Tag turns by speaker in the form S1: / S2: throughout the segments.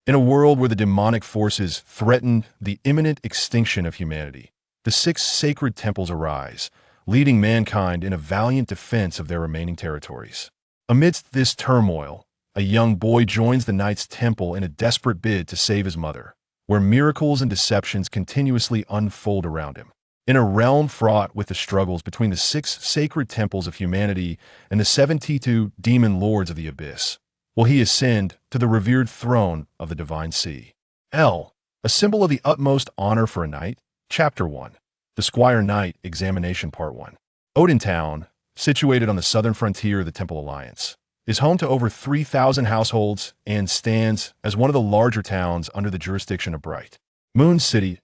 S1: In a world where the demonic forces threaten the imminent extinction of humanity, the six sacred temples arise, leading mankind in a valiant defense of their remaining territories. Amidst this turmoil, a young boy joins the Knights' Temple in a desperate bid to save his mother, where miracles and deceptions continuously unfold around him. In a realm fraught with the struggles between the six sacred temples of humanity and the 72 demon lords of the abyss, will he ascend to the revered throne of the divine sea. L. A symbol of the utmost honor for a knight. Chapter 1. The Squire Knight Examination Part 1. Odin Town, situated on the southern frontier of the Temple Alliance, is home to over 3,000 households and stands as one of the larger towns under the jurisdiction of Bright Moon City.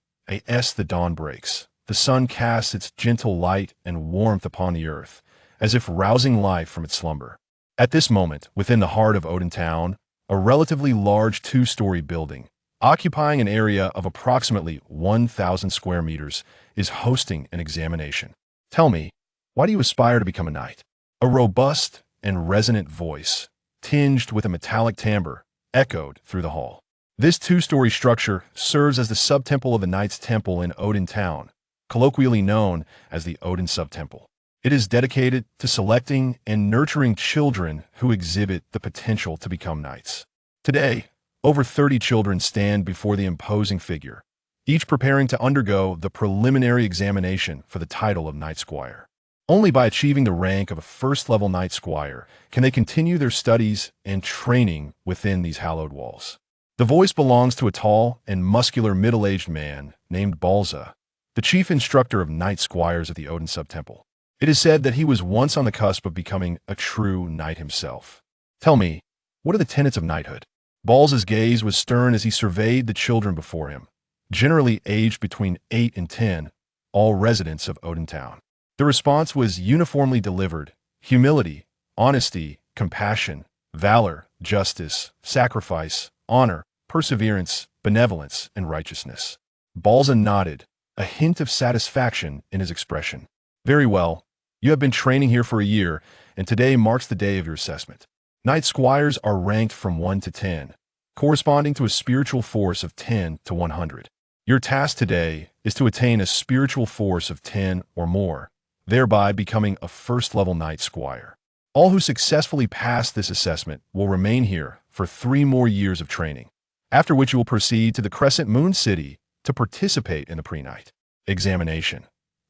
S1: As the dawn breaks, the sun casts its gentle light and warmth upon the earth, as if rousing life from its slumber. At this moment, within the heart of Odin Town, a relatively large two-story building, occupying an area of approximately 1,000 square meters, is hosting an examination. Tell me, why do you aspire to become a knight? A robust and resonant voice, tinged with a metallic timbre, echoed through the hall. This two-story structure serves as the sub-temple of the Knights' Temple in Odin Town, colloquially known as the Odin Sub-Temple. It is dedicated to selecting and nurturing children who exhibit the potential to become knights. Today, over 30 children stand before the imposing figure, each preparing to undergo the preliminary examination for the title of Knight Squire. Only by achieving the rank of a first-level Knight Squire can they continue their studies and training within these hallowed walls. The voice belongs to a tall and muscular middle-aged man named Balza, the chief instructor of Knight Squires at the Odin Sub-Temple. It is said that he was once on the cusp of becoming a true knight himself. Tell me, what are the tenets of knighthood? Balza's gaze was stern as he surveyed the children before him, generally aged between 8 and 10, all residents of Odin Town. The response was uniformly delivered: humility, honesty, compassion, valor, justice, sacrifice, honor, perseverance, benevolence, and righteousness. Balza nodded, a hint of satisfaction in his expression. Very well. You have been training here for a year, and today marks the day of your assessment. Knight Squires are ranked from 1 to 10, corresponding to a spiritual force of 10 to 100. Your task today is to attain a spiritual force of 10 or more, thereby becoming a first-level Knight Squire. All who successfully pass this assessment will remain here for 3 more years of training, after which you will proceed to the Crescent Moon City to participate in the pre-night examination.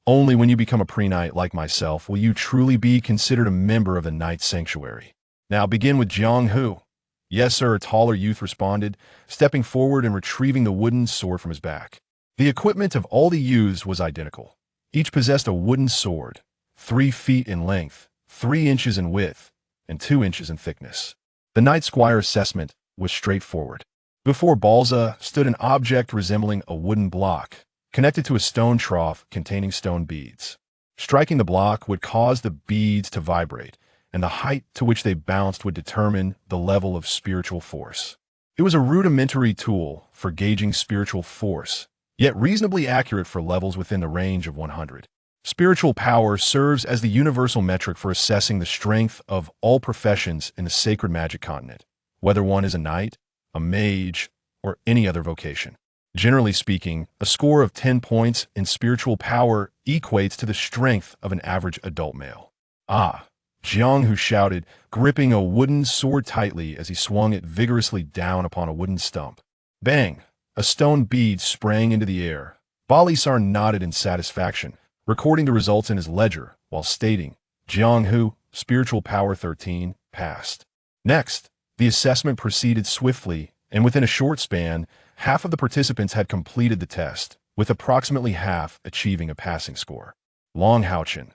S1: Only when you become a pre-knight like myself will you truly be considered a member of the Knight Sanctuary. Now begin with Jiang Hu. Yes, sir, a taller youth responded, stepping forward and retrieving the wooden sword from his back. The equipment of all the youths was identical. Each possessed a wooden sword, 3 feet in length, 3 inches in width, and 2 inches in thickness. The Knight Squire assessment was straightforward. Before Balza stood an object resembling a wooden block, connected to a stone trough containing stone beads. Striking the block would cause the beads to vibrate, and the height to which they bounced would determine the level of spiritual force. It was a rudimentary tool for gauging spiritual force, yet reasonably accurate for levels within the range of 100. Spiritual power serves as the universal metric for assessing the strength of all professions in the sacred magic continent, whether one is a knight, a mage, or any other vocation. Generally speaking, a score of 10 points in spiritual power equates to the strength of an average adult male. Ah! Jiang Hu shouted, gripping a wooden sword tightly as he swung it vigorously down upon a wooden stump. Bang! A stone bead sprang into the air. Balisar nodded in satisfaction, recording the results in his ledger while stating, Jiang Hu, spiritual power 13, passed. Next, the assessment proceeded swiftly, and within a short span, half of the participants had completed the test, with approximately half achieving a passing score. Long HaoChen.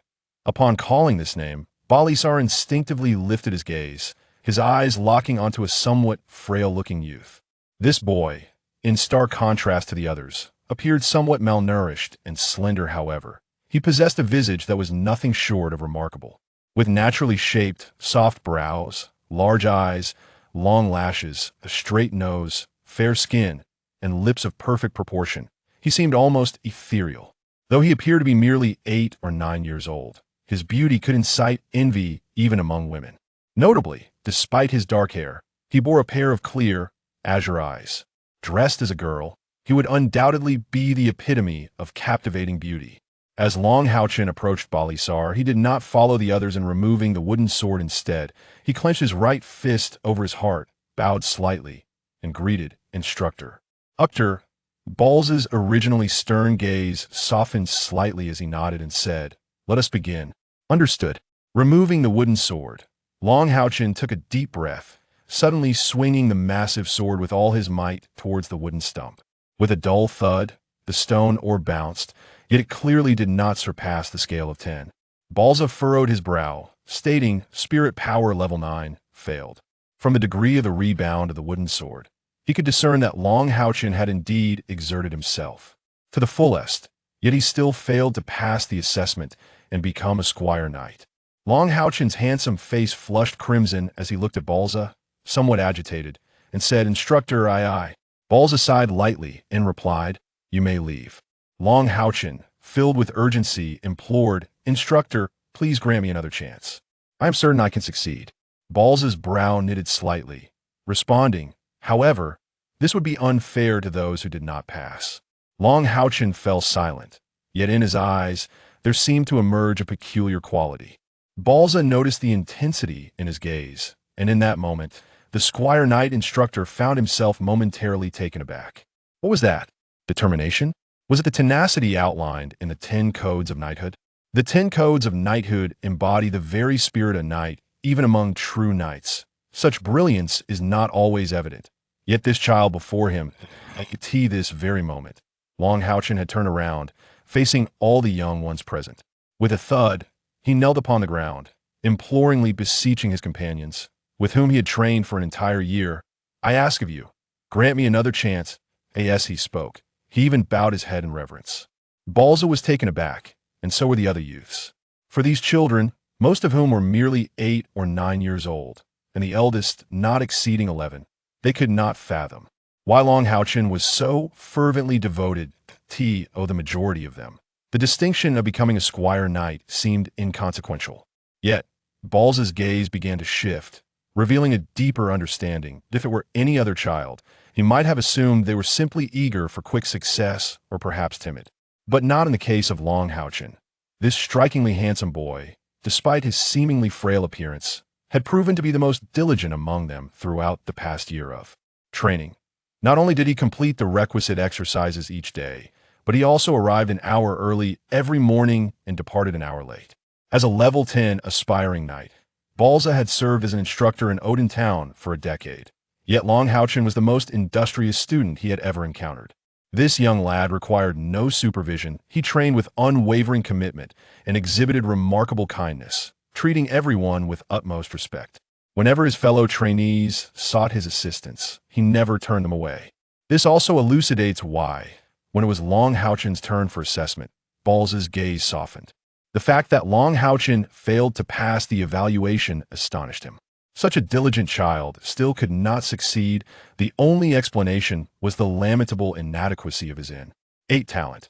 S1: Upon calling this name, Balisar instinctively lifted his gaze, his eyes locking onto a somewhat frail-looking youth. This boy, in stark contrast to the others, appeared somewhat malnourished and slender. However, he possessed a visage that was nothing short of remarkable. With naturally shaped, soft brows, large eyes, long lashes, a straight nose, fair skin, and lips of perfect proportion, he seemed almost ethereal. Though he appeared to be merely 8 or 9 years old, his beauty could incite envy even among women. Notably, despite his dark hair, he bore a pair of clear, azure eyes. Dressed as a girl, he would undoubtedly be the epitome of captivating beauty. As Long HaoChen approached Balisar, he did not follow the others in removing the wooden sword instead. He clenched his right fist over his heart, bowed slightly, and greeted Instructor. Ukter, Balza's originally stern gaze softened slightly as he nodded and said, "Let us begin." Understood. Removing the wooden sword, Long HaoChen took a deep breath, suddenly swinging the massive sword with all his might towards the wooden stump. With a dull thud, the stone ore bounced, yet it clearly did not surpass the scale of 10. Balza furrowed his brow, stating, "Spirit power level 9, failed." From the degree of the rebound of the wooden sword, he could discern that Long HaoChen had indeed exerted himself to the fullest, yet he still failed to pass the assessment and become a squire knight. Long HaoChen's handsome face flushed crimson as he looked at Balza, somewhat agitated, and said, "Instructor, aye." Balza sighed lightly and replied, "You may leave." Long HaoChen, filled with urgency, implored, "Instructor, please grant me another chance. I am certain I can succeed." Balza's brow knitted slightly, responding, "However, this would be unfair to those who did not pass." Long HaoChen fell silent, yet in his eyes there seemed to emerge a peculiar quality. Balza noticed the intensity in his gaze, and in that moment, the Squire Knight instructor found himself momentarily taken aback. What was that? Determination? Was it the tenacity outlined in the 10 codes of knighthood? The 10 codes of knighthood embody the very spirit of knight, even among true knights. Such brilliance is not always evident. Yet this child before him, at this very moment, Long HaoChen had turned around, facing all the young ones present. With a thud, he knelt upon the ground, imploringly beseeching his companions, with whom he had trained for an entire year, "I ask of you, grant me another chance." As he spoke, he even bowed his head in reverence. Balza was taken aback, and so were the other youths. For these children, most of whom were merely 8 or 9 years old, and the eldest not exceeding 11, they could not fathom why Long HaoChen was so fervently devoted to the majority of them. The distinction of becoming a squire knight seemed inconsequential. Yet, Balza's gaze began to shift, revealing a deeper understanding. If it were any other child, he might have assumed they were simply eager for quick success or perhaps timid. But not in the case of Long HaoChen. This strikingly handsome boy, despite his seemingly frail appearance, had proven to be the most diligent among them throughout the past year of training. Not only did he complete the requisite exercises each day, but he also arrived an hour early every morning and departed an hour late. As a level 10 aspiring knight, Balza had served as an instructor in Odin Town for a decade. Yet Long HaoChen was the most industrious student he had ever encountered. This young lad required no supervision. He trained with unwavering commitment and exhibited remarkable kindness, treating everyone with utmost respect. Whenever his fellow trainees sought his assistance, he never turned them away. This also elucidates why, when it was Long HaoChen's turn for assessment, Balza's gaze softened. The fact that Long HaoChen failed to pass the evaluation astonished him. Such a diligent child still could not succeed. The only explanation was the lamentable inadequacy of his innate talent.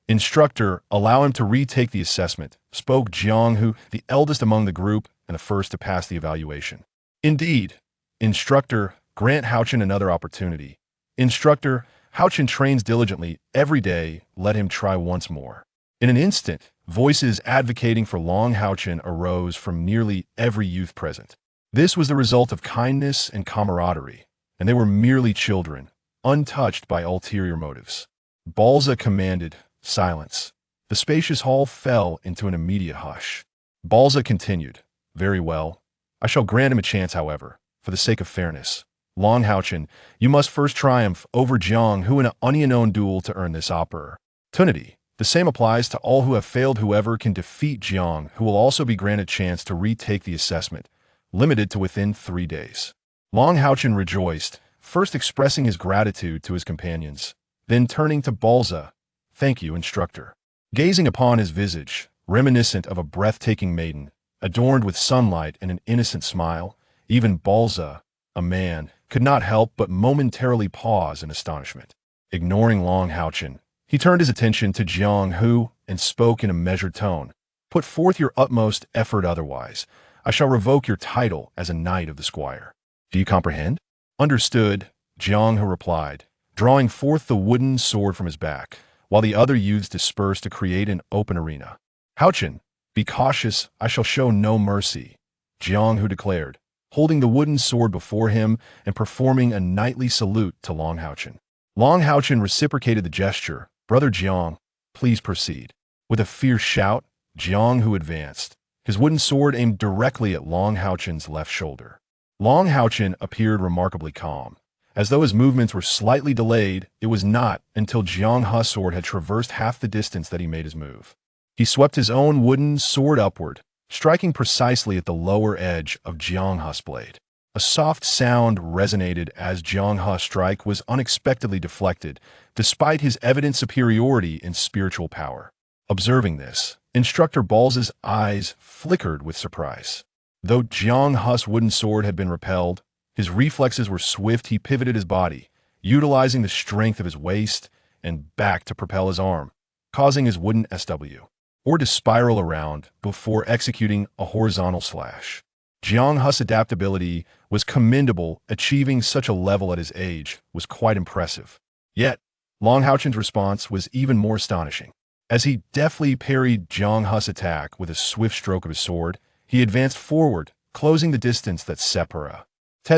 S1: "Instructor, allow him to retake the assessment," spoke Jiang Hu, the eldest among the group and the first to pass the evaluation. "Indeed. Instructor, grant HaoChen another opportunity." "Instructor, HaoChen trains diligently every day. Let him try once more." In an instant, voices advocating for Long HaoChen arose from nearly every youth present. This was the result of kindness and camaraderie, and they were merely children, untouched by ulterior motives. Balza commanded silence. The spacious hall fell into an immediate hush. Balza continued, "Very well. I shall grant him a chance, however, for the sake of fairness. Long HaoChen, you must first triumph over Jiang Hu in an unknown duel to earn this opportunity. The same applies to all who have failed. Whoever can defeat Jiang Hu will also be granted a chance to retake the assessment, limited to within 3 days." Long HaoChen rejoiced, first expressing his gratitude to his companions, then turning to Balza, "Thank you, instructor." Gazing upon his visage, reminiscent of a breathtaking maiden, adorned with sunlight and an innocent smile, even Balza, a man, could not help but momentarily pause in astonishment. Ignoring Long HaoChen, he turned his attention to Jiang Hu and spoke in a measured tone, "Put forth your utmost effort, otherwise I shall revoke your title as a knight of the squire. Do you comprehend?" "Understood." Jiang Hu replied, drawing forth the wooden sword from his back, while the other youths dispersed to create an open arena. HaoChen, be cautious, I shall show no mercy, Jiang Hu declared, holding the wooden sword before him and performing a knightly salute to Long HaoChen. Long HaoChen reciprocated the gesture. Brother Jiang, please proceed. With a fierce shout, Jiang Hu advanced, his wooden sword aimed directly at Long HaoChen's left shoulder. Long HaoChen appeared remarkably calm. As though his movements were slightly delayed, it was not until Jiang Hu's sword had traversed half the distance that he made his move. He swept his own wooden sword upward, striking precisely at the lower edge of Jiang Hu's blade. A soft sound resonated as Jiang Hu's strike was unexpectedly deflected, despite his evident superiority in spiritual power. Observing this, Instructor Balza's eyes flickered with surprise. Though Jiang Hu's wooden sword had been repelled, his reflexes were swift. He pivoted his body, utilizing the strength of his waist and back to propel his arm, causing his wooden SW, or to spiral around before executing a horizontal slash. Jiang Hu's adaptability was commendable. Achieving such a level at his age was quite impressive. Yet, Long HaoChen's response was even more astonishing. As he deftly parried Jiang Hu's attack with a swift stroke of his sword, he advanced forward, closing the distance that separated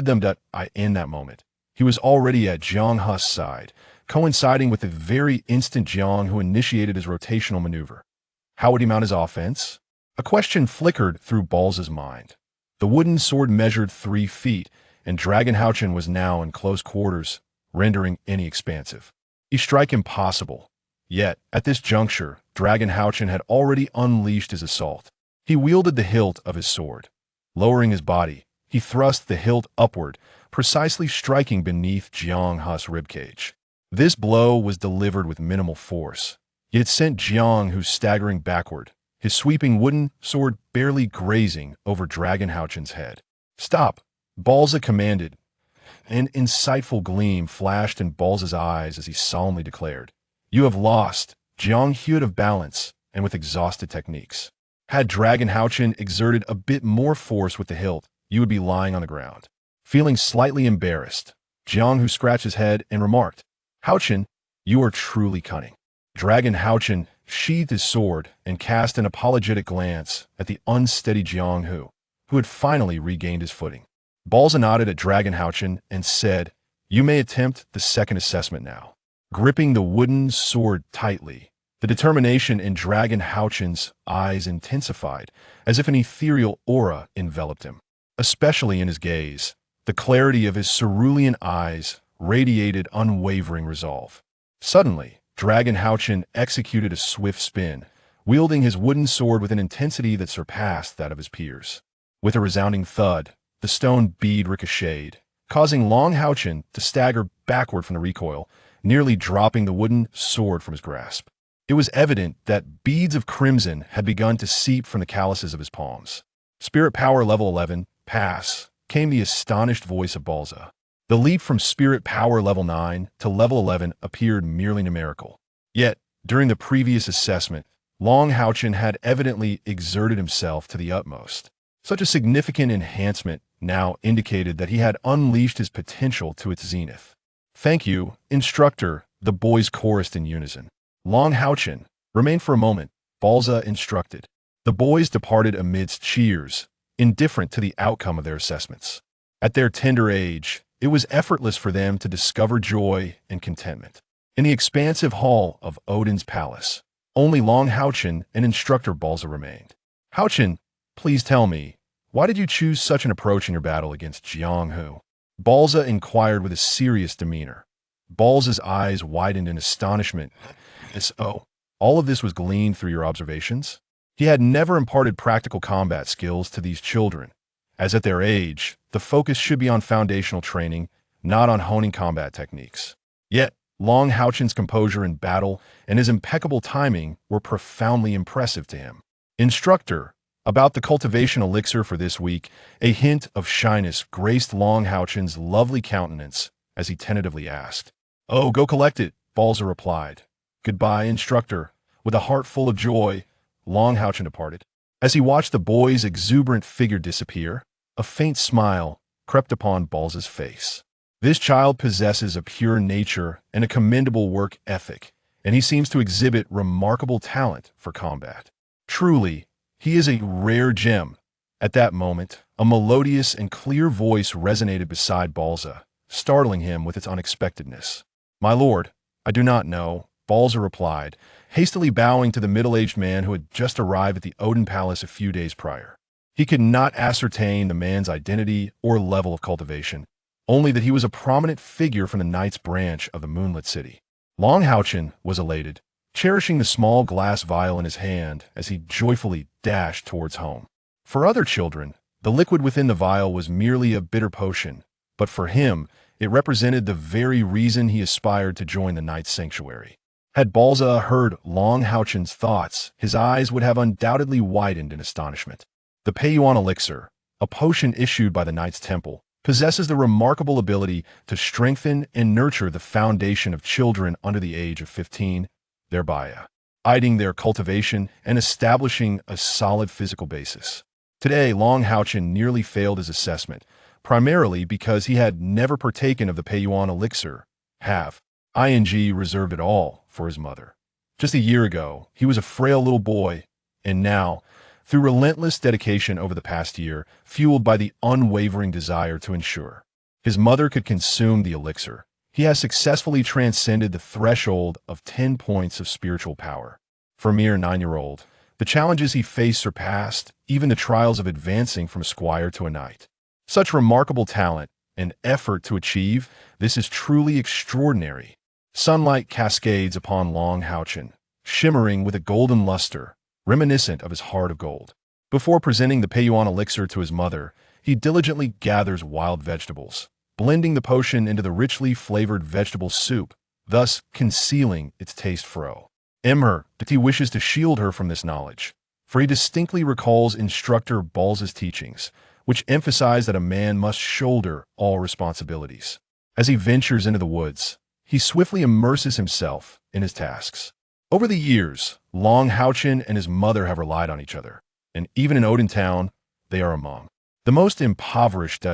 S1: them. In that moment, he was already at Jiang Hu's side, coinciding with the very instant Jiang Hu initiated his rotational maneuver. How would he mount his offense? A question flickered through Balza's mind. The wooden sword measured 3 feet, and Dragon HaoChen was now in close quarters, rendering any expansive strike impossible. Yet, at this juncture, Dragon HaoChen had already unleashed his assault. He wielded the hilt of his sword. Lowering his body, he thrust the hilt upward, precisely striking beneath Jiang Hu's ribcage. This blow was delivered with minimal force, yet it sent Jiang Hu staggering backward, his sweeping wooden sword barely grazing over Dragon HaoChen's head. Stop, Balza commanded. An insightful gleam flashed in Balza's eyes as he solemnly declared, "You have lost, Jiang Hu of balance and with exhausted techniques. Had Dragon HaoChen exerted a bit more force with the hilt, you would be lying on the ground." Feeling slightly embarrassed, Jiang Hu scratched his head and remarked, "HaoChen, you are truly cunning." Dragon HaoChen sheathed his sword and cast an apologetic glance at the unsteady Jiang Hu had finally regained his footing. Balza nodded at Dragon HaoChen and said, "You may attempt the second assessment now." Gripping the wooden sword tightly, the determination in Dragon HaoChen's eyes intensified, as if an ethereal aura enveloped him. Especially in his gaze, the clarity of his cerulean eyes radiated unwavering resolve. Suddenly, Dragon HaoChen executed a swift spin, wielding his wooden sword with an intensity that surpassed that of his peers. With a resounding thud, the stone bead ricocheted, causing Long HaoChen to stagger backward from the recoil, nearly dropping the wooden sword from his grasp. It was evident that beads of crimson had begun to seep from the calluses of his palms. Spirit power level 11, pass, came the astonished voice of Balza. The leap from spirit power level 9 to level 11 appeared merely numerical. Yet, during the previous assessment, Long HaoChen had evidently exerted himself to the utmost. Such a significant enhancement now indicated that he had unleashed his potential to its zenith. "Thank you, instructor," the boys chorused in unison. Long HaoChen, remain for a moment, Balza instructed. The boys departed amidst cheers, indifferent to the outcome of their assessments. At their tender age, it was effortless for them to discover joy and contentment. In the expansive hall of Odin's palace, only Long HaoChen and instructor Balza remained. "HaoChen, please tell me, why did you choose such an approach in your battle against Jiang Hu?" Balza inquired with a serious demeanor. Balza's eyes widened in astonishment. All of this was gleaned through your observations? He had never imparted practical combat skills to these children, as at their age, the focus should be on foundational training, not on honing combat techniques. Yet, Long HaoChen's composure in battle and his impeccable timing were profoundly impressive to him. "Instructor, about the cultivation elixir for this week," a hint of shyness graced Long HaoChen's lovely countenance as he tentatively asked. "Oh, go collect it," Balza replied. "Goodbye, instructor." With a heart full of joy, Long HaoChen departed. As he watched the boy's exuberant figure disappear, a faint smile crept upon Balza's face. This child possesses a pure nature and a commendable work ethic, and he seems to exhibit remarkable talent for combat. Truly, he is a rare gem. At that moment, a melodious and clear voice resonated beside Balza, startling him with its unexpectedness. "My lord, I do not know," Balza replied, hastily bowing to the middle-aged man who had just arrived at the Odin Palace a few days prior. He could not ascertain the man's identity or level of cultivation, only that he was a prominent figure from the Knight's branch of the Moonlit City. HaoChen was elated, cherishing the small glass vial in his hand as he joyfully dashed towards home. For other children, the liquid within the vial was merely a bitter potion, but for him, it represented the very reason he aspired to join the Knight's sanctuary. Had Balza heard HaoChen's thoughts, his eyes would have undoubtedly widened in astonishment. The Peiyuan elixir, a potion issued by the Knight's temple, possesses the remarkable ability to strengthen and nurture the foundation of children under the age of 15, thereby aiding their cultivation and establishing a solid physical basis. Today, HaoChen nearly failed his assessment, primarily because he had never partaken of the Peiyuan elixir, reserved it all for his mother. Just a year ago, he was a frail little boy, and now, through relentless dedication over the past year, fueled by the unwavering desire to ensure his mother could consume the elixir, he has successfully transcended the threshold of 10 points of spiritual power. For a mere 9-year-old, the challenges he faced surpassed even the trials of advancing from a squire to a knight. Such remarkable talent and effort to achieve this is truly extraordinary. Sunlight cascades upon HaoChen, shimmering with a golden luster, reminiscent of his heart of gold. Before presenting the Peiyuan elixir to his mother, he diligently gathers wild vegetables, blending the potion into the richly flavored vegetable soup, thus concealing its taste fro. He wishes to shield her from this knowledge, for he distinctly recalls instructor Balza's teachings, which emphasize that a man must shoulder all responsibilities. As he ventures into the woods, he swiftly immerses himself in his tasks. Over the years, HaoChen and his mother have relied on each other, and even in Odin Town, they are among the most impoverished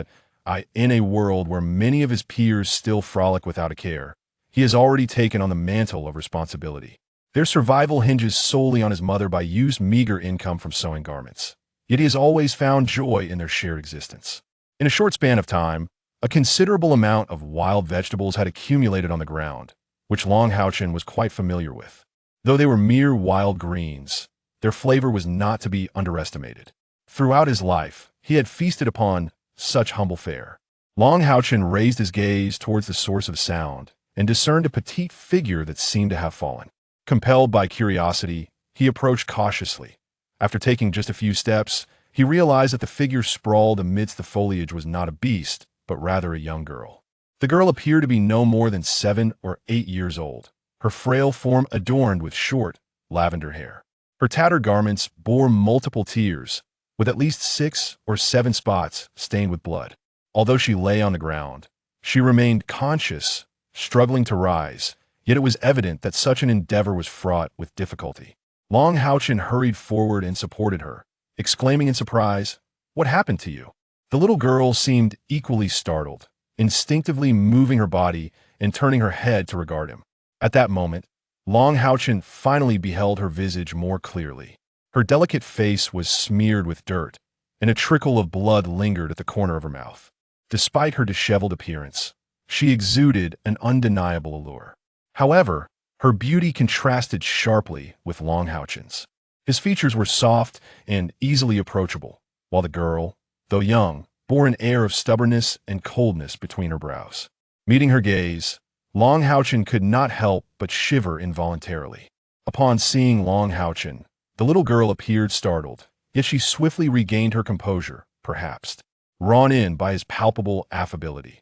S1: in a world where many of his peers still frolic without a care. He has already taken on the mantle of responsibility. Their survival hinges solely on his mother by used meager income from sewing garments. Yet he has always found joy in their shared existence. In a short span of time, a considerable amount of wild vegetables had accumulated on the ground, which HaoChen was quite familiar with. Though they were mere wild greens, their flavor was not to be underestimated. Throughout his life, he had feasted upon such humble fare. HaoChen raised his gaze towards the source of sound and discerned a petite figure that seemed to have fallen. Compelled by curiosity, he approached cautiously. After taking just a few steps, he realized that the figure sprawled amidst the foliage was not a beast, but rather a young girl. The girl appeared to be no more than 7 or 8 years old, her frail form adorned with short, lavender hair. Her tattered garments bore multiple tears, with at least 6 or 7 spots stained with blood. Although she lay on the ground, she remained conscious, struggling to rise, yet it was evident that such an endeavor was fraught with difficulty. HaoChen hurried forward and supported her, exclaiming in surprise, "What happened to you?" The little girl seemed equally startled, instinctively moving her body and turning her head to regard him. At that moment, HaoChen finally beheld her visage more clearly. Her delicate face was smeared with dirt, and a trickle of blood lingered at the corner of her mouth. Despite her disheveled appearance, she exuded an undeniable allure. However, her beauty contrasted sharply with HaoChen's. His features were soft and easily approachable, while the girl, though young, bore an air of stubbornness and coldness between her brows. Meeting her gaze, HaoChen could not help but shiver involuntarily. Upon seeing HaoChen, the little girl appeared startled, yet she swiftly regained her composure, perhaps drawn in by his palpable affability.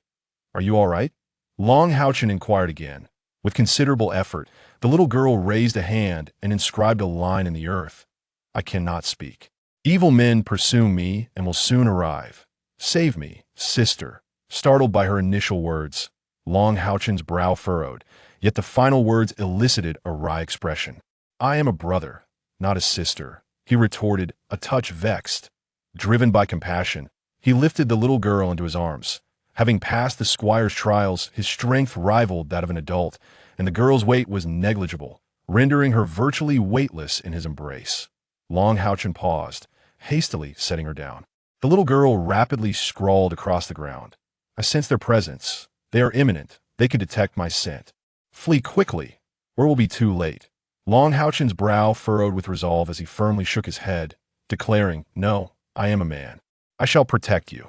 S1: "Are you all right?" HaoChen inquired again. With considerable effort, the little girl raised a hand and inscribed a line in the earth. "I cannot speak. Evil men pursue me and will soon arrive. Save me, sister." Startled by her initial words, HaoChen's brow furrowed, yet the final words elicited a wry expression. "I am a brother, not a sister," he retorted, a touch vexed. Driven by compassion, he lifted the little girl into his arms, Having passed the squire's trials, his strength rivaled that of an adult, and the girl's weight was negligible, rendering her virtually weightless in his embrace. HaoChen paused, hastily setting her down. The little girl rapidly scrawled across the ground. I sense their presence. They are imminent. They could detect my scent. Flee quickly, or it will be too late. HaoChen's brow furrowed with resolve as he firmly shook his head, declaring, No, I am a man. I shall protect you.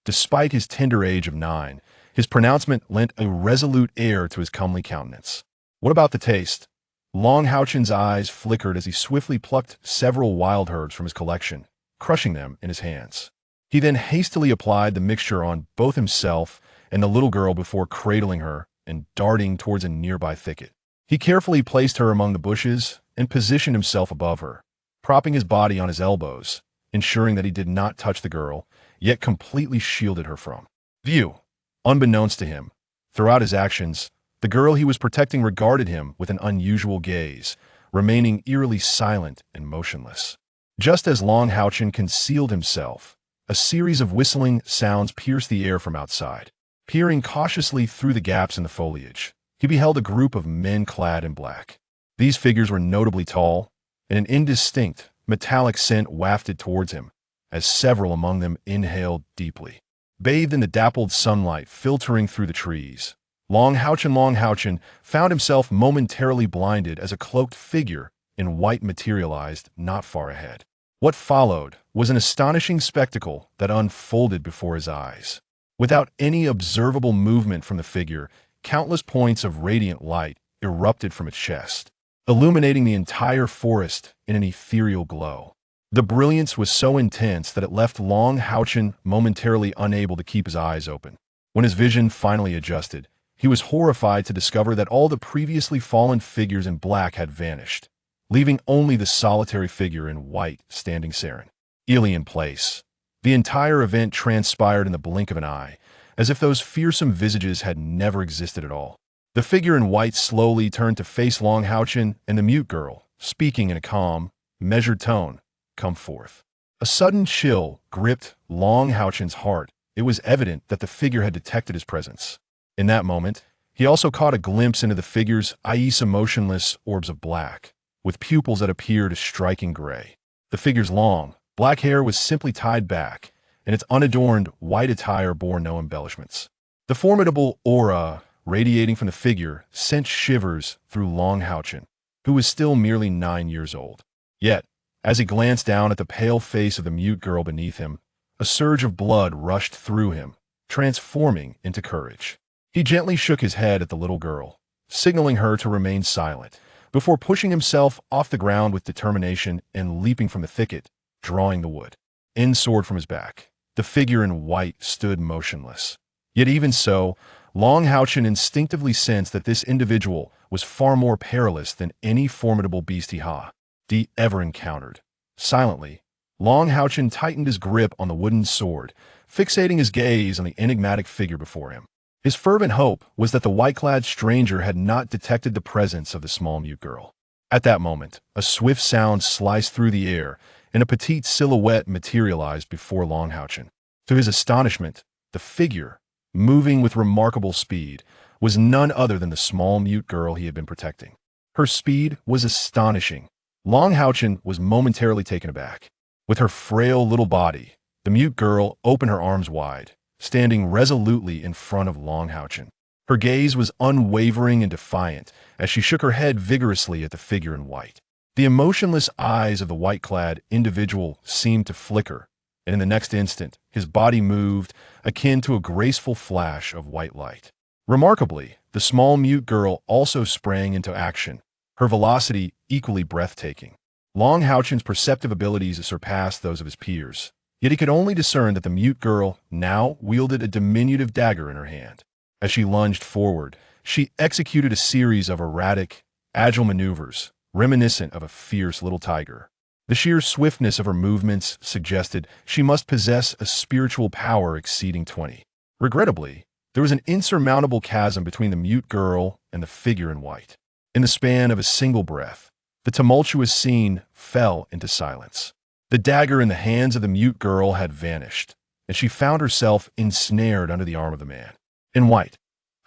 S1: Despite his tender age of 9, his pronouncement lent a resolute air to his comely countenance. What about the taste? HaoChen's eyes flickered as he swiftly plucked several wild herbs from his collection, crushing them in his hands. He then hastily applied the mixture on both himself and the little girl before cradling her and darting towards a nearby thicket. He carefully placed her among the bushes and positioned himself above her, propping his body on his elbows, ensuring that he did not touch the girl, yet completely shielded her from view. Unbeknownst to him, throughout his actions, the girl he was protecting regarded him with an unusual gaze, remaining eerily silent and motionless. Just as HaoChen concealed himself, a series of whistling sounds pierced the air from outside. Peering cautiously through the gaps in the foliage, he beheld a group of men clad in black. These figures were notably tall, and an indistinct, metallic scent wafted towards him, as several among them inhaled deeply. Bathed in the dappled sunlight filtering through the trees, HaoChen found himself momentarily blinded as a cloaked figure in white materialized not far ahead. What followed was an astonishing spectacle that unfolded before his eyes. Without any observable movement from the figure, countless points of radiant light erupted from its chest, illuminating the entire forest in an ethereal glow. The brilliance was so intense that it left HaoChen momentarily unable to keep his eyes open. When his vision finally adjusted, he was horrified to discover that all the previously fallen figures in black had vanished, leaving only the solitary figure in white standing serene in place. The entire event transpired in the blink of an eye, as if those fearsome visages had never existed at all. The figure in white slowly turned to face HaoChen and the mute girl, speaking in a calm, measured tone, "Come forth." A sudden chill gripped HaoChen's heart. It was evident that the figure had detected his presence. In that moment, he also caught a glimpse into the figure's eyes, motionless orbs of black, with pupils that appeared a striking gray. The figure's long, black hair was simply tied back, and its unadorned white attire bore no embellishments. The formidable aura radiating from the figure sent shivers through HaoChen, who was still merely 9 years old. Yet, as he glanced down at the pale face of the mute girl beneath him, a surge of blood rushed through him, transforming into courage. He gently shook his head at the little girl, signaling her to remain silent, before pushing himself off the ground with determination and leaping from the thicket, drawing the wood end sword from his back. The figure in white stood motionless. Yet even so, HaoChen instinctively sensed that this individual was far more perilous than any formidable beast he ever encountered. Silently, HaoChen tightened his grip on the wooden sword, fixating his gaze on the enigmatic figure before him. His fervent hope was that the white-clad stranger had not detected the presence of the small mute girl. At that moment, a swift sound sliced through the air, and a petite silhouette materialized before HaoChen. To his astonishment, the figure, moving with remarkable speed, was none other than the small mute girl he had been protecting. Her speed was astonishing. HaoChen was momentarily taken aback. With her frail little body, the mute girl opened her arms wide, standing resolutely in front of HaoChen. Her gaze was unwavering and defiant as she shook her head vigorously at the figure in white. The emotionless eyes of the white-clad individual seemed to flicker, and in the next instant, his body moved, akin to a graceful flash of white light. Remarkably, the small mute girl also sprang into action, her velocity equally breathtaking. HaoChen's perceptive abilities surpassed those of his peers, yet he could only discern that the mute girl now wielded a diminutive dagger in her hand. As she lunged forward, she executed a series of erratic, agile maneuvers, reminiscent of a fierce little tiger. The sheer swiftness of her movements suggested she must possess a spiritual power exceeding 20. Regrettably, there was an insurmountable chasm between the mute girl and the figure in white. In the span of a single breath, the tumultuous scene fell into silence. The dagger in the hands of the mute girl had vanished, and she found herself ensnared under the arm of the man in white.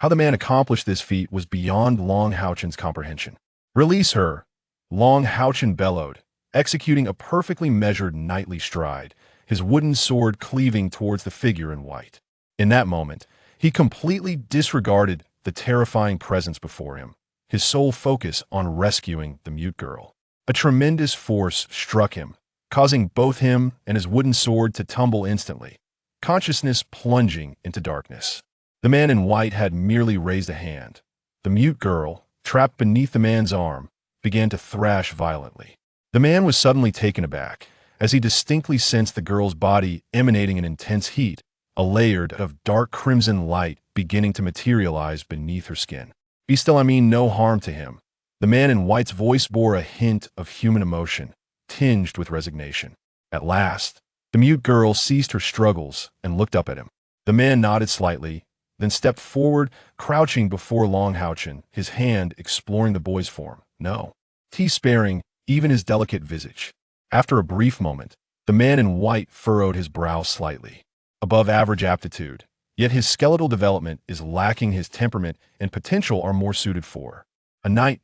S1: How the man accomplished this feat was beyond HaoChen's comprehension. "Release her!" HaoChen bellowed, executing a perfectly measured knightly stride, his wooden sword cleaving towards the figure in white. In that moment, he completely disregarded the terrifying presence before him, his sole focus on rescuing the mute girl. A tremendous force struck him, causing both him and his wooden sword to tumble instantly, consciousness plunging into darkness. The man in white had merely raised a hand. The mute girl, trapped beneath the man's arm, began to thrash violently. The man was suddenly taken aback, as he distinctly sensed the girl's body emanating an intense heat, a layer of dark crimson light beginning to materialize beneath her skin. "Be still, I mean no harm to him." The man in white's voice bore a hint of human emotion, tinged with resignation. At last, the mute girl ceased her struggles and looked up at him. The man nodded slightly, then stepped forward, crouching before HaoChen, his hand exploring the boy's form. No, sparing even his delicate visage. After a brief moment, the man in white furrowed his brow slightly. Above average aptitude, yet his skeletal development is lacking. His temperament and potential are more suited for a knight.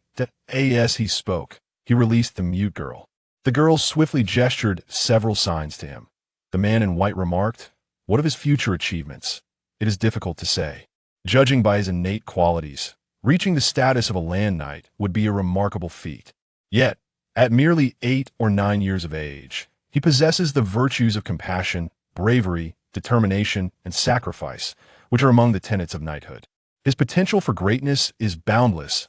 S1: As he spoke, he released the mute girl. The girl swiftly gestured several signs to him. The man in white remarked, "What of his future achievements? It is difficult to say. Judging by his innate qualities, reaching the status of a land knight would be a remarkable feat. Yet, at merely 8 or 9 years of age, he possesses the virtues of compassion, bravery, determination, and sacrifice, which are among the tenets of knighthood. His potential for greatness is boundless.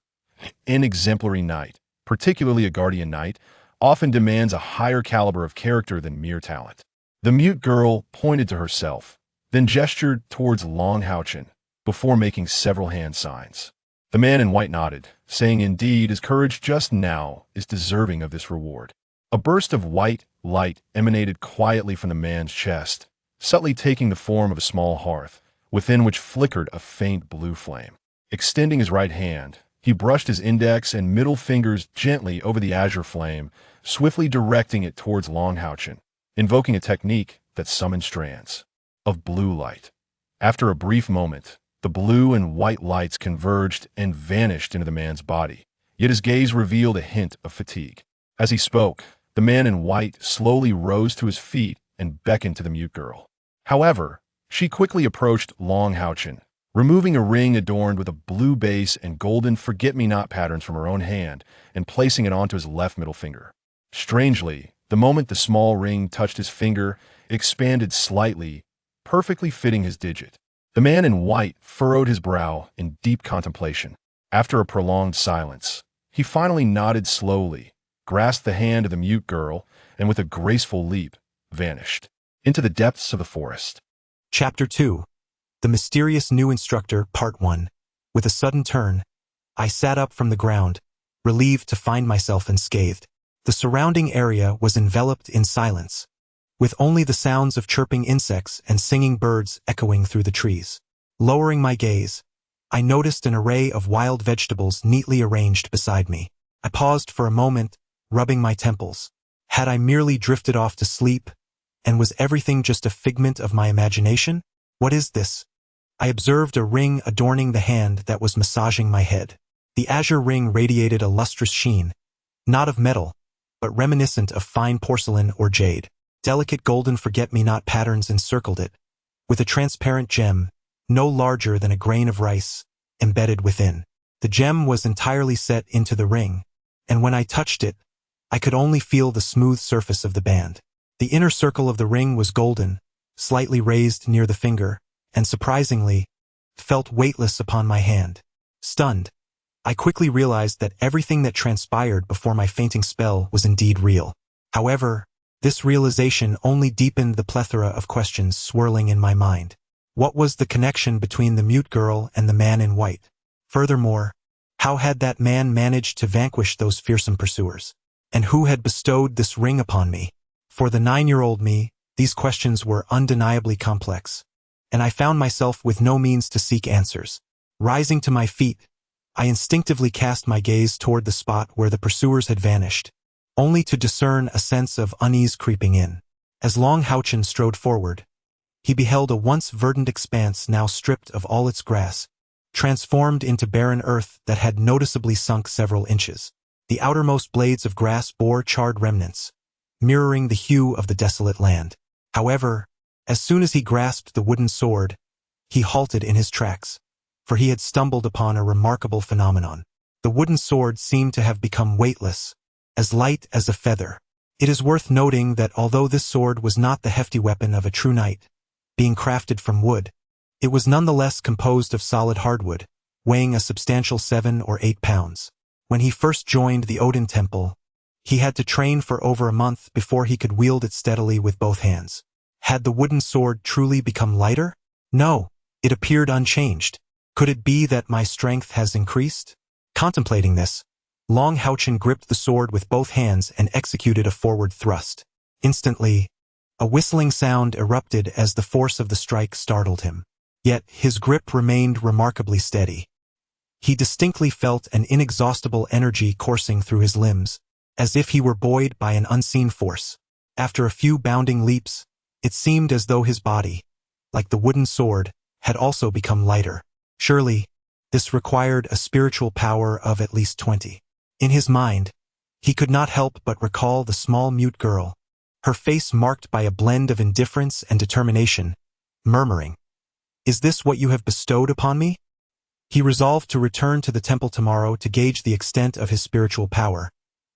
S1: An exemplary knight, particularly a guardian knight, often demands a higher caliber of character than mere talent." The mute girl pointed to herself, then gestured towards HaoChen, before making several hand signs. The man in white nodded, saying, "Indeed, his courage just now is deserving of this reward." A burst of white light emanated quietly from the man's chest, subtly taking the form of a small hearth, within which flickered a faint blue flame. Extending his right hand, he brushed his index and middle fingers gently over the azure flame, swiftly directing it towards HaoChen, invoking a technique that summoned strands of blue light. After a brief moment, the blue and white lights converged and vanished into the man's body, yet his gaze revealed a hint of fatigue. As he spoke, the man in white slowly rose to his feet and beckoned to the mute girl. However, she quickly approached HaoChen, removing a ring adorned with a blue base and golden forget-me-not patterns from her own hand and placing it onto his left middle finger. Strangely, the moment the small ring touched his finger, it expanded slightly, perfectly fitting his digit. The man in white furrowed his brow in deep contemplation. After a prolonged silence, he finally nodded slowly, grasped the hand of the mute girl, and with a graceful leap, vanished into the depths of the forest.
S2: Chapter 2. The Mysterious New Instructor, Part 1. With a sudden turn, I sat up from the ground, relieved to find myself unscathed. The surrounding area was enveloped in silence, with only the sounds of chirping insects and singing birds echoing through the trees. Lowering my gaze, I noticed an array of wild vegetables neatly arranged beside me. I paused for a moment, rubbing my temples. Had I merely drifted off to sleep, and was everything just a figment of my imagination? What is this? I observed a ring adorning the hand that was massaging my head. The azure ring radiated a lustrous sheen, not of metal, but reminiscent of fine porcelain or jade. Delicate golden forget-me-not patterns encircled it, with a transparent gem, no larger than a grain of rice, embedded within. The gem was entirely set into the ring, and when I touched it, I could only feel the smooth surface of the band. The inner circle of the ring was golden, slightly raised near the finger, and surprisingly, felt weightless upon my hand. Stunned, I quickly realized that everything that transpired before my fainting spell was indeed real. However, this realization only deepened the plethora of questions swirling in my mind. What was the connection between the mute girl and the man in white? Furthermore, how had that man managed to vanquish those fearsome pursuers? And who had bestowed this ring upon me? For the 9-year-old me, these questions were undeniably complex, and I found myself with no means to seek answers. Rising to my feet, I instinctively cast my gaze toward the spot where the pursuers had vanished, only to discern a sense of unease creeping in. As HaoChen strode forward, he beheld a once verdant expanse now stripped of all its grass, transformed into barren earth that had noticeably sunk several inches. The outermost blades of grass bore charred remnants, mirroring the hue of the desolate land. However, as soon as he grasped the wooden sword, he halted in his tracks, for he had stumbled upon a remarkable phenomenon. The wooden sword seemed to have become weightless, as light as a feather. It is worth noting that although this sword was not the hefty weapon of a true knight, being crafted from wood, it was nonetheless composed of solid hardwood, weighing a substantial 7 or 8 pounds. When he first joined the Odin temple, he had to train for over a month before he could wield it steadily with both hands. Had the wooden sword truly become lighter? No, it appeared unchanged. Could it be that my strength has increased? Contemplating this, HaoChen gripped the sword with both hands and executed a forward thrust. Instantly, a whistling sound erupted as the force of the strike startled him. Yet his grip remained remarkably steady. He distinctly felt an inexhaustible energy coursing through his limbs, as if he were buoyed by an unseen force. After a few bounding leaps, it seemed as though his body, like the wooden sword, had also become lighter. Surely, this required a spiritual power of at least 20. In his mind, he could not help but recall the small mute girl, her face marked by a blend of indifference and determination, murmuring, "Is this what you have bestowed upon me?" He resolved to return to the temple tomorrow to gauge the extent of his spiritual power,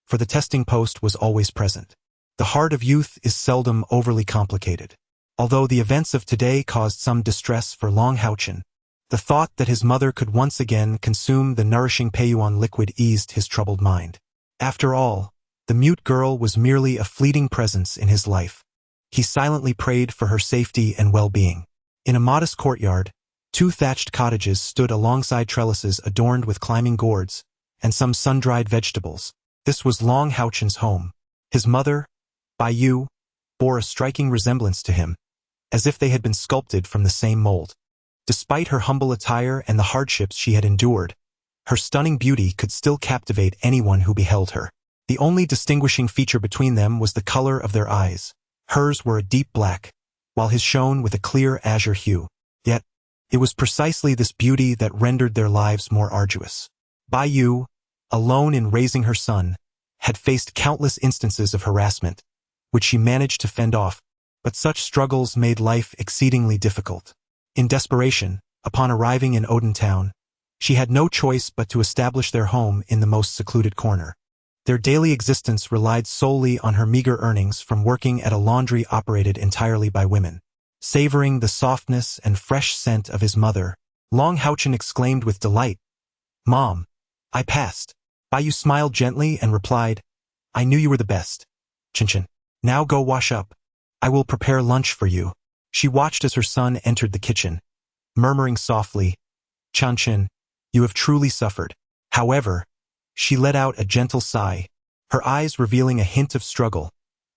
S2: for the testing post was always present. The heart of youth is seldom overly complicated. Although the events of today caused some distress for HaoChen, the thought that his mother could once again consume the nourishing Peiyuan liquid eased his troubled mind. After all, the mute girl was merely a fleeting presence in his life. He silently prayed for her safety and well-being. In a modest courtyard, 2 thatched cottages stood alongside trellises adorned with climbing gourds and some sun-dried vegetables. This was HaoChen's home. His mother, Baiyu, bore a striking resemblance to him, as if they had been sculpted from the same mold. Despite her humble attire and the hardships she had endured, her stunning beauty could still captivate anyone who beheld her. The only distinguishing feature between them was the color of their eyes. Hers were a deep black, while his shone with a clear azure hue. Yet, it was precisely this beauty that rendered their lives more arduous. Baiyu, alone in raising her son, had faced countless instances of harassment, which she managed to fend off, but such struggles made life exceedingly difficult. In desperation, upon arriving in Odin town, she had no choice but to establish their home in the most secluded corner. Their daily existence relied solely on her meager earnings from working at a laundry operated entirely by women. Savoring the softness and fresh scent of his mother, HaoChen exclaimed with delight, "Mom, I passed." Baiyu smiled gently and replied, "I knew you were the best. Chen. Now go wash up. I will prepare lunch for you." She watched as her son entered the kitchen, murmuring softly, "Chen, you have truly suffered." However, she let out a gentle sigh, her eyes revealing a hint of struggle,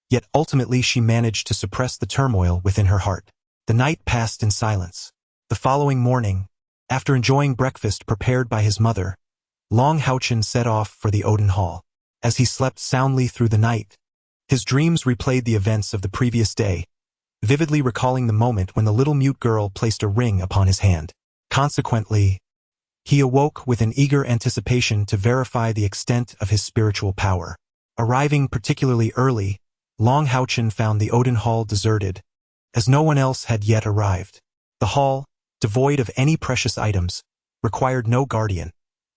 S2: yet ultimately she managed to suppress the turmoil within her heart. The night passed in silence. The following morning, after enjoying breakfast prepared by his mother, HaoChen set off for the Odin Hall. As he slept soundly through the night, his dreams replayed the events of the previous day, vividly recalling the moment when the little mute girl placed a ring upon his hand. Consequently, he awoke with an eager anticipation to verify the extent of his spiritual power. Arriving particularly early, HaoChen found the Odin Hall deserted, as no one else had yet arrived. The hall, devoid of any precious items, required no guardian,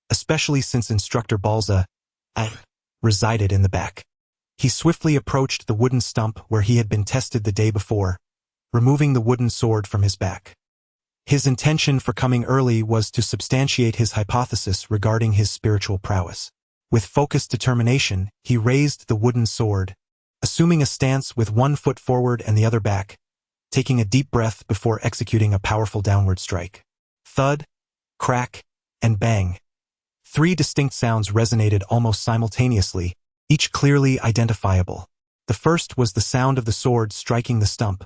S2: especially since Instructor Balza resided in the back. He swiftly approached the wooden stump where he had been tested the day before, removing the wooden sword from his back. His intention for coming early was to substantiate his hypothesis regarding his spiritual prowess. With focused determination, he raised the wooden sword, assuming a stance with one foot forward and the other back, taking a deep breath before executing a powerful downward strike. Thud, crack, and bang. 3 distinct sounds resonated almost simultaneously, each clearly identifiable. The first was the sound of the sword striking the stump,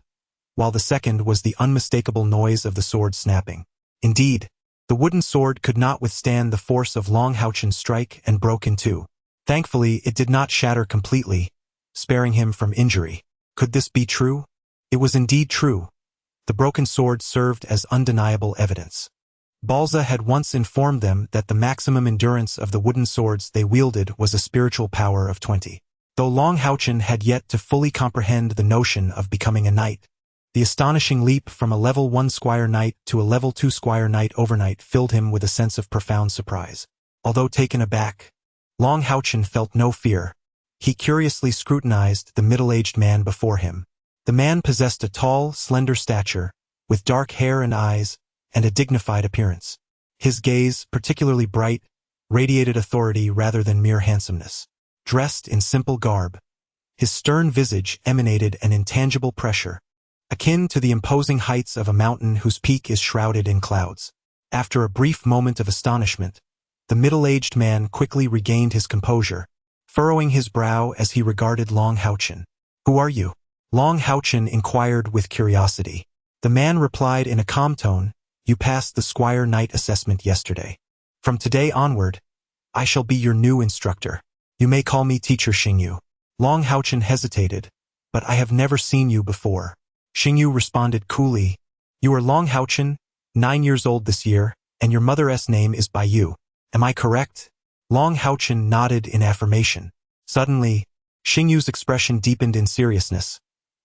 S2: while the second was the unmistakable noise of the sword snapping. Indeed, the wooden sword could not withstand the force of HaoChen's strike and broke in 2. Thankfully, it did not shatter completely, sparing him from injury. Could this be true? It was indeed true. The broken sword served as undeniable evidence. Balza had once informed them that the maximum endurance of the wooden swords they wielded was a spiritual power of 20. Though HaoChen had yet to fully comprehend the notion of becoming a knight, the astonishing leap from a level 1 squire knight to a level 2 squire knight overnight filled him with a sense of profound surprise. Although taken aback, HaoChen felt no fear. He curiously scrutinized the middle-aged man before him. The man possessed a tall, slender stature, with dark hair and eyes, and a dignified appearance. His gaze, particularly bright, radiated authority rather than mere handsomeness. Dressed in simple garb, his stern visage emanated an intangible pressure, akin to the imposing heights of a mountain whose peak is shrouded in clouds. After a brief moment of astonishment, the middle-aged man quickly regained his composure, furrowing his brow as he regarded HaoChen. "Who are you?" HaoChen inquired with curiosity. The man replied in a calm tone, "You passed the Squire Knight assessment yesterday. From today onward, I shall be your new instructor. You may call me Teacher Xingyu." HaoChen hesitated, "But I have never seen you before." Xingyu responded coolly, "You are HaoChen, 9 years old this year, and your mother's name is Baiyu. Am I correct?" HaoChen nodded in affirmation. Suddenly, Xingyu's expression deepened in seriousness.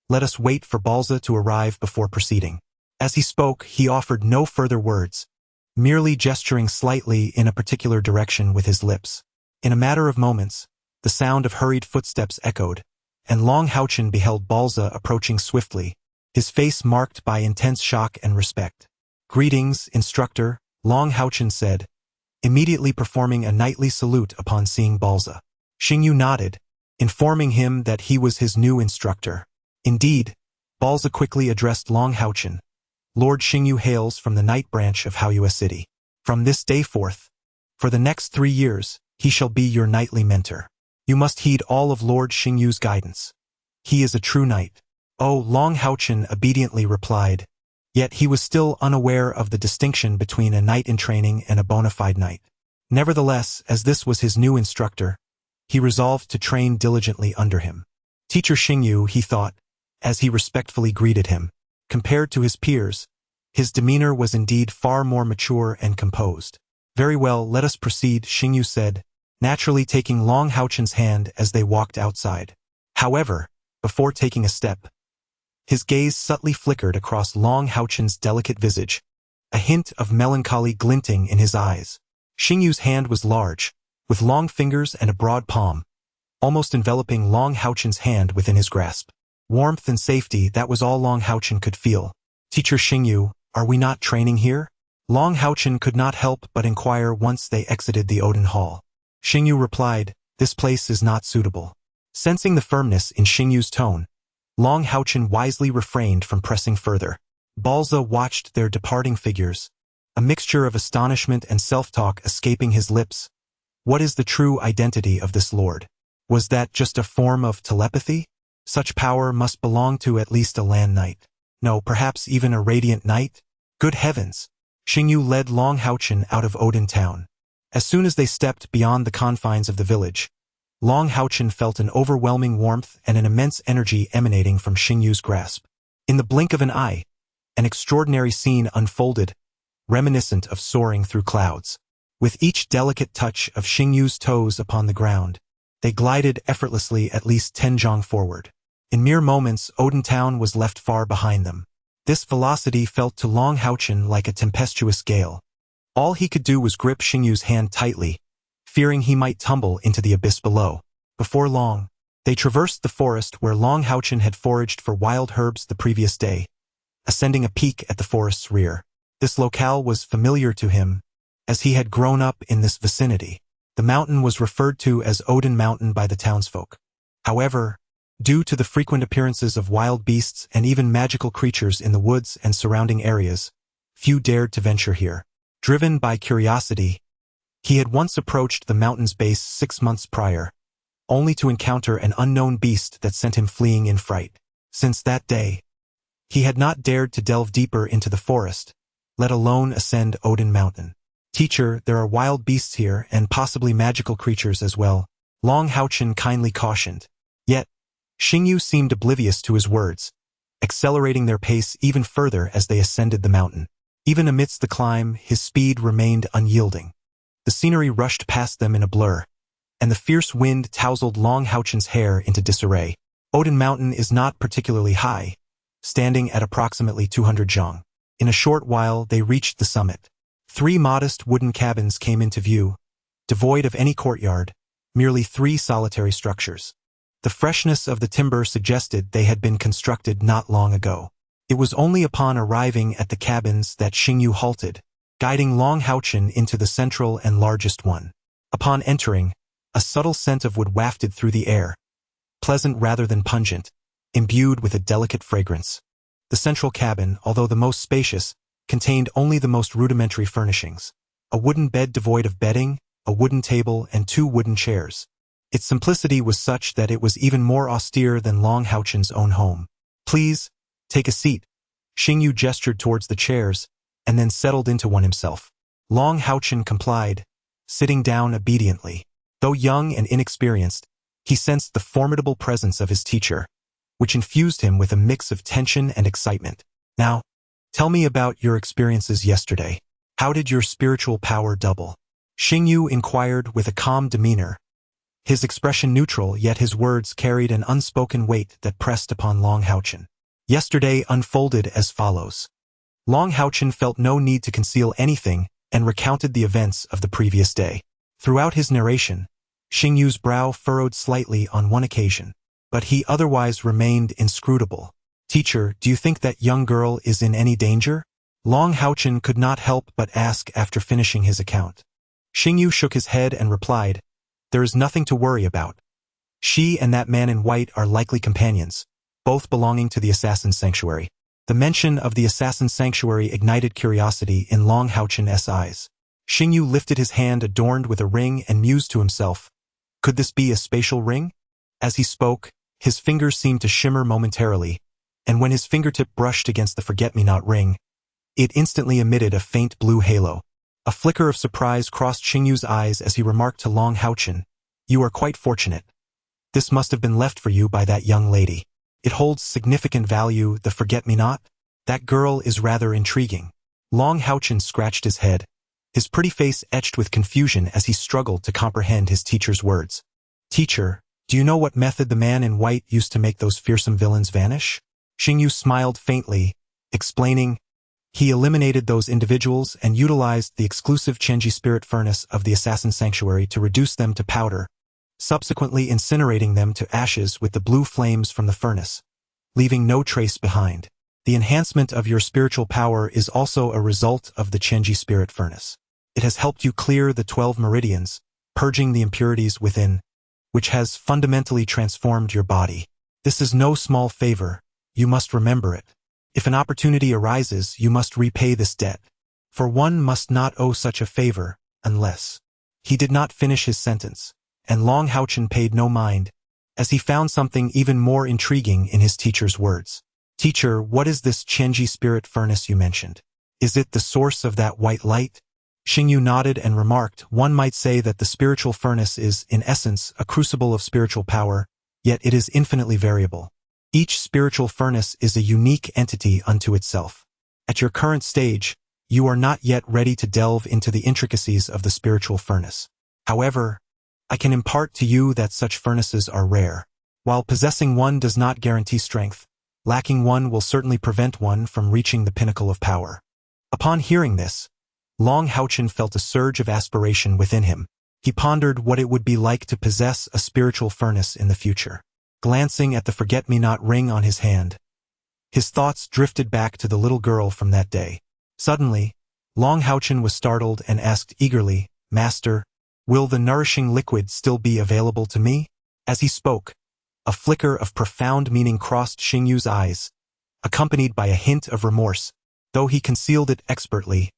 S2: "Let us wait for Balza to arrive before proceeding." As he spoke, he offered no further words, merely gesturing slightly in a particular direction with his lips. In a matter of moments, the sound of hurried footsteps echoed, and HaoChen beheld Balza approaching swiftly, his face marked by intense shock and respect. "Greetings, instructor," HaoChen said, immediately performing a knightly salute upon seeing Balza. Xingyu nodded, informing him that he was his new instructor. Indeed, Balza quickly addressed HaoChen. "Lord Xingyu hails from the Knight branch of Haoyue City. From this day forth, for the next 3 years, he shall be your knightly mentor. You must heed all of Lord Xingyu's guidance. He is a true knight." "Oh," HaoChen obediently replied, yet he was still unaware of the distinction between a knight in training and a bona fide knight. Nevertheless, as this was his new instructor, he resolved to train diligently under him. "Teacher Xingyu," he thought, as he respectfully greeted him. Compared to his peers, his demeanor was indeed far more mature and composed. "Very well, let us proceed," Xingyu said, naturally taking HaoChen's hand as they walked outside. However, before taking a step, his gaze subtly flickered across HaoChen's delicate visage, a hint of melancholy glinting in his eyes. Xingyu's hand was large, with long fingers and a broad palm, almost enveloping HaoChen's hand within his grasp. Warmth and safety, that was all HaoChen could feel. "Teacher Xingyu, are we not training here?" HaoChen could not help but inquire once they exited the Odin Hall. Xingyu replied, "This place is not suitable." Sensing the firmness in Xingyu's tone, HaoChen wisely refrained from pressing further. Balza watched their departing figures, a mixture of astonishment and self-talk escaping his lips. What is the true identity of this lord? Was that just a form of telepathy? Such power must belong to at least a land knight. No, perhaps even a radiant knight? Good heavens! Xingyu led HaoChen out of Odin town. As soon as they stepped beyond the confines of the village, HaoChen felt an overwhelming warmth and an immense energy emanating from Xingyu's grasp. In the blink of an eye, an extraordinary scene unfolded, reminiscent of soaring through clouds. With each delicate touch of Xingyu's toes upon the ground, they glided effortlessly at least 10 zhang forward. In mere moments, Odin town was left far behind them. This velocity felt to HaoChen like a tempestuous gale. All he could do was grip Xingyu's hand tightly, fearing he might tumble into the abyss below. Before long, they traversed the forest where HaoChen had foraged for wild herbs the previous day, ascending a peak at the forest's rear. This locale was familiar to him, as he had grown up in this vicinity. The mountain was referred to as Odin Mountain by the townsfolk. However, due to the frequent appearances of wild beasts and even magical creatures in the woods and surrounding areas, few dared to venture here. Driven by curiosity, he had once approached the mountain's base 6 months prior, only to encounter an unknown beast that sent him fleeing in fright. Since that day, he had not dared to delve deeper into the forest, let alone ascend Odin Mountain. "Teacher, there are wild beasts here and possibly magical creatures as well," HaoChen kindly cautioned. Yet, Xingyu seemed oblivious to his words, accelerating their pace even further as they ascended the mountain. Even amidst the climb, his speed remained unyielding. The scenery rushed past them in a blur, and the fierce wind tousled Long HaoChen's hair into disarray. Odin Mountain is not particularly high, standing at approximately 200 zhang. In a short while, they reached the summit. 3 modest wooden cabins came into view, devoid of any courtyard, merely 3 solitary structures. The freshness of the timber suggested they had been constructed not long ago. It was only upon arriving at the cabins that Xingyu halted, guiding Long HaoChen into the central and largest one. Upon entering, a subtle scent of wood wafted through the air, pleasant rather than pungent, imbued with a delicate fragrance. The central cabin, although the most spacious, contained only the most rudimentary furnishings: a wooden bed devoid of bedding, a wooden table, and 2 wooden chairs. Its simplicity was such that it was even more austere than Long HaoChen's own home. "Please, take a seat." Xingyu gestured towards the chairs, and then settled into one himself. Long HaoChen complied, sitting down obediently. Though young and inexperienced, he sensed the formidable presence of his teacher, which infused him with a mix of tension and excitement. "Now, tell me about your experiences yesterday. How did your spiritual power double?" Xingyu inquired with a calm demeanor, his expression neutral, yet his words carried an unspoken weight that pressed upon Long HaoChen. Yesterday unfolded as follows. Long HaoChen felt no need to conceal anything and recounted the events of the previous day. Throughout his narration, Xingyu's brow furrowed slightly on one occasion, but he otherwise remained inscrutable. "Teacher, do you think that young girl is in any danger?" Long HaoChen could not help but ask after finishing his account. Xingyu shook his head and replied, "There is nothing to worry about. She and that man in white are likely companions, both belonging to the assassin's sanctuary." The mention of the assassin's sanctuary ignited curiosity in Long HaoChen's eyes. Xingyu lifted his hand adorned with a ring and mused to himself, "Could this be a spatial ring?" As he spoke, his fingers seemed to shimmer momentarily, and when his fingertip brushed against the forget-me-not ring, it instantly emitted a faint blue halo. A flicker of surprise crossed Xingyu's eyes as he remarked to Long HaoChen, "You are quite fortunate. This must have been left for you by that young lady. It holds significant value, the forget-me-not? That girl is rather intriguing." Long HaoChen scratched his head, his pretty face etched with confusion as he struggled to comprehend his teacher's words. "Teacher, do you know what method the man in white used to make those fearsome villains vanish?" Xingyu smiled faintly, explaining, "He eliminated those individuals and utilized the exclusive Chenji spirit furnace of the assassin sanctuary to reduce them to powder, subsequently incinerating them to ashes with the blue flames from the furnace, leaving no trace behind. The enhancement of your spiritual power is also a result of the Chenji spirit furnace. It has helped you clear the 12 meridians, purging the impurities within, which has fundamentally transformed your body. This is no small favor, you must remember it. If an opportunity arises, you must repay this debt, for one must not owe such a favor, unless." He did not finish his sentence, and Long HaoChen paid no mind, as he found something even more intriguing in his teacher's words. "Teacher, what is this Chenji spirit furnace you mentioned? Is it the source of that white light?" Xingyu nodded and remarked, "One might say that the spiritual furnace is, in essence, a crucible of spiritual power, yet it is infinitely variable. Each spiritual furnace is a unique entity unto itself. At your current stage, you are not yet ready to delve into the intricacies of the spiritual furnace. However, I can impart to you that such furnaces are rare. While possessing one does not guarantee strength, lacking one will certainly prevent one from reaching the pinnacle of power." Upon hearing this, Long HaoChen felt a surge of aspiration within him. He pondered what it would be like to possess a spiritual furnace in the future. Glancing at the forget-me-not ring on his hand, his thoughts drifted back to the little girl from that day. Suddenly, Long HaoChen was startled and asked eagerly, "Master, will the nourishing liquid still be available to me?" As he spoke, a flicker of profound meaning crossed Xingyu's eyes, accompanied by a hint of remorse, though he concealed it expertly,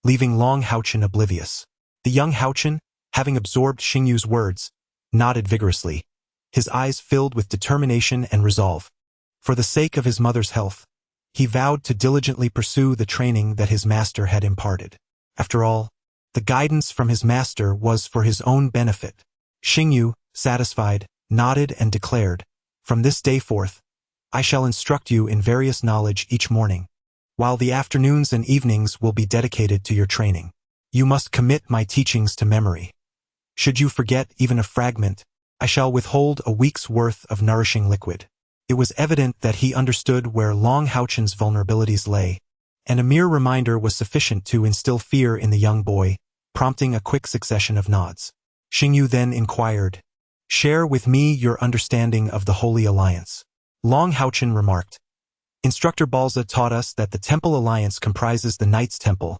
S2: leaving Long HaoChen oblivious. The young HaoChen, having absorbed Xingyu's words, nodded vigorously, his eyes filled with determination and resolve. For the sake of his mother's health, he vowed to diligently pursue the training that his master had imparted. After all, the guidance from his master was for his own benefit. Xingyu, satisfied, nodded and declared, "From this day forth, I shall instruct you in various knowledge each morning, while the afternoons and evenings will be dedicated to your training. You must commit my teachings to memory. Should you forget even a fragment, I shall withhold a week's worth of nourishing liquid. It was evident that he understood where HaoChen's vulnerabilities lay, and a mere reminder was sufficient to instill fear in the young boy, prompting a quick succession of nods. Xingyu then inquired, "Share with me your understanding of the Holy Alliance." HaoChen remarked, "Instructor Balza taught us that the Temple Alliance comprises the Knight's Temple,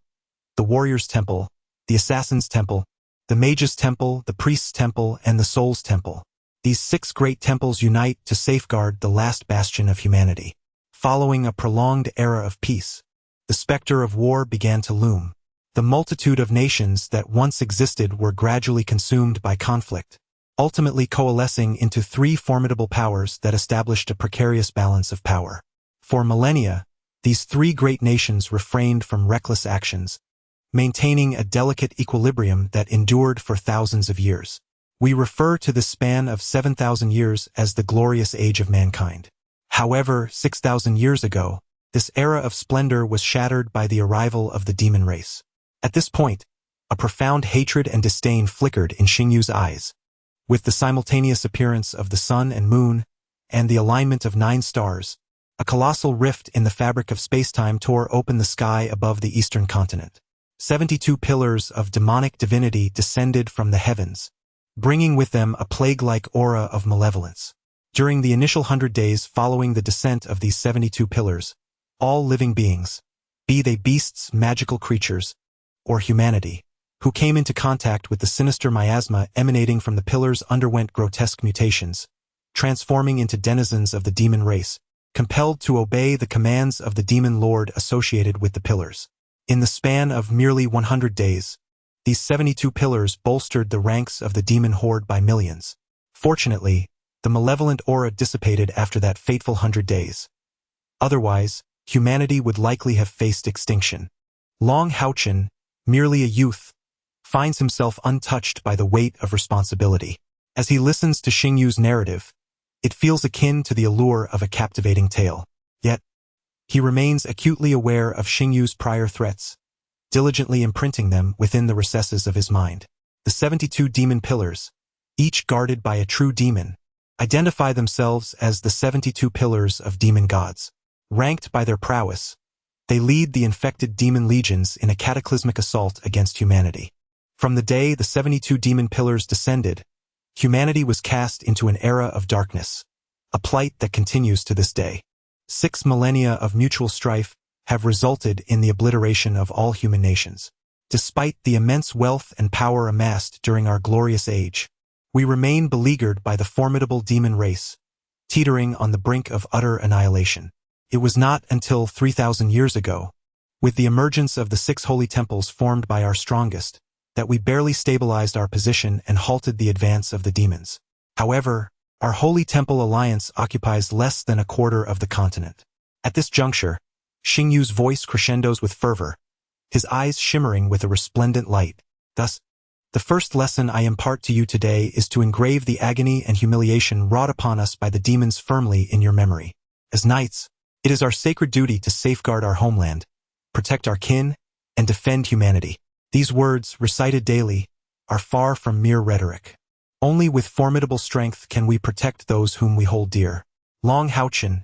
S2: the Warrior's Temple, the Assassin's Temple, the Mage's Temple, the Priest's Temple, and the Soul's Temple. These 6 great temples unite to safeguard the last bastion of humanity. Following a prolonged era of peace, the specter of war began to loom. The multitude of nations that once existed were gradually consumed by conflict, ultimately coalescing into 3 formidable powers that established a precarious balance of power. For millennia, these 3 great nations refrained from reckless actions, maintaining a delicate equilibrium that endured for thousands of years. We refer to this span of 7,000 years as the glorious age of mankind. However, 6,000 years ago, this era of splendor was shattered by the arrival of the demon race. At this point, a profound hatred and disdain flickered in Xingyu's eyes. With the simultaneous appearance of the sun and moon, and the alignment of 9 stars, a colossal rift in the fabric of spacetime tore open the sky above the eastern continent. 72 pillars of demonic divinity descended from the heavens, bringing with them a plague-like aura of malevolence. During the initial 100 days following the descent of these 72 pillars, all living beings, be they beasts, magical creatures, or humanity, who came into contact with the sinister miasma emanating from the pillars underwent grotesque mutations, transforming into denizens of the demon race, compelled to obey the commands of the demon lord associated with the pillars. In the span of merely 100 days, these 72 pillars bolstered the ranks of the demon horde by millions. Fortunately, the malevolent aura dissipated after that fateful 100 days. Otherwise, humanity would likely have faced extinction. HaoChen, merely a youth, finds himself untouched by the weight of responsibility. As he listens to Xingyu's narrative, it feels akin to the allure of a captivating tale. Yet, he remains acutely aware of Xingyu's prior threats, diligently imprinting them within the recesses of his mind. The 72 demon pillars, each guarded by a true demon, identify themselves as the 72 pillars of demon gods. Ranked by their prowess, they lead the infected demon legions in a cataclysmic assault against humanity. From the day the 72 demon pillars descended, humanity was cast into an era of darkness, a plight that continues to this day. 6 millennia of mutual strife have resulted in the obliteration of all human nations. Despite the immense wealth and power amassed during our glorious age, we remain beleaguered by the formidable demon race, teetering on the brink of utter annihilation. It was not until 3,000 years ago, with the emergence of the 6 holy temples formed by our strongest, that we barely stabilized our position and halted the advance of the demons. However, our Holy Temple Alliance occupies less than a quarter of the continent. At this juncture, Xingyu's voice crescendos with fervor, his eyes shimmering with a resplendent light. Thus, the first lesson I impart to you today is to engrave the agony and humiliation wrought upon us by the demons firmly in your memory. As knights, it is our sacred duty to safeguard our homeland, protect our kin, and defend humanity. These words, recited daily, are far from mere rhetoric. Only with formidable strength can we protect those whom we hold dear. HaoChen,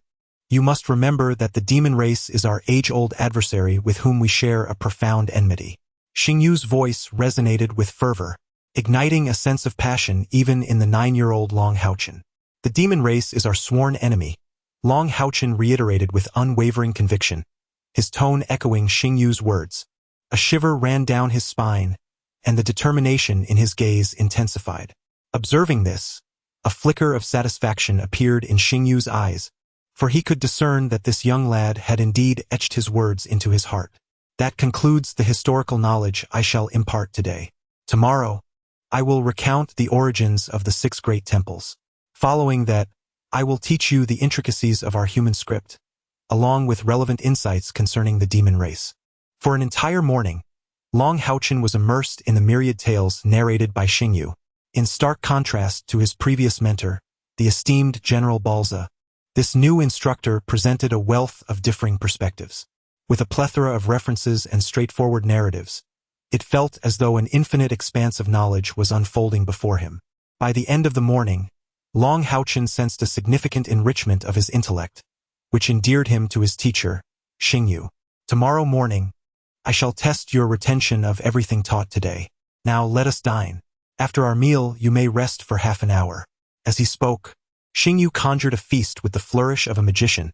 S2: you must remember that the demon race is our age-old adversary with whom we share a profound enmity. Xingyu's voice resonated with fervor, igniting a sense of passion even in the 9-year-old HaoChen. The demon race is our sworn enemy, HaoChen reiterated with unwavering conviction, his tone echoing Xingyu's words. A shiver ran down his spine, and the determination in his gaze intensified. Observing this, a flicker of satisfaction appeared in Xingyu's eyes, for he could discern that this young lad had indeed etched his words into his heart. That concludes the historical knowledge I shall impart today. Tomorrow, I will recount the origins of the 6 great temples. Following that, I will teach you the intricacies of our human script, along with relevant insights concerning the demon race. For an entire morning, HaoChen was immersed in the myriad tales narrated by Xingyu. In stark contrast to his previous mentor, the esteemed General Balza, This new instructor presented a wealth of differing perspectives. With a plethora of references and straightforward narratives, it felt as though an infinite expanse of knowledge was unfolding before him. By the end of the morning, HaoChen sensed a significant enrichment of his intellect, which endeared him to his teacher, Xingyu. Tomorrow morning, I shall test your retention of everything taught today. Now let us dine. After our meal, you may rest for half an hour. As he spoke, Xingyu conjured a feast with the flourish of a magician,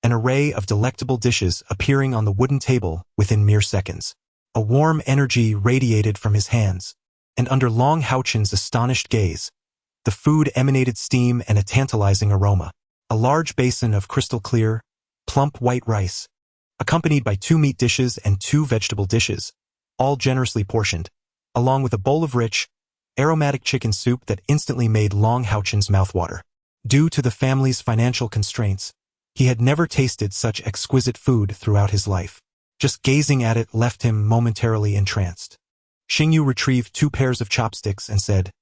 S2: an array of delectable dishes appearing on the wooden table within mere seconds. A warm energy radiated from his hands, and under HaoChen's astonished gaze, the food emanated steam and a tantalizing aroma. A large basin of crystal-clear, plump white rice, accompanied by 2 meat dishes and 2 vegetable dishes, all generously portioned, along with a bowl of rich, aromatic chicken soup that instantly made HaoChen's mouth water. Due to the family's financial constraints, he had never tasted such exquisite food throughout his life. Just gazing at it left him momentarily entranced. Xingyu retrieved 2 pairs of chopsticks and said,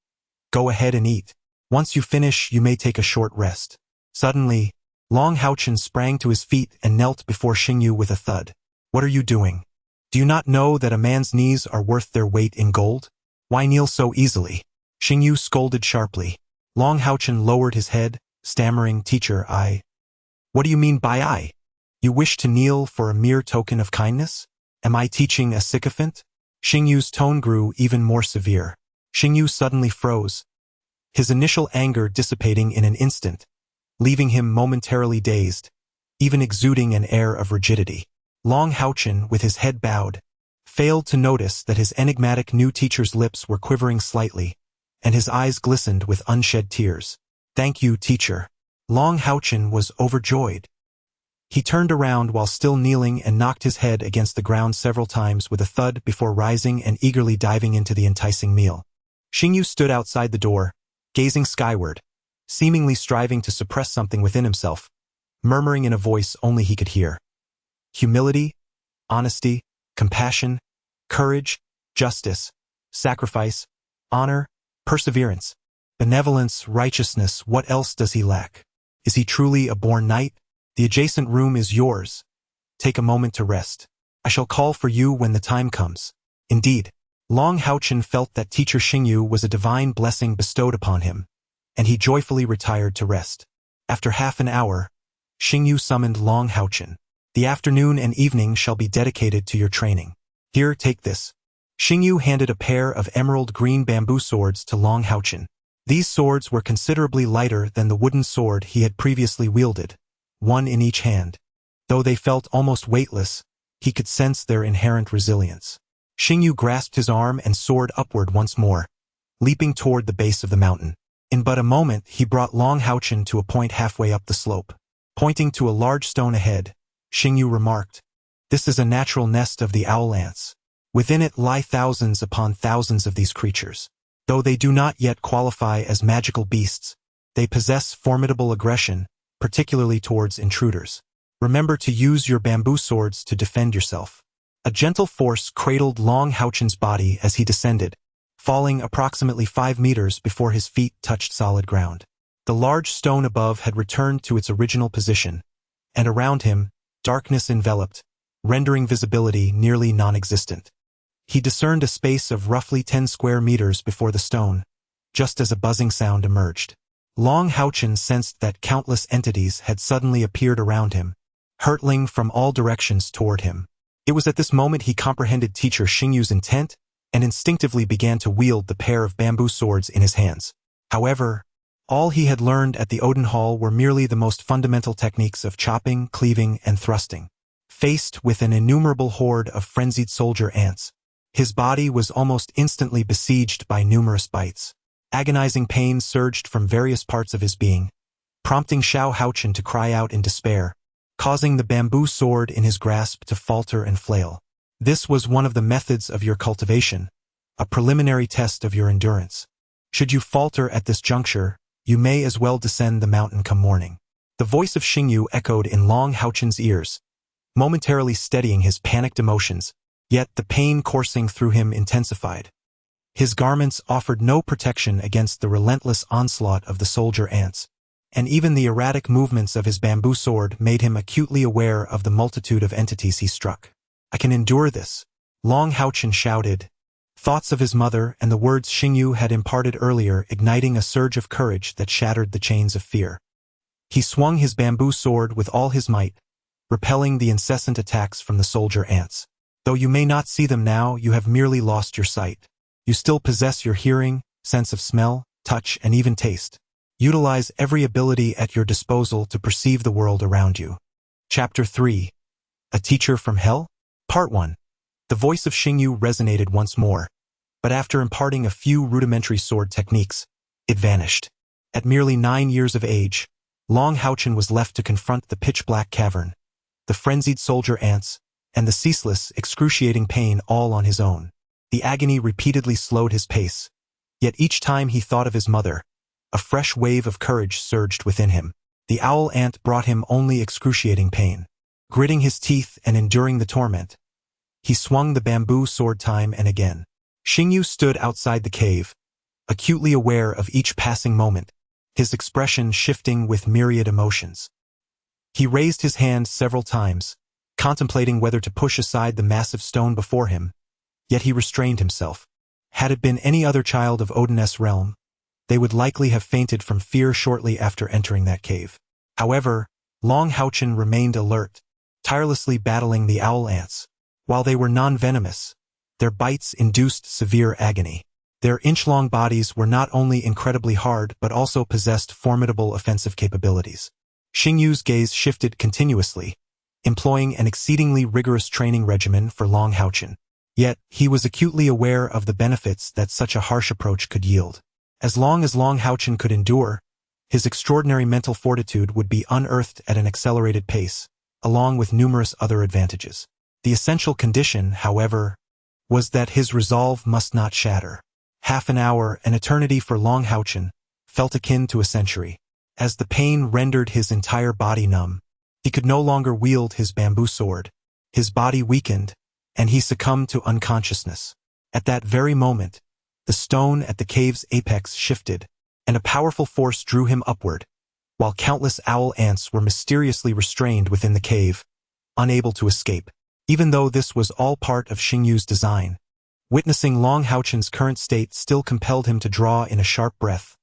S2: "Go ahead and eat. Once you finish, you may take a short rest." Suddenly, HaoChen sprang to his feet and knelt before Xingyu with a thud. "What are you doing? Do you not know that a man's knees are worth their weight in gold? Why kneel so easily?" Xingyu scolded sharply. HaoChen lowered his head, stammering, "Teacher, What do you mean by I? You wish to kneel for a mere token of kindness? Am I teaching a sycophant?" Xingyu's tone grew even more severe. Xingyu suddenly froze, his initial anger dissipating in an instant, leaving him momentarily dazed, even exuding an air of rigidity. HaoChen, with his head bowed, failed to notice that his enigmatic new teacher's lips were quivering slightly, and his eyes glistened with unshed tears. "Thank you, teacher." HaoChen was overjoyed. He turned around while still kneeling and knocked his head against the ground several times with a thud before rising and eagerly diving into the enticing meal. Xingyu stood outside the door, gazing skyward, seemingly striving to suppress something within himself, murmuring in a voice only he could hear. Humility, honesty, compassion, courage, justice, sacrifice, honor, perseverance, benevolence, righteousness. What else does he lack? Is he truly a born knight? The adjacent room is yours. Take a moment to rest. I shall call for you when the time comes. Indeed, HaoChen felt that teacher Xingyu was a divine blessing bestowed upon him, and he joyfully retired to rest. After half an hour, Xingyu summoned HaoChen. "The afternoon and evening shall be dedicated to your training. Here, take this." Xingyu handed a pair of emerald green bamboo swords to HaoChen. These swords were considerably lighter than the wooden sword he had previously wielded, one in each hand. Though they felt almost weightless, he could sense their inherent resilience. Xingyu grasped his arm and soared upward once more, leaping toward the base of the mountain. In but a moment, he brought HaoChen to a point halfway up the slope. Pointing to a large stone ahead, Xingyu remarked, "This is a natural nest of the owl ants. Within it lie thousands upon thousands of these creatures. Though they do not yet qualify as magical beasts, they possess formidable aggression, particularly towards intruders. Remember to use your bamboo swords to defend yourself." A gentle force cradled HaoChen's body as he descended, falling approximately 5 meters before his feet touched solid ground. The large stone above had returned to its original position, and around him, darkness enveloped, rendering visibility nearly non-existent. He discerned a space of roughly 10 square meters before the stone, just as a buzzing sound emerged. HaoChen sensed that countless entities had suddenly appeared around him, hurtling from all directions toward him. It was at this moment he comprehended teacher Xingyu's intent and instinctively began to wield the pair of bamboo swords in his hands. However, all he had learned at the Odin Hall were merely the most fundamental techniques of chopping, cleaving, and thrusting. Faced with an innumerable horde of frenzied soldier ants, his body was almost instantly besieged by numerous bites. Agonizing pain surged from various parts of his being, prompting HaoChen to cry out in despair, causing the bamboo sword in his grasp to falter and flail. This was one of the methods of your cultivation, a preliminary test of your endurance. Should you falter at this juncture, you may as well descend the mountain come morning. The voice of Xingyu echoed in HaoChen's ears, momentarily steadying his panicked emotions, yet the pain coursing through him intensified. His garments offered no protection against the relentless onslaught of the soldier ants, and even the erratic movements of his bamboo sword made him acutely aware of the multitude of entities he struck. "I can endure this," Long HaoChen shouted, thoughts of his mother and the words Xingyu had imparted earlier igniting a surge of courage that shattered the chains of fear. He swung his bamboo sword with all his might, repelling the incessant attacks from the soldier ants. "Though you may not see them now, you have merely lost your sight. You still possess your hearing, sense of smell, touch, and even taste. Utilize every ability at your disposal to perceive the world around you." Chapter 3. A Teacher from Hell? Part 1. The voice of Xingyu resonated once more, but after imparting a few rudimentary sword techniques, it vanished. At merely 9 years of age, Long HaoChen was left to confront the pitch-black cavern, the frenzied soldier ants, and the ceaseless, excruciating pain all on his own. The agony repeatedly slowed his pace, yet each time he thought of his mother, a fresh wave of courage surged within him. The owl ant brought him only excruciating pain. Gritting his teeth and enduring the torment, he swung the bamboo sword time and again. Xingyu stood outside the cave, acutely aware of each passing moment, his expression shifting with myriad emotions. He raised his hand several times, contemplating whether to push aside the massive stone before him, yet he restrained himself. Had it been any other child of Odin's realm, they would likely have fainted from fear shortly after entering that cave. However, Long HaoChen remained alert, tirelessly battling the owl ants. While they were non-venomous, their bites induced severe agony. Their inch-long bodies were not only incredibly hard but also possessed formidable offensive capabilities. Xingyu's gaze shifted continuously, employing an exceedingly rigorous training regimen for Long HaoChen. Yet, he was acutely aware of the benefits that such a harsh approach could yield. As Long HaoChen could endure, his extraordinary mental fortitude would be unearthed at an accelerated pace, along with numerous other advantages. The essential condition, however, was that his resolve must not shatter. Half an hour, an eternity for Long HaoChen, felt akin to a century. As the pain rendered his entire body numb, he could no longer wield his bamboo sword. His body weakened, and he succumbed to unconsciousness. At that very moment, the stone at the cave's apex shifted, and a powerful force drew him upward, while countless owl ants were mysteriously restrained within the cave, unable to escape. Even though this was all part of Xingyu's design, witnessing Long HaoChen's current state still compelled him to draw in a sharp breath,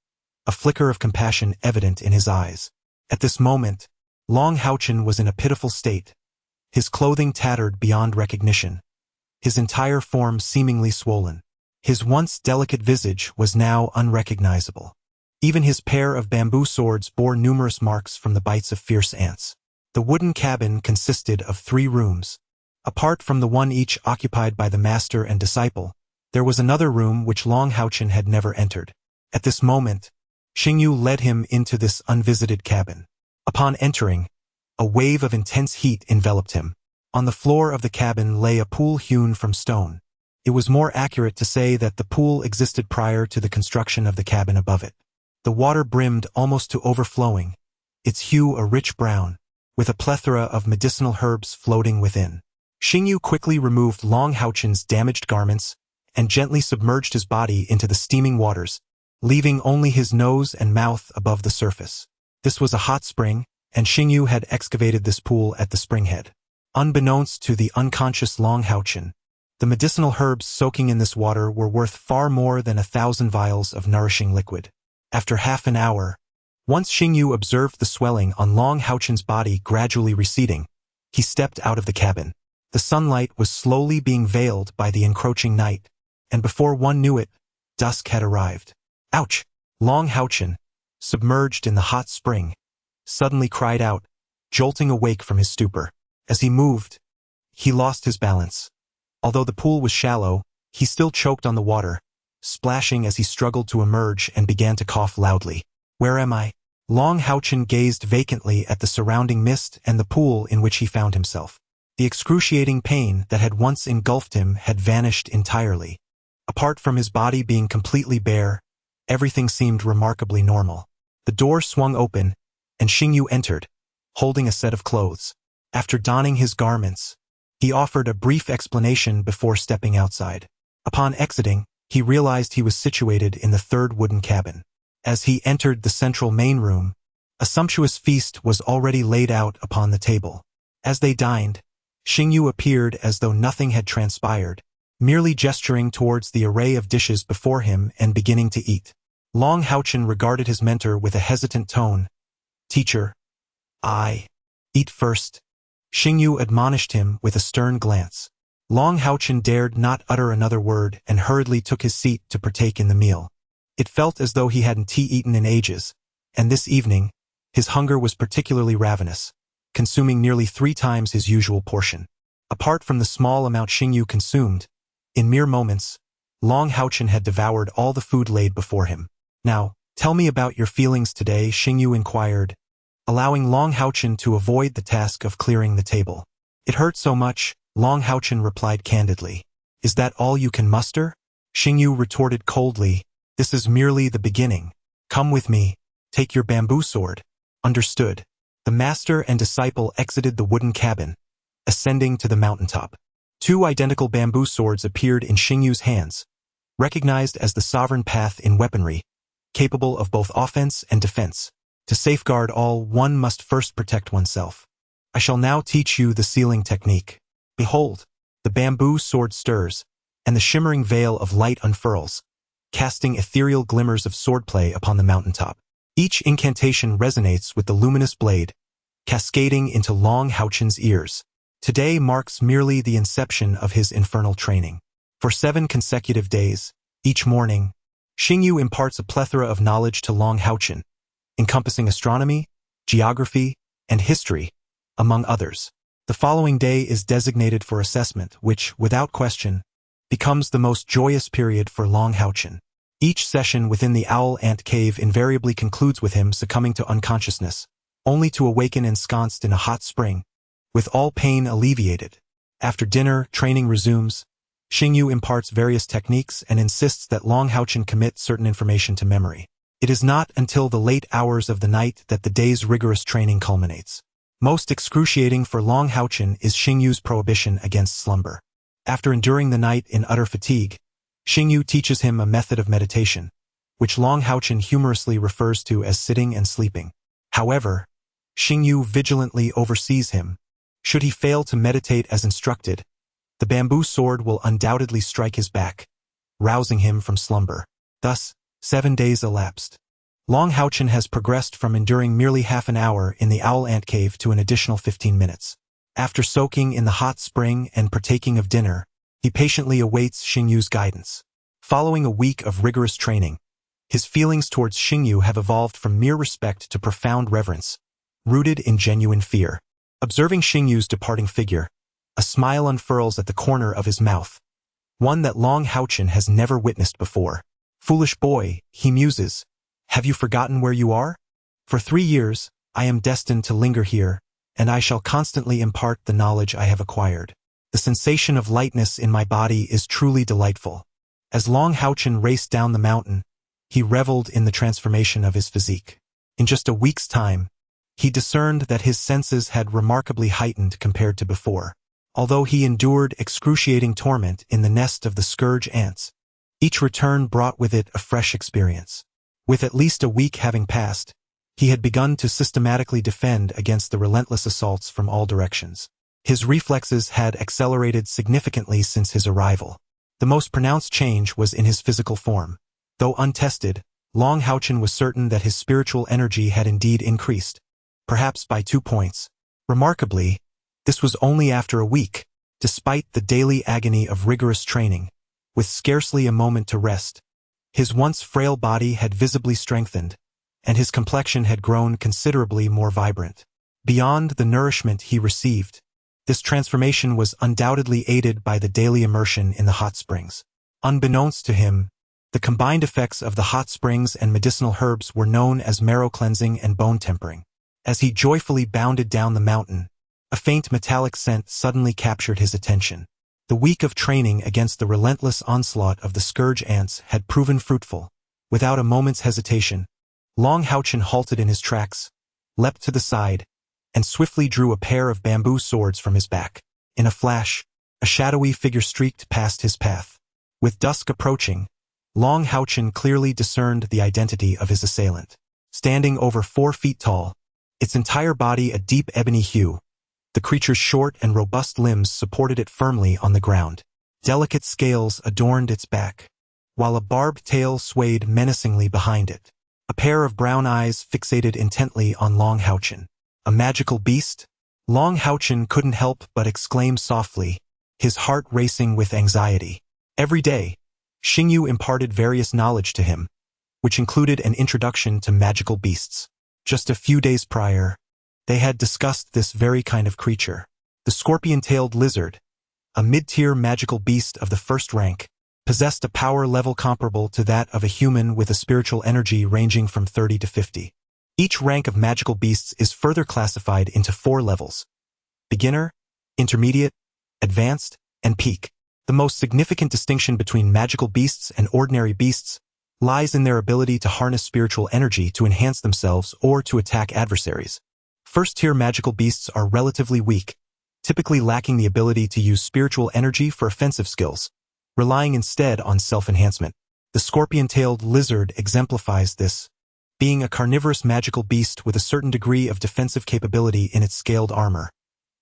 S2: a flicker of compassion evident in his eyes. At this moment, Long HaoChen was in a pitiful state, his clothing tattered beyond recognition, his entire form seemingly swollen. His once delicate visage was now unrecognizable. Even his pair of bamboo swords bore numerous marks from the bites of fierce ants. The wooden cabin consisted of 3 rooms. Apart from the one each occupied by the master and disciple, there was another room which Long HaoChen had never entered. At this moment, Xingyu led him into this unvisited cabin. Upon entering, a wave of intense heat enveloped him. On the floor of the cabin lay a pool hewn from stone. It was more accurate to say that the pool existed prior to the construction of the cabin above it. The water brimmed almost to overflowing, its hue a rich brown, with a plethora of medicinal herbs floating within. Xingyu quickly removed Long HaoChen's damaged garments and gently submerged his body into the steaming waters, leaving only his nose and mouth above the surface. This was a hot spring, and Xingyu had excavated this pool at the springhead. Unbeknownst to the unconscious Long HaoChen, the medicinal herbs soaking in this water were worth far more than 1,000 vials of nourishing liquid. After half an hour, once Xingyu observed the swelling on Long HaoChen's body gradually receding, he stepped out of the cabin. The sunlight was slowly being veiled by the encroaching night, and before one knew it, dusk had arrived. Ouch! Long HaoChen, submerged in the hot spring, suddenly cried out, jolting awake from his stupor. As he moved, he lost his balance. Although the pool was shallow, he still choked on the water, splashing as he struggled to emerge and began to cough loudly. Where am I? Long HaoChen gazed vacantly at the surrounding mist and the pool in which he found himself. The excruciating pain that had once engulfed him had vanished entirely. Apart from his body being completely bare, everything seemed remarkably normal. The door swung open, and Xingyu entered, holding a set of clothes. After donning his garments, he offered a brief explanation before stepping outside. Upon exiting, he realized he was situated in the 3rd wooden cabin. As he entered the central main room, A sumptuous feast was already laid out upon the table. As they dined, Xingyu appeared as though nothing had transpired, merely gesturing towards the array of dishes before him and beginning to eat. HaoChen regarded his mentor with a hesitant tone. "Teacher, I eat first." Xingyu admonished him with a stern glance. HaoChen dared not utter another word and hurriedly took his seat to partake in the meal. It felt as though he hadn't eaten in ages, and this evening, his hunger was particularly ravenous, consuming nearly 3 times his usual portion. Apart from the small amount Xingyu consumed, in mere moments, HaoChen had devoured all the food laid before him. "Now, tell me about your feelings today," Xingyu inquired, allowing HaoChen to avoid the task of clearing the table. "It hurt so much," HaoChen replied candidly. "Is that all you can muster?" Xingyu retorted coldly, "This is merely the beginning. Come with me. Take your bamboo sword." "Understood." The master and disciple exited the wooden cabin, ascending to the mountaintop. 2 identical bamboo swords appeared in Xingyu's hands, recognized as the sovereign path in weaponry, capable of both offense and defense. To safeguard all, one must first protect oneself. "I shall now teach you the sealing technique. Behold." The bamboo sword stirs, and the shimmering veil of light unfurls, casting ethereal glimmers of swordplay upon the mountaintop. Each incantation resonates with the luminous blade, cascading into HaoChen's ears. Today marks merely the inception of his infernal training. For 7 consecutive days, each morning, Xingyu imparts a plethora of knowledge to HaoChen, encompassing astronomy, geography, and history, among others. The following day is designated for assessment, which, without question, becomes the most joyous period for HaoChen. Each session within the owl ant cave invariably concludes with him succumbing to unconsciousness, only to awaken ensconced in a hot spring, with all pain alleviated. After dinner, training resumes. Xingyu imparts various techniques and insists that HaoChen commit certain information to memory. It is not until the late hours of the night that the day's rigorous training culminates. Most excruciating for HaoChen is Xingyu's prohibition against slumber. After enduring the night in utter fatigue, Xingyu teaches him a method of meditation, which HaoChen humorously refers to as sitting and sleeping. However, Xingyu vigilantly oversees him. Should he fail to meditate as instructed, the bamboo sword will undoubtedly strike his back, rousing him from slumber. Thus, 7 days elapsed. HaoChen has progressed from enduring merely half an hour in the owl ant cave to an additional 15 minutes. After soaking in the hot spring and partaking of dinner, he patiently awaits Xingyu's guidance. Following a week of rigorous training, his feelings towards Xingyu have evolved from mere respect to profound reverence, rooted in genuine fear. Observing Xingyu's departing figure, a smile unfurls at the corner of his mouth, one that HaoChen has never witnessed before. "Foolish boy," he muses, "have you forgotten where you are? For 3 years, I am destined to linger here, and I shall constantly impart the knowledge I have acquired. The sensation of lightness in my body is truly delightful." As HaoChen raced down the mountain, he reveled in the transformation of his physique. In just a week's time, he discerned that his senses had remarkably heightened compared to before. Although he endured excruciating torment in the nest of the scourge ants, each return brought with it a fresh experience. With at least a week having passed, he had begun to systematically defend against the relentless assaults from all directions. His reflexes had accelerated significantly since his arrival. The most pronounced change was in his physical form. Though untested, HaoChen was certain that his spiritual energy had indeed increased, perhaps by 2 points. Remarkably, this was only after a week, despite the daily agony of rigorous training, with scarcely a moment to rest. His once frail body had visibly strengthened, and his complexion had grown considerably more vibrant. Beyond the nourishment he received, this transformation was undoubtedly aided by the daily immersion in the hot springs. Unbeknownst to him, the combined effects of the hot springs and medicinal herbs were known as marrow cleansing and bone tempering. As he joyfully bounded down the mountain, a faint metallic scent suddenly captured his attention. The week of training against the relentless onslaught of the scourge ants had proven fruitful. Without a moment's hesitation, HaoChen halted in his tracks, leapt to the side, and swiftly drew a pair of bamboo swords from his back. In a flash, a shadowy figure streaked past his path. With dusk approaching, HaoChen clearly discerned the identity of his assailant. standing over 4 feet tall, its entire body a deep ebony hue. The creature's short and robust limbs supported it firmly on the ground. Delicate scales adorned its back, while a barbed tail swayed menacingly behind it. A pair of brown eyes fixated intently on HaoChen. A magical beast? HaoChen couldn't help but exclaim softly, his heart racing with anxiety. Every day, Xingyu imparted various knowledge to him, which included an introduction to magical beasts. Just a few days prior, they had discussed this very kind of creature. The scorpion-tailed lizard, a mid-tier magical beast of the first rank, possessed a power level comparable to that of a human with a spiritual energy ranging from 30 to 50. Each rank of magical beasts is further classified into 4 levels: beginner, intermediate, advanced, and peak. The most significant distinction between magical beasts and ordinary beasts lies in their ability to harness spiritual energy to enhance themselves or to attack adversaries. First-tier magical beasts are relatively weak, typically lacking the ability to use spiritual energy for offensive skills, relying instead on self-enhancement. The scorpion-tailed lizard exemplifies this, being a carnivorous magical beast with a certain degree of defensive capability in its scaled armor,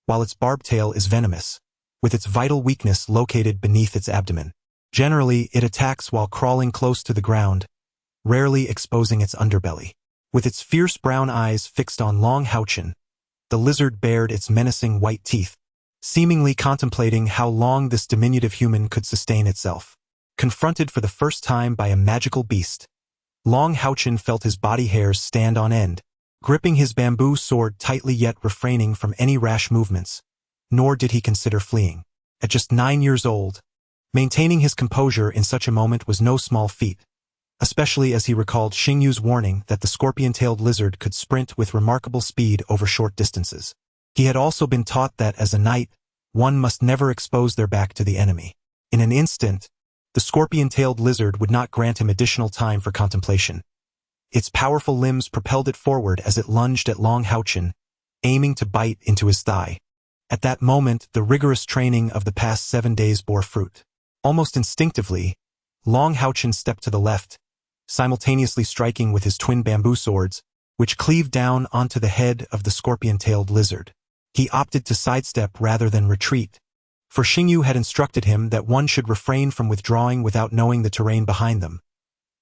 S2: while its barbed tail is venomous, with its vital weakness located beneath its abdomen. Generally, it attacks while crawling close to the ground, rarely exposing its underbelly. With its fierce brown eyes fixed on HaoChen, the lizard bared its menacing white teeth, seemingly contemplating how long this diminutive human could sustain itself. Confronted for the first time by a magical beast, HaoChen felt his body hairs stand on end, gripping his bamboo sword tightly yet refraining from any rash movements, nor did he consider fleeing. At just 9 years old, maintaining his composure in such a moment was no small feat, especially as he recalled Xingyu's warning that the scorpion-tailed lizard could sprint with remarkable speed over short distances. He had also been taught that as a knight, one must never expose their back to the enemy. In an instant, the scorpion-tailed lizard would not grant him additional time for contemplation. Its powerful limbs propelled it forward as it lunged at HaoChen, aiming to bite into his thigh. At that moment, the rigorous training of the past 7 days bore fruit. Almost instinctively, HaoChen stepped to the left, simultaneously striking with his twin bamboo swords, which cleaved down onto the head of the scorpion-tailed lizard. He opted to sidestep rather than retreat, for Xingyu had instructed him that one should refrain from withdrawing without knowing the terrain behind them.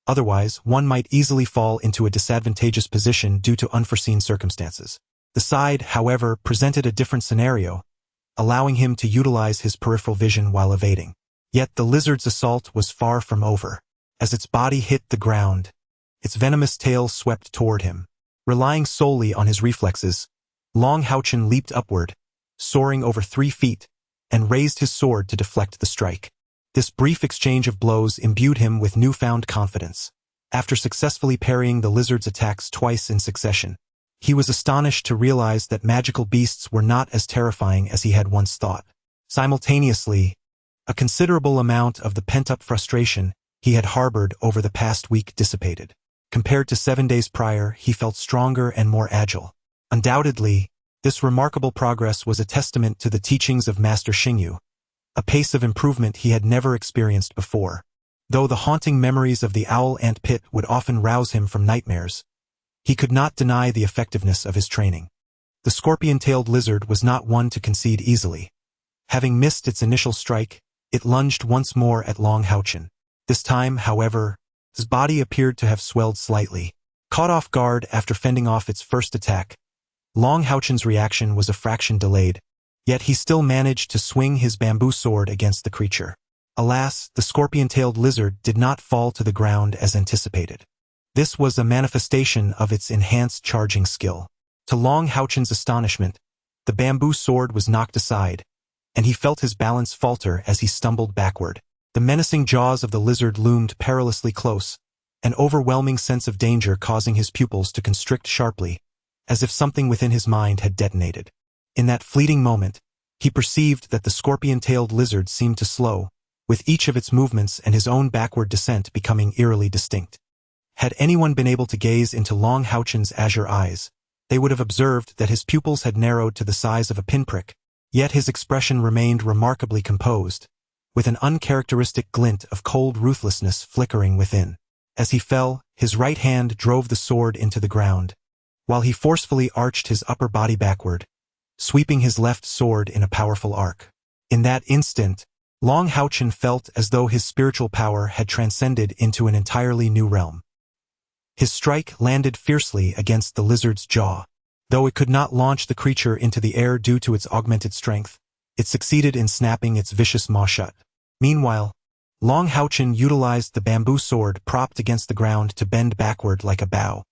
S2: Otherwise, one might easily fall into a disadvantageous position due to unforeseen circumstances. The side, however, presented a different scenario, allowing him to utilize his peripheral vision while evading. Yet the lizard's assault was far from over. As its body hit the ground, its venomous tail swept toward him. Relying solely on his reflexes, HaoChen leaped upward, soaring over 3 feet, and raised his sword to deflect the strike. This brief exchange of blows imbued him with newfound confidence. After successfully parrying the lizard's attacks twice in succession, he was astonished to realize that magical beasts were not as terrifying as he had once thought. Simultaneously, a considerable amount of the pent-up frustration he had harbored over the past week dissipated. Compared to 7 days prior, he felt stronger and more agile. Undoubtedly, this remarkable progress was a testament to the teachings of Master Xingyu, a pace of improvement he had never experienced before. Though the haunting memories of the owl ant pit would often rouse him from nightmares, he could not deny the effectiveness of his training. The scorpion-tailed lizard was not one to concede easily. Having missed its initial strike, it lunged once more at HaoChen. This time, however, his body appeared to have swelled slightly. Caught off guard after fending off its first attack, HaoChen's reaction was a fraction delayed, yet he still managed to swing his bamboo sword against the creature. Alas, the scorpion-tailed lizard did not fall to the ground as anticipated. This was a manifestation of its enhanced charging skill. To HaoChen's astonishment, the bamboo sword was knocked aside, and he felt his balance falter as he stumbled backward. The menacing jaws of the lizard loomed perilously close, an overwhelming sense of danger causing his pupils to constrict sharply, as if something within his mind had detonated. In that fleeting moment, he perceived that the scorpion-tailed lizard seemed to slow, with each of its movements and his own backward descent becoming eerily distinct. Had anyone been able to gaze into HaoChen's azure eyes, they would have observed that his pupils had narrowed to the size of a pinprick, yet his expression remained remarkably composed, with an uncharacteristic glint of cold ruthlessness flickering within. As he fell, his right hand drove the sword into the ground, while he forcefully arched his upper body backward, sweeping his left sword in a powerful arc. In that instant, HaoChen felt as though his spiritual power had transcended into an entirely new realm. His strike landed fiercely against the lizard's jaw. Though it could not launch the creature into the air due to its augmented strength, it succeeded in snapping its vicious maw shut. Meanwhile, HaoChen utilized the bamboo sword propped against the ground to bend backward like a bow,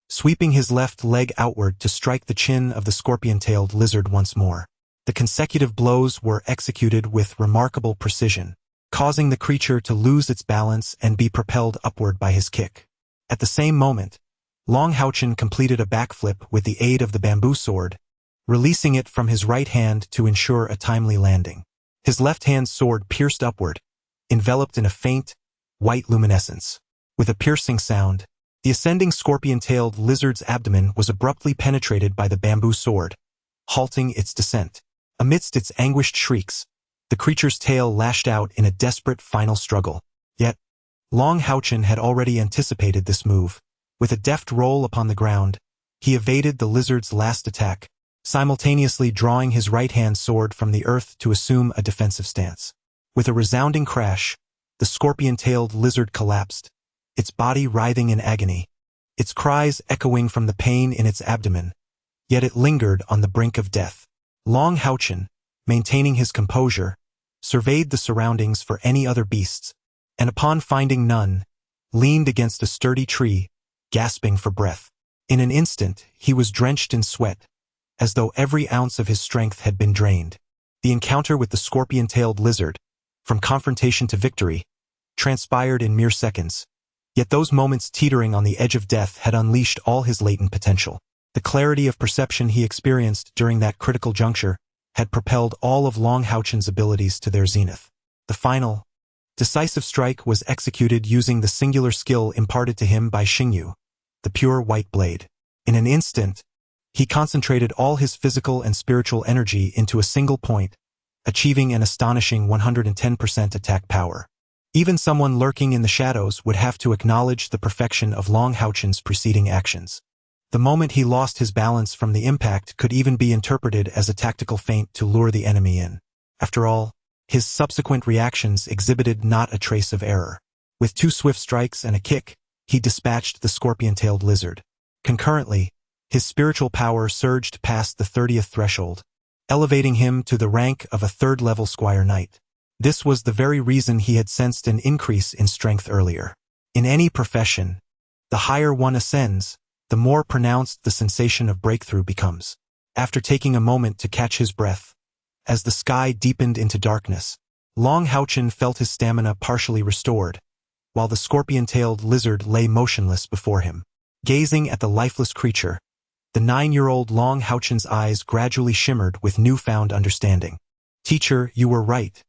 S2: sweeping his left leg outward to strike the chin of the scorpion-tailed lizard once more. The consecutive blows were executed with remarkable precision, causing the creature to lose its balance and be propelled upward by his kick. At the same moment, HaoChen completed a backflip with the aid of the bamboo sword, releasing it from his right hand to ensure a timely landing. His left-hand sword pierced upward, enveloped in a faint, white luminescence. With a piercing sound, the ascending scorpion-tailed lizard's abdomen was abruptly penetrated by the bamboo sword, halting its descent. Amidst its anguished shrieks, the creature's tail lashed out in a desperate final struggle. Yet, HaoChen had already anticipated this move. With a deft roll upon the ground, he evaded the lizard's last attack, simultaneously drawing his right-hand sword from the earth to assume a defensive stance. With a resounding crash, the scorpion-tailed lizard collapsed, its body writhing in agony, its cries echoing from the pain in its abdomen. Yet it lingered on the brink of death. HaoChen, maintaining his composure, surveyed the surroundings for any other beasts, and upon finding none, leaned against a sturdy tree, gasping for breath. In an instant, he was drenched in sweat, as though every ounce of his strength had been drained. The encounter with the scorpion-tailed lizard, from confrontation to victory, transpired in mere seconds. Yet those moments teetering on the edge of death had unleashed all his latent potential. The clarity of perception he experienced during that critical juncture had propelled all of HaoChen's abilities to their zenith. The final, decisive strike was executed using the singular skill imparted to him by Xingyu, the pure white blade. In an instant, he concentrated all his physical and spiritual energy into a single point, achieving an astonishing 110% attack power. Even someone lurking in the shadows would have to acknowledge the perfection of HaoChen's preceding actions. The moment he lost his balance from the impact could even be interpreted as a tactical feint to lure the enemy in. After all, his subsequent reactions exhibited not a trace of error. With 2 swift strikes and a kick, he dispatched the scorpion-tailed lizard. Concurrently, his spiritual power surged past the 30th threshold, elevating him to the rank of a 3rd-level squire knight. This was the very reason he had sensed an increase in strength earlier. In any profession, the higher one ascends, the more pronounced the sensation of breakthrough becomes. After taking a moment to catch his breath, as the sky deepened into darkness, HaoChen felt his stamina partially restored, while the scorpion-tailed lizard lay motionless before him. Gazing at the lifeless creature, the 9-year-old HaoChen's eyes gradually shimmered with newfound understanding. "Teacher, you were right.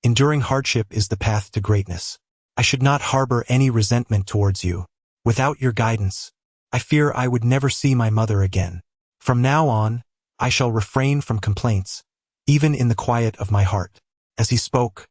S2: Enduring hardship is the path to greatness. I should not harbor any resentment towards you. Without your guidance, I fear I would never see my mother again. From now on, I shall refrain from complaints, even in the quiet of my heart." As he spoke,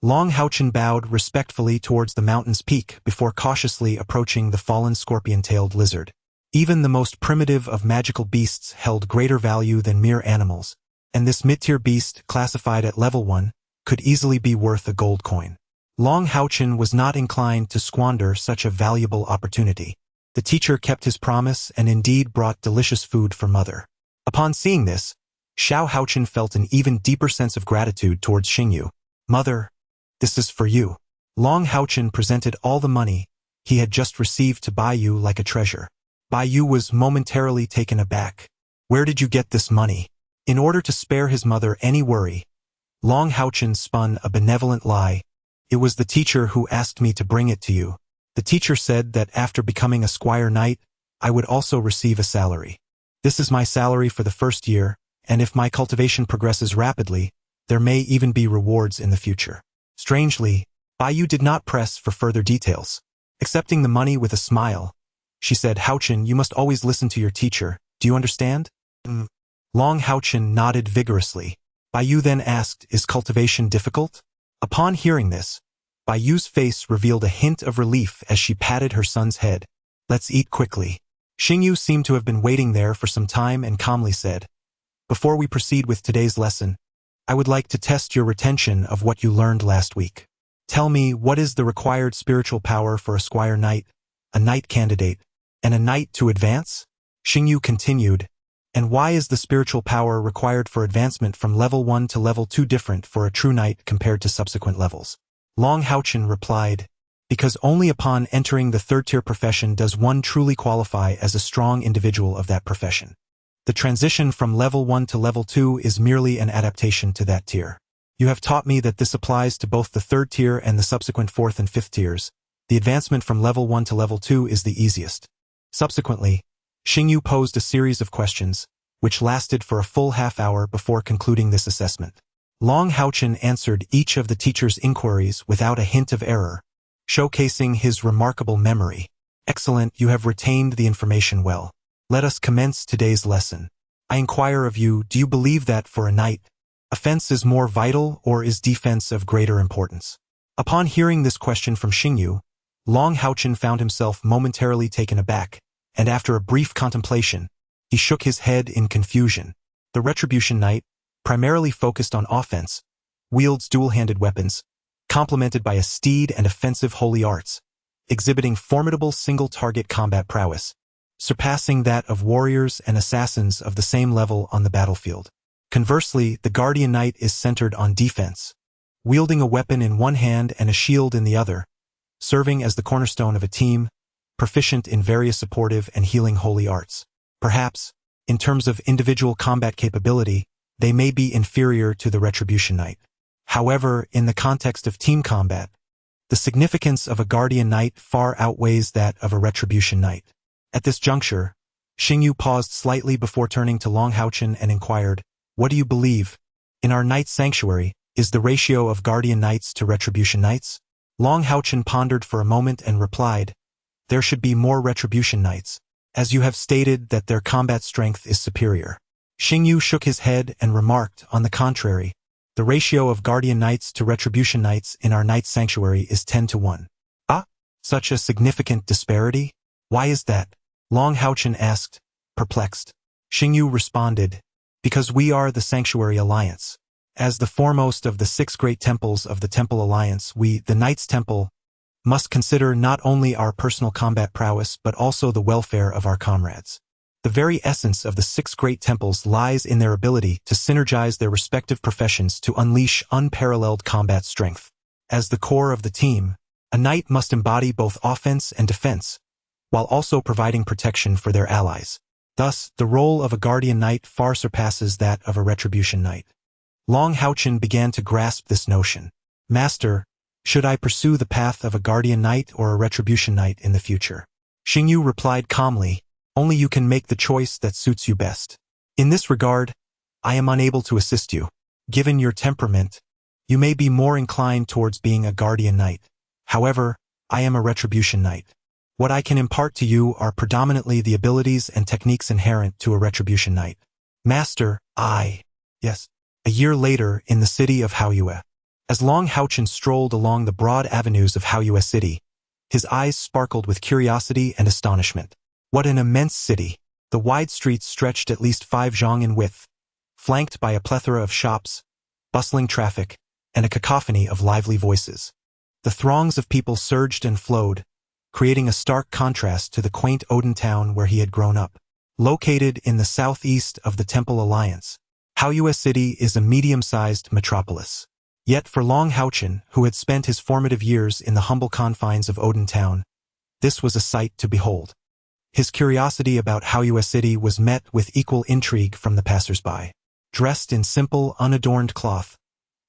S2: HaoChen bowed respectfully towards the mountain's peak before cautiously approaching the fallen scorpion-tailed lizard. Even the most primitive of magical beasts held greater value than mere animals, and this mid-tier beast, classified at level 1, could easily be worth a gold coin. HaoChen was not inclined to squander such a valuable opportunity. The teacher kept his promise and indeed brought delicious food for mother. Upon seeing this, HaoChen felt an even deeper sense of gratitude towards Xingyu. "Mother, this is for you." HaoChen presented all the money he had just received to Baiyu like a treasure. Baiyu was momentarily taken aback. "Where did you get this money?" In order to spare his mother any worry, HaoChen spun a benevolent lie. "It was the teacher who asked me to bring it to you. The teacher said that after becoming a squire knight, I would also receive a salary. This is my salary for the first year, and if my cultivation progresses rapidly, there may even be rewards in the future." Strangely, Baiyu did not press for further details. Accepting the money with a smile, she said, "HaoChen, you must always listen to your teacher. Do you understand?" HaoChen nodded vigorously. Baiyu then asked, "Is cultivation difficult?" Upon hearing this, Bai Yu's face revealed a hint of relief as she patted her son's head. "Let's eat quickly." Xingyu seemed to have been waiting there for some time and calmly said, "Before we proceed with today's lesson, I would like to test your retention of what you learned last week. Tell me, what is the required spiritual power for a squire knight, a knight candidate, and a knight to advance?" Xingyu continued, "And why is the spiritual power required for advancement from level 1 to level 2 different for a true knight compared to subsequent levels?" Long HaoChen replied, "Because only upon entering the third-tier profession does one truly qualify as a strong individual of that profession. The transition from level 1 to level 2 is merely an adaptation to that tier. You have taught me that this applies to both the third tier and the subsequent fourth and fifth tiers. The advancement from level 1 to level 2 is the easiest." Subsequently, Xingyu posed a series of questions, which lasted for a full half-hour before concluding this assessment. Long HaoChen answered each of the teacher's inquiries without a hint of error, showcasing his remarkable memory. "Excellent, you have retained the information well. Let us commence today's lesson. I inquire of you, do you believe that for a knight, offense is more vital or is defense of greater importance?" Upon hearing this question from Xingyu, Long HaoChen found himself momentarily taken aback, and after a brief contemplation, he shook his head in confusion. The Retribution Knight, primarily focused on offense, wields dual-handed weapons, complemented by a steed and offensive holy arts, exhibiting formidable single-target combat prowess, surpassing that of warriors and assassins of the same level on the battlefield. Conversely, the Guardian Knight is centered on defense, wielding a weapon in one hand and a shield in the other, serving as the cornerstone of a team, proficient in various supportive and healing holy arts. Perhaps, in terms of individual combat capability, they may be inferior to the Retribution Knight. However, in the context of team combat, the significance of a Guardian Knight far outweighs that of a Retribution Knight. At this juncture, Xingyu paused slightly before turning to Long HaoChen and inquired, "What do you believe? In our Knight Sanctuary, is the ratio of Guardian Knights to Retribution Knights?" Long HaoChen pondered for a moment and replied, "There should be more Retribution Knights, as you have stated that their combat strength is superior." Xingyu shook his head and remarked, "On the contrary, the ratio of Guardian Knights to Retribution Knights in our Knight Sanctuary is 10 to 1. "Ah? Such a significant disparity? Why is that?" Long HaoChen asked, perplexed. Xingyu responded, "Because we are the Sanctuary Alliance. As the foremost of the 6 great temples of the Temple Alliance, we, the Knights Temple, must consider not only our personal combat prowess but also the welfare of our comrades. The very essence of the 6 great temples lies in their ability to synergize their respective professions to unleash unparalleled combat strength. As the core of the team, a knight must embody both offense and defense, while also providing protection for their allies. Thus, the role of a Guardian Knight far surpasses that of a Retribution Knight." Long HaoChen began to grasp this notion. "Master, should I pursue the path of a Guardian Knight or a Retribution Knight in the future?" Xingyu replied calmly, "Only you can make the choice that suits you best. In this regard, I am unable to assist you. Given your temperament, you may be more inclined towards being a Guardian Knight. However, I am a Retribution Knight. What I can impart to you are predominantly the abilities and techniques inherent to a Retribution Knight." "Master, yes." A year later, in the city of Haoyue, as Long HaoChen strolled along the broad avenues of Haoyue City, his eyes sparkled with curiosity and astonishment. What an immense city! The wide streets stretched at least 5 zhang in width, flanked by a plethora of shops, bustling traffic, and a cacophony of lively voices. The throngs of people surged and flowed, creating a stark contrast to the quaint Odin town where he had grown up. Located in the southeast of the Temple Alliance, Haoyue City is a medium-sized metropolis. Yet for Long HaoChen, who had spent his formative years in the humble confines of Odin town, this was a sight to behold. His curiosity about Haoyue City was met with equal intrigue from the passers-by. Dressed in simple, unadorned cloth,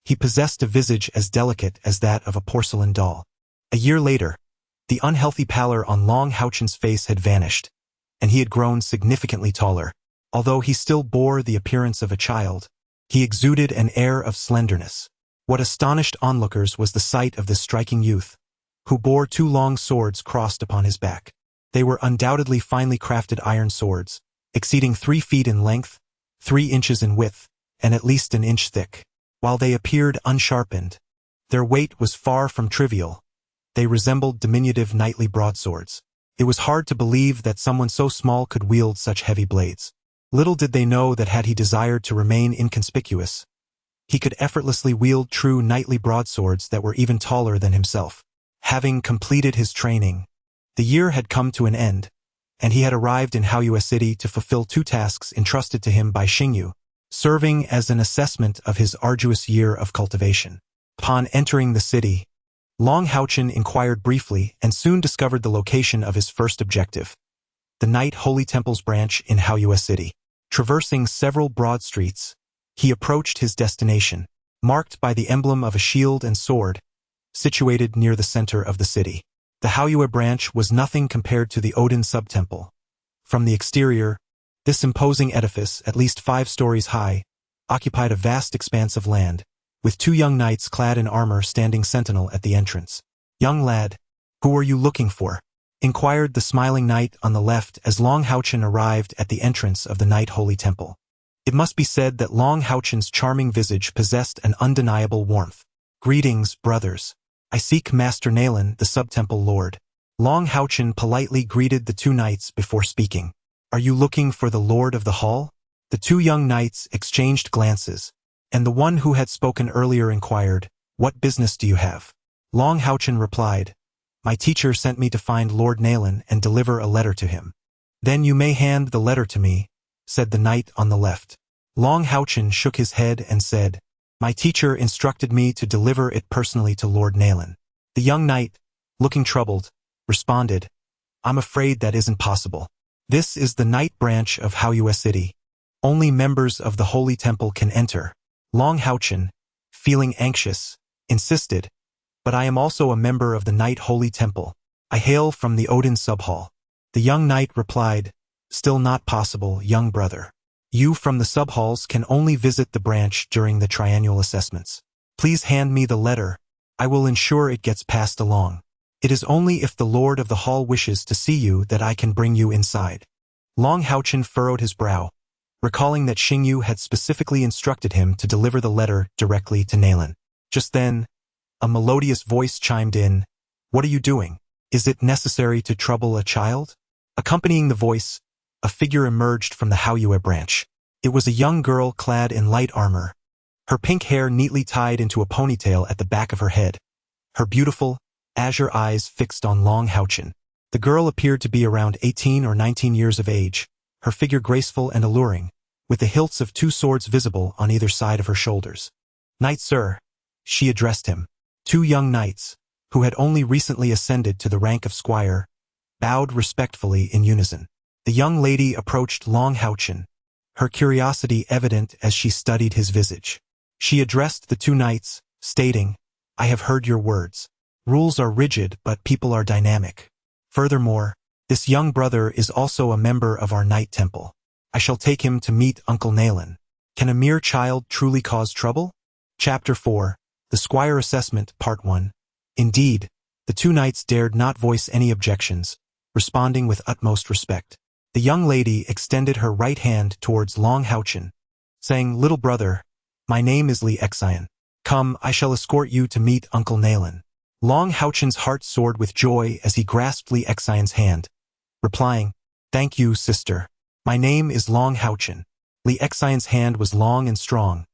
S2: he possessed a visage as delicate as that of a porcelain doll. A year later, the unhealthy pallor on Long HaoChen's face had vanished, and he had grown significantly taller. Although he still bore the appearance of a child, he exuded an air of slenderness. What astonished onlookers was the sight of this striking youth, who bore 2 long swords crossed upon his back. They were undoubtedly finely crafted iron swords, exceeding 3 feet in length, 3 inches in width, and at least an inch thick. While they appeared unsharpened, Their weight was far from trivial. They resembled diminutive knightly broadswords. It was hard to believe that someone so small could wield such heavy blades. Little did they know that had he desired to remain inconspicuous, he could effortlessly wield true knightly broadswords that were even taller than himself. Having completed his training, the year had come to an end, and he had arrived in HaoChen City to fulfill 2 tasks entrusted to him by Xingyu, serving as an assessment of his arduous year of cultivation. Upon entering the city, HaoChen inquired briefly and soon discovered the location of his first objective, the Night Holy Temple's branch in HaoChen City. Traversing several broad streets, he approached his destination, marked by the emblem of a shield and sword, situated near the center of the city. The HaoChen branch was nothing compared to the Odin subtemple. From the exterior, this imposing edifice, at least 5 stories high, occupied a vast expanse of land, with 2 young knights clad in armor standing sentinel at the entrance. "Young lad, who are you looking for?" inquired the smiling knight on the left as HaoChen arrived at the entrance of the Night Holy Temple. It must be said that HaoChen's charming visage possessed an undeniable warmth. "Greetings, brothers. I seek Master Nalen, the subtemple lord." HaoChen politely greeted the 2 knights before speaking. "Are you looking for the lord of the hall?" The 2 young knights exchanged glances, and the one who had spoken earlier inquired, "What business do you have?" HaoChen replied, "My teacher sent me to find Lord Nalen and deliver a letter to him." "Then you may hand the letter to me," said the knight on the left. HaoChen shook his head and said, "My teacher instructed me to deliver it personally to Lord Nalen." The young knight, looking troubled, responded, "I'm afraid that isn't possible. This is the night branch of HaoChen City. Only members of the Holy Temple can enter." HaoChen, feeling anxious, insisted, "But I am also a member of the Night Holy Temple. I hail from the Odin subhall." The young knight replied, "Still not possible, young brother. You from the subhalls can only visit the branch during the triennial assessments. Please hand me the letter. I will ensure it gets passed along. It is only if the lord of the hall wishes to see you that I can bring you inside." HaoChen furrowed his brow, recalling that Xingyu had specifically instructed him to deliver the letter directly to Nalen. Just then, a melodious voice chimed in, "What are you doing? Is it necessary to trouble a child?" Accompanying the voice, a figure emerged from the HaoChen branch. It was a young girl clad in light armor, her pink hair neatly tied into a ponytail at the back of her head, her beautiful, azure eyes fixed on HaoChen. The girl appeared to be around 18 or 19 years of age, her figure graceful and alluring, with the hilts of 2 swords visible on either side of her shoulders. "Knight sir," she addressed him. 2 young knights, who had only recently ascended to the rank of squire, bowed respectfully in unison. The young lady approached HaoChen, her curiosity evident as she studied his visage. She addressed the 2 knights, stating, "I have heard your words. Rules are rigid, but people are dynamic. Furthermore, this young brother is also a member of our night temple. I shall take him to meet Uncle Nalen. Can a mere child truly cause trouble?" Chapter 4, The Squire Assessment, Part 1. Indeed, the 2 knights dared not voice any objections, responding with utmost respect. The young lady extended her right hand towards HaoChen, saying, "Little brother, my name is Extinction. Come, I shall escort you to meet Uncle Nalen." HaoChen's heart soared with joy as he grasped Extinction's hand, replying, "Thank you, sister. My name is HaoChen." Extinction's hand was long and strong,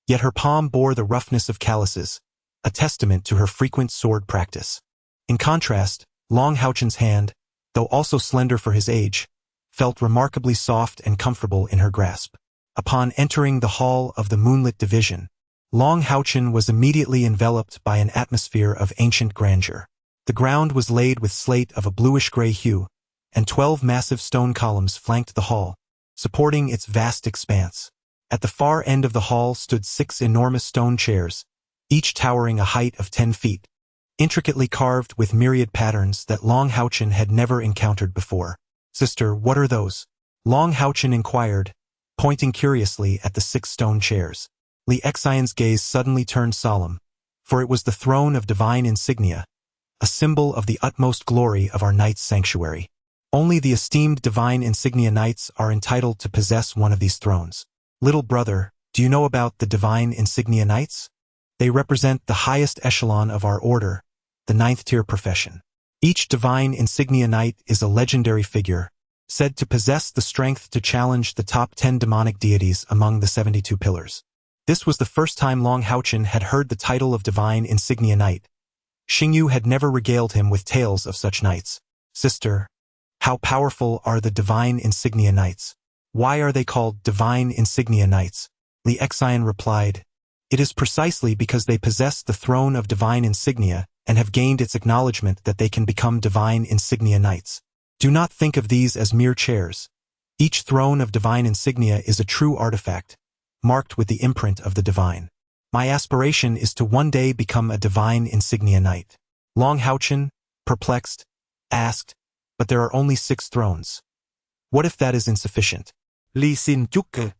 S2: yet her palm bore the roughness of calluses, a testament to her frequent sword practice. In contrast, HaoChen's hand, though also slender for his age, felt remarkably soft and comfortable in her grasp. Upon entering the hall of the moonlit division, HaoChen was immediately enveloped by an atmosphere of ancient grandeur. The ground was laid with slate of a bluish-gray hue, and 12 massive stone columns flanked the hall, supporting its vast expanse. At the far end of the hall stood 6 enormous stone chairs, each towering a height of 10 feet, intricately carved with myriad patterns that HaoChen had never encountered before. "Sister, what are those?" HaoChen inquired, pointing curiously at the 6 stone chairs. Extinction's gaze suddenly turned solemn, for it was the throne of divine insignia, a symbol of the utmost glory of our knight's sanctuary. Only the esteemed divine insignia knights are entitled to possess one of these thrones. "Little brother, do you know about the divine insignia knights?" They represent the highest echelon of our order, the 9th-tier profession. Each divine insignia knight is a legendary figure, said to possess the strength to challenge the top 10 demonic deities among the 72 pillars. This was the first time HaoChen had heard the title of divine insignia knight. Xingyu had never regaled him with tales of such knights. Sister, how powerful are the divine insignia knights? Why are they called divine insignia knights? Li Xian replied, it is precisely because they possess the throne of divine insignia and have gained its acknowledgement that they can become divine insignia knights. Do not think of these as mere chairs. Each throne of divine insignia is a true artifact, marked with the imprint of the divine. My aspiration is to one day become a divine insignia knight. HaoChen, perplexed, asked, but there are only 6 thrones. What if that is insufficient?
S3: Li Xin,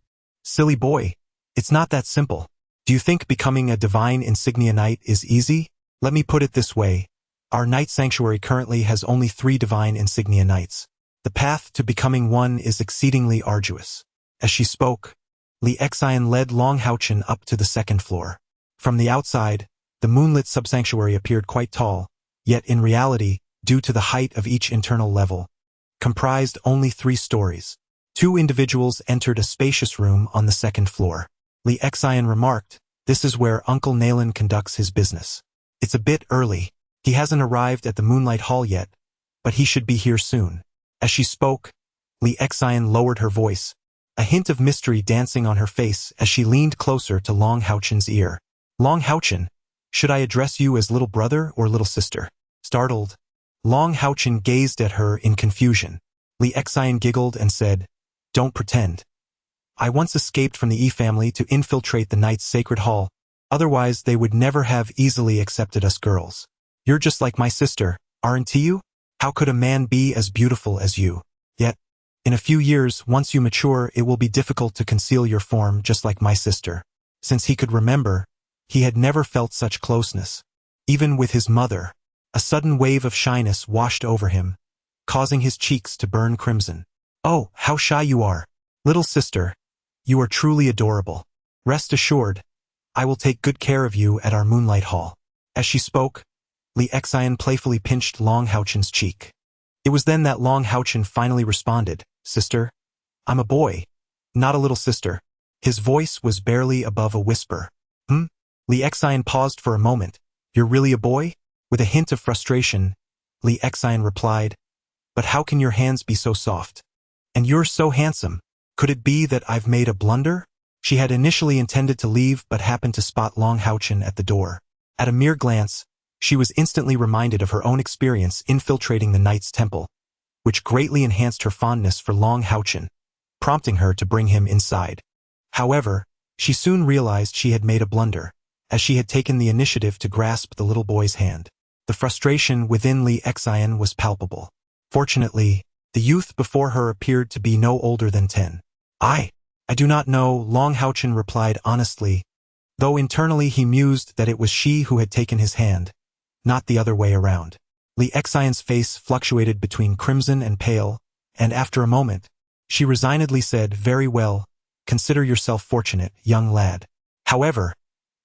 S2: Silly boy, it's not that simple. Do you think becoming a divine insignia knight is easy? Let me put it this way. Our knight sanctuary currently has only 3 divine insignia knights. The path to becoming one is exceedingly arduous. As she spoke, Li Xian led HaoChen up to the 2nd floor. From the outside, the moonlit subsanctuary appeared quite tall, yet in reality, due to the height of each internal level, comprised only 3 stories. 2 individuals entered a spacious room on the 2nd floor. Li Xian remarked, this is where Uncle Nalen conducts his business. It's a bit early. He hasn't arrived at the Moonlight Hall yet, but he should be here soon. As she spoke, Li Xian lowered her voice, a hint of mystery dancing on her face as she leaned closer to HaoChen's ear. HaoChen, should I address you as little brother or little sister? Startled, HaoChen gazed at her in confusion. Li Xian giggled and said, don't pretend. I once escaped from the Yi family to infiltrate the Knight's sacred hall, otherwise they would never have easily accepted us girls. You're just like my sister, aren't you? How could a man be as beautiful as you? Yet, in a few years, once you mature, it will be difficult to conceal your form just like my sister. Since he could remember, he had never felt such closeness. Even with his mother, a sudden wave of shyness washed over him, causing his cheeks to burn crimson. Oh, how shy you are. Little sister, you are truly adorable. Rest assured, I will take good care of you at our Moonlight Hall. As she spoke, Li Xian playfully pinched HaoChen's cheek. It was then that HaoChen finally responded, sister, I'm a boy, not a little sister. His voice was barely above a whisper. Li Xian paused for a moment. You're really a boy? With a hint of frustration, Li Xian replied, but how can your hands be so soft? And you're so handsome. Could it be that I've made a blunder? She had initially intended to leave but happened to spot HaoChen at the door. At a mere glance, she was instantly reminded of her own experience infiltrating the Knight's temple, which greatly enhanced her fondness for HaoChen, prompting her to bring him inside. However, she soon realized she had made a blunder, as she had taken the initiative to grasp the little boy's hand. The frustration within Li Xian was palpable. Fortunately, the youth before her appeared to be no older than 10. I do not know, HaoChen replied honestly, though internally he mused that it was she who had taken his hand, not the other way around. Li Xian's face fluctuated between crimson and pale, and after a moment, she resignedly said, very well, consider yourself fortunate, young lad. However,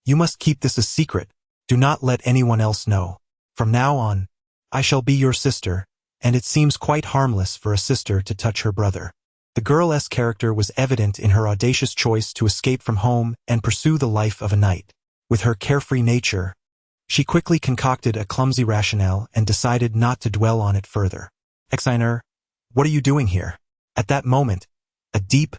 S2: you must keep this a secret. Do not let anyone else know. From now on, I shall be your sister, and it seems quite harmless for a sister to touch her brother. The girl's character was evident in her audacious choice to escape from home and pursue the life of a knight. With her carefree nature, she quickly concocted a clumsy rationale and decided not to dwell on it further. Xianer, what are you doing here? At that moment, a deep,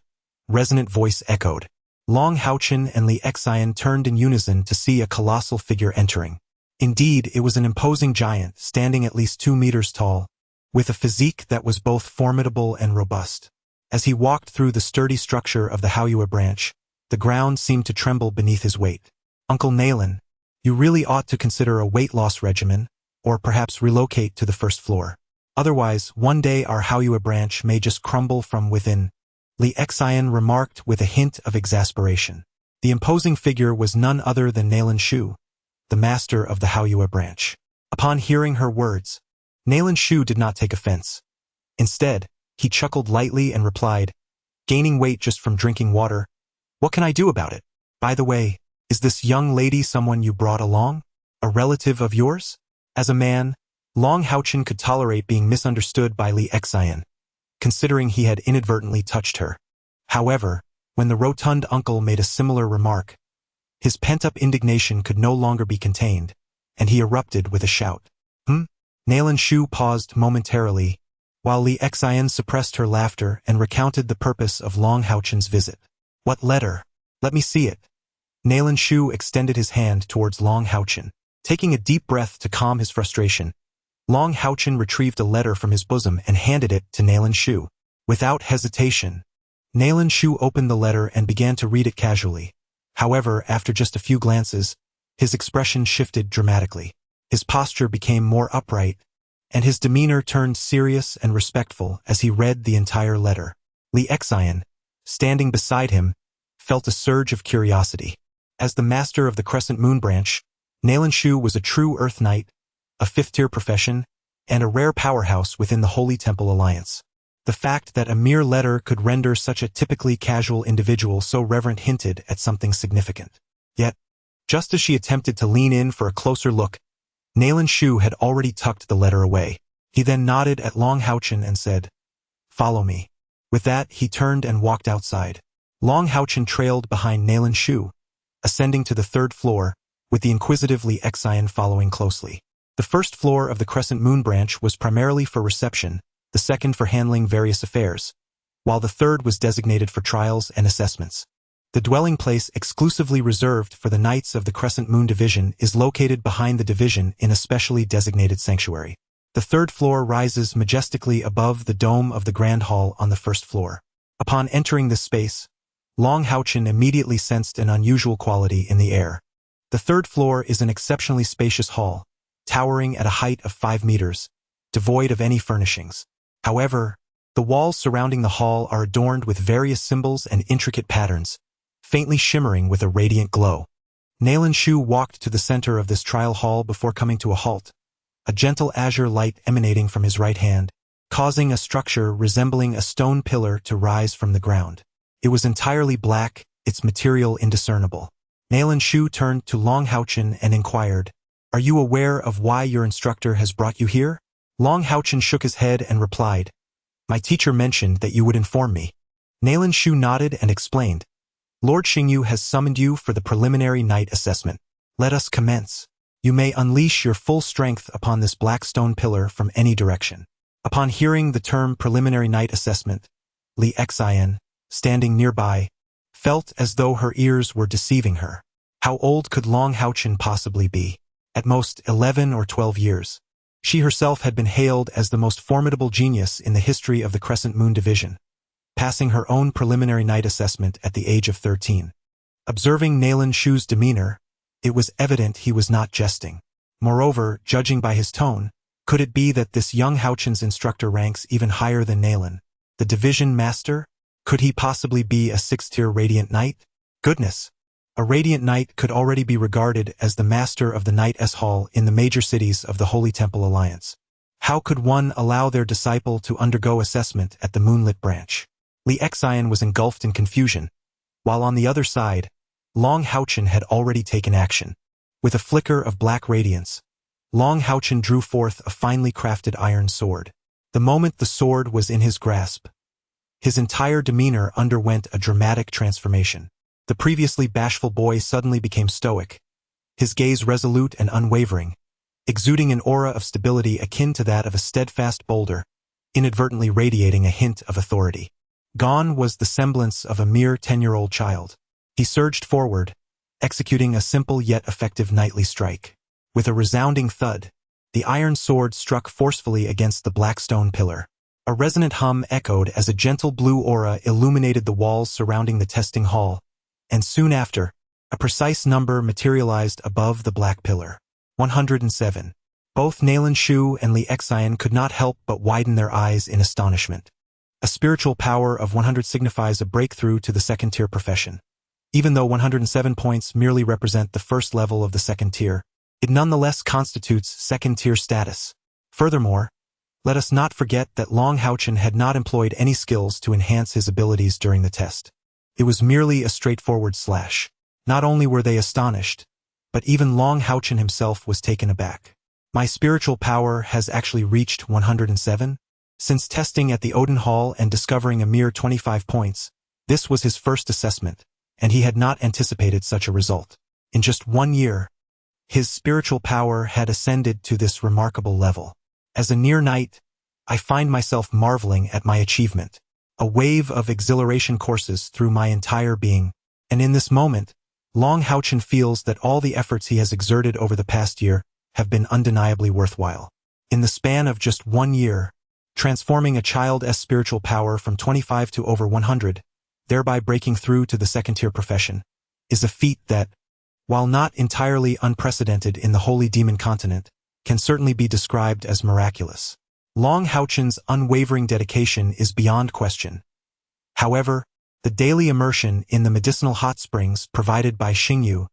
S2: resonant voice echoed. HaoChen and Li Xian turned in unison to see a colossal figure entering. Indeed, it was an imposing giant standing at least 2 meters tall, with a physique that was both formidable and robust. As he walked through the sturdy structure of the Haoyue branch, the ground seemed to tremble beneath his weight. Uncle Nalen, you really ought to consider a weight loss regimen, or perhaps relocate to the 1st floor. Otherwise, one day our Haoyue branch may just crumble from within, Li Xian remarked with a hint of exasperation. The imposing figure was none other than Nalen Shu, the master of the Haoyue branch. Upon hearing her words, Nalen Shu did not take offense. Instead, he chuckled lightly and replied, gaining weight just from drinking water. What can I do about it? By the way, Is this young lady someone you brought along? A relative of yours? As a man, HaoChen could tolerate being misunderstood by Decisive, considering he had inadvertently touched her. However, when the rotund uncle made a similar remark, his pent-up indignation could no longer be contained, and he erupted with a shout. Shu paused momentarily, while Decisive suppressed her laughter and recounted the purpose of HaoChen's visit. What letter? Let me see it. Shu extended his hand towards HaoChen. Taking a deep breath to calm his frustration, HaoChen retrieved a letter from his bosom and handed it to Shu. Without hesitation, Shu opened the letter and began to read it casually. However, after just a few glances, his expression shifted dramatically. His posture became more upright, and his demeanor turned serious and respectful as he read the entire letter. Decisive, standing beside him, felt a surge of curiosity. As the master of the Crescent Moon branch, Shu was a true Earth Knight, a fifth-tier profession, and a rare powerhouse within the Holy Temple Alliance. The fact that a mere letter could render such a typically casual individual so reverent hinted at something significant. Yet, just as she attempted to lean in for a closer look, Shu had already tucked the letter away. He then nodded at HaoChen and said, "Follow me." With that, he turned and walked outside. HaoChen trailed behind Shu, ascending to the third floor, with the inquisitive Decisive following closely. The first floor of the Crescent Moon branch was primarily for reception, the second for handling various affairs, while the third was designated for trials and assessments. The dwelling place exclusively reserved for the Knights of the Crescent Moon Division is located behind the division in a specially designated sanctuary. The third floor rises majestically above the dome of the Grand Hall on the first floor. Upon entering this space, HaoChen immediately sensed an unusual quality in the air. The third floor is an exceptionally spacious hall, towering at a height of 5 meters, devoid of any furnishings. However, the walls surrounding the hall are adorned with various symbols and intricate patterns, faintly shimmering with a radiant glow. Shu walked to the center of this trial hall before coming to a halt, a gentle azure light emanating from his right hand, causing a structure resembling a stone pillar to rise from the ground. It was entirely black, its material indiscernible. Shu turned to HaoChen and inquired, "Are you aware of why your instructor has brought you here?" HaoChen shook his head and replied, "My teacher mentioned that you would inform me." Shu nodded and explained, "Lord Xingyu has summoned you for the preliminary night assessment. Let us commence. You may unleash your full strength upon this black stone pillar from any direction." Upon hearing the term preliminary night assessment, Decisive, standing nearby, felt as though her ears were deceiving her. How old could HaoChen possibly be? At most 11 or 12 years. She herself had been hailed as the most formidable genius in the history of the Crescent Moon Division, passing her own preliminary night assessment at the age of 13. Observing Shu's demeanor, it was evident he was not jesting. Moreover, judging by his tone, could it be that this young HaoChen's instructor ranks even higher than the division master? Could he possibly be a 6th-tier Radiant Knight? Goodness! A Radiant Knight could already be regarded as the master of the Knight Hall in the major cities of the Holy Temple Alliance. How could one allow their disciple to undergo assessment at the Moonlit branch? Decisive was engulfed in confusion, while on the other side, HaoChen had already taken action. With a flicker of black radiance, HaoChen drew forth a finely crafted iron sword. The moment the sword was in his grasp, his entire demeanor underwent a dramatic transformation. The previously bashful boy suddenly became stoic, his gaze resolute and unwavering, exuding an aura of stability akin to that of a steadfast boulder, inadvertently radiating a hint of authority. Gone was the semblance of a mere 10-year-old child. He surged forward, executing a simple yet effective knightly strike. With a resounding thud, the iron sword struck forcefully against the black stone pillar. A resonant hum echoed as a gentle blue aura illuminated the walls surrounding the testing hall, and soon after, a precise number materialized above the black pillar. 107. Both Shu and Decisive could not help but widen their eyes in astonishment. A spiritual power of 100 signifies a breakthrough to the 2nd-tier profession. Even though 107 points merely represent the first level of the 2nd tier, it nonetheless constitutes 2nd-tier status. Furthermore, let us not forget that HaoChen had not employed any skills to enhance his abilities during the test. It was merely a straightforward slash. Not only were they astonished, but even HaoChen himself was taken aback. My spiritual power has actually reached 107? Since testing at the Odin Hall and discovering a mere 25 points, this was his first assessment, and he had not anticipated such a result. In just 1 year, his spiritual power had ascended to this remarkable level. As a near knight, I find myself marveling at my achievement. A wave of exhilaration courses through my entire being, and in this moment, HaoChen feels that all the efforts he has exerted over the past year have been undeniably worthwhile. In the span of just 1 year, transforming a child's spiritual power from 25 to over 100, thereby breaking through to the second-tier profession, is a feat that, while not entirely unprecedented in the Holy Demon Continent, can certainly be described as miraculous. HaoChen's unwavering dedication is beyond question. However, the daily immersion in the medicinal hot springs provided by Xingyu,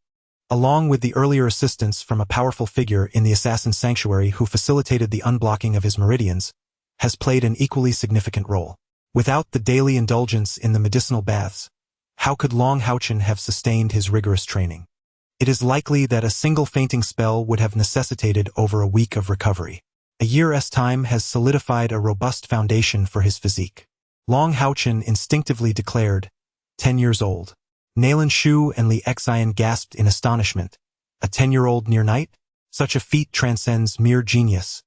S2: along with the earlier assistance from a powerful figure in the assassin sanctuary who facilitated the unblocking of his meridians, has played an equally significant role. Without the daily indulgence in the medicinal baths, how could HaoChen have sustained his rigorous training? It is likely that a single fainting spell would have necessitated over a week of recovery. A year's time has solidified a robust foundation for his physique. HaoChen instinctively declared, 10 years old. Nalen Shu and Li Xian gasped in astonishment. A 10-year-old near knight? Such a feat transcends mere genius.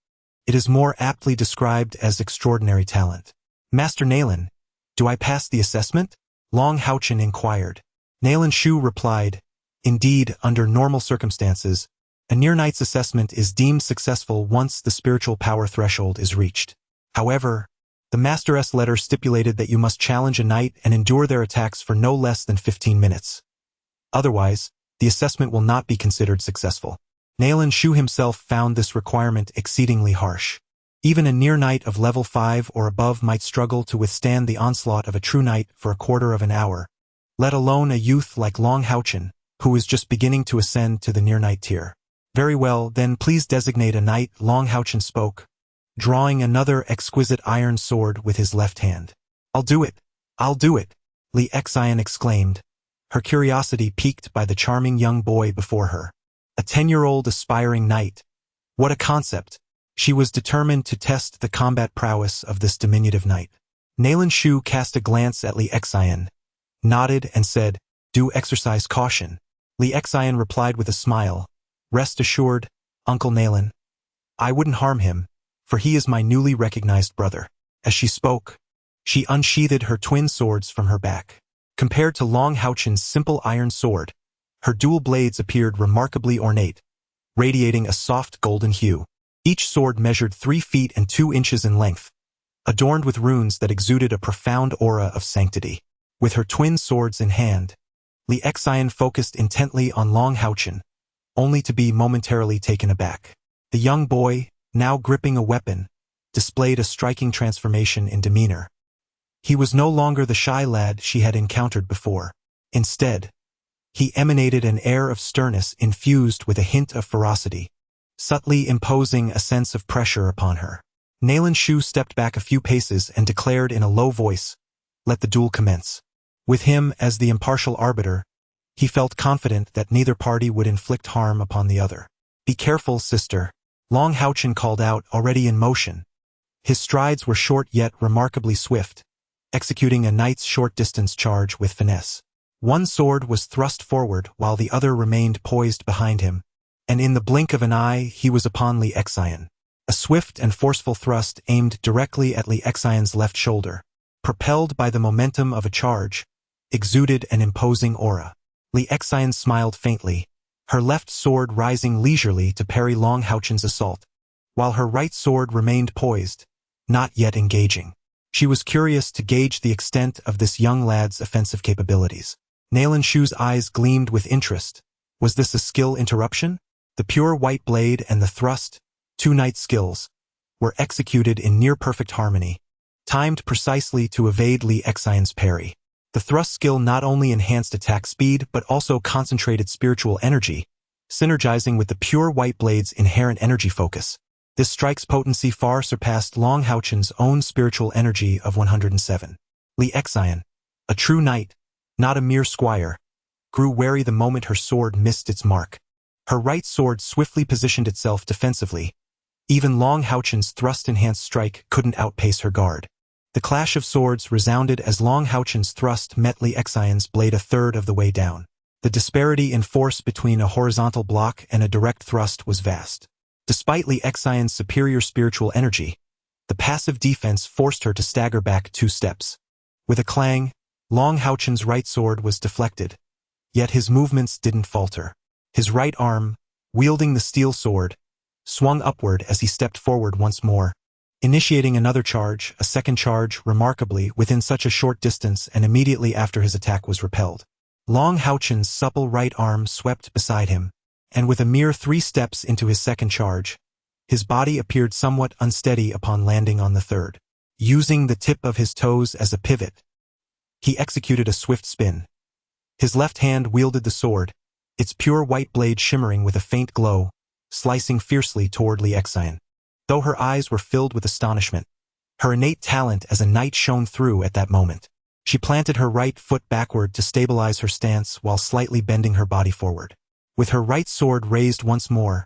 S2: It is more aptly described as extraordinary talent. Master Nalen, do I pass the assessment? HaoChen inquired. Nalen Shu replied, indeed, under normal circumstances, a near knight's assessment is deemed successful once the spiritual power threshold is reached. However, the Master's letter stipulated that you must challenge a knight and endure their attacks for no less than 15 minutes. Otherwise, the assessment will not be considered successful. Nalen Shu himself found this requirement exceedingly harsh. Even a near knight of level 5 or above might struggle to withstand the onslaught of a true knight for a quarter of an hour, let alone a youth like HaoChen, who is just beginning to ascend to the near knight tier. Very well, then please designate a knight, HaoChen spoke, drawing another exquisite iron sword with his left hand. I'll do it! I'll do it! Li Xian exclaimed, her curiosity piqued by the charming young boy before her. A 10-year-old aspiring knight. What a concept! She was determined to test the combat prowess of this diminutive knight. Nalen Shu cast a glance at Li Xian, nodded and said, do exercise caution. Li Xian replied with a smile, rest assured, Uncle Nalen. I wouldn't harm him, for he is my newly recognized brother. As she spoke, she unsheathed her twin swords from her back. Compared to HaoChen's simple iron sword, her dual blades appeared remarkably ornate, radiating a soft golden hue. Each sword measured 3 feet and 2 inches in length, adorned with runes that exuded a profound aura of sanctity. With her twin swords in hand, Li Xian focused intently on HaoChen, only to be momentarily taken aback. The young boy, now gripping a weapon, displayed a striking transformation in demeanor. He was no longer the shy lad she had encountered before. Instead, he emanated an air of sternness infused with a hint of ferocity, subtly imposing a sense of pressure upon her. Nalen Shu stepped back a few paces and declared in a low voice, let the duel commence. With him as the impartial arbiter, he felt confident that neither party would inflict harm upon the other. Be careful, sister, HaoChen called out, already in motion. His strides were short yet remarkably swift, executing a knight's short-distance charge with finesse. One sword was thrust forward while the other remained poised behind him, and in the blink of an eye he was upon Li Xian. A swift and forceful thrust aimed directly at Li Xian's left shoulder, propelled by the momentum of a charge, exuded an imposing aura. Li Xian smiled faintly, her left sword rising leisurely to parry HaoChen's assault, while her right sword remained poised, not yet engaging. She was curious to gauge the extent of this young lad's offensive capabilities. Nalen Shu's eyes gleamed with interest. Was this a skill interruption? The pure white blade and the thrust, 2 knight skills, were executed in near-perfect harmony, timed precisely to evade Li Xian's parry. The thrust skill not only enhanced attack speed but also concentrated spiritual energy, synergizing with the pure white blade's inherent energy focus. This strike's potency far surpassed HaoChen's own spiritual energy of 107. Li Xian, a true knight, not a mere squire, grew wary the moment her sword missed its mark. Her right sword swiftly positioned itself defensively. Even Long HaoChen's thrust-enhanced strike couldn't outpace her guard. The clash of swords resounded as Long HaoChen's thrust met Li Xian's blade a third of the way down. The disparity in force between a horizontal block and a direct thrust was vast. Despite Li Xian's superior spiritual energy, the passive defense forced her to stagger back 2 steps. With a clang, Long HaoChen's right sword was deflected, yet his movements didn't falter. His right arm, wielding the steel sword, swung upward as he stepped forward once more, initiating another charge, a second charge, remarkably, within such a short distance and immediately after his attack was repelled. Long HaoChen's supple right arm swept beside him, and with a mere 3 steps into his second charge, his body appeared somewhat unsteady upon landing on the third. Using the tip of his toes as a pivot, he executed a swift spin. His left hand wielded the sword, its pure white blade shimmering with a faint glow, slicing fiercely toward Li Xian. Though her eyes were filled with astonishment, her innate talent as a knight shone through at that moment. She planted her right foot backward to stabilize her stance while slightly bending her body forward. With her right sword raised once more,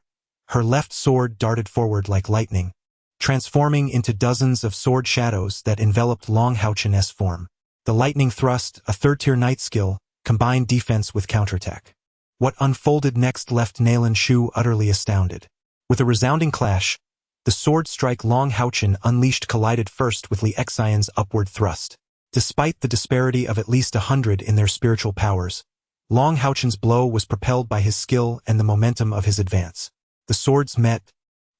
S2: her left sword darted forward like lightning, transforming into dozens of sword shadows that enveloped Long HaoChen's form. The lightning thrust, a third-tier knight skill, combined defense with counterattack. What unfolded next left Nalan Shu utterly astounded. With a resounding clash, the sword strike Long HaoChen unleashed collided first with Li Xian's upward thrust. Despite the disparity of at least 100 in their spiritual powers, Long HaoChen's blow was propelled by his skill and the momentum of his advance. The swords met,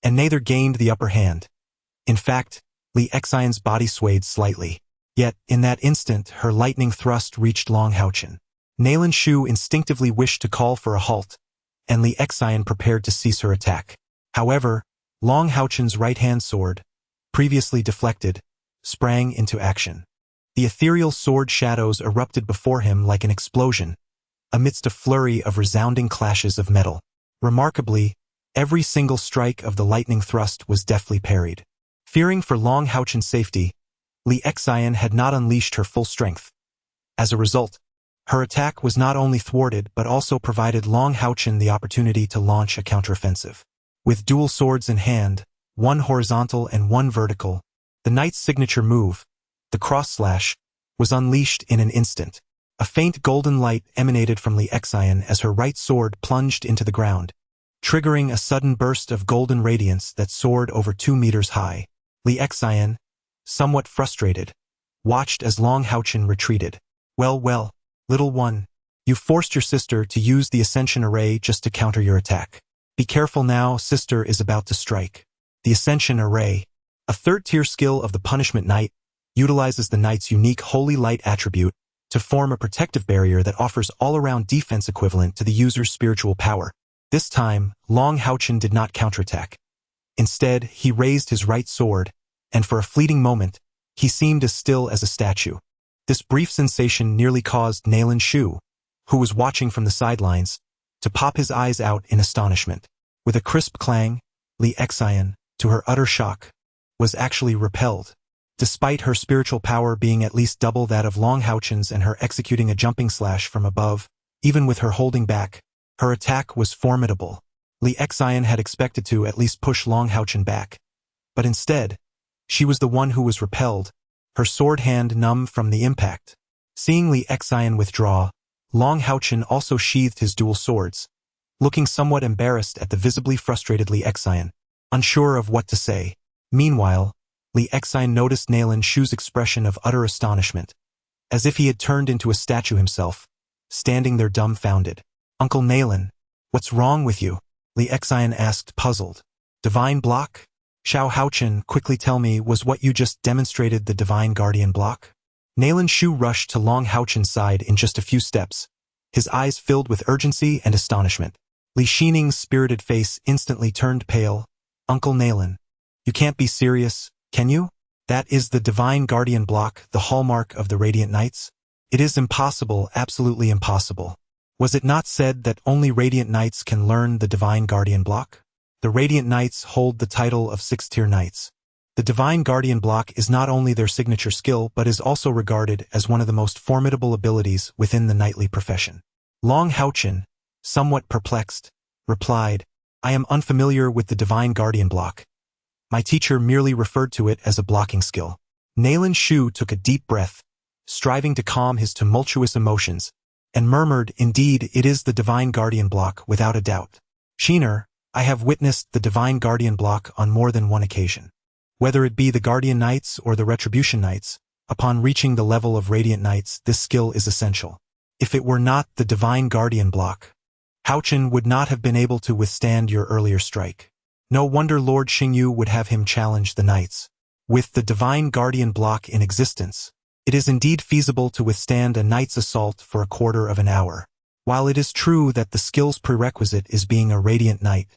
S2: and neither gained the upper hand. In fact, Li Xian's body swayed slightly. Yet, in that instant, her lightning thrust reached Long HaoChen. Nalan Shu instinctively wished to call for a halt, and Li Xian prepared to cease her attack. However, Long HaoChen's right-hand sword, previously deflected, sprang into action. The ethereal sword shadows erupted before him like an explosion, amidst a flurry of resounding clashes of metal. Remarkably, every single strike of the lightning thrust was deftly parried. Fearing for Long HaoChen's safety, Li Xian had not unleashed her full strength. As a result, her attack was not only thwarted but also provided Long HaoChen the opportunity to launch a counteroffensive. With dual swords in hand, one horizontal and one vertical, the knight's signature move, the cross slash, was unleashed in an instant. A faint golden light emanated from Li Xian as her right sword plunged into the ground, triggering a sudden burst of golden radiance that soared over 2 meters high. Li Xian, somewhat frustrated, watched as Long HaoChen retreated. Well, little one, you forced your sister to use the Ascension Array just to counter your attack. Be careful now, sister is about to strike. The Ascension Array, a third-tier skill of the Punishment Knight, utilizes the knight's unique Holy Light attribute to form a protective barrier that offers all-around defense equivalent to the user's spiritual power. This time, Long HaoChen did not counterattack. Instead, he raised his right sword, and for a fleeting moment, he seemed as still as a statue. This brief sensation nearly caused Nalan Shu, who was watching from the sidelines, to pop his eyes out in astonishment. With a crisp clang, Li Xian, to her utter shock, was actually repelled. Despite her spiritual power being at least double that of Long HaoChen's and her executing a jumping slash from above, even with her holding back, her attack was formidable. Li Xian had expected to at least push Long HaoChen back, but instead, she was the one who was repelled, her sword hand numb from the impact. Seeing Li Xian withdraw, Long HaoChen also sheathed his dual swords, looking somewhat embarrassed at the visibly frustrated Li Xian, unsure of what to say. Meanwhile, Li Xian noticed Nalan Shu's expression of utter astonishment, as if he had turned into a statue himself, standing there dumbfounded. Uncle Nalan, what's wrong with you? Li Xian asked, puzzled. Divine block? HaoChen, quickly tell me, was what you just demonstrated the Divine Guardian block? Nalan Shu rushed to Long HaoChen's side in just a few steps, his eyes filled with urgency and astonishment. Li Xining's spirited face instantly turned pale. Uncle Nalan, you can't be serious, can you? That is the Divine Guardian block, the hallmark of the Radiant Knights? It is impossible, absolutely impossible. Was it not said that only Radiant Knights can learn the Divine Guardian block? The Radiant Knights hold the title of 6th-tier knights. The Divine Guardian block is not only their signature skill but is also regarded as one of the most formidable abilities within the knightly profession. Long HaoChen, somewhat perplexed, replied, I am unfamiliar with the divine guardian block. My teacher merely referred to it as a blocking skill. Nalan Shu took a deep breath, striving to calm his tumultuous emotions, and murmured, indeed, it is the divine guardian block without a doubt. Sheener, I have witnessed the divine guardian block on more than one occasion. Whether it be the guardian knights or the retribution knights, upon reaching the level of radiant knights, this skill is essential. If it were not the divine guardian block, HaoChen would not have been able to withstand your earlier strike. No wonder Lord Xingyu would have him challenge the knights. With the divine guardian block in existence, it is indeed feasible to withstand a knight's assault for a quarter of an hour. While it is true that the skill's prerequisite is being a radiant knight,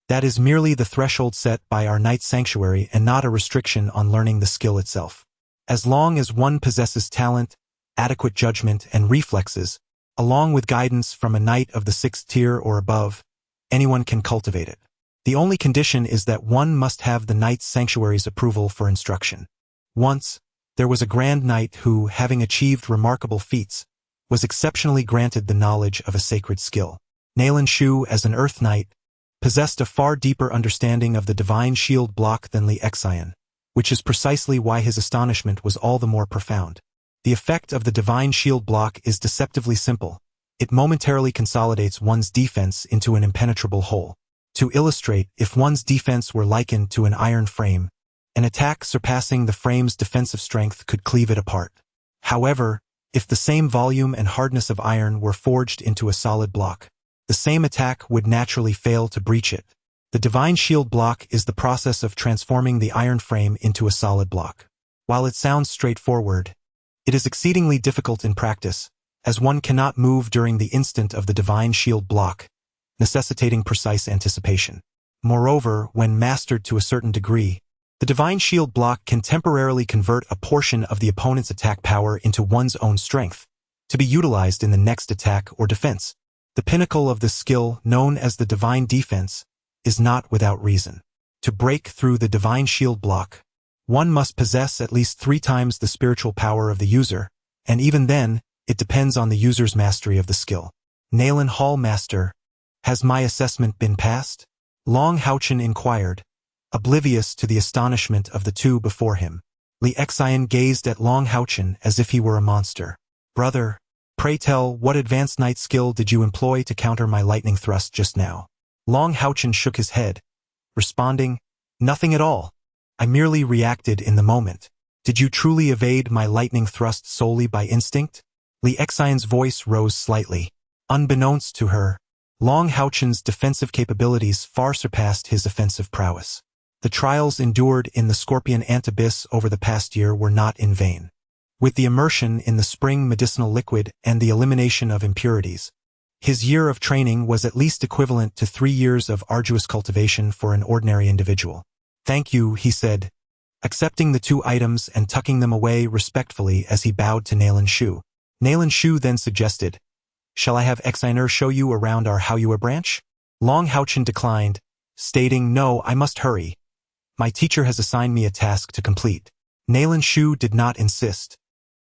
S2: that is merely the threshold set by our knight sanctuary and not a restriction on learning the skill itself. As long as one possesses talent, adequate judgment, and reflexes, along with guidance from a knight of the 6th tier or above, anyone can cultivate it. The only condition is that one must have the knight's sanctuary's approval for instruction. Once, there was a grand knight who, having achieved remarkable feats, was exceptionally granted the knowledge of a sacred skill. Nalan Shu, as an earth knight, possessed a far deeper understanding of the divine shield block than Li Xian, which is precisely why his astonishment was all the more profound. The effect of the divine shield block is deceptively simple. It momentarily consolidates one's defense into an impenetrable hole. To illustrate, if one's defense were likened to an iron frame, an attack surpassing the frame's defensive strength could cleave it apart. However, if the same volume and hardness of iron were forged into a solid block, the same attack would naturally fail to breach it. The divine shield block is the process of transforming the iron frame into a solid block. While it sounds straightforward, it is exceedingly difficult in practice, as one cannot move during the instant of the divine shield block, necessitating precise anticipation. Moreover, when mastered to a certain degree, the divine shield block can temporarily convert a portion of the opponent's attack power into one's own strength, to be utilized in the next attack or defense. The pinnacle of this skill, known as the divine defense, is not without reason. To break through the divine shield block, one must possess at least 3 times the spiritual power of the user, and even then, it depends on the user's mastery of the skill. Nalan Hall Master, has my assessment been passed? Long HaoChen inquired, oblivious to the astonishment of the two before him. Li Xian gazed at Long HaoChen as if he were a monster. Brother, pray tell, what advanced knight skill did you employ to counter my lightning thrust just now? Long HaoChen shook his head, responding, nothing at all. I merely reacted in the moment. Did you truly evade my lightning thrust solely by instinct? Li Xian's voice rose slightly. Unbeknownst to her, Long HaoChen's defensive capabilities far surpassed his offensive prowess. The trials endured in the Scorpion Ant Abyss over the past year were not in vain. With the immersion in the spring medicinal liquid and the elimination of impurities, his year of training was at least equivalent to 3 years of arduous cultivation for an ordinary individual. Thank you, he said, accepting the 2 items and tucking them away respectfully as he bowed to Nalan Shu. Nalan Shu then suggested, shall I have Xiner show you around our Haoyue branch? Long HaoChen declined, stating, no, I must hurry. My teacher has assigned me a task to complete. Nalan Shu did not insist,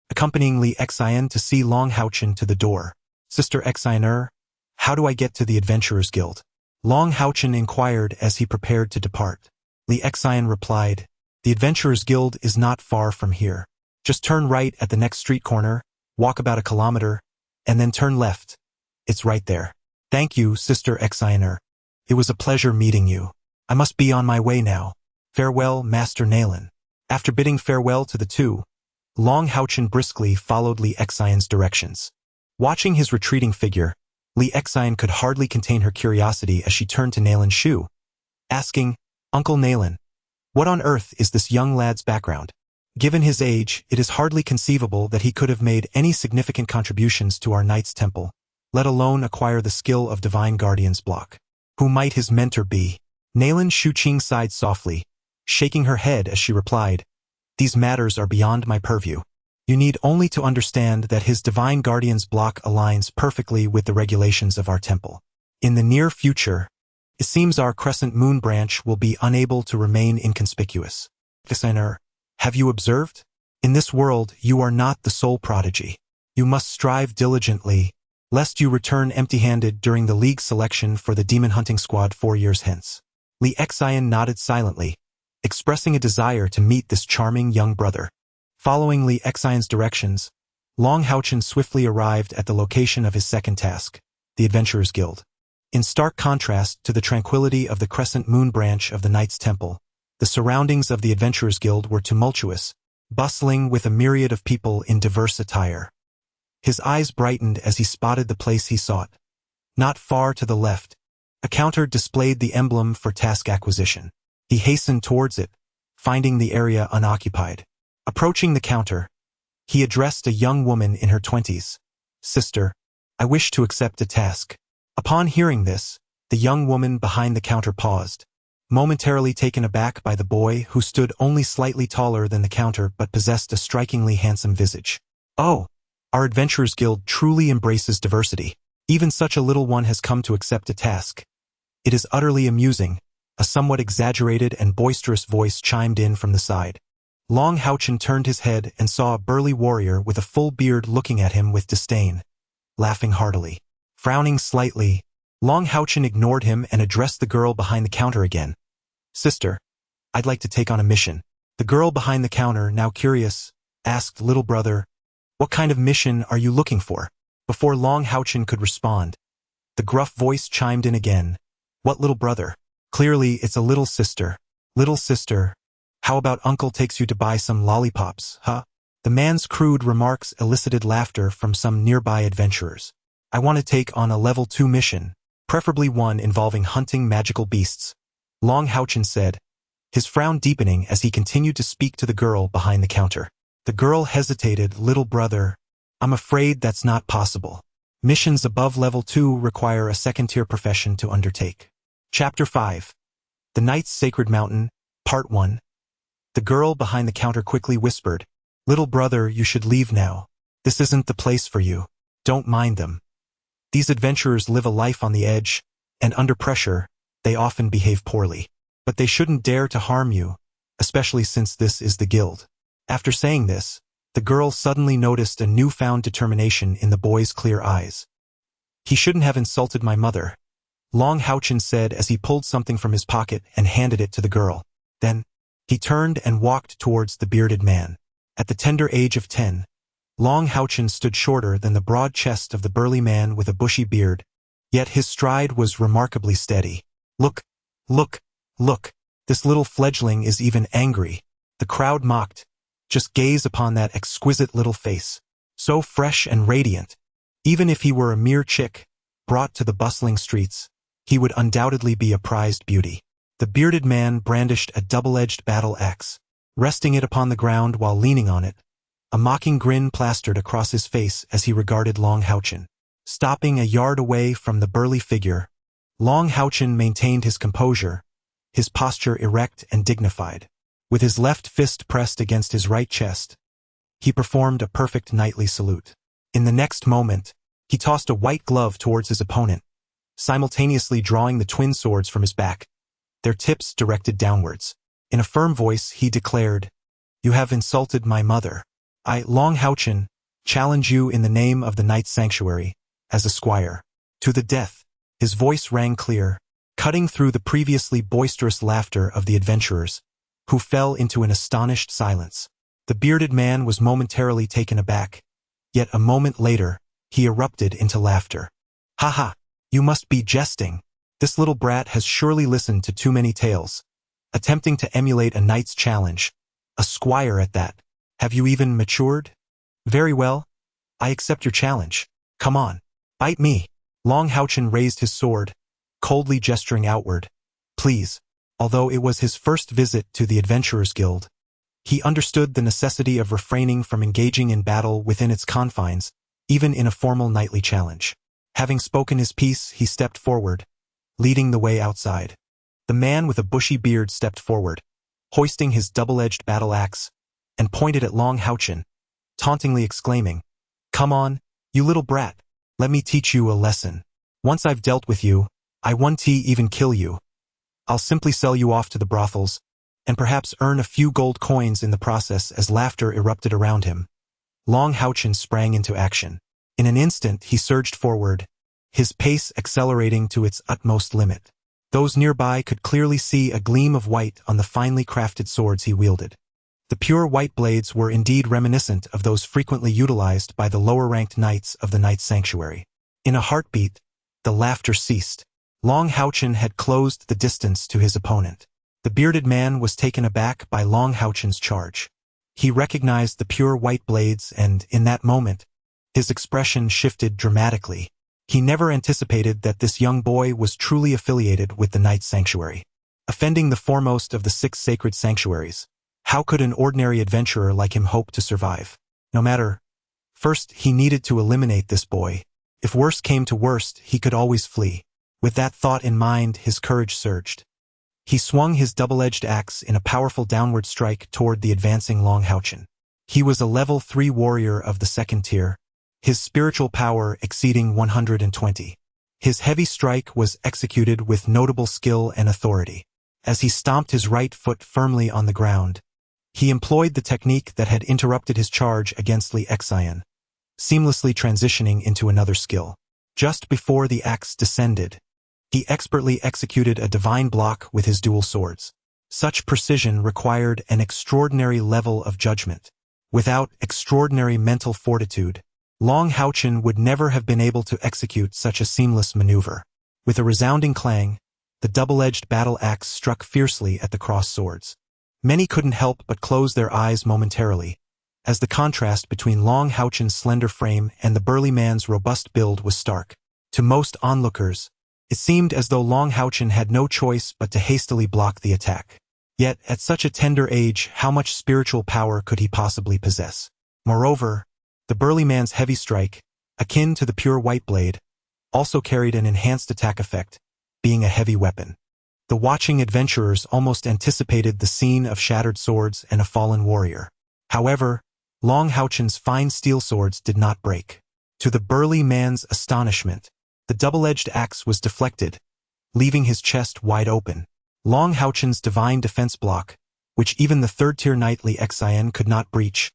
S2: accompanying Li Xian to see Long HaoChen to the door. Sister Xiner, how do I get to the Adventurers Guild? Long HaoChen inquired as he prepared to depart. Li Xian replied, the Adventurers Guild is not far from here. Just turn right at the next street corner, walk about 1 kilometer, and then turn left. It's right there. Thank you, Sister Xiner. It was a pleasure meeting you. I must be on my way now. Farewell, Master Nalan. After bidding farewell to the two, Long HaoChen briskly followed Li Xian's directions. Watching his retreating figure, Li Xian could hardly contain her curiosity as she turned to Nalan Shu, asking, Uncle Nalan, what on earth is this young lad's background? Given his age, it is hardly conceivable that he could have made any significant contributions to our Knight's Temple, let alone acquire the skill of Divine Guardian's block. Who might his mentor be? Nalan Shuqing sighed softly, shaking her head as she replied, these matters are beyond my purview. You need only to understand that his Divine Guardian's block aligns perfectly with the regulations of our temple. In the near future, it seems our Crescent Moon branch will be unable to remain inconspicuous. Designer, have you observed? In this world, you are not the sole prodigy. You must strive diligently, lest you return empty-handed during the league selection for the demon hunting squad 4 years hence. Li Xian nodded silently, expressing a desire to meet this charming young brother. Following Li Xian's directions, Long HaoChen swiftly arrived at the location of his second task, the Adventurers Guild. In stark contrast to the tranquility of the Crescent Moon branch of the Knights Temple, the surroundings of the Adventurers Guild were tumultuous, bustling with a myriad of people in diverse attire. His eyes brightened as he spotted the place he sought. Not far to the left, a counter displayed the emblem for task acquisition. He hastened towards it, finding the area unoccupied. Approaching the counter, he addressed a young woman in her 20s. "Sister, I wish to accept a task." Upon hearing this, the young woman behind the counter paused, momentarily taken aback by the boy who stood only slightly taller than the counter but possessed a strikingly handsome visage. "Oh, our Adventurers Guild truly embraces diversity. Even such a little one has come to accept a task. It is utterly amusing," a somewhat exaggerated and boisterous voice chimed in from the side. Long HaoChen turned his head and saw a burly warrior with a full beard looking at him with disdain, laughing heartily. Frowning slightly, Long HaoChen ignored him and addressed the girl behind the counter again. "Sister, I'd like to take on a mission." The girl behind the counter, now curious, asked little brother, "What kind of mission are you looking for?" Before Long HaoChen could respond, the gruff voice chimed in again. "What little brother? Clearly it's a little sister. Little sister, how about uncle takes you to buy some lollipops, huh?" The man's crude remarks elicited laughter from some nearby adventurers. "I want to take on a level 2 mission, preferably one involving hunting magical beasts," Long HaoChen said, his frown deepening as he continued to speak to the girl behind the counter. The girl hesitated. "Little brother, I'm afraid that's not possible. Missions above level 2 require a second-tier profession to undertake." Chapter 5. The Knight's Sacred Mountain, Part 1. The girl behind the counter quickly whispered, "Little brother, you should leave now. This isn't the place for you. Don't mind them. These adventurers live a life on the edge, and under pressure, they often behave poorly. But they shouldn't dare to harm you, especially since this is the guild." After saying this, the girl suddenly noticed a newfound determination in the boy's clear eyes. "He shouldn't have insulted my mother," Long HaoChen said as he pulled something from his pocket and handed it to the girl. Then, he turned and walked towards the bearded man. At the tender age of 10, Long HaoChen stood shorter than the broad chest of the burly man with a bushy beard, yet his stride was remarkably steady. Look, look, this little fledgling is even angry," the crowd mocked. "Just gaze upon that exquisite little face, so fresh and radiant. Even if he were a mere chick, brought to the bustling streets, he would undoubtedly be a prized beauty." The bearded man brandished a double-edged battle axe, resting it upon the ground while leaning on it. A mocking grin plastered across his face as he regarded Long HaoChen. Stopping a yard away from the burly figure, Long HaoChen maintained his composure, his posture erect and dignified. With his left fist pressed against his right chest, he performed a perfect knightly salute. In the next moment, he tossed a white glove towards his opponent, simultaneously drawing the twin swords from his back, their tips directed downwards. In a firm voice, he declared, "You have insulted my mother. I, Long HaoChen, challenge you in the name of the Knight's Sanctuary, as a squire, to the death." His voice rang clear, cutting through the previously boisterous laughter of the adventurers, who fell into an astonished silence. The bearded man was momentarily taken aback, yet a moment later, he erupted into laughter. "Ha ha, you must be jesting. This little brat has surely listened to too many tales. Attempting to emulate a knight's challenge, a squire at that. Have you even matured? Very well, I accept your challenge. Come on, bite me." Long HaoChen raised his sword, coldly gesturing outward. "Please." Although it was his first visit to the Adventurers Guild, he understood the necessity of refraining from engaging in battle within its confines, even in a formal knightly challenge. Having spoken his piece, he stepped forward, leading the way outside. The man with a bushy beard stepped forward, hoisting his double-edged battle axe, and pointed at Long HaoChen, tauntingly exclaiming, "Come on, you little brat, let me teach you a lesson. Once I've dealt with you, I won't even kill you. I'll simply sell you off to the brothels, and perhaps earn a few gold coins in the process." As laughter erupted around him, Long HaoChen sprang into action. In an instant he surged forward, his pace accelerating to its utmost limit. Those nearby could clearly see a gleam of white on the finely crafted swords he wielded. The pure white blades were indeed reminiscent of those frequently utilized by the lower-ranked knights of the Knight's Sanctuary. In a heartbeat, the laughter ceased. Long HaoChen had closed the distance to his opponent. The bearded man was taken aback by Long HaoChen's charge. He recognized the pure white blades and, in that moment, his expression shifted dramatically. He never anticipated that this young boy was truly affiliated with the Knight's Sanctuary. Offending the foremost of the 6 sacred sanctuaries, how could an ordinary adventurer like him hope to survive? No matter. First, he needed to eliminate this boy. If worst came to worst, he could always flee. With that thought in mind, his courage surged. He swung his double-edged axe in a powerful downward strike toward the advancing Long HaoChen. He was a level 3 warrior of the 2nd tier, his spiritual power exceeding 120. His heavy strike was executed with notable skill and authority. As he stomped his right foot firmly on the ground, he employed the technique that had interrupted his charge against Li Xian, seamlessly transitioning into another skill. Just before the axe descended, he expertly executed a divine block with his dual swords. Such precision required an extraordinary level of judgment. Without extraordinary mental fortitude, Long HaoChen would never have been able to execute such a seamless maneuver. With a resounding clang, the double-edged battle axe struck fiercely at the crossed swords. Many couldn't help but close their eyes momentarily, as the contrast between Long HaoChen's slender frame and the burly man's robust build was stark. To most onlookers, it seemed as though Long HaoChen had no choice but to hastily block the attack. Yet, at such a tender age, how much spiritual power could he possibly possess? Moreover, the burly man's heavy strike, akin to the pure white blade, also carried an enhanced attack effect, being a heavy weapon. The watching adventurers almost anticipated the scene of shattered swords and a fallen warrior. However, Long HaoChen's fine steel swords did not break. To the burly man's astonishment, the double-edged axe was deflected, leaving his chest wide open. Long HaoChen's divine defense block, which even the 3rd-tier knight Li Xian could not breach,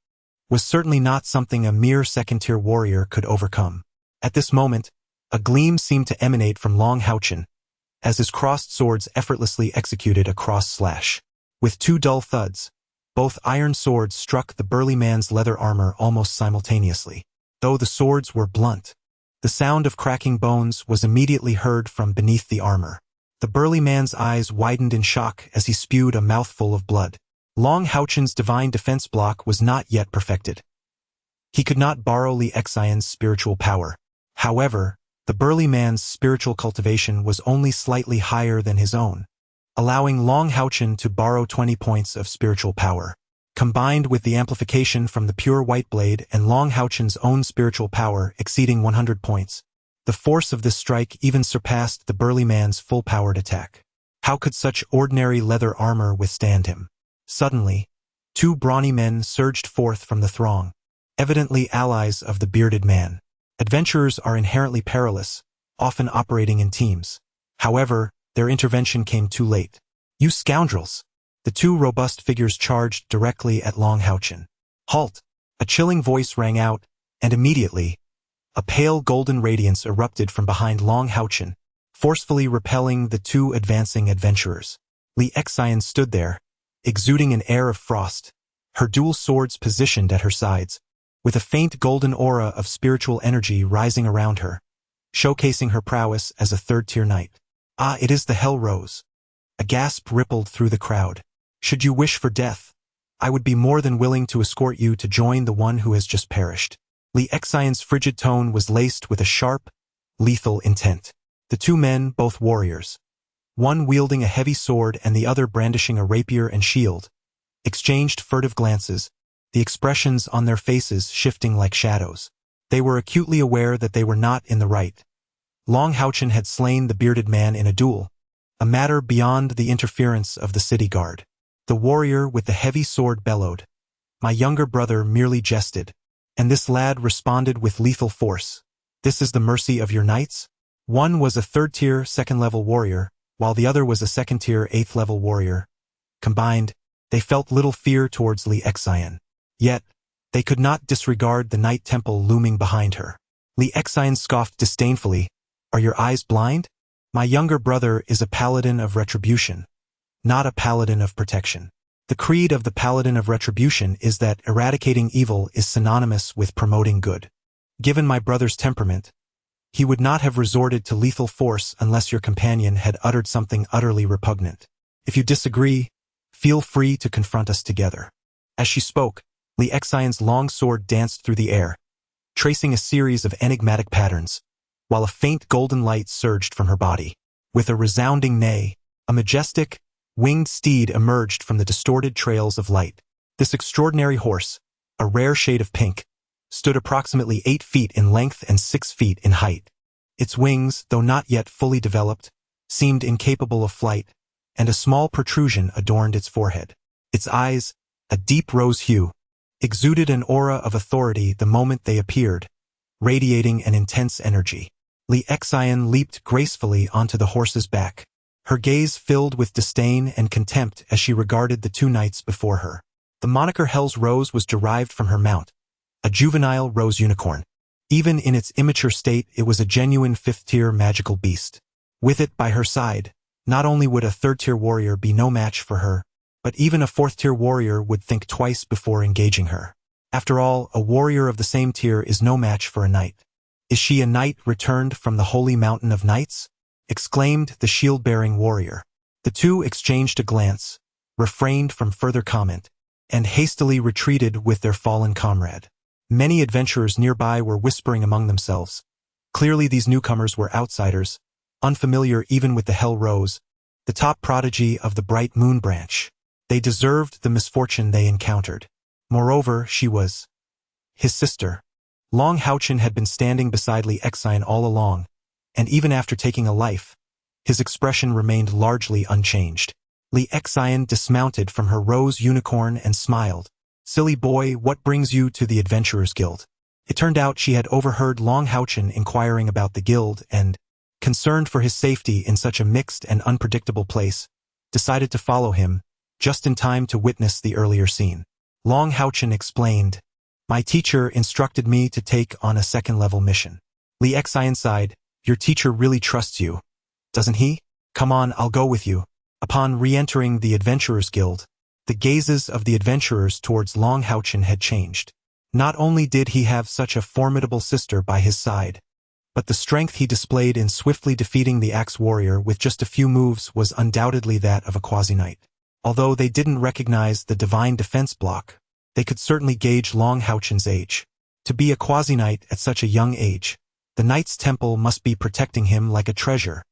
S2: was certainly not something a mere 2nd-tier warrior could overcome. At this moment, a gleam seemed to emanate from Long HaoChen, as his crossed swords effortlessly executed a cross slash. With 2 dull thuds, both iron swords struck the burly man's leather armor almost simultaneously. Though the swords were blunt, the sound of cracking bones was immediately heard from beneath the armor. The burly man's eyes widened in shock as he spewed a mouthful of blood. Long HaoChen's divine defense block was not yet perfected. He could not borrow Li Xian's spiritual power. However, the burly man's spiritual cultivation was only slightly higher than his own, allowing Long HaoChen to borrow 20 points of spiritual power. Combined with the amplification from the pure white blade and Long HaoChen's own spiritual power exceeding 100 points, the force of this strike even surpassed the burly man's full-powered attack. How could such ordinary leather armor withstand him? Suddenly, 2 brawny men surged forth from the throng, evidently allies of the bearded man. Adventurers are inherently perilous, often operating in teams. However, their intervention came too late. "You scoundrels!" The 2 robust figures charged directly at Long HaoChen. "Halt!" A chilling voice rang out, and immediately, a pale golden radiance erupted from behind Long HaoChen, forcefully repelling the 2 advancing adventurers. Li Xian stood there, exuding an air of frost, her dual swords positioned at her sides, with a faint golden aura of spiritual energy rising around her, showcasing her prowess as a 3rd-tier knight. "Ah, it is the Hell Rose." A gasp rippled through the crowd. "Should you wish for death, I would be more than willing to escort you to join the one who has just perished." Li Xian's frigid tone was laced with a sharp, lethal intent. The 2 men, both warriors, one wielding a heavy sword and the other brandishing a rapier and shield, exchanged furtive glances, the expressions on their faces shifting like shadows. They were acutely aware that they were not in the right. Long HaoChen had slain the bearded man in a duel, a matter beyond the interference of the city guard. The warrior with the heavy sword bellowed, "My younger brother merely jested," and this lad responded with lethal force. "This is the mercy of your knights?" One was a 3rd-tier, 2nd-level warrior, while the other was a 2nd-tier, 8th-level warrior. Combined, they felt little fear towards Li Xian. Yet, they could not disregard the Night Temple looming behind her. Li Exine scoffed disdainfully. Are your eyes blind? My younger brother is a paladin of retribution, not a paladin of protection. The creed of the paladin of retribution is that eradicating evil is synonymous with promoting good. Given my brother's temperament, he would not have resorted to lethal force unless your companion had uttered something utterly repugnant. If you disagree, feel free to confront us together. As she spoke, Li Exine's long sword danced through the air, tracing a series of enigmatic patterns, while a faint golden light surged from her body. With a resounding neigh, a majestic, winged steed emerged from the distorted trails of light. This extraordinary horse, a rare shade of pink, stood approximately 8 feet in length and 6 feet in height. Its wings, though not yet fully developed, seemed incapable of flight, and a small protrusion adorned its forehead. Its eyes, a deep rose hue, exuded an aura of authority the moment they appeared, radiating an intense energy. Li Exine leaped gracefully onto the horse's back, her gaze filled with disdain and contempt as she regarded the two knights before her. The moniker Hell's Rose was derived from her mount, a juvenile rose unicorn. Even in its immature state, it was a genuine 5th-tier magical beast. With it by her side, not only would a 3rd-tier warrior be no match for her, but even a 4th-tier warrior would think twice before engaging her. After all, a warrior of the same tier is no match for a knight. Is she a knight returned from the holy mountain of knights? Exclaimed the shield-bearing warrior. The two exchanged a glance, refrained from further comment, and hastily retreated with their fallen comrade. Many adventurers nearby were whispering among themselves. Clearly these newcomers were outsiders, unfamiliar even with the Hell Rose, the top prodigy of the Bright Moon branch. They deserved the misfortune they encountered. Moreover, she was his sister. Long HaoChen had been standing beside Li Exine all along, and even after taking a life, his expression remained largely unchanged. Li Exine dismounted from her rose unicorn and smiled. Silly boy, what brings you to the Adventurers Guild? It turned out she had overheard Long HaoChen inquiring about the guild and, concerned for his safety in such a mixed and unpredictable place, decided to follow him, just in time to witness the earlier scene. Long HaoChen explained, my teacher instructed me to take on a 2nd-level mission. Li Exine sighed, your teacher really trusts you, doesn't he? Come on, I'll go with you. Upon re-entering the Adventurers Guild, the gazes of the adventurers towards Long HaoChen had changed. Not only did he have such a formidable sister by his side, but the strength he displayed in swiftly defeating the Axe Warrior with just a few moves was undoubtedly that of a quasi-knight. Although they didn't recognize the divine defense block, they could certainly gauge Long HaoChen's age. To be a quasi-knight at such a young age, the Knight's Temple must be protecting him like a treasure.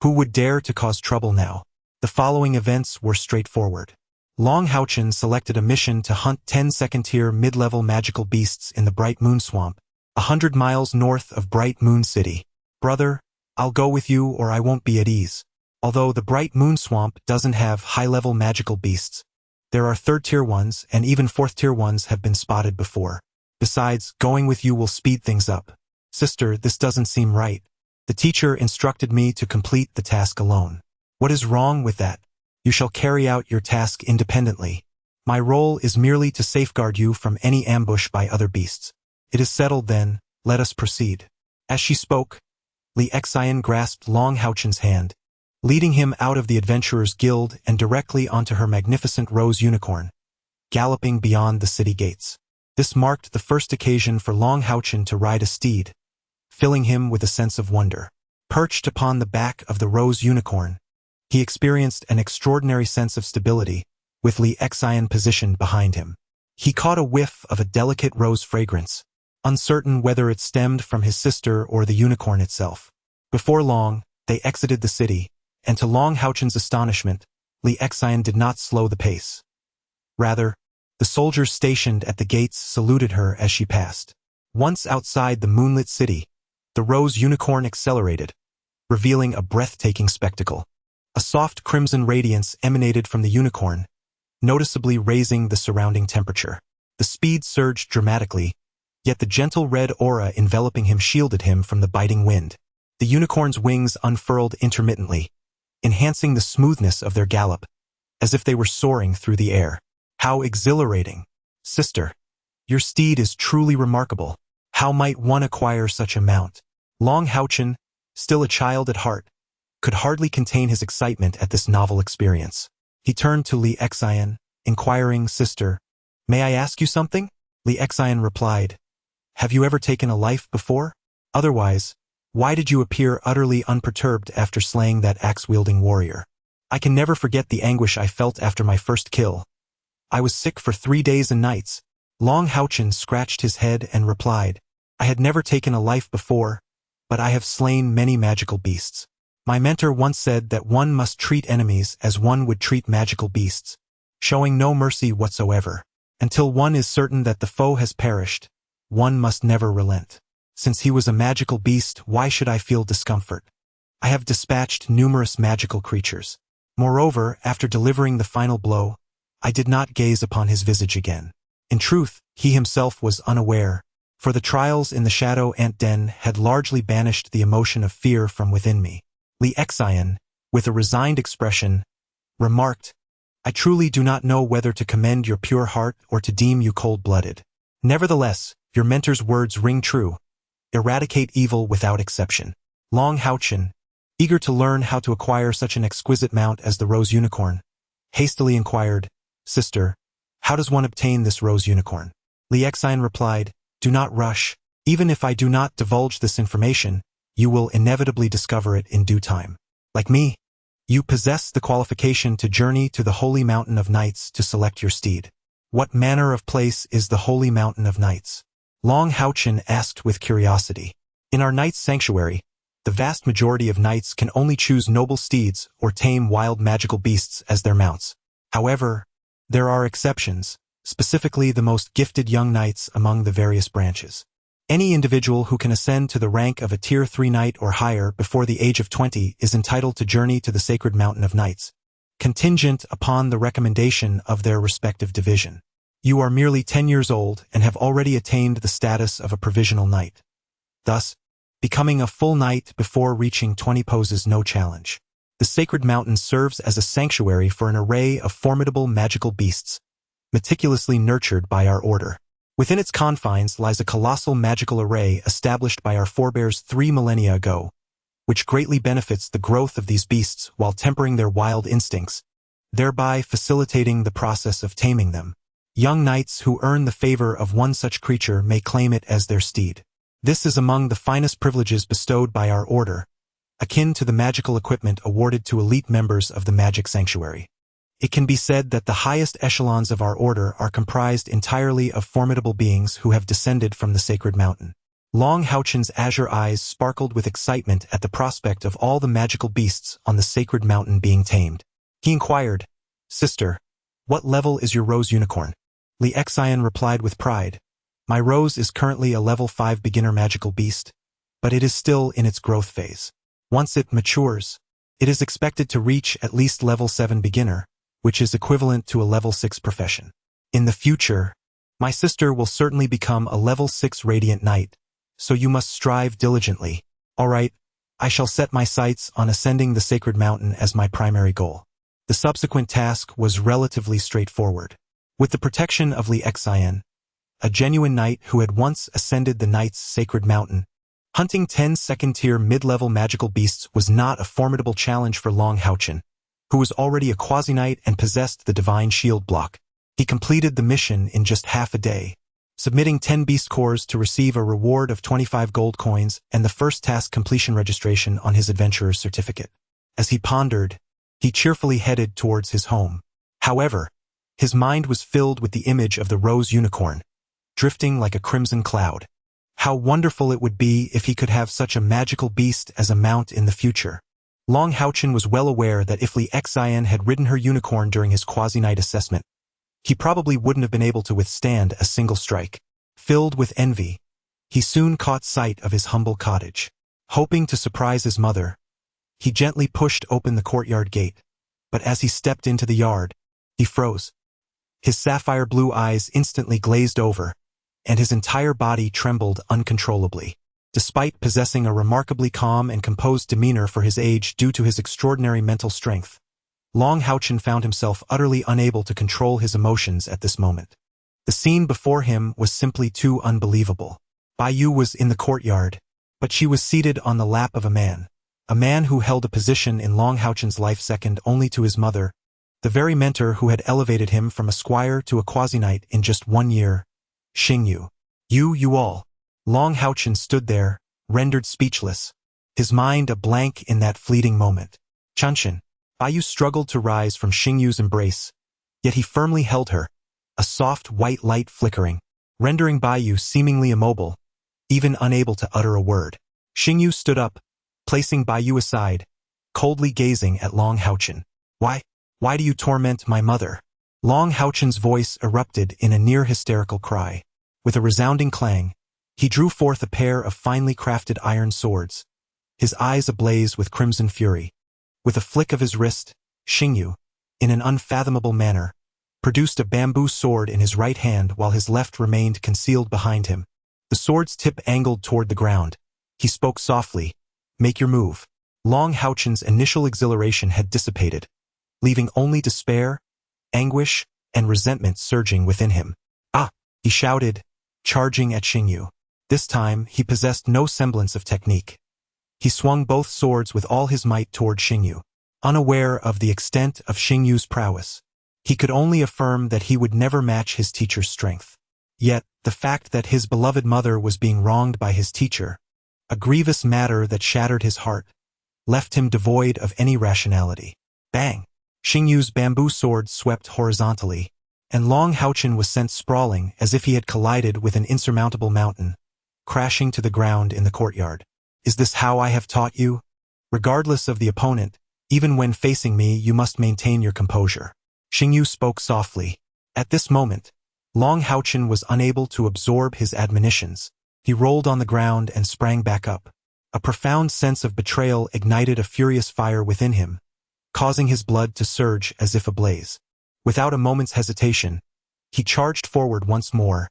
S2: Who would dare to cause trouble now? The following events were straightforward. Long HaoChen selected a mission to hunt 10 2nd-tier mid-level magical beasts in the Bright Moon Swamp, 100 miles north of Bright Moon City. Brother, I'll go with you or I won't be at ease. Although the Bright Moon Swamp doesn't have high-level magical beasts, there are 3rd-tier ones and even 4th-tier ones have been spotted before. Besides, going with you will speed things up. Sister, this doesn't seem right. The teacher instructed me to complete the task alone. What is wrong with that? You shall carry out your task independently. My role is merely to safeguard you from any ambush by other beasts. It is settled then, let us proceed. As she spoke, Li Exine grasped Long HaoChen's hand, leading him out of the Adventurers Guild and directly onto her magnificent rose unicorn, galloping beyond the city gates. This marked the first occasion for Long HaoChen to ride a steed, filling him with a sense of wonder. Perched upon the back of the rose unicorn, he experienced an extraordinary sense of stability, with Li Exine positioned behind him. He caught a whiff of a delicate rose fragrance, uncertain whether it stemmed from his sister or the unicorn itself. Before long, they exited the city, and to Long HaoChen's astonishment, Li Exine did not slow the pace. Rather, the soldiers stationed at the gates saluted her as she passed. Once outside the moonlit city, the rose unicorn accelerated, revealing a breathtaking spectacle. A soft crimson radiance emanated from the unicorn, noticeably raising the surrounding temperature. The speed surged dramatically, yet the gentle red aura enveloping him shielded him from the biting wind. The unicorn's wings unfurled intermittently, enhancing the smoothness of their gallop, as if they were soaring through the air. How exhilarating! Sister, your steed is truly remarkable. How might one acquire such a mount? Long HaoChen, still a child at heart, could hardly contain his excitement at this novel experience. He turned to Li Xian, inquiring, "Sister, may I ask you something?" Li Xian replied, "Have you ever taken a life before? Otherwise, why did you appear utterly unperturbed after slaying that axe-wielding warrior? I can never forget the anguish I felt after my first kill. I was sick for 3 days and nights." Long HaoChen scratched his head and replied, "I had never taken a life before, but I have slain many magical beasts. My mentor once said that one must treat enemies as one would treat magical beasts, showing no mercy whatsoever. Until one is certain that the foe has perished, one must never relent. Since he was a magical beast, why should I feel discomfort? I have dispatched numerous magical creatures. Moreover, after delivering the final blow, I did not gaze upon his visage again. In truth, he himself was unaware, for the trials in the shadow ant den had largely banished the emotion of fear from within me." Li Xian, with a resigned expression, remarked, "I truly do not know whether to commend your pure heart or to deem you cold-blooded. Nevertheless, your mentor's words ring true. Eradicate evil without exception." Long HaoChen, eager to learn how to acquire such an exquisite mount as the rose unicorn, hastily inquired, "Sister, how does one obtain this rose unicorn?" Li Xian replied, "Do not rush. Even if I do not divulge this information, you will inevitably discover it in due time. Like me, you possess the qualification to journey to the Holy Mountain of Nights to select your steed." "What manner of place is the Holy Mountain of Nights?" Long HaoChen asked with curiosity. "In our Knights' Sanctuary, the vast majority of knights can only choose noble steeds or tame wild magical beasts as their mounts. However, there are exceptions, specifically the most gifted young knights among the various branches. Any individual who can ascend to the rank of a Tier 3 knight or higher before the age of 20 is entitled to journey to the Sacred Mountain of Nights, contingent upon the recommendation of their respective division. You are merely 10 years old and have already attained the status of a provisional knight. Thus, becoming a full knight before reaching 20 poses no challenge. The Sacred Mountain serves as a sanctuary for an array of formidable magical beasts, meticulously nurtured by our order. Within its confines lies a colossal magical array established by our forebears 3 millennia ago, which greatly benefits the growth of these beasts while tempering their wild instincts, thereby facilitating the process of taming them. Young knights who earn the favor of one such creature may claim it as their steed. This is among the finest privileges bestowed by our order, akin to the magical equipment awarded to elite members of the Magic Sanctuary. It can be said that the highest echelons of our order are comprised entirely of formidable beings who have descended from the Sacred Mountain. Long HaoChen's azure eyes sparkled with excitement at the prospect of all the magical beasts on the Sacred Mountain being tamed. He inquired, "Sister, what level is your rose unicorn?" Li Xian replied with pride, "My rose is currently a level 5 beginner magical beast, but it is still in its growth phase. Once it matures, it is expected to reach at least level 7 beginner, which is equivalent to a level 6 profession. In the future, my sister will certainly become a level 6 radiant knight, so you must strive diligently. All right, I shall set my sights on ascending the Sacred Mountain as my primary goal." The subsequent task was relatively straightforward. With the protection of Li Xian, a genuine knight who had once ascended the Knight's Sacred Mountain, hunting 10 second-tier mid-level magical beasts was not a formidable challenge for Long HaoChen, who was already a quasi-knight and possessed the divine shield block. He completed the mission in just half a day, submitting 10 beast cores to receive a reward of 25 gold coins and the first task completion registration on his adventurer's certificate. As he pondered, he cheerfully headed towards his home. However, his mind was filled with the image of the rose unicorn, drifting like a crimson cloud. How wonderful it would be if he could have such a magical beast as a mount in the future. Long HaoChen was well aware that if Li Xian had ridden her unicorn during his quasi-knight assessment, he probably wouldn't have been able to withstand a single strike. Filled with envy, he soon caught sight of his humble cottage. Hoping to surprise his mother, he gently pushed open the courtyard gate, but as he stepped into the yard, he froze. His sapphire blue eyes instantly glazed over, and his entire body trembled uncontrollably. Despite possessing a remarkably calm and composed demeanor for his age due to his extraordinary mental strength, Long HaoChen found himself utterly unable to control his emotions at this moment. The scene before him was simply too unbelievable. Bai Yu was in the courtyard, but she was seated on the lap of a man who held a position in Long HaoChen's life second only to his mother, the very mentor who had elevated him from a squire to a quasi-knight in just 1 year. Xingyu. You all. Long HaoChen stood there, rendered speechless, his mind a blank in that fleeting moment. Chanshan. Bai Yu struggled to rise from Xingyu's embrace, yet he firmly held her, a soft white light flickering, rendering Bai Yu seemingly immobile, even unable to utter a word. Xingyu stood up, placing Bai Yu aside, coldly gazing at Long HaoChen. Why do you torment my mother? Long HaoChen's voice erupted in a near-hysterical cry. With a resounding clang, he drew forth a pair of finely crafted iron swords, his eyes ablaze with crimson fury. With a flick of his wrist, Xingyu, in an unfathomable manner, produced a bamboo sword in his right hand while his left remained concealed behind him. The sword's tip angled toward the ground. He spoke softly, "Make your move." Long HaoChen's initial exhilaration had dissipated, leaving only despair, anguish, and resentment surging within him. "Ah!" he shouted, charging at Xingyu. This time, he possessed no semblance of technique. He swung both swords with all his might toward Xingyu. Unaware of the extent of Xingyu's prowess, he could only affirm that he would never match his teacher's strength. Yet, the fact that his beloved mother was being wronged by his teacher, a grievous matter that shattered his heart, left him devoid of any rationality. Bang! Xingyu's bamboo sword swept horizontally, and Long HaoChen was sent sprawling as if he had collided with an insurmountable mountain, crashing to the ground in the courtyard. "Is this how I have taught you? Regardless of the opponent, even when facing me, you must maintain your composure." Xingyu spoke softly. At this moment, Long HaoChen was unable to absorb his admonitions. He rolled on the ground and sprang back up. A profound sense of betrayal ignited a furious fire within him, causing his blood to surge as if ablaze. Without a moment's hesitation, he charged forward once more,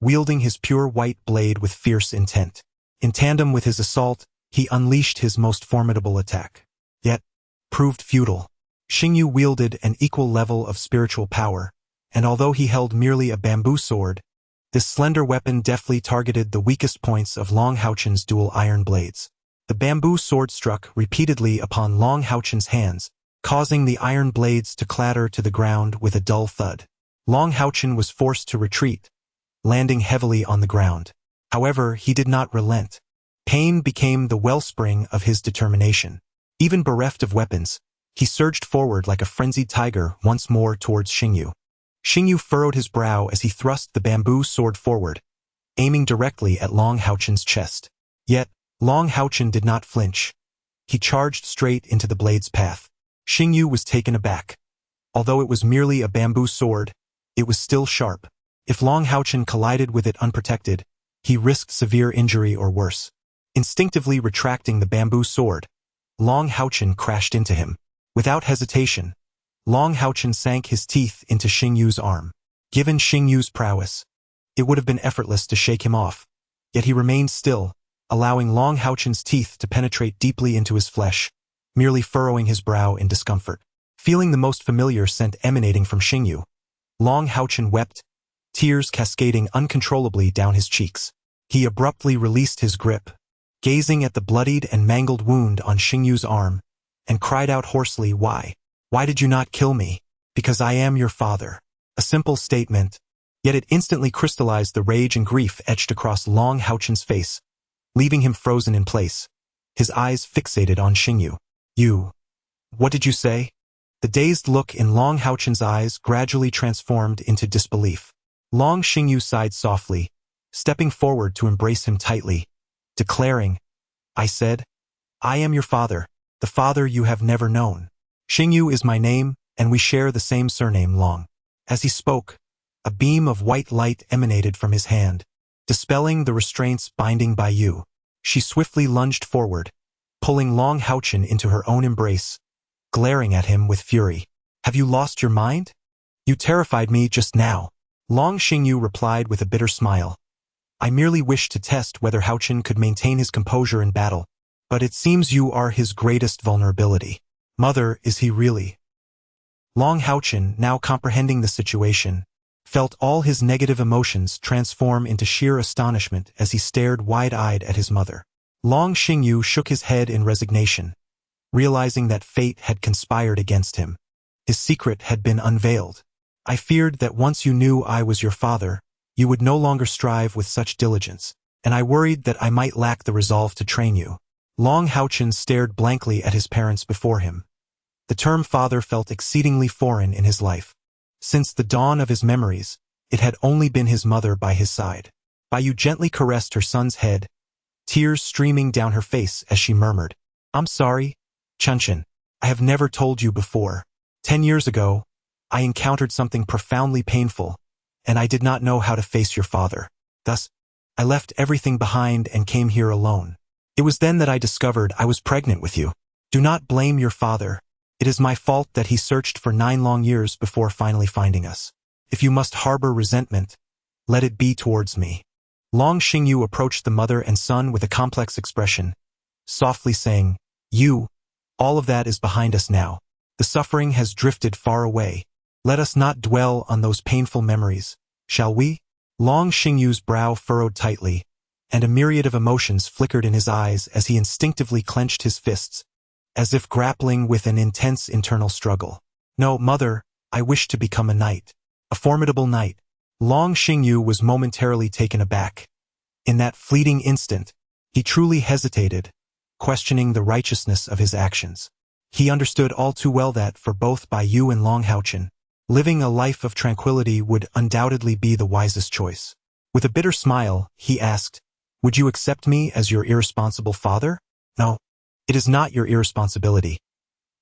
S2: wielding his pure white blade with fierce intent. In tandem with his assault, he unleashed his most formidable attack. Yet, proved futile. Xingyu wielded an equal level of spiritual power, and although he held merely a bamboo sword, this slender weapon deftly targeted the weakest points of Long HaoChen's dual iron blades. The bamboo sword struck repeatedly upon Long HaoChen's hands, causing the iron blades to clatter to the ground with a dull thud. Long HaoChen was forced to retreat, landing heavily on the ground. However, he did not relent. Pain became the wellspring of his determination. Even bereft of weapons, he surged forward like a frenzied tiger once more towards Xingyu. Xingyu furrowed his brow as he thrust the bamboo sword forward, aiming directly at Long HaoChen's chest. Yet, Long HaoChen did not flinch. He charged straight into the blade's path. Xingyu was taken aback. Although it was merely a bamboo sword, it was still sharp. If Long HaoChen collided with it unprotected, he risked severe injury or worse. Instinctively retracting the bamboo sword, Long HaoChen crashed into him. Without hesitation, Long HaoChen sank his teeth into Xingyu's arm. Given Xingyu's prowess, it would have been effortless to shake him off, yet he remained still, allowing Long HaoChen's teeth to penetrate deeply into his flesh, merely furrowing his brow in discomfort. Feeling the most familiar scent emanating from Xingyu, Long HaoChen wept, tears cascading uncontrollably down his cheeks. He abruptly released his grip, gazing at the bloodied and mangled wound on Xingyu's arm, and cried out hoarsely, "Why? Why did you not kill me?" "Because I am your father." A simple statement, yet it instantly crystallized the rage and grief etched across Long HaoChen's face, leaving him frozen in place, his eyes fixated on Xingyu. What did you say?" The dazed look in Long HaoChen's eyes gradually transformed into disbelief. Long Xingyu sighed softly, stepping forward to embrace him tightly, declaring, "I said, I am your father, the father you have never known. Xingyu is my name, and we share the same surname, Long." As he spoke, a beam of white light emanated from his hand, dispelling the restraints binding Bai Yu. She swiftly lunged forward, pulling Long HaoChen into her own embrace, glaring at him with fury. "Have you lost your mind? You terrified me just now." Long Xingyu replied with a bitter smile. "I merely wished to test whether HaoChen could maintain his composure in battle, but it seems you are his greatest vulnerability." "Mother, is he really?" Long HaoChen, now comprehending the situation, felt all his negative emotions transform into sheer astonishment as he stared wide-eyed at his mother. Long Xingyu shook his head in resignation, realizing that fate had conspired against him. His secret had been unveiled. I feared that once you knew I was your father, you would no longer strive with such diligence, and I worried that I might lack the resolve to train you. Long HaoChen stared blankly at his parents before him. The term father felt exceedingly foreign in his life. Since the dawn of his memories, it had only been his mother by his side. Baiyu gently caressed her son's head, tears streaming down her face as she murmured, "I'm sorry, HaoChen. I have never told you before. 10 years ago, I encountered something profoundly painful, and I did not know how to face your father. Thus, I left everything behind and came here alone. It was then that I discovered I was pregnant with you. Do not blame your father. It is my fault that he searched for 9 long years before finally finding us. If you must harbor resentment, let it be towards me." Long Xingyu approached the mother and son with a complex expression, softly saying, All of that is behind us now. The suffering has drifted far away. Let us not dwell on those painful memories, shall we?" Long Xingyu's brow furrowed tightly, and a myriad of emotions flickered in his eyes as he instinctively clenched his fists, as if grappling with an intense internal struggle. "No, mother, I wish to become a knight. A formidable knight." Long Xingyu was momentarily taken aback. In that fleeting instant, he truly hesitated, questioning the righteousness of his actions. He understood all too well that, for both Baiyu and Long HaoChen, living a life of tranquility would undoubtedly be the wisest choice. With a bitter smile, he asked, "Would you accept me as your irresponsible father?" "No, it is not your irresponsibility.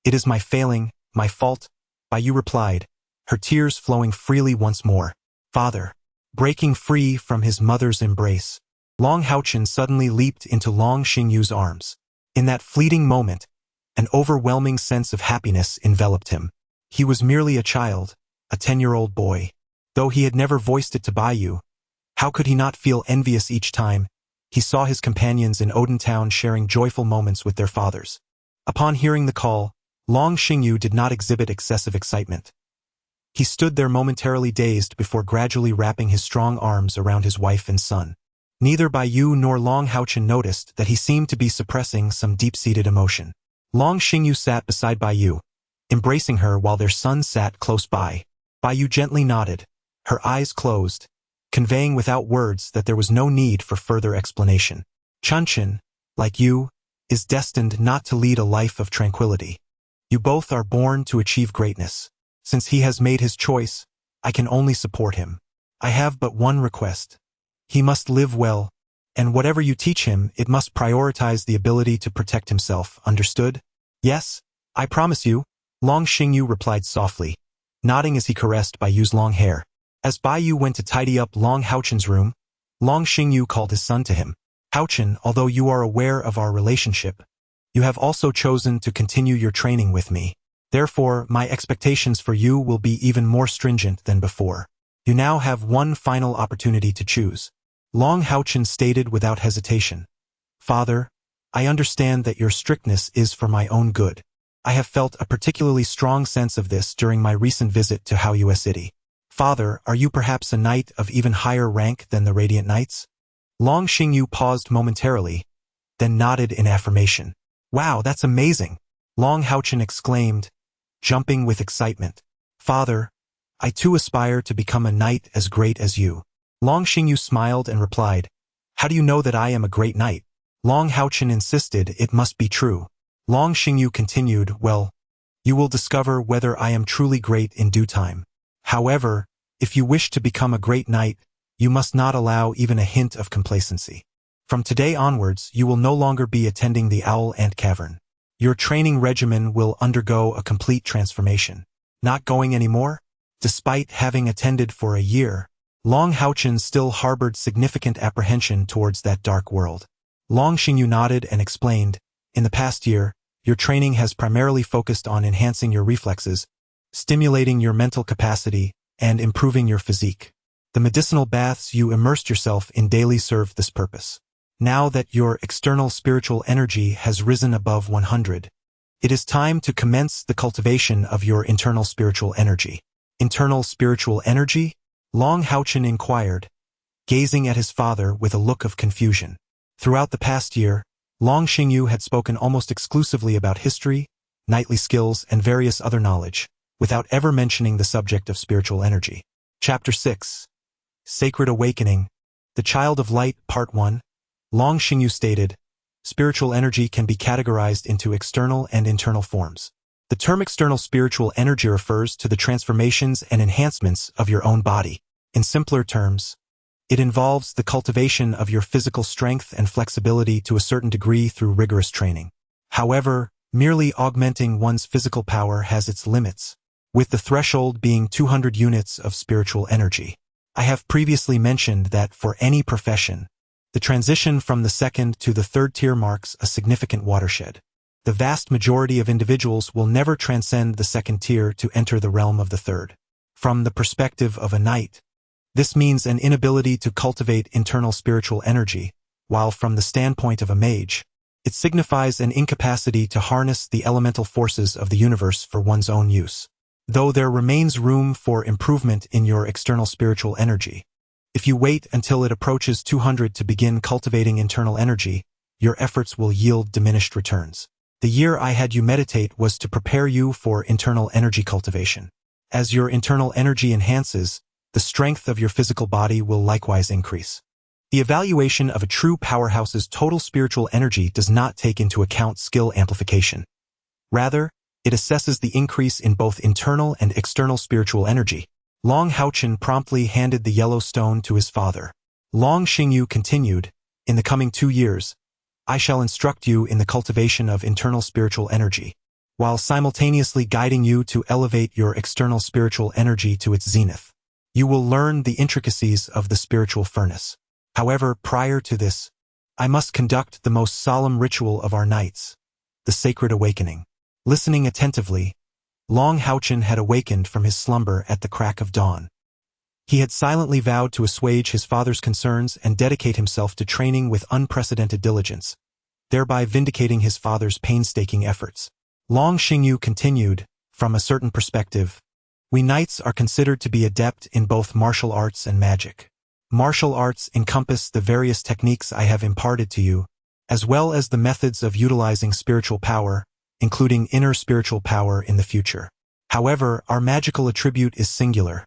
S2: It is my failing, my fault," Baiyu replied, her tears flowing freely once more. "Father." Breaking free from his mother's embrace, Long HaoChen suddenly leaped into Long Xingyu's arms. In that fleeting moment, an overwhelming sense of happiness enveloped him. He was merely a child, a 10-year-old boy. Though he had never voiced it to Baiyu, how could he not feel envious each time he saw his companions in Odentown sharing joyful moments with their fathers? Upon hearing the call, Long Xingyu did not exhibit excessive excitement. He stood there momentarily dazed before gradually wrapping his strong arms around his wife and son. Neither Baiyu nor Long HaoChen noticed that he seemed to be suppressing some deep-seated emotion. Long Xingyu sat beside Baiyu, embracing her while their son sat close by. Baiyu gently nodded, her eyes closed, conveying without words that there was no need for further explanation. HaoChen, like you, is destined not to lead a life of tranquility. You both are born to achieve greatness. Since he has made his choice, I can only support him. I have but one request. He must live well, and whatever you teach him, it must prioritize the ability to protect himself, understood? "Yes, I promise you," Long Xingyu replied softly, nodding as he caressed Baiyu's long hair. As Baiyu went to tidy up Long HaoChen's room, Long Xingyu called his son to him. "HaoChen, although you are aware of our relationship, you have also chosen to continue your training with me. Therefore, my expectations for you will be even more stringent than before. You now have one final opportunity to choose." Long HaoChen stated without hesitation, "Father, I understand that your strictness is for my own good. I have felt a particularly strong sense of this during my recent visit to Haoyue City. Father, are you perhaps a knight of even higher rank than the Radiant Knights?" Long Xingyu paused momentarily, then nodded in affirmation. "Wow, that's amazing!" Long HaoChen exclaimed, jumping with excitement. "Father, I too aspire to become a knight as great as you." Long Xingyu smiled and replied, "How do you know that I am a great knight?" Long HaoChen insisted it must be true. Long Xingyu continued, "Well, you will discover whether I am truly great in due time. However, if you wish to become a great knight, you must not allow even a hint of complacency. From today onwards, you will no longer be attending the Owl Ant Cavern. Your training regimen will undergo a complete transformation. Not going anymore?" Despite having attended for a year, Long HaoChen still harbored significant apprehension towards that dark world. Long Xingyu nodded and explained, "In the past year, your training has primarily focused on enhancing your reflexes, stimulating your mental capacity, and improving your physique. The medicinal baths you immersed yourself in daily served this purpose. Now that your external spiritual energy has risen above 100, it is time to commence the cultivation of your internal spiritual energy." "Internal spiritual energy?" Long HaoChen inquired, gazing at his father with a look of confusion. Throughout the past year, Long Xingyu had spoken almost exclusively about history, knightly skills, and various other knowledge, without ever mentioning the subject of spiritual energy. Chapter 6. Sacred Awakening. The Child of Light, Part 1. Long Xingyu stated, spiritual energy can be categorized into external and internal forms. The term external spiritual energy refers to the transformations and enhancements of your own body. In simpler terms, it involves the cultivation of your physical strength and flexibility to a certain degree through rigorous training. However, merely augmenting one's physical power has its limits, with the threshold being 200 units of spiritual energy. I have previously mentioned that for any profession, the transition from the second to the third tier marks a significant watershed. The vast majority of individuals will never transcend the second tier to enter the realm of the third. From the perspective of a knight, this means an inability to cultivate internal spiritual energy, while from the standpoint of a mage, it signifies an incapacity to harness the elemental forces of the universe for one's own use. Though there remains room for improvement in your external spiritual energy, if you wait until it approaches 200 to begin cultivating internal energy, your efforts will yield diminished returns. The year I had you meditate was to prepare you for internal energy cultivation. As your internal energy enhances, the strength of your physical body will likewise increase. The evaluation of a true powerhouse's total spiritual energy does not take into account skill amplification. Rather, it assesses the increase in both internal and external spiritual energy. Long HaoChen promptly handed the yellow stone to his father. Long Xingyu continued, in the coming 2 years, I shall instruct you in the cultivation of internal spiritual energy, while simultaneously guiding you to elevate your external spiritual energy to its zenith. You will learn the intricacies of the spiritual furnace. However, prior to this, I must conduct the most solemn ritual of our nights, the sacred awakening. Listening attentively, Long HaoChen had awakened from his slumber at the crack of dawn. He had silently vowed to assuage his father's concerns and dedicate himself to training with unprecedented diligence, thereby vindicating his father's painstaking efforts. Long Xingyu continued, from a certain perspective, we knights are considered to be adept in both martial arts and magic. Martial arts encompass the various techniques I have imparted to you, as well as the methods of utilizing spiritual power, including inner spiritual power in the future. However, our magical attribute is singular,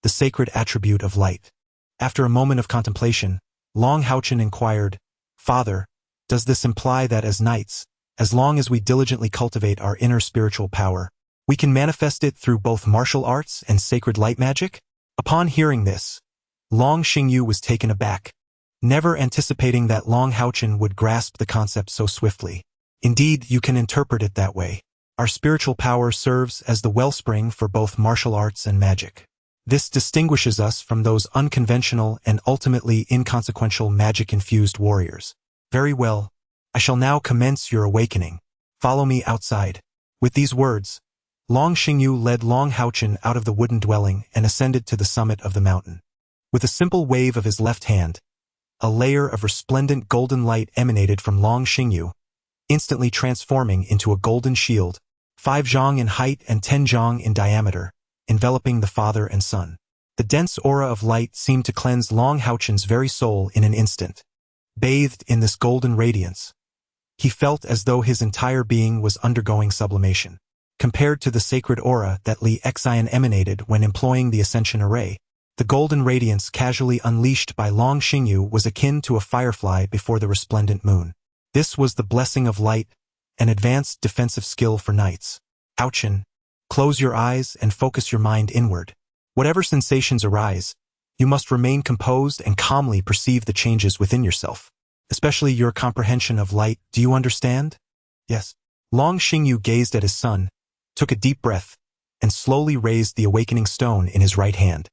S2: the sacred attribute of light. After a moment of contemplation, Long HaoChen inquired, Father, does this imply that as knights, as long as we diligently cultivate our inner spiritual power, we can manifest it through both martial arts and sacred light magic? Upon hearing this, Long Xingyu was taken aback, never anticipating that Long HaoChen would grasp the concept so swiftly. Indeed, you can interpret it that way. Our spiritual power serves as the wellspring for both martial arts and magic. This distinguishes us from those unconventional and ultimately inconsequential magic-infused warriors. Very well, I shall now commence your awakening. Follow me outside. With these words, Long Xingyu led Long HaoChen out of the wooden dwelling and ascended to the summit of the mountain. With a simple wave of his left hand, a layer of resplendent golden light emanated from Long Xingyu, instantly transforming into a golden shield, 5 zhang in height and 10 zhang in diameter, enveloping the father and son. The dense aura of light seemed to cleanse Long HaoChen's very soul in an instant. Bathed in this golden radiance, he felt as though his entire being was undergoing sublimation. Compared to the sacred aura that Li Xian emanated when employing the Ascension Array, the golden radiance casually unleashed by Long Xingyu was akin to a firefly before the resplendent moon. This was the blessing of light, an advanced defensive skill for knights. HaoChen, close your eyes and focus your mind inward. Whatever sensations arise, you must remain composed and calmly perceive the changes within yourself, especially your comprehension of light. Do you understand? Yes. Long Xingyu gazed at his son, took a deep breath, and slowly raised the awakening stone in his right hand.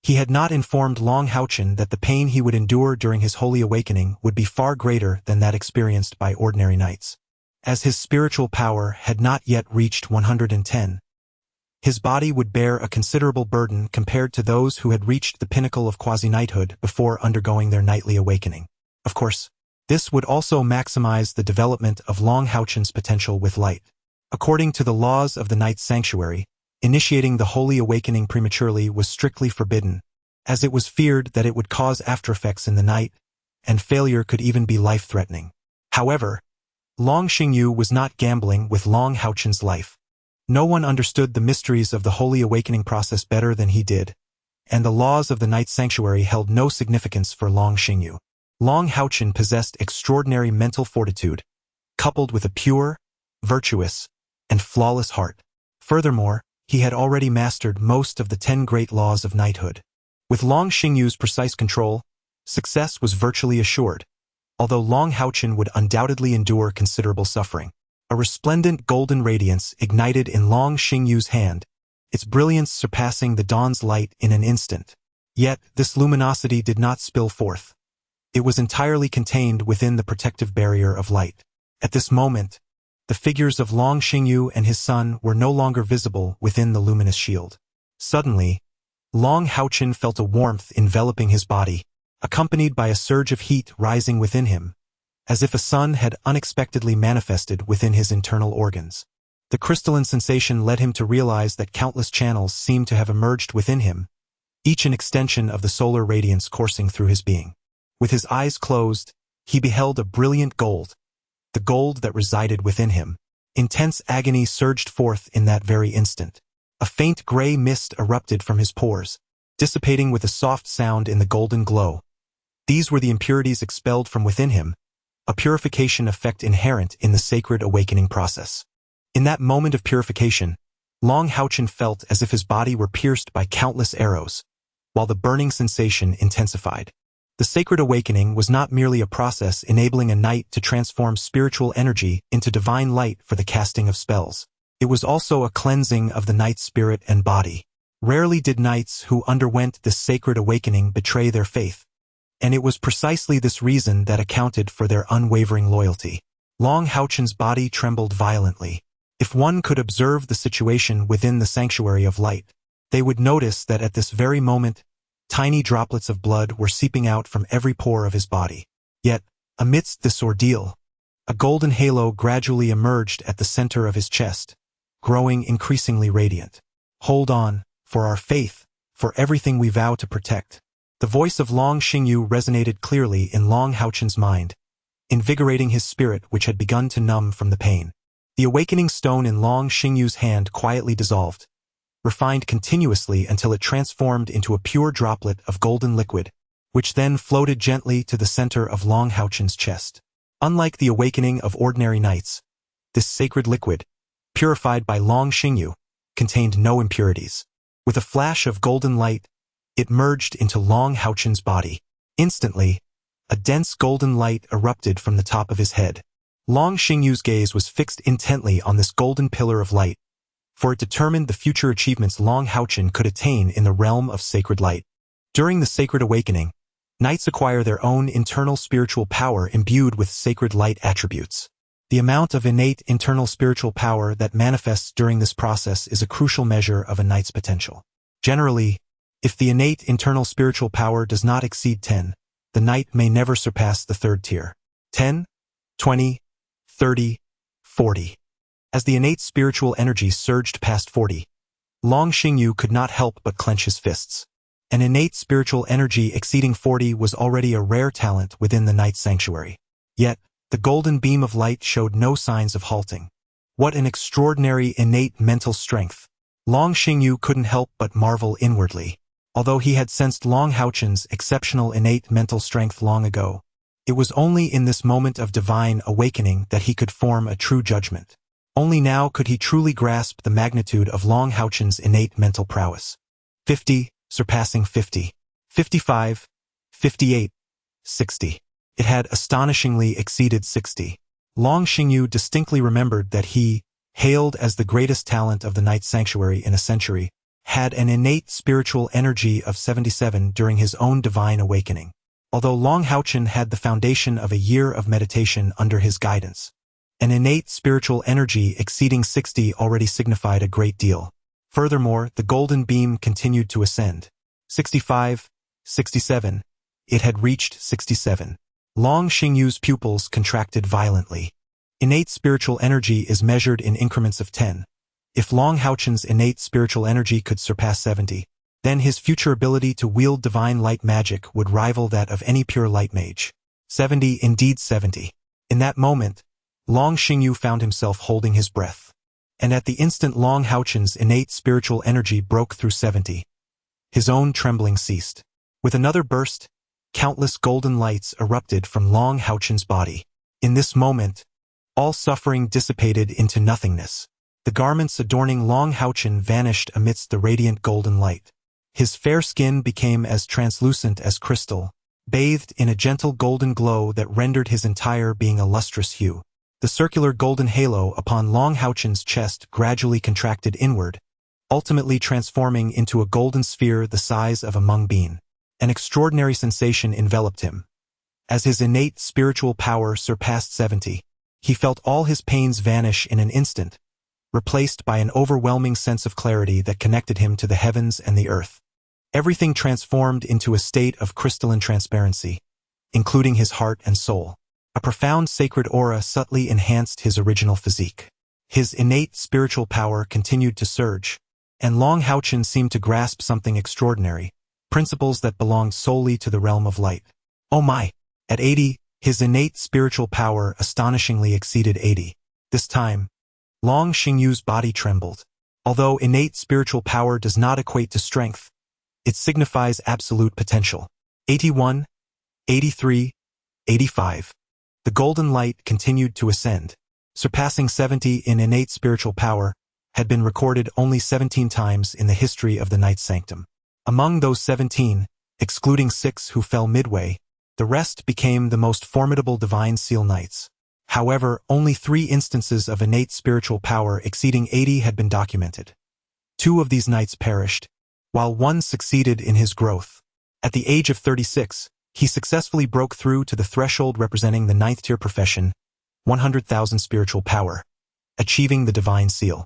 S2: He had not informed Long HaoChen that the pain he would endure during his holy awakening would be far greater than that experienced by ordinary knights. As his spiritual power had not yet reached 110, his body would bear a considerable burden compared to those who had reached the pinnacle of quasi-knighthood before undergoing their nightly awakening. Of course, this would also maximize the development of Long HaoChen's potential with light. According to the laws of the Knight's Sanctuary, initiating the holy awakening prematurely was strictly forbidden, as it was feared that it would cause aftereffects in the night, and failure could even be life-threatening. However, Long Xingyu was not gambling with Long HaoChen's life. No one understood the mysteries of the holy awakening process better than he did, and the laws of the night sanctuary held no significance for Long Xingyu. Long HaoChen possessed extraordinary mental fortitude, coupled with a pure, virtuous, and flawless heart. Furthermore, he had already mastered most of the 10 great laws of knighthood. With Long Xingyu's precise control, success was virtually assured, although Long HaoChen would undoubtedly endure considerable suffering. A resplendent golden radiance ignited in Long Xingyu's hand, its brilliance surpassing the dawn's light in an instant. Yet, this luminosity did not spill forth. It was entirely contained within the protective barrier of light. At this moment, the figures of Long Xingyu and his son were no longer visible within the luminous shield. Suddenly, Long HaoChen felt a warmth enveloping his body, accompanied by a surge of heat rising within him, as if a sun had unexpectedly manifested within his internal organs. The crystalline sensation led him to realize that countless channels seemed to have emerged within him, each an extension of the solar radiance coursing through his being. With his eyes closed, he beheld a brilliant gold, the gold that resided within him. Intense agony surged forth in that very instant. A faint gray mist erupted from his pores, dissipating with a soft sound in the golden glow. These were the impurities expelled from within him, a purification effect inherent in the sacred awakening process. In that moment of purification, Long HaoChen felt as if his body were pierced by countless arrows, while the burning sensation intensified. The sacred awakening was not merely a process enabling a knight to transform spiritual energy into divine light for the casting of spells. It was also a cleansing of the knight's spirit and body. Rarely did knights who underwent this sacred awakening betray their faith, and it was precisely this reason that accounted for their unwavering loyalty. Long HaoChen's body trembled violently. If one could observe the situation within the sanctuary of light, they would notice that at this very moment, tiny droplets of blood were seeping out from every pore of his body. Yet, amidst this ordeal, a golden halo gradually emerged at the center of his chest, growing increasingly radiant. "Hold on, for our faith, for everything we vow to protect." The voice of Long Xingyu resonated clearly in Long HaoChen's mind, invigorating his spirit which had begun to numb from the pain. The awakening stone in Long Xingyu's hand quietly dissolved, refined continuously until it transformed into a pure droplet of golden liquid, which then floated gently to the center of Long HaoChen's chest. Unlike the awakening of ordinary knights, this sacred liquid, purified by Long Xingyu, contained no impurities. With a flash of golden light, it merged into Long HaoChen's body. Instantly, a dense golden light erupted from the top of his head. Long Xingyu's gaze was fixed intently on this golden pillar of light, for it determined the future achievements Long HaoChen could attain in the realm of sacred light. During the sacred awakening, knights acquire their own internal spiritual power imbued with sacred light attributes. The amount of innate internal spiritual power that manifests during this process is a crucial measure of a knight's potential. Generally, if the innate internal spiritual power does not exceed 10, the knight may never surpass the third tier. 10, 20, 30, 40. As the innate spiritual energy surged past 40, Long Xingyu could not help but clench his fists. An innate spiritual energy exceeding 40 was already a rare talent within the night sanctuary. Yet, the golden beam of light showed no signs of halting. What an extraordinary innate mental strength! Long Xingyu couldn't help but marvel inwardly. Although he had sensed Long HaoChen's exceptional innate mental strength long ago, it was only in this moment of divine awakening that he could form a true judgment. Only now could he truly grasp the magnitude of Long HaoChen's innate mental prowess. 50, surpassing 50. 55, 58, 60. It had astonishingly exceeded 60. Long Xingyu distinctly remembered that he, hailed as the greatest talent of the night sanctuary in a century, had an innate spiritual energy of 77 during his own divine awakening. Although Long HaoChen had the foundation of a year of meditation under his guidance, an innate spiritual energy exceeding 60 already signified a great deal. Furthermore, the golden beam continued to ascend. 65, 67. It had reached 67. Long Xingyu's pupils contracted violently. Innate spiritual energy is measured in increments of 10. If Long HaoChen's innate spiritual energy could surpass 70, then his future ability to wield divine light magic would rival that of any pure light mage. 70, indeed 70. In that moment, Long Xingyu found himself holding his breath. And at the instant Long HaoChen's innate spiritual energy broke through 70, his own trembling ceased. With another burst, countless golden lights erupted from Long HaoChen's body. In this moment, all suffering dissipated into nothingness. The garments adorning Long HaoChen vanished amidst the radiant golden light. His fair skin became as translucent as crystal, bathed in a gentle golden glow that rendered his entire being a lustrous hue. The circular golden halo upon Long HaoChen's chest gradually contracted inward, ultimately transforming into a golden sphere the size of a mung bean. An extraordinary sensation enveloped him. As his innate spiritual power surpassed 70, he felt all his pains vanish in an instant, replaced by an overwhelming sense of clarity that connected him to the heavens and the earth. Everything transformed into a state of crystalline transparency, including his heart and soul. A profound sacred aura subtly enhanced his original physique. His innate spiritual power continued to surge, and Long HaoChen seemed to grasp something extraordinary, principles that belonged solely to the realm of light. Oh my! At 80, his innate spiritual power astonishingly exceeded 80. This time, Long Xingyu's body trembled. Although innate spiritual power does not equate to strength, it signifies absolute potential. 81, 83, 85. The golden light continued to ascend. Surpassing 70 in innate spiritual power had been recorded only 17 times in the history of the Knight Sanctum. Among those 17, excluding 6 who fell midway, the rest became the most formidable Divine Seal Knights. However, only 3 instances of innate spiritual power exceeding 80 had been documented. 2 of these knights perished, while 1 succeeded in his growth. At the age of 36, he successfully broke through to the threshold representing the 9th tier profession, 100,000 spiritual power, achieving the Divine Seal.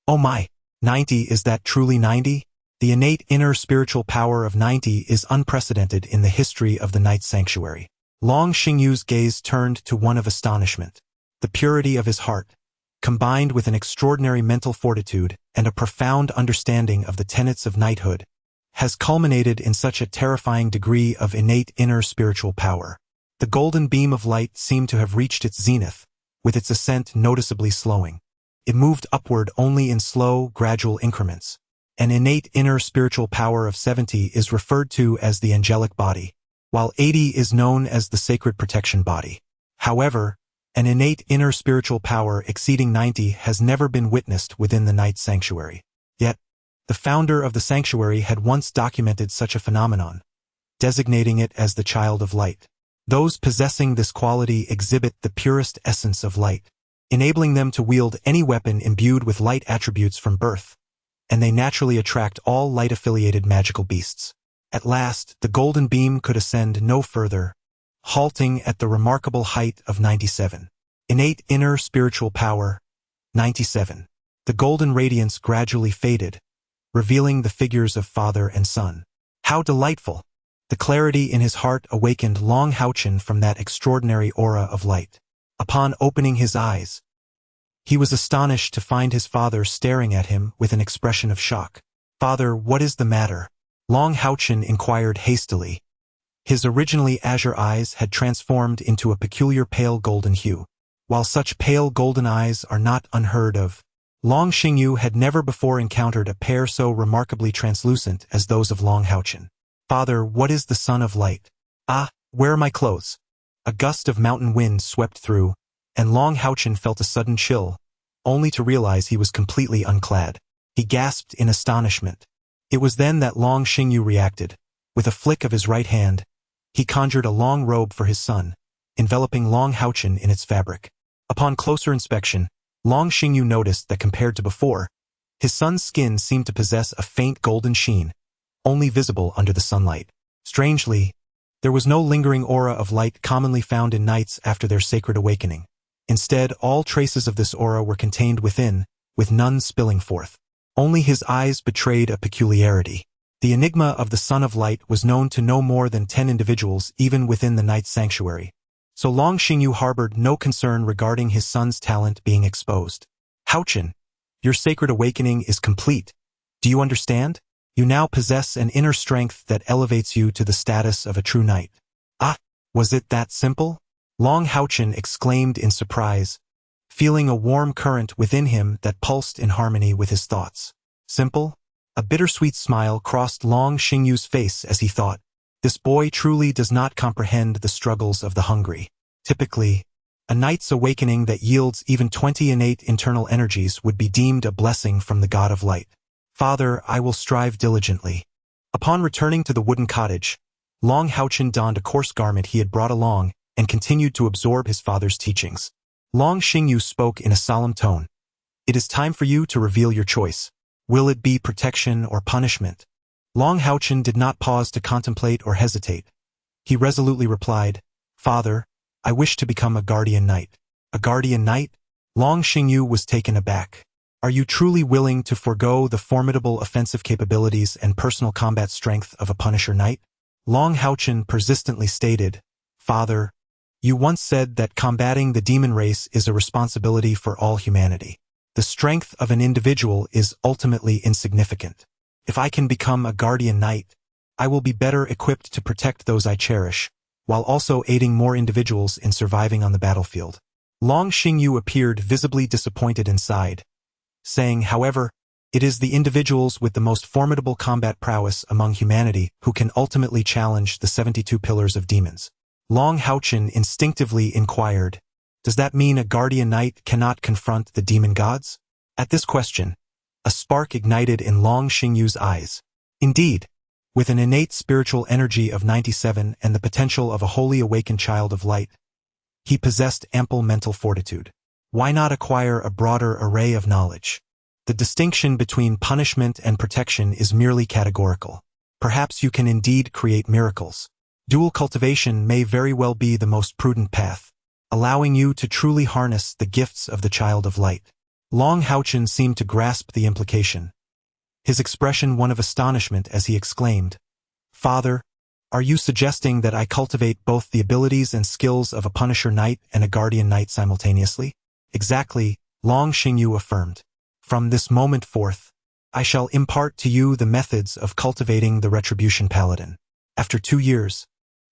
S2: Oh my! 90, is that truly 90? The innate inner spiritual power of 90 is unprecedented in the history of the Knight Sanctuary. Long Xingyu's gaze turned to one of astonishment. The purity of his heart, combined with an extraordinary mental fortitude and a profound understanding of the tenets of knighthood, has culminated in such a terrifying degree of innate inner spiritual power. The golden beam of light seemed to have reached its zenith, with its ascent noticeably slowing. It moved upward only in slow, gradual increments. An innate inner spiritual power of 70 is referred to as the angelic body, while 80 is known as the sacred protection body. However, an innate inner spiritual power exceeding 90 has never been witnessed within the Knight Sanctuary. Yet, the founder of the sanctuary had once documented such a phenomenon, designating it as the child of light. Those possessing this quality exhibit the purest essence of light, enabling them to wield any weapon imbued with light attributes from birth, and they naturally attract all light-affiliated magical beasts. At last, the golden beam could ascend no further, halting at the remarkable height of 97. Innate inner spiritual power, 97. The golden radiance gradually faded, revealing the figures of father and son. How delightful! The clarity in his heart awakened Long HaoChen from that extraordinary aura of light. Upon opening his eyes, he was astonished to find his father staring at him with an expression of shock. "Father, what is the matter?" Long HaoChen inquired hastily. His originally azure eyes had transformed into a peculiar pale golden hue. While such pale golden eyes are not unheard of, Long Xingyu had never before encountered a pair so remarkably translucent as those of Long HaoChen. "Father, what is the son of light?" "Ah, where are my clothes?" A gust of mountain wind swept through, and Long HaoChen felt a sudden chill, only to realize he was completely unclad. He gasped in astonishment. It was then that Long Xingyu reacted. With a flick of his right hand, he conjured a long robe for his son, enveloping Long HaoChen in its fabric. Upon closer inspection, Long Xingyu noticed that compared to before, his son's skin seemed to possess a faint golden sheen, only visible under the sunlight. Strangely, there was no lingering aura of light commonly found in knights after their sacred awakening. Instead, all traces of this aura were contained within, with none spilling forth. Only his eyes betrayed a peculiarity. The enigma of the Son of Light was known to no more than 10 individuals even within the Knight Sanctuary. So Long Xingyu harbored no concern regarding his son's talent being exposed. "HaoChen, your sacred awakening is complete. Do you understand?" You now possess an inner strength that elevates you to the status of a true knight. Ah, was it that simple? HaoChen exclaimed in surprise, feeling a warm current within him that pulsed in harmony with his thoughts. Simple? A bittersweet smile crossed Xingyu's face as he thought, this boy truly does not comprehend the struggles of the hungry. Typically, a knight's awakening that yields even 20 innate internal energies would be deemed a blessing from the god of light. Father, I will strive diligently. Upon returning to the wooden cottage, HaoChen donned a coarse garment he had brought along and continued to absorb his father's teachings. Xingyu spoke in a solemn tone. It is time for you to reveal your choice. Will it be protection or punishment? HaoChen did not pause to contemplate or hesitate. He resolutely replied, Father, I wish to become a guardian knight. A guardian knight? Xingyu was taken aback. Are you truly willing to forego the formidable offensive capabilities and personal combat strength of a Punisher knight? HaoChen persistently stated, Father, you once said that combating the demon race is a responsibility for all humanity. The strength of an individual is ultimately insignificant. If I can become a guardian knight, I will be better equipped to protect those I cherish, while also aiding more individuals in surviving on the battlefield. Xingyu appeared visibly disappointed inside, saying, however, it is the individuals with the most formidable combat prowess among humanity who can ultimately challenge the 72 pillars of demons. HaoChen instinctively inquired, does that mean a guardian knight cannot confront the demon gods? At this question, a spark ignited in Xingyu's eyes. Indeed, with an innate spiritual energy of 97 and the potential of a wholly awakened child of light, he possessed ample mental fortitude. Why not acquire a broader array of knowledge? The distinction between punishment and protection is merely categorical. Perhaps you can indeed create miracles. Dual cultivation may very well be the most prudent path, allowing you to truly harness the gifts of the child of light. HaoChen seemed to grasp the implication, his expression one of astonishment as he exclaimed, Father, are you suggesting that I cultivate both the abilities and skills of a Punisher knight and a guardian knight simultaneously? Exactly, Xingyu affirmed. From this moment forth, I shall impart to you the methods of cultivating the Retribution Paladin. After 2 years,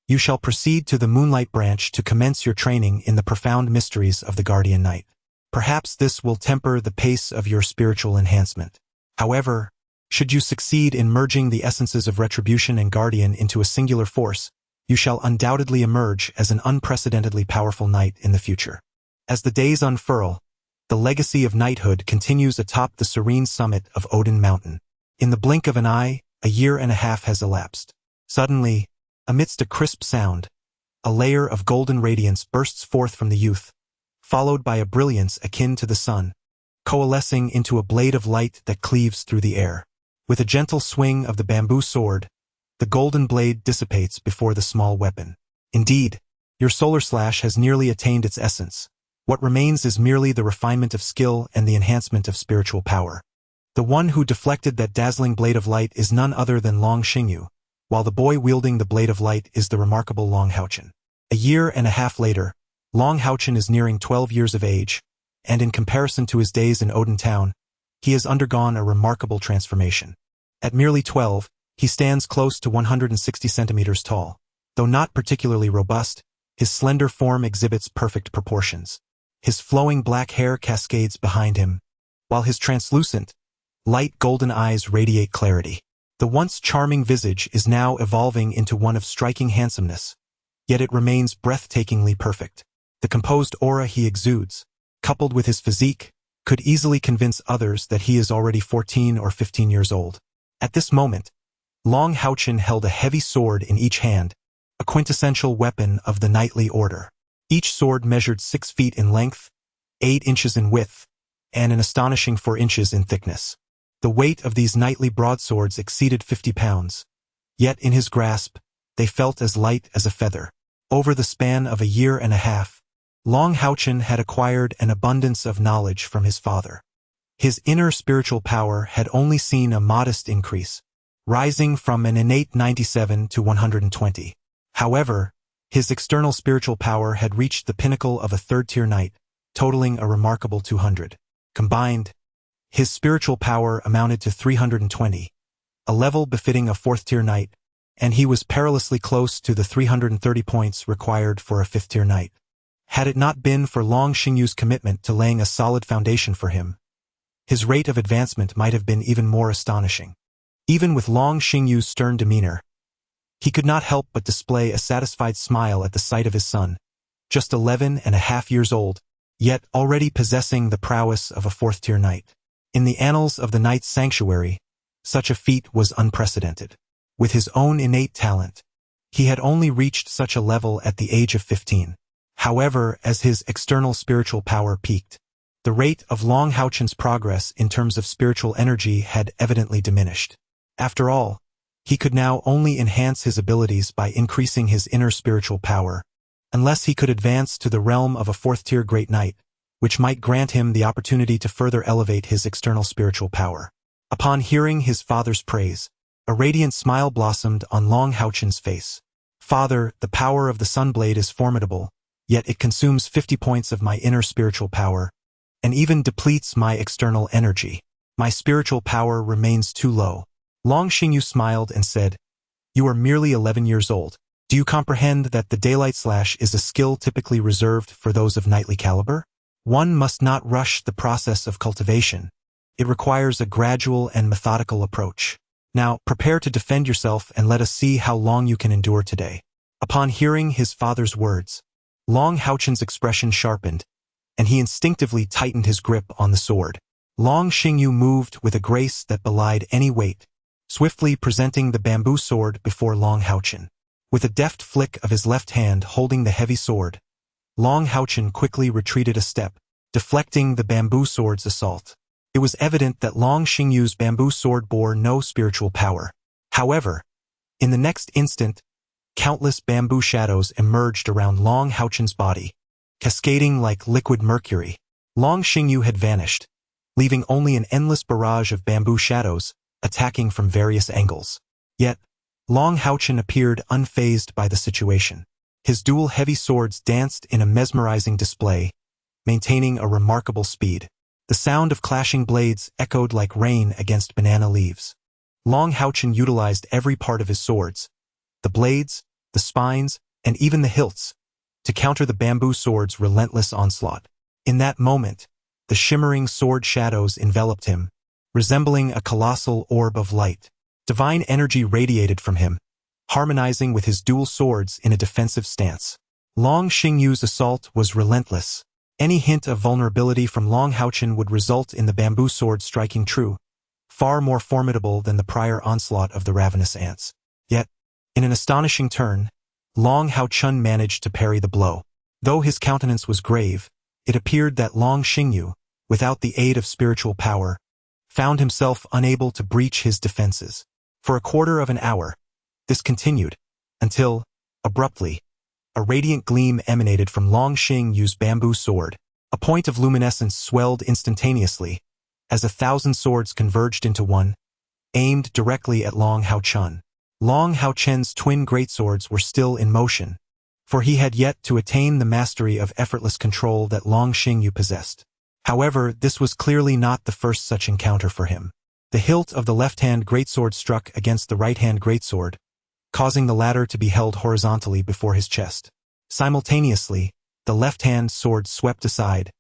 S2: you shall proceed to the Moonlight Branch to commence your training in the profound mysteries of the Guardian Knight. Perhaps this will temper the pace of your spiritual enhancement. However, should you succeed in merging the essences of Retribution and Guardian into a singular force, you shall undoubtedly emerge as an unprecedentedly powerful knight in the future. As the days unfurl, the legacy of knighthood continues atop the serene summit of Odin Mountain. In the blink of an eye, a year and a half has elapsed. Suddenly, amidst a crisp sound, a layer of golden radiance bursts forth from the youth, followed by a brilliance akin to the sun, coalescing into a blade of light that cleaves through the air. With a gentle swing of the bamboo sword, the golden blade dissipates before the small weapon. Indeed, your solar slash has nearly attained its essence. What remains is merely the refinement of skill and the enhancement of spiritual power. The one who deflected that dazzling blade of light is none other than Xingyu, while the boy wielding the blade of light is the remarkable HaoChen. A year and a half later, HaoChen is nearing 12 years of age, and in comparison to his days in Odin Town, he has undergone a remarkable transformation. At merely 12, he stands close to 160 centimeters tall. Though not particularly robust, his slender form exhibits perfect proportions. His flowing black hair cascades behind him, while his translucent, light golden eyes radiate clarity. The once charming visage is now evolving into one of striking handsomeness, yet it remains breathtakingly perfect. The composed aura he exudes, coupled with his physique, could easily convince others that he is already 14 or 15 years old. At this moment, HaoChen held a heavy sword in each hand, a quintessential weapon of the knightly order. Each sword measured 6 feet in length, 8 inches in width, and an astonishing 4 inches in thickness. The weight of these knightly broadswords exceeded 50 pounds, yet in his grasp, they felt as light as a feather. Over the span of a year and a half, HaoChen had acquired an abundance of knowledge from his father. His inner spiritual power had only seen a modest increase, rising from an innate 97 to 120. However, his external spiritual power had reached the pinnacle of a third-tier knight, totaling a remarkable 200. Combined, his spiritual power amounted to 320, a level befitting a 4th-tier knight, and he was perilously close to the 330 points required for a 5th-tier knight. Had it not been for Long Xingyu's commitment to laying a solid foundation for him, his rate of advancement might have been even more astonishing. Even with Long Xingyu's stern demeanor, he could not help but display a satisfied smile at the sight of his son, just 11.5 years old, yet already possessing the prowess of a 4th-tier knight. In the annals of the Knight's Sanctuary, such a feat was unprecedented. With his own innate talent, he had only reached such a level at the age of 15. However, as his external spiritual power peaked, the rate of Long HaoChen's progress in terms of spiritual energy had evidently diminished. After all, he could now only enhance his abilities by increasing his inner spiritual power, unless he could advance to the realm of a 4th-tier Great Knight, which might grant him the opportunity to further elevate his external spiritual power. Upon hearing his father's praise, a radiant smile blossomed on Long HaoChen's face. "Father, the power of the Sunblade is formidable, yet it consumes 50 points of my inner spiritual power, and even depletes my external energy. My spiritual power remains too low." Long Xingyu smiled and said, "You are merely 11 years old. Do you comprehend that the Daylight Slash is a skill typically reserved for those of knightly caliber? One must not rush the process of cultivation. It requires a gradual and methodical approach. Now, prepare to defend yourself and let us see how long you can endure today." Upon hearing his father's words, Long HaoChen's expression sharpened, and he instinctively tightened his grip on the sword. Long Xingyu moved with a grace that belied any weight, swiftly presenting the bamboo sword before Long HaoChen. With a deft flick of his left hand holding the heavy sword, Long HaoChen quickly retreated a step, deflecting the bamboo sword's assault. It was evident that Long Xingyu's bamboo sword bore no spiritual power. However, in the next instant, countless bamboo shadows emerged around Long HaoChen's body, cascading like liquid mercury. Long Xingyu had vanished, leaving only an endless barrage of bamboo shadows, attacking from various angles. Yet, Long HaoChen appeared unfazed by the situation. His dual heavy swords danced in a mesmerizing display, maintaining a remarkable speed. The sound of clashing blades echoed like rain against banana leaves. Long HaoChen utilized every part of his swords, the blades, the spines, and even the hilts, to counter the bamboo sword's relentless onslaught. In that moment, the shimmering sword shadows enveloped him, resembling a colossal orb of light. Divine energy radiated from him, harmonizing with his dual swords in a defensive stance. Long Xingyu's assault was relentless. Any hint of vulnerability from Long HaoChen would result in the bamboo sword striking true, far more formidable than the prior onslaught of the ravenous ants. Yet, in an astonishing turn, Long HaoChen managed to parry the blow. Though his countenance was grave, it appeared that Long Xingyu, without the aid of spiritual power, found himself unable to breach his defenses. For a quarter of an hour, this continued, until, abruptly, a radiant gleam emanated from Long Xingyu's bamboo sword. A point of luminescence swelled instantaneously, as 1,000 swords converged into one, aimed directly at Long HaoChen. Long HaoChen's twin greatswords were still in motion, for he had yet to attain the mastery of effortless control that Long Xingyu possessed. However, this was clearly not the first such encounter for him. The hilt of the left-hand greatsword struck against the right-hand greatsword, causing the latter to be held horizontally before his chest. Simultaneously, the left-hand sword swept aside,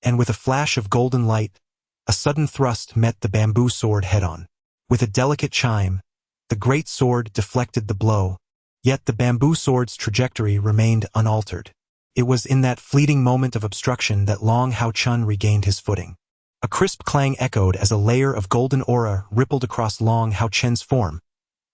S2: and with a flash of golden light, a sudden thrust met the bamboo sword head-on. With a delicate chime, the great sword deflected the blow, yet the bamboo sword's trajectory remained unaltered. It was in that fleeting moment of obstruction that Long HaoChen regained his footing. A crisp clang echoed as a layer of golden aura rippled across Long HaoChen's form,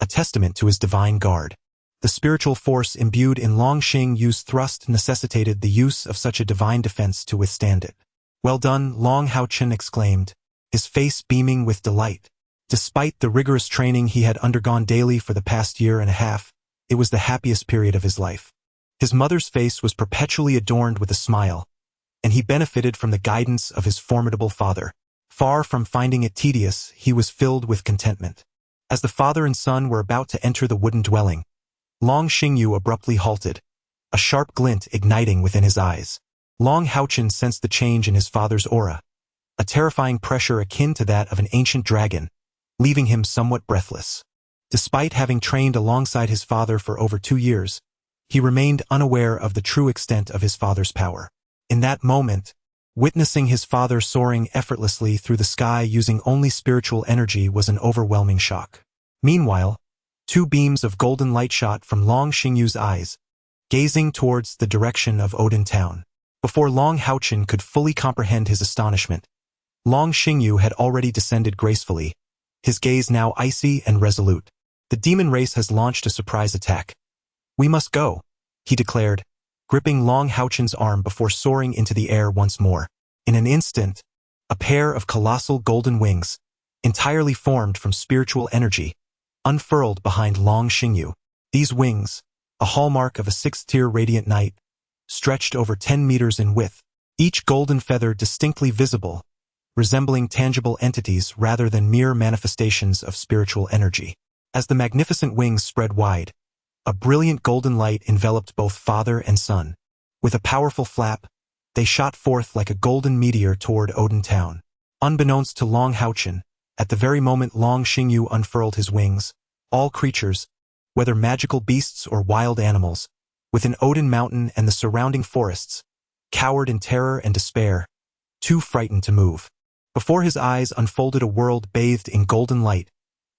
S2: a testament to his divine guard. The spiritual force imbued in Long Xingyu's thrust necessitated the use of such a divine defense to withstand it. "Well done," Long HaoChen exclaimed, his face beaming with delight. Despite the rigorous training he had undergone daily for the past year and a half, it was the happiest period of his life. His mother's face was perpetually adorned with a smile, and he benefited from the guidance of his formidable father. Far from finding it tedious, he was filled with contentment. As the father and son were about to enter the wooden dwelling, Long Xingyu abruptly halted, a sharp glint igniting within his eyes. Long HaoChen sensed the change in his father's aura, a terrifying pressure akin to that of an ancient dragon. leaving him somewhat breathless. Despite having trained alongside his father for over 2 years, he remained unaware of the true extent of his father's power. In that moment, witnessing his father soaring effortlessly through the sky using only spiritual energy was an overwhelming shock. Meanwhile, 2 beams of golden light shot from Long Xingyu's eyes, gazing towards the direction of Odin Town. Before Long HaoChen could fully comprehend his astonishment, Long Xingyu had already descended gracefully, his gaze now icy and resolute. The demon race has launched a surprise attack. We must go, he declared, gripping Long HaoChen's arm before soaring into the air once more. In an instant, a pair of colossal golden wings, entirely formed from spiritual energy, unfurled behind Long Xingyu. These wings, a hallmark of a 6th-tier radiant knight, stretched over 10 meters in width, each golden feather distinctly visible, resembling tangible entities rather than mere manifestations of spiritual energy. As the magnificent wings spread wide, a brilliant golden light enveloped both father and son. With a powerful flap, they shot forth like a golden meteor toward Odin Town. Unbeknownst to Long HaoChen, at the very moment Long Xingyu unfurled his wings, all creatures, whether magical beasts or wild animals, within Odin Mountain and the surrounding forests, cowered in terror and despair, too frightened to move. Before his eyes unfolded a world bathed in golden light,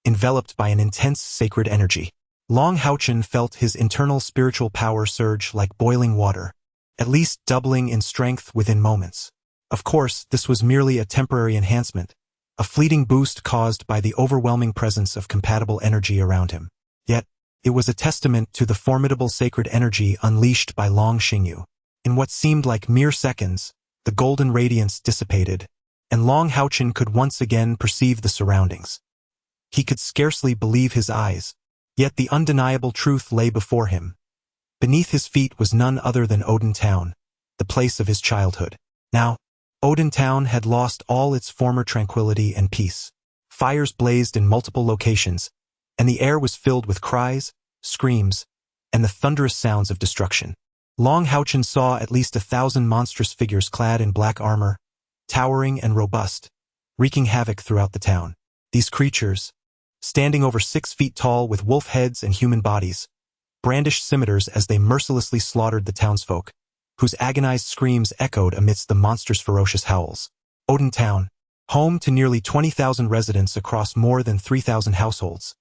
S2: enveloped by an intense sacred energy. Long HaoChen felt his internal spiritual power surge like boiling water, at least doubling in strength within moments. Of course, this was merely a temporary enhancement, a fleeting boost caused by the overwhelming presence of compatible energy around him. Yet, it was a testament to the formidable sacred energy unleashed by Long Xingyu. In what seemed like mere seconds, the golden radiance dissipated, and Long HaoChen could once again perceive the surroundings. He could scarcely believe his eyes, yet the undeniable truth lay before him. Beneath his feet was none other than Odin Town, the place of his childhood. Now, Odin Town had lost all its former tranquility and peace. Fires blazed in multiple locations, and the air was filled with cries, screams, and the thunderous sounds of destruction. Long HaoChen saw at least 1,000 monstrous figures clad in black armor, towering and robust, wreaking havoc throughout the town. These creatures, standing over 6 feet tall with wolf heads and human bodies, brandished scimitars as they mercilessly slaughtered the townsfolk, whose agonized screams echoed amidst the monster's ferocious howls. Odin Town, home to nearly 20,000 residents across more than 3,000 households,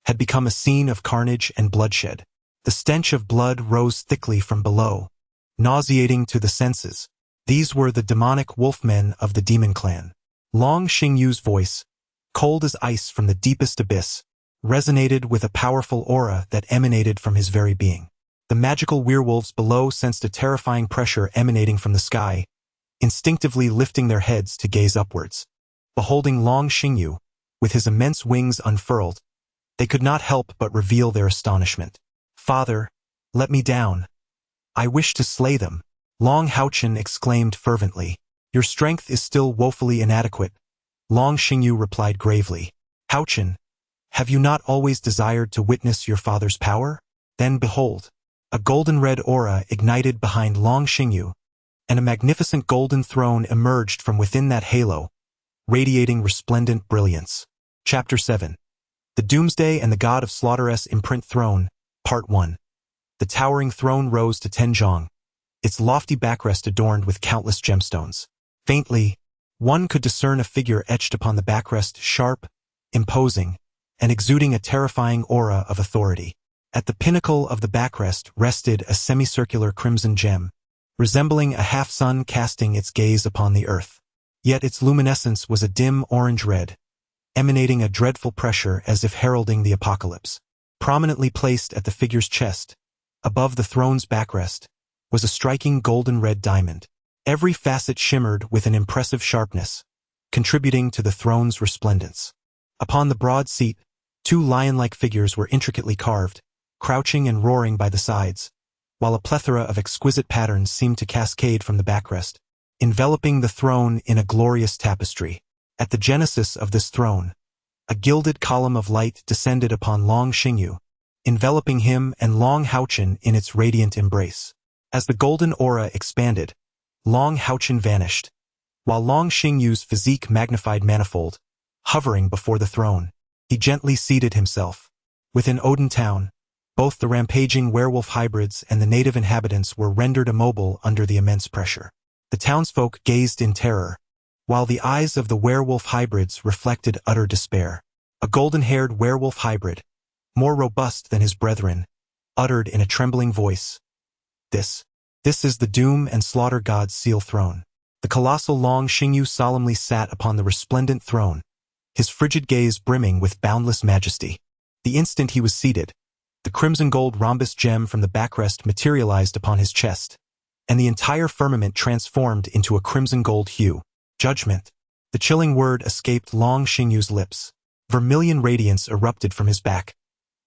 S2: had become a scene of carnage and bloodshed. The stench of blood rose thickly from below, nauseating to the senses. These were the demonic wolfmen of the demon clan. Long Xingyu's voice, cold as ice from the deepest abyss, resonated with a powerful aura that emanated from his very being. The magical werewolves below sensed a terrifying pressure emanating from the sky, instinctively lifting their heads to gaze upwards. Beholding Long Xingyu, with his immense wings unfurled, they could not help but reveal their astonishment. "Father, let me down. I wish to slay them," Long HaoChen exclaimed fervently. "Your strength is still woefully inadequate," Long Xingyu replied gravely. "HaoChen, have you not always desired to witness your father's power? Then behold." A golden-red aura ignited behind Long Xingyu, and a magnificent golden throne emerged from within that halo, radiating resplendent brilliance. Chapter 7. The Doomsday and the God of Slaughterous Imprint Throne, Part 1. The towering throne rose to 10 zhong, its lofty backrest adorned with countless gemstones. Faintly, one could discern a figure etched upon the backrest, sharp, imposing, and exuding a terrifying aura of authority. At the pinnacle of the backrest rested a semicircular crimson gem, resembling a half-sun casting its gaze upon the earth. Yet its luminescence was a dim orange-red, emanating a dreadful pressure as if heralding the apocalypse. Prominently placed at the figure's chest, above the throne's backrest, was a striking golden-red diamond. Every facet shimmered with an impressive sharpness, contributing to the throne's resplendence. Upon the broad seat, 2 lion-like figures were intricately carved, crouching and roaring by the sides, while a plethora of exquisite patterns seemed to cascade from the backrest, enveloping the throne in a glorious tapestry. At the genesis of this throne, a gilded column of light descended upon Long Xingyu, enveloping him and Long HaoChen in its radiant embrace. As the golden aura expanded, Long HaoChen vanished, while Long Xingyu's physique magnified manifold, hovering before the throne. He gently seated himself. Within Odin town, both the rampaging werewolf hybrids and the native inhabitants were rendered immobile under the immense pressure. The townsfolk gazed in terror, while the eyes of the werewolf hybrids reflected utter despair. A golden-haired werewolf hybrid, more robust than his brethren, uttered in a trembling voice, This is the doom and slaughter god's seal throne. The colossal Long Xingyu solemnly sat upon the resplendent throne, his frigid gaze brimming with boundless majesty. The instant he was seated, the crimson gold rhombus gem from the backrest materialized upon his chest, and the entire firmament transformed into a crimson gold hue. Judgment. The chilling word escaped Long Xingyu's lips. Vermilion radiance erupted from his back,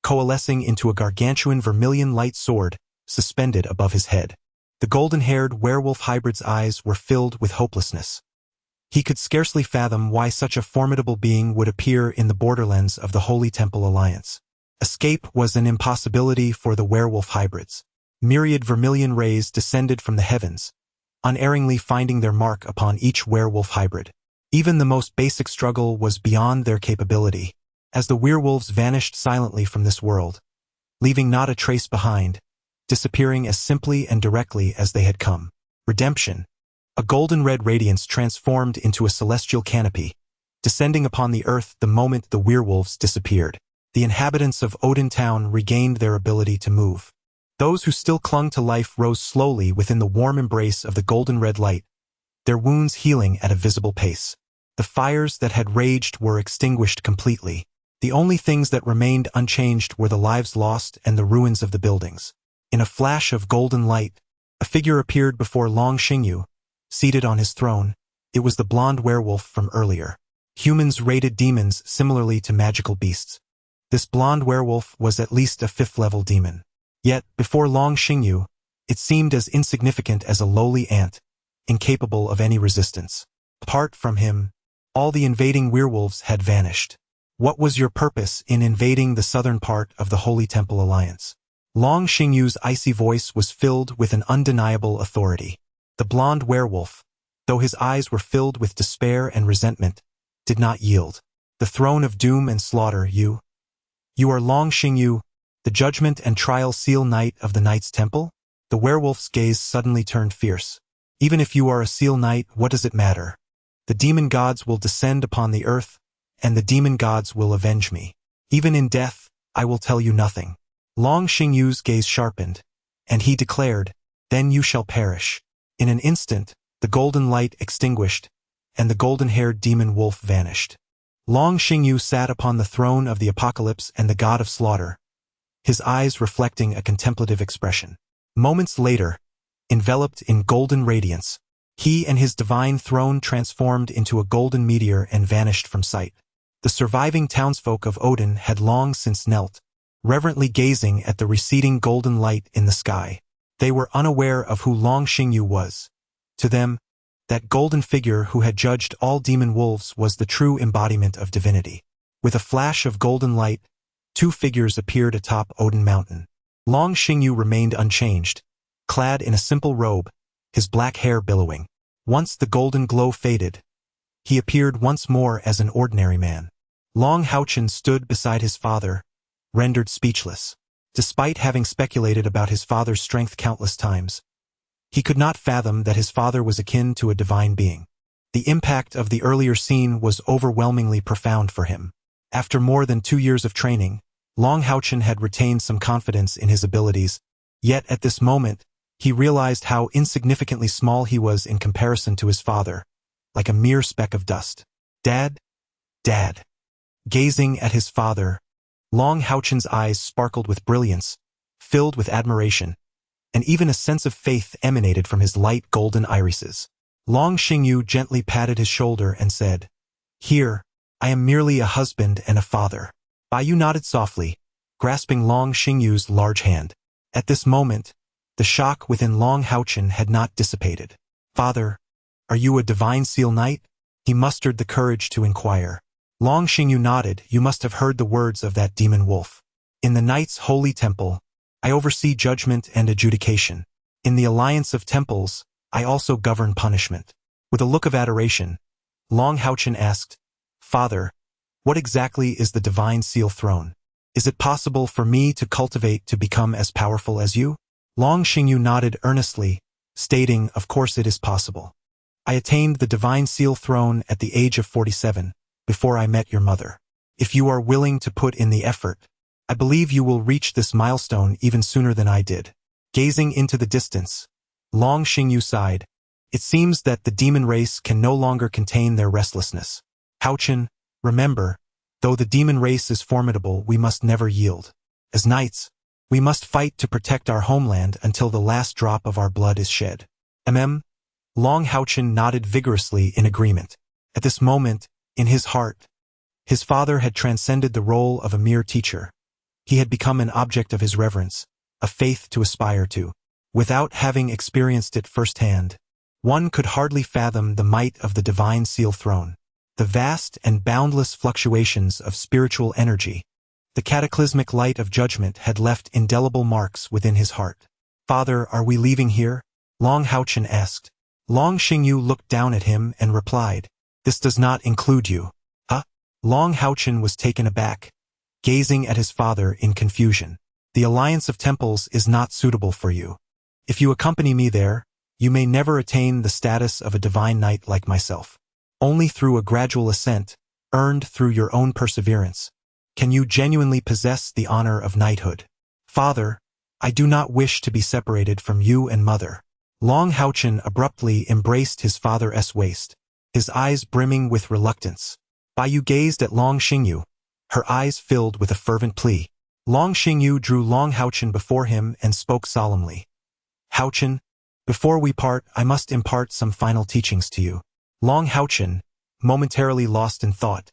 S2: coalescing into a gargantuan vermilion light sword suspended above his head. The golden-haired werewolf hybrid's eyes were filled with hopelessness. He could scarcely fathom why such a formidable being would appear in the borderlands of the Holy Temple Alliance. Escape was an impossibility for the werewolf hybrids. Myriad vermilion rays descended from the heavens, unerringly finding their mark upon each werewolf hybrid. Even the most basic struggle was beyond their capability, as the werewolves vanished silently from this world, leaving not a trace behind, disappearing as simply and directly as they had come. Redemption. A golden-red radiance transformed into a celestial canopy, descending upon the earth the moment the werewolves disappeared. The inhabitants of Odin Town regained their ability to move. Those who still clung to life rose slowly within the warm embrace of the golden-red light, their wounds healing at a visible pace. The fires that had raged were extinguished completely. The only things that remained unchanged were the lives lost and the ruins of the buildings. In a flash of golden light, a figure appeared before Long Xingyu, seated on his throne. It was the blonde werewolf from earlier. Humans rated demons similarly to magical beasts. This blonde werewolf was at least a 5th-level demon. Yet, before Long Xingyu, it seemed as insignificant as a lowly ant, incapable of any resistance. Apart from him, all the invading werewolves had vanished. What was your purpose in invading the southern part of the Holy Temple Alliance? Long Xingyu's icy voice was filled with an undeniable authority. The blonde werewolf, though his eyes were filled with despair and resentment, did not yield. The throne of doom and slaughter, you are Long Xingyu, the judgment and trial seal knight of the Knight's Temple? The werewolf's gaze suddenly turned fierce. Even if you are a seal knight, what does it matter? The demon gods will descend upon the earth, and the demon gods will avenge me. Even in death, I will tell you nothing. Long Xingyu's gaze sharpened, and he declared, Then you shall perish. In an instant, the golden light extinguished, and the golden-haired demon wolf vanished. Long Xingyu sat upon the throne of the apocalypse and the god of slaughter, his eyes reflecting a contemplative expression. Moments later, enveloped in golden radiance, he and his divine throne transformed into a golden meteor and vanished from sight. The surviving townsfolk of Odin had long since knelt, reverently gazing at the receding golden light in the sky. They were unaware of who Long Xingyu was. To them, that golden figure who had judged all demon wolves was the true embodiment of divinity. With a flash of golden light, 2 figures appeared atop Odin Mountain. Long Xingyu remained unchanged, clad in a simple robe, his black hair billowing. Once the golden glow faded, he appeared once more as an ordinary man. Long HaoChen stood beside his father, rendered speechless. Despite having speculated about his father's strength countless times, he could not fathom that his father was akin to a divine being. The impact of the earlier scene was overwhelmingly profound for him. After more than 2 years of training, Long HaoChen had retained some confidence in his abilities, yet at this moment, he realized how insignificantly small he was in comparison to his father, like a mere speck of dust. Dad? Dad. Gazing at his father, Long HaoChen's eyes sparkled with brilliance, filled with admiration, and even a sense of faith emanated from his light golden irises. Long Xingyu gently patted his shoulder and said, Here, I am merely a husband and a father. Baiyu nodded softly, grasping Long Xingyu's large hand. At this moment, the shock within Long HaoChen had not dissipated. Father, are you a divine seal knight? He mustered the courage to inquire. Long Xingyu nodded. You must have heard the words of that demon wolf. In the Knight's holy temple, I oversee judgment and adjudication. In the alliance of temples, I also govern punishment. With a look of adoration, Long HaoChen asked, Father, What exactly is the divine seal throne? Is it possible for me to cultivate to become as powerful as you? Long Xingyu nodded earnestly, stating, of course it is possible. I attained the divine seal throne at the age of 47, before I met your mother. If you are willing to put in the effort, I believe you will reach this milestone even sooner than I did. Gazing into the distance, Long Xingyu sighed. It seems that the demon race can no longer contain their restlessness. HaoChen, remember, though the demon race is formidable, we must never yield. As knights, we must fight to protect our homeland until the last drop of our blood is shed. Long HaoChen nodded vigorously in agreement. At this moment, in his heart, his father had transcended the role of a mere teacher. He had become an object of his reverence, a faith to aspire to. Without having experienced it firsthand, one could hardly fathom the might of the divine seal throne, the vast and boundless fluctuations of spiritual energy. The cataclysmic light of judgment had left indelible marks within his heart. Father, are we leaving here? Long HaoChen asked. Long Xingyu looked down at him and replied, this does not include you. Huh? Long HaoChen was taken aback, gazing at his father in confusion. The alliance of temples is not suitable for you. If you accompany me there, you may never attain the status of a divine knight like myself. Only through a gradual ascent, earned through your own perseverance, can you genuinely possess the honor of knighthood. Father, I do not wish to be separated from you and mother. Long HaoChen abruptly embraced his father's waist, his eyes brimming with reluctance. Baiyu gazed at Long Xingyu, her eyes filled with a fervent plea. Long Xingyu drew Long HaoChen before him and spoke solemnly. HaoChen, before we part, I must impart some final teachings to you. Long HaoChen, momentarily lost in thought,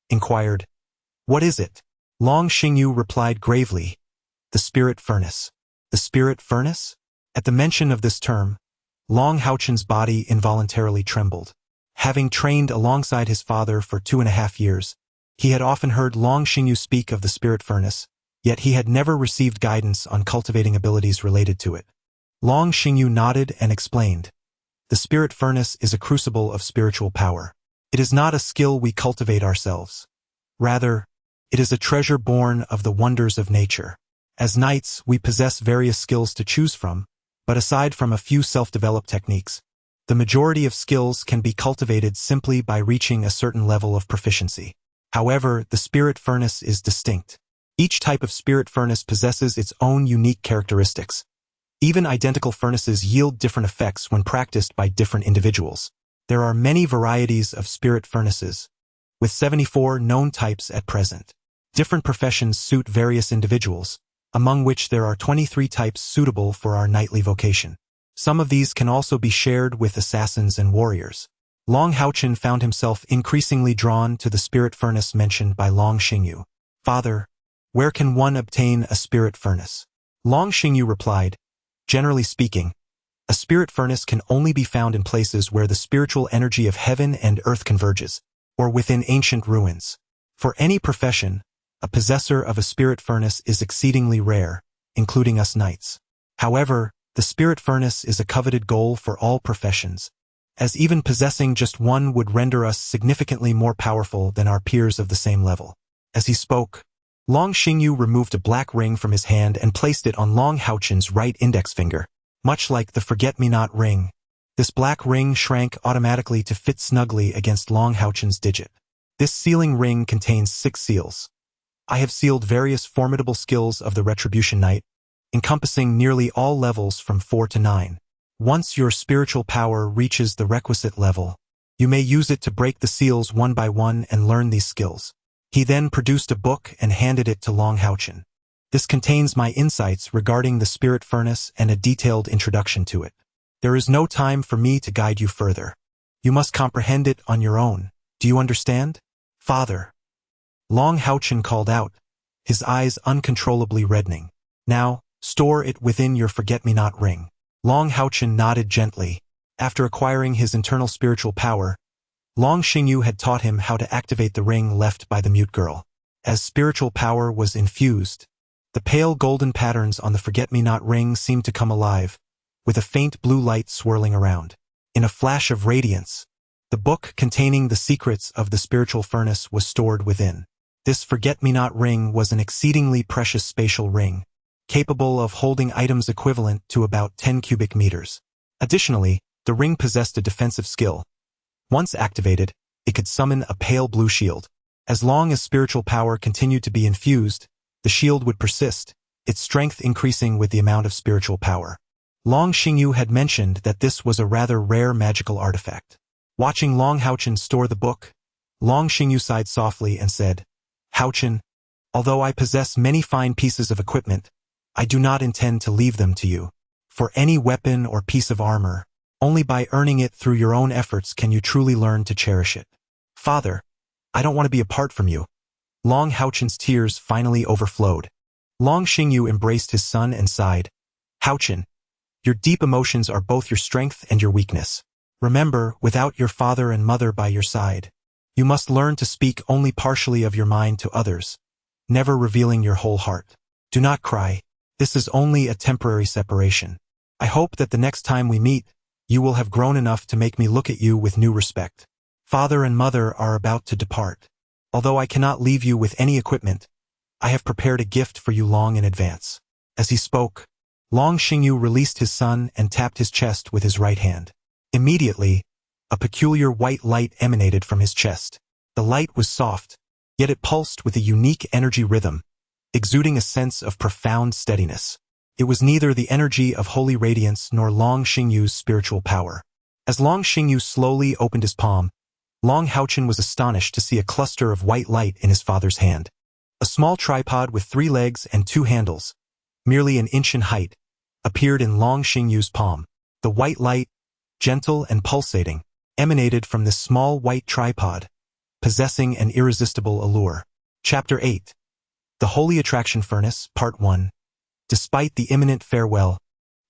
S2: inquired, what is it? Long Xingyu replied gravely, the spirit furnace. The spirit furnace? At the mention of this term, Long HaoChen's body involuntarily trembled. Having trained alongside his father for 2.5 years, he had often heard Long Xingyu speak of the spirit furnace, yet he had never received guidance on cultivating abilities related to it. Long Xingyu nodded and explained, the spirit furnace is a crucible of spiritual power. It is not a skill we cultivate ourselves. Rather, it is a treasure born of the wonders of nature. As knights, we possess various skills to choose from, but aside from a few self-developed techniques, the majority of skills can be cultivated simply by reaching a certain level of proficiency. However, the spirit furnace is distinct. Each type of spirit furnace possesses its own unique characteristics. Even identical furnaces yield different effects when practiced by different individuals. There are many varieties of spirit furnaces, with 74 known types at present. Different professions suit various individuals, among which there are 23 types suitable for our knightly vocation. Some of these can also be shared with assassins and warriors. Long HaoChen found himself increasingly drawn to the spirit furnace mentioned by Long Xingyu. Father, where can one obtain a spirit furnace? Long Xingyu replied, generally speaking, a spirit furnace can only be found in places where the spiritual energy of heaven and earth converges, or within ancient ruins. For any profession, a possessor of a spirit furnace is exceedingly rare, including us knights. However, the spirit furnace is a coveted goal for all professions, as even possessing just one would render us significantly more powerful than our peers of the same level. As he spoke, Long Xingyu removed a black ring from his hand and placed it on Long HaoChen's right index finger, much like the forget-me-not ring. This black ring shrank automatically to fit snugly against Long HaoChen's digit. This sealing ring contains 6 seals. I have sealed various formidable skills of the Retribution Knight, encompassing nearly all levels from 4 to 9. Once your spiritual power reaches the requisite level, you may use it to break the seals one by one and learn these skills. He then produced a book and handed it to Long HaoChen. This contains my insights regarding the spirit furnace and a detailed introduction to it. There is no time for me to guide you further. You must comprehend it on your own. Do you understand? Father. Long HaoChen called out, his eyes uncontrollably reddening. Now, store it within your forget-me-not ring. Long HaoChen nodded gently. After acquiring his internal spiritual power, Long Xingyu had taught him how to activate the ring left by the mute girl. As spiritual power was infused, the pale golden patterns on the forget-me-not ring seemed to come alive, with a faint blue light swirling around. In a flash of radiance, The book containing the secrets of the spiritual furnace was stored within. This forget-me-not ring was an exceedingly precious spatial ring, capable of holding items equivalent to about 10 cubic meters. Additionally, the ring possessed a defensive skill. Once activated, it could summon a pale blue shield. As long as spiritual power continued to be infused, the shield would persist, its strength increasing with the amount of spiritual power. Long Xingyu had mentioned that this was a rather rare magical artifact. Watching Long HaoChen store the book, Long Xingyu sighed softly and said, "HaoChen, although I possess many fine pieces of equipment, I do not intend to leave them to you. For any weapon or piece of armor, only by earning it through your own efforts can you truly learn to cherish it. Father, I don't want to be apart from you." Long HaoChen's tears finally overflowed. Long Xingyu embraced his son and sighed, "HaoChen, your deep emotions are both your strength and your weakness. Remember, without your father and mother by your side, you must learn to speak only partially of your mind to others, never revealing your whole heart. Do not cry. This is only a temporary separation. I hope that the next time we meet, you will have grown enough to make me look at you with new respect. Father and mother are about to depart. Although I cannot leave you with any equipment, I have prepared a gift for you long in advance." As he spoke, Long Xingyu released his son and tapped his chest with his right hand. Immediately, a peculiar white light emanated from his chest. The light was soft, yet it pulsed with a unique energy rhythm, exuding a sense of profound steadiness. It was neither the energy of holy radiance nor Long Xingyu's spiritual power. As Long Xingyu slowly opened his palm, Long HaoChen was astonished to see a cluster of white light in his father's hand. A small tripod with 3 legs and 2 handles, merely an inch in height, appeared in Long Xingyu's palm. The white light, gentle and pulsating, emanated from this small white tripod, possessing an irresistible allure. Chapter 8. The Holy Attraction Furnace, Part 1. Despite the imminent farewell,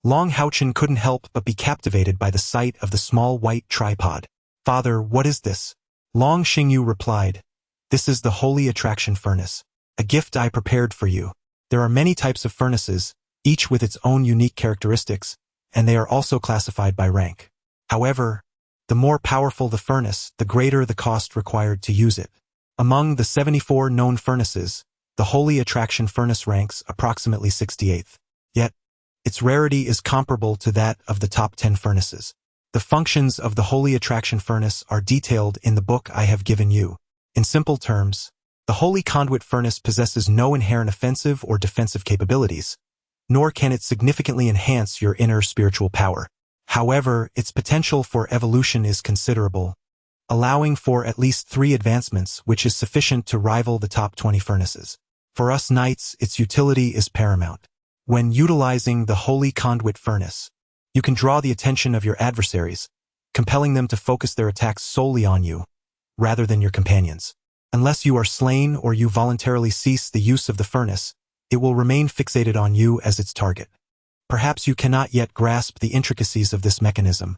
S2: Long HaoChen couldn't help but be captivated by the sight of the small white tripod. "Father, what is this?" Long Xingyu replied, "This is the Holy Attraction Furnace, a gift I prepared for you. There are many types of furnaces, each with its own unique characteristics, and they are also classified by rank. However, the more powerful the furnace, the greater the cost required to use it. Among the 74 known furnaces, the Holy Attraction Furnace ranks approximately 68th. Yet, its rarity is comparable to that of the top 10 furnaces. The functions of the Holy Attraction Furnace are detailed in the book I have given you. In simple terms, the Holy Conduit Furnace possesses no inherent offensive or defensive capabilities, nor can it significantly enhance your inner spiritual power. However, its potential for evolution is considerable, allowing for at least 3 advancements, which is sufficient to rival the top 20 furnaces. For us knights, its utility is paramount. When utilizing the Holy Conduit Furnace, you can draw the attention of your adversaries, compelling them to focus their attacks solely on you, rather than your companions. Unless you are slain or you voluntarily cease the use of the furnace, it will remain fixated on you as its target. Perhaps you cannot yet grasp the intricacies of this mechanism,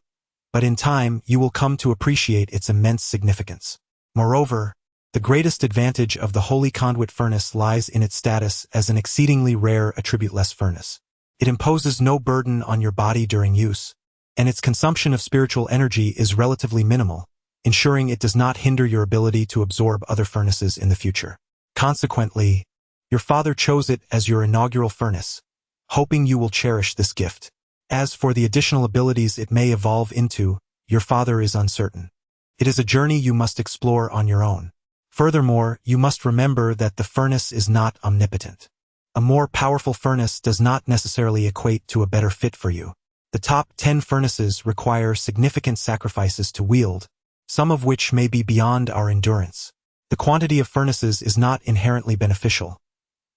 S2: but in time you will come to appreciate its immense significance. Moreover, the greatest advantage of the Holy Conduit Furnace lies in its status as an exceedingly rare attribute-less furnace. It imposes no burden on your body during use, and its consumption of spiritual energy is relatively minimal, ensuring it does not hinder your ability to absorb other furnaces in the future. Consequently, your father chose it as your inaugural furnace, hoping you will cherish this gift. As for the additional abilities it may evolve into, your father is uncertain. It is a journey you must explore on your own. Furthermore, you must remember that the furnace is not omnipotent. A more powerful furnace does not necessarily equate to a better fit for you. The top 10 furnaces require significant sacrifices to wield, some of which may be beyond our endurance. The quantity of furnaces is not inherently beneficial.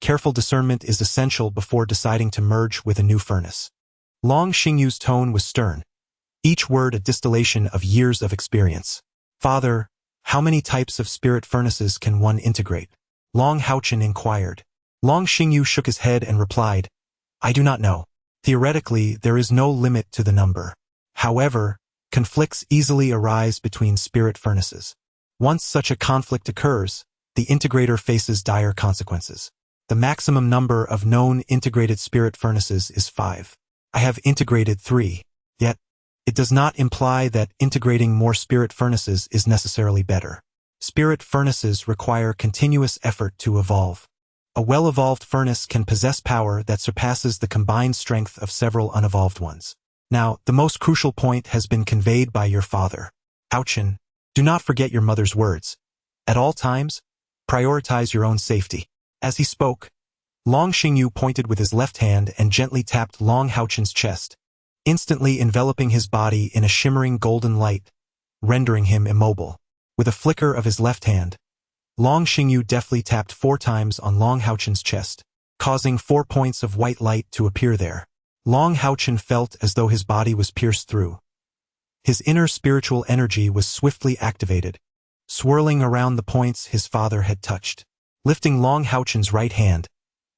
S2: Careful discernment is essential before deciding to merge with a new furnace. Long Xingyu's tone was stern, each word a distillation of years of experience. "Father, how many types of spirit furnaces can one integrate?" Long HaoChen inquired. Long Xingyu shook his head and replied, "I do not know. Theoretically, there is no limit to the number. However, conflicts easily arise between spirit furnaces. Once such a conflict occurs, the integrator faces dire consequences. The maximum number of known integrated spirit furnaces is 5. I have integrated 3, yet it does not imply that integrating more spirit furnaces is necessarily better. Spirit furnaces require continuous effort to evolve. A well-evolved furnace can possess power that surpasses the combined strength of several unevolved ones. Now, the most crucial point has been conveyed by your father. HaoChen, do not forget your mother's words. At all times, prioritize your own safety. As he spoke, Long Xingyu pointed with his left hand and gently tapped Long HaoChen's chest, instantly enveloping his body in a shimmering golden light, rendering him immobile. With a flicker of his left hand, Long Xingyu deftly tapped 4 times on Long HaoChen's chest, causing 4 points of white light to appear there. Long HaoChen felt as though his body was pierced through. His inner spiritual energy was swiftly activated, swirling around the points his father had touched. Lifting Long HaoChen's right hand,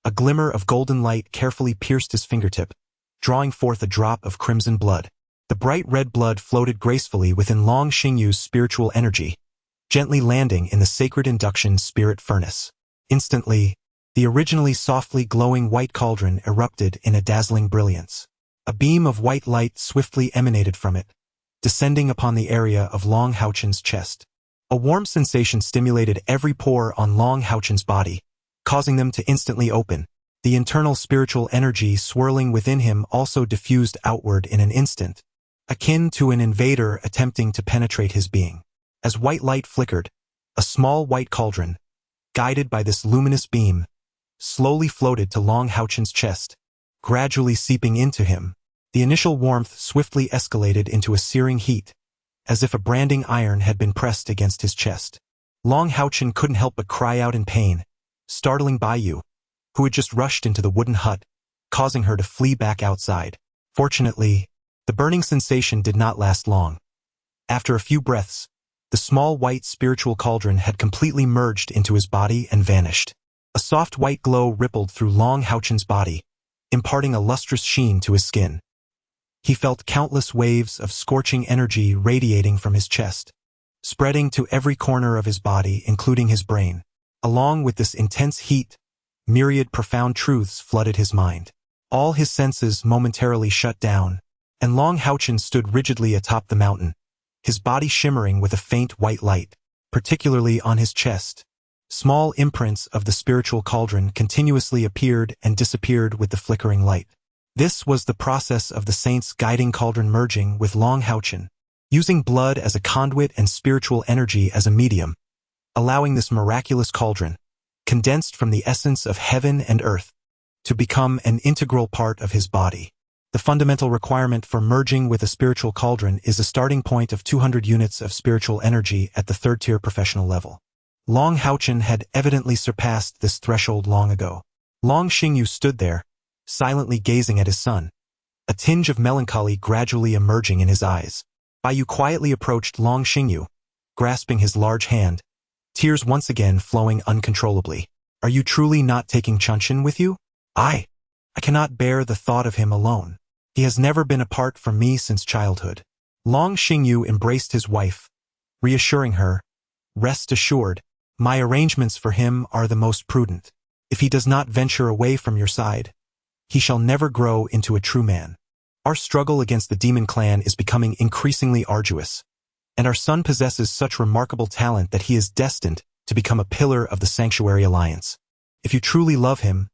S2: a glimmer of golden light carefully pierced his fingertip, drawing forth a drop of crimson blood. The bright red blood floated gracefully within Long Xingyu's spiritual energy, gently landing in the sacred induction spirit furnace. Instantly, the originally softly glowing white cauldron erupted in a dazzling brilliance. A beam of white light swiftly emanated from it, descending upon the area of Long HaoChen's chest. A warm sensation stimulated every pore on Long HaoChen's body, causing them to instantly open. The internal spiritual energy swirling within him also diffused outward in an instant, akin to an invader attempting to penetrate his being. As white light flickered, a small white cauldron, guided by this luminous beam, slowly floated to Long HaoChen's chest, gradually seeping into him. The initial warmth swiftly escalated into a searing heat, as if a branding iron had been pressed against his chest. Long HaoChen couldn't help but cry out in pain, startling Baiyu, who had just rushed into the wooden hut, causing her to flee back outside. Fortunately, the burning sensation did not last long. After a few breaths, the small white spiritual cauldron had completely merged into his body and vanished. A soft white glow rippled through Long HaoChen's body, imparting a lustrous sheen to his skin. He felt countless waves of scorching energy radiating from his chest, spreading to every corner of his body, including his brain. Along with this intense heat, myriad profound truths flooded his mind. All his senses momentarily shut down, and Long HaoChen stood rigidly atop the mountain, his body shimmering with a faint white light, particularly on his chest. Small imprints of the spiritual cauldron continuously appeared and disappeared with the flickering light. This was the process of the saint's guiding cauldron merging with Long HaoChen, using blood as a conduit and spiritual energy as a medium, allowing this miraculous cauldron, condensed from the essence of heaven and earth, to become an integral part of his body. The fundamental requirement for merging with a spiritual cauldron is a starting point of 200 units of spiritual energy at the 3rd-tier professional level. Long HaoChen had evidently surpassed this threshold long ago. Long Xingyu stood there, silently gazing at his son, a tinge of melancholy gradually emerging in his eyes. Baiyu quietly approached Long Xingyu, grasping his large hand, tears once again flowing uncontrollably. Are you truly not taking HaoChen with you? I cannot bear the thought of him alone. He has never been apart from me since childhood. Long Xingyu embraced his wife, reassuring her, rest assured, my arrangements for him are the most prudent. If he does not venture away from your side, he shall never grow into a true man. Our struggle against the demon clan is becoming increasingly arduous, and our son possesses such remarkable talent that he is destined to become a pillar of the Sanctuary Alliance. If you truly love him,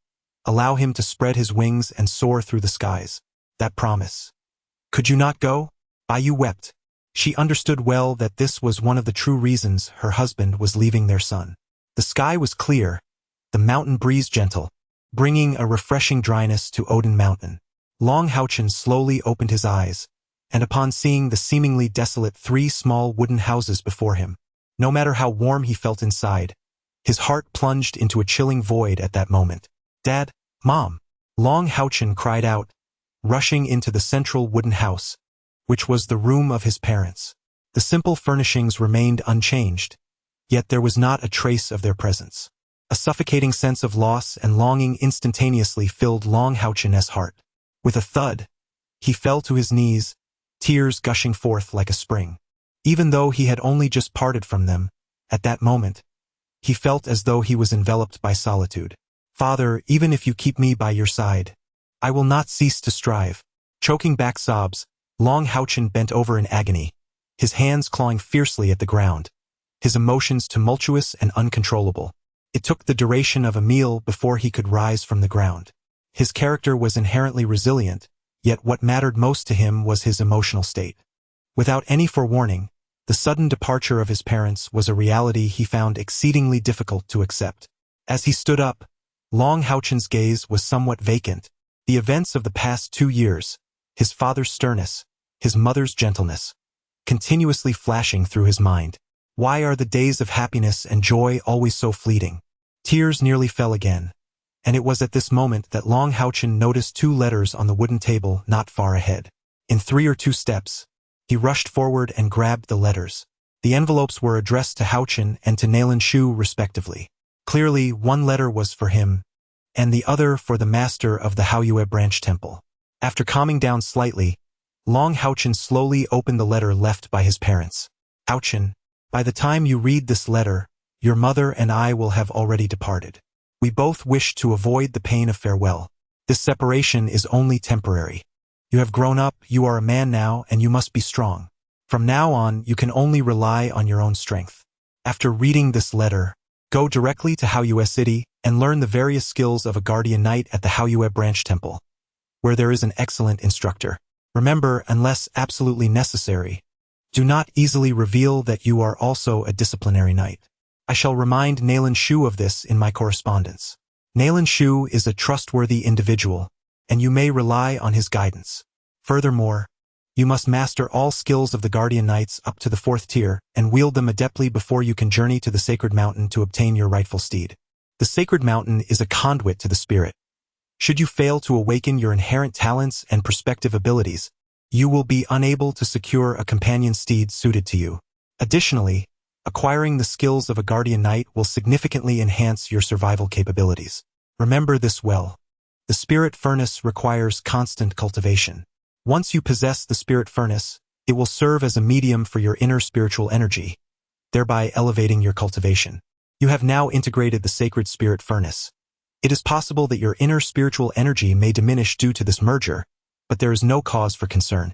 S2: allow him to spread his wings and soar through the skies. That promise. Could you not go? Baiyu wept. She understood well that this was one of the true reasons her husband was leaving their son. The sky was clear, the mountain breeze gentle, bringing a refreshing dryness to Odin Mountain. Long HaoChen slowly opened his eyes, and upon seeing the seemingly desolate 3 small wooden houses before him, no matter how warm he felt inside, his heart plunged into a chilling void at that moment. Dad, Mom! Long HaoChen cried out, rushing into the central wooden house, which was the room of his parents. The simple furnishings remained unchanged, yet there was not a trace of their presence. A suffocating sense of loss and longing instantaneously filled Long HaoChen's heart. With a thud, he fell to his knees, tears gushing forth like a spring. Even though he had only just parted from them, at that moment, he felt as though he was enveloped by solitude. Father, even if you keep me by your side, I will not cease to strive. Choking back sobs, Long HaoChen bent over in agony, his hands clawing fiercely at the ground, his emotions tumultuous and uncontrollable. It took the duration of a meal before he could rise from the ground. His character was inherently resilient, yet what mattered most to him was his emotional state. Without any forewarning, the sudden departure of his parents was a reality he found exceedingly difficult to accept. As he stood up, Long HaoChen's gaze was somewhat vacant. The events of the past 2 years, his father's sternness, his mother's gentleness, continuously flashing through his mind. Why are the days of happiness and joy always so fleeting? Tears nearly fell again, and it was at this moment that Long HaoChen noticed 2 letters on the wooden table not far ahead. In 3 or 2 steps, he rushed forward and grabbed the letters. The envelopes were addressed to HaoChen and to Nailan Shu respectively. Clearly, one letter was for him, and the other for the master of the Haoyue branch temple. After calming down slightly, Long HaoChen slowly opened the letter left by his parents. HaoChen, by the time you read this letter, your mother and I will have already departed. We both wish to avoid the pain of farewell. This separation is only temporary. You have grown up, you are a man now, and you must be strong. From now on, you can only rely on your own strength. After reading this letter, go directly to Haoyue City and learn the various skills of a guardian knight at the Haoyue branch temple, where there is an excellent instructor. Remember, unless absolutely necessary, do not easily reveal that you are also a disciplinary knight. I shall remind Nailan Shu of this in my correspondence. Nailan Shu is a trustworthy individual, and you may rely on his guidance. Furthermore, you must master all skills of the guardian knights up to the 4th tier and wield them adeptly before you can journey to the sacred mountain to obtain your rightful steed. The sacred mountain is a conduit to the spirit. Should you fail to awaken your inherent talents and prospective abilities, you will be unable to secure a companion steed suited to you. Additionally, acquiring the skills of a guardian knight will significantly enhance your survival capabilities. Remember this well. The spirit furnace requires constant cultivation. Once you possess the spirit furnace, it will serve as a medium for your inner spiritual energy, thereby elevating your cultivation. You have now integrated the sacred spirit furnace. It is possible that your inner spiritual energy may diminish due to this merger, but there is no cause for concern.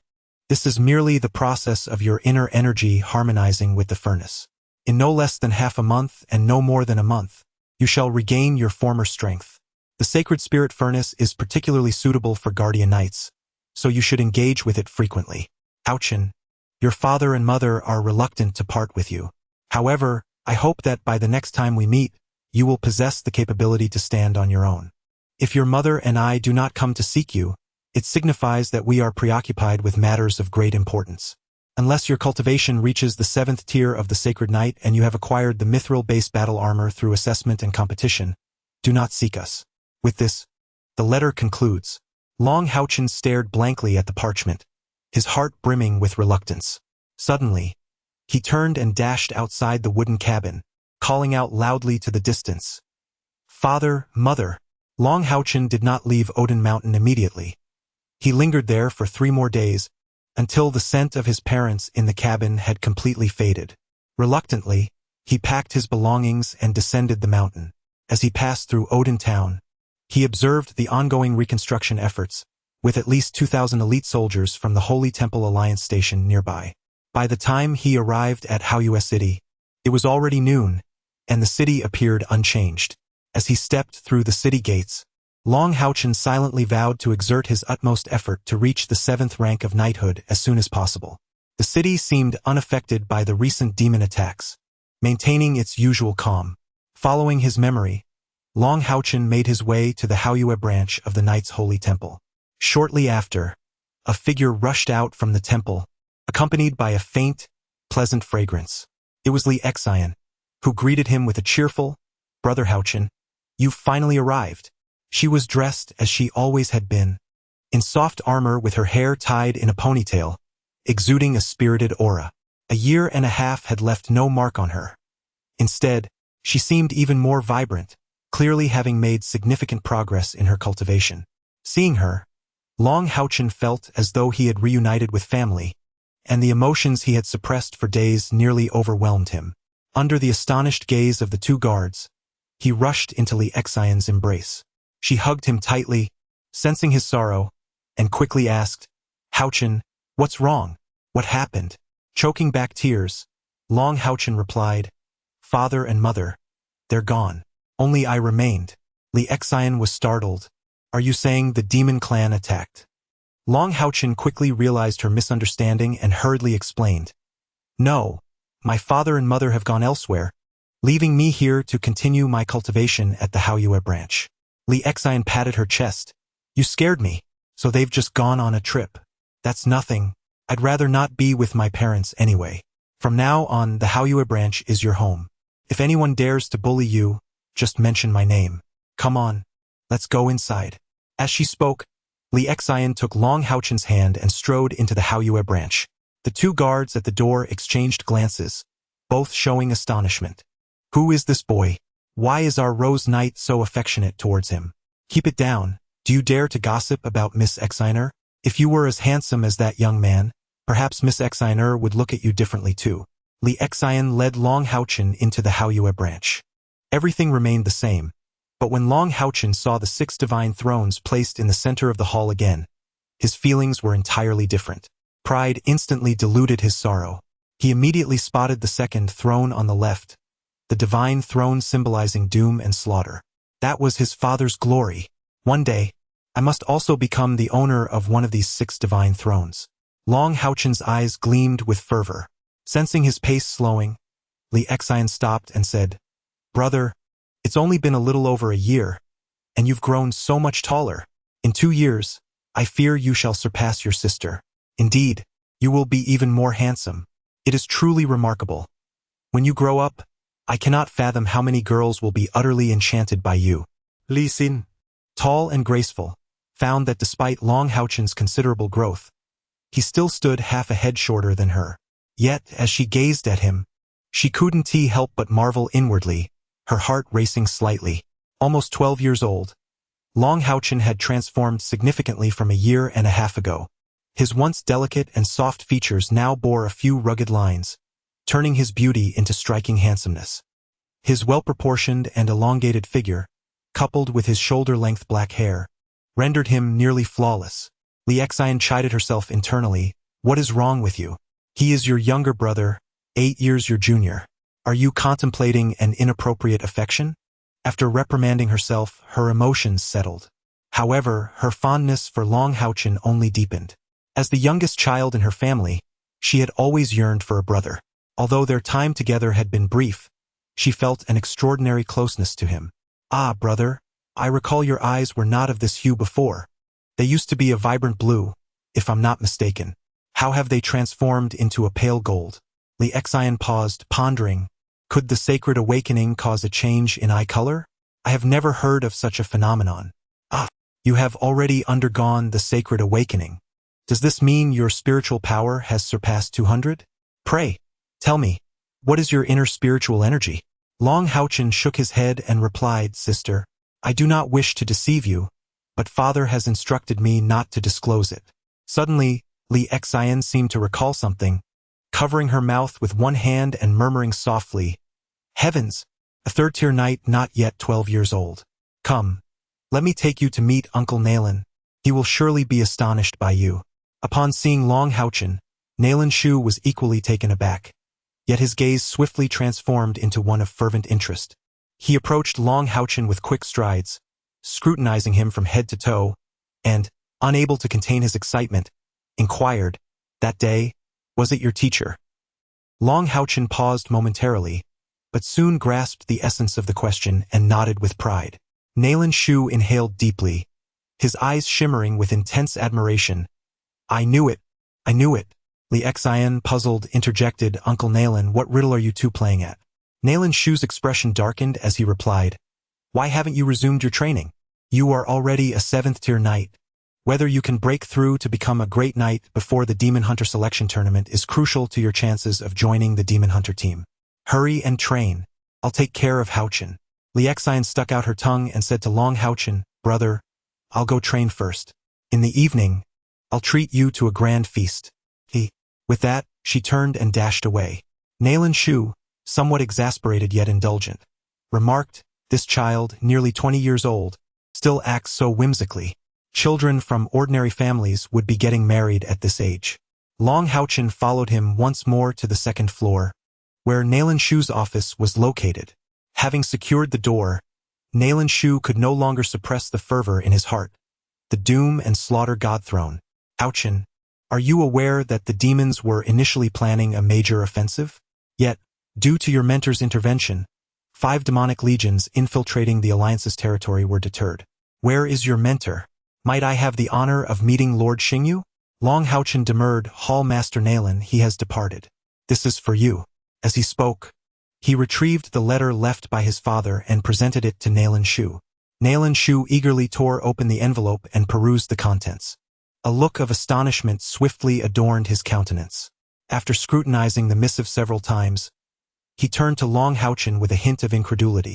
S2: This is merely the process of your inner energy harmonizing with the furnace. In no less than half a month and no more than a month, you shall regain your former strength. The sacred spirit furnace is particularly suitable for guardian knights, so you should engage with it frequently. HaoChen, your father and mother are reluctant to part with you. However, I hope that by the next time we meet, you will possess the capability to stand on your own. If your mother and I do not come to seek you, it signifies that we are preoccupied with matters of great importance. Unless your cultivation reaches the 7th tier of the Sacred Knight and you have acquired the mithril-based battle armor through assessment and competition, do not seek us. With this, the letter concludes. Long HaoChen stared blankly at the parchment, his heart brimming with reluctance. Suddenly, he turned and dashed outside the wooden cabin, calling out loudly to the distance. Father, mother. Long HaoChen did not leave Odin Mountain immediately. He lingered there for 3 more days, until the scent of his parents in the cabin had completely faded. Reluctantly, he packed his belongings and descended the mountain. As he passed through Odin Town, he observed the ongoing reconstruction efforts, with at least 2,000 elite soldiers from the Holy Temple Alliance station nearby. By the time he arrived at Haoyue City, it was already noon, and the city appeared unchanged. As he stepped through the city gates, Long HaoChen silently vowed to exert his utmost effort to reach the 7th rank of knighthood as soon as possible. The city seemed unaffected by the recent demon attacks, maintaining its usual calm. Following his memory, Long HaoChen made his way to the Haoyue branch of the Knights' Holy Temple. Shortly after, a figure rushed out from the temple, accompanied by a faint, pleasant fragrance. It was Li Xian, who greeted him with a cheerful, "Brother HaoChen, you've finally arrived." She was dressed as she always had been, in soft armor with her hair tied in a ponytail, exuding a spirited aura. A year and a half had left no mark on her. Instead, she seemed even more vibrant, clearly having made significant progress in her cultivation. Seeing her, Long HaoChen felt as though he had reunited with family, and the emotions he had suppressed for days nearly overwhelmed him. Under the astonished gaze of the 2 guards, he rushed into Li Xian's embrace. She hugged him tightly, sensing his sorrow, and quickly asked, "HaoChen, What's wrong? What happened? Choking back tears, Long HaoChen replied, Father and mother, they're gone. Only I remained. Li Xian was startled. Are you saying the demon clan attacked? Long HaoChen quickly realized her misunderstanding and hurriedly explained. No, my father and mother have gone elsewhere, leaving me here to continue my cultivation at the Haoyue branch. Li Xian patted her chest. You scared me, so they've just gone on a trip. That's nothing. I'd rather not be with my parents anyway. From now on, the Haoyue branch is your home. If anyone dares to bully you, just mention my name. Come on, let's go inside. As she spoke, Li Xian took Long HaoChen's hand and strode into the Haoyue branch. The two guards at the door exchanged glances, both showing astonishment. Who is this boy? Why is our Rose Knight so affectionate towards him? Keep it down. Do you dare to gossip about Miss Xianer? If you were as handsome as that young man, perhaps Miss Xianer would look at you differently too. Li Xian led Long HaoChen into the Haoyue branch. Everything remained the same, but when Long HaoChen saw the 6 divine thrones placed in the center of the hall again, his feelings were entirely different. Pride instantly diluted his sorrow. He immediately spotted the 2nd throne on the left, the divine throne symbolizing doom and slaughter. That was his father's glory. One day, I must also become the owner of one of these 6 divine thrones. Long HaoChen's eyes gleamed with fervor. Sensing his pace slowing, Li Xian stopped and said, Brother, it's only been a little over a year, and you've grown so much taller. In 2 years, I fear you shall surpass your sister. Indeed, you will be even more handsome. It is truly remarkable. When you grow up, I cannot fathom how many girls will be utterly enchanted by you. Li Xin, tall and graceful, found that despite Long HaoChen's considerable growth, he still stood half a head shorter than her. Yet, as she gazed at him, she couldn't help but marvel inwardly, her heart racing slightly. Almost 12 years old, Long HaoChen had transformed significantly from a year and a half ago. His once delicate and soft features now bore a few rugged lines, turning his beauty into striking handsomeness. His well-proportioned and elongated figure, coupled with his shoulder-length black hair, rendered him nearly flawless. Li Xian chided herself internally. What is wrong with you? He is your younger brother, 8 years your junior. Are you contemplating an inappropriate affection? After reprimanding herself, her emotions settled. However, her fondness for Long HaoChen only deepened. As the youngest child in her family, she had always yearned for a brother. Although their time together had been brief, she felt an extraordinary closeness to him. Ah, brother, I recall your eyes were not of this hue before. They used to be a vibrant blue, if I'm not mistaken. How have they transformed into a pale gold? Li Xian paused, pondering. Could the sacred awakening cause a change in eye color? I have never heard of such a phenomenon. Ah, you have already undergone the sacred awakening. Does this mean your spiritual power has surpassed 200? Pray, tell me, what is your inner spiritual energy? Long HaoChen shook his head and replied, Sister, I do not wish to deceive you, but Father has instructed me not to disclose it. Suddenly, Li Xian seemed to recall something, covering her mouth with one hand and murmuring softly, Heavens, a 3rd-tier knight not yet 12 years old. Come, let me take you to meet Uncle Nalen. He will surely be astonished by you. Upon seeing Long HaoChen, Nalen Shu was equally taken aback, yet his gaze swiftly transformed into one of fervent interest. He approached Long HaoChen with quick strides, scrutinizing him from head to toe, and, unable to contain his excitement, inquired, That day, was it your teacher? Long HaoChen paused momentarily, but soon grasped the essence of the question and nodded with pride. Nalen Shu inhaled deeply, his eyes shimmering with intense admiration. I knew it. I knew it. Li Xian, puzzled, interjected, Uncle Nalen, what riddle are you two playing at? Nalen Shu's expression darkened as he replied, Why haven't you resumed your training? You are already a 7th-tier knight. Whether you can break through to become a great knight before the Demon Hunter selection tournament is crucial to your chances of joining the Demon Hunter team. Hurry and train. I'll take care of HaoChen. Li Xian stuck out her tongue and said to Long HaoChen, Brother, I'll go train first. In the evening, I'll treat you to a grand feast. With that, she turned and dashed away. Nalen Shu, somewhat exasperated yet indulgent, remarked, This child, nearly 20 years old, still acts so whimsically. Children from ordinary families would be getting married at this age. Long HaoChen followed him once more to the second floor, where Nalan Shu's office was located. Having secured the door, Nalan Shu could no longer suppress the fervor in his heart. The doom and slaughter god throne. HaoChen, are you aware that the demons were initially planning a major offensive? Yet, due to your mentor's intervention, 5 demonic legions infiltrating the Alliance's territory were deterred. Where is your mentor? Might I have the honor of meeting Lord Xingyu? Long HaoChen demurred. Hall Master Nalan, he has departed. This is for you. As he spoke, he retrieved the letter left by his father and presented it to Nalan Shu. Nalan Shu eagerly tore open the envelope and perused the contents. A look of astonishment swiftly adorned his countenance. After scrutinizing the missive several times, he turned to Long HaoChen with a hint of incredulity.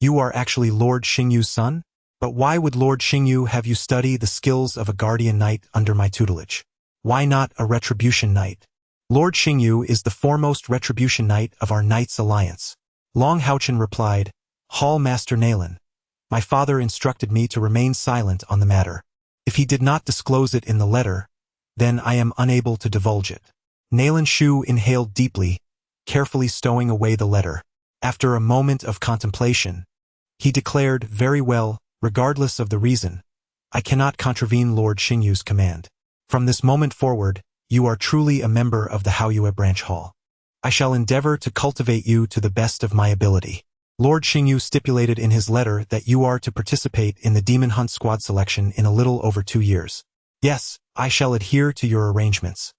S2: You are actually Lord Xingyu's son? But why would Lord Xingyu have you study the skills of a guardian knight under my tutelage? Why not a retribution knight? Lord Xingyu is the foremost retribution knight of our Knights Alliance. Long HaoChen replied, Hall Master Nalan, my father instructed me to remain silent on the matter. If he did not disclose it in the letter, then I am unable to divulge it. Nalan Shu inhaled deeply, carefully stowing away the letter. After a moment of contemplation, he declared, very well, regardless of the reason, I cannot contravene Lord Xingyu's command. From this moment forward, you are truly a member of the HaoChen branch hall. I shall endeavor to cultivate you to the best of my ability. Lord Xingyu stipulated in his letter that you are to participate in the Demon Hunt Squad selection in a little over 2 years. Yes, I shall adhere to your arrangements.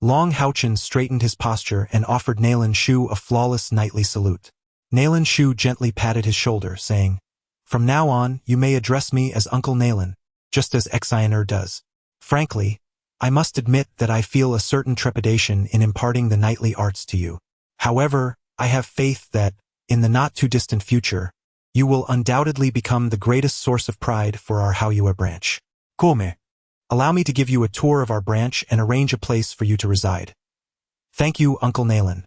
S2: Long HaoChen straightened his posture and offered Nalan Shu a flawless knightly salute. Nalan Shu gently patted his shoulder, saying, From now on, you may address me as Uncle Nalan, just as Exiner does. Frankly, I must admit that I feel a certain trepidation in imparting the knightly arts to you. However, I have faith that, in the not-too-distant future, you will undoubtedly become the greatest source of pride for our HaoChen branch. Come. Allow me to give you a tour of our branch and arrange a place for you to reside. Thank you, Uncle Nalan.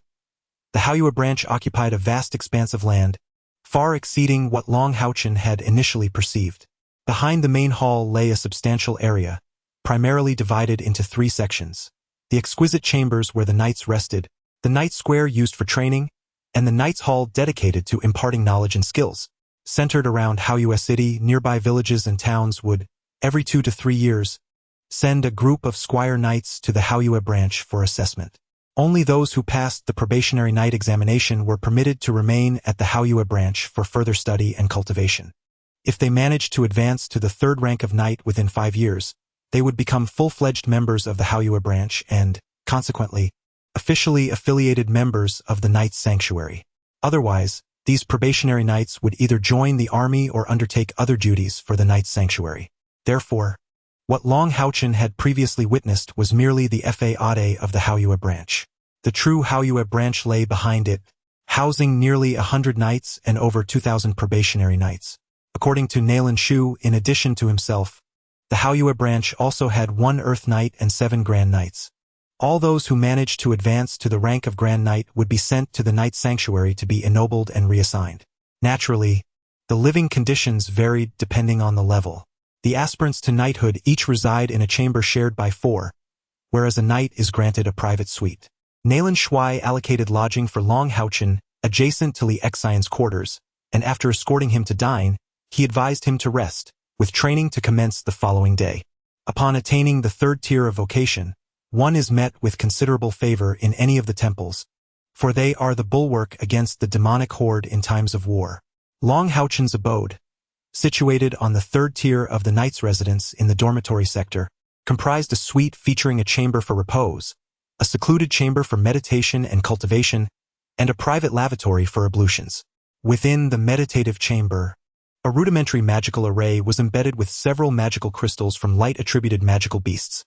S2: The HaoChen branch occupied a vast expanse of land, far exceeding what Long HaoChen had initially perceived. Behind the main hall lay a substantial area, primarily divided into 3 sections. The exquisite chambers where the knights rested, the knight square used for training, and the Knights' Hall dedicated to imparting knowledge and skills. Centered around HaoChen City, nearby villages and towns would, every 2 to 3 years, send a group of squire knights to the HaoChen branch for assessment. Only those who passed the probationary knight examination were permitted to remain at the HaoChen branch for further study and cultivation. If they managed to advance to the 3rd rank of knight within 5 years, they would become full-fledged members of the HaoChen branch and, consequently, officially affiliated members of the Knights' Sanctuary. Otherwise, these probationary knights would either join the army or undertake other duties for the Knights' Sanctuary. Therefore, what Long HaoChen had previously witnessed was merely the fade of the HaoChen branch. The true HaoChen branch lay behind it, housing nearly 100 knights and over 2,000 probationary knights. According to Nalan Shu, in addition to himself, the HaoChen branch also had 1 Earth Knight and 7 Grand Knights. All those who managed to advance to the rank of Grand Knight would be sent to the Knights' Sanctuary to be ennobled and reassigned. Naturally, the living conditions varied depending on the level. The aspirants to knighthood each reside in a chamber shared by 4, whereas a knight is granted a private suite. Nalan Shui allocated lodging for Long HaoChen adjacent to Li Xian's quarters, and after escorting him to dine, he advised him to rest, with training to commence the following day. Upon attaining the 3rd tier of vocation, one is met with considerable favor in any of the temples, for they are the bulwark against the demonic horde in times of war. Long HaoChen's abode, situated on the 3rd tier of the knight's residence in the dormitory sector, comprised a suite featuring a chamber for repose, a secluded chamber for meditation and cultivation, and a private lavatory for ablutions. Within the meditative chamber, a rudimentary magical array was embedded with several magical crystals from light-attributed magical beasts,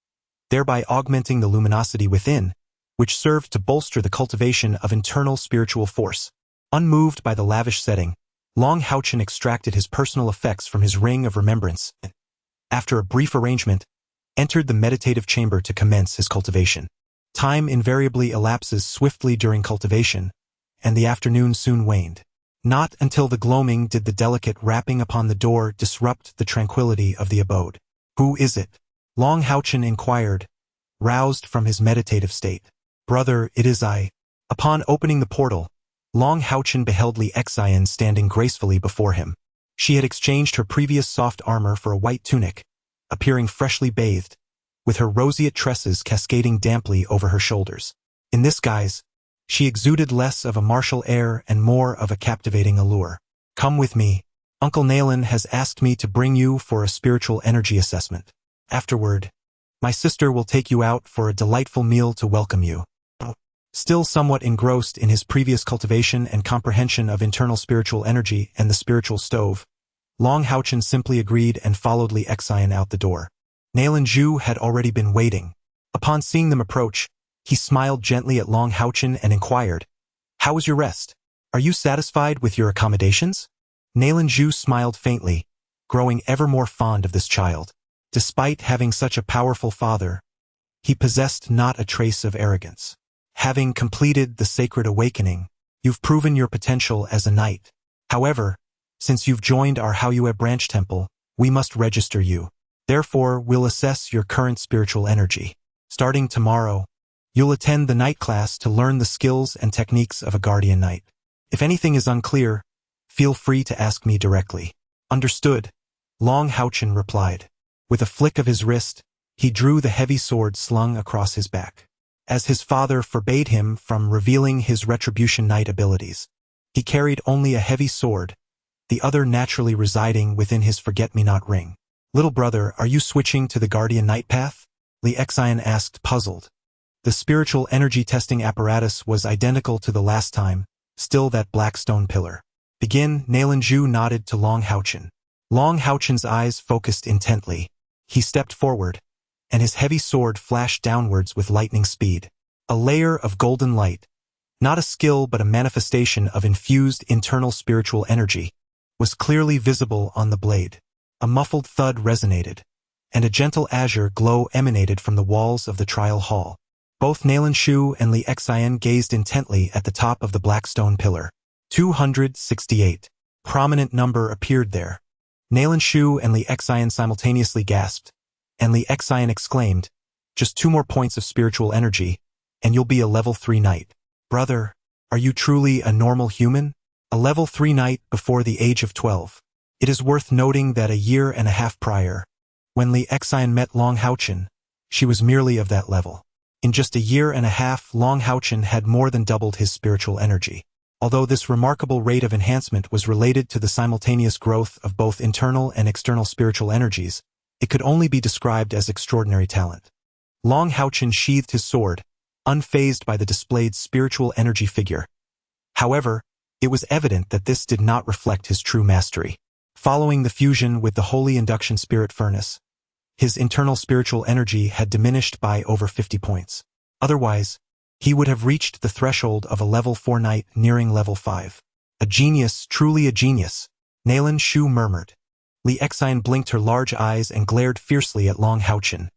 S2: thereby augmenting the luminosity within, which served to bolster the cultivation of internal spiritual force. Unmoved by the lavish setting, Long HaoChen extracted his personal effects from his ring of remembrance and, after a brief arrangement, entered the meditative chamber to commence his cultivation. Time invariably elapses swiftly during cultivation, and the afternoon soon waned. Not until the gloaming did the delicate rapping upon the door disrupt the tranquility of the abode. Who is it? Long HaoChen inquired, roused from his meditative state. "Brother, it is I." Upon opening the portal, Long HaoChen beheld Li Xian standing gracefully before him. She had exchanged her previous soft armor for a white tunic, appearing freshly bathed, with her roseate tresses cascading damply over her shoulders. In this guise, she exuded less of a martial air and more of a captivating allure. "Come with me. Uncle Nalen has asked me to bring you for a spiritual energy assessment. Afterward, my sister will take you out for a delightful meal to welcome you." Still somewhat engrossed in his previous cultivation and comprehension of internal spiritual energy and the spiritual stove, Long HaoChen simply agreed and followed Li Xian out the door. Nalen Zhu had already been waiting. Upon seeing them approach, he smiled gently at Long HaoChen and inquired, "How was your rest? Are you satisfied with your accommodations?" Nalen Zhu smiled faintly, growing ever more fond of this child. Despite having such a powerful father, he possessed not a trace of arrogance. "Having completed the sacred awakening, you've proven your potential as a knight. However, since you've joined our HaoChen branch temple, we must register you. Therefore, we'll assess your current spiritual energy. Starting tomorrow, you'll attend the night class to learn the skills and techniques of a guardian knight. If anything is unclear, feel free to ask me directly." "Understood," Long HaoChen replied. With a flick of his wrist, he drew the heavy sword slung across his back. As his father forbade him from revealing his retribution knight abilities, he carried only a heavy sword, the other naturally residing within his forget-me-not ring. "Little brother, are you switching to the guardian knight path?" Li Xian asked, puzzled. The spiritual energy testing apparatus was identical to the last time, still that black stone pillar. "Begin." Nalen Zhu nodded to Long HaoChen. Long HaoChen's eyes focused intently. He stepped forward, and his heavy sword flashed downwards with lightning speed. A layer of golden light, not a skill but a manifestation of infused internal spiritual energy, was clearly visible on the blade. A muffled thud resonated, and a gentle azure glow emanated from the walls of the trial hall. Both Nalen Zhu and Li Xian gazed intently at the top of the black stone pillar. 268. Prominent number appeared there. Nalen Zhu and Li Xian simultaneously gasped, and Li Xian exclaimed, "Just 2 more points of spiritual energy, and you'll be a level 3 knight. Brother, are you truly a normal human? A level 3 knight before the age of 12. It is worth noting that a year and a half prior, when Li Xian met Long HaoChen, she was merely of that level. In just a year and a half, Long HaoChen had more than doubled his spiritual energy. Although this remarkable rate of enhancement was related to the simultaneous growth of both internal and external spiritual energies, it could only be described as extraordinary talent. Long HaoChen sheathed his sword, unfazed by the displayed spiritual energy figure. However, it was evident that this did not reflect his true mastery. Following the fusion with the holy induction spirit furnace, his internal spiritual energy had diminished by over 50 points. Otherwise, he would have reached the threshold of a level 4 knight nearing level 5. "A genius, truly a genius," Nalen Zhu murmured. Li Xian blinked her large eyes and glared fiercely at Long HaoChen,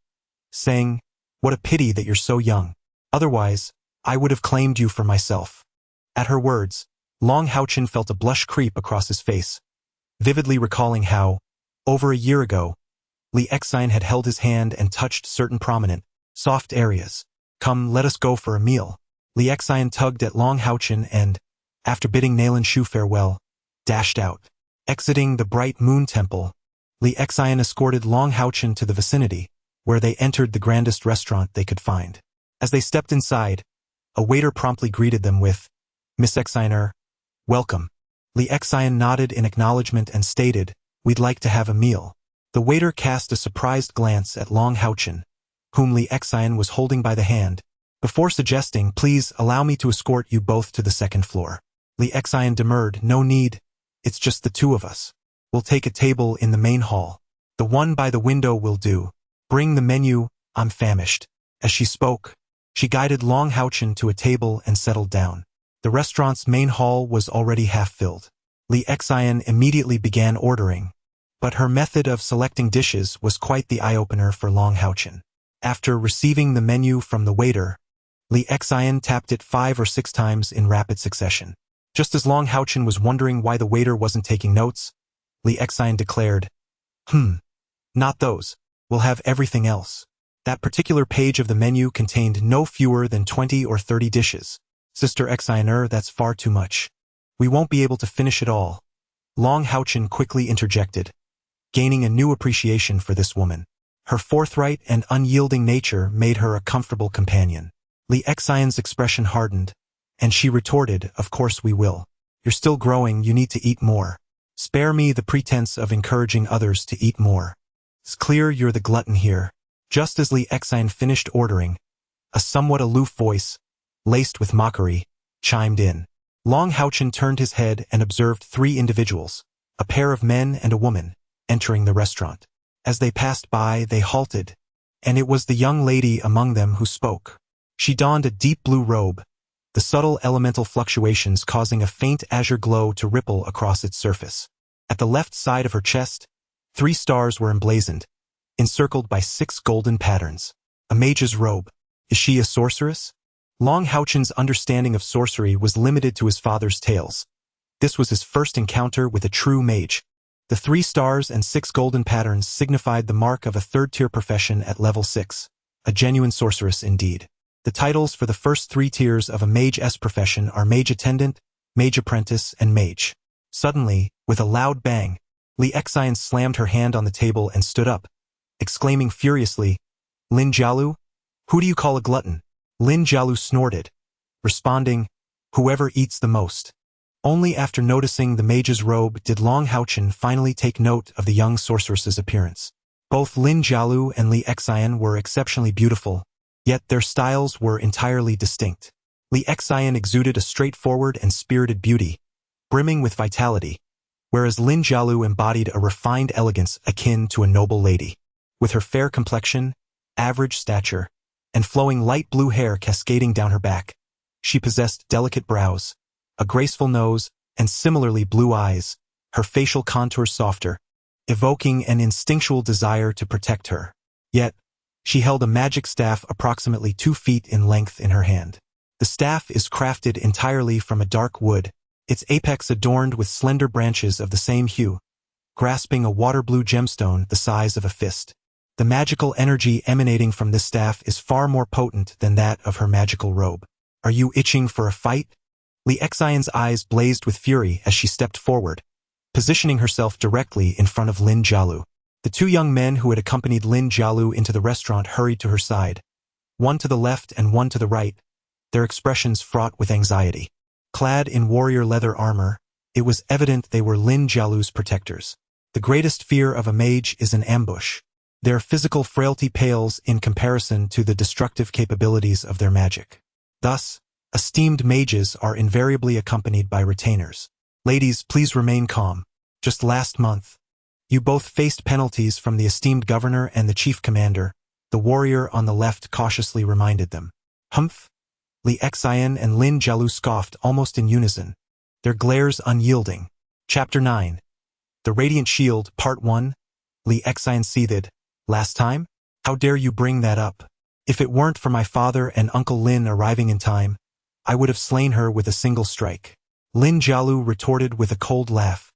S2: saying, "What a pity that you're so young. Otherwise, I would have claimed you for myself." At her words, Long HaoChen felt a blush creep across his face, vividly recalling how, over a year ago, Li Xian had held his hand and touched certain prominent, soft areas. "Come, let us go for a meal." Li Xian tugged at Long HaoChen and, after bidding Nalen Zhu farewell, dashed out. Exiting the Bright Moon Temple, Li Xian escorted Long HaoChen to the vicinity, where they entered the grandest restaurant they could find. As they stepped inside, a waiter promptly greeted them with, "Miss Xianer, welcome." Li Xian nodded in acknowledgement and stated, "We'd like to have a meal." The waiter cast a surprised glance at Long HaoChen, whom Li Xian was holding by the hand, before suggesting, "Please allow me to escort you both to the 2nd floor." Li Xian demurred, "No need. It's just the 2 of us. We'll take a table in the main hall. The one by the window will do. Bring the menu, I'm famished." As she spoke, she guided Long HaoChen to a table and settled down. The restaurant's main hall was already half filled. Li Xian immediately began ordering, but her method of selecting dishes was quite the eye-opener for Long HaoChen. After receiving the menu from the waiter, Li Xian tapped it 5 or 6 times in rapid succession. Just as Long HaoChen was wondering why the waiter wasn't taking notes, Li Xian declared, Not those. We'll have everything else." That particular page of the menu contained no fewer than 20 or 30 dishes. Sister Exiner, that's far too much. We won't be able to finish it all. Long HaoChen quickly interjected, gaining a new appreciation for this woman. Her forthright and unyielding nature made her a comfortable companion. Li Xian's expression hardened, and she retorted, of course we will. You're still growing, you need to eat more. Spare me the pretense of encouraging others to eat more. It's clear you're the glutton here. Just as Li Xian finished ordering, a somewhat aloof voice, laced with mockery, chimed in. Long HaoChen turned his head and observed 3 individuals, a pair of men and a woman, entering the restaurant. As they passed by, they halted, and it was the young lady among them who spoke. She donned a deep blue robe, the subtle elemental fluctuations causing a faint azure glow to ripple across its surface. At the left side of her chest, 3 stars were emblazoned, encircled by 6 golden patterns. A mage's robe. Is she a sorceress? Long HaoChen's understanding of sorcery was limited to his father's tales. This was his first encounter with a true mage. The 3 stars and 6 golden patterns signified the mark of a 3rd-tier profession at level 6. A genuine sorceress indeed. The titles for the first 3 tiers of a mage's profession are Mage Attendant, Mage Apprentice, and Mage. Suddenly, with a loud bang, Li Xian slammed her hand on the table and stood up, exclaiming furiously, Lin Jialu? Who do you call a glutton? Lin Jialu snorted, responding, whoever eats the most. Only after noticing the mage's robe did Long HaoChen finally take note of the young sorceress's appearance. Both Lin Jialu and Li Xian were exceptionally beautiful, yet their styles were entirely distinct. Li Xian exuded a straightforward and spirited beauty, brimming with vitality, whereas Lin Jialu embodied a refined elegance akin to a noble lady. With her fair complexion, average stature, and flowing light blue hair cascading down her back, she possessed delicate brows, a graceful nose, and similarly blue eyes, her facial contours softer, evoking an instinctual desire to protect her. Yet, she held a magic staff approximately 2 feet in length in her hand. The staff is crafted entirely from a dark wood, its apex adorned with slender branches of the same hue, grasping a water-blue gemstone the size of a fist. The magical energy emanating from this staff is far more potent than that of her magical robe. Are you itching for a fight? Li Xian's eyes blazed with fury as she stepped forward, positioning herself directly in front of Lin Jialu. The 2 young men who had accompanied Lin Jialu into the restaurant hurried to her side, one to the left and one to the right, their expressions fraught with anxiety. Clad in warrior leather armor, it was evident they were Lin Jialu's protectors. The greatest fear of a mage is an ambush. Their physical frailty pales in comparison to the destructive capabilities of their magic. Thus, esteemed mages are invariably accompanied by retainers. Ladies, please remain calm. Just last month, you both faced penalties from the esteemed governor and the chief commander, the warrior on the left cautiously reminded them. Humph! Li Xian and Lin Jialu scoffed almost in unison, their glares unyielding. Chapter 9. The Radiant Shield, Part 1. Li Xian seethed. Last time? How dare you bring that up? If it weren't for my father and Uncle Lin arriving in time, I would have slain her with a single strike. Lin Jialu retorted with a cold laugh.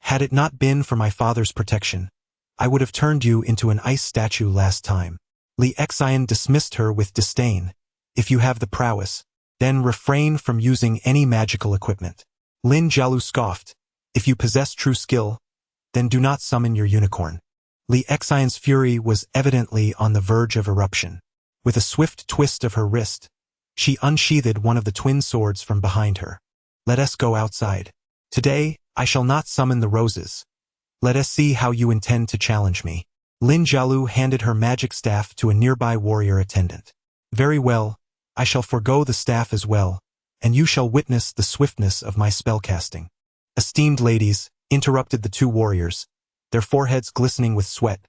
S2: Had it not been for my father's protection, I would have turned you into an ice statue last time. Li Xian dismissed her with disdain. If you have the prowess, then refrain from using any magical equipment. Lin Jialu scoffed. If you possess true skill, then do not summon your unicorn. Li Xian's fury was evidently on the verge of eruption. With a swift twist of her wrist, she unsheathed one of the twin swords from behind her. Let us go outside. Today, I shall not summon the roses. Let us see how you intend to challenge me. Lin Jialu handed her magic staff to a nearby warrior attendant. Very well, I shall forego the staff as well, and you shall witness the swiftness of my spellcasting. Esteemed ladies, interrupted the 2 warriors, their foreheads glistening with sweat.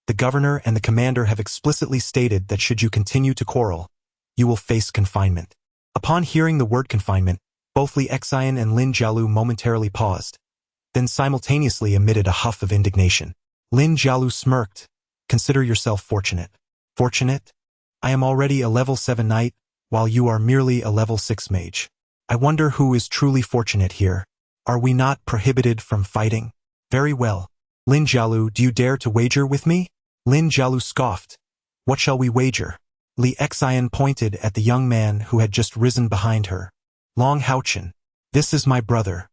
S2: The governor and the commander have explicitly stated that should you continue to quarrel, you will face confinement. Upon hearing the word confinement, both Li Xian and Lin Jialu momentarily paused, then simultaneously emitted a huff of indignation. Lin Jialu smirked. Consider yourself fortunate. Fortunate? I am already a level 7 knight, while you are merely a level 6 mage. I wonder who is truly fortunate here. Are we not prohibited from fighting? Very well. Lin Jialu, do you dare to wager with me? Lin Jialu scoffed, What shall we wager? Li Xian pointed at the young man who had just risen behind her. Long HaoChen. This is my brother.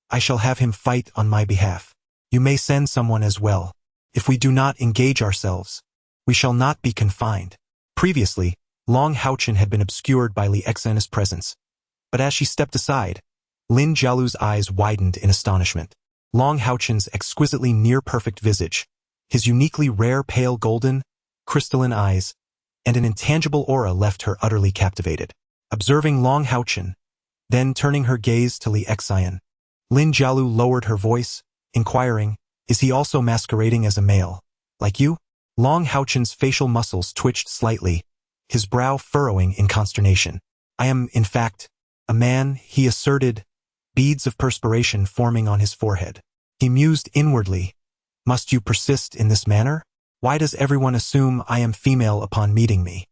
S2: I shall have him fight on my behalf. You may send someone as well. If we do not engage ourselves, we shall not be confined. Previously, Long HaoChen had been obscured by Li Xian's presence, but as she stepped aside, Lin Jialu's eyes widened in astonishment. Long HaoChen's exquisitely near-perfect visage, his uniquely rare pale golden, crystalline eyes, and an intangible aura left her utterly captivated. Observing Long HaoChen, then turning her gaze to Li Xian, Lin Jialu lowered her voice, inquiring, "Is he also masquerading as a male, like you?" Long HaoChen's facial muscles twitched slightly, his brow furrowing in consternation. "I am, in fact, a man," he asserted, beads of perspiration forming on his forehead. He mused inwardly. "Must you persist in this manner? Why does everyone assume I am female upon meeting me?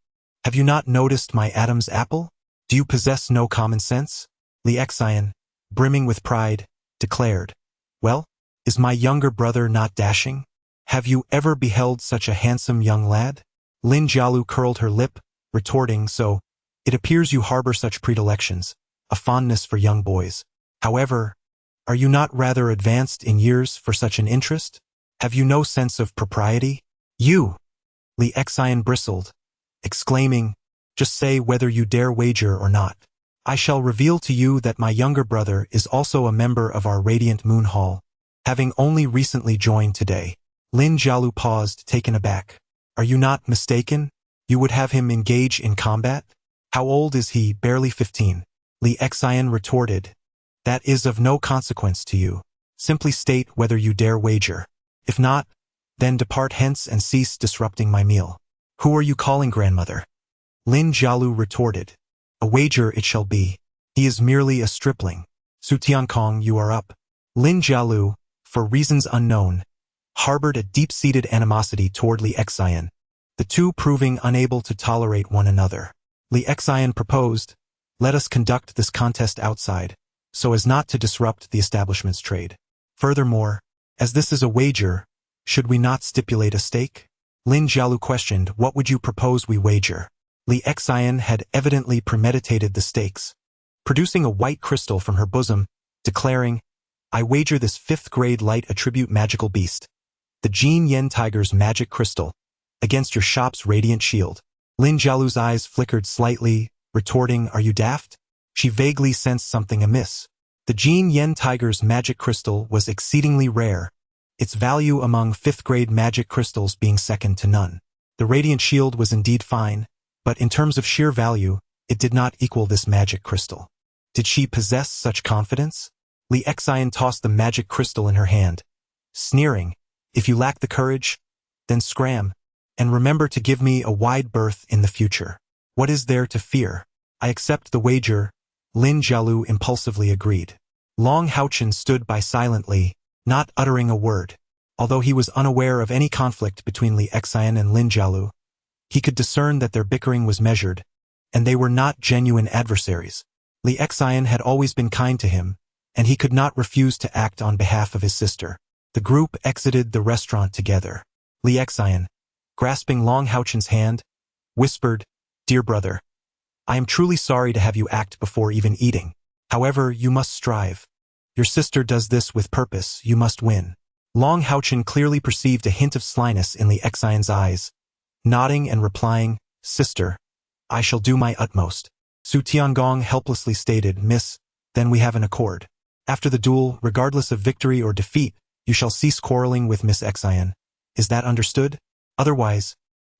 S2: Have you not noticed my Adam's apple? Do you possess no common sense?" Li Xian, brimming with pride, declared, "Well, is my younger brother not dashing? Have you ever beheld such a handsome young lad?" Lin Jialu curled her lip, retorting, "So, it appears you harbor such predilections, a fondness for young boys. However, are you not rather advanced in years for such an interest? Have you no sense of propriety?" "You!" Li Xian bristled, exclaiming, "Just say whether you dare wager or not. I shall reveal to you that my younger brother is also a member of our Radiant Moon Hall, having only recently joined today." Lin Jialu paused, taken aback. "Are you not mistaken? You would have him engage in combat? How old is he? Barely 15. Li Xian retorted. "That is of no consequence to you. Simply state whether you dare wager. If not, then depart hence and cease disrupting my meal." "Who are you calling grandmother?" Lin Jialu retorted. "A wager it shall be. He is merely a stripling. Su Tiankong, you are up." Lin Jialu, for reasons unknown, harbored a deep-seated animosity toward Li Xian, the two proving unable to tolerate one another. Li Xian proposed, "Let us conduct this contest outside, so as not to disrupt the establishment's trade. Furthermore, as this is a wager, should we not stipulate a stake?" Lin Jialu questioned, "What would you propose we wager?" Li Xian had evidently premeditated the stakes, producing a white crystal from her bosom, declaring, "I wager this 5th grade light attribute magical beast, the Jin Yen Tiger's magic crystal, against your shop's radiant shield." Lin Jialu's eyes flickered slightly, retorting, "Are you daft?" She vaguely sensed something amiss. The Jin Yen Tiger's magic crystal was exceedingly rare, its value among 5th grade magic crystals being second to none. The radiant shield was indeed fine, but in terms of sheer value, it did not equal this magic crystal. Did she possess such confidence? Li Xian tossed the magic crystal in her hand, sneering, "If you lack the courage, then scram, and remember to give me a wide berth in the future. What is there to fear?" "I accept the wager," Lin Jialu impulsively agreed. Long HaoChen stood by silently, not uttering a word. Although he was unaware of any conflict between Li Xian and Lin Jialu, he could discern that their bickering was measured, and they were not genuine adversaries. Li Xian had always been kind to him, and he could not refuse to act on behalf of his sister. The group exited the restaurant together. Li Xian, grasping Long HaoChen's hand, whispered, "Dear brother, I am truly sorry to have you act before even eating. However, you must strive. Your sister does this with purpose, you must win." Long HaoChen clearly perceived a hint of slyness in Li Xian's eyes, nodding and replying, "Sister, I shall do my utmost." Su Tiangong helplessly stated, "Miss, then we have an accord. After the duel, regardless of victory or defeat, you shall cease quarreling with Miss Xian. Is that understood? Otherwise,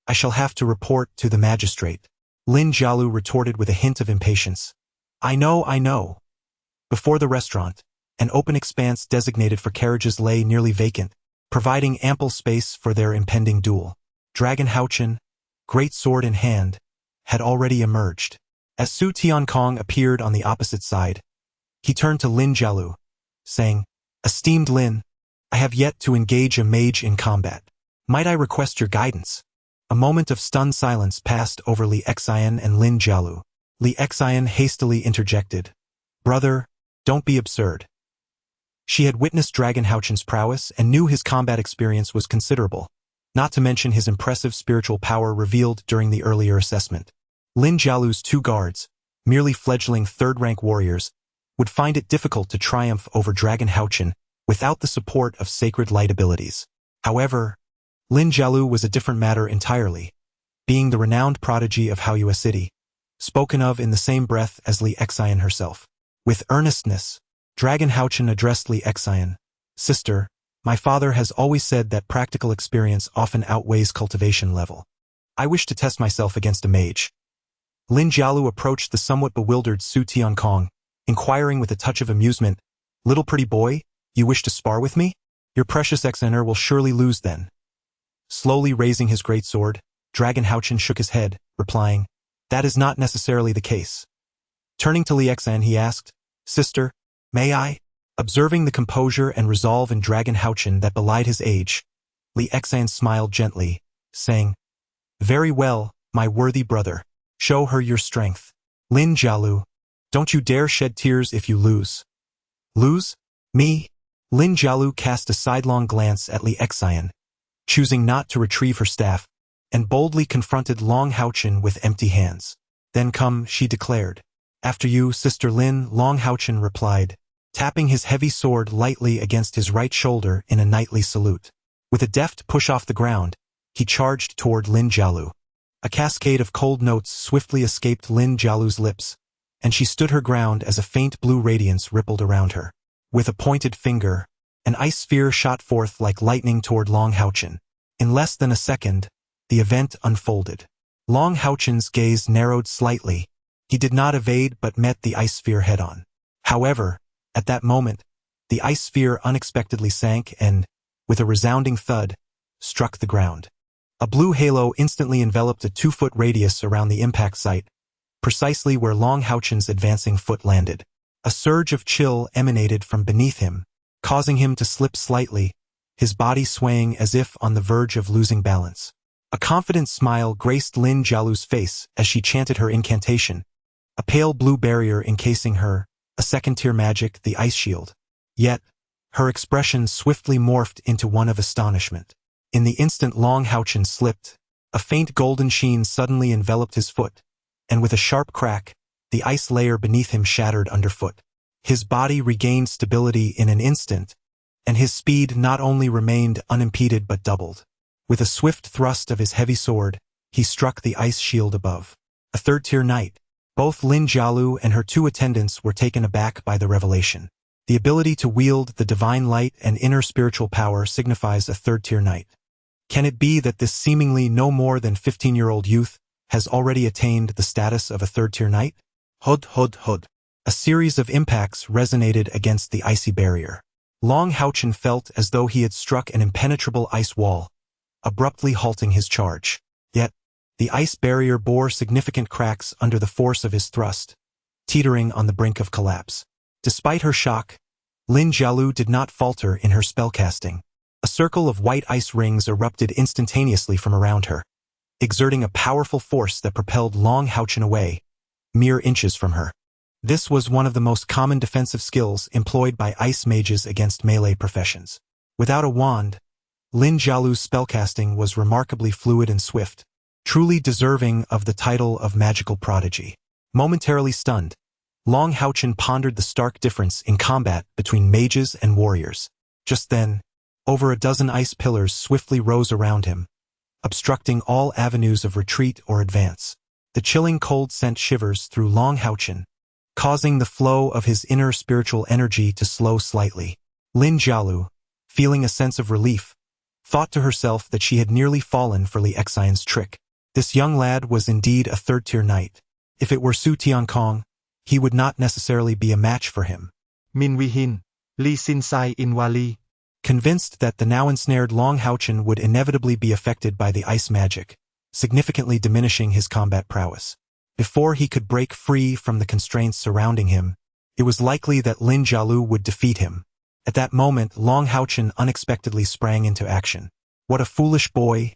S2: I shall have to report to the magistrate." Lin Jialu retorted with a hint of impatience. I know." Before the restaurant, an open expanse designated for carriages lay nearly vacant, providing ample space for their impending duel. Dragon HaoChen, great sword in hand, had already emerged. As Su Tiankong appeared on the opposite side, he turned to Lin Jialu, saying, "Esteemed Lin, I have yet to engage a mage in combat. Might I request your guidance?" A moment of stunned silence passed over Li Xian and Lin Jialu. Li Xian hastily interjected, "Brother, don't be absurd." She had witnessed Dragon HaoChen's prowess and knew his combat experience was considerable. not to mention his impressive spiritual power revealed during the earlier assessment. Lin Jialu's 2 guards, merely fledgling third-rank warriors, would find it difficult to triumph over Dragon HaoChen without the support of sacred light abilities. However, Lin Jialu was a different matter entirely, being the renowned prodigy of Haoyue City, spoken of in the same breath as Li Xian herself. With earnestness, Dragon HaoChen addressed Li Xian, "Sister, my father has always said that practical experience often outweighs cultivation level. I wish to test myself against a mage." Lin Jialu approached the somewhat bewildered Su Tiankong, inquiring with a touch of amusement, "Little pretty boy, you wish to spar with me? Your precious Xener will surely lose then." Slowly raising his great sword, Dragon HaoChen shook his head, replying, "That is not necessarily the case." Turning to Li Xian, he asked, "Sister, may I?" Observing the composure and resolve in Dragon HaoChen that belied his age, Li Xian smiled gently, saying, "Very well, my worthy brother. Show her your strength. Lin Jialu, don't you dare shed tears if you lose." "Lose? Me?" Lin Jialu cast a sidelong glance at Li Xian, choosing not to retrieve her staff, and boldly confronted Long HaoChen with empty hands. "Then come," she declared. "After you, Sister Lin," Long HaoChen replied, tapping his heavy sword lightly against his right shoulder in a knightly salute. With a deft push off the ground, he charged toward Lin Jialu. A cascade of cold notes swiftly escaped Lin Jialu's lips, and she stood her ground as a faint blue radiance rippled around her. With a pointed finger, an ice sphere shot forth like lightning toward Long HaoChen. In less than a second, the event unfolded. Long HaoChen's gaze narrowed slightly. He did not evade but met the ice sphere head-on. However, at that moment, the ice sphere unexpectedly sank and, with a resounding thud, struck the ground. A blue halo instantly enveloped a 2-foot radius around the impact site, precisely where Long HaoChen's advancing foot landed. A surge of chill emanated from beneath him, causing him to slip slightly, his body swaying as if on the verge of losing balance. A confident smile graced Lin Jialu's face as she chanted her incantation, a pale blue barrier encasing her, a second-tier magic, the ice shield. Yet, her expression swiftly morphed into one of astonishment. In the instant Long HaoChen slipped, a faint golden sheen suddenly enveloped his foot, and with a sharp crack, the ice layer beneath him shattered underfoot. His body regained stability in an instant, and his speed not only remained unimpeded but doubled. With a swift thrust of his heavy sword, he struck the ice shield above. A third-tier knight. Both Lin Jialu and her 2 attendants were taken aback by the revelation. The ability to wield the divine light and inner spiritual power signifies a third-tier knight. Can it be that this seemingly no more than 15-year-old youth has already attained the status of a third-tier knight? Hud, hud, hud. A series of impacts resonated against the icy barrier. Long HaoChen felt as though he had struck an impenetrable ice wall, abruptly halting his charge. Yet, the ice barrier bore significant cracks under the force of his thrust, teetering on the brink of collapse. Despite her shock, Lin Jialu did not falter in her spellcasting. A circle of white ice rings erupted instantaneously from around her, exerting a powerful force that propelled Long HaoChen away, mere inches from her. This was one of the most common defensive skills employed by ice mages against melee professions. Without a wand, Lin Jialu's spellcasting was remarkably fluid and swift, truly deserving of the title of magical prodigy. Momentarily stunned, Long HaoChen pondered the stark difference in combat between mages and warriors. Just then, over a dozen ice pillars swiftly rose around him, obstructing all avenues of retreat or advance. The chilling cold sent shivers through Long HaoChen, causing the flow of his inner spiritual energy to slow slightly. Lin Jialu, feeling a sense of relief, thought to herself that she had nearly fallen for Li Xian's trick. This young lad was indeed a third-tier knight. If it were Su Tiankong, he would not necessarily be a match for him.
S3: Min Wei Hin, Li Sin Sai In Wali.
S2: Convinced that the now ensnared Long HaoChen would inevitably be affected by the ice magic, significantly diminishing his combat prowess. Before he could break free from the constraints surrounding him, it was likely that Lin Jialu would defeat him. At that moment, Long HaoChen unexpectedly sprang into action. "What a foolish boy,"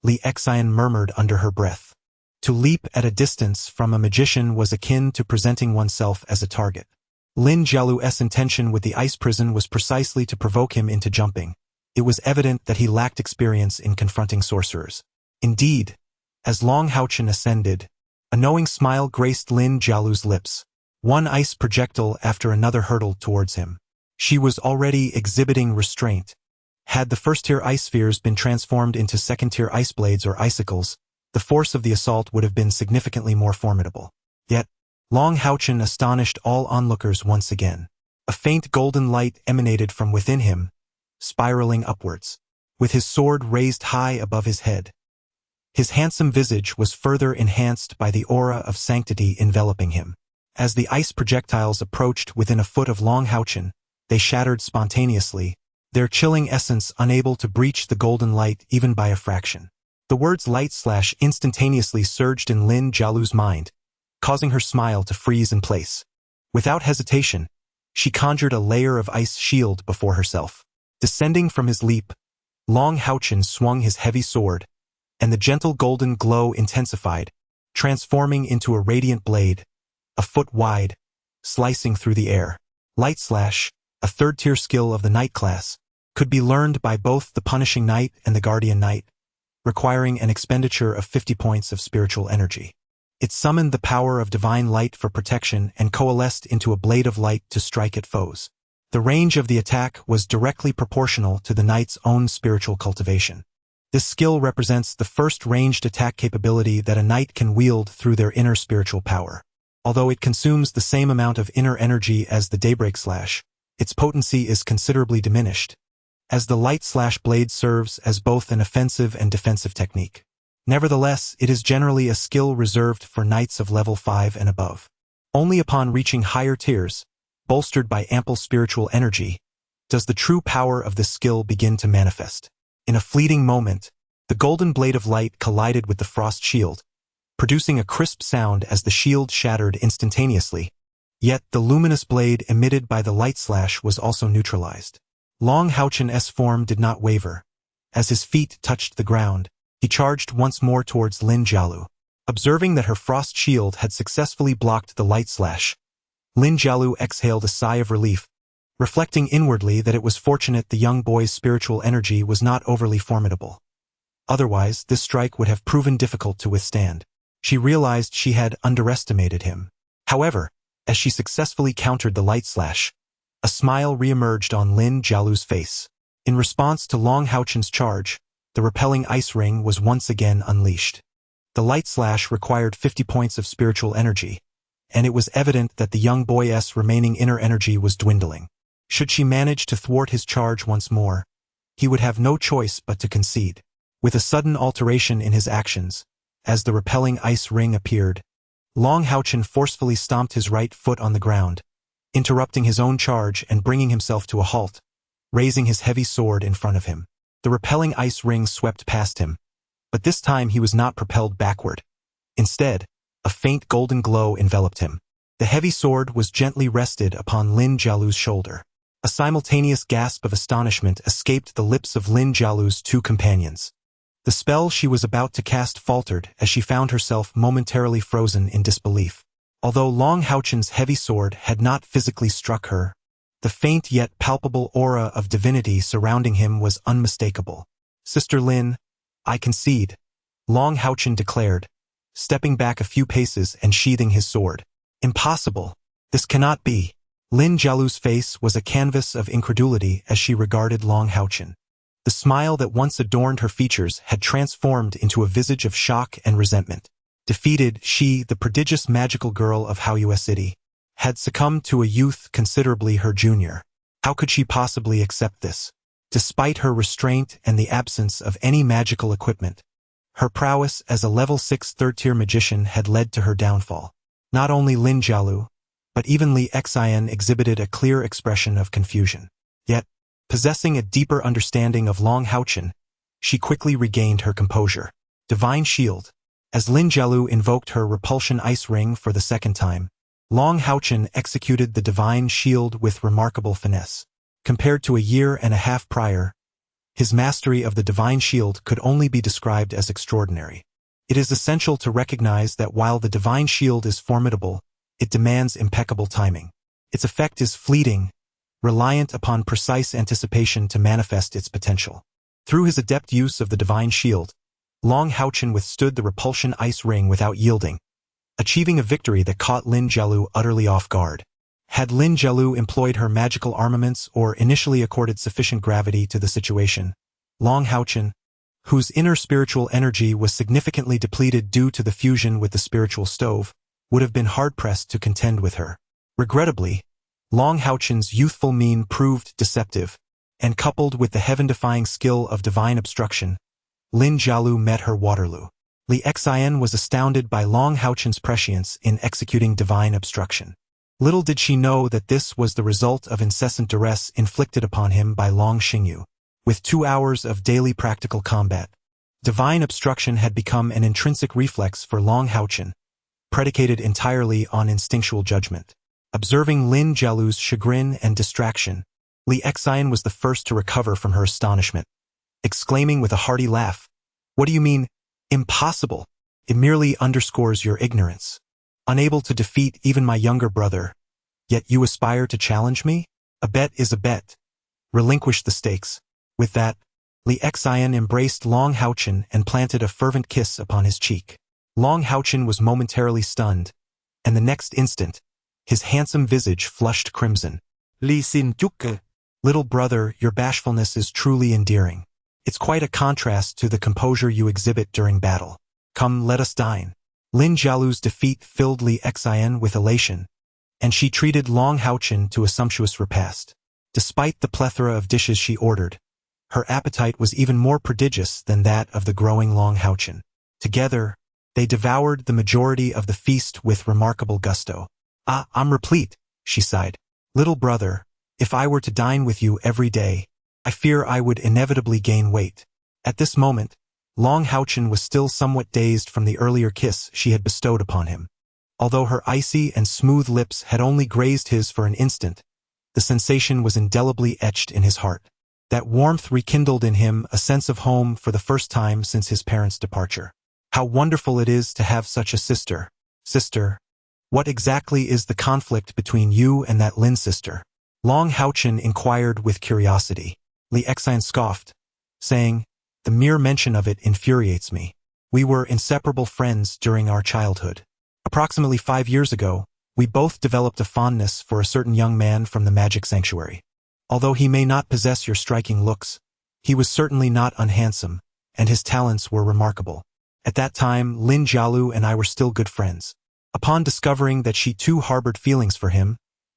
S2: Li Xian murmured under her breath. To leap at a distance from a magician was akin to presenting oneself as a target. Lin Jialu's intention with the ice prison was precisely to provoke him into jumping. it was evident that he lacked experience in confronting sorcerers. Indeed, as Long HaoChen ascended, a knowing smile graced Lin Jialu's lips. One ice projectile after another hurtled towards him. She was already exhibiting restraint. Had the first-tier ice spheres been transformed into second-tier ice blades or icicles, the force of the assault would have been significantly more formidable. Yet, Long HaoChen astonished all onlookers once again. A faint golden light emanated from within him, spiraling upwards, with his sword raised high above his head. His handsome visage was further enhanced by the aura of sanctity enveloping him. As the ice projectiles approached within a foot of Long HaoChen, they shattered spontaneously, their chilling essence unable to breach the golden light even by a fraction. The words light slash instantaneously surged in Lin Jialu's mind, causing her smile to freeze in place. Without hesitation, she conjured a layer of ice shield before herself. Descending from his leap, Long HaoChen swung his heavy sword, and the gentle golden glow intensified, transforming into a radiant blade, a foot wide, slicing through the air. Light slash, a third-tier skill of the Knight class, could be learned by both the Punishing Knight and the Guardian Knight, requiring an expenditure of 50 points of spiritual energy. It summoned the power of divine light for protection and coalesced into a blade of light to strike at foes. The range of the attack was directly proportional to the knight's own spiritual cultivation. This skill represents the first ranged attack capability that a knight can wield through their inner spiritual power. Although it consumes the same amount of inner energy as the Daybreak Slash, its potency is considerably diminished, as the light slash blade serves as both an offensive and defensive technique. Nevertheless, it is generally a skill reserved for knights of level 5 and above. Only upon reaching higher tiers, bolstered by ample spiritual energy, does the true power of this skill begin to manifest. In a fleeting moment, the golden blade of light collided with the frost shield, producing a crisp sound as the shield shattered instantaneously. Yet the luminous blade emitted by the light slash was also neutralized. Long HaoChen's form did not waver. As his feet touched the ground, he charged once more towards Lin Jialu. Observing that her frost shield had successfully blocked the light slash, Lin Jialu exhaled a sigh of relief, reflecting inwardly that it was fortunate the young boy's spiritual energy was not overly formidable. Otherwise, this strike would have proven difficult to withstand. She realized she had underestimated him. However, as she successfully countered the light slash, a smile reemerged on Lin Jialu's face. In response to Long HaoChen's charge, the repelling ice ring was once again unleashed. The light slash required 50 points of spiritual energy, and it was evident that the young boy's remaining inner energy was dwindling. Should she manage to thwart his charge once more, he would have no choice but to concede. With a sudden alteration in his actions, as the repelling ice ring appeared, Long HaoChen forcefully stomped his right foot on the ground, interrupting his own charge and bringing himself to a halt, raising his heavy sword in front of him. The repelling ice ring swept past him, but this time he was not propelled backward. Instead, a faint golden glow enveloped him. The heavy sword was gently rested upon Lin Jialu's shoulder. A simultaneous gasp of astonishment escaped the lips of Lin Jialu's two companions. The spell she was about to cast faltered as she found herself momentarily frozen in disbelief. Although Long HaoChen's heavy sword had not physically struck her, the faint yet palpable aura of divinity surrounding him was unmistakable. "Sister Lin, I concede," Long HaoChen declared, stepping back a few paces and sheathing his sword. "Impossible. This cannot be." Lin Jialu's face was a canvas of incredulity as she regarded Long HaoChen. The smile that once adorned her features had transformed into a visage of shock and resentment. Defeated, she, the prodigious magical girl of Haoyue City, had succumbed to a youth considerably her junior. How could she possibly accept this? Despite her restraint and the absence of any magical equipment, her prowess as a level 6 third-tier magician had led to her downfall. Not only Lin Jialu, but even Li Xian exhibited a clear expression of confusion. Yet, possessing a deeper understanding of Long HaoChen, she quickly regained her composure. Divine Shield. As Lin Jialu invoked her repulsion ice ring for the second time, Long HaoChen executed the Divine Shield with remarkable finesse. Compared to a year and a half prior, his mastery of the Divine Shield could only be described as extraordinary. It is essential to recognize that while the Divine Shield is formidable, it demands impeccable timing. Its effect is fleeting, reliant upon precise anticipation to manifest its potential. Through his adept use of the divine shield, HaoChen withstood the repulsion ice ring without yielding, achieving a victory that caught Lin Jialu utterly off guard. Had Lin Jialu employed her magical armaments or initially accorded sufficient gravity to the situation, HaoChen, whose inner spiritual energy was significantly depleted due to the fusion with the spiritual stove, would have been hard-pressed to contend with her. Regrettably, HaoChen's youthful mien proved deceptive, and coupled with the heaven-defying skill of divine obstruction, Lin Jialu met her Waterloo. Li Xian was astounded by HaoChen's prescience in executing divine obstruction. Little did she know that this was the result of incessant duress inflicted upon him by Long Xingyu. With 2 hours of daily practical combat, divine obstruction had become an intrinsic reflex for HaoChen, predicated entirely on instinctual judgment. Observing Lin Jialu's chagrin and distraction, Li Xian was the first to recover from her astonishment, exclaiming with a hearty laugh, "What do you mean, impossible? It merely underscores your ignorance. Unable to defeat even my younger brother, yet you aspire to challenge me? A bet is a bet. Relinquish the stakes." With that, Li Xian embraced HaoChen and planted a fervent kiss upon his cheek. HaoChen was momentarily stunned, and the next instant, his handsome visage flushed crimson.
S3: Li xin chúc.
S2: "Little brother, your bashfulness is truly endearing. It's quite a contrast to the composure you exhibit during battle. Come, let us dine." Lin Jialu's defeat filled Li Xian with elation, and she treated HaoChen to a sumptuous repast. Despite the plethora of dishes she ordered, her appetite was even more prodigious than that of the growing HaoChen. Together, they devoured the majority of the feast with remarkable gusto. I'm replete," she sighed. "Little brother, if I were to dine with you every day, I fear I would inevitably gain weight." At this moment, HaoChen was still somewhat dazed from the earlier kiss she had bestowed upon him. Although her icy and smooth lips had only grazed his for an instant, the sensation was indelibly etched in his heart. That warmth rekindled in him a sense of home for the first time since his parents' departure. "How wonderful it is to have such a sister." "Sister? What exactly is the conflict between you and that Lin sister?" HaoChen inquired with curiosity. Li Xian scoffed, saying, "The mere mention of it infuriates me. We were inseparable friends during our childhood. Approximately 5 years ago, we both developed a fondness for a certain young man from the magic sanctuary. Although he may not possess your striking looks, he was certainly not unhandsome, and his talents were remarkable. At that time, Lin Jialu and I were still good friends. Upon discovering that she too harbored feelings for him,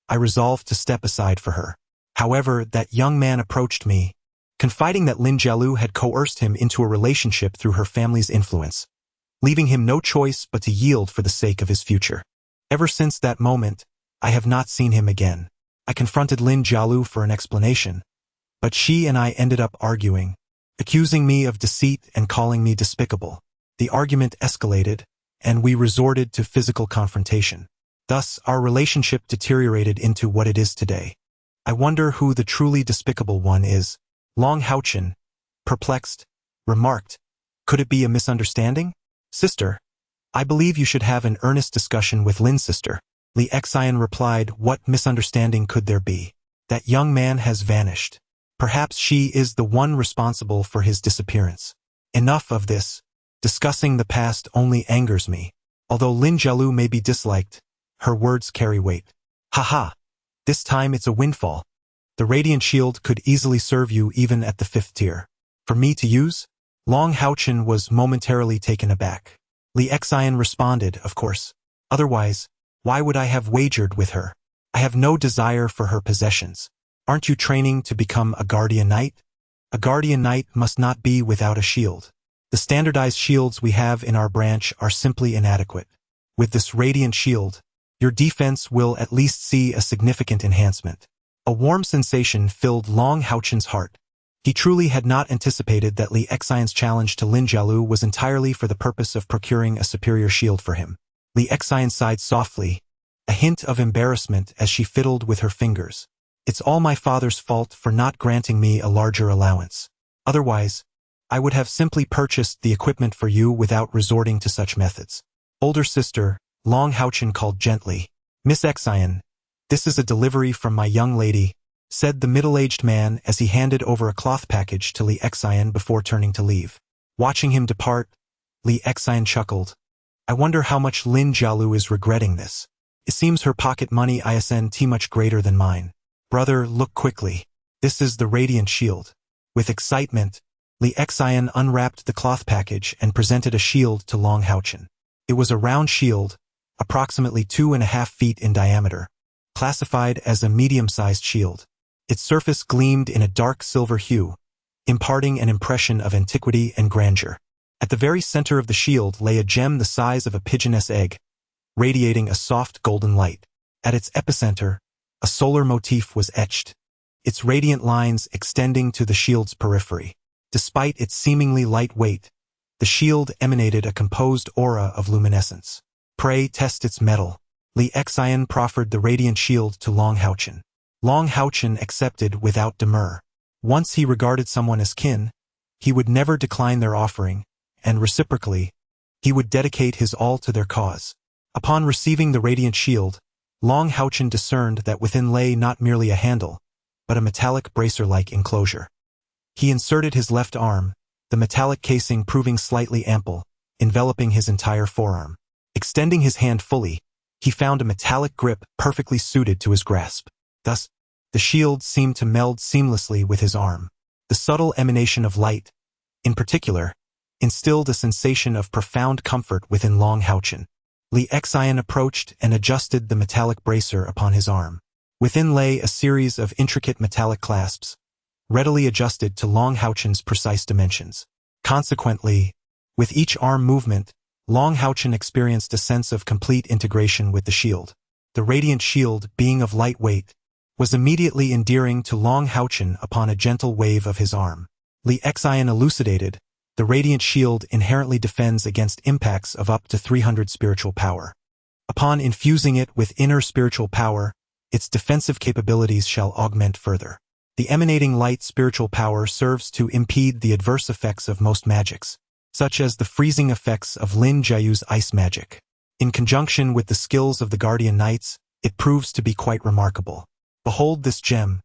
S2: I resolved to step aside for her. However, that young man approached me, confiding that Lin Jialu had coerced him into a relationship through her family's influence, leaving him no choice but to yield for the sake of his future. Ever since that moment, I have not seen him again. I confronted Lin Jialu for an explanation, but she and I ended up arguing, accusing me of deceit and calling me despicable. The argument escalated, and we resorted to physical confrontation. Thus, our relationship deteriorated into what it is today. I wonder who the truly despicable one is. HaoChen, perplexed, remarked, "Could it be a misunderstanding?" "Sister, I believe you should have an earnest discussion with Lin's sister." Li Xian replied, "What misunderstanding could there be? That young man has vanished. Perhaps she is the one responsible for his disappearance. Enough of this. Discussing the past only angers me. Although Lin Jialu may be disliked, her words carry weight." "Haha! This time it's a windfall. The radiant shield could easily serve you even at the 5th tier. For me to use?" HaoChen was momentarily taken aback. Li Xian responded, "Of course. Otherwise, why would I have wagered with her? I have no desire for her possessions. Aren't you training to become a guardian knight? A guardian knight must not be without a shield. The standardized shields we have in our branch are simply inadequate. With this radiant shield, your defense will at least see a significant enhancement." A warm sensation filled HaoChen's heart. He truly had not anticipated that Li Xian's challenge to Lin Jialu was entirely for the purpose of procuring a superior shield for him. Li Xian sighed softly, a hint of embarrassment as she fiddled with her fingers. "It's all my father's fault for not granting me a larger allowance. Otherwise, I would have simply purchased the equipment for you without resorting to such methods." "Older sister," HaoChen called gently, "Miss Xian, this is a delivery from my young lady, said the middle-aged man as he handed over a cloth package to Li Xian before turning to leave. Watching him depart, Li Xian chuckled. I wonder how much Lin Jialu is regretting this. It seems her pocket money isn't much greater than mine. Brother, look quickly. This is the radiant shield. With excitement, Li Xian unwrapped the cloth package and presented a shield to Long HaoChen. It was a round shield, approximately 2.5 feet in diameter, classified as a medium-sized shield. Its surface gleamed in a dark silver hue, imparting an impression of antiquity and grandeur. At the very center of the shield lay a gem the size of a pigeon's egg, radiating a soft golden light. At its epicenter, a solar motif was etched, its radiant lines extending to the shield's periphery. Despite its seemingly light weight, the shield emanated a composed aura of luminescence. Pray test its metal. Li Xian proffered the radiant shield to Long HaoChen. Long HaoChen accepted without demur. Once he regarded someone as kin, he would never decline their offering, and reciprocally, he would dedicate his all to their cause. Upon receiving the radiant shield, Long HaoChen discerned that within lay not merely a handle, but a metallic bracer-like enclosure. He inserted his left arm, the metallic casing proving slightly ample, enveloping his entire forearm. Extending his hand fully, he found a metallic grip perfectly suited to his grasp. Thus, the shield seemed to meld seamlessly with his arm. The subtle emanation of light, in particular, instilled a sensation of profound comfort within Long HaoChen. Li Xian approached and adjusted the metallic bracer upon his arm. Within lay a series of intricate metallic clasps, readily adjusted to Long HaoChen's precise dimensions. Consequently, with each arm movement, Long HaoChen experienced a sense of complete integration with the shield. The radiant shield, being of light weight, was immediately endearing to Long HaoChen upon a gentle wave of his arm. Li Xian elucidated, the radiant shield inherently defends against impacts of up to 300 spiritual power. Upon infusing it with inner spiritual power, its defensive capabilities shall augment further. The emanating light spiritual power serves to impede the adverse effects of most magics, such as the freezing effects of Lin Jialu's ice magic. In conjunction with the skills of the Guardian Knights, it proves to be quite remarkable. Behold this gem,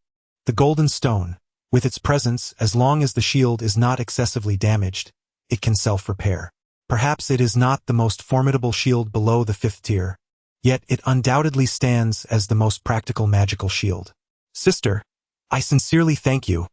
S2: the golden stone. With its presence, as long as the shield is not excessively damaged, it can self-repair. Perhaps it is not the most formidable shield below the 5th tier, yet it undoubtedly stands as the most practical magical shield. Sister, I sincerely thank you,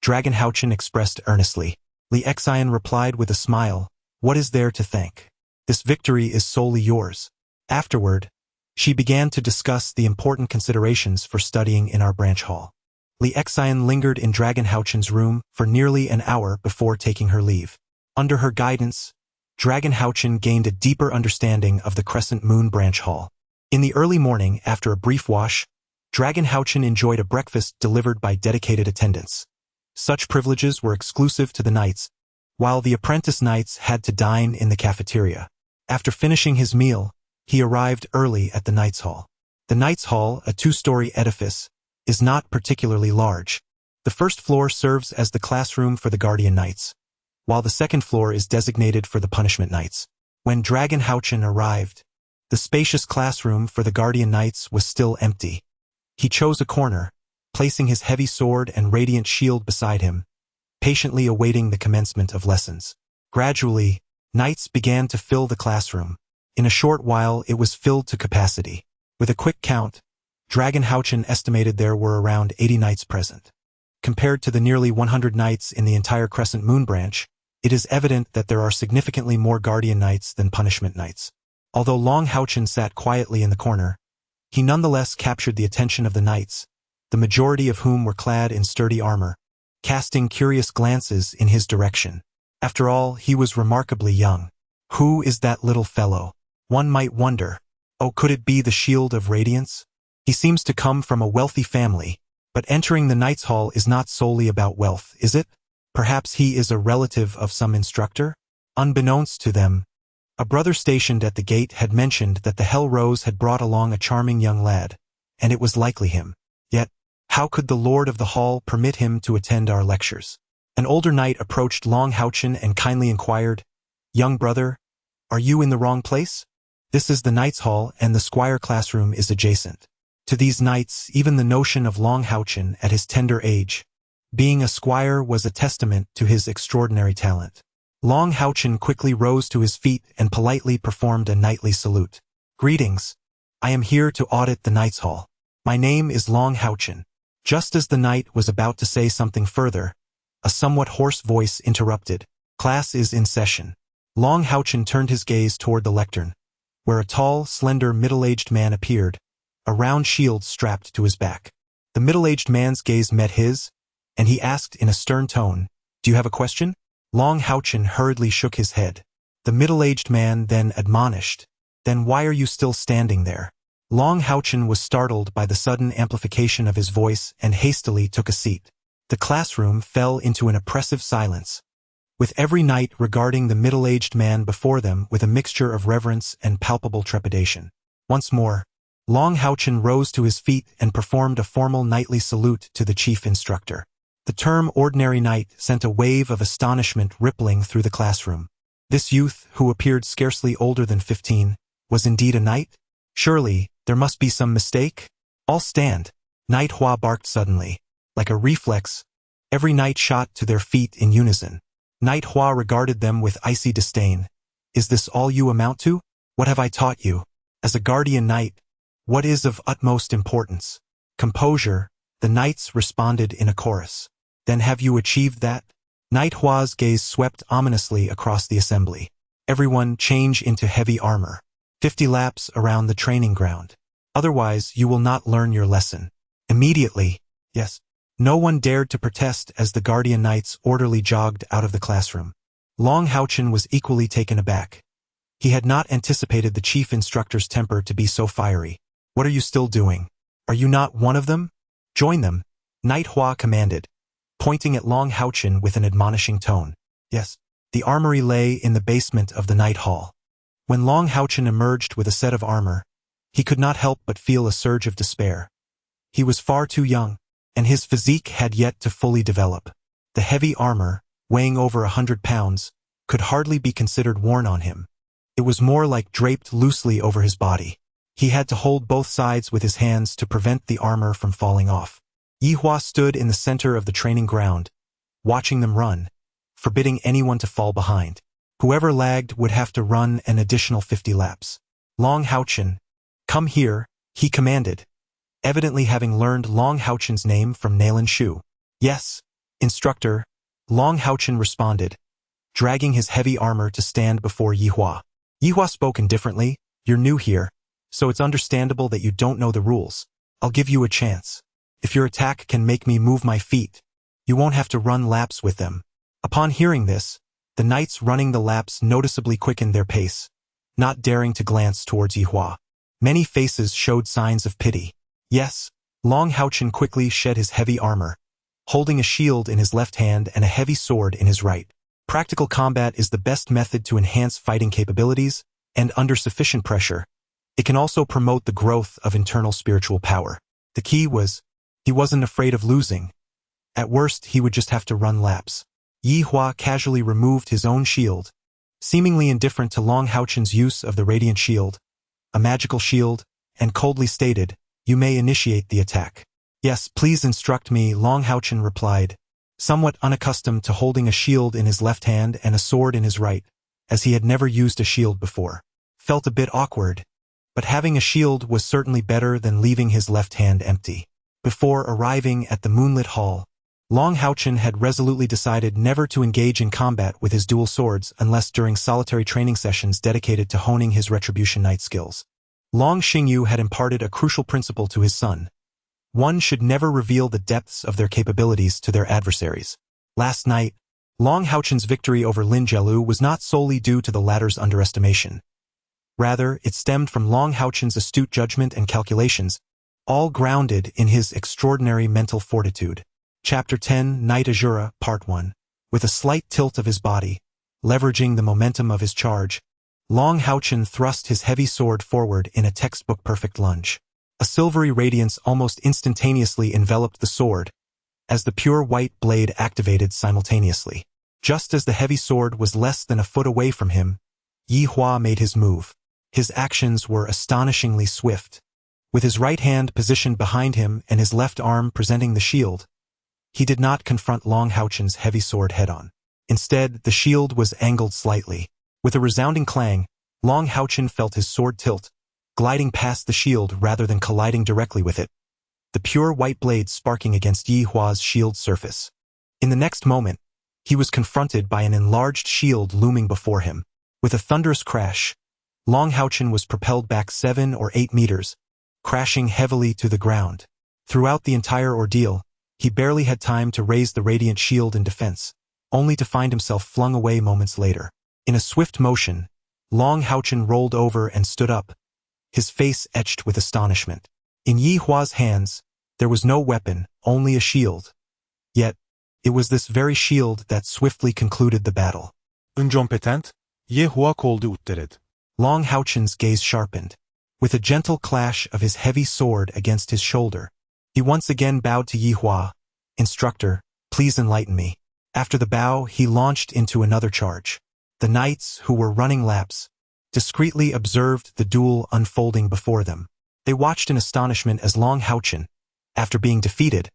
S2: Dragon HaoChen expressed earnestly. Li Xian replied with a smile, what is there to thank? This victory is solely yours. Afterward, she began to discuss the important considerations for studying in our branch hall. Li Xian lingered in Dragon HaoChen's room for nearly an hour before taking her leave. Under her guidance, Dragon HaoChen gained a deeper understanding of the Crescent Moon branch hall. In the early morning, after a brief wash, Dragon HaoChen enjoyed a breakfast delivered by dedicated attendants. Such privileges were exclusive to the knights, while the apprentice knights had to dine in the cafeteria. After finishing his meal, he arrived early at the Knights' Hall. The Knights' Hall, a 2-story edifice, is not particularly large. The first floor serves as the classroom for the Guardian Knights, while the second floor is designated for the Punishment Knights. When Dragon HaoChen arrived, the spacious classroom for the Guardian Knights was still empty. He chose a corner, placing his heavy sword and radiant shield beside him, patiently awaiting the commencement of lessons. Gradually, knights began to fill the classroom. In a short while, it was filled to capacity. With a quick count, Dragon HaoChen estimated there were around 80 knights present. Compared to the nearly 100 knights in the entire Crescent Moon branch, it is evident that there are significantly more Guardian Knights than Punishment Knights. Although Long HaoChen sat quietly in the corner, he nonetheless captured the attention of the knights, the majority of whom were clad in sturdy armor, casting curious glances in his direction. After all, he was remarkably young. Who is that little fellow? One might wonder. Oh, could it be the Shield of Radiance? He seems to come from a wealthy family, but entering the Knights' Hall is not solely about wealth, is it? Perhaps he is a relative of some instructor? Unbeknownst to them, a brother stationed at the gate had mentioned that the Hell Rose had brought along a charming young lad, and it was likely him. Yet, how could the Lord of the Hall permit him to attend our lectures? An older knight approached Long HaoChen and kindly inquired, "Young brother, are you in the wrong place? This is the Knights' Hall and the Squire classroom is adjacent." To these knights, even the notion of Long HaoChen at his tender age, being a squire, was a testament to his extraordinary talent. Long HaoChen quickly rose to his feet and politely performed a knightly salute. "Greetings. I am here to audit the Knights' Hall. My name is Long HaoChen." Just as the knight was about to say something further, a somewhat hoarse voice interrupted. "Class is in session." Long HaoChen turned his gaze toward the lectern, where a tall, slender, middle-aged man appeared, a round shield strapped to his back. The middle-aged man's gaze met his, and he asked in a stern tone, "Do you have a question?" Long HaoChen hurriedly shook his head. The middle-aged man then admonished, "Then why are you still standing there?" Long HaoChen was startled by the sudden amplification of his voice and hastily took a seat. The classroom fell into an oppressive silence, with every knight regarding the middle-aged man before them with a mixture of reverence and palpable trepidation. Once more, Long HaoChen rose to his feet and performed a formal knightly salute to the chief instructor. The term ordinary knight sent a wave of astonishment rippling through the classroom. This youth, who appeared scarcely older than 15, was indeed a knight? Surely, there must be some mistake? "All stand," Knight Hua barked suddenly. Like a reflex, every knight shot to their feet in unison. Knight Hua regarded them with icy disdain. "Is this all you amount to? What have I taught you? As a guardian knight, what is of utmost importance?" "Composure," the knights responded in a chorus. "Then have you achieved that?" Knight Hua's gaze swept ominously across the assembly. "Everyone change into heavy armor. 50 laps around the training ground. Otherwise, you will not learn your lesson." Immediately, yes. No one dared to protest as the guardian knights orderly jogged out of the classroom. Long HaoChen was equally taken aback. He had not anticipated the chief instructor's temper to be so fiery. "What are you still doing? Are you not one of them? Join them," Knight Hua commanded, pointing at Long HaoChen with an admonishing tone. Yes, the armory lay in the basement of the Knight Hall. When Long HaoChen emerged with a set of armor, he could not help but feel a surge of despair. He was far too young, and his physique had yet to fully develop. The heavy armor, weighing over 100 pounds, could hardly be considered worn on him. It was more like draped loosely over his body. He had to hold both sides with his hands to prevent the armor from falling off. Yi Hua stood in the center of the training ground, watching them run, forbidding anyone to fall behind. Whoever lagged would have to run an additional 50 laps. Long HaoChen, "Come here," he commanded, evidently having learned Long HaoChen's name from Nalan Shu. "Yes, instructor," Long HaoChen responded, dragging his heavy armor to stand before Yi Hua. Yi Hua spoke indifferently, "You're new here, so it's understandable that you don't know the rules. I'll give you a chance. If your attack can make me move my feet, you won't have to run laps with them." Upon hearing this, the knights running the laps noticeably quickened their pace, not daring to glance towards Yi Hua. Many faces showed signs of pity. "Yes," Long HaoChen quickly shed his heavy armor, holding a shield in his left hand and a heavy sword in his right. Practical combat is the best method to enhance fighting capabilities, and under sufficient pressure, it can also promote the growth of internal spiritual power. The key was, he wasn't afraid of losing. At worst, he would just have to run laps. Yi Hua casually removed his own shield, seemingly indifferent to Long HaoChen's use of the radiant shield, a magical shield, and coldly stated, "You may initiate the attack." "Yes, please instruct me," Long HaoChen replied, somewhat unaccustomed to holding a shield in his left hand and a sword in his right, as he had never used a shield before. Felt a bit awkward, but having a shield was certainly better than leaving his left hand empty. Before arriving at the moonlit hall, Long HaoChen had resolutely decided never to engage in combat with his dual swords unless during solitary training sessions dedicated to honing his Retribution Knight skills. Long Xingyu had imparted a crucial principle to his son. One should never reveal the depths of their capabilities to their adversaries. Last night, Long HaoChen's victory over Lin Jielu was not solely due to the latter's underestimation. Rather, it stemmed from Long HaoChen's astute judgment and calculations, all grounded in his extraordinary mental fortitude. Chapter 10, Knight Azura, Part 1. With a slight tilt of his body, leveraging the momentum of his charge, Long HaoChen thrust his heavy sword forward in a textbook-perfect lunge. A silvery radiance almost instantaneously enveloped the sword, as the pure white blade activated simultaneously. Just as the heavy sword was less than a foot away from him, Yi Hua made his move. His actions were astonishingly swift. With his right hand positioned behind him and his left arm presenting the shield, he did not confront Long HaoChen's heavy sword head-on. Instead, the shield was angled slightly. With a resounding clang, Long HaoChen felt his sword tilt, gliding past the shield rather than colliding directly with it, the pure white blade sparking against Yi Hua's shield surface. In the next moment, he was confronted by an enlarged shield looming before him. With a thunderous crash, Long HaoChen was propelled back 7 or 8 meters, crashing heavily to the ground. Throughout the entire ordeal, he barely had time to raise the radiant shield in defense, only to find himself flung away moments later. In a swift motion, Long HaoChen rolled over and stood up, his face etched with astonishment. In Yi Hua's hands, there was no weapon, only a shield. Yet, it was this very shield that swiftly concluded the battle.
S3: Incompetent, Yi Hua called uttered.
S2: Long HaoChen's gaze sharpened. With a gentle clash of his heavy sword against his shoulder, he once again bowed to Yi Hua. Instructor, please enlighten me. After the bow, he launched into another charge. The knights, who were running laps, discreetly observed the duel unfolding before them. They watched in astonishment as Long HaoChen, after being defeated,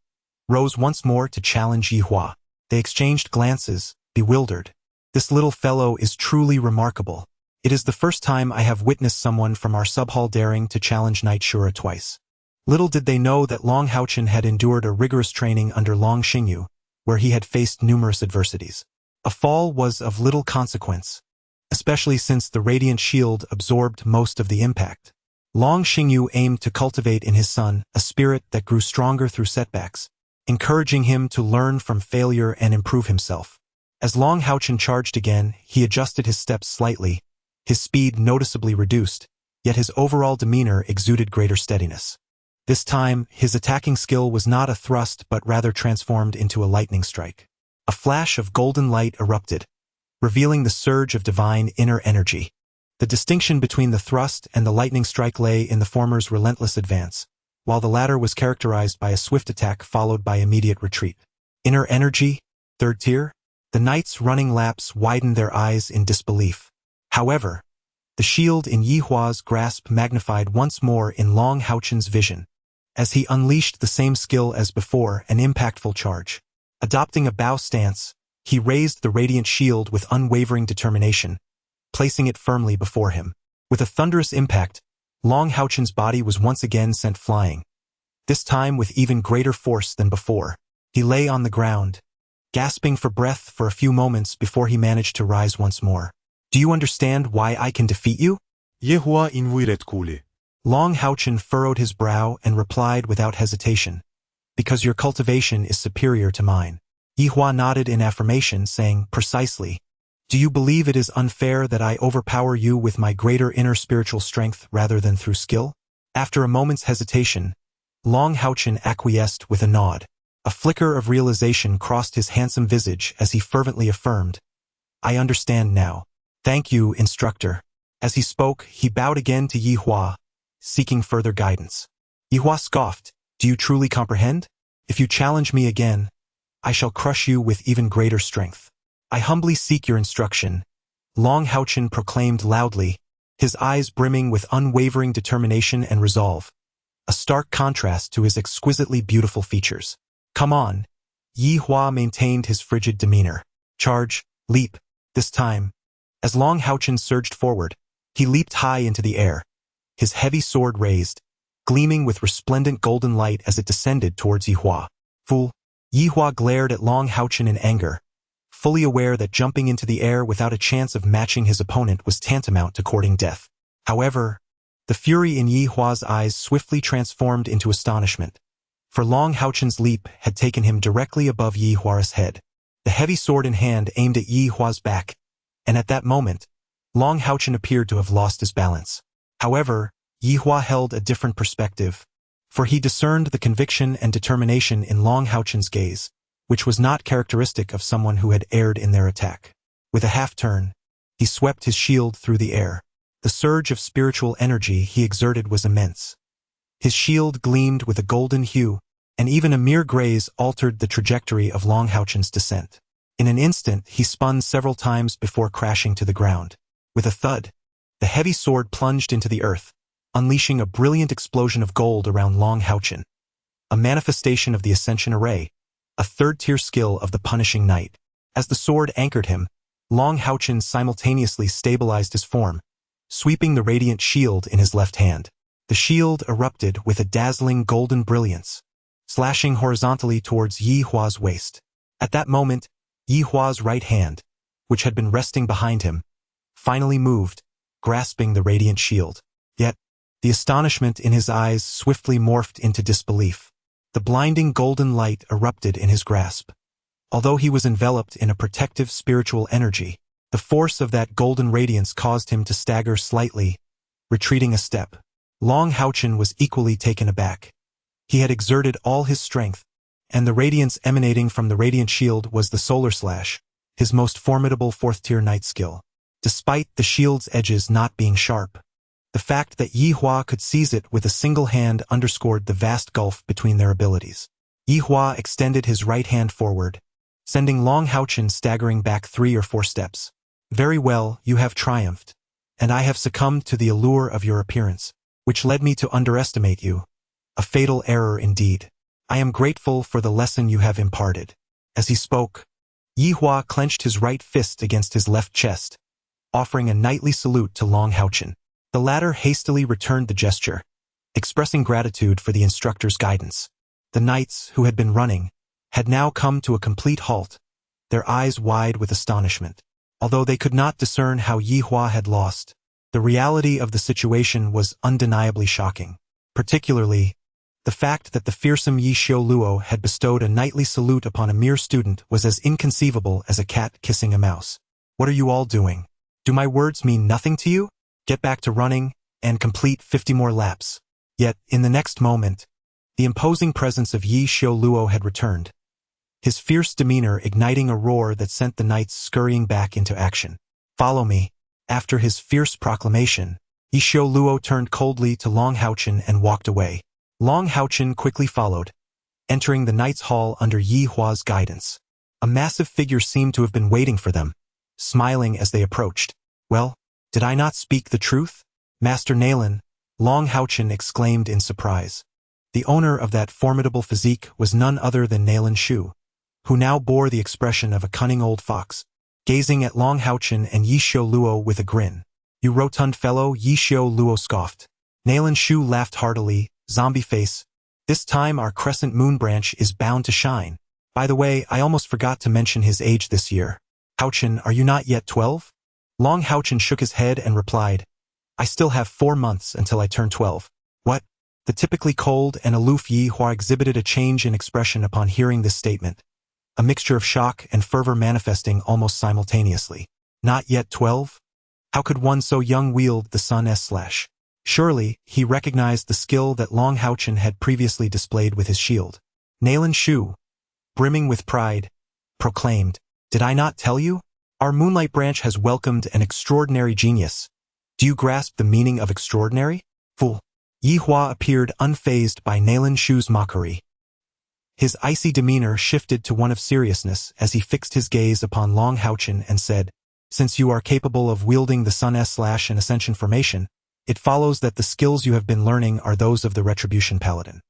S2: rose once more to challenge Yi Hua. They exchanged glances, bewildered. This little fellow is truly remarkable. It is the first time I have witnessed someone from our sub-hall daring to challenge Knight Shura twice. Little did they know that Long HaoChen had endured a rigorous training under Long Xingyu, where he had faced numerous adversities. A fall was of little consequence, especially since the radiant shield absorbed most of the impact. Long Xingyu aimed to cultivate in his son a spirit that grew stronger through setbacks, encouraging him to learn from failure and improve himself. As Long HaoChen charged again, he adjusted his steps slightly, his speed noticeably reduced, yet his overall demeanor exuded greater steadiness. This time, his attacking skill was not a thrust but rather transformed into a lightning strike. A flash of golden light erupted, revealing the surge of divine inner energy. The distinction between the thrust and the lightning strike lay in the former's relentless advance, while the latter was characterized by a swift attack followed by immediate retreat. Inner energy? Third tier? The knights running laps widened their eyes in disbelief. However, the shield in Yi Hua's grasp magnified once more in Long HaoChen's vision, as he unleashed the same skill as before, an impactful charge. Adopting a bow stance, he raised the radiant shield with unwavering determination, placing it firmly before him. With a thunderous impact, Long HaoChen's body was once again sent flying, this time with even greater force than before. He lay on the ground, gasping for breath for a few moments before he managed to rise once more. Do you understand why I can defeat you?
S3: Yi Hua invuiret kuli.
S2: Long HaoChen furrowed his brow and replied without hesitation, because your cultivation is superior to mine. Yi Hua nodded in affirmation, saying, precisely. Do you believe it is unfair that I overpower you with my greater inner spiritual strength rather than through skill? After a moment's hesitation, Long HaoChen acquiesced with a nod. A flicker of realization crossed his handsome visage as he fervently affirmed, I understand now. Thank you, instructor. As he spoke, he bowed again to Yi Hua, seeking further guidance. Yi Hua scoffed, do you truly comprehend? If you challenge me again, I shall crush you with even greater strength. I humbly seek your instruction, Long HaoChen proclaimed loudly, his eyes brimming with unwavering determination and resolve, a stark contrast to his exquisitely beautiful features. Come on. Yi Hua maintained his frigid demeanor. Charge, leap. This time, as Long HaoChen surged forward, he leaped high into the air, his heavy sword raised, gleaming with resplendent golden light as it descended towards Yi Hua. Fool! Yi Hua glared at Long HaoChen in anger, fully aware that jumping into the air without a chance of matching his opponent was tantamount to courting death. However, the fury in Yi Hua's eyes swiftly transformed into astonishment, for Long HaoChen's leap had taken him directly above Yi Hua's head. The heavy sword in hand aimed at Yi Hua's back, and at that moment, Long HaoChen appeared to have lost his balance. However, Yi Hua held a different perspective, for he discerned the conviction and determination in Long HaoChen's gaze, which was not characteristic of someone who had erred in their attack. With a half-turn, he swept his shield through the air. The surge of spiritual energy he exerted was immense. His shield gleamed with a golden hue, and even a mere graze altered the trajectory of Long HaoChen's descent. In an instant, he spun several times before crashing to the ground. With a thud, the heavy sword plunged into the earth, unleashing a brilliant explosion of gold around Long HaoChen. A manifestation of the Ascension Array, a third-tier skill of the Punishing Knight. As the sword anchored him, Long HaoChen simultaneously stabilized his form, sweeping the radiant shield in his left hand. The shield erupted with a dazzling golden brilliance, slashing horizontally towards Yi Hua's waist. At that moment, Yi Hua's right hand, which had been resting behind him, finally moved, grasping the radiant shield. Yet, the astonishment in his eyes swiftly morphed into disbelief. The blinding golden light erupted in his grasp. Although he was enveloped in a protective spiritual energy, the force of that golden radiance caused him to stagger slightly, retreating a step. Long HaoChen was equally taken aback. He had exerted all his strength, and the radiance emanating from the radiant shield was the Solar Slash, his most formidable fourth-tier knight skill. Despite the shield's edges not being sharp, the fact that Yi Hua could seize it with a single hand underscored the vast gulf between their abilities. Yi Hua extended his right hand forward, sending Long HaoChen staggering back 3 or 4 steps. Very well, you have triumphed, and I have succumbed to the allure of your appearance, which led me to underestimate you. A fatal error indeed. I am grateful for the lesson you have imparted. As he spoke, Yi Hua clenched his right fist against his left chest, offering a knightly salute to Long HaoChen. The latter hastily returned the gesture, expressing gratitude for the instructor's guidance. The knights, who had been running, had now come to a complete halt, their eyes wide with astonishment. Although they could not discern how Yi Hua had lost, the reality of the situation was undeniably shocking. Particularly, the fact that the fearsome Yi Xiaoluo had bestowed a knightly salute upon a mere student was as inconceivable as a cat kissing a mouse. What are you all doing? Do my words mean nothing to you? Get back to running, and complete 50 more laps. Yet, in the next moment, the imposing presence of Yi Xiaoluo had returned, his fierce demeanor igniting a roar that sent the knights scurrying back into action. Follow me. After his fierce proclamation, Yi Xiaoluo turned coldly to Long HaoChen and walked away. Long HaoChen quickly followed, entering the Knight's Hall under Yi Hua's guidance. A massive figure seemed to have been waiting for them, smiling as they approached. Well, did I not speak the truth? Master Nalen, Long HaoChen exclaimed in surprise. The owner of that formidable physique was none other than Nalen Shu, who now bore the expression of a cunning old fox, gazing at Long HaoChen and Yi Xiaoluo with a grin. You rotund fellow, Yi Xiaoluo scoffed. Nalen Shu laughed heartily, zombie face. This time our crescent moon branch is bound to shine. By the way, I almost forgot to mention his age this year. HaoChen, are you not yet 12? Long HaoChen shook his head and replied, I still have 4 months until I turn 12. What? The typically cold and aloof Yi Hua exhibited a change in expression upon hearing this statement, a mixture of shock and fervor manifesting almost simultaneously. Not yet 12? How could one so young wield the Sun's slash? Surely, he recognized the skill that Long HaoChen had previously displayed with his shield. Nalen Shu, brimming with pride, proclaimed, Did I not tell you? Our Moonlight Branch has welcomed an extraordinary genius. Do you grasp the meaning of extraordinary? Fool. Yi Hua appeared unfazed by Nalen Shu's mockery. His icy demeanor shifted to one of seriousness as he fixed his gaze upon Long HaoChen and said, Since you are capable of wielding the Sun's slash and Ascension formation, it follows that the skills you have been learning are those of the Retribution Paladin.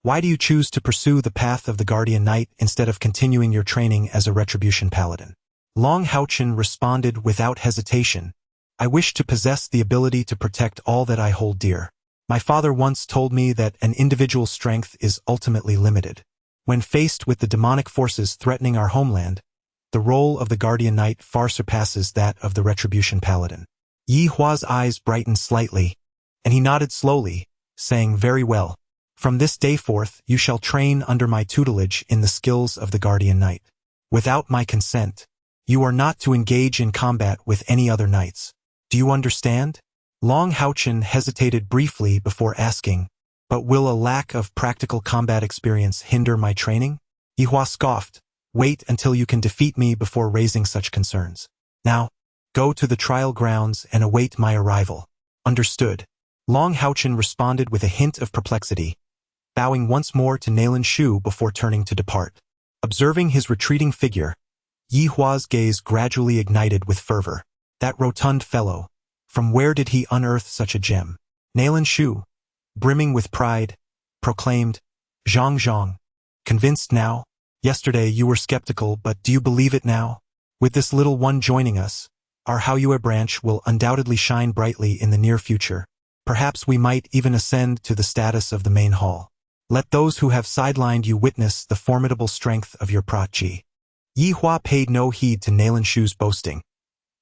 S2: Why do you choose to pursue the path of the Guardian Knight instead of continuing your training as a Retribution Paladin? Long HaoChen responded without hesitation, I wish to possess the ability to protect all that I hold dear. My father once told me that an individual's strength is ultimately limited. When faced with the demonic forces threatening our homeland, the role of the Guardian Knight far surpasses that of the Retribution Paladin. Yi Hua's eyes brightened slightly, and he nodded slowly, saying, Very well. From this day forth, you shall train under my tutelage in the skills of the Guardian Knight. Without my consent, you are not to engage in combat with any other knights. Do you understand? Long HaoChen hesitated briefly before asking, But will a lack of practical combat experience hinder my training? Yi Hua scoffed, Wait until you can defeat me before raising such concerns. Now, go to the trial grounds and await my arrival. Understood. Long HaoChen responded with a hint of perplexity, bowing once more to Nalen Shu before turning to depart. Observing his retreating figure, Yi Hua's gaze gradually ignited with fervor. That rotund fellow, from where did he unearth such a gem? Nalan Shu, brimming with pride, proclaimed, Zhang Zhang. Convinced now? Yesterday you were skeptical, but do you believe it now? With this little one joining us, our HaoChen branch will undoubtedly shine brightly in the near future. Perhaps we might even ascend to the status of the main hall. Let those who have sidelined you witness the formidable strength of your protege. Yi Hua paid no heed to Nalan Shu's boasting.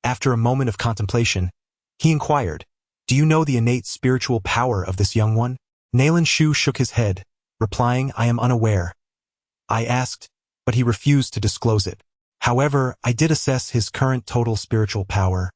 S2: After a moment of contemplation, he inquired, Do you know the innate spiritual power of this young one? Nalan Shu shook his head, replying, I am unaware. I asked, but he refused to disclose it. However, I did assess his current total spiritual power,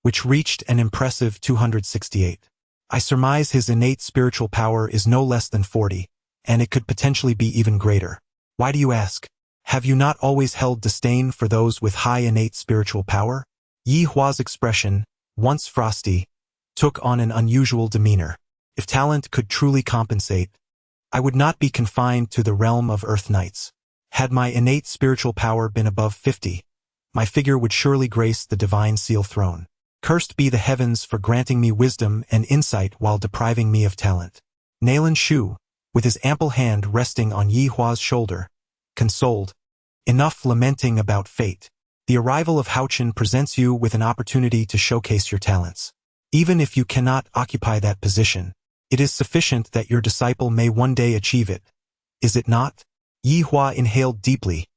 S2: which reached an impressive 268. I surmise his innate spiritual power is no less than 40, and it could potentially be even greater. Why do you ask? Have you not always held disdain for those with high innate spiritual power? Yi Hua's expression, once frosty, took on an unusual demeanor. If talent could truly compensate, I would not be confined to the realm of Earth Knights. Had my innate spiritual power been above 50, my figure would surely grace the divine seal throne. Cursed be the heavens for granting me wisdom and insight while depriving me of talent. Nalan Shu, with his ample hand resting on Yi Hua's shoulder, consoled, Enough lamenting about fate. The arrival of HaoChen presents you with an opportunity to showcase your talents. Even if you cannot occupy that position, it is sufficient that your disciple may one day achieve it. Is it not? Yi Hua inhaled deeply,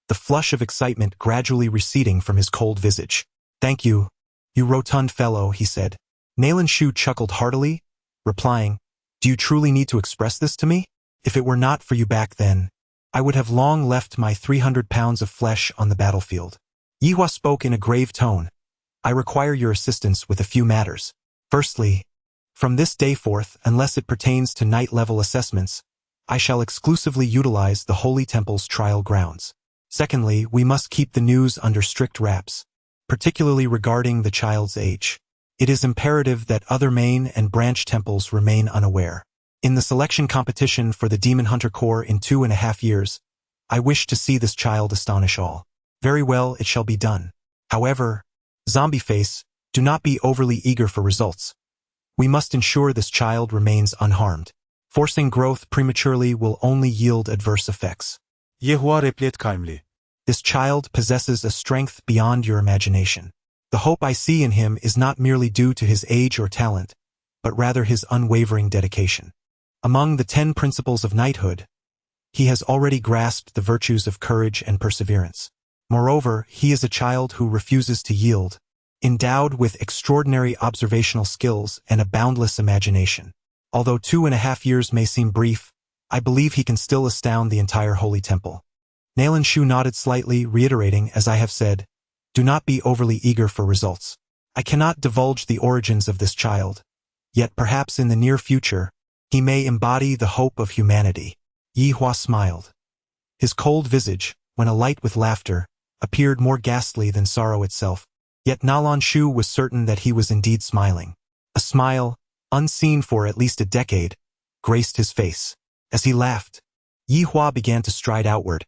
S2: the flush of excitement gradually receding from his cold visage. Thank you, you rotund fellow, he said. Nalan Shu chuckled heartily, replying, Do you truly need to express this to me? If it were not for you back then, I would have long left my 300 pounds of flesh on the battlefield. Yi Hua spoke in a grave tone. I require your assistance with a few matters. Firstly, from this day forth, unless it pertains to night-level assessments, I shall exclusively utilize the Holy Temple's trial grounds. Secondly, we must keep the news under strict wraps, particularly regarding the child's age. It is imperative that other main and branch temples remain unaware. In the selection competition for the Demon Hunter Corps in 2.5 years, I wish to see this child astonish all. Very well, it shall be done. However, Zombie Face, do not be overly eager for results. We must ensure this child remains unharmed. Forcing growth prematurely will only yield adverse effects.
S3: Yi Hua replied calmly.
S2: This child possesses a strength beyond your imagination. The hope I see in him is not merely due to his age or talent, but rather his unwavering dedication. Among the 10 principles of knighthood, he has already grasped the virtues of courage and perseverance. Moreover, he is a child who refuses to yield, endowed with extraordinary observational skills and a boundless imagination. Although 2.5 years may seem brief, I believe he can still astound the entire Holy Temple. Nalan Shu nodded slightly, reiterating, as I have said, do not be overly eager for results. I cannot divulge the origins of this child, yet perhaps in the near future, he may embody the hope of humanity. Yi Hua smiled. His cold visage, when alight with laughter, appeared more ghastly than sorrow itself, yet Nalan Shu was certain that he was indeed smiling. A smile, unseen for at least a decade, graced his face. As he laughed, Yi Hua began to stride outward,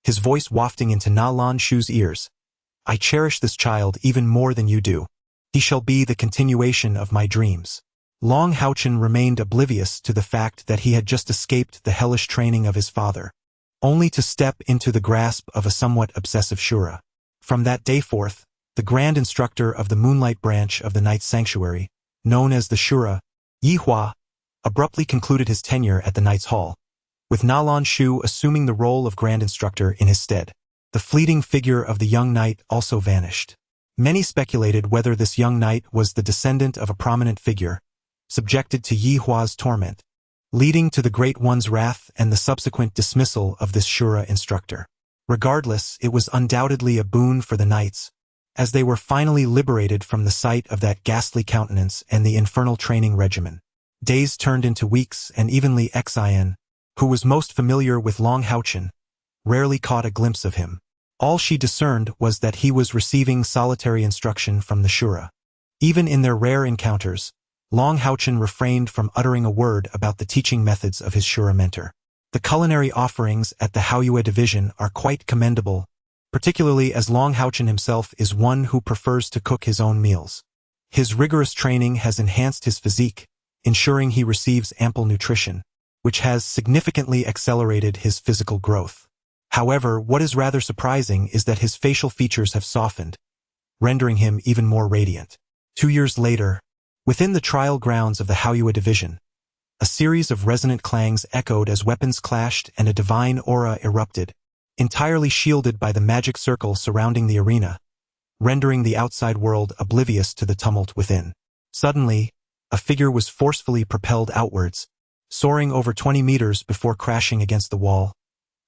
S2: his voice wafting into Nalan Shu's ears. I cherish this child even more than you do. He shall be the continuation of my dreams. Long HaoChen remained oblivious to the fact that he had just escaped the hellish training of his father, only to step into the grasp of a somewhat obsessive Shura. From that day forth, the Grand Instructor of the Moonlight Branch of the Knight's Sanctuary, known as the Shura, Yi Hua, abruptly concluded his tenure at the Knight's Hall, with Nalan Shu assuming the role of Grand Instructor in his stead. The fleeting figure of the young knight also vanished. Many speculated whether this young knight was the descendant of a prominent figure, subjected to Yi Hua's torment, leading to the Great One's wrath and the subsequent dismissal of this Shura instructor. Regardless, it was undoubtedly a boon for the knights, as they were finally liberated from the sight of that ghastly countenance and the infernal training regimen. Days turned into weeks, and evenly Xin, who was most familiar with Long HaoChen, rarely caught a glimpse of him. All she discerned was that he was receiving solitary instruction from the Shura. Even in their rare encounters, Long HaoChen refrained from uttering a word about the teaching methods of his Shura mentor. The culinary offerings at the HaoChen division are quite commendable, particularly as Long HaoChen himself is one who prefers to cook his own meals. His rigorous training has enhanced his physique, ensuring he receives ample nutrition, which has significantly accelerated his physical growth. However, what is rather surprising is that his facial features have softened, rendering him even more radiant. 2 years later, within the trial grounds of the HaoChen division, a series of resonant clangs echoed as weapons clashed and a divine aura erupted, entirely shielded by the magic circle surrounding the arena, rendering the outside world oblivious to the tumult within. Suddenly, a figure was forcefully propelled outwards, soaring over 20 meters before crashing against the wall,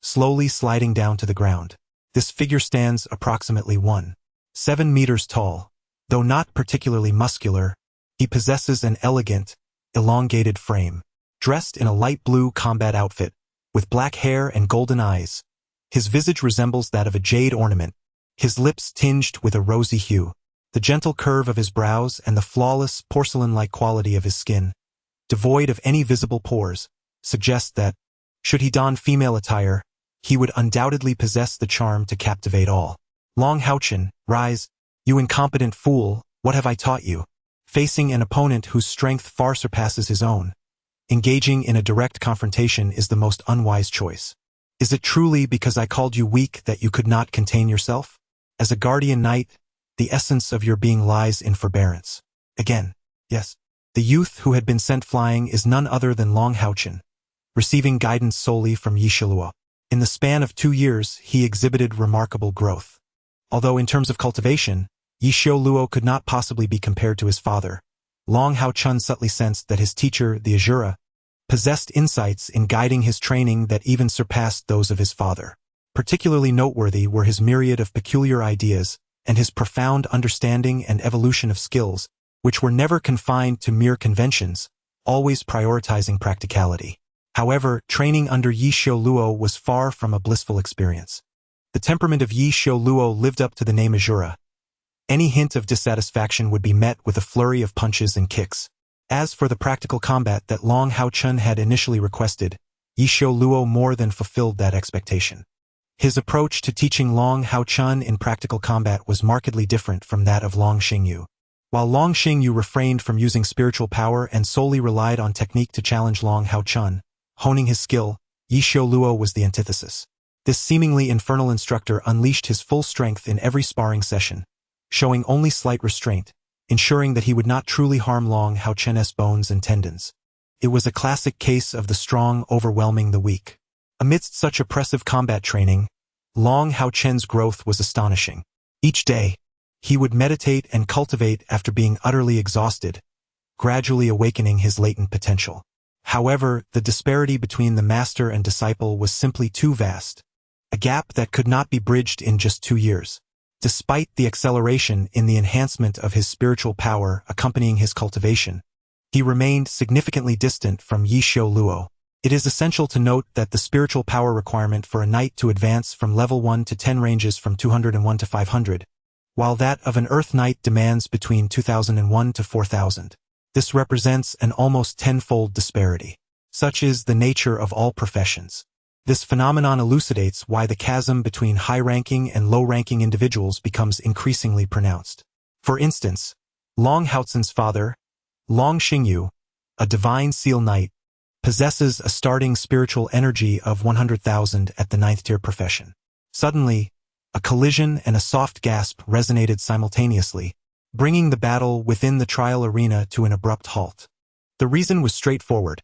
S2: slowly sliding down to the ground. This figure stands approximately 1.7 meters tall. Though not particularly muscular, he possesses an elegant, elongated frame. Dressed in a light blue combat outfit, with black hair and golden eyes, his visage resembles that of a jade ornament, his lips tinged with a rosy hue. The gentle curve of his brows and the flawless porcelain-like quality of his skin, devoid of any visible pores, suggest that, should he don female attire, he would undoubtedly possess the charm to captivate all. Long HaoChen, rise, you incompetent fool, what have I taught you? Facing an opponent whose strength far surpasses his own, engaging in a direct confrontation is the most unwise choice. Is it truly because I called you weak that you could not contain yourself? As a guardian knight, the essence of your being lies in forbearance. Again, yes. The youth who had been sent flying is none other than Long HaoChen, receiving guidance solely from Luo. In the span of 2 years, he exhibited remarkable growth. Although in terms of cultivation, Luo could not possibly be compared to his father, Long HaoChen subtly sensed that his teacher, the Azura, possessed insights in guiding his training that even surpassed those of his father. Particularly noteworthy were his myriad of peculiar ideas and his profound understanding and evolution of skills, which were never confined to mere conventions, always prioritizing practicality. However, training under Luo was far from a blissful experience. The temperament of Luo lived up to the name Azura. Any hint of dissatisfaction would be met with a flurry of punches and kicks. As for the practical combat that Long HaoChen had initially requested, Luo more than fulfilled that expectation. His approach to teaching Long HaoChen in practical combat was markedly different from that of Long Xingyu. While Long Xingyu refrained from using spiritual power and solely relied on technique to challenge Long HaoChen, honing his skill, Luo was the antithesis. This seemingly infernal instructor unleashed his full strength in every sparring session, showing only slight restraint, ensuring that he would not truly harm Long HaoChen's bones and tendons. It was a classic case of the strong overwhelming the weak. Amidst such oppressive combat training, Long HaoChen's growth was astonishing. Each day, he would meditate and cultivate after being utterly exhausted, gradually awakening his latent potential. However, the disparity between the master and disciple was simply too vast, a gap that could not be bridged in just 2 years. Despite the acceleration in the enhancement of his spiritual power accompanying his cultivation, he remained significantly distant from Luo. It is essential to note that the spiritual power requirement for a knight to advance from level 1 to 10 ranges from 201 to 500, while that of an earth knight demands between 2001 to 4000. This represents an almost tenfold disparity. Such is the nature of all professions. This phenomenon elucidates why the chasm between high-ranking and low-ranking individuals becomes increasingly pronounced. For instance, Long HaoChen's father, Long Xingyu, a divine seal knight, possesses a starting spiritual energy of 100,000 at the 9th tier profession. Suddenly, a collision and a soft gasp resonated simultaneously, bringing the battle within the trial arena to an abrupt halt. The reason was straightforward.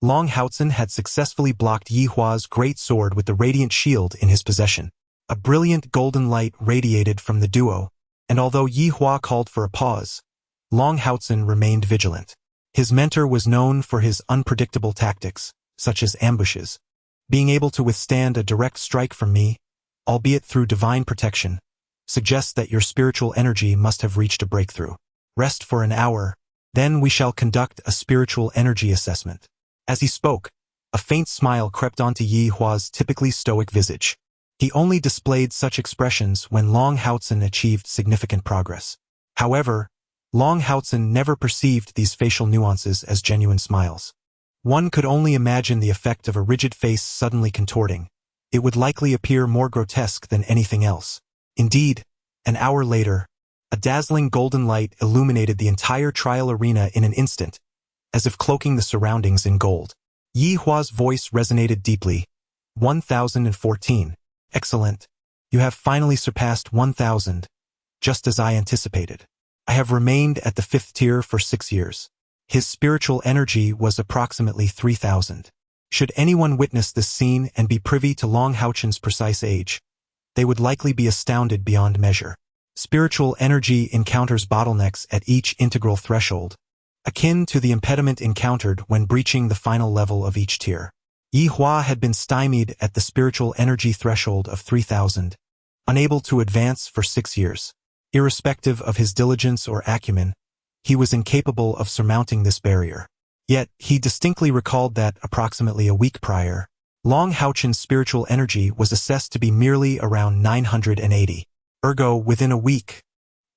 S2: Long HaoChen had successfully blocked Yihua's great sword with the radiant shield in his possession. A brilliant golden light radiated from the duo, and although Yihua called for a pause, Long HaoChen remained vigilant. His mentor was known for his unpredictable tactics, such as ambushes. Being able to withstand a direct strike from me, albeit through divine protection, suggests that your spiritual energy must have reached a breakthrough. Rest for an hour, then we shall conduct a spiritual energy assessment. As he spoke, a faint smile crept onto Yihua's typically stoic visage. He only displayed such expressions when Long HaoChen achieved significant progress. However, Long HaoChen never perceived these facial nuances as genuine smiles. One could only imagine the effect of a rigid face suddenly contorting. It would likely appear more grotesque than anything else. Indeed, an hour later, a dazzling golden light illuminated the entire trial arena in an instant, as if cloaking the surroundings in gold. Yi Hua's voice resonated deeply. 1014. Excellent. You have finally surpassed 1000, just as I anticipated. I have remained at the 5th tier for 6 years. His spiritual energy was approximately 3000. Should anyone witness this scene and be privy to Long HaoChen's precise age, they would likely be astounded beyond measure. Spiritual energy encounters bottlenecks at each integral threshold, akin to the impediment encountered when breaching the final level of each tier. Yi Hua had been stymied at the spiritual energy threshold of 3000, unable to advance for 6 years. Irrespective of his diligence or acumen, he was incapable of surmounting this barrier. Yet, he distinctly recalled that, approximately a week prior, Long HaoChen's spiritual energy was assessed to be merely around 980. Ergo, within a week,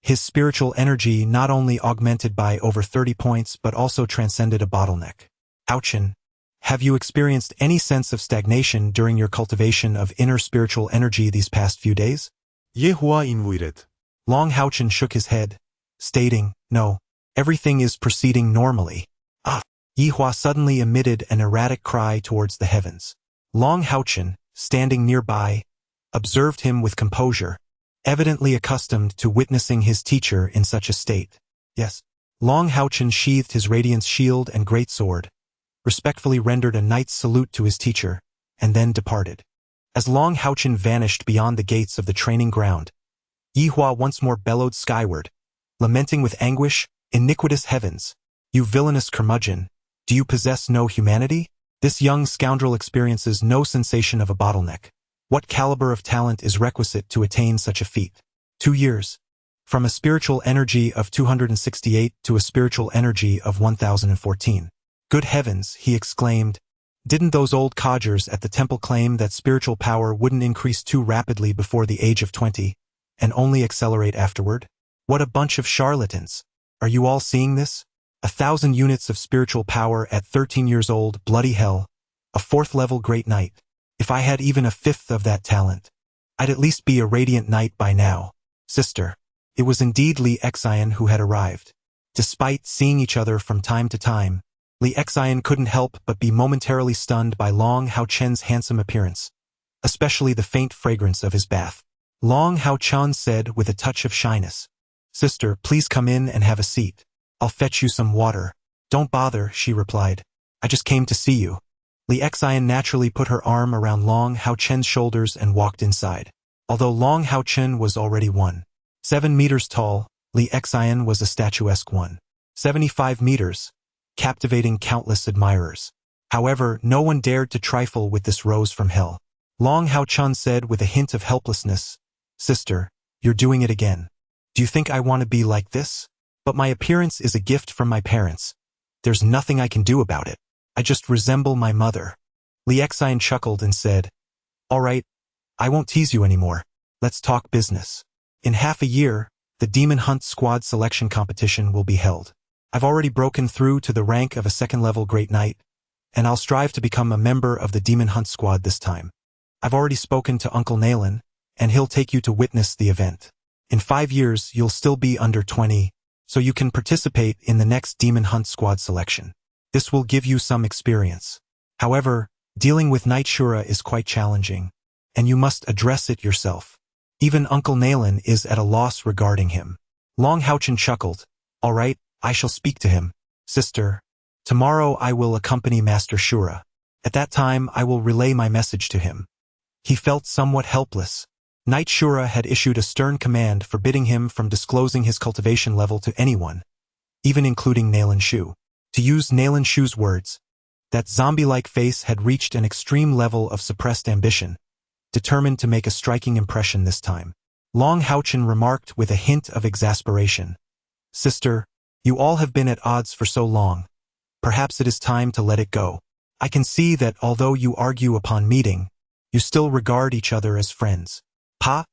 S2: his spiritual energy not only augmented by over 30 points but also transcended a bottleneck. HaoChen, have you experienced any sense of stagnation during your cultivation of inner spiritual energy these past few days?
S3: Yi Hua invited.
S2: Long HaoChen shook his head, stating, no, everything is proceeding normally. Ah! Yi Hua suddenly emitted an erratic cry towards the heavens. Long HaoChen, standing nearby, observed him with composure, evidently accustomed to witnessing his teacher in such a state. Yes. Long HaoChen sheathed his radiance shield and greatsword, respectfully rendered a knight's salute to his teacher, and then departed. As Long HaoChen vanished beyond the gates of the training ground, Yi Hua once more bellowed skyward, lamenting with anguish, iniquitous heavens, you villainous curmudgeon, do you possess no humanity? This young scoundrel experiences no sensation of a bottleneck. What caliber of talent is requisite to attain such a feat? 2 years. From a spiritual energy of 268 to a spiritual energy of 1014. Good heavens, he exclaimed. Didn't those old codgers at the temple claim that spiritual power wouldn't increase too rapidly before the age of 20, and only accelerate afterward? What a bunch of charlatans. Are you all seeing this? 1,000 units of spiritual power at 13 years old, bloody hell. A 4th-level great knight. If I had even a 5th of that talent, I'd at least be a radiant knight by now. Sister. It was indeed Li Xian who had arrived. Despite seeing each other from time to time, Li Xian couldn't help but be momentarily stunned by Long HaoChen's handsome appearance, especially the faint fragrance of his bath. Long HaoChen said with a touch of shyness, Sister, please come in and have a seat. I'll fetch you some water. Don't bother, she replied. I just came to see you. Li Xian naturally put her arm around Long HaoChen's shoulders and walked inside. Although Long HaoChen was already 1.7 meters tall, Li Xian was a statuesque 1.75 meters, captivating countless admirers. However, no one dared to trifle with this rose from hell. Long HaoChen said with a hint of helplessness, Sister, you're doing it again. Do you think I want to be like this? But my appearance is a gift from my parents. There's nothing I can do about it. I just resemble my mother. Li Xian chuckled and said, All right, I won't tease you anymore. Let's talk business. In half a year, the Demon Hunt Squad selection competition will be held. I've already broken through to the rank of a 2nd-level Great Knight, and I'll strive to become a member of the Demon Hunt Squad this time. I've already spoken to Uncle Nalen, and he'll take you to witness the event. In 5 years, you'll still be under 20, so you can participate in the next Demon Hunt Squad selection. This will give you some experience. However, dealing with Knight Shura is quite challenging, and you must address it yourself. Even Uncle Nalen is at a loss regarding him. Long HaoChen chuckled. All right, I shall speak to him. Sister, tomorrow I will accompany Master Shura. At that time I will relay my message to him. He felt somewhat helpless. Knight Shura had issued a stern command forbidding him from disclosing his cultivation level to anyone, even including Nalen Shu. To use Nalen Shu's words, that zombie-like face had reached an extreme level of suppressed ambition, determined to make a striking impression this time. Long HaoChen remarked with a hint of exasperation, Sister, you all have been at odds for so long. Perhaps it is time to let it go. I can see that although you argue upon meeting, you still regard each other as friends. Pa.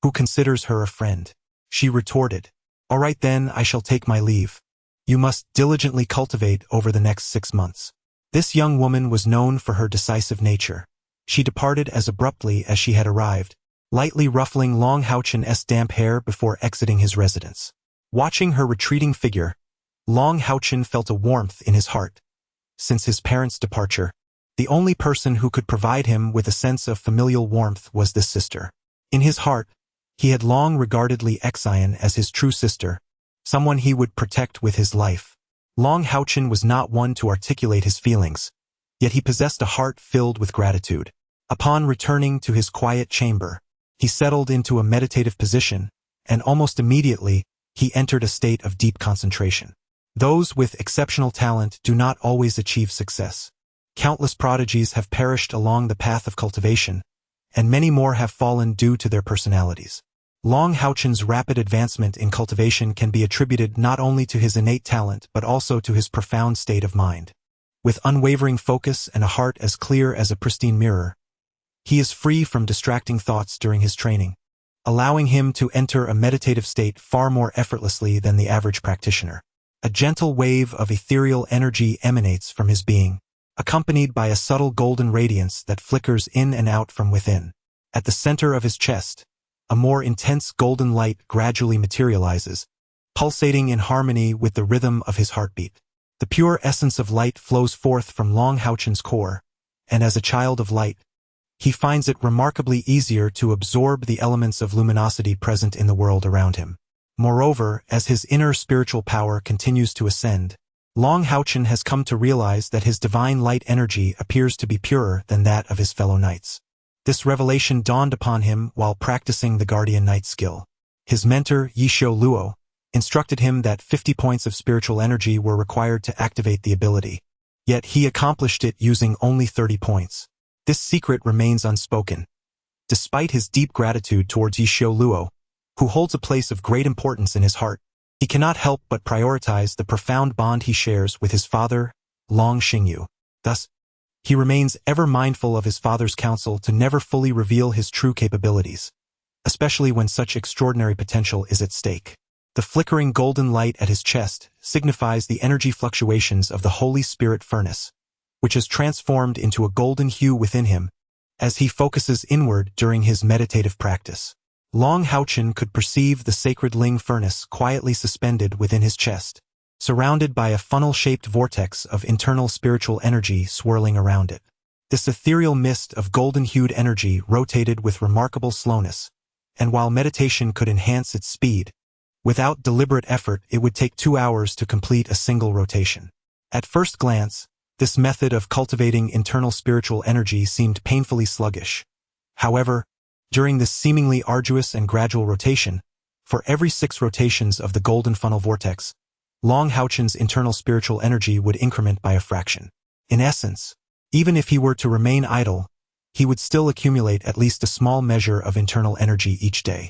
S2: Who considers her a friend? She retorted. All right then, I shall take my leave. You must diligently cultivate over the next 6 months. This young woman was known for her decisive nature. She departed as abruptly as she had arrived, lightly ruffling Long HaoChen's damp hair before exiting his residence. Watching her retreating figure, Long HaoChen felt a warmth in his heart. Since his parents' departure, the only person who could provide him with a sense of familial warmth was this sister. In his heart, he had long regarded Li Xian as his true sister, someone he would protect with his life. Long HaoChen was not one to articulate his feelings, yet he possessed a heart filled with gratitude. Upon returning to his quiet chamber, he settled into a meditative position, and almost immediately, he entered a state of deep concentration. Those with exceptional talent do not always achieve success. Countless prodigies have perished along the path of cultivation, and many more have fallen due to their personalities. Long HaoChen's rapid advancement in cultivation can be attributed not only to his innate talent but also to his profound state of mind. With unwavering focus and a heart as clear as a pristine mirror, he is free from distracting thoughts during his training, allowing him to enter a meditative state far more effortlessly than the average practitioner. A gentle wave of ethereal energy emanates from his being, accompanied by a subtle golden radiance that flickers in and out from within. At the center of his chest, a more intense golden light gradually materializes, pulsating in harmony with the rhythm of his heartbeat. The pure essence of light flows forth from Long HaoChen's core, and as a child of light, he finds it remarkably easier to absorb the elements of luminosity present in the world around him. Moreover, as his inner spiritual power continues to ascend, Long HaoChen has come to realize that his divine light energy appears to be purer than that of his fellow knights. This revelation dawned upon him while practicing the Guardian Knight skill. His mentor, Yishou Luo, instructed him that 50 points of spiritual energy were required to activate the ability, yet he accomplished it using only 30 points. This secret remains unspoken. Despite his deep gratitude towards Yishou Luo, who holds a place of great importance in his heart, he cannot help but prioritize the profound bond he shares with his father, Long Xingyu. Thus, he remains ever mindful of his father's counsel to never fully reveal his true capabilities, especially when such extraordinary potential is at stake. The flickering golden light at his chest signifies the energy fluctuations of the Holy Spirit furnace, which has transformed into a golden hue within him as he focuses inward during his meditative practice. Long HaoChen could perceive the sacred Ling furnace quietly suspended within his chest, surrounded by a funnel-shaped vortex of internal spiritual energy swirling around it. This ethereal mist of golden-hued energy rotated with remarkable slowness, and while meditation could enhance its speed, without deliberate effort it would take 2 hours to complete a single rotation. At first glance, this method of cultivating internal spiritual energy seemed painfully sluggish. However, during this seemingly arduous and gradual rotation, for every 6 rotations of the golden funnel vortex, Long HaoChen's internal spiritual energy would increment by a fraction. In essence, even if he were to remain idle, he would still accumulate at least a small measure of internal energy each day.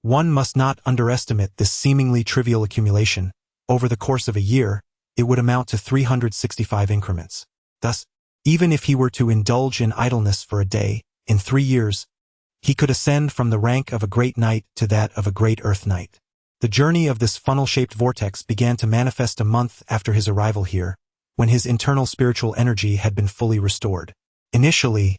S2: One must not underestimate this seemingly trivial accumulation. Over the course of a year, it would amount to 365 increments. Thus, even if he were to indulge in idleness for a day, in 3 years, he could ascend from the rank of a great knight to that of a great earth knight. The journey of this funnel-shaped vortex began to manifest a month after his arrival here, when his internal spiritual energy had been fully restored. Initially,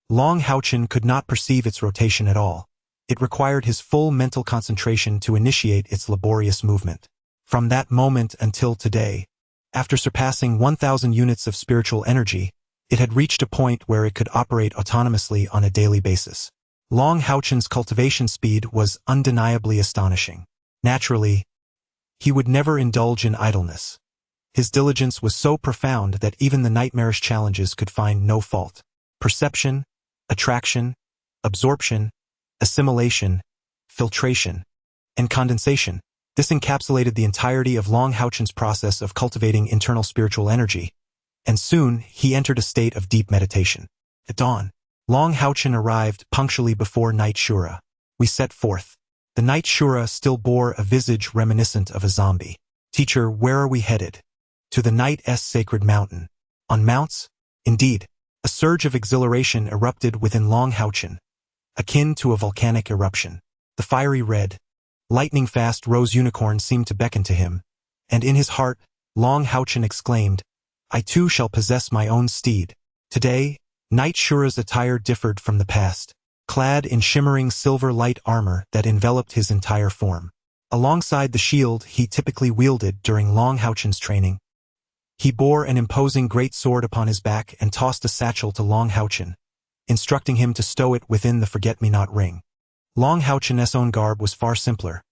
S2: Long HaoChen could not perceive its rotation at all. It required his full mental concentration to initiate its laborious movement. From that moment until today, after surpassing 1,000 units of spiritual energy, it had reached a point where it could operate autonomously on a daily basis. Long HaoChen's cultivation speed was undeniably astonishing. Naturally, he would never indulge in idleness. His diligence was so profound that even the nightmarish challenges could find no fault. Perception, attraction, absorption, assimilation, filtration, and condensation. This encapsulated the entirety of Long HaoChen's process of cultivating internal spiritual energy, and soon he entered a state of deep meditation. At dawn, Long HaoChen arrived punctually before Night Shura. We set forth. The Night Shura still bore a visage reminiscent of a zombie. Teacher, where are we headed? To the Night's sacred mountain. On mounts? Indeed. A surge of exhilaration erupted within Long HaoChen, akin to a volcanic eruption. The fiery red, lightning-fast rose unicorn seemed to beckon to him, and in his heart, Long HaoChen exclaimed, I too shall possess my own steed. Today, Night Shura's attire differed from the past, clad in shimmering silver light armor that enveloped his entire form. Alongside the shield he typically wielded during Long HaoChen's training, he bore an imposing great sword upon his back and tossed a satchel to Long HaoChen, instructing him to stow it within the forget-me-not ring. Long HaoChen's own garb was far simpler.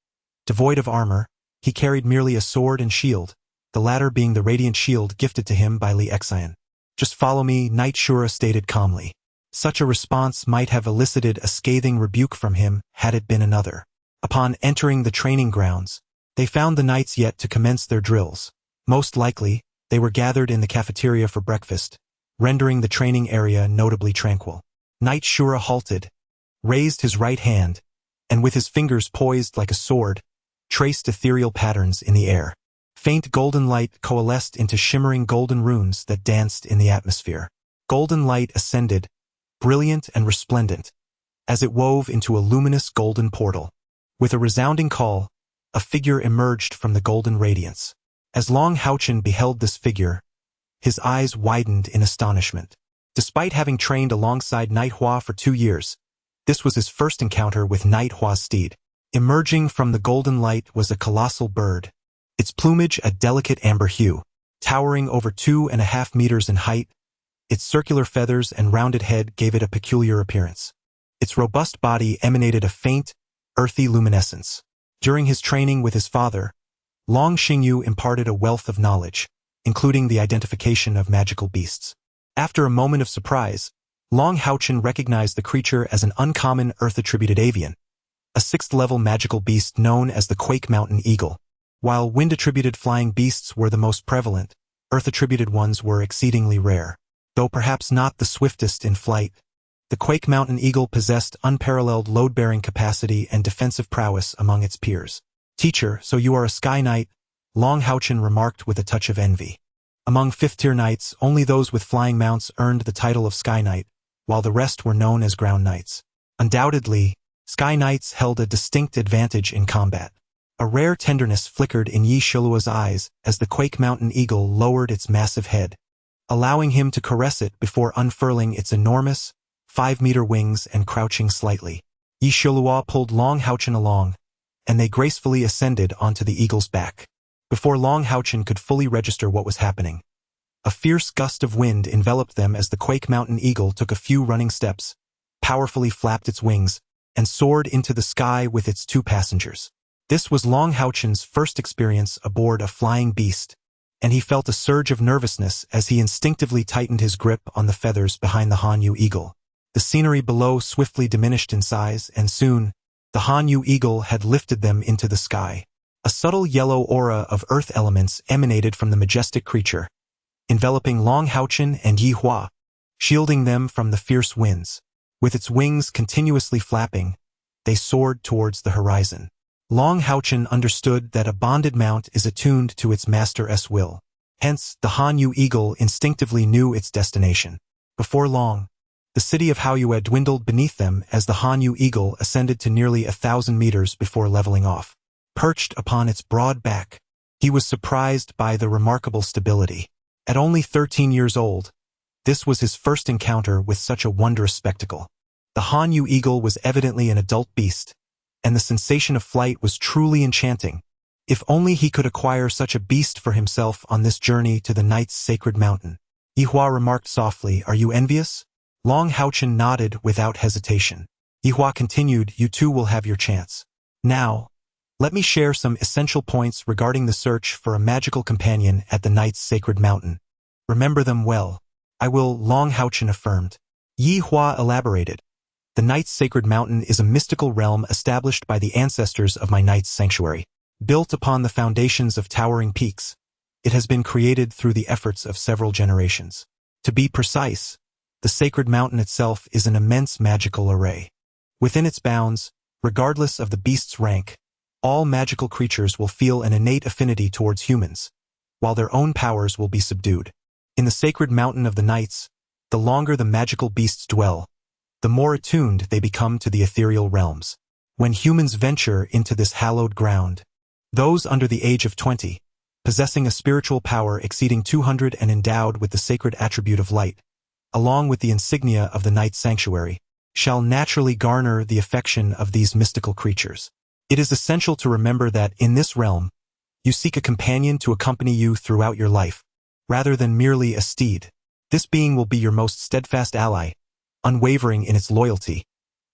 S2: Devoid of armor, he carried merely a sword and shield, the latter being the radiant shield gifted to him by Li Xian. "Just follow me," Knight Shura stated calmly. Such a response might have elicited a scathing rebuke from him had it been another. Upon entering the training grounds, they found the knights yet to commence their drills. Most likely, they were gathered in the cafeteria for breakfast, rendering the training area notably tranquil. Knight Shura halted, raised his right hand, and with his fingers poised like a sword, traced ethereal patterns in the air. Faint golden light coalesced into shimmering golden runes that danced in the atmosphere. Golden light ascended, brilliant and resplendent, as it wove into a luminous golden portal. With a resounding call, a figure emerged from the golden radiance. As Long HaoChen beheld this figure, his eyes widened in astonishment. Despite having trained alongside Knight Hua for 2 years, this was his first encounter with Knight Hua's steed. Emerging from the golden light was a colossal bird, its plumage a delicate amber hue. Towering over 2.5 meters in height, its circular feathers and rounded head gave it a peculiar appearance. Its robust body emanated a faint, earthy luminescence. During his training with his father, Long Xingyu imparted a wealth of knowledge, including the identification of magical beasts. After a moment of surprise, Long HaoChen recognized the creature as an uncommon earth-attributed avian, a 6th-level magical beast known as the Quake Mountain Eagle. While wind-attributed flying beasts were the most prevalent, earth-attributed ones were exceedingly rare. Though perhaps not the swiftest in flight, the Quake Mountain Eagle possessed unparalleled load-bearing capacity and defensive prowess among its peers. "Teacher, so you are a Sky Knight?" Long HaoChen remarked with a touch of envy. Among 5th-tier knights, only those with flying mounts earned the title of Sky Knight, while the rest were known as Ground Knights. Undoubtedly, Sky Knights held a distinct advantage in combat. A rare tenderness flickered in Yi Shilua's eyes as the Quake Mountain Eagle lowered its massive head, allowing him to caress it before unfurling its enormous, 5-meter wings and crouching slightly. Yi Shilua pulled Long HaoChen along, and they gracefully ascended onto the eagle's back. Before Long HaoChen could fully register what was happening, a fierce gust of wind enveloped them as the Quake Mountain Eagle took a few running steps, powerfully flapped its wings, and soared into the sky with its 2 passengers. This was Long HaoChen's first experience aboard a flying beast, and he felt a surge of nervousness as he instinctively tightened his grip on the feathers behind the Hanyu Eagle. The scenery below swiftly diminished in size, and soon, the Hanyu Eagle had lifted them into the sky. A subtle yellow aura of earth elements emanated from the majestic creature, enveloping Long HaoChen and Yi Hua, shielding them from the fierce winds. With its wings continuously flapping, they soared towards the horizon. Long HaoChen understood that a bonded mount is attuned to its master's will. Hence, the Hanyu Eagle instinctively knew its destination. Before long, the city of Haoyue dwindled beneath them as the Hanyu Eagle ascended to nearly 1,000 meters before leveling off. Perched upon its broad back, he was surprised by the remarkable stability. At only 13 years old, this was his first encounter with such a wondrous spectacle. The Hanyu Eagle was evidently an adult beast, and the sensation of flight was truly enchanting. If only he could acquire such a beast for himself on this journey to the Knight's sacred mountain. Yi Hua remarked softly, "Are you envious?" Long HaoChen nodded without hesitation. Yi Hua continued, "You too will have your chance. Now, let me share some essential points regarding the search for a magical companion at the Knight's sacred mountain. Remember them well." "I will," Long HaoChen affirmed. Yi Hua elaborated. "The Knight's sacred mountain is a mystical realm established by the ancestors of my Knight's sanctuary. Built upon the foundations of towering peaks, it has been created through the efforts of several generations. To be precise, the sacred mountain itself is an immense magical array. Within its bounds, regardless of the beast's rank, all magical creatures will feel an innate affinity towards humans, while their own powers will be subdued. In the sacred mountain of the Knights, the longer the magical beasts dwell, the more attuned they become to the ethereal realms. When humans venture into this hallowed ground, those under the age of 20, possessing a spiritual power exceeding 200 and endowed with the sacred attribute of light, along with the insignia of the Knight's sanctuary, shall naturally garner the affection of these mystical creatures. It is essential to remember that in this realm, you seek a companion to accompany you throughout your life, rather than merely a steed. This being will be your most steadfast ally, unwavering in its loyalty,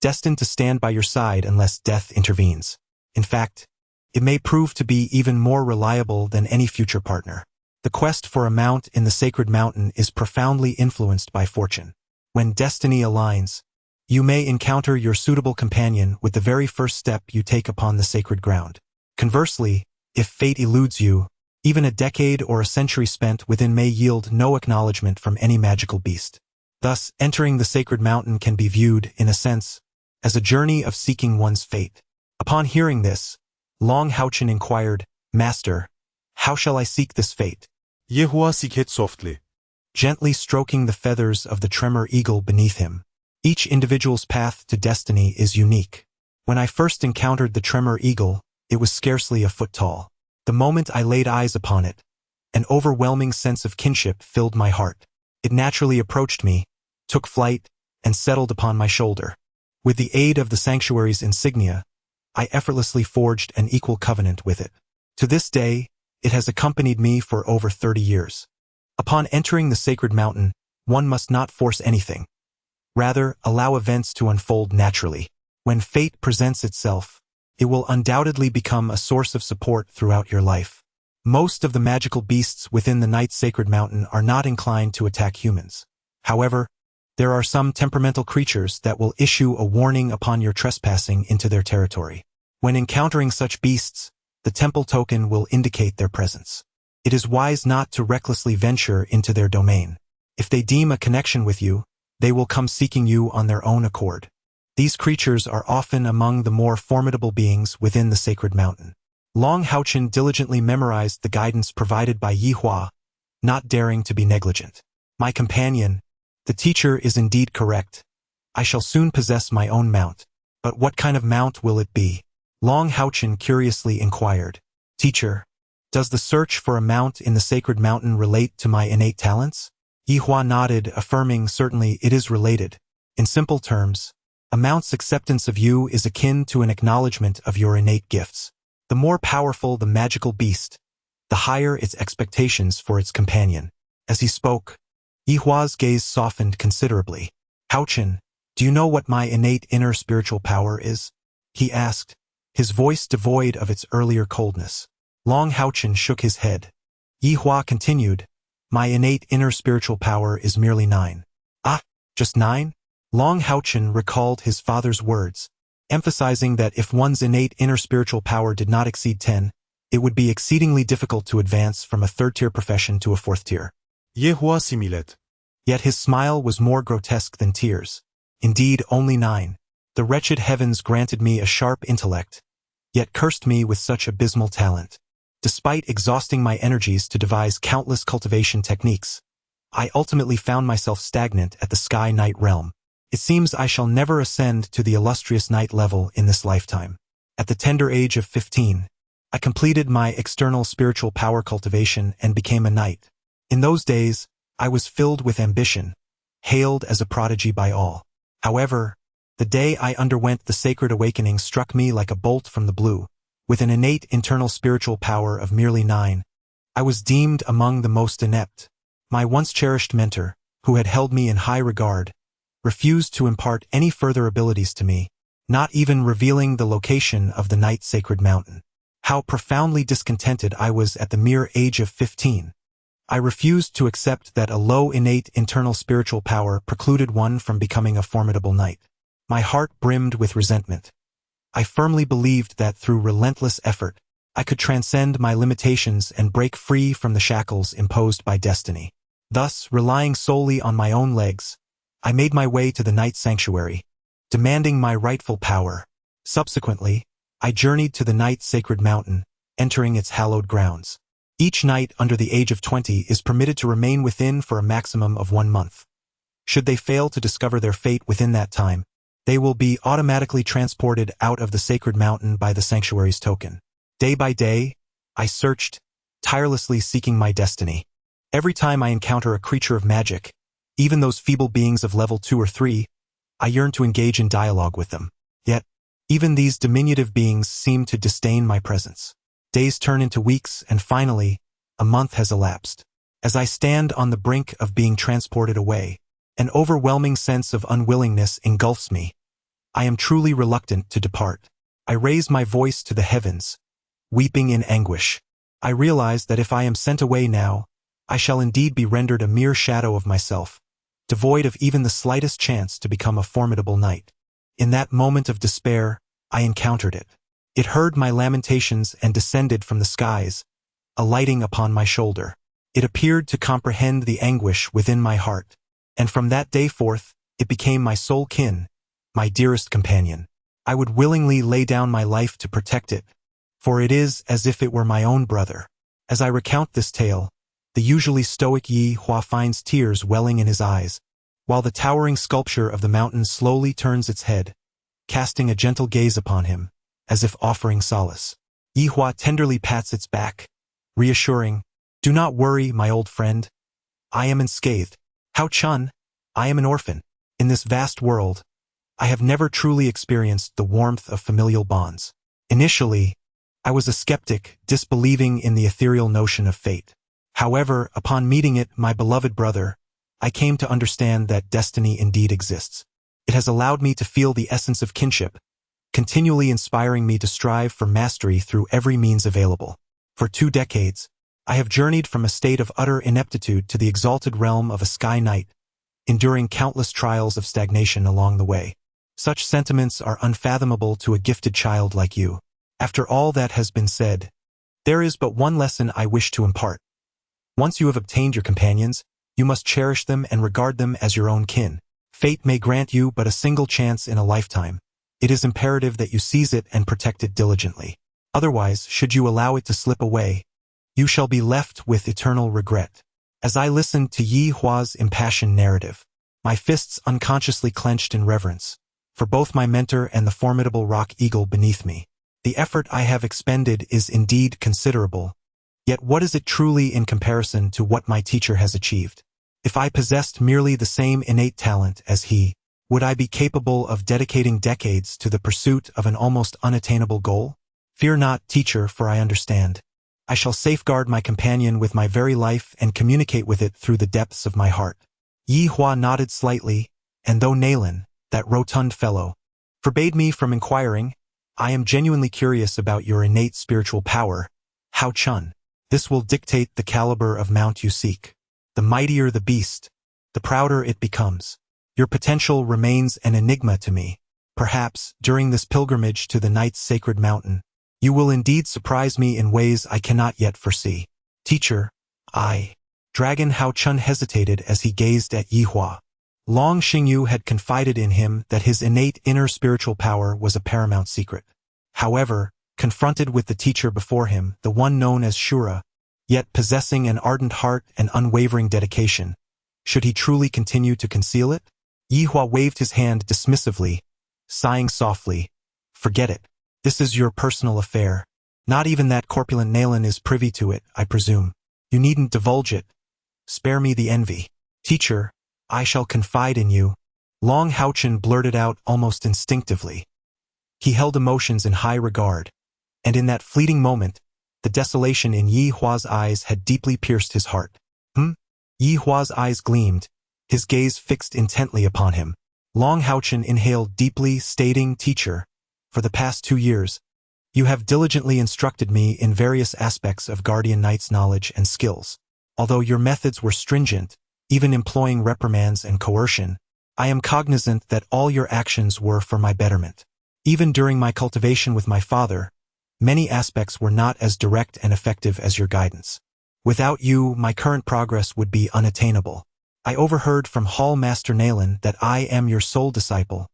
S2: destined to stand by your side unless death intervenes. In fact, it may prove to be even more reliable than any future partner. The quest for a mount in the sacred mountain is profoundly influenced by fortune. When destiny aligns, you may encounter your suitable companion with the very first step you take upon the sacred ground. Conversely, if fate eludes you, even a decade or a century spent within may yield no acknowledgement from any magical beast. Thus, entering the sacred mountain can be viewed, in a sense, as a journey of seeking one's fate. Upon hearing this, HaoChen inquired, "Master, how shall I seek this fate?"
S3: Yehua seeketh softly.
S2: Gently stroking the feathers of the tremor eagle beneath him. Each individual's path to destiny is unique. When I first encountered the tremor eagle, it was scarcely a foot tall. The moment I laid eyes upon it, an overwhelming sense of kinship filled my heart. It naturally approached me, took flight, and settled upon my shoulder. With the aid of the sanctuary's insignia, I effortlessly forged an equal covenant with it. To this day, it has accompanied me for over 30 years. Upon entering the sacred mountain, one must not force anything. Rather, allow events to unfold naturally. When fate presents itself, it will undoubtedly become a source of support throughout your life. Most of the magical beasts within the night's sacred mountain are not inclined to attack humans. However, there are some temperamental creatures that will issue a warning upon your trespassing into their territory. When encountering such beasts, the temple token will indicate their presence. It is wise not to recklessly venture into their domain. If they deem a connection with you, they will come seeking you on their own accord. These creatures are often among the more formidable beings within the sacred mountain. HaoChen diligently memorized the guidance provided by Yehua, not daring to be negligent. "My companion, the teacher is indeed correct. I shall soon possess my own mount. But what kind of mount will it be?" HaoChen curiously inquired. "Teacher, does the search for a mount in the sacred mountain relate to my innate talents?" Yehua nodded, affirming certainly it is related. In simple terms, a mount's acceptance of you is akin to an acknowledgement of your innate gifts. The more powerful the magical beast, the higher its expectations for its companion. As he spoke, Yehua's gaze softened considerably. "HaoChen, do you know what my innate inner spiritual power is?" he asked, his voice devoid of its earlier coldness. HaoChen shook his head. Yehua continued, "My innate inner spiritual power is merely 9. "Ah, just 9? HaoChen recalled his father's words, emphasizing that if one's innate inner spiritual power did not exceed 10, it would be exceedingly difficult to advance from a third-tier profession to a fourth-tier.
S3: Yehua similet.
S2: Yet his smile was more grotesque than tears. "Indeed, only 9. The wretched heavens granted me a sharp intellect, yet cursed me with such abysmal talent. Despite exhausting my energies to devise countless cultivation techniques, I ultimately found myself stagnant at the sky night realm. It seems I shall never ascend to the illustrious knight level in this lifetime." At the tender age of 15, I completed my external spiritual power cultivation and became a knight. In those days, I was filled with ambition, hailed as a prodigy by all. However, the day I underwent the sacred awakening struck me like a bolt from the blue. With an innate internal spiritual power of merely 9, I was deemed among the most inept. My once cherished mentor, who had held me in high regard, refused to impart any further abilities to me, not even revealing the location of the night's sacred mountain. How profoundly discontented I was at the mere age of 15. I refused to accept that a low innate internal spiritual power precluded one from becoming a formidable knight. My heart brimmed with resentment. I firmly believed that through relentless effort, I could transcend my limitations and break free from the shackles imposed by destiny. Thus, relying solely on my own legs, I made my way to the night sanctuary, demanding my rightful power. Subsequently, I journeyed to the night's sacred mountain, entering its hallowed grounds. Each knight under the age of 20 is permitted to remain within for a maximum of 1 month. Should they fail to discover their fate within that time, they will be automatically transported out of the sacred mountain by the sanctuary's token. Day by day, I searched, tirelessly seeking my destiny. Every time I encounter a creature of magic, even those feeble beings of level 2 or 3, I yearn to engage in dialogue with them. Yet, Even these diminutive beings seem to disdain my presence. Days turn into weeks, and finally, a month has elapsed. As I stand on the brink of being transported away, an overwhelming sense of unwillingness engulfs me. I am truly reluctant to depart. I raise my voice to the heavens, weeping in anguish. I realize that if I am sent away now, I shall indeed be rendered a mere shadow of myself, devoid of even the slightest chance to become a formidable knight. In that moment of despair, I encountered it. It heard my lamentations and descended from the skies, alighting upon my shoulder. It appeared to comprehend the anguish within my heart, and from that day forth, it became my sole kin, my dearest companion. I would willingly lay down my life to protect it, for it is as if it were my own brother. As I recount this tale, the usually stoic Yi Hua finds tears welling in his eyes, while the towering sculpture of the mountain slowly turns its head, casting a gentle gaze upon him, as if offering solace. Yi Hua tenderly pats its back, reassuring, "Do not worry, my old friend. I am unscathed. HaoChen, I am an orphan. In this vast world, I have never truly experienced the warmth of familial bonds. Initially, I was a skeptic, disbelieving in the ethereal notion of fate. However, upon meeting it, my beloved brother, I came to understand that destiny indeed exists. It has allowed me to feel the essence of kinship, continually inspiring me to strive for mastery through every means available. For 2 decades, I have journeyed from a state of utter ineptitude to the exalted realm of a sky knight, enduring countless trials of stagnation along the way. Such sentiments are unfathomable to a gifted child like you. After all that has been said, there is but one lesson I wish to impart. Once you have obtained your companions, you must cherish them and regard them as your own kin. Fate may grant you but a single chance in a lifetime. It is imperative that you seize it and protect it diligently. Otherwise, should you allow it to slip away, you shall be left with eternal regret." As I listened to Yi Hua's impassioned narrative, my fists unconsciously clenched in reverence for both my mentor and the formidable rock eagle beneath me. The effort I have expended is indeed considerable, yet what is it truly in comparison to what my teacher has achieved? If I possessed merely the same innate talent as he, would I be capable of dedicating decades to the pursuit of an almost unattainable goal? Fear not, teacher, for I understand. I shall safeguard my companion with my very life and communicate with it through the depths of my heart. Yi Hua nodded slightly, and though Nalen, that rotund fellow, forbade me from inquiring, I am genuinely curious about your innate spiritual power, HaoChen. This will dictate the caliber of mount you seek. The mightier the beast, the prouder it becomes. Your potential remains an enigma to me. Perhaps, during this pilgrimage to the knight's sacred mountain, you will indeed surprise me in ways I cannot yet foresee. Teacher, Dragon HaoChen hesitated as he gazed at Yi Hua. Long Xingyu had confided in him that his innate inner spiritual power was a paramount secret. However, confronted with the teacher before him, the one known as Shura, yet possessing an ardent heart and unwavering dedication, should he truly continue to conceal it? Yi Hua waved his hand dismissively, sighing softly, "Forget it. This is your personal affair. Not even that corpulent Nalen is privy to it, I presume. You needn't divulge it. Spare me the envy. Teacher, I shall confide in you." Long HaoChen blurted out almost instinctively. He held emotions in high regard, and in that fleeting moment, the desolation in Yi Hua's eyes had deeply pierced his heart. Yi Hua's eyes gleamed, his gaze fixed intently upon him. Long HaoChen inhaled deeply, stating, "Teacher, for the past 2 years, you have diligently instructed me in various aspects of Guardian Knight's knowledge and skills. Although your methods were stringent, even employing reprimands and coercion, I am cognizant that all your actions were for my betterment. Even during my cultivation with my father, many aspects were not as direct and effective as your guidance. Without you, my current progress would be unattainable. I overheard from Hall Master Nalen that I am your sole disciple,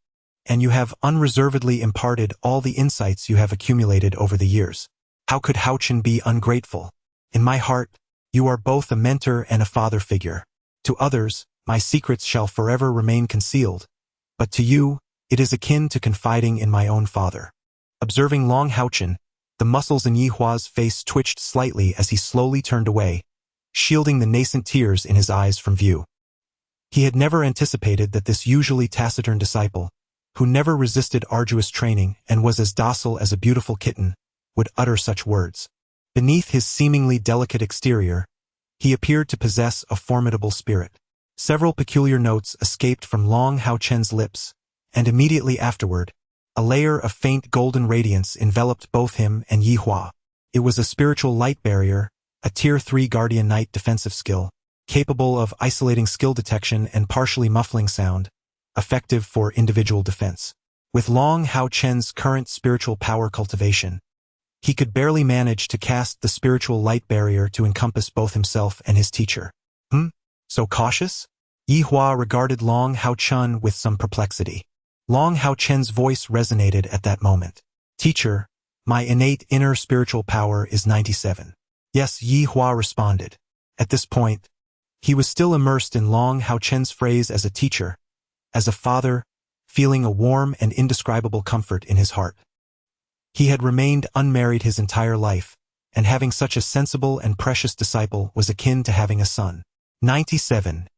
S2: and you have unreservedly imparted all the insights you have accumulated over the years. How could HaoChen be ungrateful? In my heart, you are both a mentor and a father figure. To others, my secrets shall forever remain concealed, but to you, it is akin to confiding in my own father." Observing Long HaoChen, the muscles in Yi Hua's face twitched slightly as he slowly turned away, shielding the nascent tears in his eyes from view. He had never anticipated that this usually taciturn disciple, who never resisted arduous training and was as docile as a beautiful kitten, would utter such words. Beneath his seemingly delicate exterior, he appeared to possess a formidable spirit. Several peculiar notes escaped from Long HaoChen's lips, and immediately afterward, a layer of faint golden radiance enveloped both him and Yi Hua. It was a spiritual light barrier, a Tier 3 Guardian Knight defensive skill, capable of isolating skill detection and partially muffling sound, effective for individual defense. With Long HaoChen's current spiritual power cultivation, he could barely manage to cast the spiritual light barrier to encompass both himself and his teacher. So cautious? Yi Hua regarded Long HaoChen with some perplexity. Long HaoChen's voice resonated at that moment. Teacher, my innate inner spiritual power is 97. Yes, Yi Hua responded. At this point, he was still immersed in Long HaoChen's phrase as a teacher, as a father, feeling a warm and indescribable comfort in his heart. He had remained unmarried his entire life, and having such a sensible and precious disciple was akin to having a son. 97.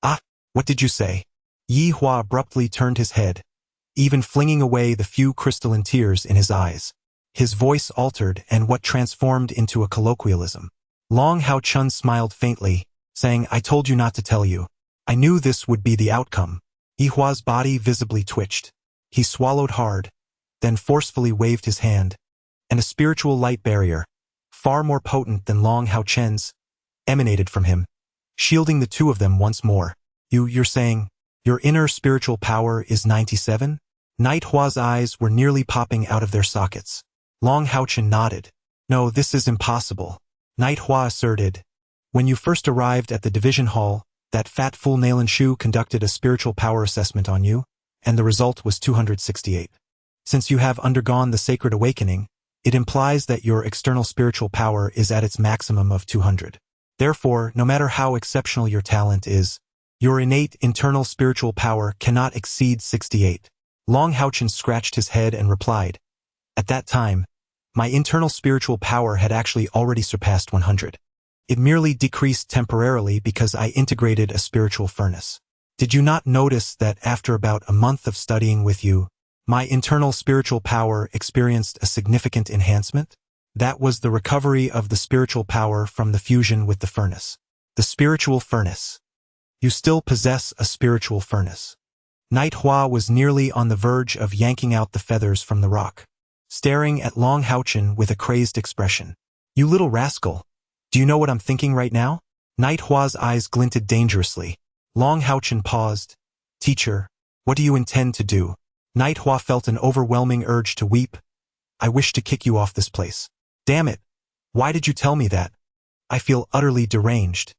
S2: Ah, what did you say? Yi Hua abruptly turned his head, even flinging away the few crystalline tears in his eyes. His voice altered and what transformed into a colloquialism. Long HaoChen smiled faintly, saying, I told you not to tell you. I knew this would be the outcome. Yi Hua's body visibly twitched. He swallowed hard, then forcefully waved his hand, and a spiritual light barrier, far more potent than Long HaoChen's, emanated from him, shielding the two of them once more. You're saying, your inner spiritual power is 97? Knight Hua's eyes were nearly popping out of their sockets. Long HaoChen nodded. No, this is impossible. Knight Hua asserted. When you first arrived at the division hall, that fat fool Nalan Shu conducted a spiritual power assessment on you, and the result was 268. Since you have undergone the sacred awakening, it implies that your external spiritual power is at its maximum of 200. Therefore, no matter how exceptional your talent is, your innate internal spiritual power cannot exceed 68. Long HaoChen scratched his head and replied, at that time, my internal spiritual power had actually already surpassed 100. It merely decreased temporarily because I integrated a spiritual furnace. Did you not notice that after about a month of studying with you, my internal spiritual power experienced a significant enhancement? That was the recovery of the spiritual power from the fusion with the furnace. The spiritual furnace. You still possess a spiritual furnace. Knight Hua was nearly on the verge of yanking out the feathers from the rock, staring at Long HaoChen with a crazed expression. You little rascal. Do you know what I'm thinking right now? Knight Hua's eyes glinted dangerously. Long HaoChen paused. Teacher, what do you intend to do? Knight Hua felt an overwhelming urge to weep. I wish to kick you off this place. Damn it. Why did you tell me that? I feel utterly deranged.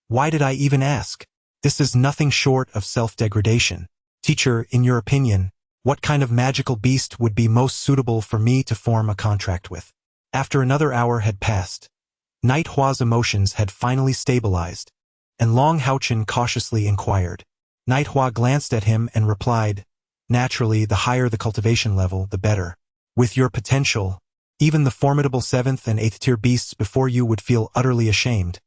S2: Why did I even ask? This is nothing short of self-degradation. Teacher, in your opinion, what kind of magical beast would be most suitable for me to form a contract with? After another hour had passed, Knight Hua's emotions had finally stabilized, and Long HaoChen cautiously inquired. Knight Hua glanced at him and replied, naturally, the higher the cultivation level, the better. With your potential, even the formidable 7th and 8th tier beasts before you would feel utterly ashamed,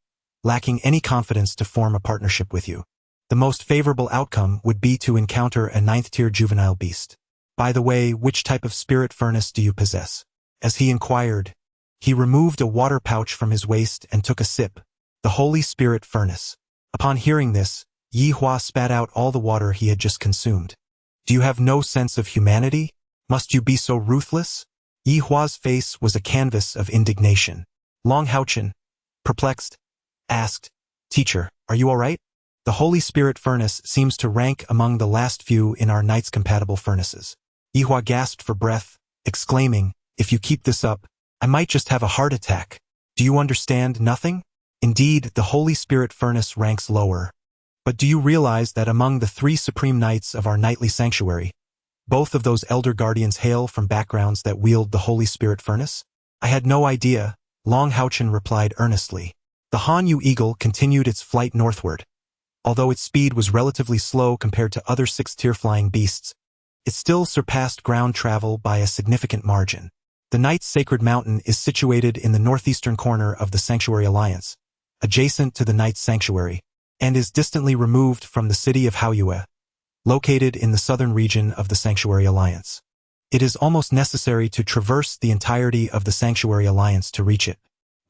S2: lacking any confidence to form a partnership with you. The most favorable outcome would be to encounter a 9th tier juvenile beast. By the way, which type of spirit furnace do you possess? As he inquired, he removed a water pouch from his waist and took a sip. The Holy Spirit Furnace. Upon hearing this, Yi Hua spat out all the water he had just consumed. Do you have no sense of humanity? Must you be so ruthless? Yi Hua's face was a canvas of indignation. Long HaoChen, perplexed, asked, Teacher, are you all right? The Holy Spirit Furnace seems to rank among the last few in our Knights compatible furnaces. Yi Hua gasped for breath, exclaiming, if you keep this up, I might just have a heart attack. Do you understand nothing? Indeed, the Holy Spirit Furnace ranks lower. But do you realize that among the 3 supreme knights of our knightly sanctuary, both of those elder guardians hail from backgrounds that wield the Holy Spirit Furnace? I had no idea, Long HaoChen replied earnestly. The Hanyu Eagle continued its flight northward. Although its speed was relatively slow compared to other 6th-tier flying beasts, it still surpassed ground travel by a significant margin. The Knight's Sacred Mountain is situated in the northeastern corner of the Sanctuary Alliance, adjacent to the Knight's Sanctuary, and is distantly removed from the city of Haoyue. located in the southern region of the Sanctuary Alliance. It is almost necessary to traverse the entirety of the Sanctuary Alliance to reach it.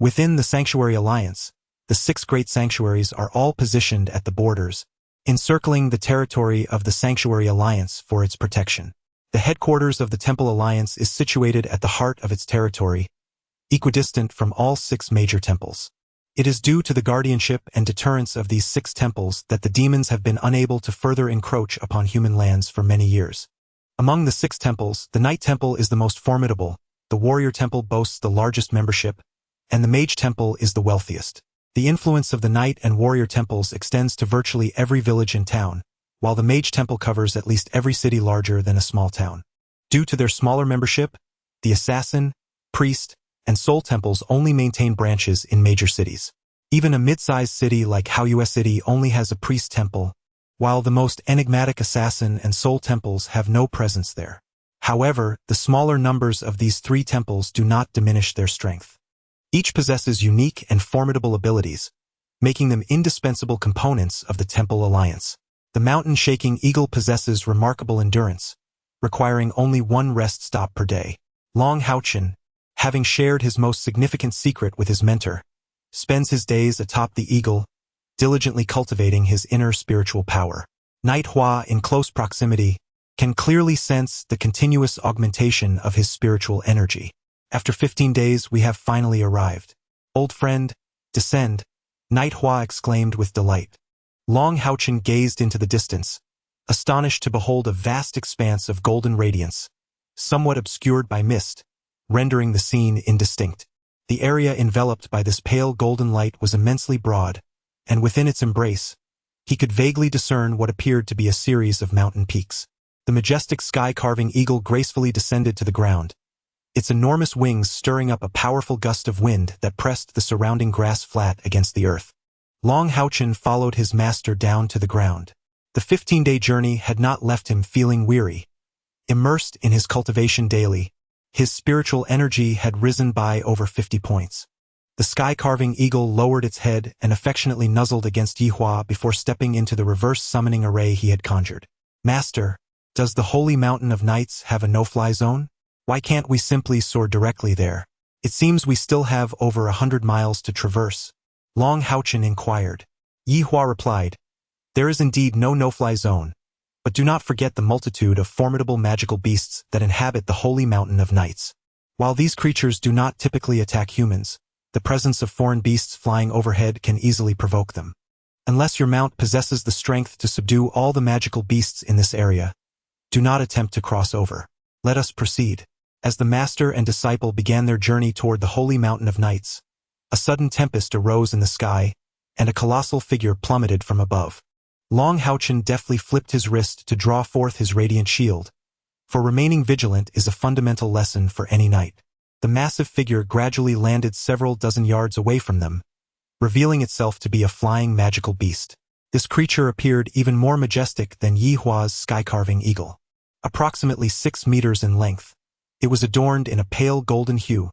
S2: Within the Sanctuary Alliance, the 6 great sanctuaries are all positioned at the borders, encircling the territory of the Sanctuary Alliance for its protection. The headquarters of the Temple Alliance is situated at the heart of its territory, equidistant from all 6 major temples. It is due to the guardianship and deterrence of these 6 temples that the demons have been unable to further encroach upon human lands for many years. Among the 6 temples, the Knight Temple is the most formidable, the Warrior Temple boasts the largest membership, and the Mage Temple is the wealthiest. The influence of the Knight and Warrior Temples extends to virtually every village and town, while the Mage Temple covers at least every city larger than a small town. Due to their smaller membership, the Assassin, Priest, and Soul Temples only maintain branches in major cities. Even a mid-sized city like HaoChen only has a Priest Temple, while the most enigmatic Assassin and Soul Temples have no presence there. However, the smaller numbers of these 3 temples do not diminish their strength. Each possesses unique and formidable abilities, making them indispensable components of the Temple Alliance. The mountain-shaking eagle possesses remarkable endurance, requiring only 1 rest stop per day. HaoChen, having shared his most significant secret with his mentor, spends his days atop the eagle, diligently cultivating his inner spiritual power. Knight Hua, in close proximity, can clearly sense the continuous augmentation of his spiritual energy. After 15 days, we have finally arrived. Old friend, descend, Knight Hua exclaimed with delight. HaoChen gazed into the distance, astonished to behold a vast expanse of golden radiance, somewhat obscured by mist, rendering the scene indistinct. The area enveloped by this pale golden light was immensely broad, and within its embrace, he could vaguely discern what appeared to be a series of mountain peaks. The majestic sky-carving eagle gracefully descended to the ground, its enormous wings stirring up a powerful gust of wind that pressed the surrounding grass flat against the earth. HaoChen followed his master down to the ground. The 15-day journey had not left him feeling weary. Immersed in his cultivation daily, his spiritual energy had risen by over 50 points. The sky-carving eagle lowered its head and affectionately nuzzled against Yihua before stepping into the reverse summoning array he had conjured. Master, does the Holy Mountain of Knights have a no-fly zone? Why can't we simply soar directly there? It seems we still have over 100 miles to traverse. HaoChen inquired. Yihua replied, there is indeed no no-fly zone, but do not forget the multitude of formidable magical beasts that inhabit the Holy Mountain of Knights. While these creatures do not typically attack humans, the presence of foreign beasts flying overhead can easily provoke them. Unless your mount possesses the strength to subdue all the magical beasts in this area, do not attempt to cross over. Let us proceed. As the master and disciple began their journey toward the Holy Mountain of Knights, a sudden tempest arose in the sky, and a colossal figure plummeted from above. HaoChen deftly flipped his wrist to draw forth his radiant shield, for remaining vigilant is a fundamental lesson for any knight. The massive figure gradually landed several dozen yards away from them, revealing itself to be a flying magical beast. This creature appeared even more majestic than Yihua's sky-carving eagle. Approximately 6 meters in length, it was adorned in a pale golden hue,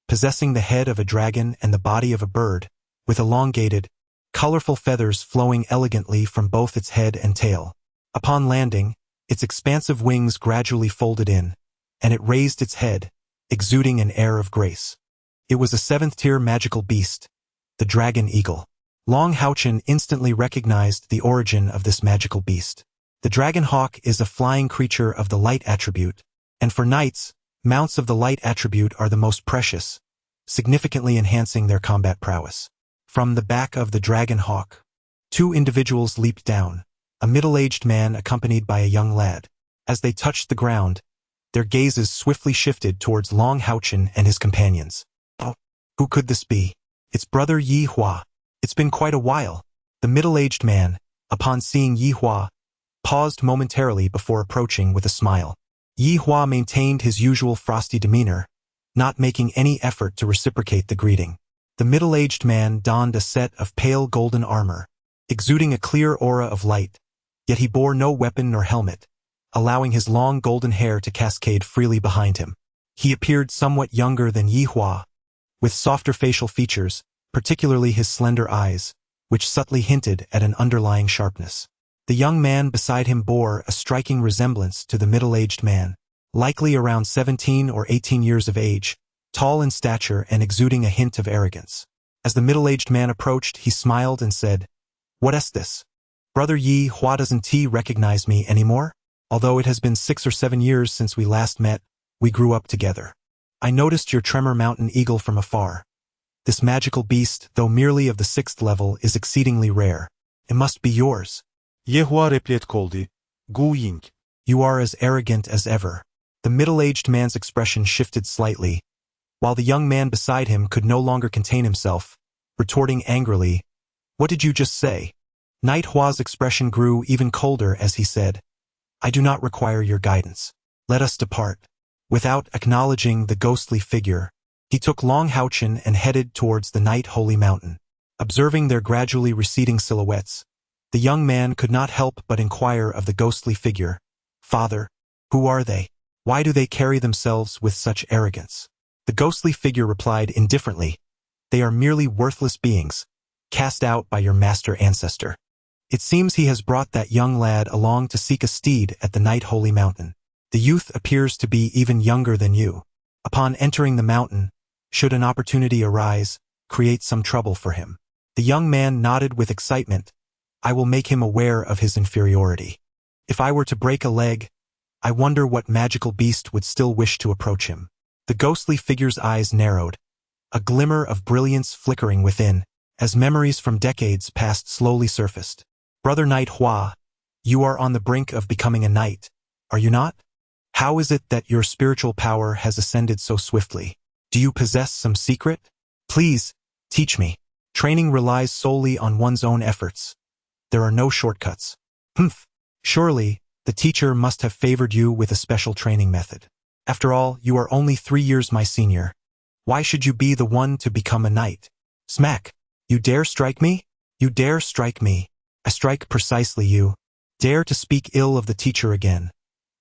S2: possessing the head of a dragon and the body of a bird, with elongated, colorful feathers flowing elegantly from both its head and tail. Upon landing, its expansive wings gradually folded in, and it raised its head, exuding an air of grace. It was a 7th-tier magical beast, the dragon eagle. HaoChen instantly recognized the origin of this magical beast. The dragon hawk is a flying creature of the light attribute, and for knights, mounts of the light attribute are the most precious, significantly enhancing their combat prowess. From the back of the dragon hawk, 2 individuals leaped down, a middle-aged man accompanied by a young lad. As they touched the ground, their gazes swiftly shifted towards HaoChen and his companions. Oh, who could this be? It's brother Yihua. It's been quite a while. The middle-aged man, upon seeing Yihua, paused momentarily before approaching with a smile. Yihua maintained his usual frosty demeanor, not making any effort to reciprocate the greeting. The middle-aged man donned a set of pale golden armor, exuding a clear aura of light, yet he bore no weapon nor helmet, allowing his long golden hair to cascade freely behind him. He appeared somewhat younger than Yihua, with softer facial features, particularly his slender eyes, which subtly hinted at an underlying sharpness. The young man beside him bore a striking resemblance to the middle-aged man, likely around 17 or 18 years of age, tall in stature and exuding a hint of arrogance. As the middle-aged man approached, he smiled and said, "What is this? Brother Yi Hua, doesn't he recognize me anymore? Although it has been 6 or 7 years since we last met, we grew up together. I noticed your tremor mountain eagle from afar. This magical beast, though merely of the 6th level, is exceedingly rare. It must be yours."
S3: 예후와 replied coldly, "Gu Ying."
S2: You are as arrogant as ever. The middle-aged man's expression shifted slightly, while the young man beside him could no longer contain himself, retorting angrily, "What did you just say?" Knight Hua's expression grew even colder as he said, "I do not require your guidance. Let us depart." Without acknowledging the ghostly figure, he took Long HaoChen and headed towards the Night Holy Mountain. Observing their gradually receding silhouettes, the young man could not help but inquire of the ghostly figure, "Father, who are they? Why do they carry themselves with such arrogance?" The ghostly figure replied indifferently, "They are merely worthless beings, cast out by your master ancestor. It seems he has brought that young lad along to seek a steed at the Night Holy Mountain. The youth appears to be even younger than you. Upon entering the mountain, should an opportunity arise, create some trouble for him." The young man nodded with excitement. "I will make him aware of his inferiority. If I were to break a leg, I wonder what magical beast would still wish to approach him." The ghostly figure's eyes narrowed, a glimmer of brilliance flickering within, as memories from decades past slowly surfaced. "Brother Knight Hua, you are on the brink of becoming a knight, are you not? How is it that your spiritual power has ascended so swiftly? Do you possess some secret? Please, teach me. Training relies solely on one's own efforts. There are no shortcuts." "Humph. Surely, the teacher must have favored you with a special training method. After all, you are only 3 years my senior. Why should you be the one to become a knight?" Smack. "You dare strike me? You dare strike me. I strike precisely you. Dare to speak ill of the teacher again,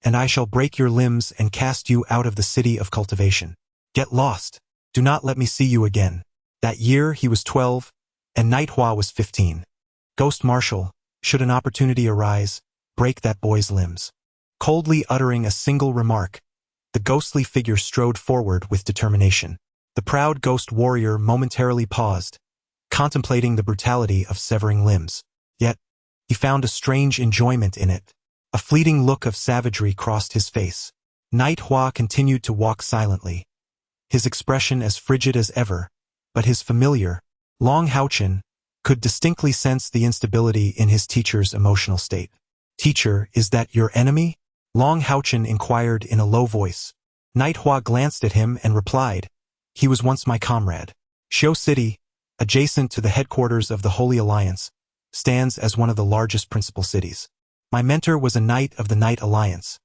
S2: and I shall break your limbs and cast you out of the city of cultivation. Get lost. Do not let me see you again." That year he was 12, and Knight Hua was 15. "Ghost Marshal, should an opportunity arise, break that boy's limbs." Coldly uttering a single remark, the ghostly figure strode forward with determination. The proud ghost warrior momentarily paused, contemplating the brutality of severing limbs. Yet, he found a strange enjoyment in it. A fleeting look of savagery crossed his face. Knight Hua continued to walk silently, his expression as frigid as ever, but his familiar, Long HaoChen, could distinctly sense the instability in his teacher's emotional state. "Teacher, is that your enemy?" Long HaoChen inquired in a low voice. Knight Hua glanced at him and replied, "He was once my comrade. Xiao City, adjacent to the headquarters of the Holy Alliance, stands as one of the largest principal cities. My mentor was a knight of the Knight Alliance,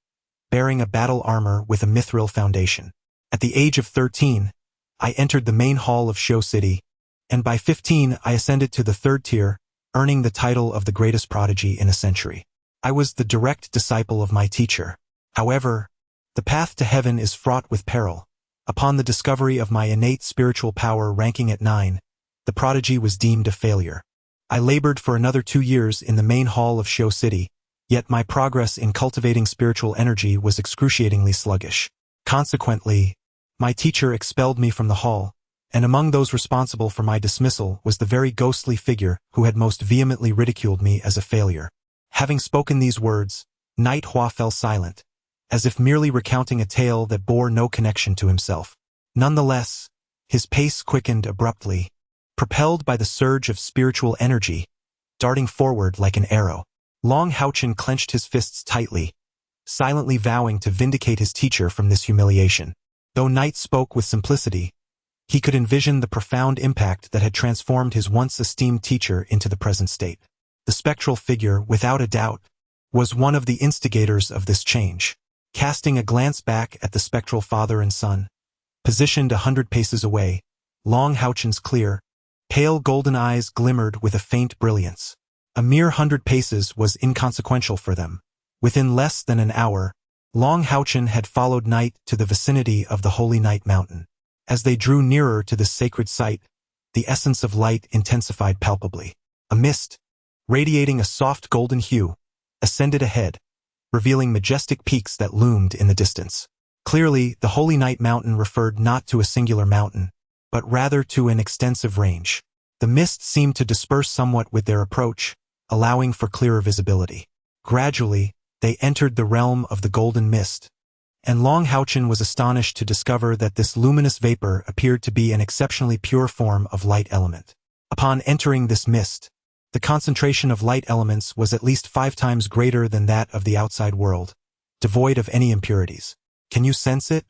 S2: bearing a battle armor with a mithril foundation. At the age of 13, I entered the main hall of Xiao City, and by 15 I ascended to the 3rd tier, earning the title of the greatest prodigy in a century. I was the direct disciple of my teacher. However, the path to heaven is fraught with peril. Upon the discovery of my innate spiritual power ranking at 9, the prodigy was deemed a failure. I labored for another 2 years in the main hall of Xiao City, yet my progress in cultivating spiritual energy was excruciatingly sluggish. Consequently, my teacher expelled me from the hall, and among those responsible for my dismissal was the very ghostly figure who had most vehemently ridiculed me as a failure." Having spoken these words, Knight Hua fell silent, as if merely recounting a tale that bore no connection to himself. Nonetheless, his pace quickened abruptly, propelled by the surge of spiritual energy, darting forward like an arrow. Long HaoChen clenched his fists tightly, silently vowing to vindicate his teacher from this humiliation. Though Knight spoke with simplicity, he could envision the profound impact that had transformed his once esteemed teacher into the present state. The spectral figure, without a doubt, was one of the instigators of this change. Casting a glance back at the spectral father and son, positioned 100 paces away, Long HaoChen's clear, pale golden eyes glimmered with a faint brilliance. A mere 100 paces was inconsequential for them. Within less than an hour, Long HaoChen had followed Knight to the vicinity of the Holy Night Mountain. As they drew nearer to this sacred site, the essence of light intensified palpably. A mist, radiating a soft golden hue, ascended ahead, revealing majestic peaks that loomed in the distance. Clearly, the Holy Night Mountain referred not to a singular mountain, but rather to an extensive range. The mist seemed to disperse somewhat with their approach, allowing for clearer visibility. Gradually, they entered the realm of the golden mist, and HaoChen was astonished to discover that this luminous vapor appeared to be an exceptionally pure form of light element. Upon entering this mist, the concentration of light elements was at least 5 times greater than that of the outside world, devoid of any impurities. Can you sense it?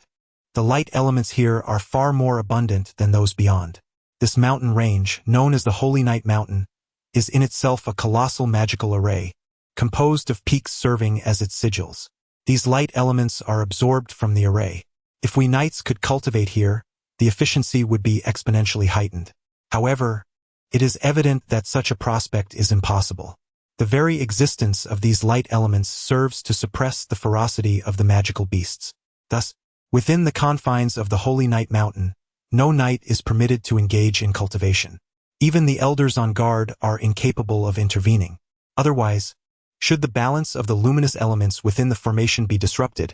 S2: The light elements here are far more abundant than those beyond. This mountain range, known as the Holy Night Mountain, is in itself a colossal magical array, composed of peaks serving as its sigils. These light elements are absorbed from the array. If we knights could cultivate here, the efficiency would be exponentially heightened. However, it is evident that such a prospect is impossible. The very existence of these light elements serves to suppress the ferocity of the magical beasts. Thus, within the confines of the Holy Night Mountain, no knight is permitted to engage in cultivation. Even the elders on guard are incapable of intervening. Otherwise, should the balance of the luminous elements within the formation be disrupted,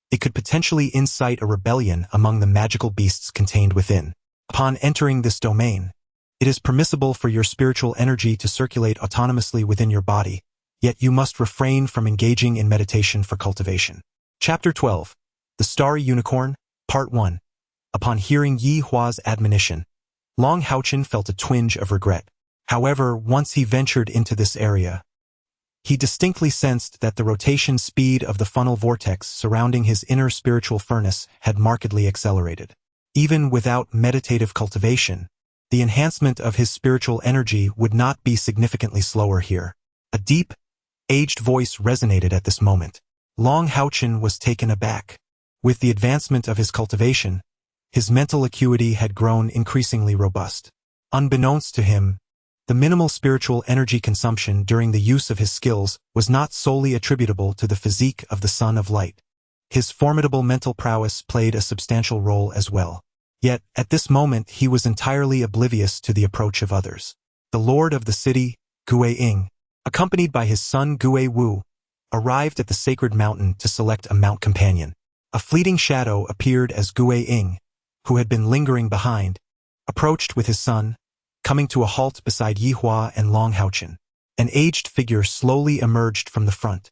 S2: it could potentially incite a rebellion among the magical beasts contained within. Upon entering this domain, it is permissible for your spiritual energy to circulate autonomously within your body, yet you must refrain from engaging in meditation for cultivation. Chapter 12. The Starry Unicorn, Part 1. Upon hearing Yi Hua's admonition, HaoChen felt a twinge of regret. However, once he ventured into this area, he distinctly sensed that the rotation speed of the funnel vortex surrounding his inner spiritual furnace had markedly accelerated. Even without meditative cultivation, the enhancement of his spiritual energy would not be significantly slower here. A deep, aged voice resonated at this moment. HaoChen was taken aback. With the advancement of his cultivation, his mental acuity had grown increasingly robust. Unbeknownst to him, the minimal spiritual energy consumption during the use of his skills was not solely attributable to the physique of the Son of Light. His formidable mental prowess played a substantial role as well. Yet, at this moment he was entirely oblivious to the approach of others. The lord of the city, Ing, accompanied by his son Wu, arrived at the sacred mountain to select a mount companion. A fleeting shadow appeared as Ing, who had been lingering behind, approached with his son, coming to a halt beside Yi Hua and HaoChen. An aged figure slowly emerged from the front,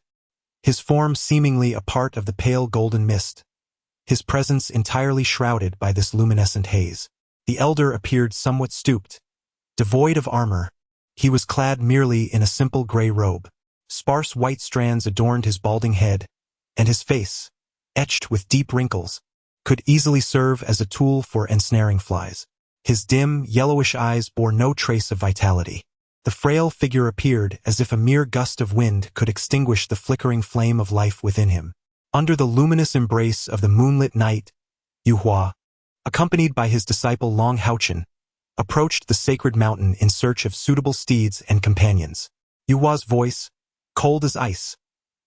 S2: his form seemingly a part of the pale golden mist, his presence entirely shrouded by this luminescent haze. The elder appeared somewhat stooped, devoid of armor. He was clad merely in a simple gray robe. Sparse white strands adorned his balding head, and his face, etched with deep wrinkles, could easily serve as a tool for ensnaring flies. His dim, yellowish eyes bore no trace of vitality. The frail figure appeared as if a mere gust of wind could extinguish the flickering flame of life within him. Under the luminous embrace of the moonlit night, Yi Hua, accompanied by his disciple HaoChen, approached the sacred mountain in search of suitable steeds and companions. Yi Hua's voice, cold as ice,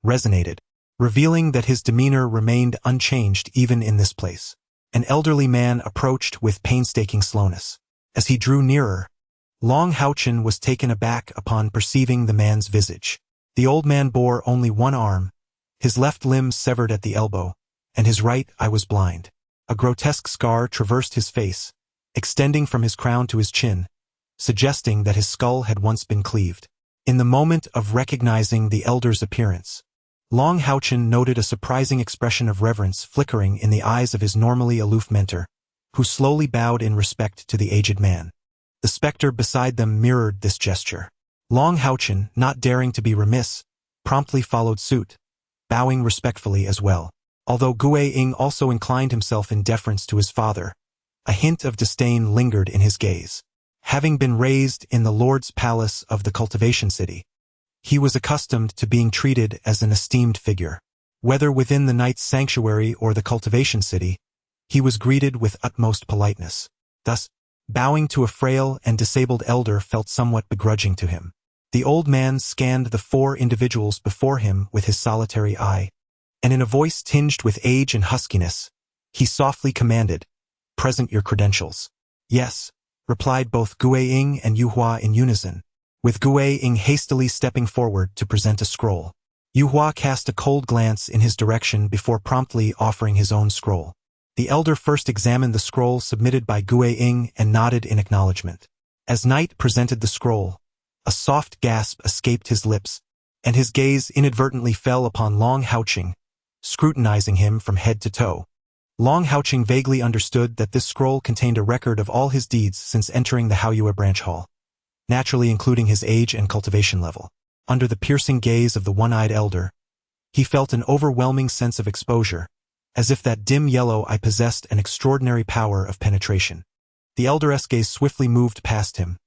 S2: resonated, revealing that his demeanor remained unchanged even in this place. An elderly man approached with painstaking slowness. As he drew nearer, HaoChen was taken aback upon perceiving the man's visage. The old man bore only one arm, his left limb severed at the elbow, and his right eye was blind. A grotesque scar traversed his face, extending from his crown to his chin, suggesting that his skull had once been cleaved. In the moment of recognizing the elder's appearance, HaoChen noted a surprising expression of reverence flickering in the eyes of his normally aloof mentor, who slowly bowed in respect to the aged man. The specter beside them mirrored this gesture. HaoChen, not daring to be remiss, promptly followed suit, bowing respectfully as well. Although Ing also inclined himself in deference to his father, a hint of disdain lingered in his gaze. Having been raised in the Lord's palace of the cultivation city, he was accustomed to being treated as an esteemed figure. Whether within the knight's sanctuary or the cultivation city, he was greeted with utmost politeness. Thus, bowing to a frail and disabled elder felt somewhat begrudging to him. The old man scanned the 4 individuals before him with his solitary eye, and in a voice tinged with age and huskiness, he softly commanded, "Present your credentials." "Yes," replied both Ing and Yi Hua in unison, with Ing hastily stepping forward to present a scroll. Yu Hua cast a cold glance in his direction before promptly offering his own scroll. The elder first examined the scroll submitted by Gue Ying and nodded in acknowledgement. As Knight presented the scroll, a soft gasp escaped his lips, and his gaze inadvertently fell upon Long HaoChen, scrutinizing him from head to toe. Long HaoChen vaguely understood that this scroll contained a record of all his deeds since entering the Haoyue branch hall, naturally including his age and cultivation level. Under the piercing gaze of the one-eyed elder, he felt an overwhelming sense of exposure, as if that dim yellow eye possessed an extraordinary power of penetration. The elder's gaze swiftly moved past him,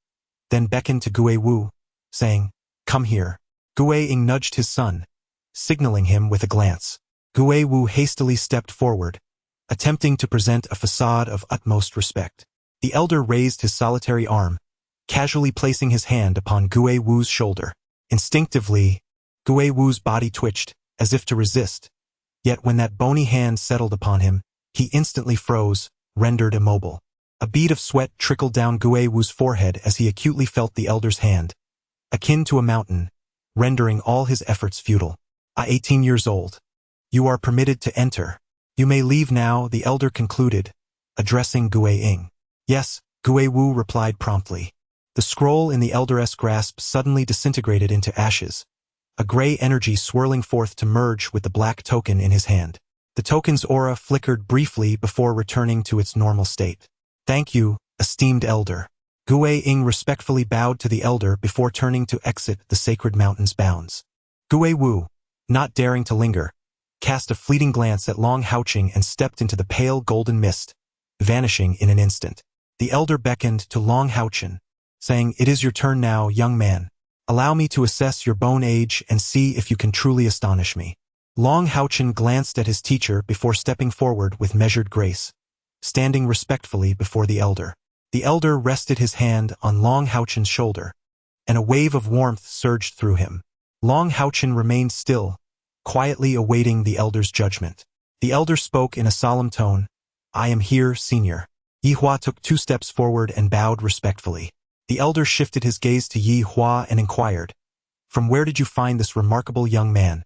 S2: then beckoned to Gue Wu, saying, "Come here." Gue Ying nudged his son, signaling him with a glance. Gue Wu hastily stepped forward, attempting to present a facade of utmost respect. The elder raised his solitary arm, casually placing his hand upon Gue Wu's shoulder. Instinctively, Gue Wu's body twitched, as if to resist, yet when that bony hand settled upon him, he instantly froze, rendered immobile. A bead of sweat trickled down Gue Wu's forehead as he acutely felt the elder's hand, akin to a mountain, rendering all his efforts futile. 18 years old. You are permitted to enter. You may leave now, the elder concluded, addressing Gue Ying. Yes, Gue Wu replied promptly. The scroll in the elder's grasp suddenly disintegrated into ashes, a gray energy swirling forth to merge with the black token in his hand. The token's aura flickered briefly before returning to its normal state. Thank you, esteemed elder. Gue Ying respectfully bowed to the elder before turning to exit the sacred mountain's bounds. Gue Wu, not daring to linger, cast a fleeting glance at Long HaoChen and stepped into the pale golden mist, vanishing in an instant. The elder beckoned to Long HaoChen, saying, "It is your turn now, young man. Allow me to assess your bone age and see if you can truly astonish me." Long HaoChen glanced at his teacher before stepping forward with measured grace, standing respectfully before the elder. The elder rested his hand on Long HaoChen's shoulder, and a wave of warmth surged through him. Long HaoChen remained still, quietly awaiting the elder's judgment. The elder spoke in a solemn tone, "I am here, senior." Yi Hua took 2 steps forward and bowed respectfully. The elder shifted his gaze to Yi Hua and inquired, "From where did you find this remarkable young man?"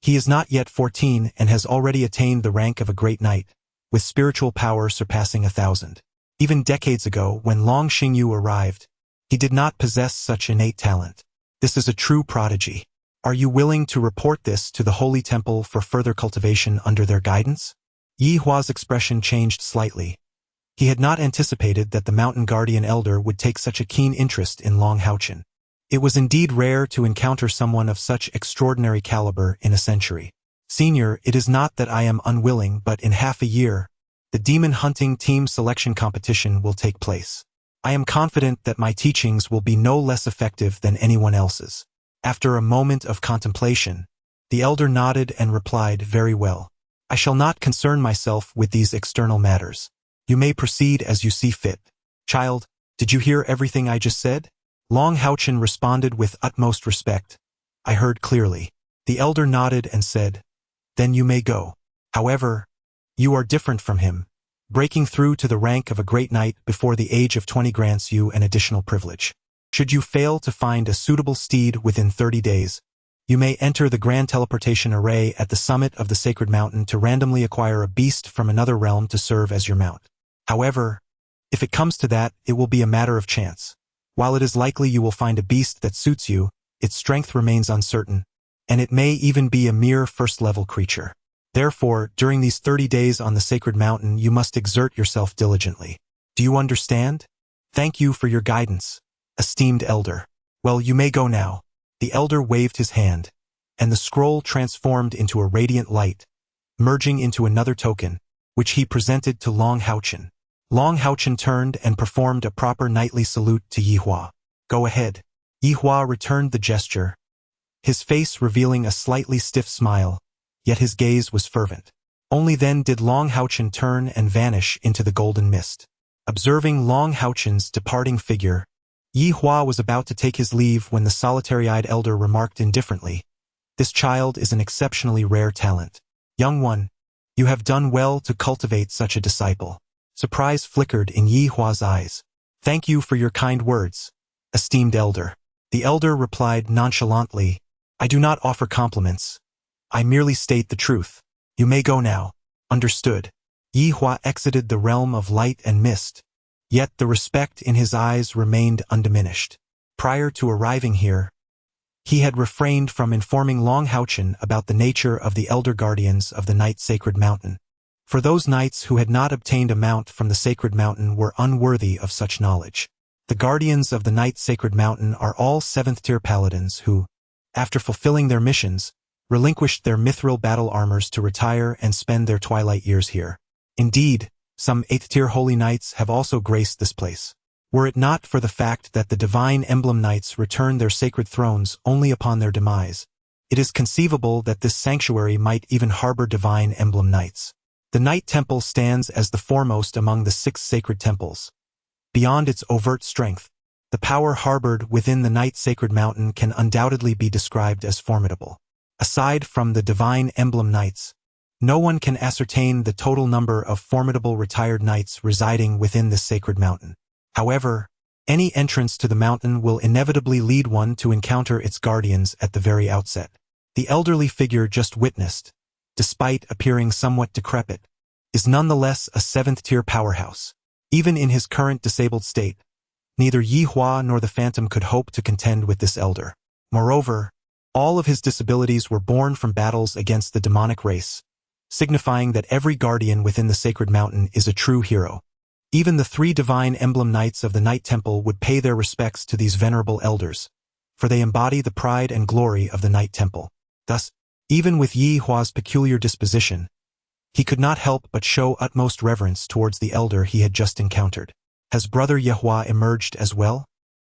S2: "He is not yet 14 and has already attained the rank of a great knight, with spiritual power surpassing 1,000. Even decades ago, when Long Xingyu arrived, he did not possess such innate talent. This is a true prodigy. Are you willing to report this to the Holy Temple for further cultivation under their guidance?" Yi Hua's expression changed slightly. He had not anticipated that the mountain guardian elder would take such a keen interest in Long HaoChen. It was indeed rare to encounter someone of such extraordinary caliber in a century. "Senior, it is not that I am unwilling, but in half a year, the demon hunting team selection competition will take place. I am confident that my teachings will be no less effective than anyone else's." After a moment of contemplation, the elder nodded and replied, "Very well. I shall not concern myself with these external matters. You may proceed as you see fit." "Child, did you hear everything I just said?" Long HaoChen responded with utmost respect. "I heard clearly." The elder nodded and said, "Then you may go. However, you are different from him. Breaking through to the rank of a great knight before the age of 20 grants you an additional privilege. Should you fail to find a suitable steed within 30 days, you may enter the grand teleportation array at the summit of the sacred mountain to randomly acquire a beast from another realm to serve as your mount. However, if it comes to that, it will be a matter of chance. While it is likely you will find a beast that suits you, its strength remains uncertain, and it may even be a mere first-level creature. Therefore, during these 30 days on the sacred mountain, you must exert yourself diligently. Do you understand? Thank you for your guidance, esteemed elder. Well, you may go now." The elder waved his hand, and the scroll transformed into a radiant light, merging into another token, which he presented to Long HaoChen. Long HaoChen turned and performed a proper knightly salute to Yi Hua. "Go ahead." Yi Hua returned the gesture, his face revealing a slightly stiff smile, yet his gaze was fervent. Only then did Long HaoChen turn and vanish into the golden mist. Observing Long HaoChen's departing figure, Yi Hua was about to take his leave when the solitary-eyed elder remarked indifferently, "This child is an exceptionally rare talent. Young one, you have done well to cultivate such a disciple." Surprise flickered in Yi Hua's eyes. "Thank you for your kind words, esteemed elder." The elder replied nonchalantly, I do not offer compliments. I merely state the truth. You may go now. Understood. Yi Hua exited the realm of light and mist, yet the respect in his eyes remained undiminished. Prior to arriving here, he had refrained from informing Long HaoChen about the nature of the elder guardians of the Night Sacred Mountain, for those knights who had not obtained a mount from the Sacred Mountain were unworthy of such knowledge. The guardians of the Night Sacred Mountain are all 7th-tier paladins who, after fulfilling their missions, relinquished their mithril battle armors to retire and spend their twilight years here. Indeed, some 8th-tier holy knights have also graced this place. Were it not for the fact that the divine emblem knights return their sacred thrones only upon their demise, it is conceivable that this sanctuary might even harbor divine emblem knights. The Night Temple stands as the foremost among the 6 sacred temples. Beyond its overt strength, the power harbored within the Night Sacred Mountain can undoubtedly be described as formidable. Aside from the divine emblem knights, no one can ascertain the total number of formidable retired knights residing within this sacred mountain. However, any entrance to the mountain will inevitably lead one to encounter its guardians at the very outset. The elderly figure just witnessed, despite appearing somewhat decrepit, is nonetheless a 7th-tier powerhouse. Even in his current disabled state, neither Yi Hua nor the Phantom could hope to contend with this elder. Moreover, all of his disabilities were born from battles against the demonic race, signifying that every guardian within the sacred mountain is a true hero. Even the 3 divine emblem knights of the Night Temple would pay their respects to these venerable elders, for they embody the pride and glory of the Night Temple. Thus, even with Yi Hua's peculiar disposition, he could not help but show utmost reverence towards the elder he had just encountered. Has Brother Yehua emerged as well?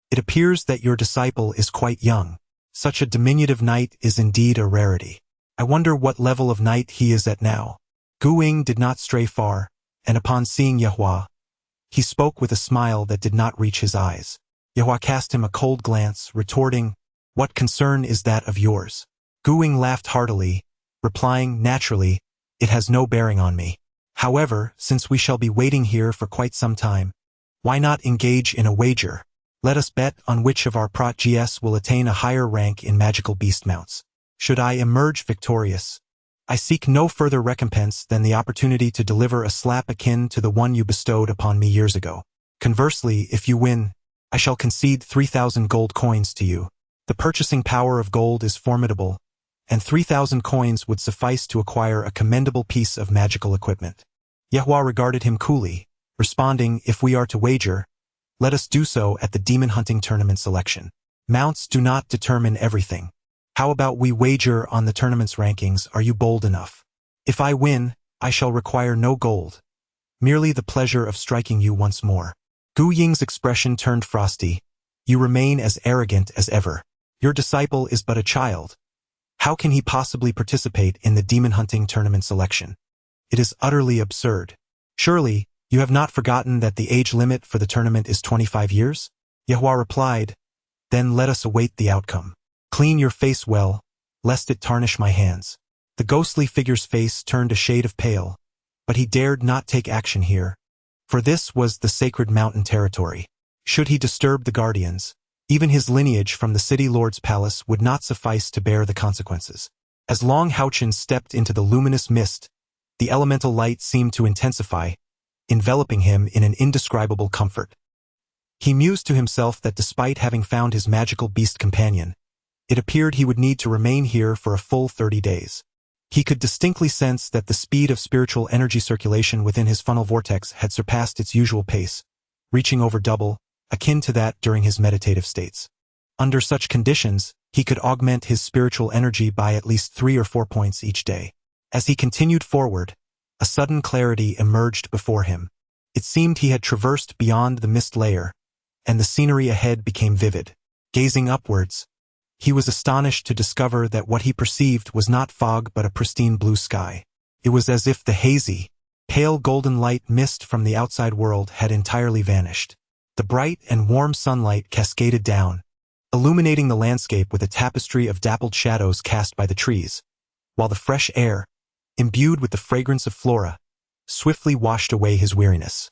S2: It appears that your disciple is quite young. Such a diminutive knight is indeed a rarity. I wonder what level of knight he is at now. Gu Ying did not stray far, and upon seeing Yehua, he spoke with a smile that did not reach his eyes. Yehua cast him a cold glance, retorting, "What concern is that of yours?" Gu Ying laughed heartily, replying, "Naturally, it has no bearing on me. However, since we shall be waiting here for quite some time, why not engage in a wager? Let us bet on which of our prot-gs will attain a higher rank in magical beast mounts. Should I emerge victorious, I seek no further recompense than the opportunity to deliver a slap akin to the one you bestowed upon me years ago. Conversely, if you win, I shall concede 3,000 gold coins to you. The purchasing power of gold is formidable, and 3,000 coins would suffice to acquire a commendable piece of magical equipment." Yehua regarded him coolly, responding, "If we are to wager, let us do so at the demon hunting tournament selection. Mounts do not determine everything. How about we wager on the tournament's rankings? Are you bold enough? If I win, I shall require no gold, merely the pleasure of striking you once more." Gu Ying's expression turned frosty. "You remain as arrogant as ever. Your disciple is but a child. How can he possibly participate in the demon hunting tournament selection? It is utterly absurd. Surely, you have not forgotten that the age limit for the tournament is 25 years? Yehua replied, "Then let us await the outcome. Clean your face well, lest it tarnish my hands." The ghostly figure's face turned a shade of pale, but he dared not take action here, for this was the sacred mountain territory. Should he disturb the guardians, even his lineage from the city lord's palace would not suffice to bear the consequences. As Long HaoChen stepped into the luminous mist, the elemental light seemed to intensify, enveloping him in an indescribable comfort. He mused to himself that despite having found his magical beast companion, it appeared he would need to remain here for a full 30 days. He could distinctly sense that the speed of spiritual energy circulation within his funnel vortex had surpassed its usual pace, reaching over double, akin to that during his meditative states. Under such conditions, he could augment his spiritual energy by at least 3 or 4 points each day. As he continued forward, a sudden clarity emerged before him. It seemed he had traversed beyond the mist layer, and the scenery ahead became vivid. Gazing upwards, he was astonished to discover that what he perceived was not fog but a pristine blue sky. It was as if the hazy, pale golden light mist from the outside world had entirely vanished. The bright and warm sunlight cascaded down, illuminating the landscape with a tapestry of dappled shadows cast by the trees, while the fresh air, imbued with the fragrance of flora, swiftly washed away his weariness.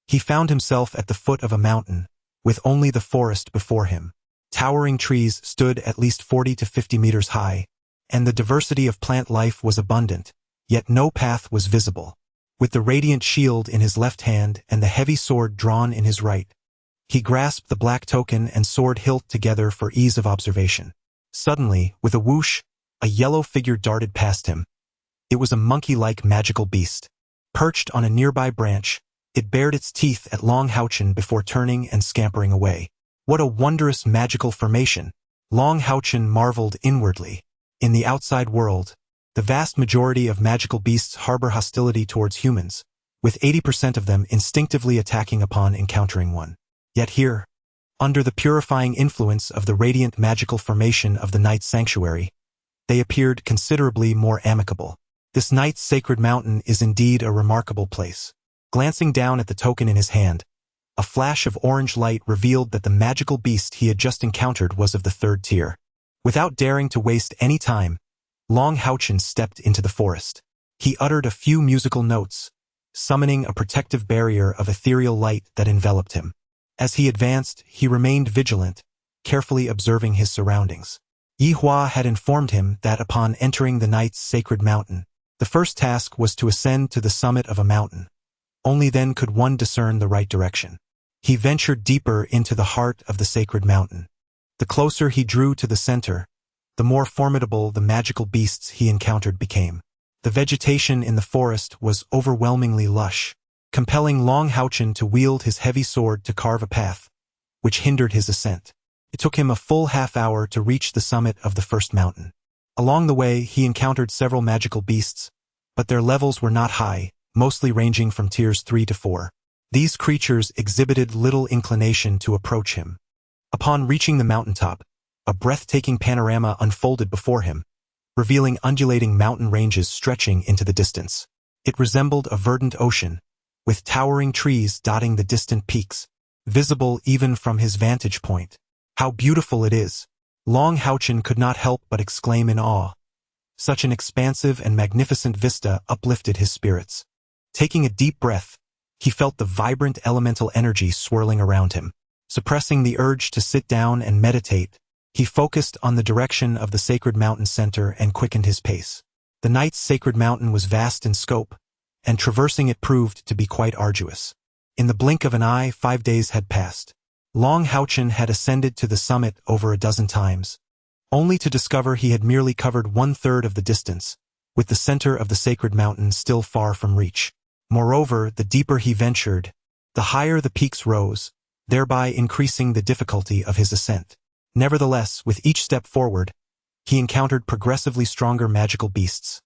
S2: He found himself at the foot of a mountain, with only the forest before him. Towering trees stood at least 40 to 50 meters high, and the diversity of plant life was abundant, yet no path was visible. With the radiant shield in his left hand and the heavy sword drawn in his right, he grasped the black token and sword hilt together for ease of observation. Suddenly, with a whoosh, a yellow figure darted past him. It was a monkey-like magical beast. Perched on a nearby branch, it bared its teeth at HaoChen before turning and scampering away. What a wondrous magical formation! HaoChen marveled inwardly. In the outside world, the vast majority of magical beasts harbor hostility towards humans, with 80% of them instinctively attacking upon encountering one. Yet here, under the purifying influence of the radiant magical formation of the Knight's Sanctuary, they appeared considerably more amicable. This Knight's sacred mountain is indeed a remarkable place. Glancing down at the token in his hand, a flash of orange light revealed that the magical beast he had just encountered was of the 3rd tier. Without daring to waste any time, HaoChen stepped into the forest. He uttered a few musical notes, summoning a protective barrier of ethereal light that enveloped him. As he advanced, he remained vigilant, carefully observing his surroundings. Yihua had informed him that upon entering the Knight's sacred mountain, the first task was to ascend to the summit of a mountain. Only then could one discern the right direction. He ventured deeper into the heart of the sacred mountain. The closer he drew to the center, the more formidable the magical beasts he encountered became. The vegetation in the forest was overwhelmingly lush, compelling HaoChen to wield his heavy sword to carve a path, which hindered his ascent. It took him a full half-hour to reach the summit of the first mountain. Along the way, he encountered several magical beasts, but their levels were not high, mostly ranging from tiers 3 to 4. These creatures exhibited little inclination to approach him. Upon reaching the mountaintop, a breathtaking panorama unfolded before him, revealing undulating mountain ranges stretching into the distance. It resembled a verdant ocean, with towering trees dotting the distant peaks, visible even from his vantage point. How beautiful it is! HaoChen could not help but exclaim in awe. Such an expansive and magnificent vista uplifted his spirits. Taking a deep breath, he felt the vibrant elemental energy swirling around him. Suppressing the urge to sit down and meditate, he focused on the direction of the sacred mountain center and quickened his pace. The Knight's sacred mountain was vast in scope, and traversing it proved to be quite arduous. In the blink of an eye, 5 days had passed. HaoChen had ascended to the summit over a dozen times, only to discover he had merely covered 1/3 of the distance, with the center of the sacred mountain still far from reach. Moreover, the deeper he ventured, the higher the peaks rose, thereby increasing the difficulty of his ascent. Nevertheless, with each step forward, he encountered progressively stronger magical beasts.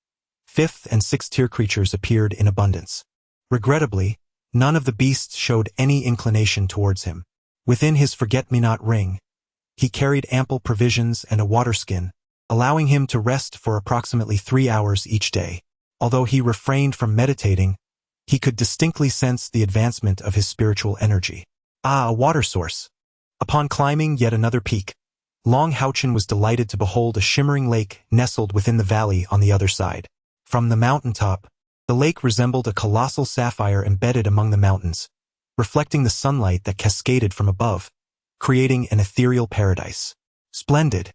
S2: 5th and 6th tier creatures appeared in abundance. Regrettably, none of the beasts showed any inclination towards him. Within his forget-me-not ring, he carried ample provisions and a waterskin, allowing him to rest for approximately 3 hours each day. Although he refrained from meditating, he could distinctly sense the advancement of his spiritual energy. A water source. Upon climbing yet another peak, HaoChen was delighted to behold a shimmering lake nestled within the valley on the other side. From the mountaintop, the lake resembled a colossal sapphire embedded among the mountains, reflecting the sunlight that cascaded from above, creating an ethereal paradise. Splendid!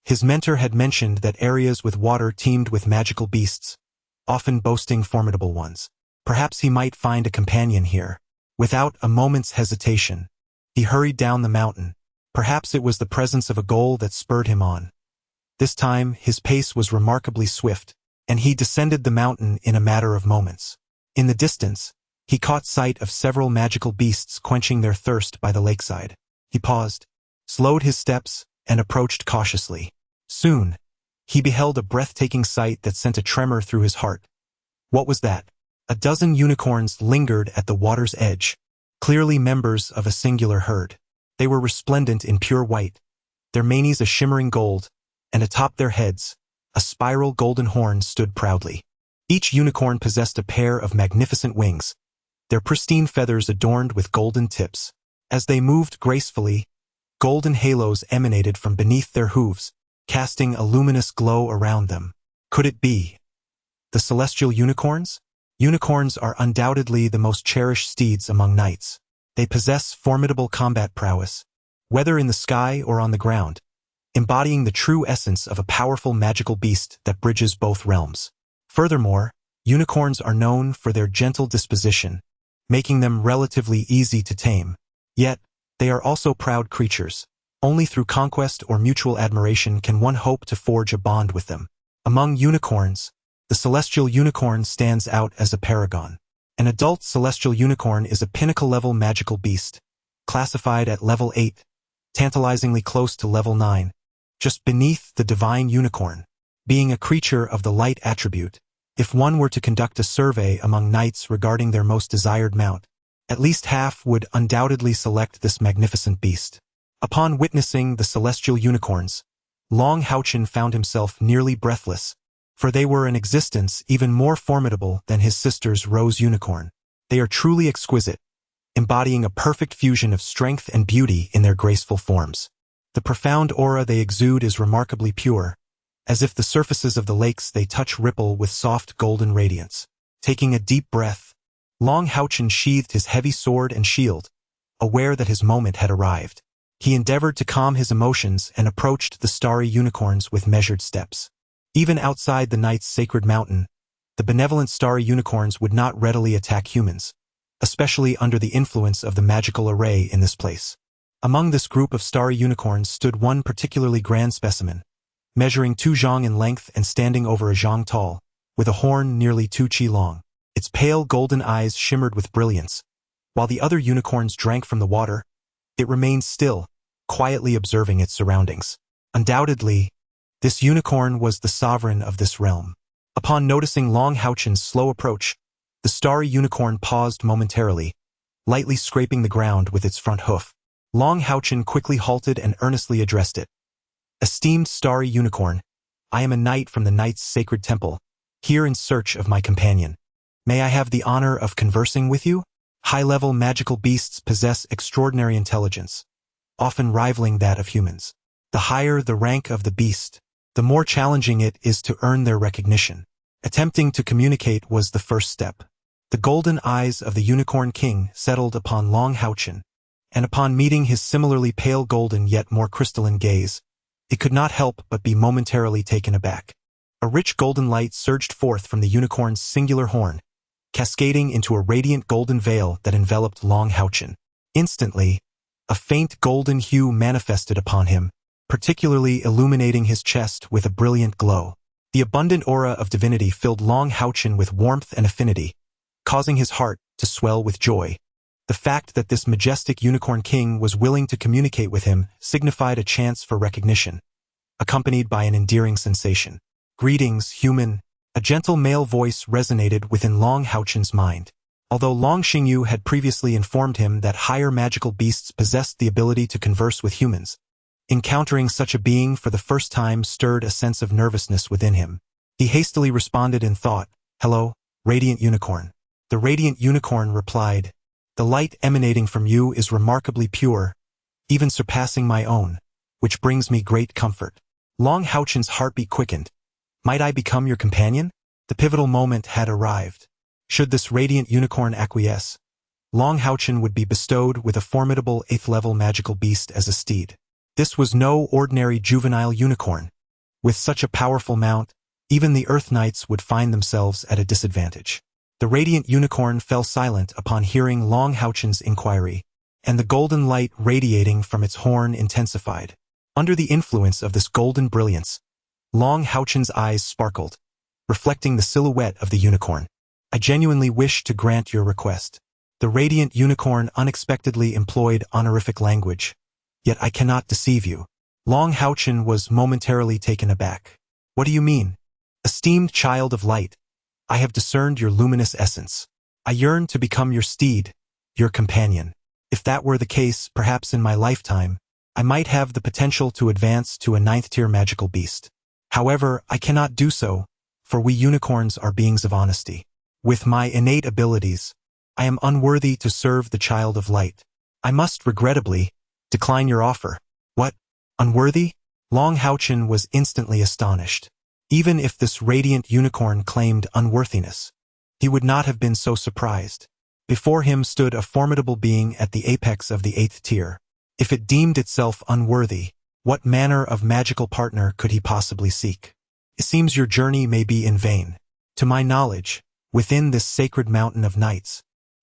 S2: His mentor had mentioned that areas with water teemed with magical beasts, often boasting formidable ones. Perhaps he might find a companion here. Without a moment's hesitation, he hurried down the mountain. Perhaps it was the presence of a goal that spurred him on. This time, his pace was remarkably swift, and he descended the mountain in a matter of moments. In the distance, he caught sight of several magical beasts quenching their thirst by the lakeside. He paused, slowed his steps, and approached cautiously. Soon, he beheld a breathtaking sight that sent a tremor through his heart. What was that? A dozen unicorns lingered at the water's edge, clearly members of a singular herd. They were resplendent in pure white, their manes a shimmering gold, and atop their heads, a spiral golden horn stood proudly. Each unicorn possessed a pair of magnificent wings, their pristine feathers adorned with golden tips. As they moved gracefully, golden halos emanated from beneath their hooves, casting a luminous glow around them. Could it be the celestial unicorns? Unicorns are undoubtedly the most cherished steeds among knights. They possess formidable combat prowess, whether in the sky or on the ground, embodying the true essence of a powerful magical beast that bridges both realms. Furthermore, unicorns are known for their gentle disposition, making them relatively easy to tame. Yet, they are also proud creatures. Only through conquest or mutual admiration can one hope to forge a bond with them. Among unicorns, the celestial unicorn stands out as a paragon. An adult celestial unicorn is a pinnacle-level magical beast, classified at level 8, tantalizingly close to level 9, just beneath the divine unicorn. Being a creature of the light attribute, if one were to conduct a survey among knights regarding their most desired mount, at least half would undoubtedly select this magnificent beast. Upon witnessing the celestial unicorns, HaoChen found himself nearly breathless, for they were an existence even more formidable than his sister's rose unicorn. They are truly exquisite, embodying a perfect fusion of strength and beauty in their graceful forms. The profound aura they exude is remarkably pure, as if the surfaces of the lakes they touch ripple with soft golden radiance. Taking a deep breath, HaoChen sheathed his heavy sword and shield, aware that his moment had arrived. He endeavored to calm his emotions and approached the starry unicorns with measured steps. Even outside the knight's sacred mountain, the benevolent starry unicorns would not readily attack humans, especially under the influence of the magical array in this place. Among this group of starry unicorns stood one particularly grand specimen, measuring 2 zhang in length and standing over a zhang tall, with a horn nearly 2 qi long. Its pale golden eyes shimmered with brilliance. While the other unicorns drank from the water, it remained still, quietly observing its surroundings. Undoubtedly, this unicorn was the sovereign of this realm. Upon noticing HaoChen's slow approach, the starry unicorn paused momentarily, lightly scraping the ground with its front hoof. HaoChen quickly halted and earnestly addressed it. "Esteemed starry unicorn, I am a knight from the knight's sacred temple, here in search of my companion. May I have the honor of conversing with you?" High-level magical beasts possess extraordinary intelligence, often rivaling that of humans. The higher the rank of the beast, the more challenging it is to earn their recognition. Attempting to communicate was the first step. The golden eyes of the Unicorn King settled upon HaoChen, and upon meeting his similarly pale golden yet more crystalline gaze, it could not help but be momentarily taken aback. A rich golden light surged forth from the unicorn's singular horn, cascading into a radiant golden veil that enveloped HaoChen. Instantly, a faint golden hue manifested upon him, particularly illuminating his chest with a brilliant glow. The abundant aura of divinity filled HaoChen with warmth and affinity, causing his heart to swell with joy. The fact that this majestic unicorn king was willing to communicate with him signified a chance for recognition, accompanied by an endearing sensation. "Greetings, human." A gentle male voice resonated within HaoChen's mind. Although Long Xingyu had previously informed him that higher magical beasts possessed the ability to converse with humans, encountering such a being for the first time stirred a sense of nervousness within him. He hastily responded in thought, "Hello, radiant unicorn." The radiant unicorn replied, "The light emanating from you is remarkably pure, even surpassing my own, which brings me great comfort." HaoChen's heartbeat quickened. "Might I become your companion?" The pivotal moment had arrived. Should this radiant unicorn acquiesce, HaoChen would be bestowed with a formidable 8th-level magical beast as a steed. This was no ordinary juvenile unicorn. With such a powerful mount, even the Earth Knights would find themselves at a disadvantage. The radiant unicorn fell silent upon hearing HaoChen's inquiry, and the golden light radiating from its horn intensified. Under the influence of this golden brilliance, HaoChen's eyes sparkled, reflecting the silhouette of the unicorn. "I genuinely wish to grant your request." The radiant unicorn unexpectedly employed honorific language. "Yet I cannot deceive you." HaoChen was momentarily taken aback. "What do you mean?" "Esteemed child of light, I have discerned your luminous essence. I yearn to become your steed, your companion. If that were the case, perhaps in my lifetime, I might have the potential to advance to a 9th-tier magical beast. However, I cannot do so, for we unicorns are beings of honesty. With my innate abilities, I am unworthy to serve the child of light. I must, regrettably, decline your offer." "What? Unworthy?" HaoChen was instantly astonished. Even if this radiant unicorn claimed unworthiness, he would not have been so surprised. Before him stood a formidable being at the apex of the 8th tier. If it deemed itself unworthy, what manner of magical partner could he possibly seek? It seems your journey may be in vain. To my knowledge, within this sacred mountain of knights,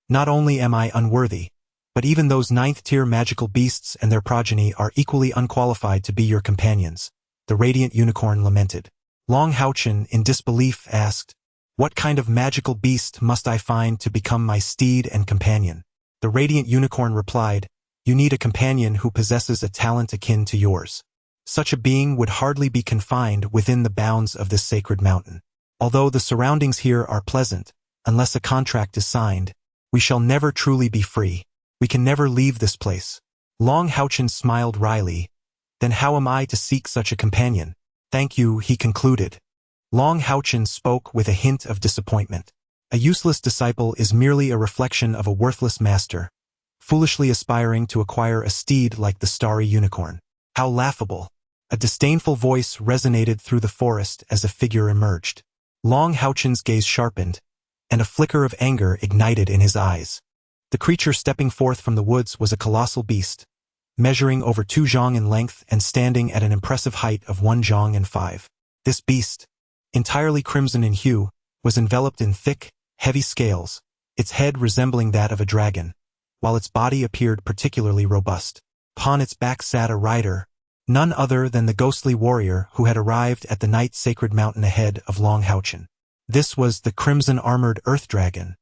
S2: not only am I unworthy, but even those ninth-tier magical beasts and their progeny are equally unqualified to be your companions, the radiant unicorn lamented. Long HaoChen, in disbelief, asked, "What kind of magical beast must I find to become my steed and companion?" The radiant unicorn replied, "You need a companion who possesses a talent akin to yours. Such a being would hardly be confined within the bounds of this sacred mountain. Although the surroundings here are pleasant, unless a contract is signed, we shall never truly be free. We can never leave this place." Long HaoChen smiled wryly. "Then how am I to seek such a companion?" "Thank you," he concluded. Long HaoChen spoke with a hint of disappointment. A useless disciple is merely a reflection of a worthless master, foolishly aspiring to acquire a steed like the starry unicorn. How laughable! A disdainful voice resonated through the forest as a figure emerged. Long HaoChen's gaze sharpened, and a flicker of anger ignited in his eyes. The creature stepping forth from the woods was a colossal beast, measuring over 2 zhang in length and standing at an impressive height of 1 zhang and 5. This beast, entirely crimson in hue, was enveloped in thick, heavy scales, its head resembling that of a dragon, while its body appeared particularly robust. Upon its back sat a rider, none other than the ghostly warrior who had arrived at the night sacred mountain ahead of Long HaoChen. This was the crimson-armored earth dragon,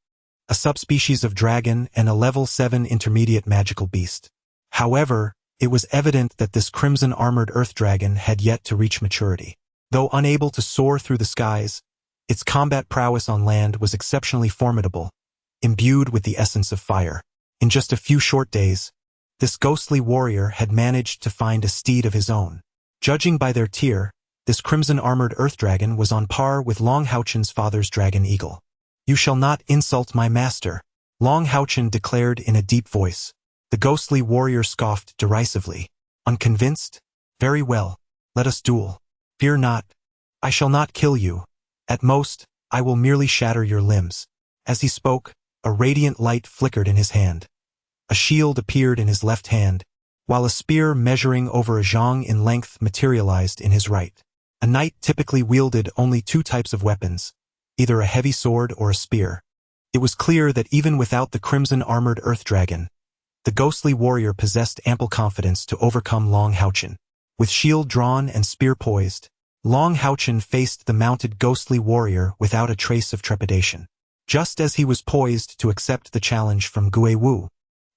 S2: a subspecies of dragon and a level 7 intermediate magical beast. However, it was evident that this crimson-armored earth dragon had yet to reach maturity. Though unable to soar through the skies, its combat prowess on land was exceptionally formidable, imbued with the essence of fire. In just a few short days, this ghostly warrior had managed to find a steed of his own. Judging by their tier, this crimson-armored earth dragon was on par with Long HaoChen's father's dragon eagle. "You shall not insult my master," Long HaoChen declared in a deep voice. The ghostly warrior scoffed derisively. "Unconvinced? Very well, let us duel. Fear not. I shall not kill you. At most, I will merely shatter your limbs." As he spoke, a radiant light flickered in his hand. A shield appeared in his left hand, while a spear measuring over a zhang in length materialized in his right. A knight typically wielded only 2 types of weapons, either a heavy sword or a spear. It was clear that even without the crimson-armored earth dragon, the ghostly warrior possessed ample confidence to overcome Long HaoChen. With shield drawn and spear poised, Long HaoChen faced the mounted ghostly warrior without a trace of trepidation. Just as he was poised to accept the challenge from Gui Wu,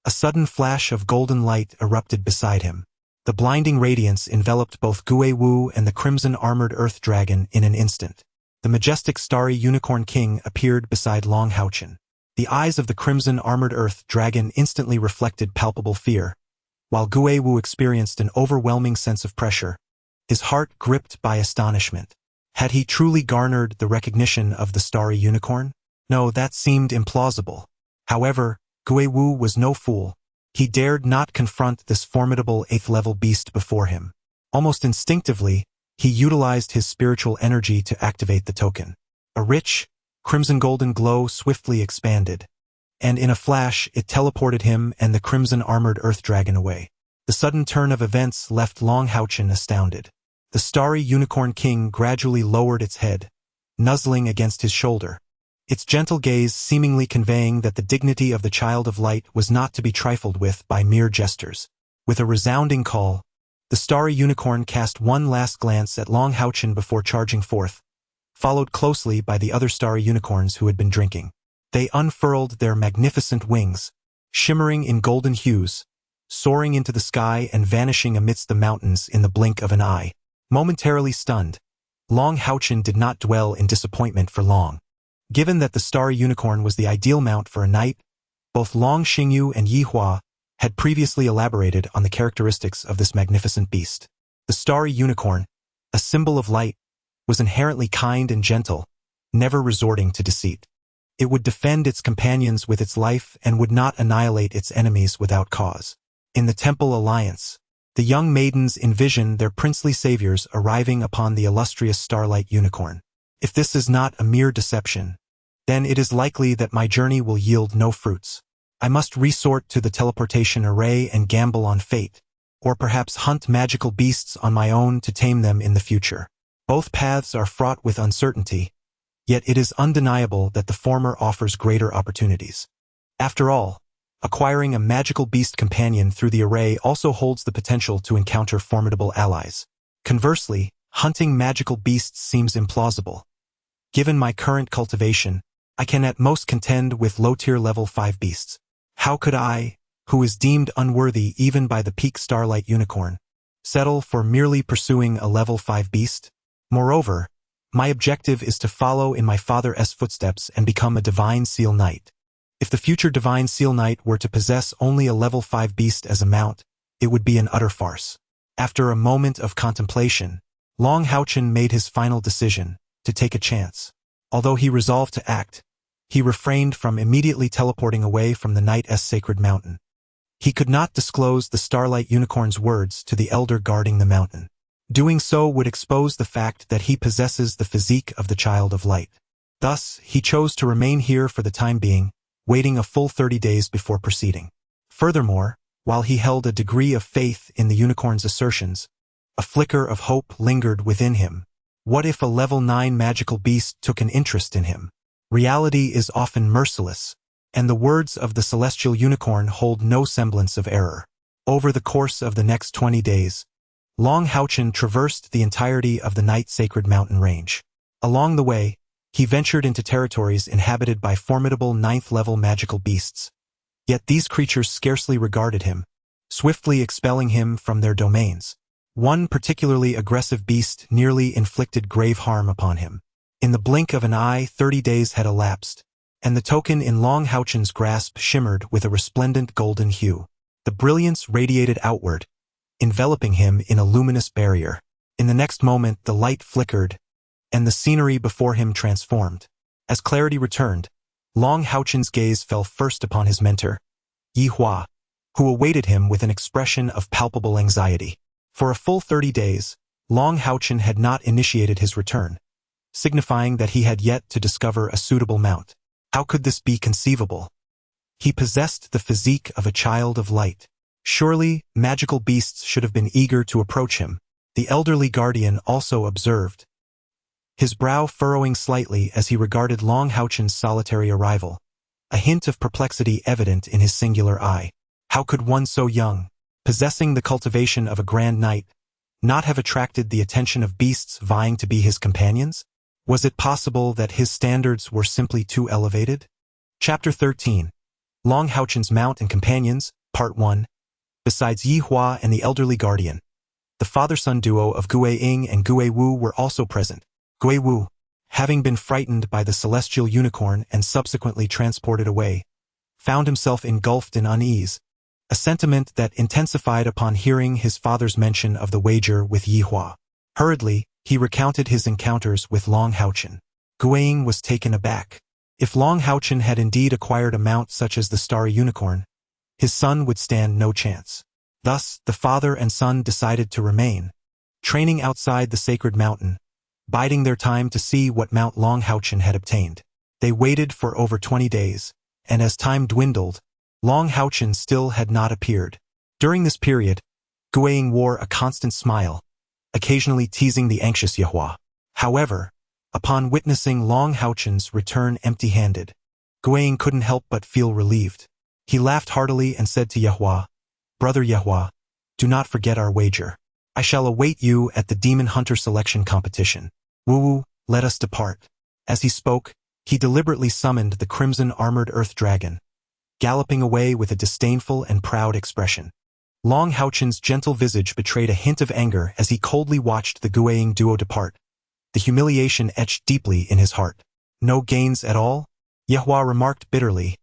S2: a sudden flash of golden light erupted beside him. The blinding radiance enveloped both Gui Wu and the crimson-armored earth dragon in an instant. The majestic starry unicorn king appeared beside Long HaoChen. The eyes of the crimson-armored earth dragon instantly reflected palpable fear, while Gui Wu experienced an overwhelming sense of pressure, his heart gripped by astonishment. Had he truly garnered the recognition of the starry unicorn? No, that seemed implausible. However, Gui Wu was no fool. He dared not confront this formidable 8th-level beast before him. Almost instinctively, he utilized his spiritual energy to activate the token. A rich, crimson-golden glow swiftly expanded, and in a flash it teleported him and the crimson-armored earth dragon away. The sudden turn of events left Long HaoChen astounded. The starry unicorn king gradually lowered its head, nuzzling against his shoulder, its gentle gaze seemingly conveying that the dignity of the child of light was not to be trifled with by mere gestures. With a resounding call, the starry unicorn cast one last glance at Long HaoChen before charging forth, followed closely by the other starry unicorns who had been drinking. They unfurled their magnificent wings, shimmering in golden hues, soaring into the sky and vanishing amidst the mountains in the blink of an eye. Momentarily stunned, Long HaoChen did not dwell in disappointment for long. Given that the starry unicorn was the ideal mount for a knight, both Long Xingyu and Yi Hua had previously elaborated on the characteristics of this magnificent beast. The starry unicorn, a symbol of light, was inherently kind and gentle, never resorting to deceit. It would defend its companions with its life and would not annihilate its enemies without cause. In the Temple Alliance, the young maidens envision their princely saviors arriving upon the illustrious starlight unicorn. If this is not a mere deception, then it is likely that my journey will yield no fruits. I must resort to the teleportation array and gamble on fate, or perhaps hunt magical beasts on my own to tame them in the future. Both paths are fraught with uncertainty, yet it is undeniable that the former offers greater opportunities. After all, acquiring a magical beast companion through the array also holds the potential to encounter formidable allies. Conversely, hunting magical beasts seems implausible. Given my current cultivation, I can at most contend with low-tier level 5 beasts. How could I, who is deemed unworthy even by the peak starlight unicorn, settle for merely pursuing a level 5 beast? Moreover, my objective is to follow in my father's footsteps and become a divine seal knight. If the future divine seal knight were to possess only a level 5 beast as a mount, it would be an utter farce. After a moment of contemplation, HaoChen made his final decision, to take a chance. Although he resolved to act, he refrained from immediately teleporting away from the knight's sacred mountain. He could not disclose the starlight unicorn's words to the elder guarding the mountain. Doing so would expose the fact that he possesses the physique of the child of light. Thus, he chose to remain here for the time being, waiting a full 30 days before proceeding. Furthermore, while he held a degree of faith in the unicorn's assertions, a flicker of hope lingered within him. What if a level 9 magical beast took an interest in him? Reality is often merciless, and the words of the celestial unicorn hold no semblance of error. Over the course of the next 20 days, HaoChen traversed the entirety of the Night Sacred Mountain range. Along the way, he ventured into territories inhabited by formidable 9th-level magical beasts. Yet these creatures scarcely regarded him, swiftly expelling him from their domains. One particularly aggressive beast nearly inflicted grave harm upon him. In the blink of an eye, 30 days had elapsed, and the token in HaoChen's grasp shimmered with a resplendent golden hue. The brilliance radiated outward, enveloping him in a luminous barrier. In the next moment, the light flickered, and the scenery before him transformed. As clarity returned, HaoChen's gaze fell first upon his mentor, Yihua, who awaited him with an expression of palpable anxiety. For a full 30 days, HaoChen had not initiated his return, signifying that he had yet to discover a suitable mount. How could this be conceivable? He possessed the physique of a child of light. Surely, magical beasts should have been eager to approach him. The elderly guardian also observed, his brow furrowing slightly as he regarded HaoChen's solitary arrival, a hint of perplexity evident in his singular eye. How could one so young, possessing the cultivation of a grand knight, not have attracted the attention of beasts vying to be his companions? Was it possible that his standards were simply too elevated? Chapter 13. HaoChen's Mount and Companions, Part 1. Besides Yihua and the elderly guardian, the father-son duo of Guiying and Guiwu were also present. Guiwu, having been frightened by the celestial unicorn and subsequently transported away, found himself engulfed in unease, a sentiment that intensified upon hearing his father's mention of the wager with Yihua. Hurriedly, he recounted his encounters with HaoChen. Guiying was taken aback. If HaoChen had indeed acquired a mount such as the starry unicorn, his son would stand no chance. Thus, the father and son decided to remain, training outside the sacred mountain, biding their time to see what mount HaoChen had obtained. They waited for over 20 days, and as time dwindled, HaoChen still had not appeared. During this period, Guiying wore a constant smile, occasionally teasing the anxious Yihua. However, upon witnessing HaoChen's return empty-handed, Guiying couldn't help but feel relieved. He laughed heartily and said to Yihua, "Brother Yihua, do not forget our wager. I shall await you at the Demon Hunter selection competition. Woo-woo, let us depart." As he spoke, he deliberately summoned the crimson-armored earth dragon, galloping away with a disdainful and proud expression. HaoChen's gentle visage betrayed a hint of anger as he coldly watched the Guiying duo depart. The humiliation etched deeply in his heart. No gains at all? Yihua remarked bitterly,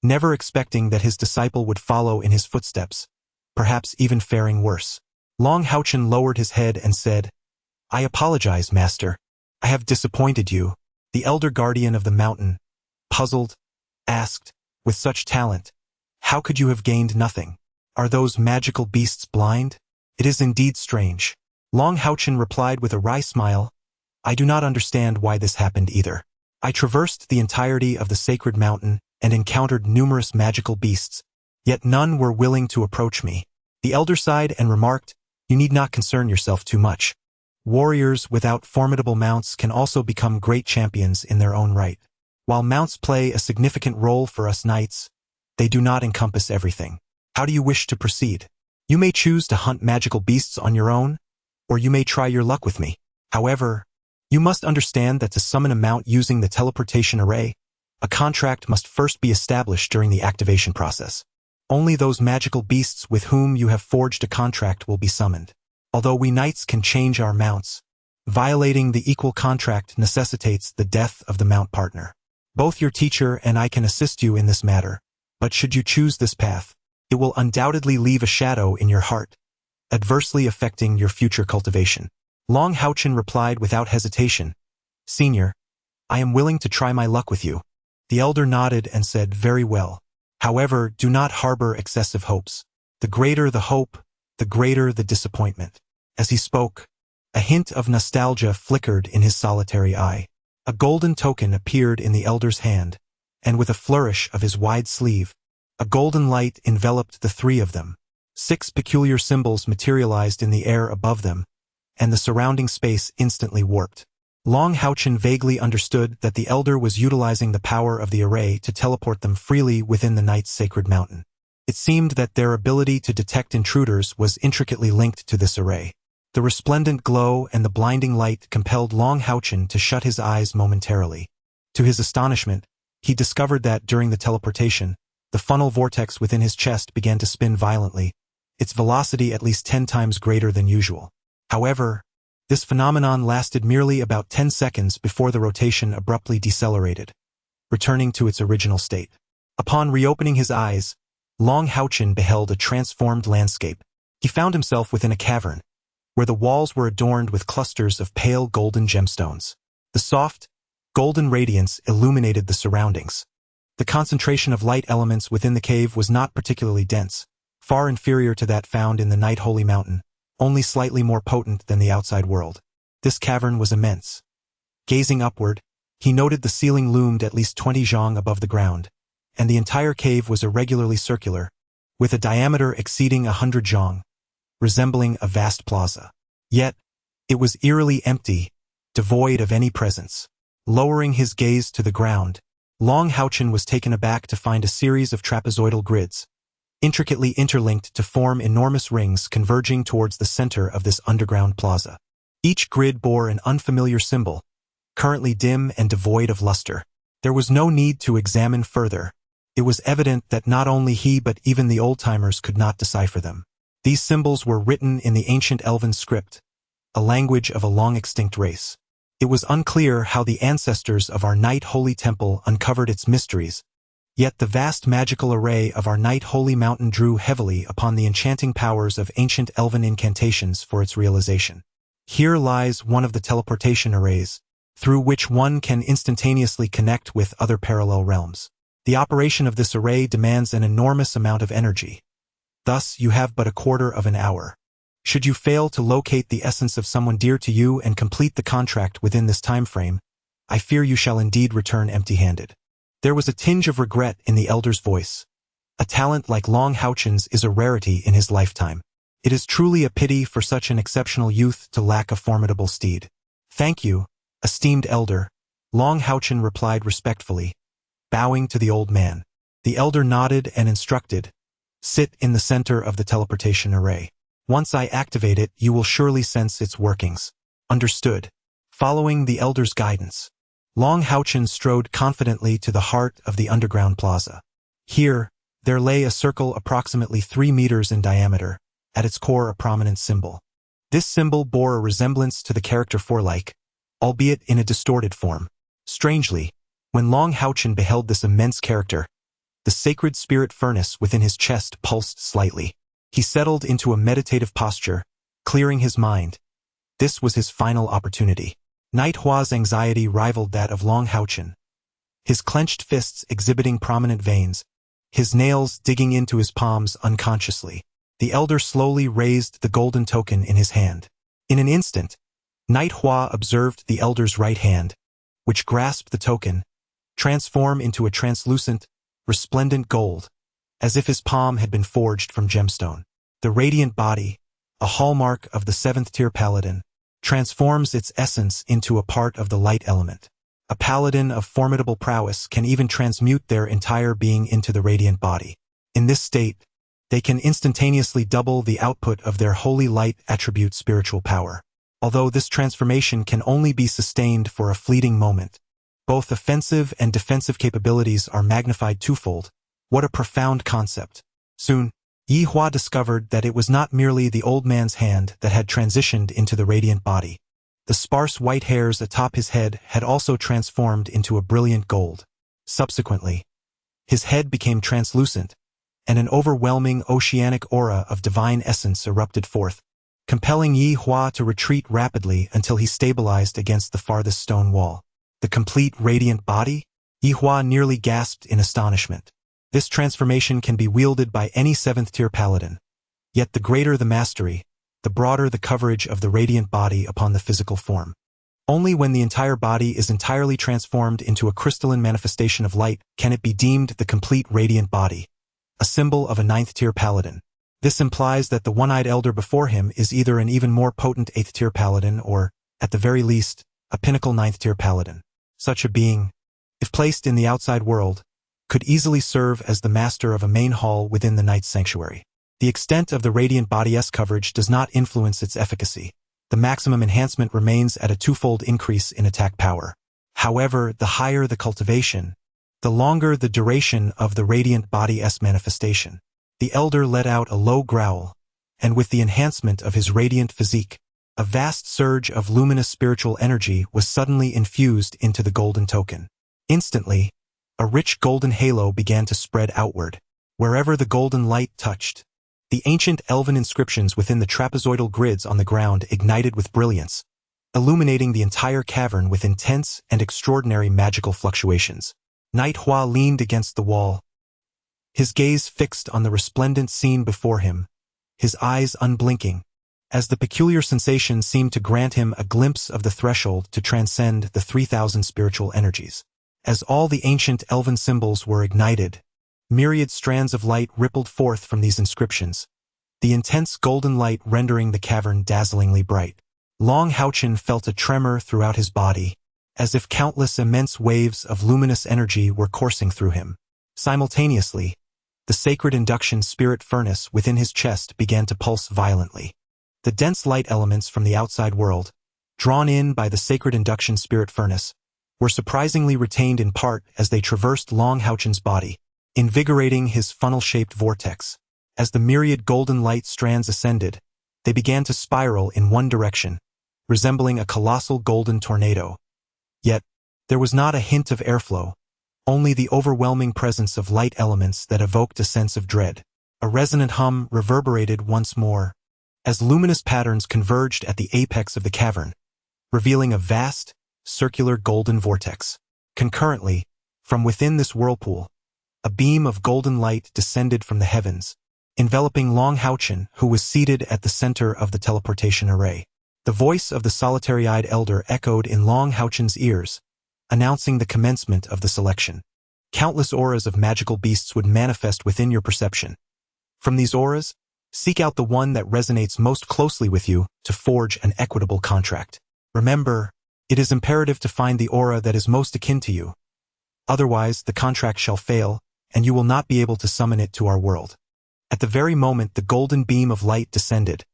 S2: never expecting that his disciple would follow in his footsteps, perhaps even faring worse. HaoChen lowered his head and said, "I apologize, master. I have disappointed you." The elder guardian of the mountain, puzzled, asked, "With such talent, how could you have gained nothing? Are those magical beasts blind? It is indeed strange." HaoChen replied with a wry smile, "I do not understand why this happened either. I traversed the entirety of the sacred mountain and encountered numerous magical beasts, yet none were willing to approach me. The elder sighed and remarked, "You need not concern yourself too much. Warriors without formidable mounts can also become great champions in their own right. While mounts play a significant role for us knights, they do not encompass everything. How do you wish to proceed? You may choose to hunt magical beasts on your own, or you may try your luck with me. However, you must understand that to summon a mount using the teleportation array, a contract must first be established during the activation process. Only those magical beasts with whom you have forged a contract will be summoned. Although we knights can change our mounts, violating the equal contract necessitates the death of the mount partner. Both your teacher and I can assist you in this matter, but should you choose this path, it will undoubtedly leave a shadow in your heart, adversely affecting your future cultivation." HaoChen replied without hesitation, "Senior, I am willing to try my luck with you." The elder nodded and said, "Very well. However, do not harbor excessive hopes. The greater the hope, the greater the disappointment." As he spoke, a hint of nostalgia flickered in his solitary eye. A golden token appeared in the elder's hand, and with a flourish of his wide sleeve, a golden light enveloped the three of them. 6 peculiar symbols materialized in the air above them, and the surrounding space instantly warped. HaoChen vaguely understood that the elder was utilizing the power of the array to teleport them freely within the knight's sacred mountain. It seemed that their ability to detect intruders was intricately linked to this array. The resplendent glow and the blinding light compelled HaoChen to shut his eyes momentarily. To his astonishment, he discovered that during the teleportation, the funnel vortex within his chest began to spin violently, its velocity at least 10 times greater than usual. However, this phenomenon lasted merely about 10 seconds before the rotation abruptly decelerated, returning to its original state. Upon reopening his eyes, HaoChen beheld a transformed landscape. He found himself within a cavern, where the walls were adorned with clusters of pale golden gemstones. The soft, golden radiance illuminated the surroundings. The concentration of light elements within the cave was not particularly dense, far inferior to that found in the Night Holy Mountain, only slightly more potent than the outside world. This cavern was immense. Gazing upward, he noted the ceiling loomed at least 20 zhang above the ground, and the entire cave was irregularly circular, with a diameter exceeding 100 zhang, resembling a vast plaza. Yet, it was eerily empty, devoid of any presence. Lowering his gaze to the ground, HaoChen was taken aback to find a series of trapezoidal grids, intricately interlinked to form enormous rings converging towards the center of this underground plaza. Each grid bore an unfamiliar symbol, currently dim and devoid of luster. There was no need to examine further. It was evident that not only he but even the old-timers could not decipher them. These symbols were written in the ancient Elven script, a language of a long-extinct race. It was unclear how the ancestors of our Night Holy Temple uncovered its mysteries, yet the vast magical array of our Night Holy Mountain drew heavily upon the enchanting powers of ancient Elven incantations for its realization. Here lies one of the teleportation arrays, through which one can instantaneously connect with other parallel realms. The operation of this array demands an enormous amount of energy. Thus, you have but a quarter of an hour. Should you fail to locate the essence of someone dear to you and complete the contract within this time frame, I fear you shall indeed return empty-handed. There was a tinge of regret in the elder's voice. A talent like HaoChen's is a rarity in his lifetime. It is truly a pity for such an exceptional youth to lack a formidable steed. "Thank you, esteemed elder," HaoChen replied respectfully, bowing to the old man. The elder nodded and instructed, "Sit in the center of the teleportation array. Once I activate it, you will surely sense its workings." "Understood." Following the elder's guidance, HaoChen strode confidently to the heart of the underground plaza. Here, there lay a circle approximately 3 meters in diameter, at its core a prominent symbol. This symbol bore a resemblance to the character Forlike, albeit in a distorted form. Strangely, when HaoChen beheld this immense character, the sacred spirit furnace within his chest pulsed slightly. He settled into a meditative posture, clearing his mind. This was his final opportunity. Night Hua's anxiety rivaled that of HaoChen. His clenched fists exhibiting prominent veins, his nails digging into his palms unconsciously. The elder slowly raised the golden token in his hand. In an instant, Night Hua observed the elder's right hand, which grasped the token, transform into a translucent, resplendent gold, as if his palm had been forged from gemstone. The radiant body, a hallmark of the 7th-tier paladin, transforms its essence into a part of the light element. A paladin of formidable prowess can even transmute their entire being into the radiant body. In this state, they can instantaneously double the output of their holy light attribute spiritual power. Although this transformation can only be sustained for a fleeting moment, both offensive and defensive capabilities are magnified twofold. What a profound concept. Soon, Yi Hua discovered that it was not merely the old man's hand that had transitioned into the radiant body. The sparse white hairs atop his head had also transformed into a brilliant gold. Subsequently, his head became translucent, and an overwhelming oceanic aura of divine essence erupted forth, compelling Yi Hua to retreat rapidly until he stabilized against the farthest stone wall. The complete radiant body? Yi Hua nearly gasped in astonishment. This transformation can be wielded by any 7th-tier paladin. Yet the greater the mastery, the broader the coverage of the radiant body upon the physical form. Only when the entire body is entirely transformed into a crystalline manifestation of light can it be deemed the complete radiant body, a symbol of a 9th-tier paladin. This implies that the one-eyed elder before him is either an even more potent 8th-tier paladin or, at the very least, a pinnacle 9th-tier paladin. Such a being, if placed in the outside world, could easily serve as the master of a main hall within the Knight's Sanctuary. The extent of the radiant body's coverage does not influence its efficacy. The maximum enhancement remains at a twofold increase in attack power. However, the higher the cultivation, the longer the duration of the radiant body's manifestation. The elder let out a low growl, and with the enhancement of his radiant physique, a vast surge of luminous spiritual energy was suddenly infused into the golden token. Instantly, a rich golden halo began to spread outward. Wherever the golden light touched, the ancient elven inscriptions within the trapezoidal grids on the ground ignited with brilliance, illuminating the entire cavern with intense and extraordinary magical fluctuations. Knight Hua leaned against the wall, his gaze fixed on the resplendent scene before him, his eyes unblinking, as the peculiar sensation seemed to grant him a glimpse of the threshold to transcend the 3,000 spiritual energies. As all the ancient elven symbols were ignited, myriad strands of light rippled forth from these inscriptions, the intense golden light rendering the cavern dazzlingly bright. HaoChen felt a tremor throughout his body, as if countless immense waves of luminous energy were coursing through him. Simultaneously, the sacred induction spirit furnace within his chest began to pulse violently. The dense light elements from the outside world, drawn in by the sacred induction spirit furnace, were surprisingly retained in part as they traversed HaoChen's body, invigorating his funnel-shaped vortex. As the myriad golden light strands ascended, they began to spiral in one direction, resembling a colossal golden tornado. Yet, there was not a hint of airflow, only the overwhelming presence of light elements that evoked a sense of dread. A resonant hum reverberated once more, as luminous patterns converged at the apex of the cavern, revealing a vast, circular golden vortex. Concurrently, from within this whirlpool, a beam of golden light descended from the heavens, enveloping HaoChen, who was seated at the center of the teleportation array. The voice of the solitary-eyed elder echoed in HaoChen's ears, announcing the commencement of the selection. Countless auras of magical beasts would manifest within your perception. From these auras, seek out the one that resonates most closely with you to forge an equitable contract. Remember, it is imperative to find the aura that is most akin to you. Otherwise, the contract shall fail, and you will not be able to summon it to our world. At the very moment the golden beam of light descended,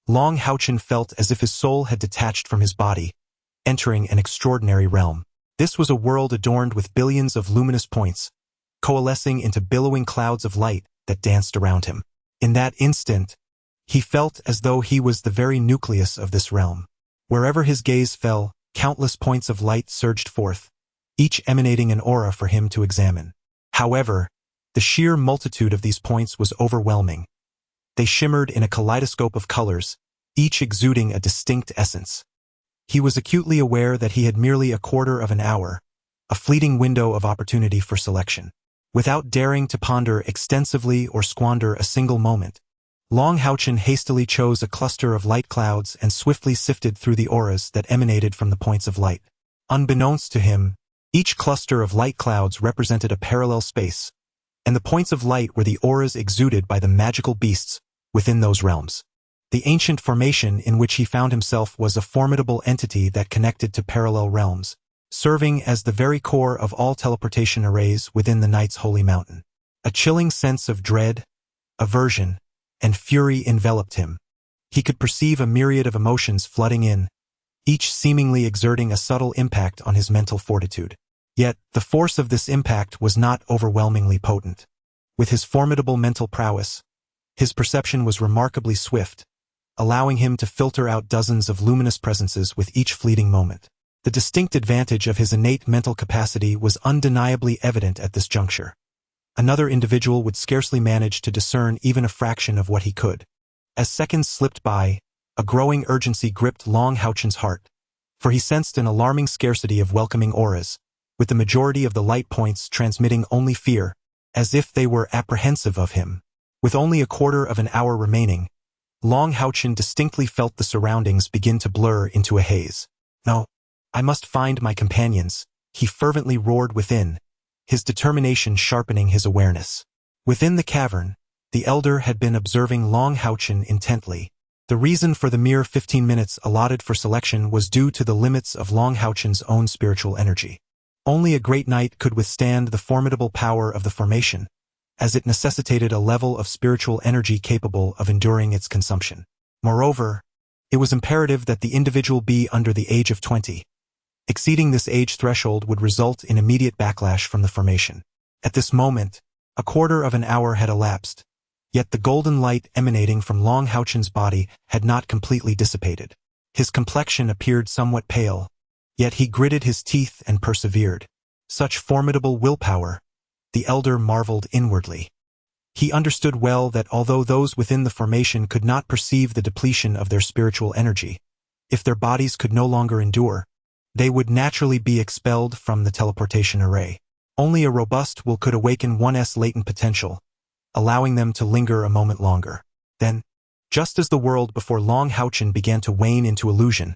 S2: HaoChen felt as if his soul had detached from his body, entering an extraordinary realm. This was a world adorned with billions of luminous points, coalescing into billowing clouds of light that danced around him. In that instant, he felt as though he was the very nucleus of this realm. Wherever his gaze fell, countless points of light surged forth, each emanating an aura for him to examine. However, the sheer multitude of these points was overwhelming. They shimmered in a kaleidoscope of colors, each exuding a distinct essence. He was acutely aware that he had merely a quarter of an hour, a fleeting window of opportunity for selection. Without daring to ponder extensively or squander a single moment, HaoChen hastily chose a cluster of light clouds and swiftly sifted through the auras that emanated from the points of light. Unbeknownst to him, each cluster of light clouds represented a parallel space, and the points of light were the auras exuded by the magical beasts within those realms. The ancient formation in which he found himself was a formidable entity that connected to parallel realms, serving as the very core of all teleportation arrays within the Knight's holy mountain. A chilling sense of dread, aversion, and fury enveloped him. He could perceive a myriad of emotions flooding in, each seemingly exerting a subtle impact on his mental fortitude. Yet, the force of this impact was not overwhelmingly potent. With his formidable mental prowess, his perception was remarkably swift, allowing him to filter out dozens of luminous presences with each fleeting moment. The distinct advantage of his innate mental capacity was undeniably evident at this juncture. Another individual would scarcely manage to discern even a fraction of what he could. As seconds slipped by, a growing urgency gripped HaoChen's heart, for he sensed an alarming scarcity of welcoming auras, with the majority of the light points transmitting only fear, as if they were apprehensive of him. With only a quarter of an hour remaining, HaoChen distinctly felt the surroundings begin to blur into a haze. "No, I must find my companions," he fervently roared within, his determination sharpening his awareness. Within the cavern, the elder had been observing HaoChen intently. The reason for the mere 15 minutes allotted for selection was due to the limits of HaoChen's own spiritual energy. Only a great knight could withstand the formidable power of the formation, as it necessitated a level of spiritual energy capable of enduring its consumption. Moreover, it was imperative that the individual be under the age of 20. Exceeding this age threshold would result in immediate backlash from the formation. At this moment, a quarter of an hour had elapsed, yet the golden light emanating from HaoChen's body had not completely dissipated. His complexion appeared somewhat pale, yet he gritted his teeth and persevered. Such formidable willpower, the elder marveled inwardly. He understood well that although those within the formation could not perceive the depletion of their spiritual energy, if their bodies could no longer endure, they would naturally be expelled from the teleportation array. Only a robust will could awaken one's latent potential, allowing them to linger a moment longer. Then, just as the world before HaoChen began to wane into illusion,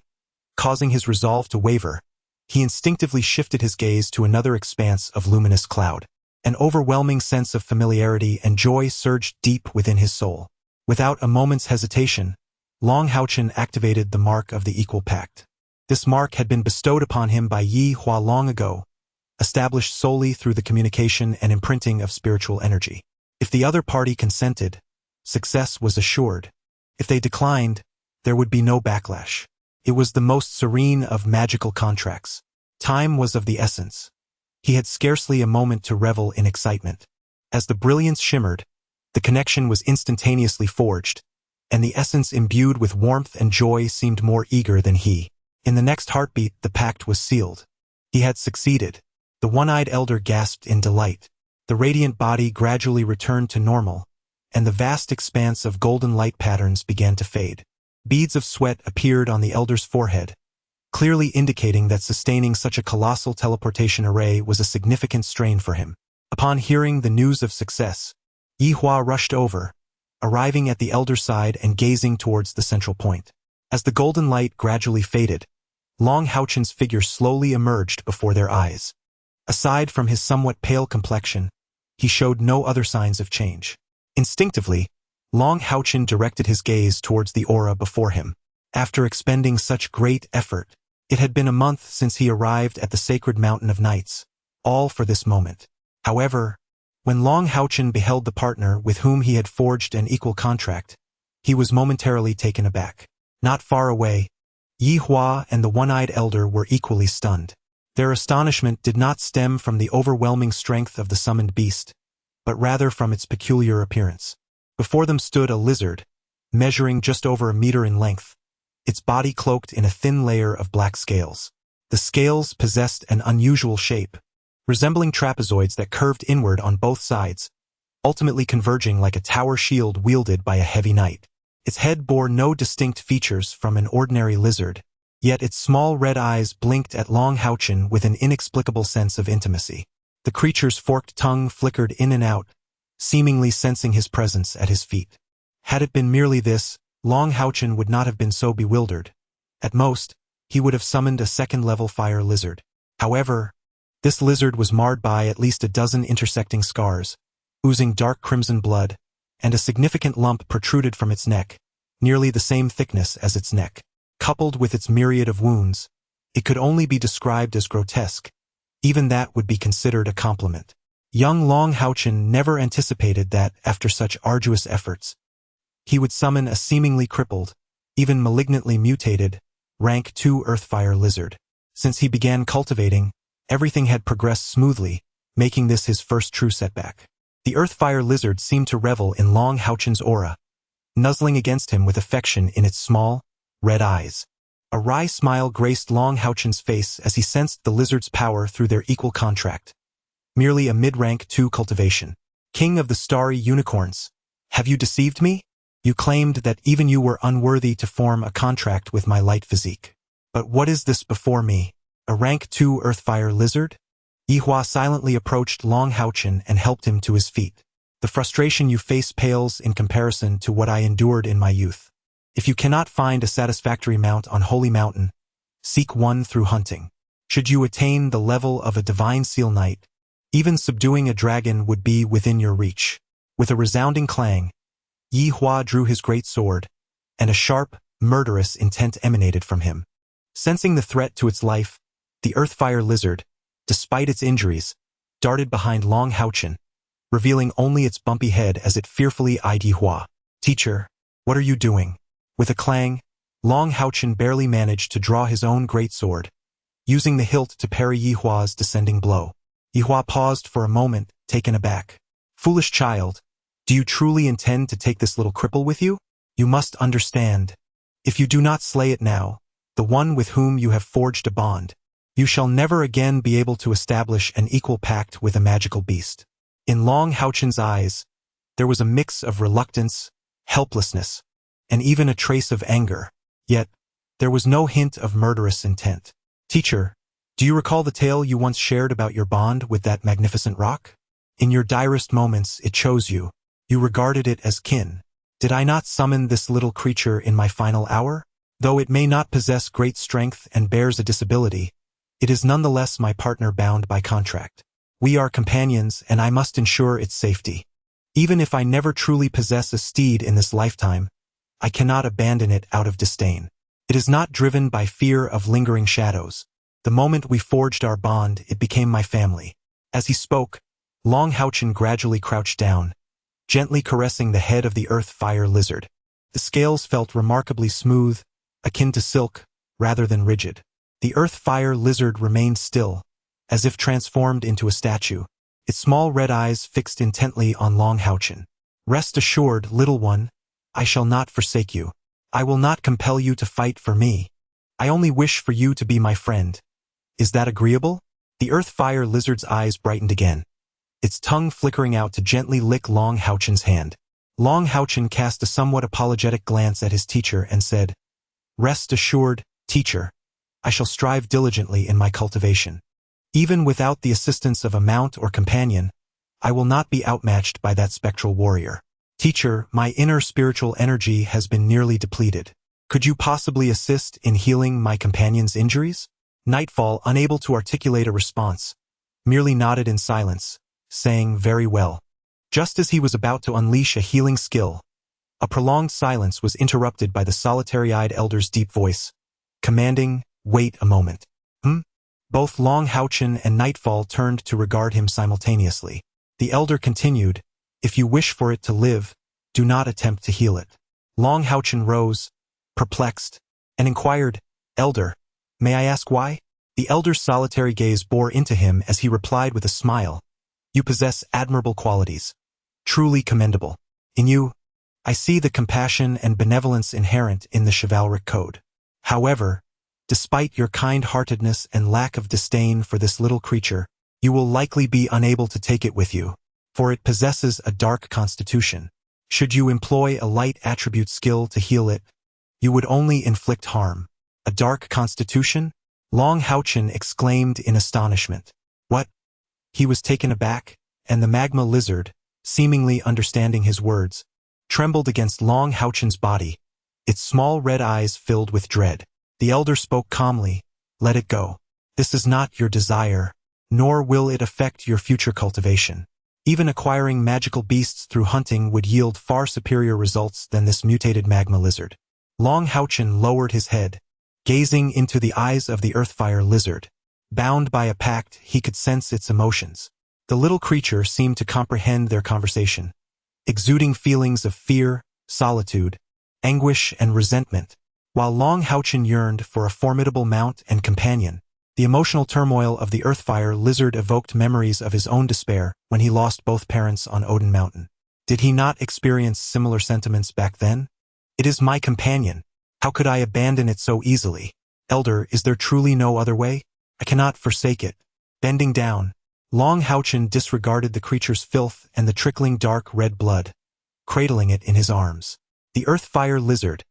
S2: causing his resolve to waver, he instinctively shifted his gaze to another expanse of luminous cloud. An overwhelming sense of familiarity and joy surged deep within his soul. Without a moment's hesitation, HaoChen activated the mark of the equal pact. This mark had been bestowed upon him by Yi Hua long ago, established solely through the communication and imprinting of spiritual energy. If the other party consented, success was assured. If they declined, there would be no backlash. It was the most serene of magical contracts. Time was of the essence. He had scarcely a moment to revel in excitement. As the brilliance shimmered, the connection was instantaneously forged, and the essence imbued with warmth and joy seemed more eager than he. In the next heartbeat, the pact was sealed. He had succeeded. The one-eyed elder gasped in delight. The radiant body gradually returned to normal, and the vast expanse of golden light patterns began to fade. Beads of sweat appeared on the elder's forehead, clearly indicating that sustaining such a colossal teleportation array was a significant strain for him. Upon hearing the news of success, Yi Hua rushed over, arriving at the elder's side and gazing towards the central point. As the golden light gradually faded, HaoChen's figure slowly emerged before their eyes. Aside from his somewhat pale complexion, he showed no other signs of change. Instinctively, HaoChen directed his gaze towards the aura before him. After expending such great effort, it had been a month since he arrived at the sacred mountain of knights, all for this moment. However, when HaoChen beheld the partner with whom he had forged an equal contract, he was momentarily taken aback. Not far away, Yi Hua and the one-eyed elder were equally stunned. Their astonishment did not stem from the overwhelming strength of the summoned beast, but rather from its peculiar appearance. Before them stood a lizard, measuring just over a meter in length, its body cloaked in a thin layer of black scales. The scales possessed an unusual shape, resembling trapezoids that curved inward on both sides, ultimately converging like a tower shield wielded by a heavy knight. Its head bore no distinct features from an ordinary lizard, yet its small red eyes blinked at HaoChen with an inexplicable sense of intimacy. The creature's forked tongue flickered in and out, seemingly sensing his presence at his feet. Had it been merely this, HaoChen would not have been so bewildered. At most, he would have summoned a second-level fire lizard. However, this lizard was marred by at least a dozen intersecting scars, oozing dark crimson blood, and a significant lump protruded from its neck, nearly the same thickness as its neck. Coupled with its myriad of wounds, it could only be described as grotesque. Even that would be considered a compliment. Young HaoChen never anticipated that, after such arduous efforts, he would summon a seemingly crippled, even malignantly mutated, rank 2 Earthfire lizard. Since he began cultivating, everything had progressed smoothly, making this his first true setback. The Earthfire lizard seemed to revel in HaoChen's aura, nuzzling against him with affection in its small, red eyes. A wry smile graced HaoChen's face as he sensed the lizard's power through their equal contract. Merely a mid-rank 2 cultivation. King of the starry unicorns, have you deceived me? You claimed that even you were unworthy to form a contract with my light physique. But what is this before me? A rank 2 Earthfire lizard? Yihua silently approached HaoChen and helped him to his feet. The frustration you face pales in comparison to what I endured in my youth. If you cannot find a satisfactory mount on Holy Mountain, seek one through hunting. Should you attain the level of a divine seal knight, even subduing a dragon would be within your reach. With a resounding clang, Yihua drew his great sword, and a sharp, murderous intent emanated from him. Sensing the threat to its life, the Earthfire lizard, despite its injuries, darted behind HaoChen, revealing only its bumpy head as it fearfully eyed Yihua. Teacher, what are you doing? With a clang, HaoChen barely managed to draw his own greatsword, using the hilt to parry Yihua's descending blow. Yihua paused for a moment, taken aback. Foolish child, do you truly intend to take this little cripple with you? You must understand. If you do not slay it now, the one with whom you have forged a bond, you shall never again be able to establish an equal pact with a magical beast. In HaoChen's eyes, there was a mix of reluctance, helplessness, and even a trace of anger. Yet, there was no hint of murderous intent. Teacher, do you recall the tale you once shared about your bond with that magnificent rock? In your direst moments, it chose you. You regarded it as kin. Did I not summon this little creature in my final hour? Though it may not possess great strength and bears a disability, it is nonetheless my partner bound by contract. We are companions, and I must ensure its safety. Even if I never truly possess a steed in this lifetime, I cannot abandon it out of disdain. It is not driven by fear of lingering shadows. The moment we forged our bond, it became my family. As he spoke, HaoChen gradually crouched down, gently caressing the head of the Earthfire lizard. The scales felt remarkably smooth, akin to silk, rather than rigid. The Earthfire lizard remained still, as if transformed into a statue, its small red eyes fixed intently on HaoChen. Rest assured, little one, I shall not forsake you. I will not compel you to fight for me. I only wish for you to be my friend. Is that agreeable? The Earthfire lizard's eyes brightened again, its tongue flickering out to gently lick HaoChen's hand. HaoChen cast a somewhat apologetic glance at his teacher and said, Rest assured, teacher, I shall strive diligently in my cultivation. Even without the assistance of a mount or companion, I will not be outmatched by that spectral warrior. Teacher, my inner spiritual energy has been nearly depleted. Could you possibly assist in healing my companion's injuries? Nightfall, unable to articulate a response, merely nodded in silence, saying, Very well. Just as he was about to unleash a healing skill, a prolonged silence was interrupted by the solitary-eyed elder's deep voice, commanding, Wait a moment. Both HaoChen and Nightfall turned to regard him simultaneously. The elder continued, If you wish for it to live, do not attempt to heal it. HaoChen rose, perplexed, and inquired, Elder, may I ask why? The elder's solitary gaze bore into him as he replied with a smile, You possess admirable qualities, truly commendable. In you, I see the compassion and benevolence inherent in the chivalric code. However, despite your kind-heartedness and lack of disdain for this little creature, you will likely be unable to take it with you, for it possesses a dark constitution. Should you employ a light attribute skill to heal it, you would only inflict harm. A dark constitution? HaoChen exclaimed in astonishment. What? He was taken aback, and the magma lizard, seemingly understanding his words, trembled against HaoChen's body, its small red eyes filled with dread. The elder spoke calmly, Let it go. This is not your desire, nor will it affect your future cultivation. Even acquiring magical beasts through hunting would yield far superior results than this mutated magma lizard. Long HaoChen lowered his head, gazing into the eyes of the earthfire lizard. Bound by a pact, he could sense its emotions. The little creature seemed to comprehend their conversation, exuding feelings of fear, solitude, anguish, and resentment. While Long HaoChen yearned for a formidable mount and companion, the emotional turmoil of the earthfire lizard evoked memories of his own despair when he lost both parents on Odin Mountain. Did he not experience similar sentiments back then? It is my companion. How could I abandon it so easily? Elder, is there truly no other way? I cannot forsake it. Bending down, Long HaoChen disregarded the creature's filth and the trickling dark red blood, cradling it in his arms. The earthfire lizard,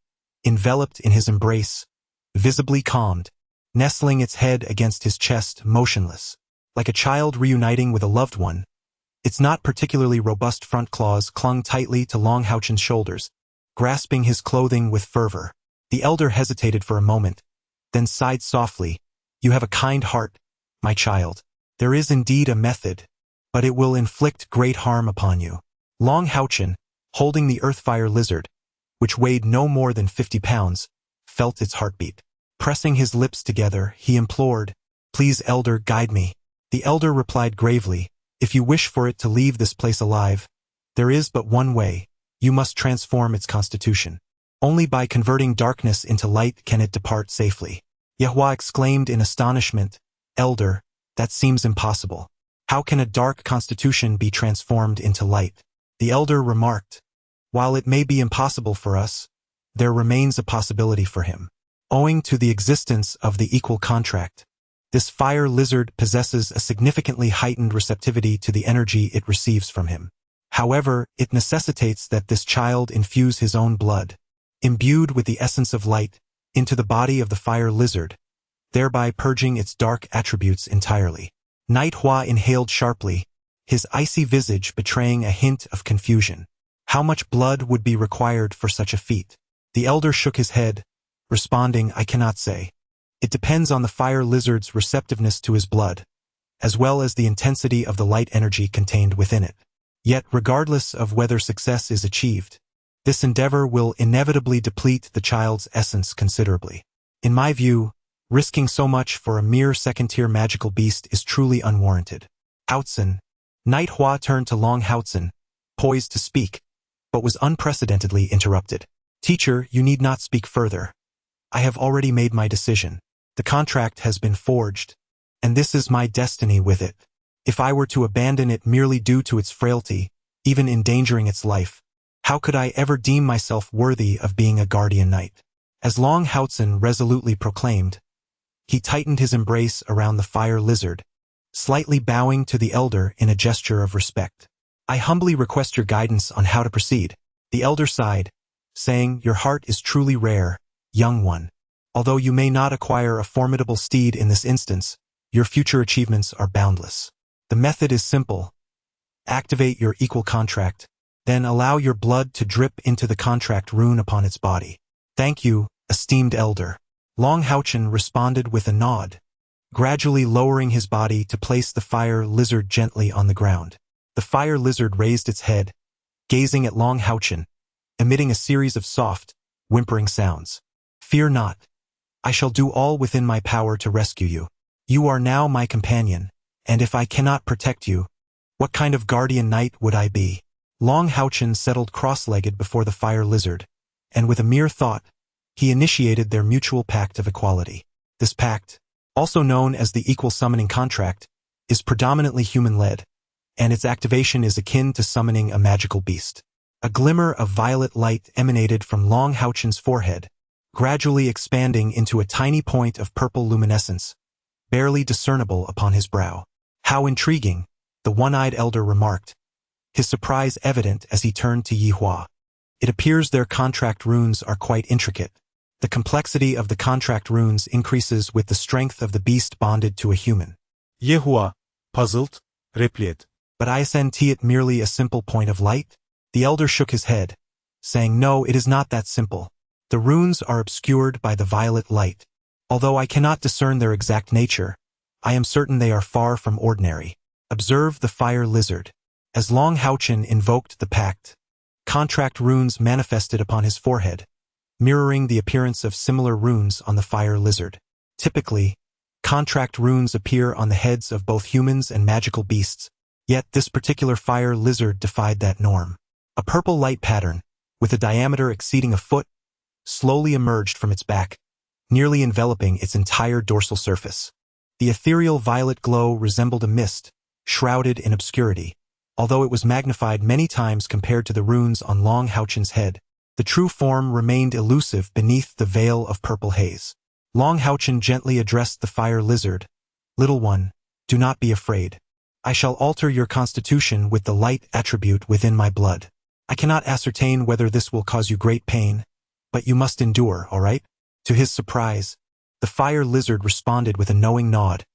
S2: enveloped in his embrace, visibly calmed, nestling its head against his chest, motionless, like a child reuniting with a loved one. Its not particularly robust front claws clung tightly to Long HaoChen's shoulders, grasping his clothing with fervor. The elder hesitated for a moment, then sighed softly. You have a kind heart, my child. There is indeed a method, but it will inflict great harm upon you. Long HaoChen, holding the earthfire lizard, which weighed no more than 50 pounds, felt its heartbeat. Pressing his lips together, he implored, Please, elder, guide me. The elder replied gravely, If you wish for it to leave this place alive, there is but one way. You must transform its constitution. Only by converting darkness into light can it depart safely. Yehua exclaimed in astonishment, Elder, that seems impossible. How can a dark constitution be transformed into light? The elder remarked, While it may be impossible for us, there remains a possibility for him. Owing to the existence of the equal contract, this fire lizard possesses a significantly heightened receptivity to the energy it receives from him. However, it necessitates that this child infuse his own blood, imbued with the essence of light, into the body of the fire lizard, thereby purging its dark attributes entirely. Night Hua inhaled sharply, his icy visage betraying a hint of confusion. How much blood would be required for such a feat? The elder shook his head, responding, I cannot say. It depends on the fire lizard's receptiveness to his blood, as well as the intensity of the light energy contained within it. Yet, regardless of whether success is achieved, this endeavor will inevitably deplete the child's essence considerably. In my view, risking so much for a mere second-tier magical beast is truly unwarranted. HaoChen. Night Hua turned to Long HaoChen, poised to speak, but was unprecedentedly interrupted. Teacher, you need not speak further. I have already made my decision. The contract has been forged, and this is my destiny with it. If I were to abandon it merely due to its frailty, even endangering its life, how could I ever deem myself worthy of being a guardian knight? As Long HaoChen resolutely proclaimed, he tightened his embrace around the fire lizard, slightly bowing to the elder in a gesture of respect. I humbly request your guidance on how to proceed. The elder sighed, saying, Your heart is truly rare, young one. Although you may not acquire a formidable steed in this instance, your future achievements are boundless. The method is simple. Activate your equal contract, then allow your blood to drip into the contract rune upon its body. Thank you, esteemed elder. Long HaoChen responded with a nod, gradually lowering his body to place the fire lizard gently on the ground. The fire lizard raised its head, gazing at Long HaoChen, emitting a series of soft, whimpering sounds. Fear not. I shall do all within my power to rescue you. You are now my companion, and if I cannot protect you, what kind of guardian knight would I be? Long HaoChen settled cross-legged before the fire lizard, and with a mere thought, he initiated their mutual pact of equality. This pact, also known as the equal summoning contract, is predominantly human-led, and its activation is akin to summoning a magical beast. A glimmer of violet light emanated from Long HaoChen's forehead, gradually expanding into a tiny point of purple luminescence, barely discernible upon his brow. How intriguing, the one-eyed elder remarked, his surprise evident as he turned to Yehua. It appears their contract runes are quite intricate. The complexity of the contract runes increases with the strength of the beast bonded to a human.
S3: Yehua, puzzled, replied.
S2: But isn't it merely a simple point of light? The elder shook his head, saying, No, it is not that simple. The runes are obscured by the violet light. Although I cannot discern their exact nature, I am certain they are far from ordinary. Observe the fire lizard. As Long HaoChen invoked the pact, contract runes manifested upon his forehead, mirroring the appearance of similar runes on the fire lizard. Typically, contract runes appear on the heads of both humans and magical beasts, yet this particular fire lizard defied that norm. A purple light pattern, with a diameter exceeding a foot, slowly emerged from its back, nearly enveloping its entire dorsal surface. The ethereal violet glow resembled a mist, shrouded in obscurity. Although it was magnified many times compared to the runes on Long HaoChen's head, the true form remained elusive beneath the veil of purple haze. Long HaoChen gently addressed the fire lizard. "Little one, do not be afraid. I shall alter your constitution with the light attribute within my blood. I cannot ascertain whether this will cause you great pain, but you must endure, all right?" To his surprise, the fire lizard responded with a knowing nod,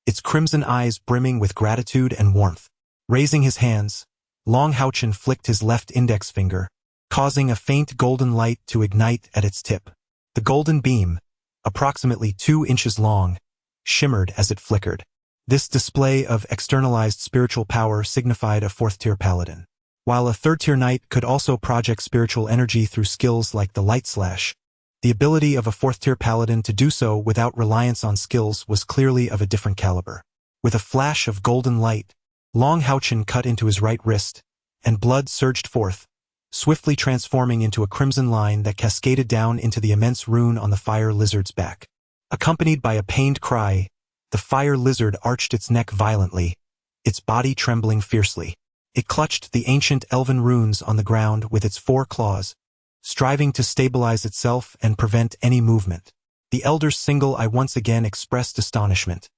S2: its crimson eyes brimming with gratitude and warmth. Raising his hands, Long HaoChen flicked his left index finger, causing a faint golden light to ignite at its tip. The golden beam, approximately 2 inches long, shimmered as it flickered. This display of externalized spiritual power signified a 4th-tier paladin. While a 3rd-tier knight could also project spiritual energy through skills like the Light Slash, the ability of a 4th-tier paladin to do so without reliance on skills was clearly of a different caliber. With a flash of golden light, Long HaoChen cut into his right wrist, and blood surged forth, swiftly transforming into a crimson line that cascaded down into the immense rune on the fire lizard's back. Accompanied by a pained cry, the fire lizard arched its neck violently, its body trembling fiercely. It clutched the ancient elven runes on the ground with its 4 claws, striving to stabilize itself and prevent any movement. The elder's single eye once again expressed astonishment.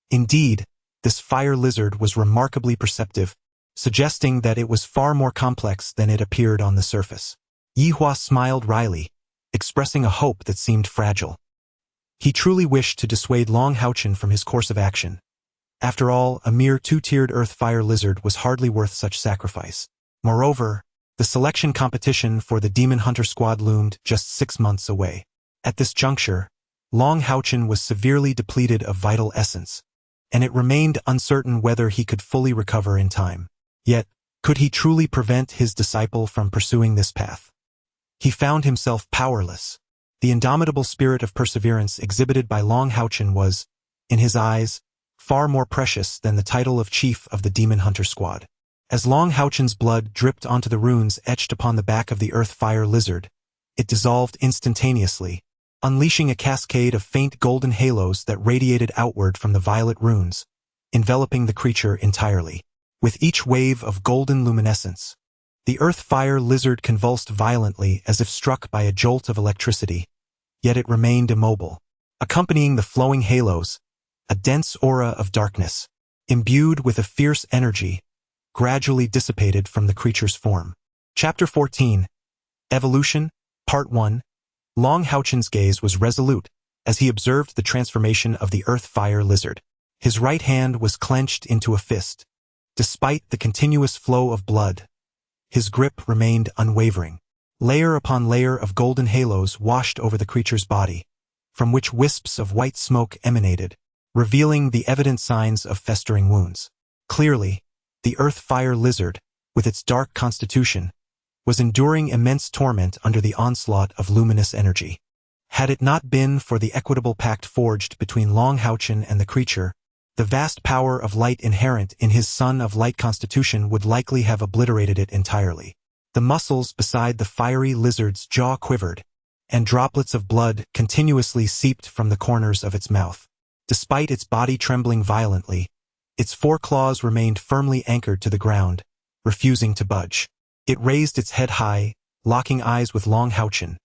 S2: Indeed, this fire lizard was remarkably perceptive, suggesting that it was far more complex than it appeared on the surface. Yihua smiled wryly, expressing a hope that seemed fragile. He truly wished to dissuade Long HaoChen from his course of action. After all, a mere 2-tiered earth fire lizard was hardly worth such sacrifice. Moreover, the selection competition for the Demon Hunter squad loomed just 6 months away. At this juncture, Long HaoChen was severely depleted of vital essence, and it remained uncertain whether he could fully recover in time. Yet, could he truly prevent his disciple from pursuing this path? He found himself powerless. The indomitable spirit of perseverance exhibited by Long HaoChen was, in his eyes, far more precious than the title of chief of the Demon Hunter squad. As Long HaoChen's blood dripped onto the runes etched upon the back of the earth fire lizard, it dissolved instantaneously, unleashing a cascade of faint golden halos that radiated outward from the violet runes, enveloping the creature entirely. With each wave of golden luminescence, the earth fire lizard convulsed violently as if struck by a jolt of electricity, yet it remained immobile. Accompanying the flowing halos, a dense aura of darkness, imbued with a fierce energy, gradually dissipated from the creature's form. Chapter 14, Evolution, Part 1. Long HaoChen's gaze was resolute as he observed the transformation of the earth fire lizard. His right hand was clenched into a fist. Despite the continuous flow of blood, his grip remained unwavering. Layer upon layer of golden halos washed over the creature's body, from which wisps of white smoke emanated, revealing the evident signs of festering wounds. Clearly, the earth fire lizard, with its dark constitution, was enduring immense torment under the onslaught of luminous energy. Had it not been for the equitable pact forged between Long HaoChen and the creature, the vast power of light inherent in his Son of Light constitution would likely have obliterated it entirely. The muscles beside the fiery lizard's jaw quivered, and droplets of blood continuously seeped from the corners of its mouth. Despite its body trembling violently, its 4 claws remained firmly anchored to the ground, refusing to budge. It raised its head high, locking eyes with Long HaoChen.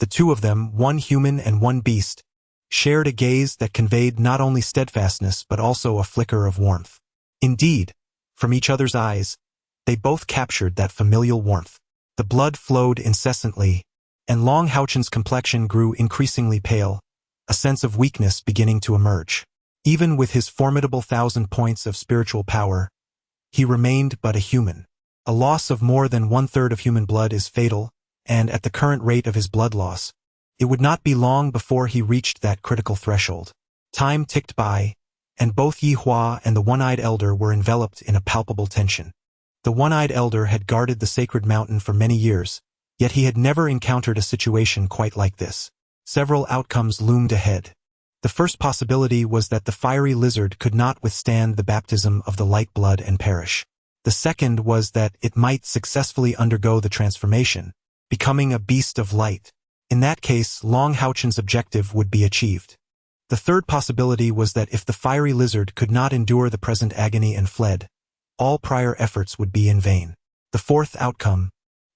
S2: The two of them, one human and one beast, shared a gaze that conveyed not only steadfastness but also a flicker of warmth. Indeed, from each other's eyes, they both captured that familial warmth. The blood flowed incessantly, and Long HaoChen's complexion grew increasingly pale, a sense of weakness beginning to emerge. Even with his formidable 1,000 points of spiritual power, he remained but a human. A loss of more than 1/3 of human blood is fatal, and at the current rate of his blood loss, it would not be long before he reached that critical threshold. Time ticked by, and both Yihua and the one-eyed elder were enveloped in a palpable tension. The one-eyed elder had guarded the sacred mountain for many years, yet he had never encountered a situation quite like this. Several outcomes loomed ahead. The first possibility was that the fiery lizard could not withstand the baptism of the light blood and perish. The second was that it might successfully undergo the transformation, becoming a beast of light. In that case, HaoChen's objective would be achieved. The third possibility was that if the fiery lizard could not endure the present agony and fled, all prior efforts would be in vain. The fourth outcome,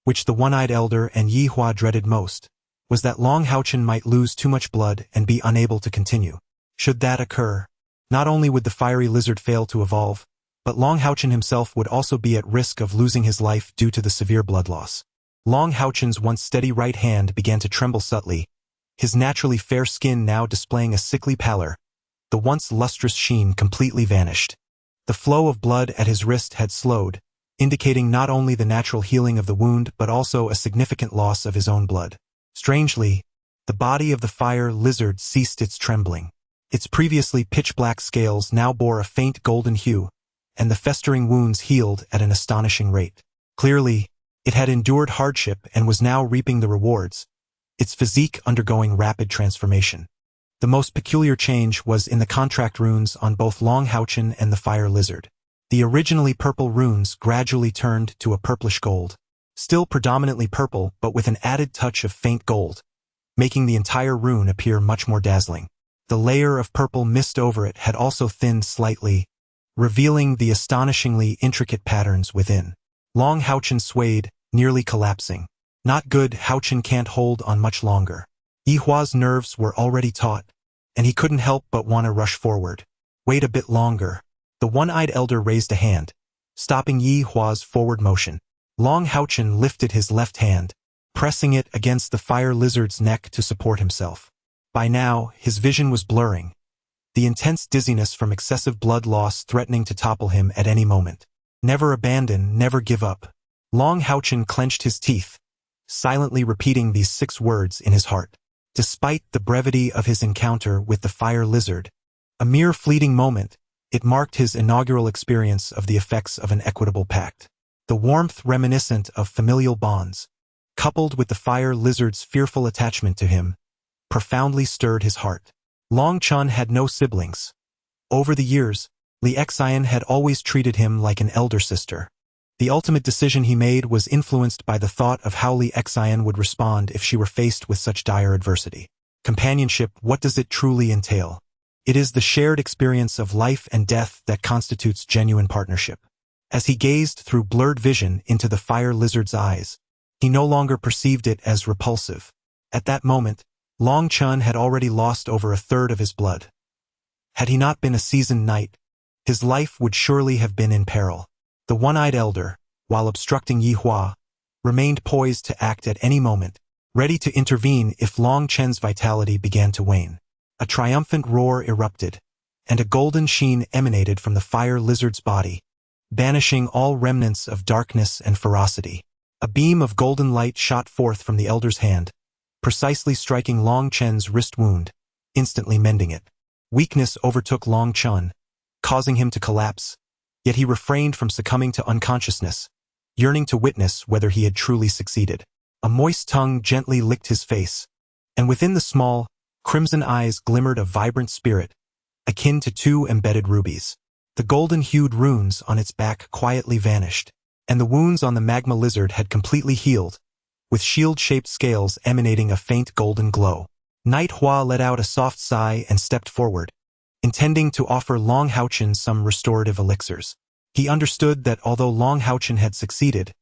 S2: which the one-eyed elder and Yi Hua dreaded most, was that HaoChen might lose too much blood and be unable to continue. Should that occur, not only would the fiery lizard fail to evolve, but HaoChen himself would also be at risk of losing his life due to the severe blood loss. HaoChen's once steady right hand began to tremble subtly, his naturally fair skin now displaying a sickly pallor. The once lustrous sheen completely vanished. The flow of blood at his wrist had slowed, indicating not only the natural healing of the wound but also a significant loss of his own blood. Strangely, the body of the fire lizard ceased its trembling. Its previously pitch-black scales now bore a faint golden hue, and the festering wounds healed at an astonishing rate. Clearly, it had endured hardship and was now reaping the rewards, its physique undergoing rapid transformation. The most peculiar change was in the contract runes on both HaoChen and the fire lizard. The originally purple runes gradually turned to a purplish gold, still predominantly purple but with an added touch of faint gold, making the entire rune appear much more dazzling. The layer of purple mist over it had also thinned slightly, revealing the astonishingly intricate patterns within. HaoChen swayed, nearly collapsing. Not good, HaoChen can't hold on much longer. Yi Hua's nerves were already taut, and he couldn't help but want to rush forward. Wait a bit longer. The one-eyed elder raised a hand, stopping Yi Hua's forward motion. HaoChen lifted his left hand, pressing it against the fire lizard's neck to support himself. By now, his vision was blurring, the intense dizziness from excessive blood loss threatening to topple him at any moment. Never abandon, never give up. HaoChen clenched his teeth, silently repeating these 6 words in his heart. Despite the brevity of his encounter with the fire lizard, a mere fleeting moment, it marked his inaugural experience of the effects of an equitable pact. The warmth reminiscent of familial bonds, coupled with the fire lizard's fearful attachment to him, profoundly stirred his heart. HaoChen had no siblings. Over the years, HaoChen had always treated him like an elder sister. The ultimate decision he made was influenced by the thought of how HaoChen would respond if she were faced with such dire adversity. Companionship, what does it truly entail? It is the shared experience of life and death that constitutes genuine partnership. As he gazed through blurred vision into the fire lizard's eyes, he no longer perceived it as repulsive. At that moment, HaoChen had already lost over a third of his blood. Had he not been a seasoned knight, his life would surely have been in peril. The one-eyed elder, while obstructing Yi Hua, remained poised to act at any moment, ready to intervene if HaoChen's vitality began to wane. A triumphant roar erupted, and a golden sheen emanated from the fire lizard's body, banishing all remnants of darkness and ferocity. A beam of golden light shot forth from the elder's hand, precisely striking HaoChen's wrist wound, instantly mending it. Weakness overtook HaoChen, causing him to collapse, yet he refrained from succumbing to unconsciousness, yearning to witness whether he had truly succeeded. A moist tongue gently licked his face, and within the small, crimson eyes glimmered a vibrant spirit, akin to 2 embedded rubies. The golden-hued runes on its back quietly vanished, and the wounds on the magma lizard had completely healed, with shield-shaped scales emanating a faint golden glow. Knight Hua let out a soft sigh and stepped forward, intending to offer HaoChen some restorative elixirs. He understood that although HaoChen had succeeded,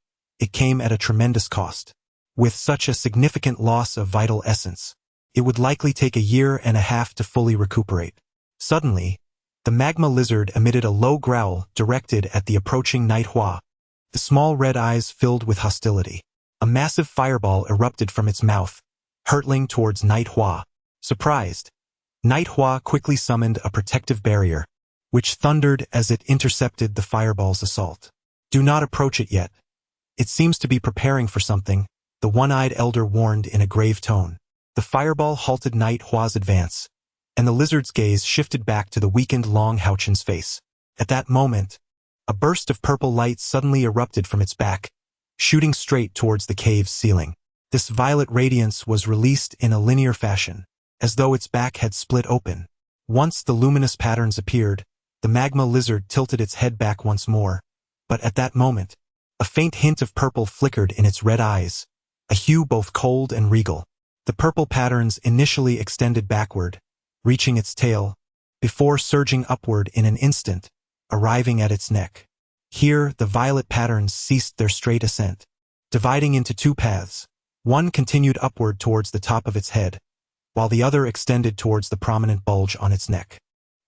S2: it came at a tremendous cost. With such a significant loss of vital essence, it would likely take a year and a half to fully recuperate. Suddenly, the magma lizard emitted a low growl directed at the approaching Knight Hua. The small red eyes filled with hostility. A massive fireball erupted from its mouth, hurtling towards Knight Hua. Surprised, Knight Hua quickly summoned a protective barrier, which thundered as it intercepted the fireball's assault. Do not approach it yet. It seems to be preparing for something, the one-eyed elder warned in a grave tone. The fireball halted Knight Hua's advance, and the lizard's gaze shifted back to the weakened HaoChen's face. At that moment, A burst of purple light suddenly erupted from its back, shooting straight towards the cave's ceiling. This violet radiance was released in a linear fashion, as though its back had split open. Once the luminous patterns appeared, the magma lizard tilted its head back once more, but at that moment, a faint hint of purple flickered in its red eyes, a hue both cold and regal. The purple patterns initially extended backward, reaching its tail, before surging upward in an instant, arriving at its neck. Here, the violet patterns ceased their straight ascent, dividing into two paths. One continued upward towards the top of its head, while the other extended towards the prominent bulge on its neck.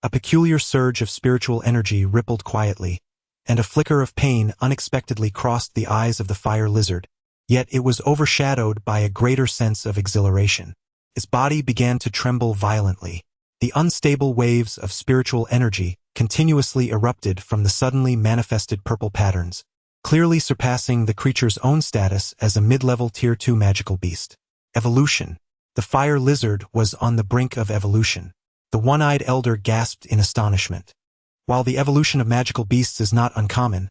S2: A peculiar surge of spiritual energy rippled quietly, and a flicker of pain unexpectedly crossed the eyes of the fire lizard, yet it was overshadowed by a greater sense of exhilaration. Its body began to tremble violently. The unstable waves of spiritual energy continuously erupted from the suddenly manifested purple patterns, clearly surpassing the creature's own status as a mid-level Tier 2 magical beast. Evolution. The fire lizard was on the brink of evolution. The one-eyed elder gasped in astonishment. While the evolution of magical beasts is not uncommon,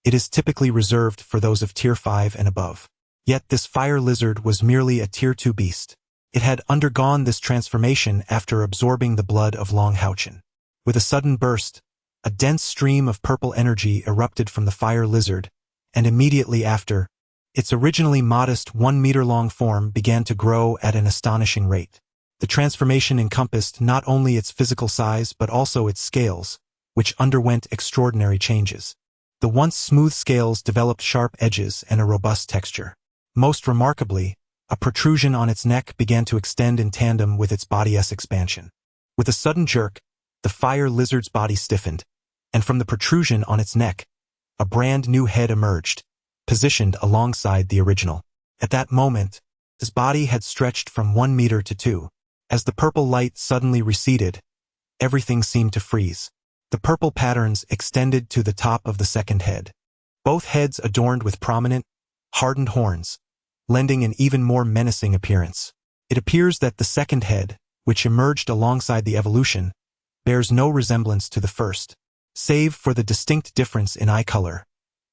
S2: it is typically reserved for those of Tier 5 and above. Yet this fire lizard was merely a Tier 2 beast. It had undergone this transformation after absorbing the blood of HaoChen. With a sudden burst, a dense stream of purple energy erupted from the fire lizard, and immediately after, its originally modest 1-meter-long form began to grow at an astonishing rate. The transformation encompassed not only its physical size but also its scales, which underwent extraordinary changes. The once smooth scales developed sharp edges and a robust texture. Most remarkably, a protrusion on its neck began to extend in tandem with its body's expansion. With a sudden jerk, the fire lizard's body stiffened, and from the protrusion on its neck, a brand new head emerged, positioned alongside the original. At that moment, his body had stretched from 1 meter to 2. As the purple light suddenly receded, everything seemed to freeze. The purple patterns extended to the top of the second head. Both heads adorned with prominent, hardened horns, lending an even more menacing appearance. It appears that the second head, which emerged alongside the evolution, bears no resemblance to the first. Save for the distinct difference in eye color,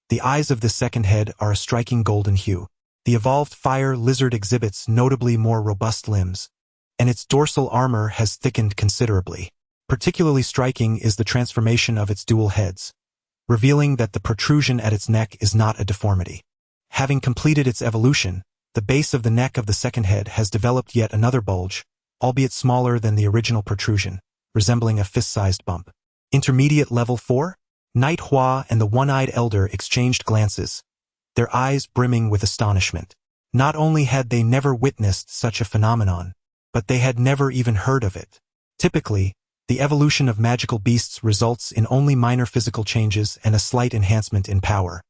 S2: the eyes of this second head are a striking golden hue. The evolved fire lizard exhibits notably more robust limbs, and its dorsal armor has thickened considerably. Particularly striking is the transformation of its dual heads, revealing that the protrusion at its neck is not a deformity. Having completed its evolution, the base of the neck of the second head has developed yet another bulge, albeit smaller than the original protrusion, resembling a fist-sized bump. Intermediate level 4? Night Hua and the one-eyed elder exchanged glances, their eyes brimming with astonishment. Not only had they never witnessed such a phenomenon, but they had never even heard of it. Typically, the evolution of magical beasts results in only minor physical changes and a slight enhancement in power.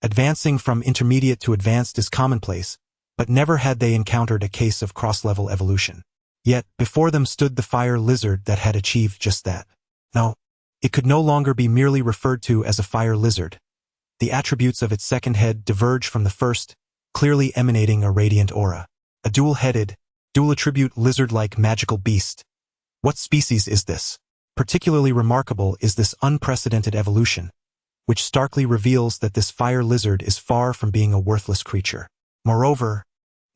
S2: Advancing from intermediate to advanced is commonplace, but never had they encountered a case of cross-level evolution. Yet, before them stood the fire lizard that had achieved just that. No, it could no longer be merely referred to as a fire lizard. The attributes of its second head diverge from the first, clearly emanating a radiant aura. A dual-headed, dual-attribute lizard-like magical beast. What species is this? Particularly remarkable is this unprecedented evolution, which starkly reveals that this fire lizard is far from being a worthless creature. Moreover,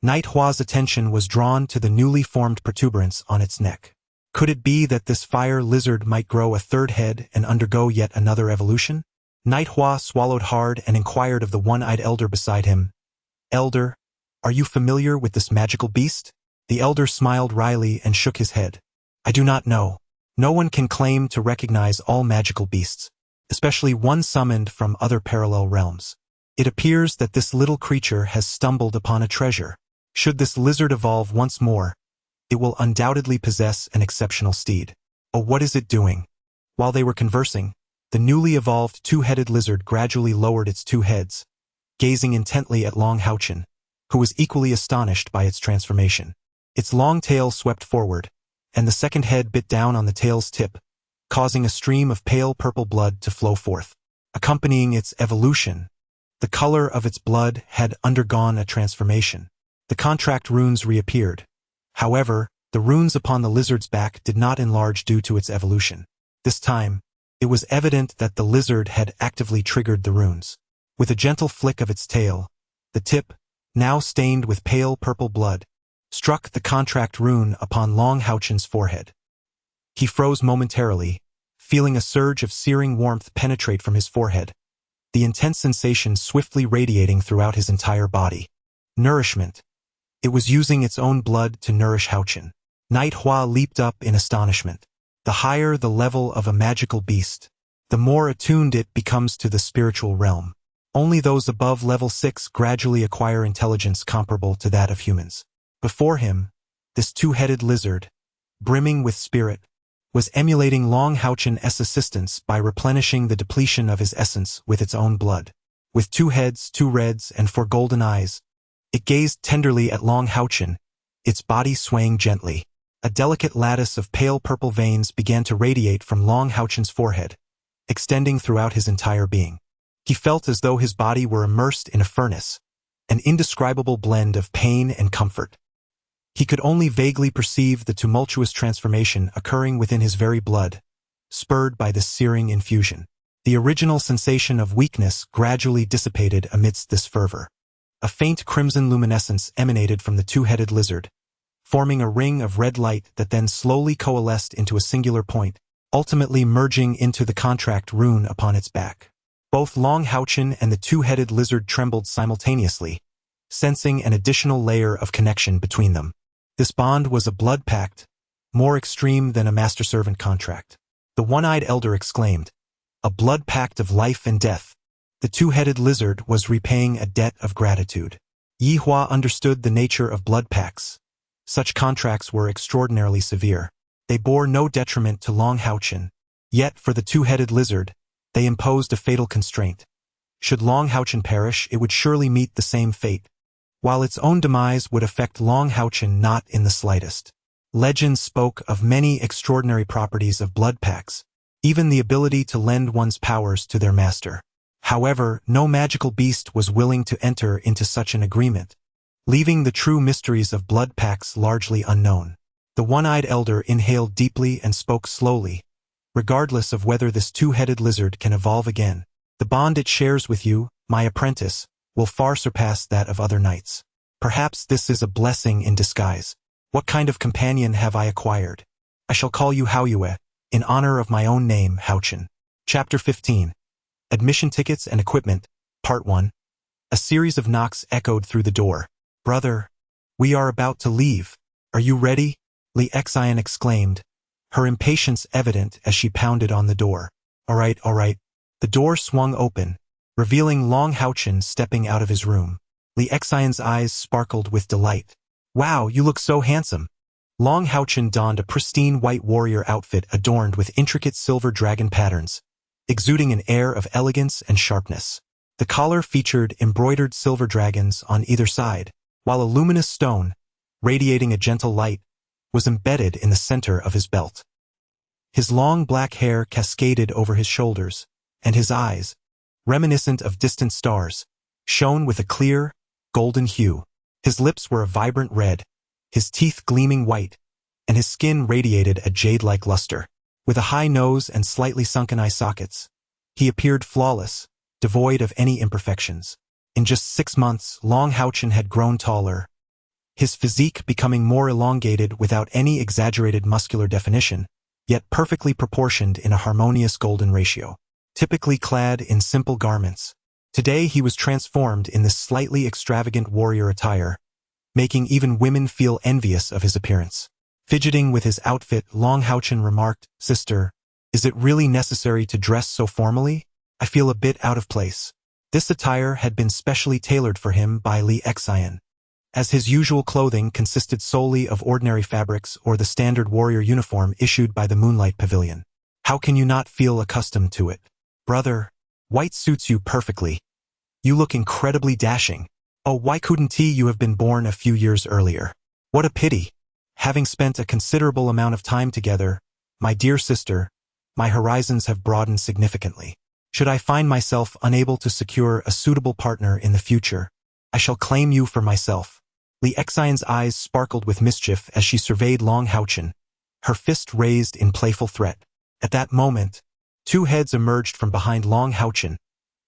S2: Night Hua's attention was drawn to the newly formed protuberance on its neck. Could it be that this fire lizard might grow a third head and undergo yet another evolution? Night Hua swallowed hard and inquired of the one-eyed elder beside him. "Elder, are you familiar with this magical beast?" The elder smiled wryly and shook his head. "I do not know. No one can claim to recognize all magical beasts, especially one summoned from other parallel realms. It appears that this little creature has stumbled upon a treasure. Should this lizard evolve once more, it will undoubtedly possess an exceptional steed. Oh, what is it doing?" While they were conversing, the newly evolved two-headed lizard gradually lowered its two heads, gazing intently at HaoChen, who was equally astonished by its transformation. Its long tail swept forward, and the second head bit down on the tail's tip, causing a stream of pale purple blood to flow forth. Accompanying its evolution, the color of its blood had undergone a transformation. The contract runes reappeared. However, the runes upon the lizard's back did not enlarge due to its evolution. This time, It was evident that the lizard had actively triggered the runes. With a gentle flick of its tail, the tip, now stained with pale purple blood, struck the contract rune upon Long HaoChen's forehead. He froze momentarily, feeling a surge of searing warmth penetrate from his forehead, the intense sensation swiftly radiating throughout his entire body. Nourishment. It was using its own blood to nourish HaoChen. Night Hua leaped up in astonishment. The higher the level of a magical beast, the more attuned it becomes to the spiritual realm. Only those above level 6 gradually acquire intelligence comparable to that of humans. Before him, this two-headed lizard, brimming with spirit, was emulating Long HaoChen's assistance by replenishing the depletion of his essence with its own blood. With 2 heads, 2 reds, and 4 golden eyes, it gazed tenderly at Long HaoChen, its body swaying gently. A delicate lattice of pale purple veins began to radiate from Long HaoChen's forehead, extending throughout his entire being. He felt as though his body were immersed in a furnace, an indescribable blend of pain and comfort. He could only vaguely perceive the tumultuous transformation occurring within his very blood, spurred by this searing infusion. The original sensation of weakness gradually dissipated amidst this fervor. A faint crimson luminescence emanated from the two-headed lizard, forming a ring of red light that then slowly coalesced into a singular point, ultimately merging into the contract rune upon its back. Both Long HaoChen and the two-headed lizard trembled simultaneously, sensing an additional layer of connection between them. This bond was a blood pact, more extreme than a master-servant contract. The one-eyed elder exclaimed, "A blood pact of life and death." The two-headed lizard was repaying a debt of gratitude. Yi Hua understood the nature of blood pacts. Such contracts were extraordinarily severe. They bore no detriment to Long HaoChen. Yet, for the two-headed lizard, they imposed a fatal constraint. Should Long HaoChen perish, it would surely meet the same fate, while its own demise would affect Long HaoChen not in the slightest. Legends spoke of many extraordinary properties of blood pacts, even the ability to lend one's powers to their master. However, no magical beast was willing to enter into such an agreement, leaving the true mysteries of blood pacts largely unknown. The one-eyed elder inhaled deeply and spoke slowly, regardless of whether this two-headed lizard can evolve again. The bond it shares with you, my apprentice, will far surpass that of other knights. Perhaps this is a blessing in disguise. What kind of companion have I acquired? I shall call you Haoyue, in honor of my own name, HaoChen. Chapter 15. Admission Tickets and Equipment, Part 1. A series of knocks echoed through the door. "Brother, we are about to leave. Are you ready?" Li Xian exclaimed, her impatience evident as she pounded on the door. All right. The door swung open, revealing Long HaoChen stepping out of his room. Li Xian's eyes sparkled with delight. "Wow, you look so handsome." Long HaoChen donned a pristine white warrior outfit adorned with intricate silver dragon patterns, exuding an air of elegance and sharpness. The collar featured embroidered silver dragons on either side, while a luminous stone, radiating a gentle light, was embedded in the center of his belt. His long black hair cascaded over his shoulders, and his eyes, reminiscent of distant stars, shone with a clear, golden hue. His lips were a vibrant red, his teeth gleaming white, and his skin radiated a jade-like luster. With a high nose and slightly sunken eye sockets, he appeared flawless, devoid of any imperfections. In just 6 months, Long HaoChen had grown taller, his physique becoming more elongated without any exaggerated muscular definition, yet perfectly proportioned in a harmonious golden ratio. Typically clad in simple garments, today he was transformed in this slightly extravagant warrior attire, making even women feel envious of his appearance. Fidgeting with his outfit, Long HaoChen remarked, "Sister, is it really necessary to dress so formally? I feel a bit out of place." This attire had been specially tailored for him by Li Xian, as his usual clothing consisted solely of ordinary fabrics or the standard warrior uniform issued by the Moonlight Pavilion. "How can you not feel accustomed to it? Brother, white suits you perfectly. You look incredibly dashing. Oh, why couldn't you have been born a few years earlier? What a pity. Having spent a considerable amount of time together, my dear sister, my horizons have broadened significantly. Should I find myself unable to secure a suitable partner in the future, I shall claim you for myself." Li Xian's eyes sparkled with mischief as she surveyed Long HaoChen, her fist raised in playful threat. At that moment, Two heads emerged from behind Long HaoChen,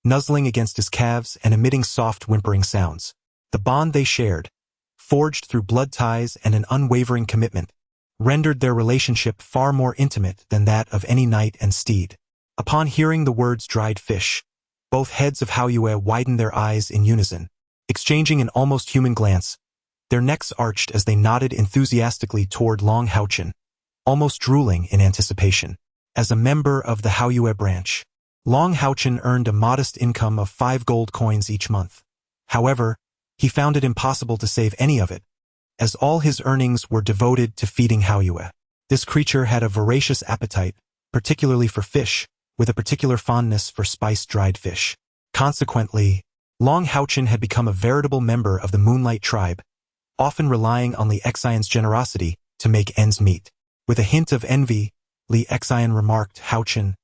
S2: nuzzling against his calves and emitting soft whimpering sounds. The bond they shared, forged through blood ties and an unwavering commitment, rendered their relationship far more intimate than that of any knight and steed. Upon hearing the words dried fish, both heads of Haoyue widened their eyes in unison, exchanging an almost human glance. Their necks arched as they nodded enthusiastically toward Long HaoChen, almost drooling in anticipation. As a member of the Haoyue branch, Long HaoChen earned a modest income of 5 gold coins each month. However, he found it impossible to save any of it, as all his earnings were devoted to feeding Haoyue. This creature had a voracious appetite, particularly for fish, with a particular fondness for spiced dried fish. Consequently, Long HaoChen had become a veritable member of the Moonlight tribe, often relying on Li Xian's generosity to make ends meet. With a hint of envy, Li Xian remarked, "HaoChen,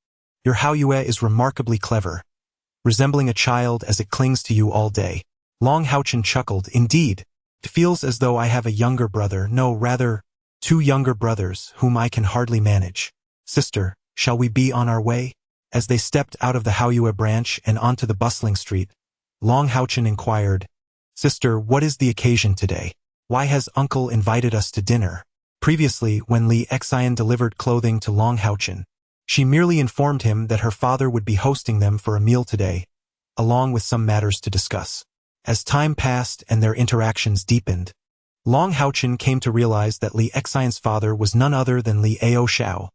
S2: your Haoyue is remarkably clever, resembling a child as it clings to you all day." Long HaoChen chuckled, "Indeed, it feels as though I have a younger brother, no, rather, 2 younger brothers whom I can hardly manage. Sister, shall we be on our way?" As they stepped out of the Haoyue branch and onto the bustling street, Long HaoChen inquired, "Sister, what is the occasion today? Why has uncle invited us to dinner?" Previously, when Li Xian delivered clothing to Long HaoChen, she merely informed him that her father would be hosting them for a meal today, along with some matters to discuss. As time passed and their interactions deepened, Long HaoChen came to realize that Li Xian's father was none other than Li Hao,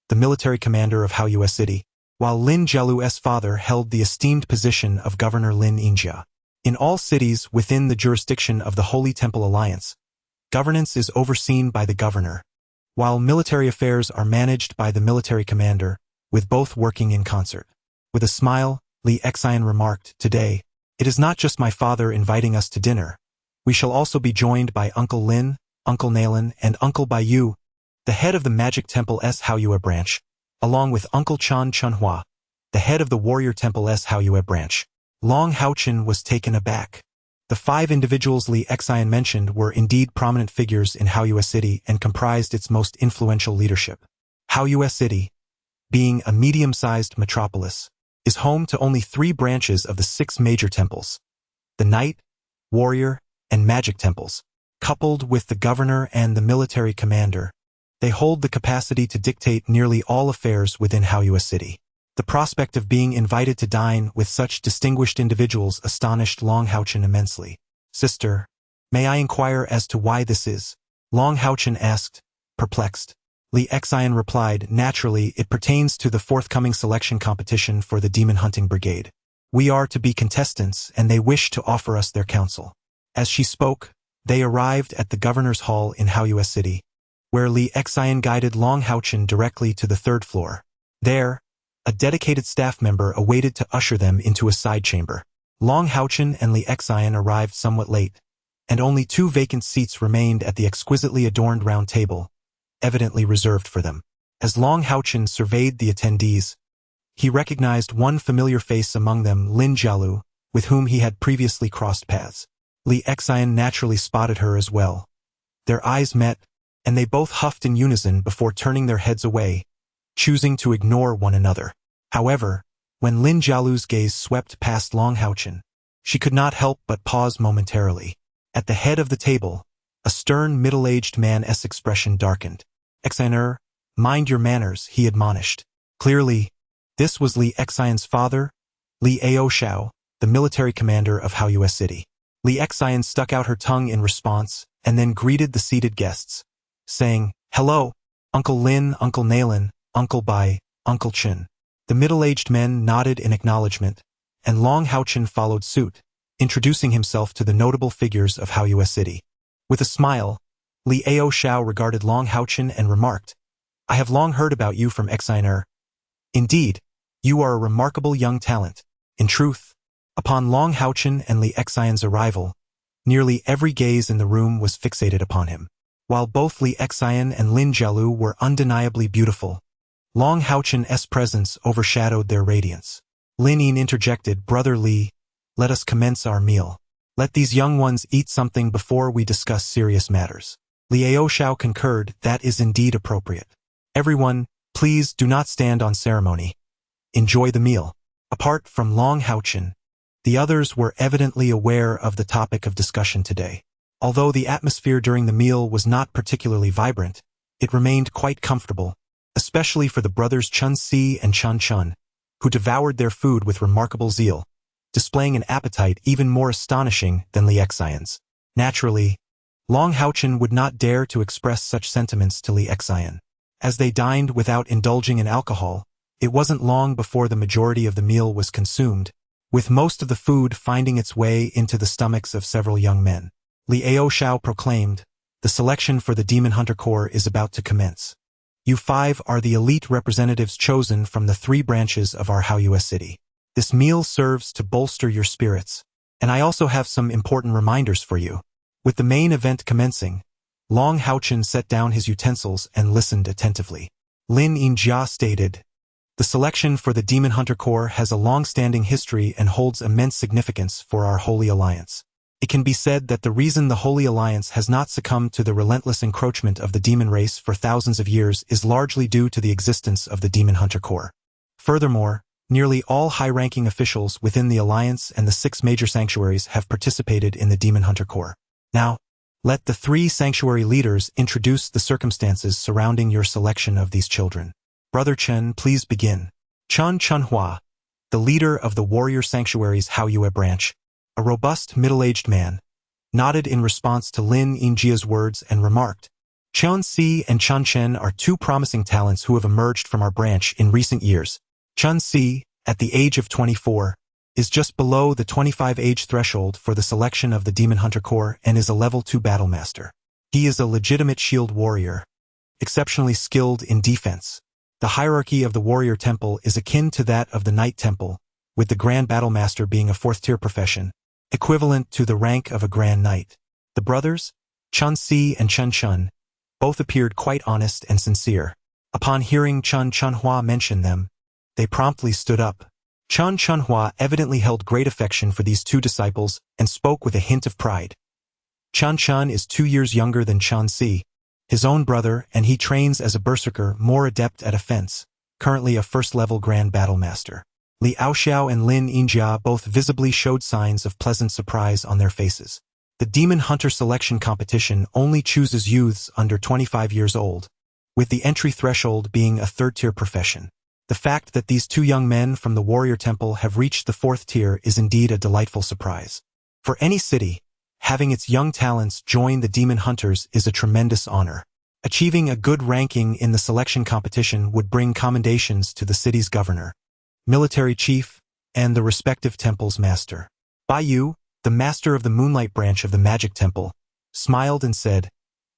S2: the military commander of Haoyue City, while Lin Jialu's father held the esteemed position of Governor Lin Yinjia. In all cities within the jurisdiction of the Holy Temple Alliance, governance is overseen by the governor, while military affairs are managed by the military commander, with both working in concert. With a smile, Li Xian remarked, "Today, it is not just my father inviting us to dinner. We shall also be joined by Uncle Lin, Uncle Nalin, and Uncle Baiyu, the head of the Magic Temple's Haoyue branch, along with Uncle Chan Chunhua, the head of the Warrior Temple's Haoyue branch." Long HaoChen was taken aback. The 5 individuals Li Xian mentioned were indeed prominent figures in Haoyue City and comprised its most influential leadership. Haoyue City, being a medium-sized metropolis, is home to only 3 branches of the 6 major temples: the Knight, Warrior, and Magic temples. Coupled with the governor and the military commander, they hold the capacity to dictate nearly all affairs within Haoyue City. The prospect of being invited to dine with such distinguished individuals astonished Long HaoChen immensely. "Sister, may I inquire as to why this is?" Long HaoChen asked, perplexed. Li Xian replied, "Naturally, it pertains to the forthcoming selection competition for the Demon Hunting Brigade. We are to be contestants, and they wish to offer us their counsel." As she spoke, they arrived at the governor's hall in Haoyue City, where Li Xian guided Long HaoChen directly to the 3rd floor. There, a dedicated staff member awaited to usher them into a side chamber. Long HaoChen and Li Xian arrived somewhat late, and only 2 vacant seats remained at the exquisitely adorned round table, evidently reserved for them. As Long HaoChen surveyed the attendees, he recognized one familiar face among them, Lin Jialu, with whom he had previously crossed paths. Li Xian naturally spotted her as well. Their eyes met, and they both huffed in unison before turning their heads away, choosing to ignore one another. However, when Lin Jialu's gaze swept past Long HaoChen, she could not help but pause momentarily. At the head of the table, a stern middle-aged man's expression darkened. "Xianer, mind your manners," he admonished. Clearly, this was Li Xian's father, Li Hao, the military commander of Haoyue City. Li Xian stuck out her tongue in response and then greeted the seated guests, saying, "Hello, Uncle Lin, Uncle Nalin, Uncle Bai, Uncle Chen." The middle-aged men nodded in acknowledgement, and Long HaoChen followed suit, introducing himself to the notable figures of Haoyue City. With a smile, Li Hao regarded Long HaoChen and remarked, "I have long heard about you from Xianer. Indeed, you are a remarkable young talent." In truth, upon Long HaoChen and Li Xian's arrival, nearly every gaze in the room was fixated upon him. While both Li Xian and Lin Jialu were undeniably beautiful, Long HaoChen's presence overshadowed their radiance. Lin Yin interjected, "Brother Li, let us commence our meal. Let these young ones eat something before we discuss serious matters." Li Hao concurred, "That is indeed appropriate. Everyone, please do not stand on ceremony. Enjoy the meal. Apart from HaoChen, the others were evidently aware of the topic of discussion today. Although the atmosphere during the meal was not particularly vibrant, it remained quite comfortable, especially for the brothers Chun-Si and Chun-Chun, who devoured their food with remarkable zeal, displaying an appetite even more astonishing than Li Xian's. Naturally, HaoChen would not dare to express such sentiments to Li Xian. As they dined without indulging in alcohol, it wasn't long before the majority of the meal was consumed, with most of the food finding its way into the stomachs of several young men. Li Aoxiao proclaimed, "The selection for the Demon Hunter Corps is about to commence. You 5 are the elite representatives chosen from the 3 branches of our HaoUS city. This meal serves to bolster your spirits, and I also have some important reminders for you." With the main event commencing, HaoChen set down his utensils and listened attentively. Lin Yinjia stated, "The selection for the Demon Hunter Corps has a long-standing history and holds immense significance for our Holy Alliance. It can be said that the reason the Holy Alliance has not succumbed to the relentless encroachment of the demon race for thousands of years is largely due to the existence of the Demon Hunter Corps. Furthermore, nearly all high-ranking officials within the Alliance and the 6 major sanctuaries have participated in the Demon Hunter Corps. Now, let the 3 sanctuary leaders introduce the circumstances surrounding your selection of these children. Brother Chen, please begin." Chun Chunhua, the leader of the warrior sanctuary's HaoYue branch, a robust middle-aged man, nodded in response to Lin Yinjia's words and remarked, "Chun-Si and Chun-Chen are 2 promising talents who have emerged from our branch in recent years. Chun-Si, at the age of 24, is just below the 25 age threshold for the selection of the Demon Hunter Corps and is a level 2 battle master. He is a legitimate shield warrior, exceptionally skilled in defense. The hierarchy of the warrior temple is akin to that of the knight temple, with the grand battle master being a 4th-tier profession, equivalent to the rank of a grand knight. The brothers, Chun-Si and Chun-Chun, both appeared quite honest and sincere. Upon hearing Chun Chunhua mention them, they promptly stood up. Chun Chunhua evidently held great affection for these 2 disciples and spoke with a hint of pride. Chun-Chun is 2 years younger than Chun-Si, his own brother, and he trains as a berserker more adept at offense, currently a 1st-level grand battle master. Li Aoxiao and Lin Yinjia both visibly showed signs of pleasant surprise on their faces. The Demon Hunter selection competition only chooses youths under 25 years old, with the entry threshold being a 3rd-tier profession. The fact that these 2 young men from the Warrior Temple have reached the 4th tier is indeed a delightful surprise. For any city, having its young talents join the Demon Hunters is a tremendous honor. Achieving a good ranking in the selection competition would bring commendations to the city's governor, military chief, and the respective temple's master. Baiyu, the master of the Moonlight branch of the Magic Temple, smiled and said,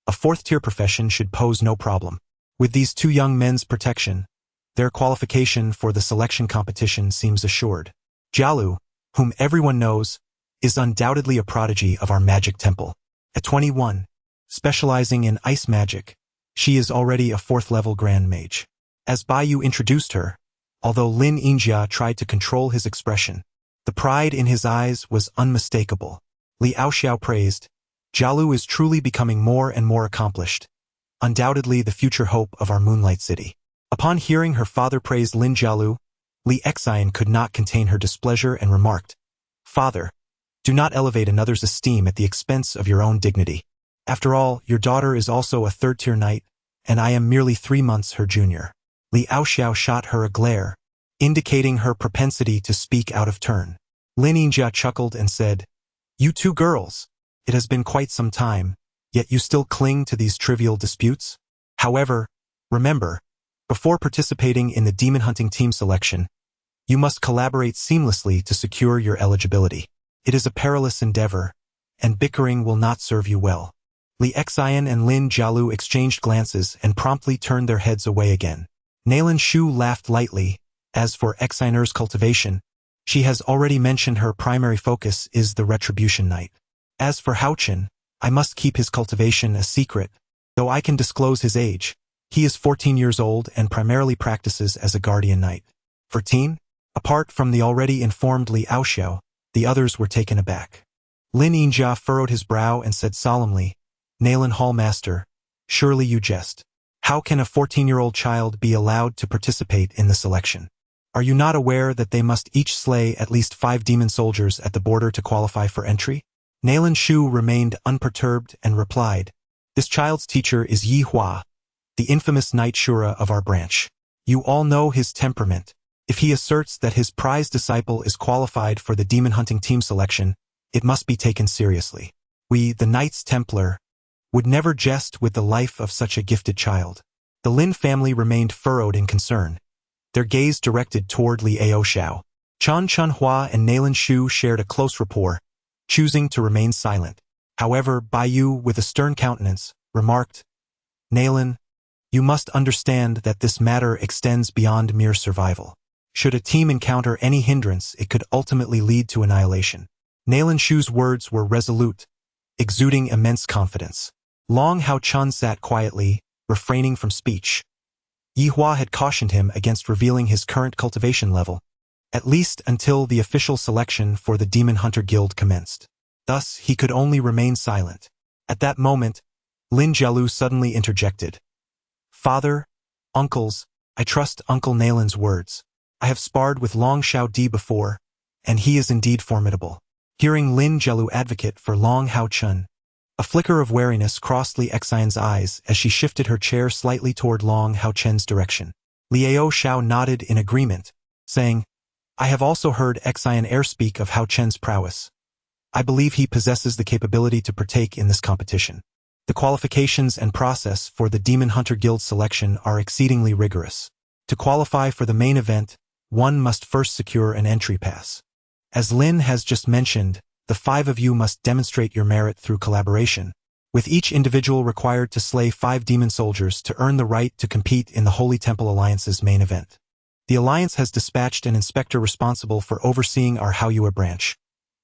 S2: "A 4th-tier profession should pose no problem. With these 2 young men's protection, their qualification for the selection competition seems assured." Jialu, whom everyone knows, is undoubtedly a prodigy of our Magic Temple. At 21, specializing in ice magic, she is already a 4th-level Grand Mage. As Baiyu introduced her, although Lin Yinjia tried to control his expression, the pride in his eyes was unmistakable. Li Aoxiao praised, "Jialu is truly becoming more and more accomplished, undoubtedly the future hope of our Moonlight City." Upon hearing her father praise Lin Jialu, Li Xian could not contain her displeasure and remarked, "Father, do not elevate another's esteem at the expense of your own dignity. After all, your daughter is also a 3rd-tier knight, and I am merely 3 months her junior." Li Aoxiao shot her a glare, indicating her propensity to speak out of turn. Lin Yinjia chuckled and said, "You 2 girls, it has been quite some time, yet you still cling to these trivial disputes? However, remember, before participating in the demon hunting team selection, you must collaborate seamlessly to secure your eligibility. It is a perilous endeavor, and bickering will not serve you well." Li Xian and Lin Jialu exchanged glances and promptly turned their heads away again. Nalan Shu laughed lightly. As for Xiner's cultivation, she has already mentioned her primary focus is the Retribution Knight. As for HaoChen, I must keep his cultivation a secret, though I can disclose his age. He is 14 years old and primarily practices as a guardian knight. 14? Apart from the already informed Li Aoxiao, the others were taken aback. Lin Yinjia furrowed his brow and said solemnly, "Nalan Hallmaster, surely you jest. How can a 14-year-old child be allowed to participate in the selection?" Are you not aware that they must each slay at least 5 demon soldiers at the border to qualify for entry? Nalan Shu remained unperturbed and replied, This child's teacher is Yi Hua, the infamous Knight Shura of our branch. You all know his temperament. If he asserts that his prized disciple is qualified for the demon hunting team selection, it must be taken seriously. We, the Knights Templar, would never jest with the life of such a gifted child. The Lin family remained furrowed in concern, their gaze directed toward Li Aoxiao. Chan Chunhua and Nalan Shu shared a close rapport, choosing to remain silent. However, Bai Yu, with a stern countenance, remarked, Nalan, you must understand that this matter extends beyond mere survival. Should a team encounter any hindrance, it could ultimately lead to annihilation. Nalan Shu's words were resolute, exuding immense confidence. Long HaoChen sat quietly, refraining from speech. Yi Hua had cautioned him against revealing his current cultivation level, at least until the official selection for the Demon Hunter Guild commenced. Thus, he could only remain silent. At that moment, Lin Jialu suddenly interjected. Father, uncles, I trust Uncle Nalan's words. I have sparred with Long Xiao Di before, and he is indeed formidable. Hearing Lin Jialu advocate for Long HaoChen, a flicker of wariness crossed Li Xian's eyes as she shifted her chair slightly toward Long HaoChen's direction. Liao Xiao nodded in agreement, saying, I have also heard Xian Air speak of HaoChen's prowess. I believe he possesses the capability to partake in this competition. The qualifications and process for the Demon Hunter Guild selection are exceedingly rigorous. To qualify for the main event, one must first secure an entry pass. As Lin has just mentioned, the 5 of you must demonstrate your merit through collaboration, with each individual required to slay 5 demon soldiers to earn the right to compete in the Holy Temple Alliance's main event. The Alliance has dispatched an inspector responsible for overseeing our Haoyue branch,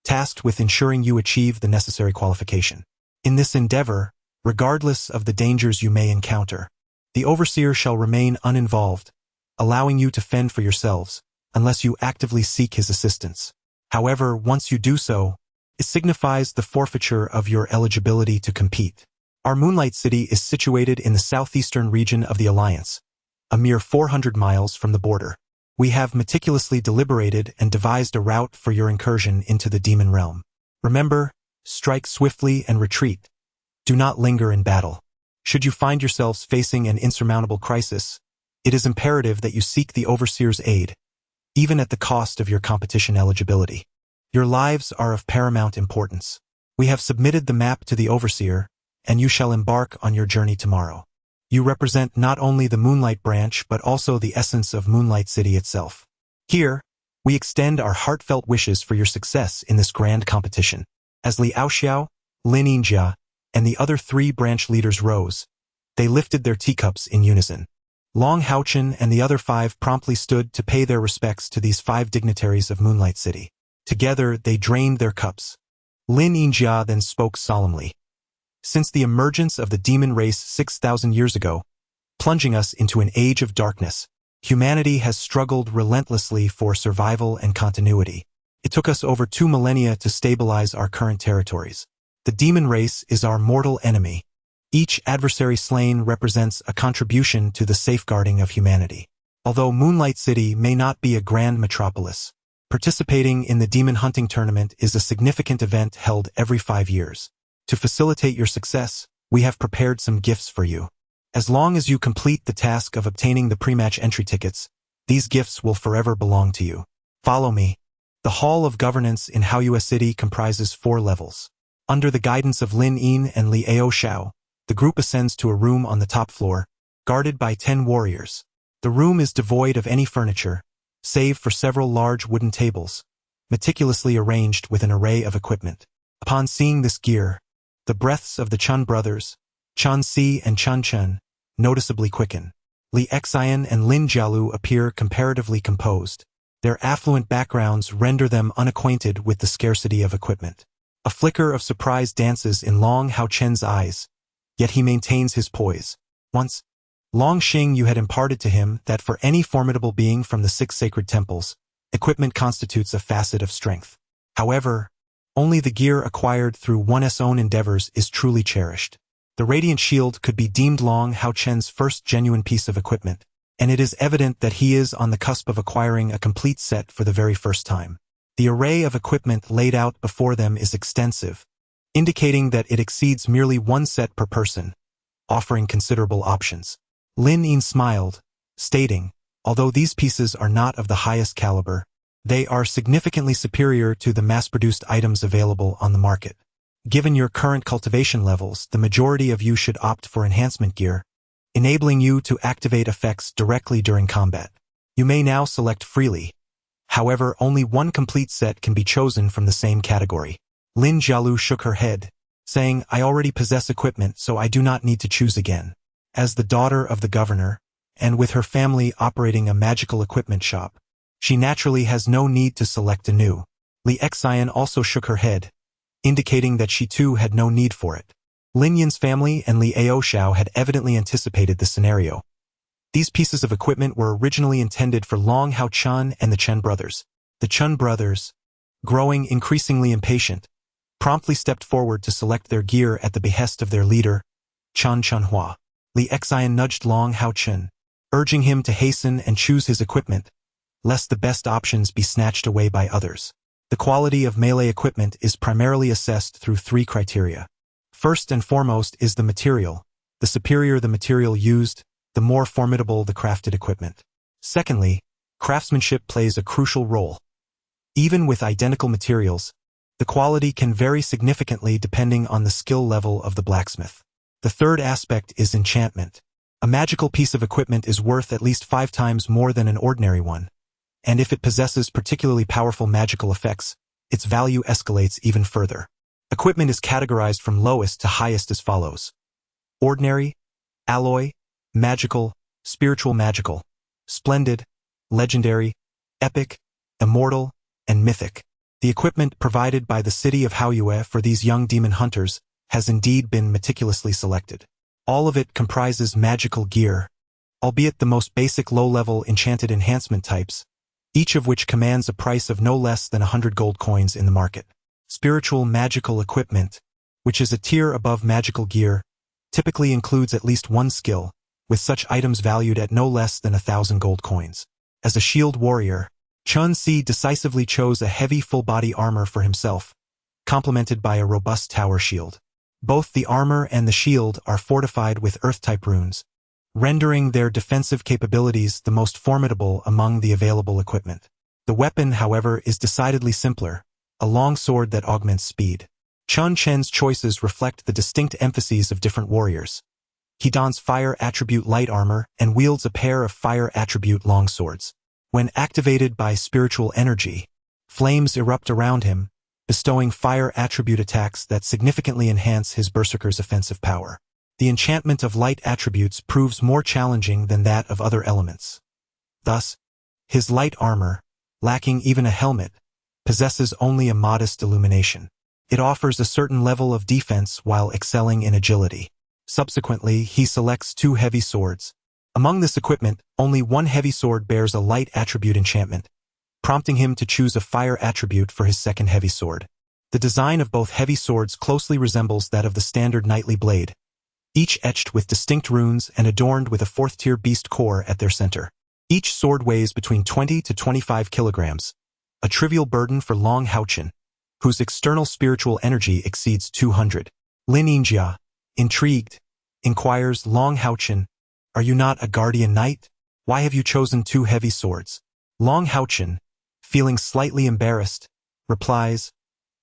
S2: tasked with ensuring you achieve the necessary qualification. In this endeavor, regardless of the dangers you may encounter, the overseer shall remain uninvolved, allowing you to fend for yourselves, unless you actively seek his assistance. However, once you do so, it signifies the forfeiture of your eligibility to compete. Our Moonlight City is situated in the southeastern region of the Alliance, a mere 400 miles from the border. We have meticulously deliberated and devised a route for your incursion into the demon realm. Remember, strike swiftly and retreat. Do not linger in battle. Should you find yourselves facing an insurmountable crisis, it is imperative that you seek the Overseer's aid, even at the cost of your competition eligibility. Your lives are of paramount importance. We have submitted the map to the Overseer, and you shall embark on your journey tomorrow. You represent not only the Moonlight Branch but also the essence of Moonlight City itself. Here, we extend our heartfelt wishes for your success in this grand competition. As Li Aoxiao, Lin Yinjia, and the other 3 branch leaders rose, they lifted their teacups in unison. Long HaoChen and the other 5 promptly stood to pay their respects to these 5 dignitaries of Moonlight City. Together, they drained their cups. Lin Yinjia then spoke solemnly. Since the emergence of the demon race 6,000 years ago, plunging us into an age of darkness, humanity has struggled relentlessly for survival and continuity. It took us over 2 millennia to stabilize our current territories. The demon race is our mortal enemy. Each adversary slain represents a contribution to the safeguarding of humanity. Although Moonlight City may not be a grand metropolis, participating in the demon hunting tournament is a significant event held every 5 years. To facilitate your success, we have prepared some gifts for you. As long as you complete the task of obtaining the pre-match entry tickets, these gifts will forever belong to you. Follow me. The Hall of Governance in Haoyue City comprises 4 levels. Under the guidance of Lin Yin and Li Aoxiao, the group ascends to a room on the top floor, guarded by 10 warriors. The room is devoid of any furniture, save for several large wooden tables, meticulously arranged with an array of equipment. Upon seeing this gear, the breaths of the Chun brothers, Chun Si and Chun Chen, noticeably quicken. Li Xian and Lin Jialu appear comparatively composed. Their affluent backgrounds render them unacquainted with the scarcity of equipment. A flicker of surprise dances in Long HaoChen's eyes, yet he maintains his poise. Once, Long Xing you had imparted to him that for any formidable being from the 6 sacred temples, equipment constitutes a facet of strength. However, only the gear acquired through one's own endeavors is truly cherished. The Radiant Shield could be deemed Long HaoChen's first genuine piece of equipment, and it is evident that he is on the cusp of acquiring a complete set for the very first time. The array of equipment laid out before them is extensive, indicating that it exceeds merely one set per person, offering considerable options. Lin Yin smiled, stating, although these pieces are not of the highest caliber, they are significantly superior to the mass-produced items available on the market. Given your current cultivation levels, the majority of you should opt for enhancement gear, enabling you to activate effects directly during combat. You may now select freely. However, only one complete set can be chosen from the same category. Lin Jialu shook her head, saying, I already possess equipment, so I do not need to choose again. As the daughter of the governor, and with her family operating a magical equipment shop, she naturally has no need to select anew. Li Xian also shook her head, indicating that she too had no need for it. Lin Yin's family and Li Aoxiao had evidently anticipated the scenario. These pieces of equipment were originally intended for Long HaoChen and the Chen brothers. The Chen brothers, growing increasingly impatient, promptly stepped forward to select their gear at the behest of their leader, Chen Chenhua. Li Xian nudged Long HaoChen, urging him to hasten and choose his equipment, lest the best options be snatched away by others. The quality of melee equipment is primarily assessed through three criteria. First and foremost is the material. The superior the material used, the more formidable the crafted equipment. Secondly, craftsmanship plays a crucial role. Even with identical materials, the quality can vary significantly depending on the skill level of the blacksmith. The third aspect is enchantment. A magical piece of equipment is worth at least 5 times more than an ordinary one, and if it possesses particularly powerful magical effects, its value escalates even further. Equipment is categorized from lowest to highest as follows: ordinary, alloy, magical, spiritual magical, splendid, legendary, epic, immortal, and mythic. The equipment provided by the city of Haoyue for these young demon hunters has indeed been meticulously selected. All of it comprises magical gear, albeit the most basic low-level enchanted enhancement types, each of which commands a price of no less than 100 gold coins in the market. Spiritual magical equipment, which is a tier above magical gear, typically includes at least one skill, with such items valued at no less than 1,000 gold coins. As a shield warrior, Chun Si decisively chose a heavy full-body armor for himself, complemented by a robust tower shield. Both the armor and the shield are fortified with earth-type runes, rendering their defensive capabilities the most formidable among the available equipment. The weapon, however, is decidedly simpler, a long sword that augments speed. Chun Chen's choices reflect the distinct emphases of different warriors. He dons fire attribute light armor and wields a pair of fire attribute long swords. When activated by spiritual energy, flames erupt around him, bestowing fire attribute attacks that significantly enhance his berserker's offensive power. The enchantment of light attributes proves more challenging than that of other elements. Thus, his light armor, lacking even a helmet, possesses only a modest illumination. It offers a certain level of defense while excelling in agility. Subsequently, he selects 2 heavy swords. Among this equipment, only one heavy sword bears a light attribute enchantment, prompting him to choose a fire attribute for his second heavy sword. The design of both heavy swords closely resembles that of the standard knightly blade, each etched with distinct runes and adorned with a 4th-tier beast core at their center. Each sword weighs between 20 to 25 kilograms, a trivial burden for Long HaoChen, whose external spiritual energy exceeds 200. Lin Yinjia, intrigued, inquires Long HaoChen, "Are you not a guardian knight? Why have you chosen 2 heavy swords?" Long HaoChen, feeling slightly embarrassed, replies,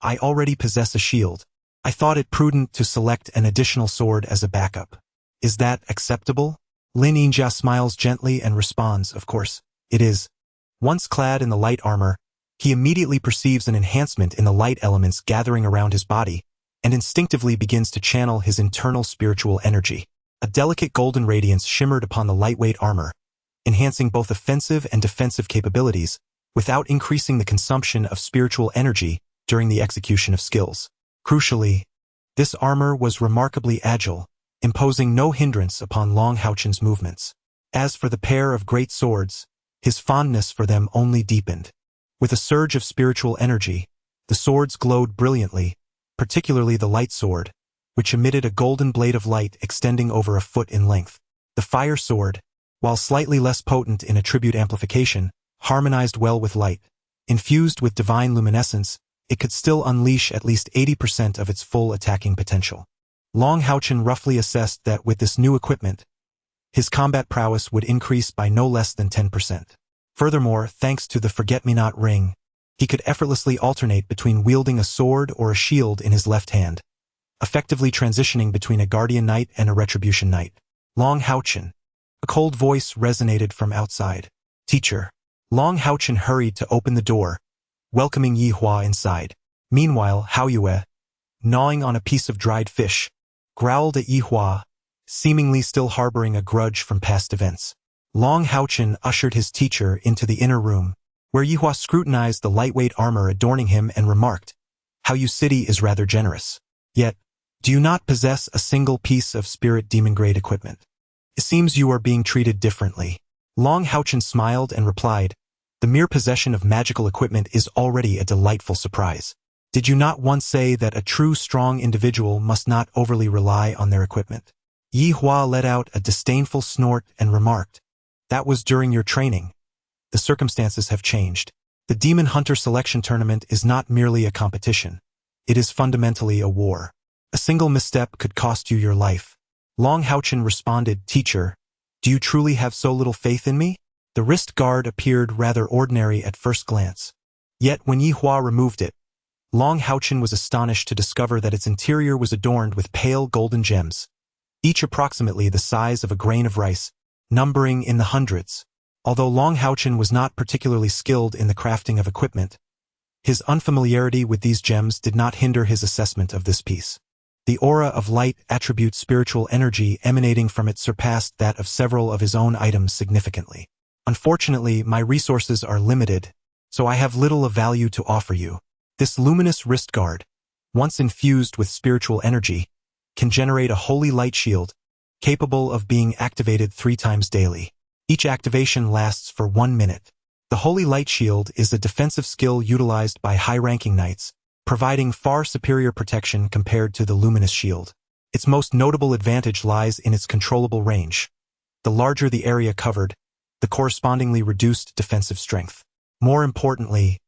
S2: "I already possess a shield. I thought it prudent to select an additional sword as a backup. Is that acceptable?" Lin Yinjia smiles gently and responds, "Of course, it is." Once clad in the light armor, he immediately perceives an enhancement in the light elements gathering around his body, and instinctively begins to channel his internal spiritual energy. A delicate golden radiance shimmered upon the lightweight armor, enhancing both offensive and defensive capabilities, without increasing the consumption of spiritual energy during the execution of skills. Crucially, this armor was remarkably agile, imposing no hindrance upon Long HaoChen's movements. As for the pair of great swords, his fondness for them only deepened. With a surge of spiritual energy, the swords glowed brilliantly, particularly the light sword, which emitted a golden blade of light extending over a foot in length. The fire sword, while slightly less potent in attribute amplification, harmonized well with light. Infused with divine luminescence, it could still unleash at least 80% of its full attacking potential. HaoChen roughly assessed that with this new equipment, his combat prowess would increase by no less than 10%. Furthermore, thanks to the forget-me-not ring, he could effortlessly alternate between wielding a sword or a shield in his left hand, effectively transitioning between a guardian knight and a retribution knight. HaoChen. A cold voice resonated from outside. Teacher. HaoChen hurried to open the door, welcoming Yi Hua inside. Meanwhile, Hao Yue, gnawing on a piece of dried fish, growled at Yi Hua, seemingly still harboring a grudge from past events. HaoChen ushered his teacher into the inner room, where Yi Hua scrutinized the lightweight armor adorning him and remarked, "How you city is rather generous. Yet, do you not possess a single piece of spirit demon-grade equipment? It seems you are being treated differently." HaoChen smiled and replied, "The mere possession of magical equipment is already a delightful surprise. Did you not once say that a true strong individual must not overly rely on their equipment?" Yi Hua let out a disdainful snort and remarked, "That was during your training. The circumstances have changed. The Demon Hunter Selection Tournament is not merely a competition. It is fundamentally a war. A single misstep could cost you your life." HaoChen responded, "Teacher, do you truly have so little faith in me?" The wrist guard appeared rather ordinary at first glance. Yet when Yi Hua removed it, HaoChen was astonished to discover that its interior was adorned with pale golden gems, each approximately the size of a grain of rice, numbering in the hundreds. Although HaoChen was not particularly skilled in the crafting of equipment, his unfamiliarity with these gems did not hinder his assessment of this piece. The aura of light attribute spiritual energy emanating from it surpassed that of several of his own items significantly. "Unfortunately, my resources are limited, so I have little of value to offer you. This luminous wrist guard, once infused with spiritual energy, can generate a holy light shield, capable of being activated 3 times daily. Each activation lasts for 1 minute. The Holy Light Shield is a defensive skill utilized by high-ranking knights, providing far superior protection compared to the Luminous Shield. Its most notable advantage lies in its controllable range. The larger the area covered, the correspondingly reduced defensive strength. More importantly,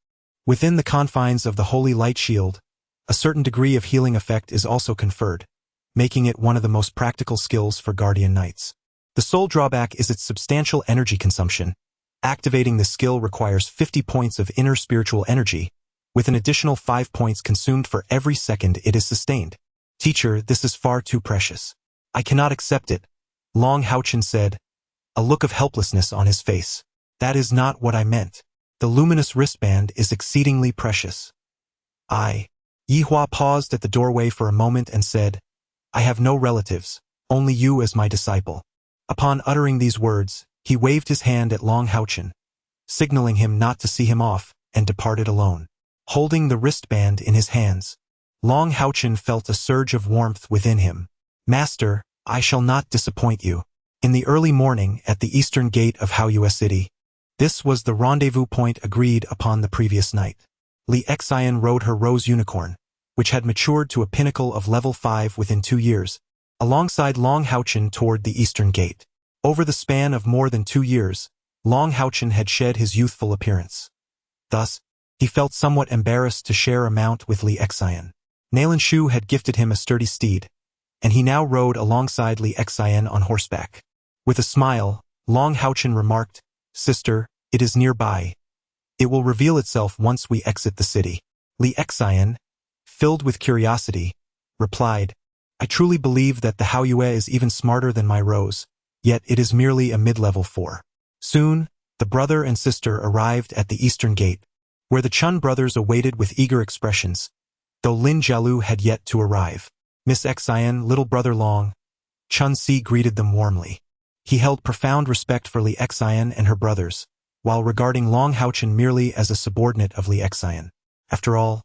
S2: within the confines of the Holy Light Shield, a certain degree of healing effect is also conferred, making it one of the most practical skills for Guardian Knights. The sole drawback is its substantial energy consumption. Activating the skill requires 50 points of inner spiritual energy, with an additional 5 points consumed for every second it is sustained. "Teacher, this is far too precious. I cannot accept it," HaoChen said, a look of helplessness on his face. "That is not what I meant. The luminous wristband is exceedingly precious. Yi Hua paused at the doorway for a moment and said, "I have no relatives, only you as my disciple." Upon uttering these words, he waved his hand at HaoChen, signaling him not to see him off, and departed alone. Holding the wristband in his hands, HaoChen felt a surge of warmth within him. "Master, I shall not disappoint you." In the early morning at the eastern gate of Haoyue City, this was the rendezvous point agreed upon the previous night. Li Xian rode her rose unicorn, which had matured to a pinnacle of level 5 within 2 years, alongside HaoChen toward the eastern gate. Over the span of more than 2 years, HaoChen had shed his youthful appearance. Thus, he felt somewhat embarrassed to share a mount with Li Xian. Nalan Shu had gifted him a sturdy steed, and he now rode alongside Li Xian on horseback. With a smile, HaoChen remarked, "Sister, it is nearby. It will reveal itself once we exit the city." Li Xian, filled with curiosity, replied, "I truly believe that the Haoyue is even smarter than my rose, yet it is merely a mid-level 4. Soon, the brother and sister arrived at the eastern gate, where the Chun brothers awaited with eager expressions, though Lin Jialu had yet to arrive. Miss Xian, little brother Long, Chun Si greeted them warmly. He held profound respect for Li Xian and her brothers, while regarding HaoChen merely as a subordinate of Li Xian. After all,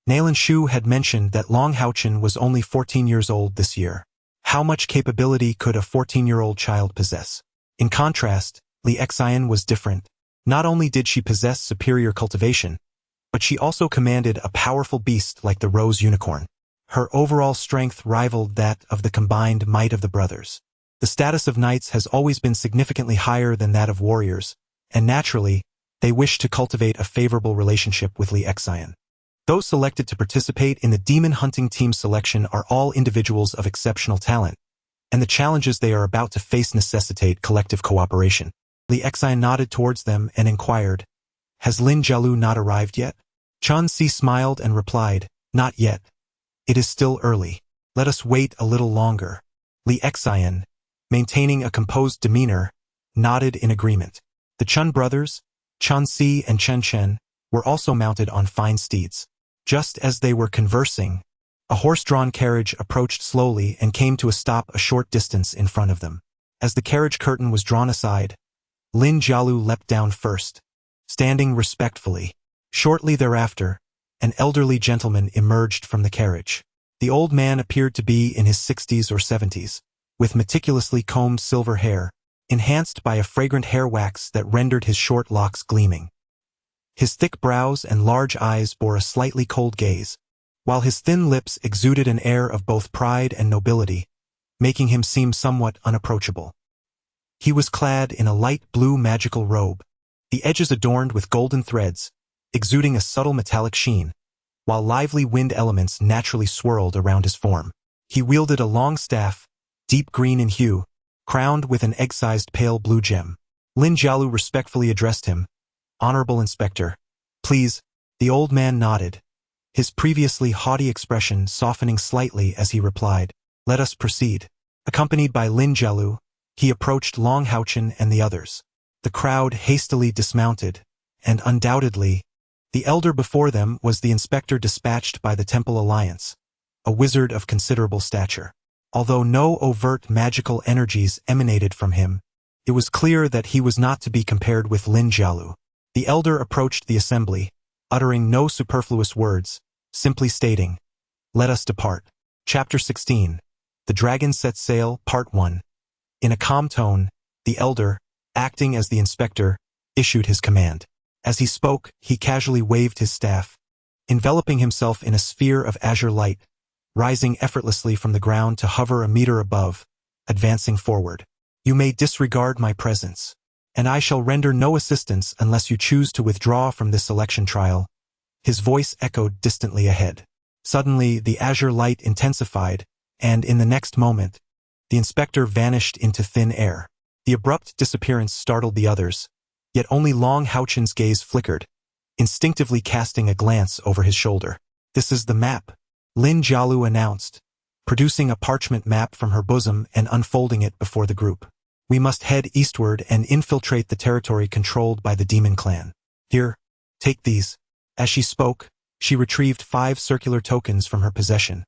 S2: Nalan Shu had mentioned that HaoChen was only 14 years old this year. How much capability could a 14-year-old child possess? In contrast, Li Xian was different. Not only did she possess superior cultivation, but she also commanded a powerful beast like the rose unicorn. Her overall strength rivaled that of the combined might of the brothers. The status of knights has always been significantly higher than that of warriors, and naturally, they wish to cultivate a favorable relationship with Li Xian. Those selected to participate in the demon hunting team selection are all individuals of exceptional talent, and the challenges they are about to face necessitate collective cooperation. Li Xian nodded towards them and inquired, "Has Lin Jialu not arrived yet?" Chen Si smiled and replied, "Not yet. It is still early. Let us wait a little longer." Li Xian, maintaining a composed demeanor, nodded in agreement. The Chen brothers, Chen Si and Chen Chen, were also mounted on fine steeds. Just as they were conversing, a horse-drawn carriage approached slowly and came to a stop a short distance in front of them. As the carriage curtain was drawn aside, Lin Jialu leapt down first, standing respectfully. Shortly thereafter, an elderly gentleman emerged from the carriage. The old man appeared to be in his 60s or 70s, with meticulously combed silver hair, enhanced by a fragrant hair wax that rendered his short locks gleaming. His thick brows and large eyes bore a slightly cold gaze, while his thin lips exuded an air of both pride and nobility, making him seem somewhat unapproachable. He was clad in a light blue magical robe, the edges adorned with golden threads, exuding a subtle metallic sheen, while lively wind elements naturally swirled around his form. He wielded a long staff, deep green in hue, crowned with an egg-sized pale blue gem. Lin Jialu respectfully addressed him, "Honorable Inspector, please." The old man nodded, his previously haughty expression softening slightly as he replied, "Let us proceed." Accompanied by Lin Jialu, he approached Long HaoChen and the others. The crowd hastily dismounted, and undoubtedly, the elder before them was the inspector dispatched by the Temple Alliance, a wizard of considerable stature. Although no overt magical energies emanated from him, it was clear that he was not to be compared with Lin Jialu. The elder approached the assembly, uttering no superfluous words, simply stating, "Let us depart." Chapter 16. The Dragon Sets Sail, Part 1. In a calm tone, the elder, acting as the inspector, issued his command. As he spoke, he casually waved his staff, enveloping himself in a sphere of azure light, rising effortlessly from the ground to hover a meter above, advancing forward. "You may disregard my presence, and I shall render no assistance unless you choose to withdraw from this selection trial." His voice echoed distantly ahead. Suddenly, the azure light intensified, and in the next moment, the inspector vanished into thin air. The abrupt disappearance startled the others, yet only Long HaoChen's gaze flickered, instinctively casting a glance over his shoulder. "This is the map," Lin Jialu announced, producing a parchment map from her bosom and unfolding it before the group. "We must head eastward and infiltrate the territory controlled by the demon clan. Here, take these." As she spoke, she retrieved 5 circular tokens from her possession,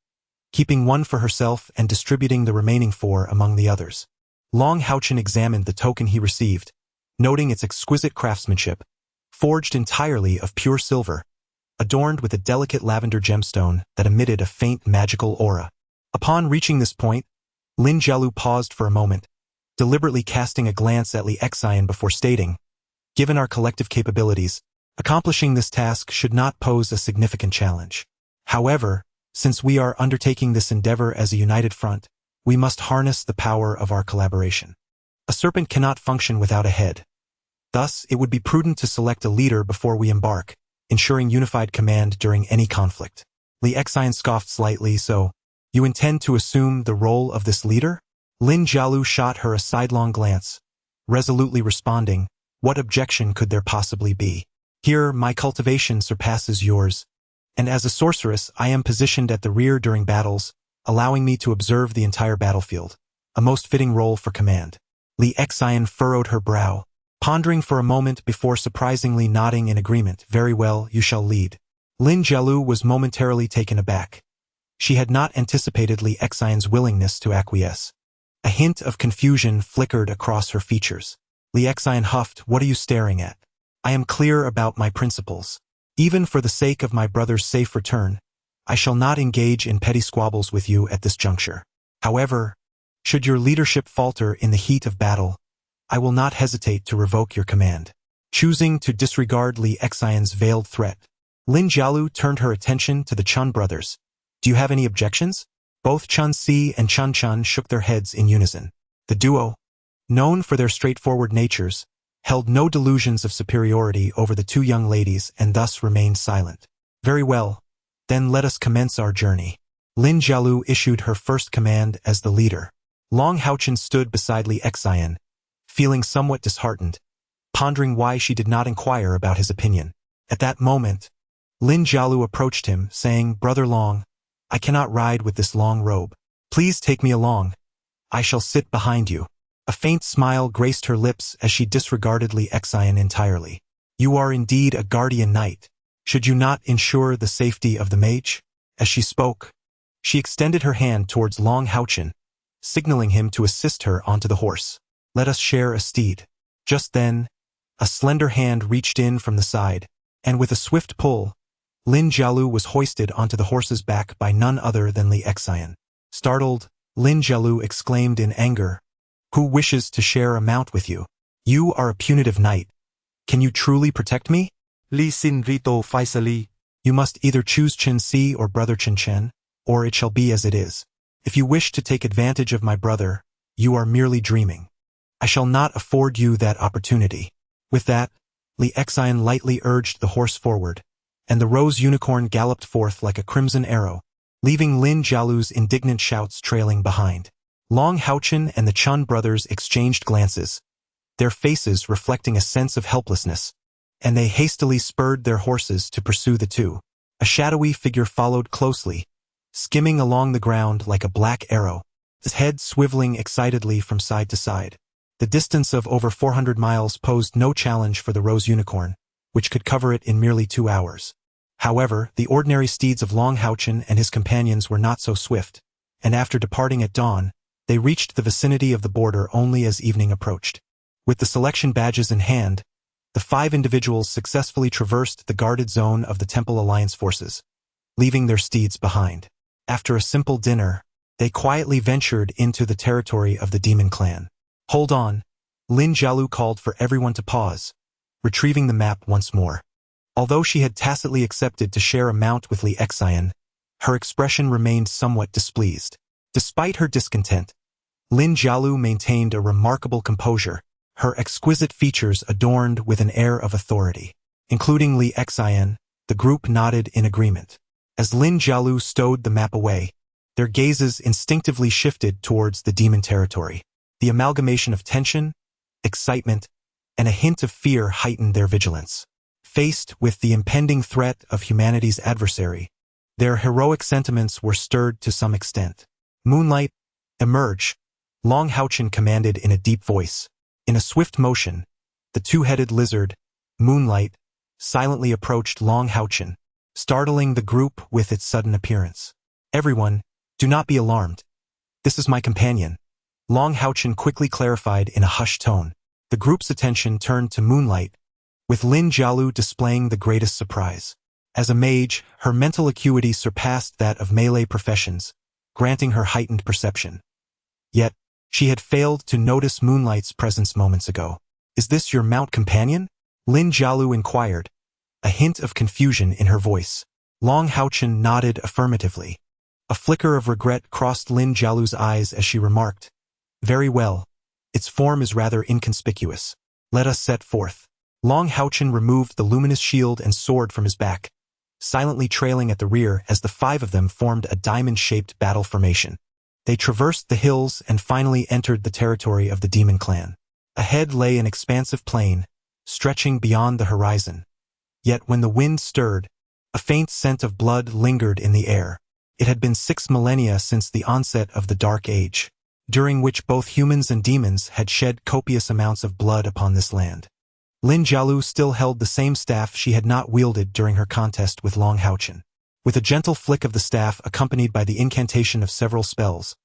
S2: keeping one for herself and distributing the remaining 4 among the others. Long HaoChen examined the token he received, noting its exquisite craftsmanship, forged entirely of pure silver, adorned with a delicate lavender gemstone that emitted a faint magical aura. Upon reaching this point, Lin Jialu paused for a moment, deliberately casting a glance at Li Xian before stating, "Given our collective capabilities, accomplishing this task should not pose a significant challenge. However, since we are undertaking this endeavor as a united front, we must harness the power of our collaboration. A serpent cannot function without a head. Thus, it would be prudent to select a leader before we embark, ensuring unified command during any conflict." Li Xian scoffed slightly. "So, you intend to assume the role of this leader?" Lin Jialu shot her a sidelong glance, resolutely responding, "What objection could there possibly be? Here, my cultivation surpasses yours, and as a sorceress I am positioned at the rear during battles, allowing me to observe the entire battlefield, a most fitting role for command." Li Xian furrowed her brow, pondering for a moment before surprisingly nodding in agreement. "Very well, you shall lead." Lin Jialu was momentarily taken aback. She had not anticipated Li Xian's willingness to acquiesce. A hint of confusion flickered across her features. Li Xian huffed, "What are you staring at? I am clear about my principles. Even for the sake of my brother's safe return, I shall not engage in petty squabbles with you at this juncture. However, should your leadership falter in the heat of battle, I will not hesitate to revoke your command." Choosing to disregard Li Xian's veiled threat, Lin Jialu turned her attention to the Chen brothers. "Do you have any objections?" Both Chen Si and Chen Chen shook their heads in unison. The duo, known for their straightforward natures, held no delusions of superiority over the two young ladies and thus remained silent. Very well, then let us commence our journey. Lin Jialu issued her first command as the leader. Long HaoChen stood beside Li Xian, feeling somewhat disheartened, pondering why she did not inquire about his opinion. At that moment, Lin Jialu approached him, saying, "Brother Long, I cannot ride with this long robe. Please take me along. I shall sit behind you." A faint smile graced her lips as she disregarded Li Xian entirely. "You are indeed a guardian knight. Should you not ensure the safety of the mage?" As she spoke, she extended her hand towards Long HaoChen, signaling him to assist her onto the horse. "Let us share a steed." Just then, a slender hand reached in from the side, and with a swift pull, Lin Jialu was hoisted onto the horse's back by none other than Li Xian. Startled, Lin Jialu exclaimed in anger, "Who wishes to share a mount with you? You are a punitive knight. Can you truly protect me?"
S3: Li Xin Rito Faisali.
S2: "You must either choose Chen Si or brother Chen, or it shall be as it is. If you wish to take advantage of my brother, you are merely dreaming. I shall not afford you that opportunity." With that, Li Xian lightly urged the horse forward, and the rose unicorn galloped forth like a crimson arrow, leaving Lin Jialu's indignant shouts trailing behind. Long HaoChen and the Chun brothers exchanged glances, their faces reflecting a sense of helplessness, and they hastily spurred their horses to pursue the two. A shadowy figure followed closely, skimming along the ground like a black arrow, his head swiveling excitedly from side to side. The distance of over 400 miles posed no challenge for the rose unicorn, which could cover it in merely 2 hours. However, the ordinary steeds of Long HaoChen and his companions were not so swift, and after departing at dawn, they reached the vicinity of the border only as evening approached. With the selection badges in hand, the 5 individuals successfully traversed the guarded zone of the Temple Alliance forces, leaving their steeds behind. After a simple dinner, they quietly ventured into the territory of the Demon Clan. "Hold on," Lin Jialu called for everyone to pause, retrieving the map once more. Although she had tacitly accepted to share a mount with Li Xian, her expression remained somewhat displeased. Despite her discontent, Lin Jialu maintained a remarkable composure, her exquisite features adorned with an air of authority. Including Li Xian, the group nodded in agreement. As Lin Jialu stowed the map away, their gazes instinctively shifted towards the demon territory. The amalgamation of tension, excitement, and a hint of fear heightened their vigilance. Faced with the impending threat of humanity's adversary, their heroic sentiments were stirred to some extent. "Moonlight, emerge," Long HaoChen commanded in a deep voice. In a swift motion, the two-headed lizard, Moonlight, silently approached Long HaoChen, startling the group with its sudden appearance. "Everyone, do not be alarmed. This is my companion," Long HaoChen quickly clarified in a hushed tone. The group's attention turned to Moonlight, with Lin Jialu displaying the greatest surprise. As a mage, her mental acuity surpassed that of melee professions, granting her heightened perception. Yet, she had failed to notice Moonlight's presence moments ago. "Is this your mount companion?" Lin Jialu inquired, a hint of confusion in her voice. Long HaoChen nodded affirmatively. A flicker of regret crossed Lin Jialu's eyes as she remarked, "Very well. Its form is rather inconspicuous. Let us set forth." Long HaoChen removed the luminous shield and sword from his back, silently trailing at the rear as the 5 of them formed a diamond-shaped battle formation. They traversed the hills and finally entered the territory of the Demon Clan. Ahead lay an expansive plain, stretching beyond the horizon. Yet when the wind stirred, a faint scent of blood lingered in the air. It had been 6 millennia since the onset of the Dark Age, during which both humans and demons had shed copious amounts of blood upon this land. Lin Jialu still held the same staff she had not wielded during her contest with Long HaoChen. With a gentle flick of the staff accompanied by the incantation of several spells,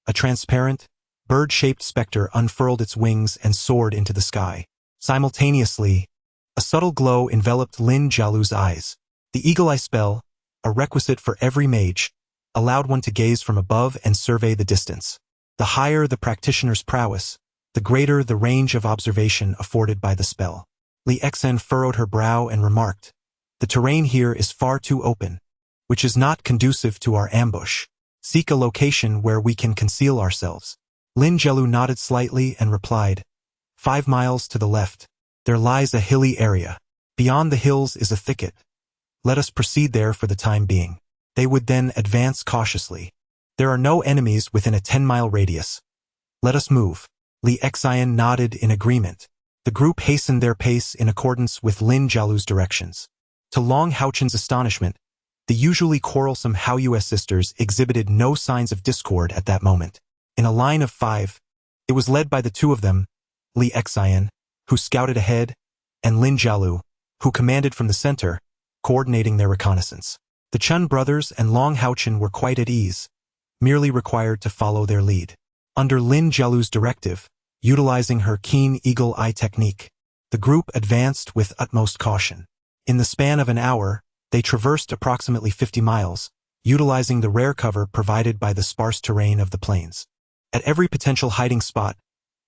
S2: a transparent, bird-shaped specter unfurled its wings and soared into the sky. Simultaneously, a subtle glow enveloped Lin Jialu's eyes. The Eagle Eye spell, a requisite for every mage, allowed one to gaze from above and survey the distance. The higher the practitioner's prowess, the greater the range of observation afforded by the spell. Li Xian furrowed her brow and remarked, "The terrain here is far too open, which is not conducive to our ambush. Seek a location where we can conceal ourselves." Lin Jielu nodded slightly and replied, 5 miles to the left. There lies a hilly area. Beyond the hills is a thicket. Let us proceed there for the time being. They would then advance cautiously. There are no enemies within a 10-mile radius. Let us move. Li Xian nodded in agreement. The group hastened their pace in accordance with Lin Jialu's directions. To Long HaoChen's astonishment, the usually quarrelsome HaoUS sisters exhibited no signs of discord at that moment. In a line of 5, it was led by the two of them, Li Xian, who scouted ahead, and Lin Jialu, who commanded from the center, coordinating their reconnaissance. The Chen brothers and Long HaoChen were quite at ease, merely required to follow their lead. Under Lin Jialu's directive, utilizing her keen eagle eye technique, the group advanced with utmost caution. In the span of an hour, they traversed approximately 50 miles, utilizing the rare cover provided by the sparse terrain of the plains. At every potential hiding spot,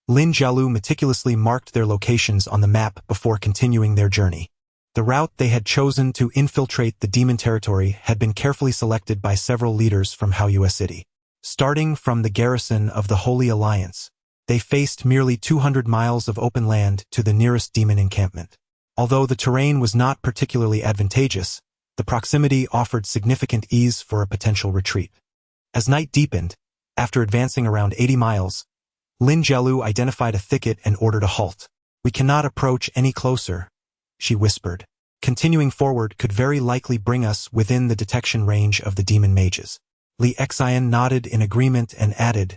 S2: Lin Jialu meticulously marked their locations on the map before continuing their journey. The route they had chosen to infiltrate the demon territory had been carefully selected by several leaders from HaoUS City. Starting from the garrison of the Holy Alliance, they faced merely 200 miles of open land to the nearest demon encampment. Although the terrain was not particularly advantageous, the proximity offered significant ease for a potential retreat. As night deepened, after advancing around 80 miles, Lin Jialu identified a thicket and ordered a halt. "We cannot approach any closer," she whispered. "Continuing forward could very likely bring us within the detection range of the demon mages." Li Xian nodded in agreement and added,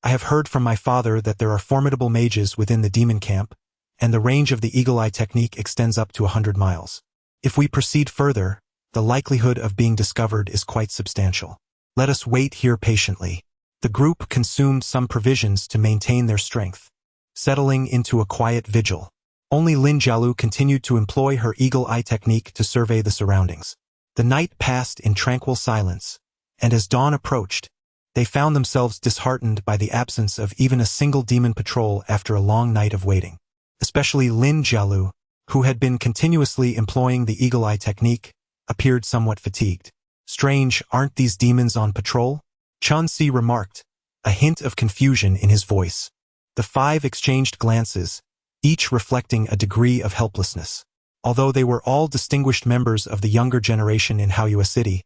S2: "I have heard from my father that there are formidable mages within the demon camp, and the range of the eagle eye technique extends up to 100 miles. If we proceed further, the likelihood of being discovered is quite substantial. Let us wait here patiently." The group consumed some provisions to maintain their strength, settling into a quiet vigil. Only Lin Jialu continued to employ her eagle eye technique to survey the surroundings. The night passed in tranquil silence, and as dawn approached, they found themselves disheartened by the absence of even a single demon patrol after a long night of waiting. Especially Lin Jialu, who had been continuously employing the eagle eye technique, appeared somewhat fatigued. "Strange, aren't these demons on patrol?" Chun Si remarked, a hint of confusion in his voice. The 5 exchanged glances, each reflecting a degree of helplessness. Although they were all distinguished members of the younger generation in HaoUS City,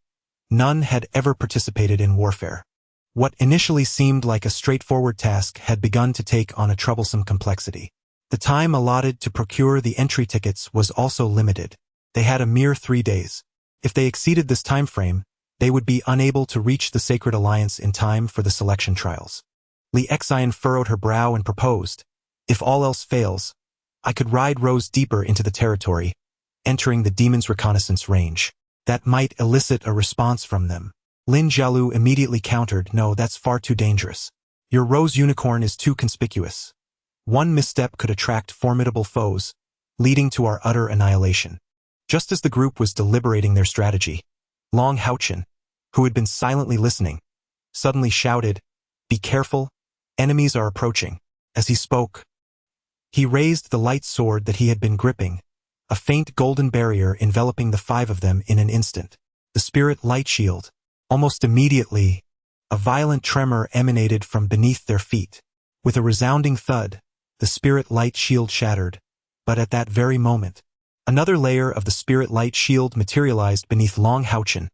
S2: none had ever participated in warfare. What initially seemed like a straightforward task had begun to take on a troublesome complexity. The time allotted to procure the entry tickets was also limited. They had a mere 3 days. If they exceeded this time frame, they would be unable to reach the Sacred Alliance in time for the selection trials. Li Xian furrowed her brow and proposed, "If all else fails, I could ride Rose deeper into the territory, entering the demon's reconnaissance range. That might elicit a response from them." Lin Jialu immediately countered, "No, that's far too dangerous. Your Rose unicorn is too conspicuous. One misstep could attract formidable foes, leading to our utter annihilation." Just as the group was deliberating their strategy, Long HaoChen, who had been silently listening, suddenly shouted, "Be careful, enemies are approaching." As he spoke, he raised the light sword that he had been gripping, a faint golden barrier enveloping the 5 of them in an instant. The spirit light shield. Almost immediately, a violent tremor emanated from beneath their feet. With a resounding thud, the spirit light shield shattered, but at that very moment, another layer of the spirit light shield materialized beneath Long HaoChen,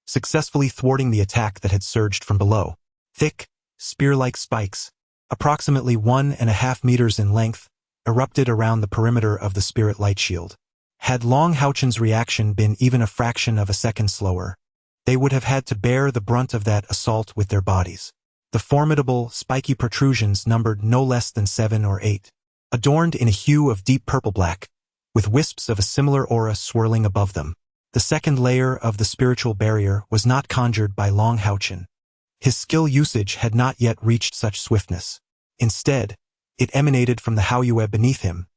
S2: successfully thwarting the attack that had surged from below. Thick, spear-like spikes, approximately 1.5 meters in length, erupted around the perimeter of the spirit light shield. Had Long HaoChen's reaction been even a fraction of a second slower, they would have had to bear the brunt of that assault with their bodies. The formidable, spiky protrusions numbered no less than 7 or 8, adorned in a hue of deep purple-black, with wisps of a similar aura swirling above them. The second layer of the spiritual barrier was not conjured by Long HaoChen. His skill usage had not yet reached such swiftness. Instead, it emanated from the HaoYue beneath him,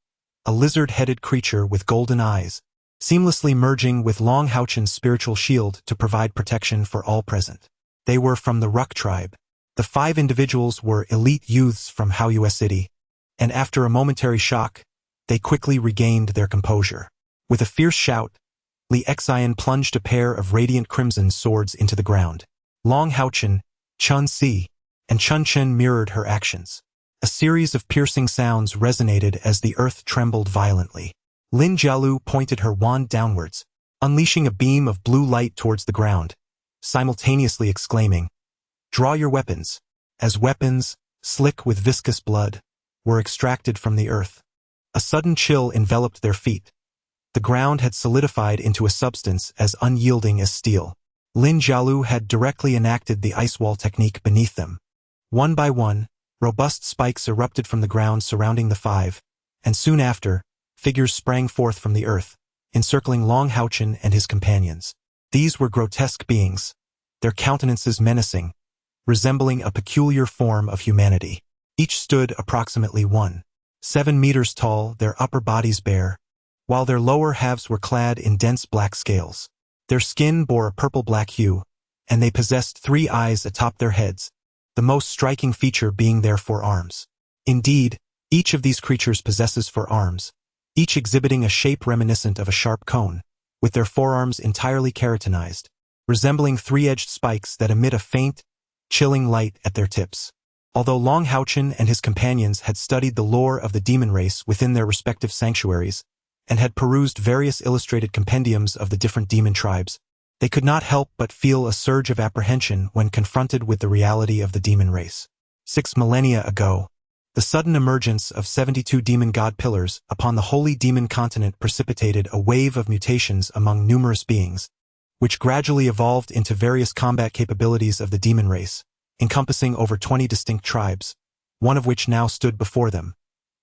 S2: a lizard-headed creature with golden eyes, seamlessly merging with Long HaoChen's spiritual shield to provide protection for all present. They were from the Ruck tribe. The 5 individuals were elite youths from HaoUS City, and after a momentary shock, they quickly regained their composure. With a fierce shout, Li Xian plunged a pair of radiant crimson swords into the ground. Long HaoChen, Chun Si, and HaoChen mirrored her actions. A series of piercing sounds resonated as the earth trembled violently. Lin Jialu pointed her wand downwards, unleashing a beam of blue light towards the ground, simultaneously exclaiming, "Draw your weapons," as weapons, slick with viscous blood, were extracted from the earth. A sudden chill enveloped their feet. The ground had solidified into a substance as unyielding as steel. Lin Jialu had directly enacted the ice wall technique beneath them. One by one, robust spikes erupted from the ground surrounding the five, and soon after, figures sprang forth from the earth, encircling HaoChen and his companions. These were grotesque beings, their countenances menacing, resembling a peculiar form of humanity. Each stood approximately 1.7 meters tall, their upper bodies bare, while their lower halves were clad in dense black scales. Their skin bore a purple-black hue, and they possessed 3 eyes atop their heads, the most striking feature being their forearms. Indeed, each of these creatures possesses forearms, each exhibiting a shape reminiscent of a sharp cone, with their forearms entirely keratinized, resembling 3-edged spikes that emit a faint, chilling light at their tips. Although HaoChen and his companions had studied the lore of the demon race within their respective sanctuaries, and had perused various illustrated compendiums of the different demon tribes, they could not help but feel a surge of apprehension when confronted with the reality of the demon race. 6 millennia ago, the sudden emergence of 72 demon god pillars upon the holy demon continent precipitated a wave of mutations among numerous beings, which gradually evolved into various combat capabilities of the demon race, encompassing over 20 distinct tribes, one of which now stood before them,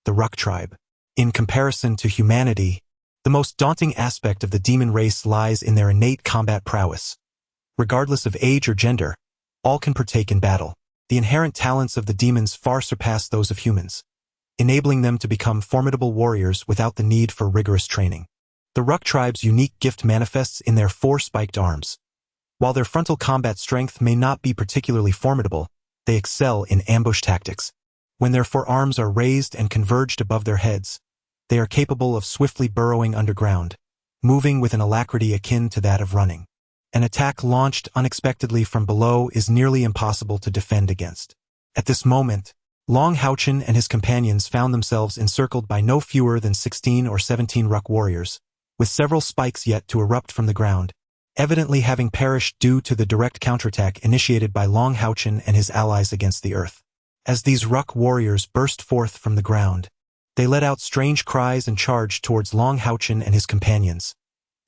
S2: the Ruck tribe. In comparison to humanity, the most daunting aspect of the demon race lies in their innate combat prowess. Regardless of age or gender, all can partake in battle. The inherent talents of the demons far surpass those of humans, enabling them to become formidable warriors without the need for rigorous training. The Ruck tribe's unique gift manifests in their 4 spiked arms. While their frontal combat strength may not be particularly formidable, they excel in ambush tactics. When their forearms are raised and converged above their heads, they are capable of swiftly burrowing underground, moving with an alacrity akin to that of running. An attack launched unexpectedly from below is nearly impossible to defend against. At this moment, HaoChen and his companions found themselves encircled by no fewer than 16 or 17 Ruck warriors, with several spikes yet to erupt from the ground, evidently having perished due to the direct counterattack initiated by HaoChen and his allies against the earth. As these Ruck warriors burst forth from the ground, they let out strange cries and charged towards HaoChen and his companions,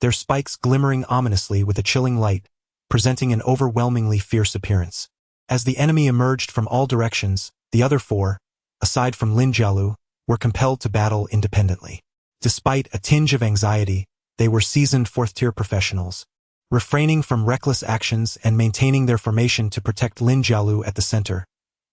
S2: their spikes glimmering ominously with a chilling light, presenting an overwhelmingly fierce appearance. As the enemy emerged from all directions, the other 4, aside from Lin Jialu, were compelled to battle independently. Despite a tinge of anxiety, they were seasoned 4th-tier professionals, refraining from reckless actions and maintaining their formation to protect Lin Jialu at the center,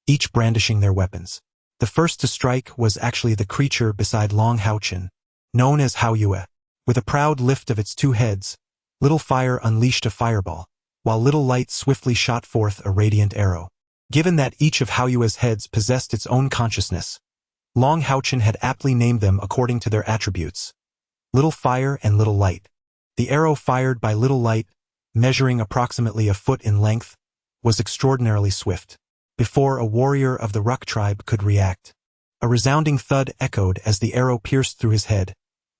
S2: each brandishing their weapons. The first to strike was actually the creature beside HaoChen, known as Haoyue. With a proud lift of its 2 heads, Little Fire unleashed a fireball, while Little Light swiftly shot forth a radiant arrow. Given that each of Haoyue's heads possessed its own consciousness, HaoChen had aptly named them according to their attributes, Little Fire and Little Light. The arrow fired by Little Light, measuring approximately a foot in length, was extraordinarily swift. Before a warrior of the Ruck tribe could react, a resounding thud echoed as the arrow pierced through his head,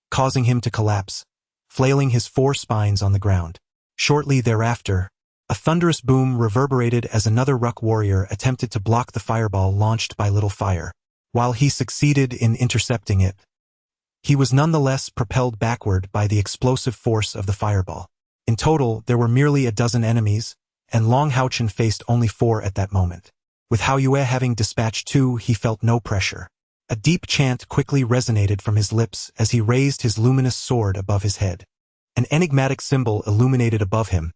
S2: causing him to collapse, flailing his 4 spines on the ground. Shortly thereafter, a thunderous boom reverberated as another Ruck warrior attempted to block the fireball launched by Little Fire. While he succeeded in intercepting it, he was nonetheless propelled backward by the explosive force of the fireball. In total, there were merely a dozen enemies, and HaoChen faced only 4 at that moment. With Haoyue having dispatched 2, he felt no pressure. A deep chant quickly resonated from his lips as he raised his luminous sword above his head. An enigmatic symbol illuminated above him,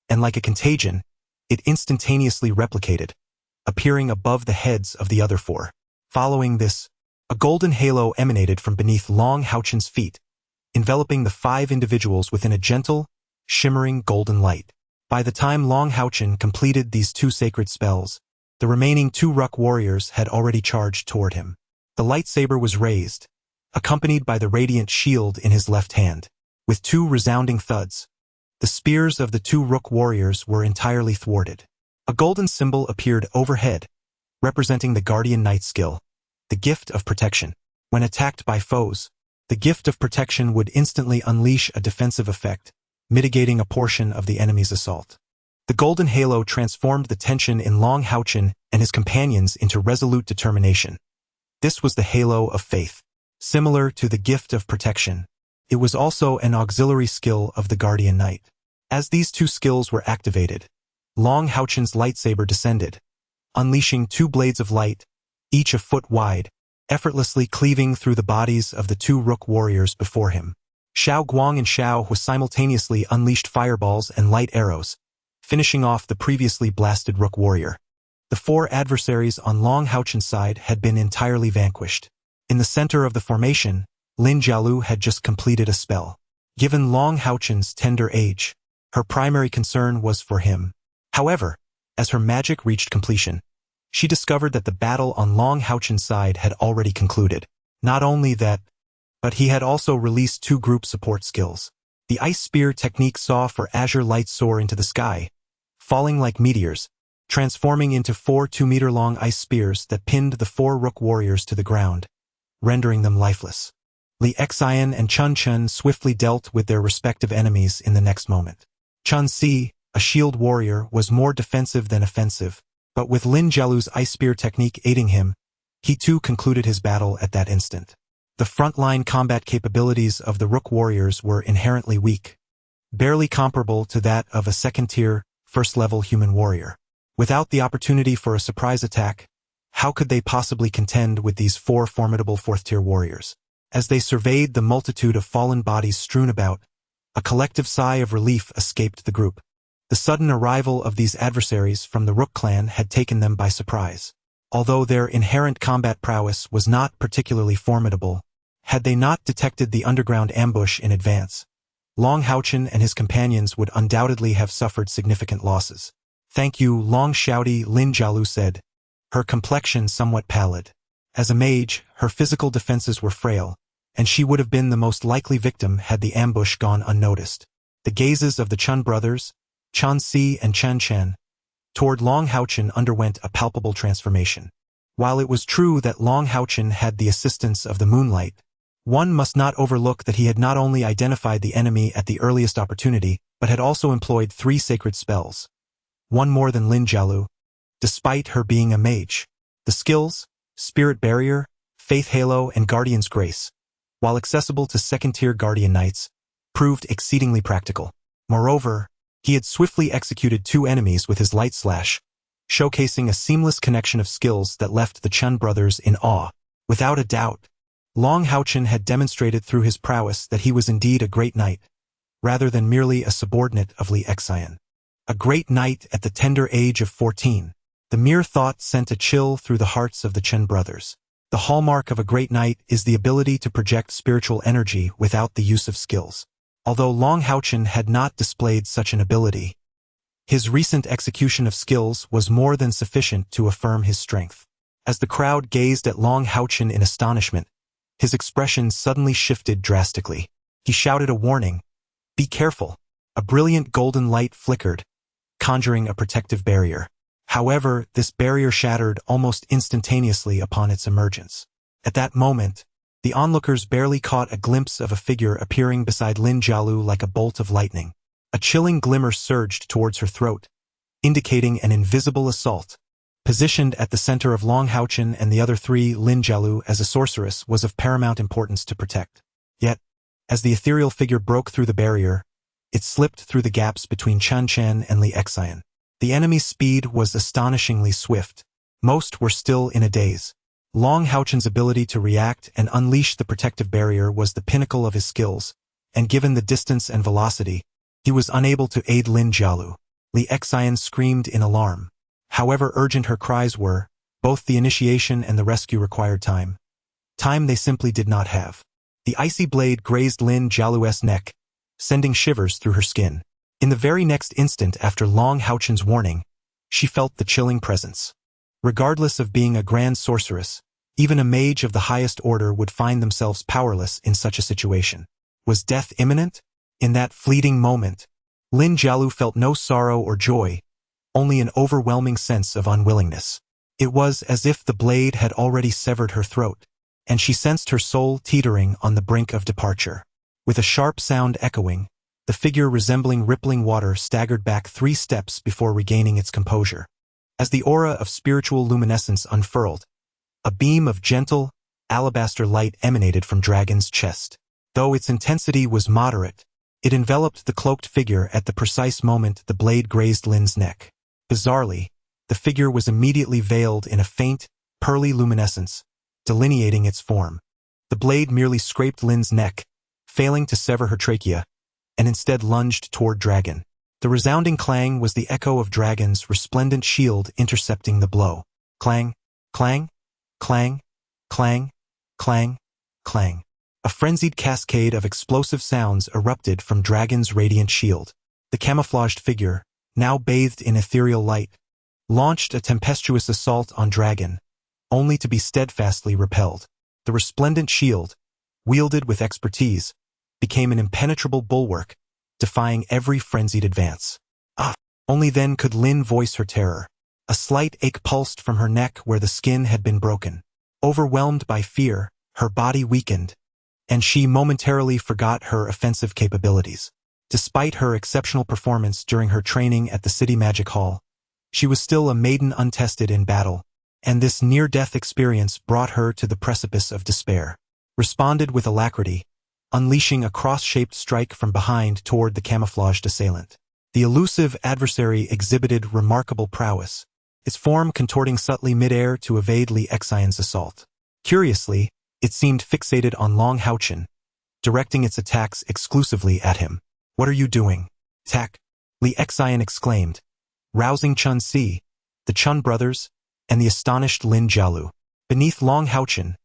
S2: and like a contagion, it instantaneously replicated, appearing above the heads of the other 4. Following this, a golden halo emanated from beneath HaoChen's feet, enveloping the 5 individuals within a gentle, shimmering golden light. By the time HaoChen completed these 2 sacred spells, the remaining 2 Ruck warriors had already charged toward him. The lightsaber was raised, accompanied by the radiant shield in his left hand. With 2 resounding thuds, the spears of the 2 Ruck warriors were entirely thwarted. A golden symbol appeared overhead, representing the Guardian Knight skill, the gift of protection. When attacked by foes, the gift of protection would instantly unleash a defensive effect, mitigating a portion of the enemy's assault. The golden halo transformed the tension in HaoChen and his companions into resolute determination. This was the halo of faith. Similar to the gift of protection, it was also an auxiliary skill of the Guardian Knight. As these two skills were activated, HaoChen's lightsaber descended, unleashing two blades of light, each a foot wide, effortlessly cleaving through the bodies of the two Rook warriors before him. Xiao Guang and Xiao Hu simultaneously unleashed fireballs and light arrows, finishing off the previously blasted Rook warrior. The four adversaries on HaoChen's side had been entirely vanquished. In the center of the formation, Lin Jialu had just completed a spell. Given HaoChen's tender age, her primary concern was for him. However, as her magic reached completion, she discovered that the battle on HaoChen's side had already concluded. Not only that, but he had also released two group support skills. The Ice Spear technique saw for azure light soar into the sky, falling like meteors, transforming into 4 2-meter-long ice spears that pinned the 4 Rook warriors to the ground, rendering them lifeless. Li Xian and HaoChen swiftly dealt with their respective enemies in the next moment. Chun Si, a shield warrior, was more defensive than offensive, but with Lin Jialu's Ice Spear technique aiding him, he too concluded his battle at that instant. The frontline combat capabilities of the Rook warriors were inherently weak, barely comparable to that of a second-tier, first-level human warrior. Without the opportunity for a surprise attack, how could they possibly contend with these 4 formidable fourth-tier warriors? As they surveyed the multitude of fallen bodies strewn about, a collective sigh of relief escaped the group. The sudden arrival of these adversaries from the Rook clan had taken them by surprise. Although their inherent combat prowess was not particularly formidable, had they not detected the underground ambush in advance, HaoChen and his companions would undoubtedly have suffered significant losses. "Thank you, Long Shouty," Lin Jialu said, her complexion somewhat pallid. As a mage, her physical defenses were frail, and she would have been the most likely victim had the ambush gone unnoticed. The gazes of the Chun brothers, Chun Si and Chen Chen, toward HaoChen underwent a palpable transformation. While it was true that HaoChen had the assistance of the moonlight, one must not overlook that he had not only identified the enemy at the earliest opportunity, but had also employed 3 sacred spells. One more than Lin Jialu, despite her being a mage. The skills, Spirit Barrier, Faith Halo, and Guardian's Grace, while accessible to second-tier Guardian Knights, proved exceedingly practical. Moreover, he had swiftly executed 2 enemies with his light slash, showcasing a seamless connection of skills that left the Chun brothers in awe. Without a doubt, HaoChen had demonstrated through his prowess that he was indeed a great knight, rather than merely a subordinate of Li Xian. A great knight at the tender age of 14. The mere thought sent a chill through the hearts of the Chen brothers. The hallmark of a great knight is the ability to project spiritual energy without the use of skills. Although HaoChen had not displayed such an ability, his recent execution of skills was more than sufficient to affirm his strength. As the crowd gazed at HaoChen in astonishment, his expression suddenly shifted drastically. He shouted a warning, "Be careful!" A brilliant golden light flickered, conjuring a protective barrier. However, this barrier shattered almost instantaneously upon its emergence. At that moment, the onlookers barely caught a glimpse of a figure appearing beside Lin Jialu like a bolt of lightning. A chilling glimmer surged towards her throat, indicating an invisible assault. Positioned at the center of HaoChen and the other 3, Lin Jialu as a sorceress was of paramount importance to protect. Yet, as the ethereal figure broke through the barrier, it slipped through the gaps between Chen Chen and Li Xian. The enemy's speed was astonishingly swift. Most were still in a daze. HaoChen's ability to react and unleash the protective barrier was the pinnacle of his skills, and given the distance and velocity, he was unable to aid Lin Jialu. Li Xian screamed in alarm. However urgent her cries were, both the initiation and the rescue required time. Time they simply did not have. The icy blade grazed Lin Jialu's neck, sending shivers through her skin. In the very next instant after HaoChen's warning, she felt the chilling presence. Regardless of being a grand sorceress, even a mage of the highest order would find themselves powerless in such a situation. Was death imminent? In that fleeting moment, Lin Jialu felt no sorrow or joy, only an overwhelming sense of unwillingness. It was as if the blade had already severed her throat, and she sensed her soul teetering on the brink of departure. With a sharp sound echoing, the figure resembling rippling water staggered back 3 steps before regaining its composure. As the aura of spiritual luminescence unfurled, a beam of gentle, alabaster light emanated from Dragon's chest. Though its intensity was moderate, it enveloped the cloaked figure at the precise moment the blade grazed Lin's neck. Bizarrely, the figure was immediately veiled in a faint, pearly luminescence, delineating its form. The blade merely scraped Lin's neck, failing to sever her trachea, and instead lunged toward Dragon. The resounding clang was the echo of Dragon's resplendent shield intercepting the blow. Clang, clang, clang, clang, clang, clang. A frenzied cascade of explosive sounds erupted from Dragon's radiant shield. The camouflaged figure, now bathed in ethereal light, launched a tempestuous assault on Dragon, only to be steadfastly repelled. The resplendent shield, wielded with expertise, became an impenetrable bulwark, defying every frenzied advance. Only then could Lin voice her terror. A slight ache pulsed from her neck where the skin had been broken. Overwhelmed by fear, her body weakened, and she momentarily forgot her offensive capabilities. Despite her exceptional performance during her training at the City Magic Hall, she was still a maiden untested in battle, and this near-death experience brought her to the precipice of despair. Responded with alacrity, unleashing a cross-shaped strike from behind toward the camouflaged assailant. The elusive adversary exhibited remarkable prowess, its form contorting subtly mid-air to evade Li Xian's assault. Curiously, it seemed fixated on Long HaoChen, directing its attacks exclusively at him. "What are you doing?" "Attack!" Li Xian exclaimed, rousing Chun Si, the Chun brothers, and the astonished Lin Jialu. Beneath Long HaoChen,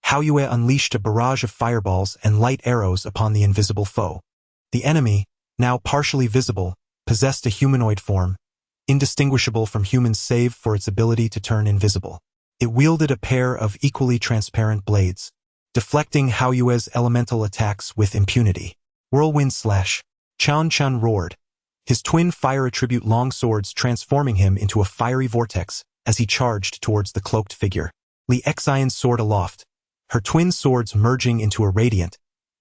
S2: Hao Yue unleashed a barrage of fireballs and light arrows upon the invisible foe. The enemy, now partially visible, possessed a humanoid form, indistinguishable from humans save for its ability to turn invisible. It wielded a pair of equally transparent blades, deflecting Hao Yue's elemental attacks with impunity. Whirlwind slash. Chan Chun roared, his twin fire attribute long swords transforming him into a fiery vortex as he charged towards the cloaked figure. Li Xian's sword aloft, her twin swords merging into a radiant,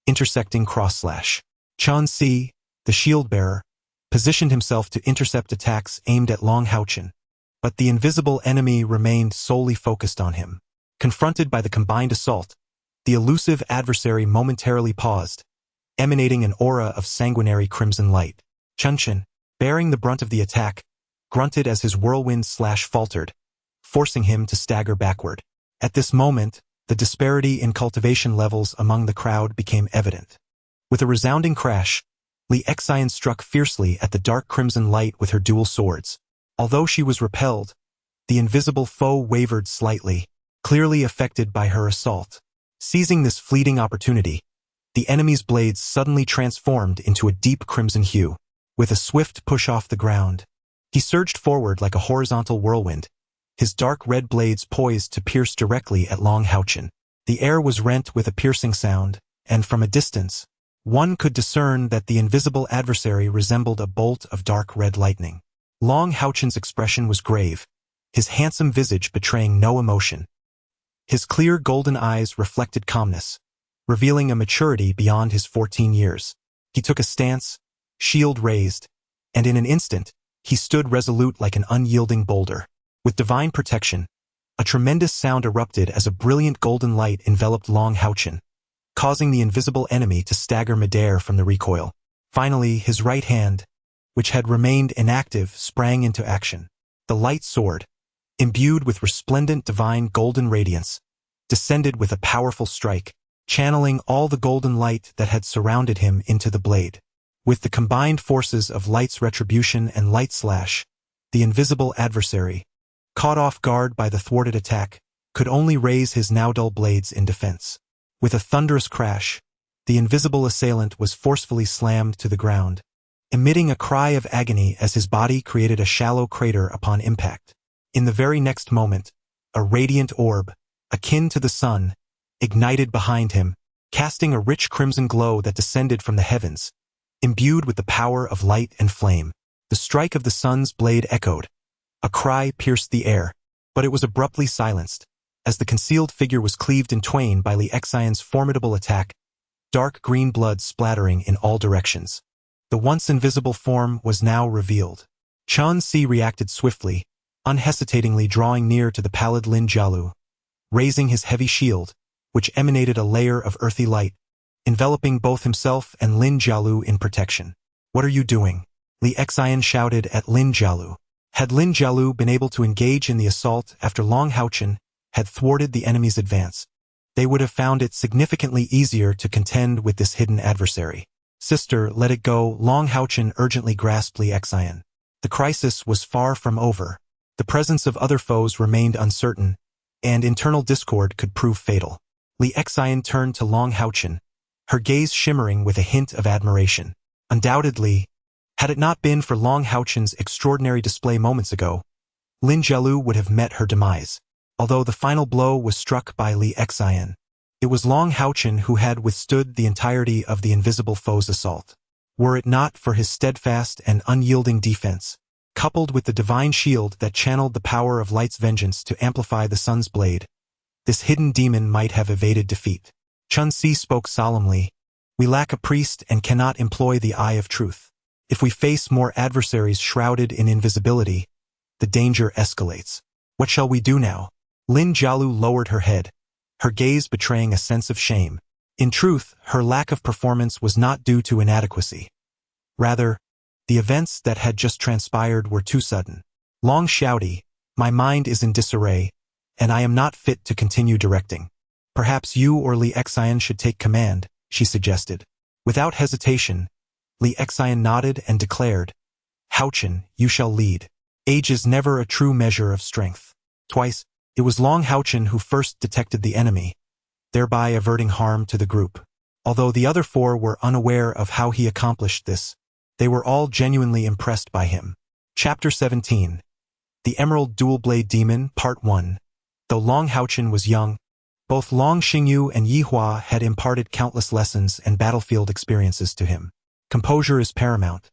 S2: intersecting cross-slash. Chun Si, the shield-bearer, positioned himself to intercept attacks aimed at Long HaoChen, but the invisible enemy remained solely focused on him. Confronted by the combined assault, the elusive adversary momentarily paused, emanating an aura of sanguinary crimson light. Chunchen, bearing the brunt of the attack, grunted as his whirlwind slash faltered, forcing him to stagger backward. At this moment, the disparity in cultivation levels among the crowd became evident. With a resounding crash, Li Xian struck fiercely at the dark crimson light with her dual swords. Although she was repelled, the invisible foe wavered slightly, clearly affected by her assault. Seizing this fleeting opportunity, the enemy's blades suddenly transformed into a deep crimson hue. With a swift push off the ground, he surged forward like a horizontal whirlwind, his dark red blades poised to pierce directly at Long HaoChen. The air was rent with a piercing sound, and from a distance, one could discern that the invisible adversary resembled a bolt of dark red lightning. Long HaoChen's expression was grave, his handsome visage betraying no emotion. His clear golden eyes reflected calmness, revealing a maturity beyond his 14 years. He took a stance, shield raised, and in an instant, he stood resolute like an unyielding boulder. With divine protection, a tremendous sound erupted as a brilliant golden light enveloped Long HaoChen, causing the invisible enemy to stagger midair from the recoil. Finally, his right hand, which had remained inactive, sprang into action. The light sword, imbued with resplendent divine golden radiance, descended with a powerful strike, channeling all the golden light that had surrounded him into the blade. With the combined forces of light's retribution and light slash, the invisible adversary, caught off guard by the thwarted attack, could only raise his now dull blades in defense. With a thunderous crash, the invisible assailant was forcefully slammed to the ground, emitting a cry of agony as his body created a shallow crater upon impact. In the very next moment, a radiant orb, akin to the sun, ignited behind him, casting a rich crimson glow that descended from the heavens, imbued with the power of light and flame. The strike of the sun's blade echoed. A cry pierced the air, But it was abruptly silenced, as the concealed figure was cleaved in twain by Li Xian's formidable attack, dark green blood splattering in all directions. The once invisible form was now revealed. Chen Si reacted swiftly, unhesitatingly drawing near to the pallid Lin Jialu, raising his heavy shield, which emanated a layer of earthy light, enveloping both himself and Lin Jialu in protection. "What are you doing?" Li Xian shouted at Lin Jialu. Had Lin Jialu been able to engage in the assault after HaoChen had thwarted the enemy's advance, they would have found it significantly easier to contend with this hidden adversary. "Sister, let it go," HaoChen urgently grasped Li Xian. The crisis was far from over. The presence of other foes remained uncertain, and internal discord could prove fatal. Li Xian turned to HaoChen, her gaze shimmering with a hint of admiration. Undoubtedly, had it not been for HaoChen's extraordinary display moments ago, Lin Jialu would have met her demise. Although the final blow was struck by Li Xian, it was HaoChen who had withstood the entirety of the invisible foe's assault. Were it not for his steadfast and unyielding defense, coupled with the divine shield that channeled the power of light's vengeance to amplify the sun's blade, this hidden demon might have evaded defeat. Chen Si spoke solemnly, "We lack a priest and cannot employ the eye of truth. If we face more adversaries shrouded in invisibility, the danger escalates. What shall we do now?" Lin Jialu lowered her head, her gaze betraying a sense of shame. In truth, her lack of performance was not due to inadequacy. Rather, the events that had just transpired were too sudden. "Long Shouty, my mind is in disarray, and I am not fit to continue directing. Perhaps you or Li Xian should take command," she suggested. Without hesitation, Li Xian nodded and declared, "HaoChen, you shall lead. Age is never a true measure of strength." Twice, it was HaoChen who first detected the enemy, thereby averting harm to the group. Although the other four were unaware of how he accomplished this, they were all genuinely impressed by him. Chapter 17. The Emerald Dual-Blade Demon, Part 1. Though HaoChen was young, both Long Xingyu and Yihua had imparted countless lessons and battlefield experiences to him. Composure is paramount.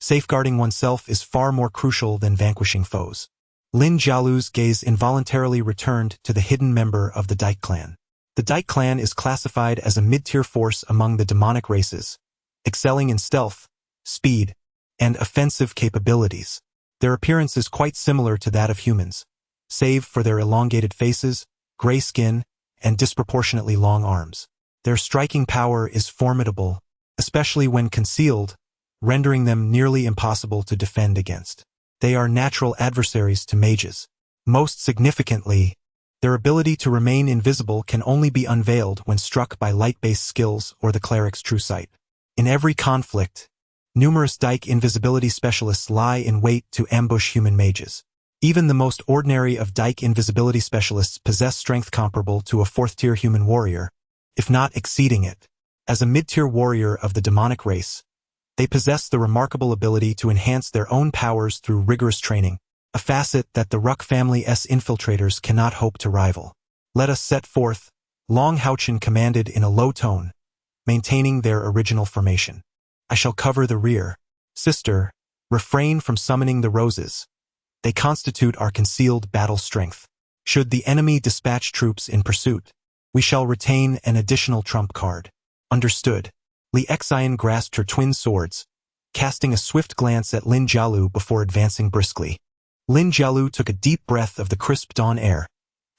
S2: Safeguarding oneself is far more crucial than vanquishing foes. Lin Jialu's gaze involuntarily returned to the hidden member of the Dike clan. The Dike clan is classified as a mid-tier force among the demonic races, excelling in stealth, speed, and offensive capabilities. Their appearance is quite similar to that of humans, save for their elongated faces, gray skin, and disproportionately long arms. Their striking power is formidable, especially when concealed, rendering them nearly impossible to defend against. They are natural adversaries to mages. Most significantly, their ability to remain invisible can only be unveiled when struck by light-based skills or the cleric's true sight. In every conflict, numerous Dike invisibility specialists lie in wait to ambush human mages. Even the most ordinary of Dike invisibility specialists possess strength comparable to a fourth-tier human warrior, if not exceeding it. As a mid-tier warrior of the demonic race, they possess the remarkable ability to enhance their own powers through rigorous training, a facet that the Ruck family's infiltrators cannot hope to rival. "Let us set forth," HaoChen commanded in a low tone, maintaining their original formation. "I shall cover the rear. Sister, refrain from summoning the roses. They constitute our concealed battle strength. Should the enemy dispatch troops in pursuit, we shall retain an additional trump card." "Understood." Li Xian grasped her twin swords, casting a swift glance at Lin Jialu before advancing briskly. Lin Jialu took a deep breath of the crisp dawn air,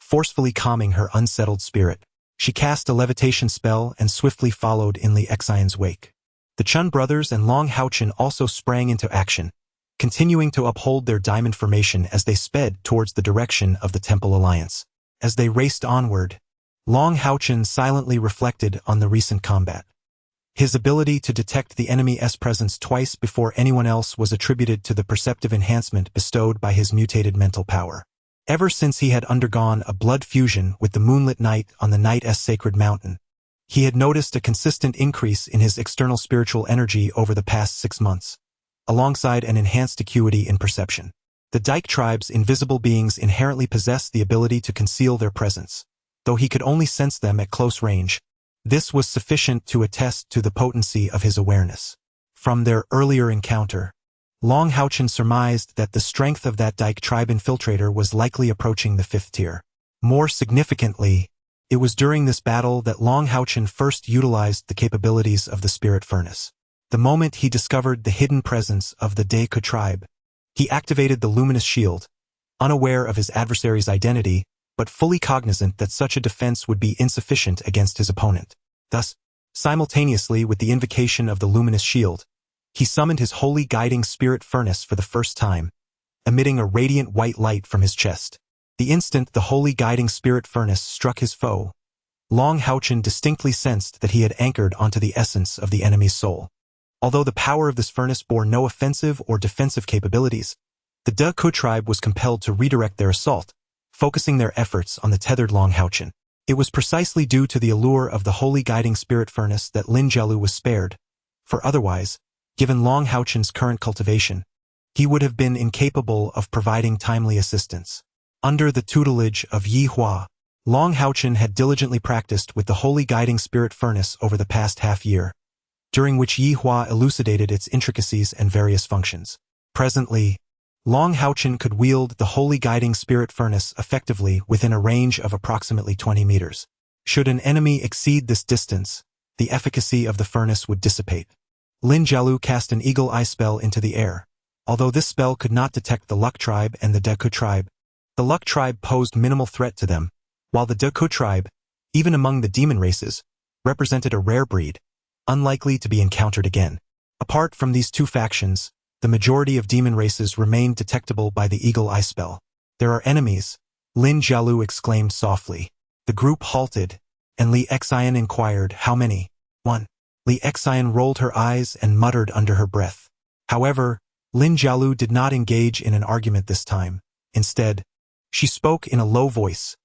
S2: forcefully calming her unsettled spirit. She cast a levitation spell and swiftly followed in Li Xian's wake. The Chen brothers and HaoChen also sprang into action, continuing to uphold their diamond formation as they sped towards the direction of the Temple Alliance. As they raced onward, HaoChen silently reflected on the recent combat. His ability to detect the enemy's presence twice before anyone else was attributed to the perceptive enhancement bestowed by his mutated mental power. Ever since he had undergone a blood fusion with the moonlit night on the night's sacred mountain, he had noticed a consistent increase in his external spiritual energy over the past 6 months, alongside an enhanced acuity in perception. The Dike tribe's invisible beings inherently possessed the ability to conceal their presence, though he could only sense them at close range. This was sufficient to attest to the potency of his awareness. From their earlier encounter, Long HaoChen surmised that the strength of that Dike tribe infiltrator was likely approaching the 5th tier. More significantly, it was during this battle that Long HaoChen first utilized the capabilities of the spirit furnace. The moment he discovered the hidden presence of the Decisive tribe, he activated the luminous shield, unaware of his adversary's identity, but fully cognizant that such a defense would be insufficient against his opponent. Thus, simultaneously with the invocation of the luminous shield, he summoned his holy guiding spirit furnace for the first time, emitting a radiant white light from his chest. The instant the holy guiding spirit furnace struck his foe, Long HaoChen distinctly sensed that he had anchored onto the essence of the enemy's soul. Although the power of this furnace bore no offensive or defensive capabilities, the Decisive tribe was compelled to redirect their assault, focusing their efforts on the tethered Long HaoChen. It was precisely due to the allure of the holy guiding spirit furnace that Lin Jielu was spared, for otherwise, given Long HaoChen's current cultivation, he would have been incapable of providing timely assistance. Under the tutelage of Yi Hua, Long HaoChen had diligently practiced with the holy guiding spirit furnace over the past half-year, during which Yi Hua elucidated its intricacies and various functions. Presently, Long HaoChen could wield the holy guiding spirit furnace effectively within a range of approximately 20 meters. Should an enemy exceed this distance, the efficacy of the furnace would dissipate. Lin Jielu cast an eagle eye spell into the air. Although this spell could not detect the Luck tribe and the Decisive tribe, the Luck tribe posed minimal threat to them, while the Decisive tribe, even among the demon races, represented a rare breed, unlikely to be encountered again. Apart from these two factions, the majority of demon races remained detectable by the eagle eye spell. There are enemies, Lin Jielu exclaimed softly. The group halted, and Li Xian inquired, how many? 1. Li Xian rolled her eyes and muttered under her breath. However, Lin Jielu did not engage in an argument this time. Instead, she spoke in a low voice.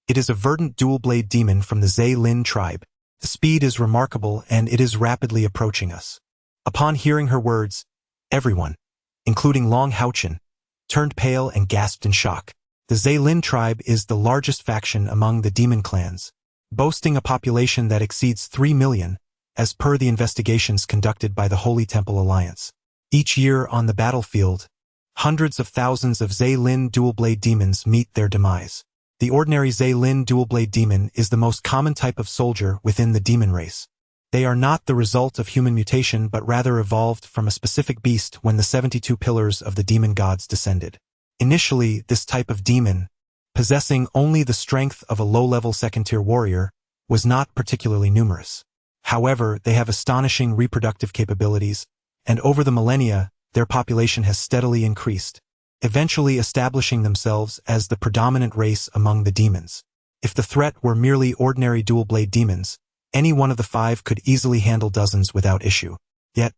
S2: It is a verdant dual-blade demon from the Zhe Lin tribe. The speed is remarkable and it is rapidly approaching us. Upon hearing her words, everyone, including Long HaoChen, turned pale and gasped in shock. The Zhe Lin tribe is the largest faction among the demon clans, boasting a population that exceeds 3 million, as per the investigations conducted by the Holy Temple Alliance. Each year on the battlefield, hundreds of thousands of Zhe Lin dual-blade demons meet their demise. The ordinary Zhe Lin dual-blade demon is the most common type of soldier within the demon race. They are not the result of human mutation but rather evolved from a specific beast when the 72 pillars of the demon gods descended. Initially, this type of demon, possessing only the strength of a low-level second-tier warrior, was not particularly numerous. However, they have astonishing reproductive capabilities, and over the millennia, their population has steadily increased, eventually establishing themselves as the predominant race among the demons. If the threat were merely ordinary dual-blade demons, any one of the 5 could easily handle dozens without issue. Yet,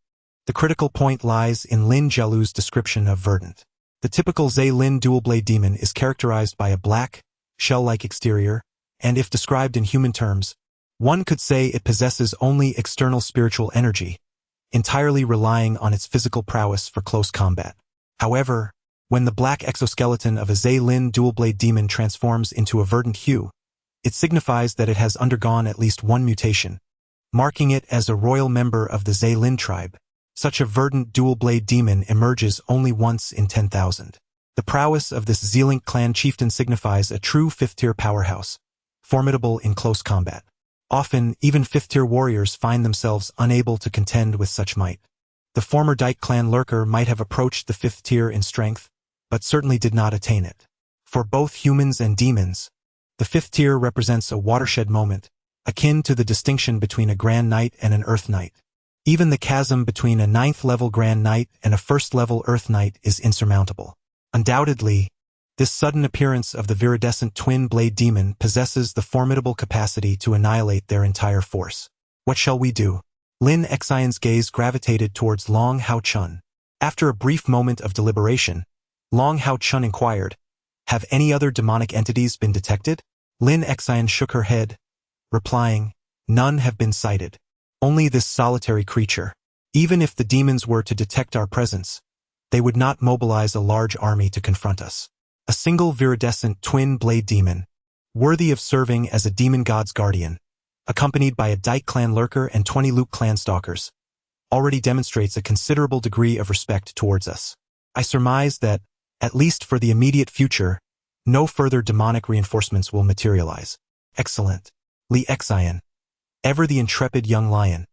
S2: the critical point lies in Lin Jielu's description of verdant. The typical Zhe Lin dual-blade demon is characterized by a black, shell-like exterior, and if described in human terms, one could say it possesses only external spiritual energy, entirely relying on its physical prowess for close combat. However, when the black exoskeleton of a Zhe Lin dual-blade demon transforms into a verdant hue, it signifies that it has undergone at least one mutation, marking it as a royal member of the Zhe Lin tribe. Such a verdant dual-blade demon emerges only once in 10,000. The prowess of this Zhe-Link clan chieftain signifies a true 5th-tier powerhouse, formidable in close combat. Often, even 5th-tier warriors find themselves unable to contend with such might. The former Dike clan lurker might have approached the 5th tier in strength, but certainly did not attain it. For both humans and demons, the 5th tier represents a watershed moment, akin to the distinction between a Grand Knight and an Earth Knight. Even the chasm between a 9th-level Grand Knight and a 1st-level Earth Knight is insurmountable. Undoubtedly, this sudden appearance of the viridescent twin-blade demon possesses the formidable capacity to annihilate their entire force. What shall we do? Lin Xian's gaze gravitated towards Long HaoChen. After a brief moment of deliberation, Long HaoChen inquired, "Have any other demonic entities been detected?" Lin Xian shook her head, replying, "None have been sighted. Only this solitary creature. Even if the demons were to detect our presence, they would not mobilize a large army to confront us. A single viridescent twin-blade demon, worthy of serving as a demon god's guardian, accompanied by a Dike clan lurker and 20 Luke clan stalkers. already demonstrates a considerable degree of respect towards us. I surmise that, at least for the immediate future, no further demonic reinforcements will materialize. Excellent. Li Xian, ever the intrepid young lion,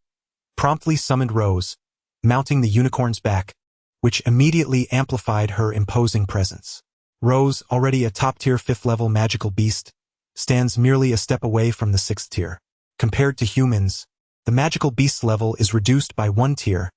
S2: promptly summoned Rose, mounting the unicorn's back, which immediately amplified her imposing presence. Rose, already a top-tier 5th-level magical beast, stands merely a step away from the 6th tier. Compared to humans, the magical beast level is reduced by 1 tier,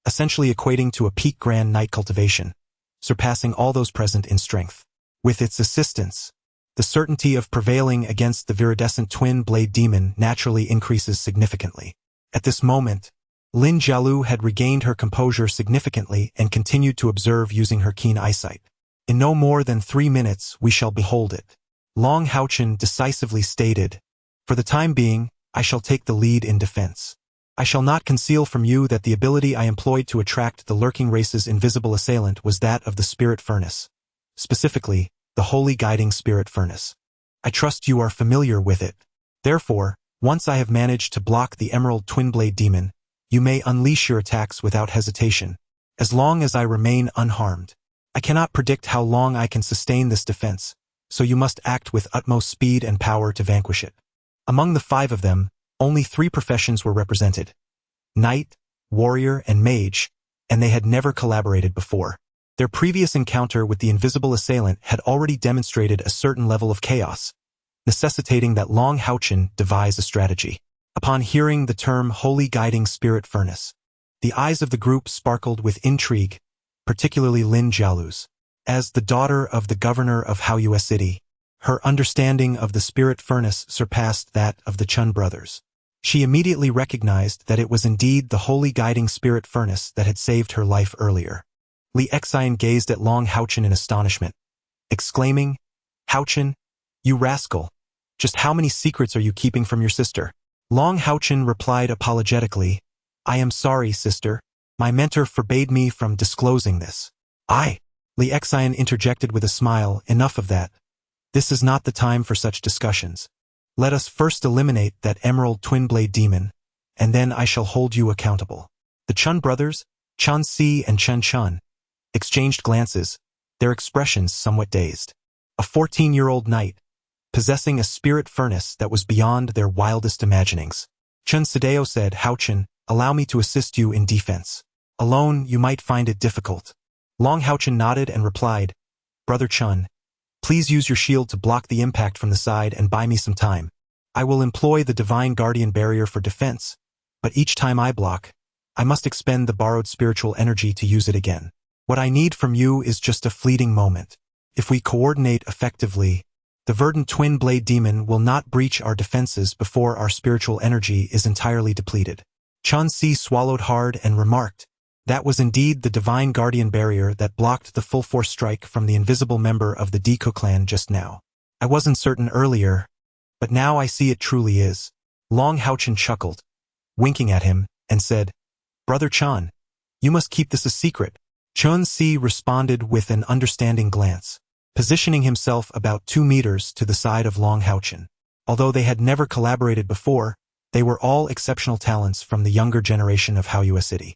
S2: essentially equating to a peak grand knight cultivation, surpassing all those present in strength. With its assistance, the certainty of prevailing against the viridescent twin-blade demon naturally increases significantly. At this moment, Lin Jialu had regained her composure significantly and continued to observe using her keen eyesight. In no more than 3 minutes we shall behold it. HaoChen decisively stated, "For the time being, I shall take the lead in defense. I shall not conceal from you that the ability I employed to attract the lurking race's invisible assailant was that of the spirit furnace. Specifically, the holy guiding spirit furnace. I trust you are familiar with it. Therefore, once I have managed to block the emerald twin-blade demon, you may unleash your attacks without hesitation, as long as I remain unharmed. I cannot predict how long I can sustain this defense, so you must act with utmost speed and power to vanquish it." Among the 5 of them, only 3 professions were represented: knight, warrior, and mage, and they had never collaborated before. Their previous encounter with the invisible assailant had already demonstrated a certain level of chaos, necessitating that HaoChen devise a strategy. Upon hearing the term Holy Guiding Spirit Furnace, the eyes of the group sparkled with intrigue, particularly Lin Jialu's. As the daughter of the governor of Haoyue City, her understanding of the spirit furnace surpassed that of the Chun brothers. She immediately recognized that it was indeed the holy guiding spirit furnace that had saved her life earlier. Li Xian gazed at HaoChen in astonishment, exclaiming, "HaoChen, you rascal! Just how many secrets are you keeping from your sister?" HaoChen replied apologetically, "I am sorry, sister. My mentor forbade me from disclosing this." Li Xian interjected with a smile, "Enough of that. This is not the time for such discussions. Let us first eliminate that emerald twin-blade demon, and then I shall hold you accountable." The Chun brothers, Chun Si and Chen Chun, exchanged glances, their expressions somewhat dazed. A 14-year-old knight, possessing a spirit furnace that was beyond their wildest imaginings. Chun Sideo said, "HaoChen, allow me to assist you in defense. Alone, you might find it difficult." HaoChen nodded and replied, "Brother Chun, please use your shield to block the impact from the side and buy me some time. I will employ the divine guardian barrier for defense, but each time I block, I must expend the borrowed spiritual energy to use it again. What I need from you is just a fleeting moment. If we coordinate effectively, the verdant twin-blade demon will not breach our defenses before our spiritual energy is entirely depleted." Chun Si swallowed hard and remarked, "That was indeed the divine guardian barrier that blocked the full-force strike from the invisible member of the Deco clan just now. I wasn't certain earlier, but now I see it truly is." HaoChen chuckled, winking at him, and said, "Brother Chun, you must keep this a secret." Chun Si responded with an understanding glance, positioning himself about 2 meters to the side of HaoChen. Although they had never collaborated before, they were all exceptional talents from the younger generation of Haoyue City.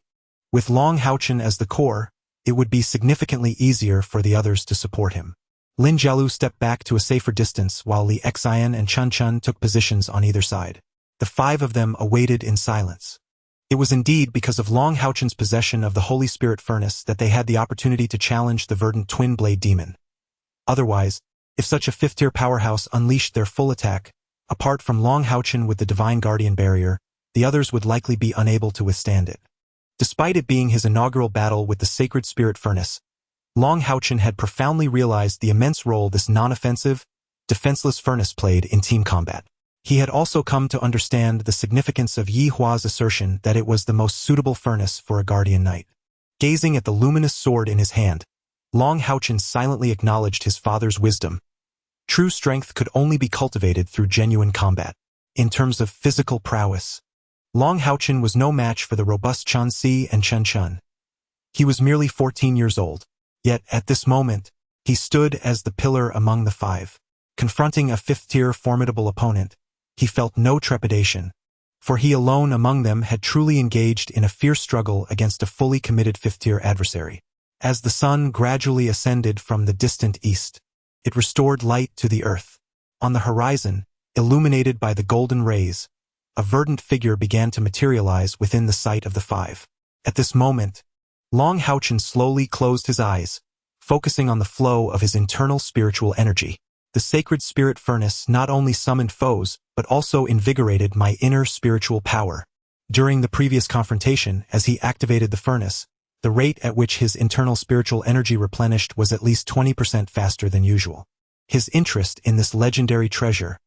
S2: With HaoChen as the core, it would be significantly easier for the others to support him. Lin Jialu stepped back to a safer distance while Li Xian and Chun Chun took positions on either side. The 5 of them awaited in silence. It was indeed because of HaoChen's possession of the Holy Spirit Furnace that they had the opportunity to challenge the verdant twin-blade demon. Otherwise, if such a 5th-tier powerhouse unleashed their full attack, apart from HaoChen with the Divine Guardian Barrier, the others would likely be unable to withstand it. Despite it being his inaugural battle with the Sacred Spirit Furnace, HaoChen had profoundly realized the immense role this non-offensive, defenseless furnace played in team combat. He had also come to understand the significance of Yi Hua's assertion that it was the most suitable furnace for a guardian knight. Gazing at the luminous sword in his hand, HaoChen silently acknowledged his father's wisdom. True strength could only be cultivated through genuine combat. In terms of physical prowess, HaoChen was no match for the robust Chun Si and Chen Chun. He was merely 14 years old, yet at this moment, he stood as the pillar among the 5. Confronting a 5th-tier formidable opponent, he felt no trepidation, for he alone among them had truly engaged in a fierce struggle against a fully committed fifth-tier adversary. As the sun gradually ascended from the distant east, it restored light to the earth. On the horizon, illuminated by the golden rays, a verdant figure began to materialize within the sight of the five. At this moment, HaoChen slowly closed his eyes, focusing on the flow of his internal spiritual energy. The sacred spirit furnace not only summoned foes, but also invigorated my inner spiritual power. During the previous confrontation, as he activated the furnace, the rate at which his internal spiritual energy replenished was at least 20% faster than usual. His interest in this legendary treasure,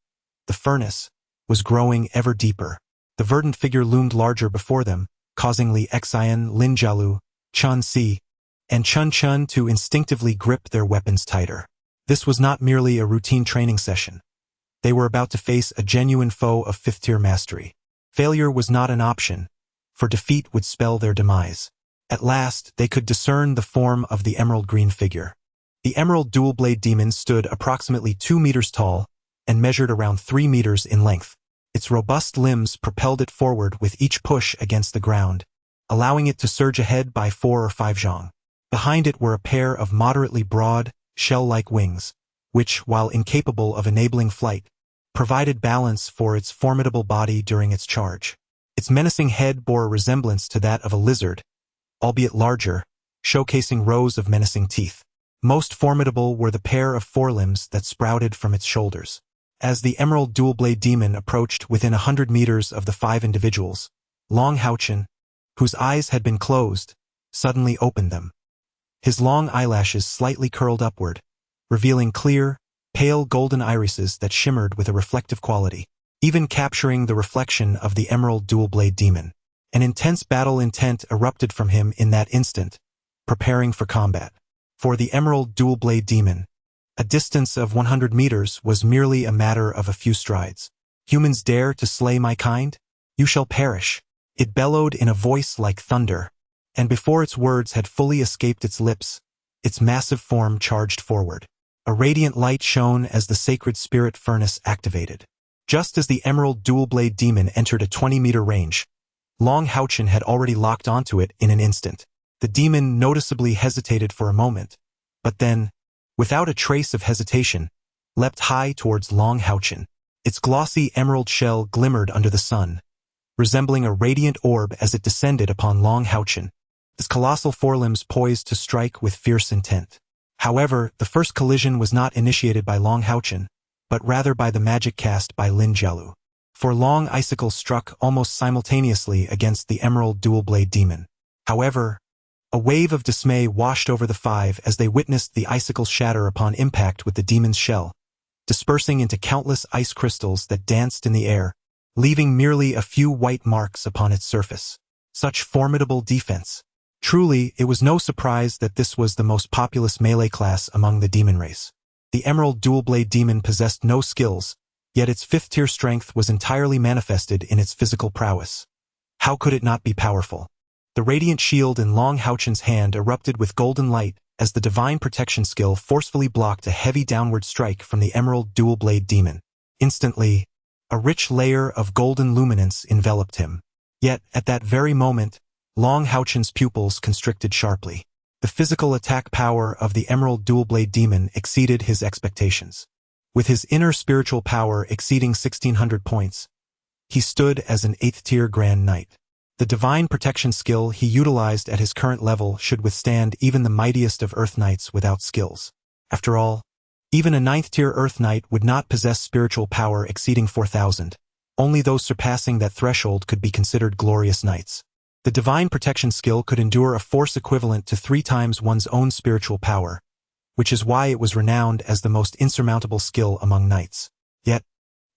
S2: the furnace, was growing ever deeper. The verdant figure loomed larger before them, causing Li Xian, Lin Jialu, Chun Si, and Chun Chun to instinctively grip their weapons tighter. This was not merely a routine training session. They were about to face a genuine foe of fifth-tier mastery. Failure was not an option, for defeat would spell their demise. At last, they could discern the form of the emerald green figure. The emerald dual-blade demon stood approximately 2 meters tall and measured around 3 meters in length. Its robust limbs propelled it forward with each push against the ground, allowing it to surge ahead by 4 or 5 zhang. Behind it were a pair of moderately broad, shell-like wings, which, while incapable of enabling flight, provided balance for its formidable body during its charge. Its menacing head bore a resemblance to that of a lizard, albeit larger, showcasing rows of menacing teeth. Most formidable were the pair of forelimbs that sprouted from its shoulders. As the emerald dual-blade demon approached within 100 meters of the 5 individuals, HaoChen, whose eyes had been closed, suddenly opened them. His long eyelashes slightly curled upward, revealing clear, pale golden irises that shimmered with a reflective quality, even capturing the reflection of the emerald dual-blade demon. An intense battle intent erupted from him in that instant, preparing for combat. For the emerald dual-blade demon, a distance of 100 meters was merely a matter of a few strides. Humans dare to slay my kind? You shall perish. It bellowed in a voice like thunder, and before its words had fully escaped its lips, its massive form charged forward. A radiant light shone as the sacred spirit furnace activated. Just as the emerald dual-blade demon entered a 20-meter range, HaoChen had already locked onto it in an instant. The demon noticeably hesitated for a moment, but then, without a trace of hesitation, leapt high towards HaoChen. Its glossy emerald shell glimmered under the sun, resembling a radiant orb as it descended upon HaoChen. Its colossal forelimbs poised to strike with fierce intent. However, the first collision was not initiated by HaoChen, but rather by the magic cast by Lin Jialu. For long icicles struck almost simultaneously against the emerald dual-blade demon. However, a wave of dismay washed over the 5 as they witnessed the icicles shatter upon impact with the demon's shell, dispersing into countless ice crystals that danced in the air, leaving merely a few white marks upon its surface. Such formidable defense. Truly, it was no surprise that this was the most populous melee class among the demon race. The emerald dual-blade demon possessed no skills, yet its 5th-tier strength was entirely manifested in its physical prowess. How could it not be powerful? The radiant shield in HaoChen's hand erupted with golden light as the divine protection skill forcefully blocked a heavy downward strike from the emerald dual-blade demon. Instantly, a rich layer of golden luminance enveloped him. Yet, at that very moment, HaoChen's pupils constricted sharply. The physical attack power of the emerald dual-blade demon exceeded his expectations. With his inner spiritual power exceeding 1,600 points, he stood as an 8th-tier Grand Knight. The divine protection skill he utilized at his current level should withstand even the mightiest of Earth Knights without skills. After all, even a 9th-tier Earth Knight would not possess spiritual power exceeding 4,000. Only those surpassing that threshold could be considered glorious knights. The divine protection skill could endure a force equivalent to 3 times one's own spiritual power, which is why it was renowned as the most insurmountable skill among knights. Yet,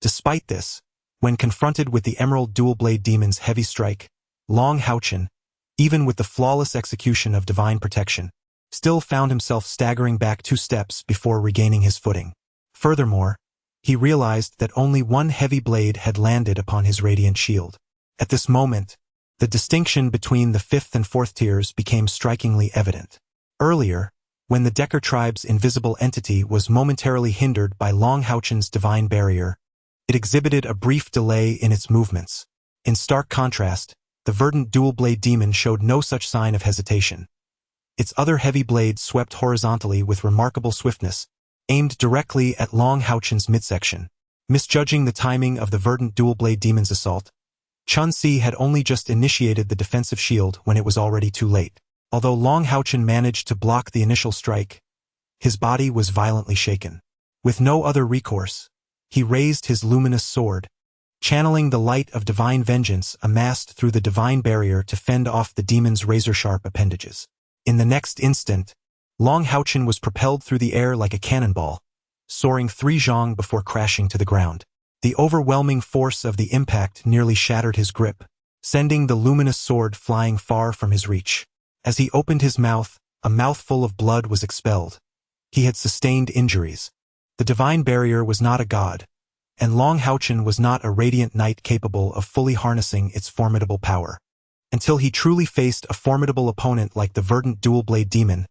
S2: despite this, when confronted with the emerald dual-blade demon's heavy strike, HaoChen, even with the flawless execution of divine protection, still found himself staggering back 2 steps before regaining his footing. Furthermore, he realized that only one heavy blade had landed upon his radiant shield. At this moment, the distinction between the 5th and 4th tiers became strikingly evident. Earlier, when the Decker tribe's invisible entity was momentarily hindered by HaoChen's divine barrier, it exhibited a brief delay in its movements. In stark contrast, the verdant dual-blade demon showed no such sign of hesitation. Its other heavy blades swept horizontally with remarkable swiftness, aimed directly at HaoChen's midsection. Misjudging the timing of the verdant dual-blade demon's assault, Chun-Si had only just initiated the defensive shield when it was already too late. Although HaoChen managed to block the initial strike, his body was violently shaken. With no other recourse, he raised his luminous sword, channeling the light of divine vengeance amassed through the divine barrier to fend off the demon's razor-sharp appendages. In the next instant, HaoChen was propelled through the air like a cannonball, soaring 3 zhong before crashing to the ground. The overwhelming force of the impact nearly shattered his grip, sending the luminous sword flying far from his reach. As he opened his mouth, a mouthful of blood was expelled. He had sustained injuries. The divine barrier was not a god, and HaoChen was not a radiant knight capable of fully harnessing its formidable power. Until he truly faced a formidable opponent like the verdant dual-blade demon,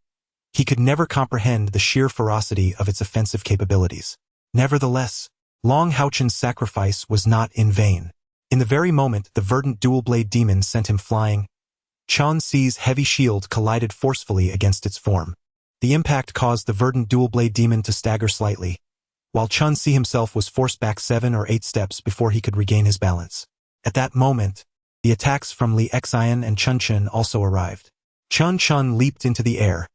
S2: he could never comprehend the sheer ferocity of its offensive capabilities. Nevertheless, HaoChen's sacrifice was not in vain. In the very moment the verdant dual-blade demon sent him flying, Chun-Si's heavy shield collided forcefully against its form. The impact caused the verdant dual-blade demon to stagger slightly, while Chun-Si himself was forced back 7 or 8 steps before he could regain his balance. At that moment, the attacks from Li Xian and Chun-Chen also arrived. Chun-Chen leaped into the air,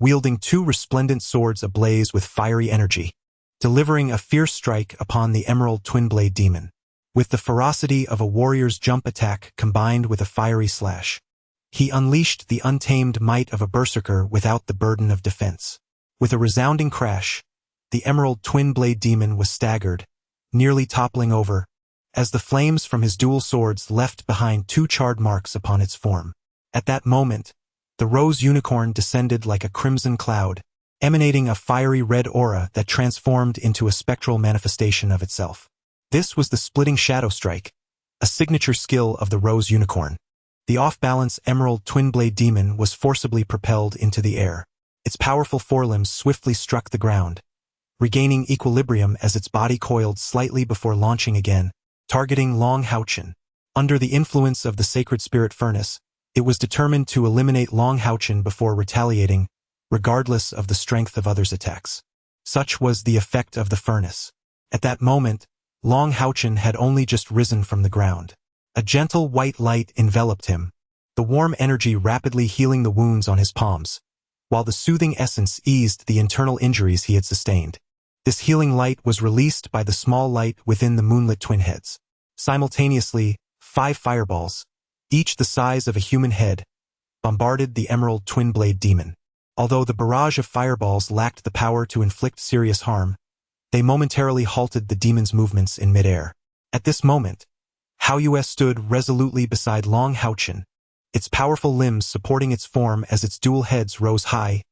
S2: wielding 2 resplendent swords ablaze with fiery energy, delivering a fierce strike upon the emerald twin-blade demon. With the ferocity of a warrior's jump attack combined with a fiery slash, he unleashed the untamed might of a berserker without the burden of defense. With a resounding crash, the emerald twin-blade demon was staggered, nearly toppling over, as the flames from his dual swords left behind 2 charred marks upon its form. At that moment, the rose unicorn descended like a crimson cloud, emanating a fiery red aura that transformed into a spectral manifestation of itself. This was the splitting shadow strike, a signature skill of the rose unicorn. The off-balance emerald twin-blade demon was forcibly propelled into the air. Its powerful forelimbs swiftly struck the ground, regaining equilibrium as its body coiled slightly before launching again, targeting HaoChen. Under the influence of the sacred spirit furnace, it was determined to eliminate HaoChen before retaliating, regardless of the strength of others' attacks. Such was the effect of the furnace. At that moment, HaoChen had only just risen from the ground. A gentle white light enveloped him, the warm energy rapidly healing the wounds on his palms, while the soothing essence eased the internal injuries he had sustained. This healing light was released by the small light within the moonlit twin heads. Simultaneously, 5 fireballs, each the size of a human head, bombarded the emerald twin-blade demon. Although the barrage of fireballs lacked the power to inflict serious harm, they momentarily halted the demon's movements in midair. At this moment, HaoChen stood resolutely beside HaoChen, its powerful limbs supporting its form as its dual heads rose high,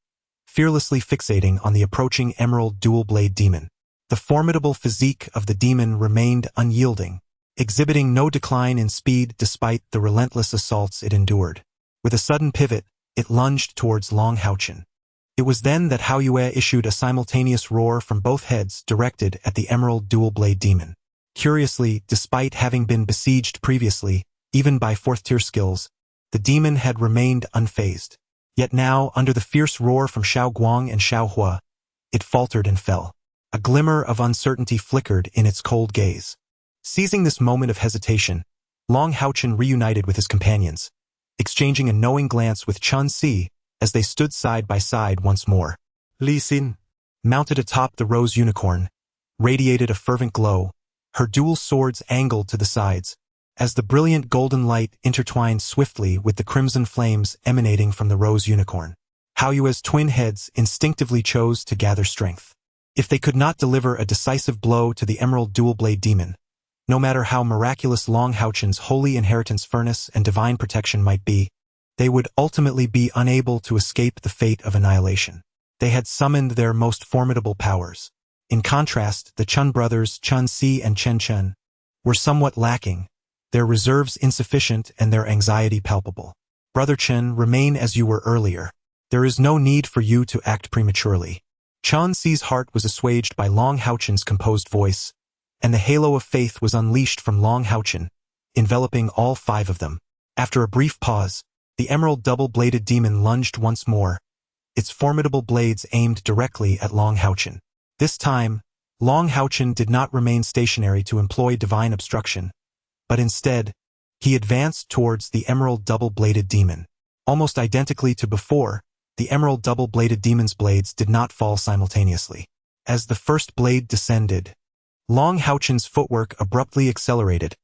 S2: fearlessly fixating on the approaching emerald dual-blade demon. The formidable physique of the demon remained unyielding, exhibiting no decline in speed despite the relentless assaults it endured. With a sudden pivot, it lunged towards HaoChen. It was then that HaoChen issued a simultaneous roar from both heads directed at the emerald dual-blade demon. Curiously, despite having been besieged previously, even by 4th-tier skills, the demon had remained unfazed. Yet now, under the fierce roar from Xiao Guang and Xiao Hua, it faltered and fell. A glimmer of uncertainty flickered in its cold gaze. Seizing this moment of hesitation, HaoChen reunited with his companions, exchanging a knowing glance with Chun-Si as they stood side by side once more.
S3: Li Xin,
S2: Mounted atop the rose unicorn, radiated a fervent glow, her dual swords angled to the sides, as the brilliant golden light intertwined swiftly with the crimson flames emanating from the rose unicorn. HaoChen's twin heads instinctively chose to gather strength. If they could not deliver a decisive blow to the emerald dual-blade demon, no matter how miraculous HaoChen's holy inheritance furnace and divine protection might be, they would ultimately be unable to escape the fate of annihilation. They had summoned their most formidable powers. In contrast, the Chun brothers Chun-Si and Chen-Chen were somewhat lacking, their reserves insufficient and their anxiety palpable. Brother Chen, remain as you were earlier. There is no need for you to act prematurely. Chun-Si's heart was assuaged by HaoChen's composed voice, and the halo of faith was unleashed from HaoChen, enveloping all 5 of them. After a brief pause, the emerald double-bladed demon lunged once more, its formidable blades aimed directly at HaoChen. This time, HaoChen did not remain stationary to employ divine obstruction, but instead, he advanced towards the emerald double-bladed demon. Almost identically to before, the emerald double-bladed demon's blades did not fall simultaneously. As the first blade descended, HaoChen's footwork abruptly accelerated,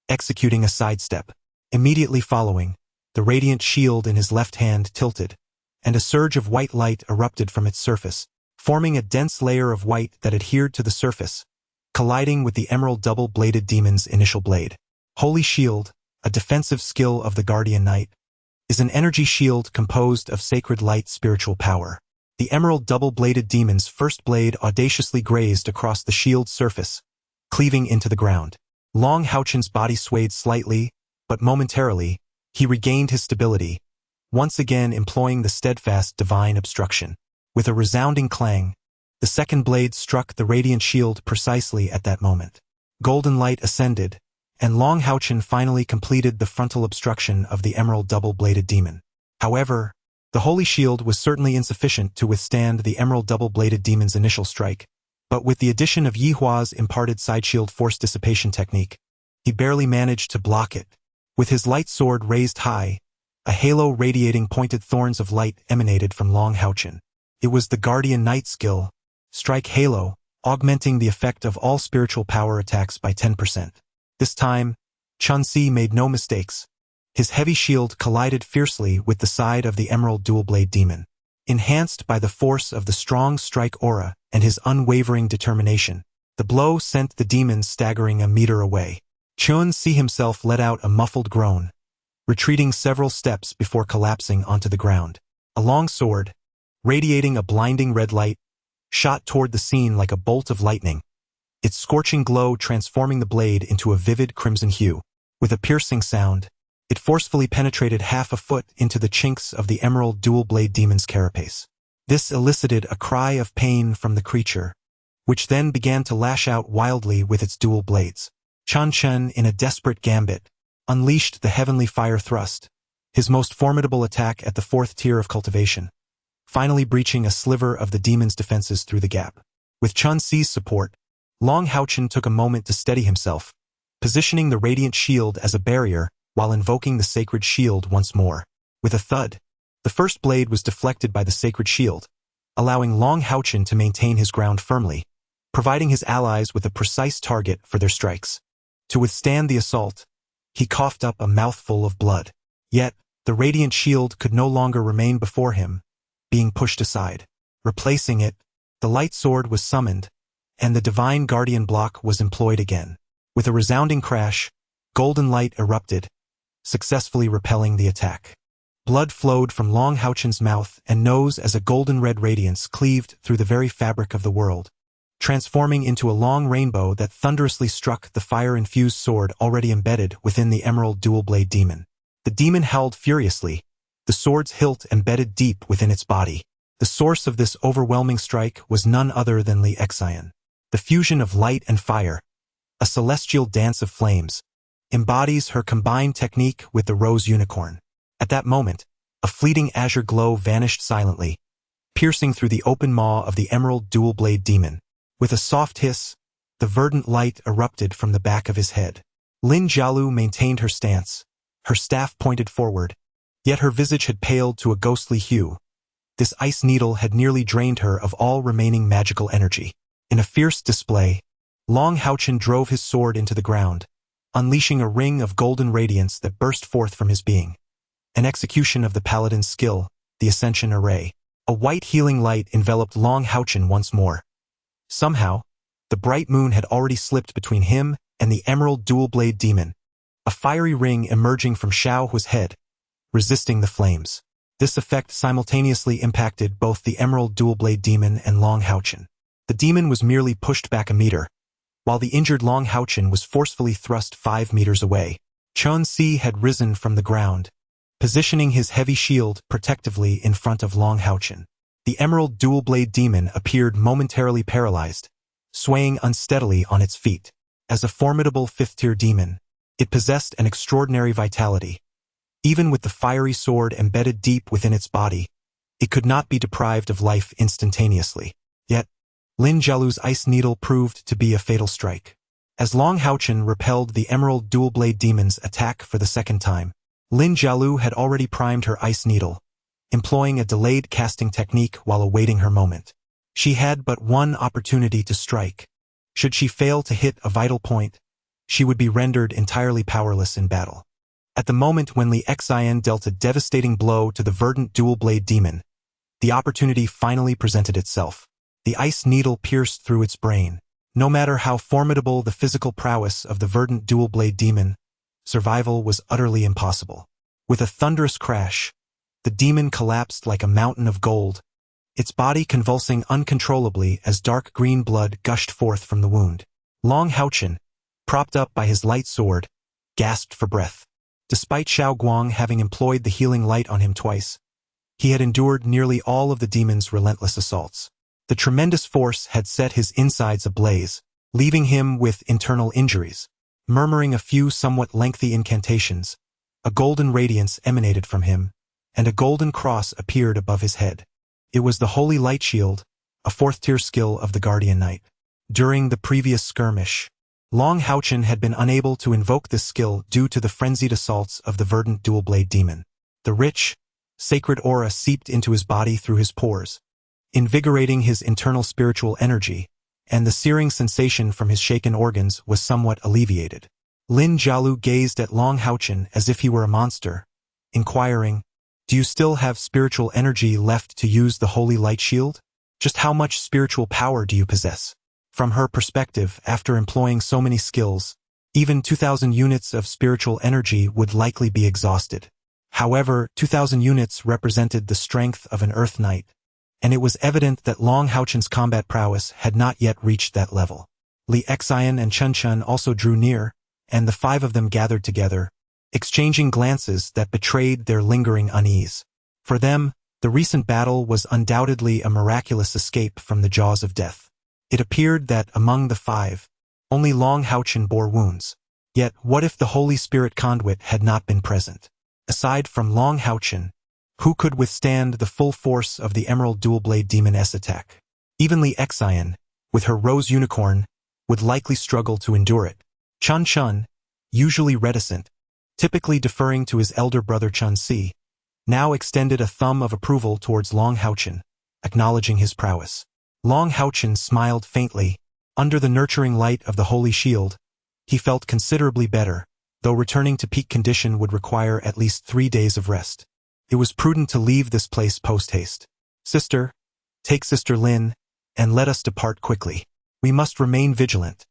S2: executing a sidestep. Immediately following, the radiant shield in his left hand tilted, and a surge of white light erupted from its surface, forming a dense layer of white that adhered to the surface, colliding with the emerald double-bladed demon's initial blade. Holy Shield, a defensive skill of the Guardian Knight, is an energy shield composed of sacred light spiritual power. The emerald double-bladed demon's first blade audaciously grazed across the shield's surface, cleaving into the ground. HaoChen's body swayed slightly, but momentarily, he regained his stability, once again employing the steadfast divine obstruction. With a resounding clang, the second blade struck the radiant shield precisely at that moment. Golden light ascended, and HaoChen finally completed the frontal obstruction of the emerald double-bladed demon. However, the holy shield was certainly insufficient to withstand the emerald double-bladed demon's initial strike, but with the addition of Yihua's imparted sideshield force dissipation technique, he barely managed to block it. With his light sword raised high, a halo radiating pointed thorns of light emanated from HaoChen. It was the Guardian Knight skill, Strike Halo, augmenting the effect of all spiritual power attacks by 10%. This time, Chun-Si made no mistakes. His heavy shield collided fiercely with the side of the emerald dual-blade demon. Enhanced by the force of the strong strike aura and his unwavering determination, the blow sent the demon staggering a meter away. Chun-Si himself let out a muffled groan, retreating several steps before collapsing onto the ground. A long sword, radiating a blinding red light, shot toward the scene like a bolt of lightning, its scorching glow transforming the blade into a vivid crimson hue. With a piercing sound, it forcefully penetrated half a foot into the chinks of the emerald dual-blade demon's carapace. This elicited a cry of pain from the creature, which then began to lash out wildly with its dual blades. HaoChen, in a desperate gambit, unleashed the heavenly fire thrust, his most formidable attack at the 4th tier of cultivation, finally breaching a sliver of the demon's defenses through the gap. With Chun-Si's support, HaoChen took a moment to steady himself, positioning the radiant shield as a barrier while invoking the sacred shield once more. With a thud, the first blade was deflected by the sacred shield, allowing HaoChen to maintain his ground firmly, providing his allies with a precise target for their strikes. To withstand the assault, he coughed up a mouthful of blood. Yet, the radiant shield could no longer remain before him, being pushed aside. Replacing it, the light sword was summoned, and the divine guardian block was employed again. With a resounding crash, golden light erupted, successfully repelling the attack. Blood flowed from HaoChen's mouth and nose as a golden-red radiance cleaved through the very fabric of the world, transforming into a long rainbow that thunderously struck the fire-infused sword already embedded within the emerald dual-blade demon. The demon howled furiously, the sword's hilt embedded deep within its body. The source of this overwhelming strike was none other than HaoChen. The fusion of light and fire, a celestial dance of flames, embodies her combined technique with the rose unicorn. At that moment, a fleeting azure glow vanished silently, piercing through the open maw of the emerald dual-blade demon. With a soft hiss, the verdant light erupted from the back of his head. Lin Jialu maintained her stance, her staff pointed forward, yet her visage had paled to a ghostly hue. This ice needle had nearly drained her of all remaining magical energy. In a fierce display, HaoChen drove his sword into the ground, unleashing a ring of golden radiance that burst forth from his being. An execution of the paladin's skill, the Ascension Array. A white healing light enveloped HaoChen once more. Somehow, the bright moon had already slipped between him and the emerald dual-blade demon, a fiery ring emerging from Xiaohu's head, resisting the flames. This effect simultaneously impacted both the emerald dual-blade demon and HaoChen. The demon was merely pushed back a meter, while the injured HaoChen was forcefully thrust 5 meters away. Chun-Si had risen from the ground, positioning his heavy shield protectively in front of HaoChen. The emerald dual-blade demon appeared momentarily paralyzed, swaying unsteadily on its feet. As a formidable 5th-tier demon, It possessed an extraordinary vitality. Even with the fiery sword embedded deep within its body, it could not be deprived of life instantaneously. Yet, Lin Jialu's ice needle proved to be a fatal strike. As Long HaoChen repelled the emerald dual-blade demon's attack for the second time, Lin Jialu had already primed her ice needle, employing a delayed casting technique while awaiting her moment. She had but one opportunity to strike. Should she fail to hit a vital point, she would be rendered entirely powerless in battle. At the moment when Li Xian dealt a devastating blow to the verdant dual-blade demon, the opportunity finally presented itself. The ice needle pierced through its brain. No matter how formidable the physical prowess of the verdant dual-blade demon, survival was utterly impossible. With a thunderous crash, the demon collapsed like a mountain of gold, its body convulsing uncontrollably as dark green blood gushed forth from the wound. Long HaoChen, propped up by his light sword, gasped for breath. Despite Xiao Guang having employed the healing light on him twice, he had endured nearly all of the demon's relentless assaults. The tremendous force had set his insides ablaze, leaving him with internal injuries. Murmuring a few somewhat lengthy incantations, a golden radiance emanated from him, and a golden cross appeared above his head. It was the Holy Light Shield, a fourth-tier skill of the Guardian Knight. During the previous skirmish, Long HaoChen had been unable to invoke this skill due to the frenzied assaults of the verdant dual-blade demon. The rich, sacred aura seeped into his body through his pores, invigorating his internal spiritual energy, and the searing sensation from his shaken organs was somewhat alleviated. Lin Jialu gazed at Long HaoChen as if he were a monster, inquiring, "Do you still have spiritual energy left to use the Holy Light Shield? Just how much spiritual power do you possess?" From her perspective, after employing so many skills, even 2,000 units of spiritual energy would likely be exhausted. However, 2,000 units represented the strength of an Earth Knight, and it was evident that Long HaoChen's combat prowess had not yet reached that level. Li Xian and Chen also drew near, and the five of them gathered together, exchanging glances that betrayed their lingering unease. For them, the recent battle was undoubtedly a miraculous escape from the jaws of death. It appeared that among the five, only Long HaoChen bore wounds. Yet what if the Holy Spirit conduit had not been present? Aside from Long HaoChen, who could withstand the full force of the Emerald Dual-Blade Demon's attack? Even Li Xian, with her rose unicorn, would likely struggle to endure it. Chen, usually reticent, typically deferring to his elder brother Chen, now extended a thumb of approval towards Long HaoChen, acknowledging his prowess. Long HaoChen smiled faintly. Under the nurturing light of the Holy Shield, he felt considerably better, though returning to peak condition would require at least 3 days of rest. It was prudent to leave this place post-haste. "Sister, take Sister Lin, and let us depart quickly. We must remain vigilant.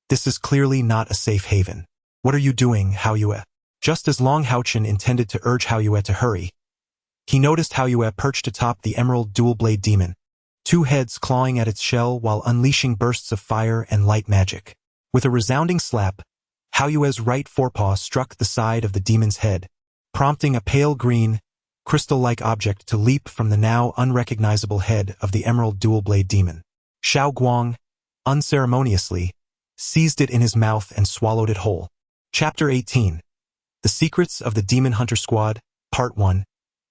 S2: This is clearly not a safe haven." "What are you doing, Haoyue?" Just as Long HaoChen intended to urge Haoyue to hurry, he noticed Haoyue perched atop the Emerald Dual-Blade Demon, 2 heads clawing at its shell while unleashing bursts of fire and light magic. With a resounding slap, Haoyue's right forepaw struck the side of the demon's head, prompting a pale green, crystal-like object to leap from the now unrecognizable head of the Emerald Dual-Blade Demon. Xiao Guang, unceremoniously, seized it in his mouth and swallowed it whole. Chapter 18. The Secrets of the Demon Hunter Squad, Part 1.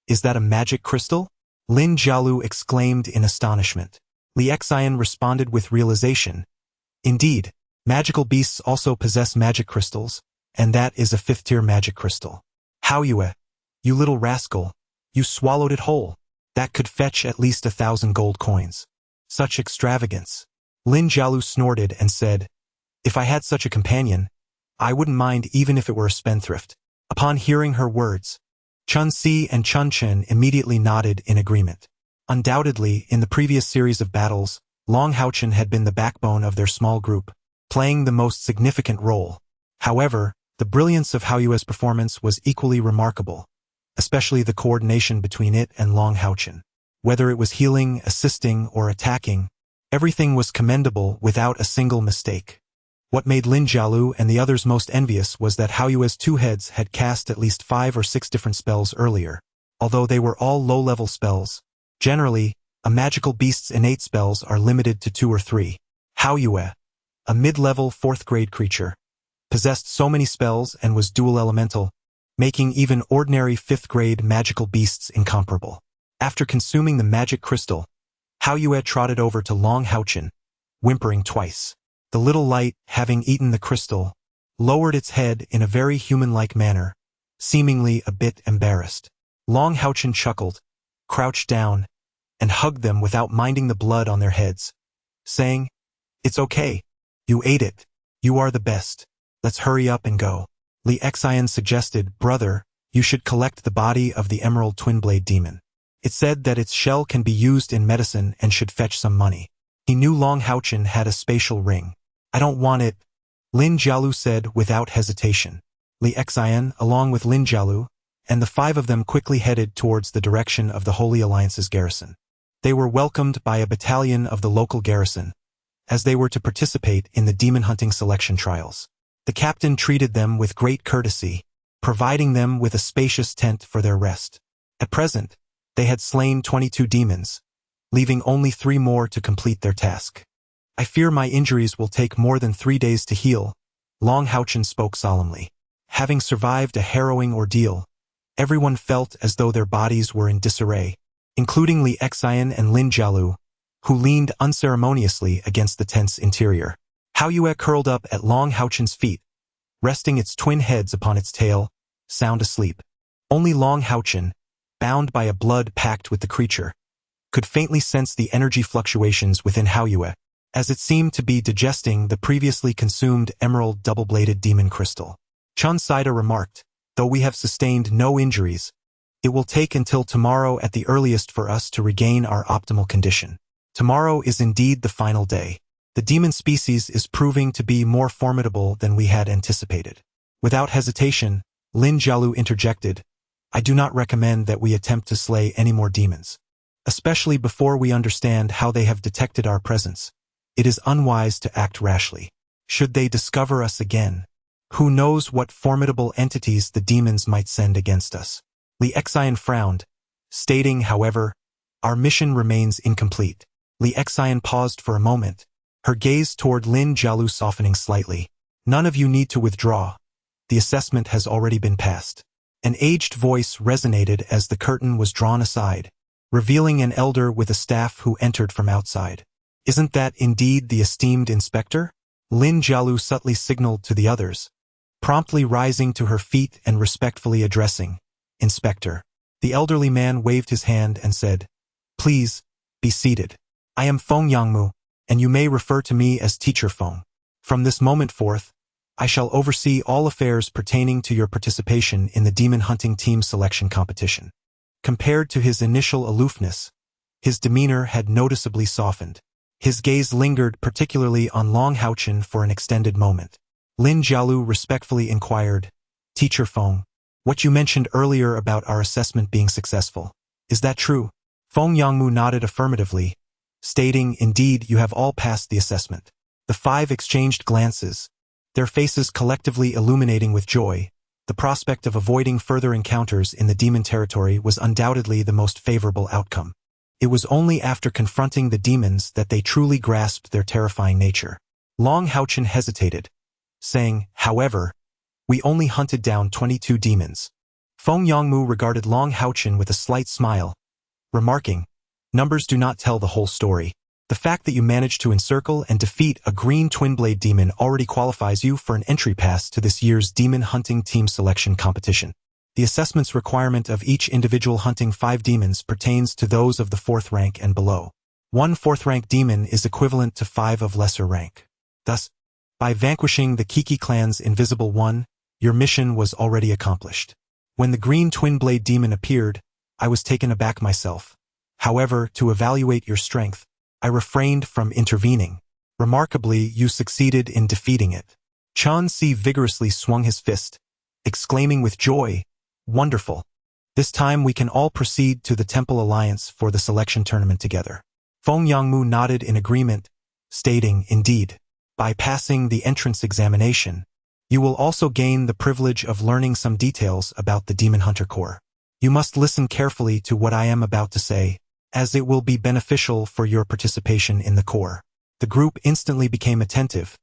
S2: Is that a magic crystal? Lin Jialu exclaimed in astonishment. Li Xian responded with realization. Indeed, magical beasts also possess magic crystals, and that is a 5th-tier magic crystal. Haoyue, you little rascal, you swallowed it whole. That could fetch at least 1,000 gold coins. Such extravagance. Lin Jialu snorted and said, "If I had such a companion, I wouldn't mind even if it were a spendthrift." Upon hearing her words, Chen and Chen immediately nodded in agreement. Undoubtedly, in the previous series of battles, Long HaoChen had been the backbone of their small group, playing the most significant role. However, the brilliance of Haoyue's performance was equally remarkable, especially the coordination between it and Long HaoChen. Whether it was healing, assisting, or attacking, everything was commendable without a single mistake. What made Lin Jialu and the others most envious was that Haoyue's 2 heads had cast at least 5 or 6 different spells earlier, although they were all low-level spells. Generally, a magical beast's innate spells are limited to 2 or 3. Haoyue, a mid-level 4th-grade creature, possessed so many spells and was dual elemental, making even ordinary 5th-grade magical beasts incomparable. After consuming the magic crystal, HaoChen trotted over to Long HaoChen, whimpering twice. The little light, having eaten the crystal, lowered its head in a very human-like manner, seemingly a bit embarrassed. Long HaoChen chuckled, crouched down, and hugged them without minding the blood on their heads, saying, "It's okay. You ate it. You are the best. Let's hurry up and go." Extinction suggested, "Brother, you should collect the body of the emerald twin-blade demon. It said that its shell can be used in medicine and should fetch some money." He knew Long HaoChen had a spatial ring. "I don't want it," Lin Jialu said without hesitation. Extinction, along with Lin Jialu, and the 5 of them quickly headed towards the direction of the Holy Alliance's garrison. They were welcomed by a battalion of the local garrison, as they were to participate in the demon hunting selection trials. The captain treated them with great courtesy, providing them with a spacious tent for their rest. At present, they had slain 22 demons, leaving only 3 more to complete their task. "I fear my injuries will take more than 3 days to heal," Long HaoChen spoke solemnly. Having survived a harrowing ordeal, everyone felt as though their bodies were in disarray, including Extinction and Lin Jialu, who leaned unceremoniously against the tent's interior. HaoChen curled up at Long HaoChen's feet, resting its twin heads upon its tail, sound asleep. Only Long HaoChen, bound by a blood pact with the creature, could faintly sense the energy fluctuations within HaoChen, as it seemed to be digesting the previously consumed emerald double-bladed demon crystal. Chun Saida remarked, "Though we have sustained no injuries, it will take until tomorrow at the earliest for us to regain our optimal condition. Tomorrow is indeed the final day. The demon species is proving to be more formidable than we had anticipated." Without hesitation, Lin Jialu interjected, "I do not recommend that we attempt to slay any more demons. Especially before we understand how they have detected our presence. It is unwise to act rashly. Should they discover us again, who knows what formidable entities the demons might send against us." Extinction frowned, stating, however, "Our mission remains incomplete." Extinction paused for a moment, her gaze toward Lin Jialu softening slightly. "None of you need to withdraw. The assessment has already been passed." An aged voice resonated as the curtain was drawn aside, revealing an elder with a staff who entered from outside. "Isn't that indeed the esteemed inspector?" Lin Jialu subtly signaled to the others, promptly rising to her feet and respectfully addressing, "Inspector." The elderly man waved his hand and said, "Please, be seated. I am Feng Yangmu, and you may refer to me as Teacher Feng. From this moment forth, I shall oversee all affairs pertaining to your participation in the demon hunting team selection competition." Compared to his initial aloofness, his demeanor had noticeably softened. His gaze lingered particularly on Long HaoChen for an extended moment. Lin Jialu respectfully inquired, "Teacher Feng, what you mentioned earlier about our assessment being successful, is that true?" Feng Yangmu nodded affirmatively, stating, "Indeed, you have all passed the assessment." The 5 exchanged glances, their faces collectively illuminating with joy. The prospect of avoiding further encounters in the demon territory was undoubtedly the most favorable outcome. It was only after confronting the demons that they truly grasped their terrifying nature. Long HaoChen hesitated, saying, "However, we only hunted down 22 demons." Feng Yangmu regarded Long HaoChen with a slight smile, remarking, "Numbers do not tell the whole story. The fact that you managed to encircle and defeat a green twin-blade demon already qualifies you for an entry pass to this year's demon hunting team selection competition. The assessment's requirement of each individual hunting 5 demons pertains to those of the 4th rank and below. 1 4th-rank demon is equivalent to 5 of lesser rank. Thus, by vanquishing the Kiki clan's Invisible One, your mission was already accomplished. When the green twin-blade demon appeared, I was taken aback myself. However, to evaluate your strength, I refrained from intervening. Remarkably, you succeeded in defeating it." Chun Si vigorously swung his fist, exclaiming with joy, "Wonderful. This time we can all proceed to the Temple Alliance for the selection tournament together." Feng Yangmu nodded in agreement, stating, "Indeed, by passing the entrance examination, you will also gain the privilege of learning some details about the Demon Hunter Corps. You must listen carefully to what I am about to say, as it will be beneficial for your participation in the Corps." The group instantly became attentive,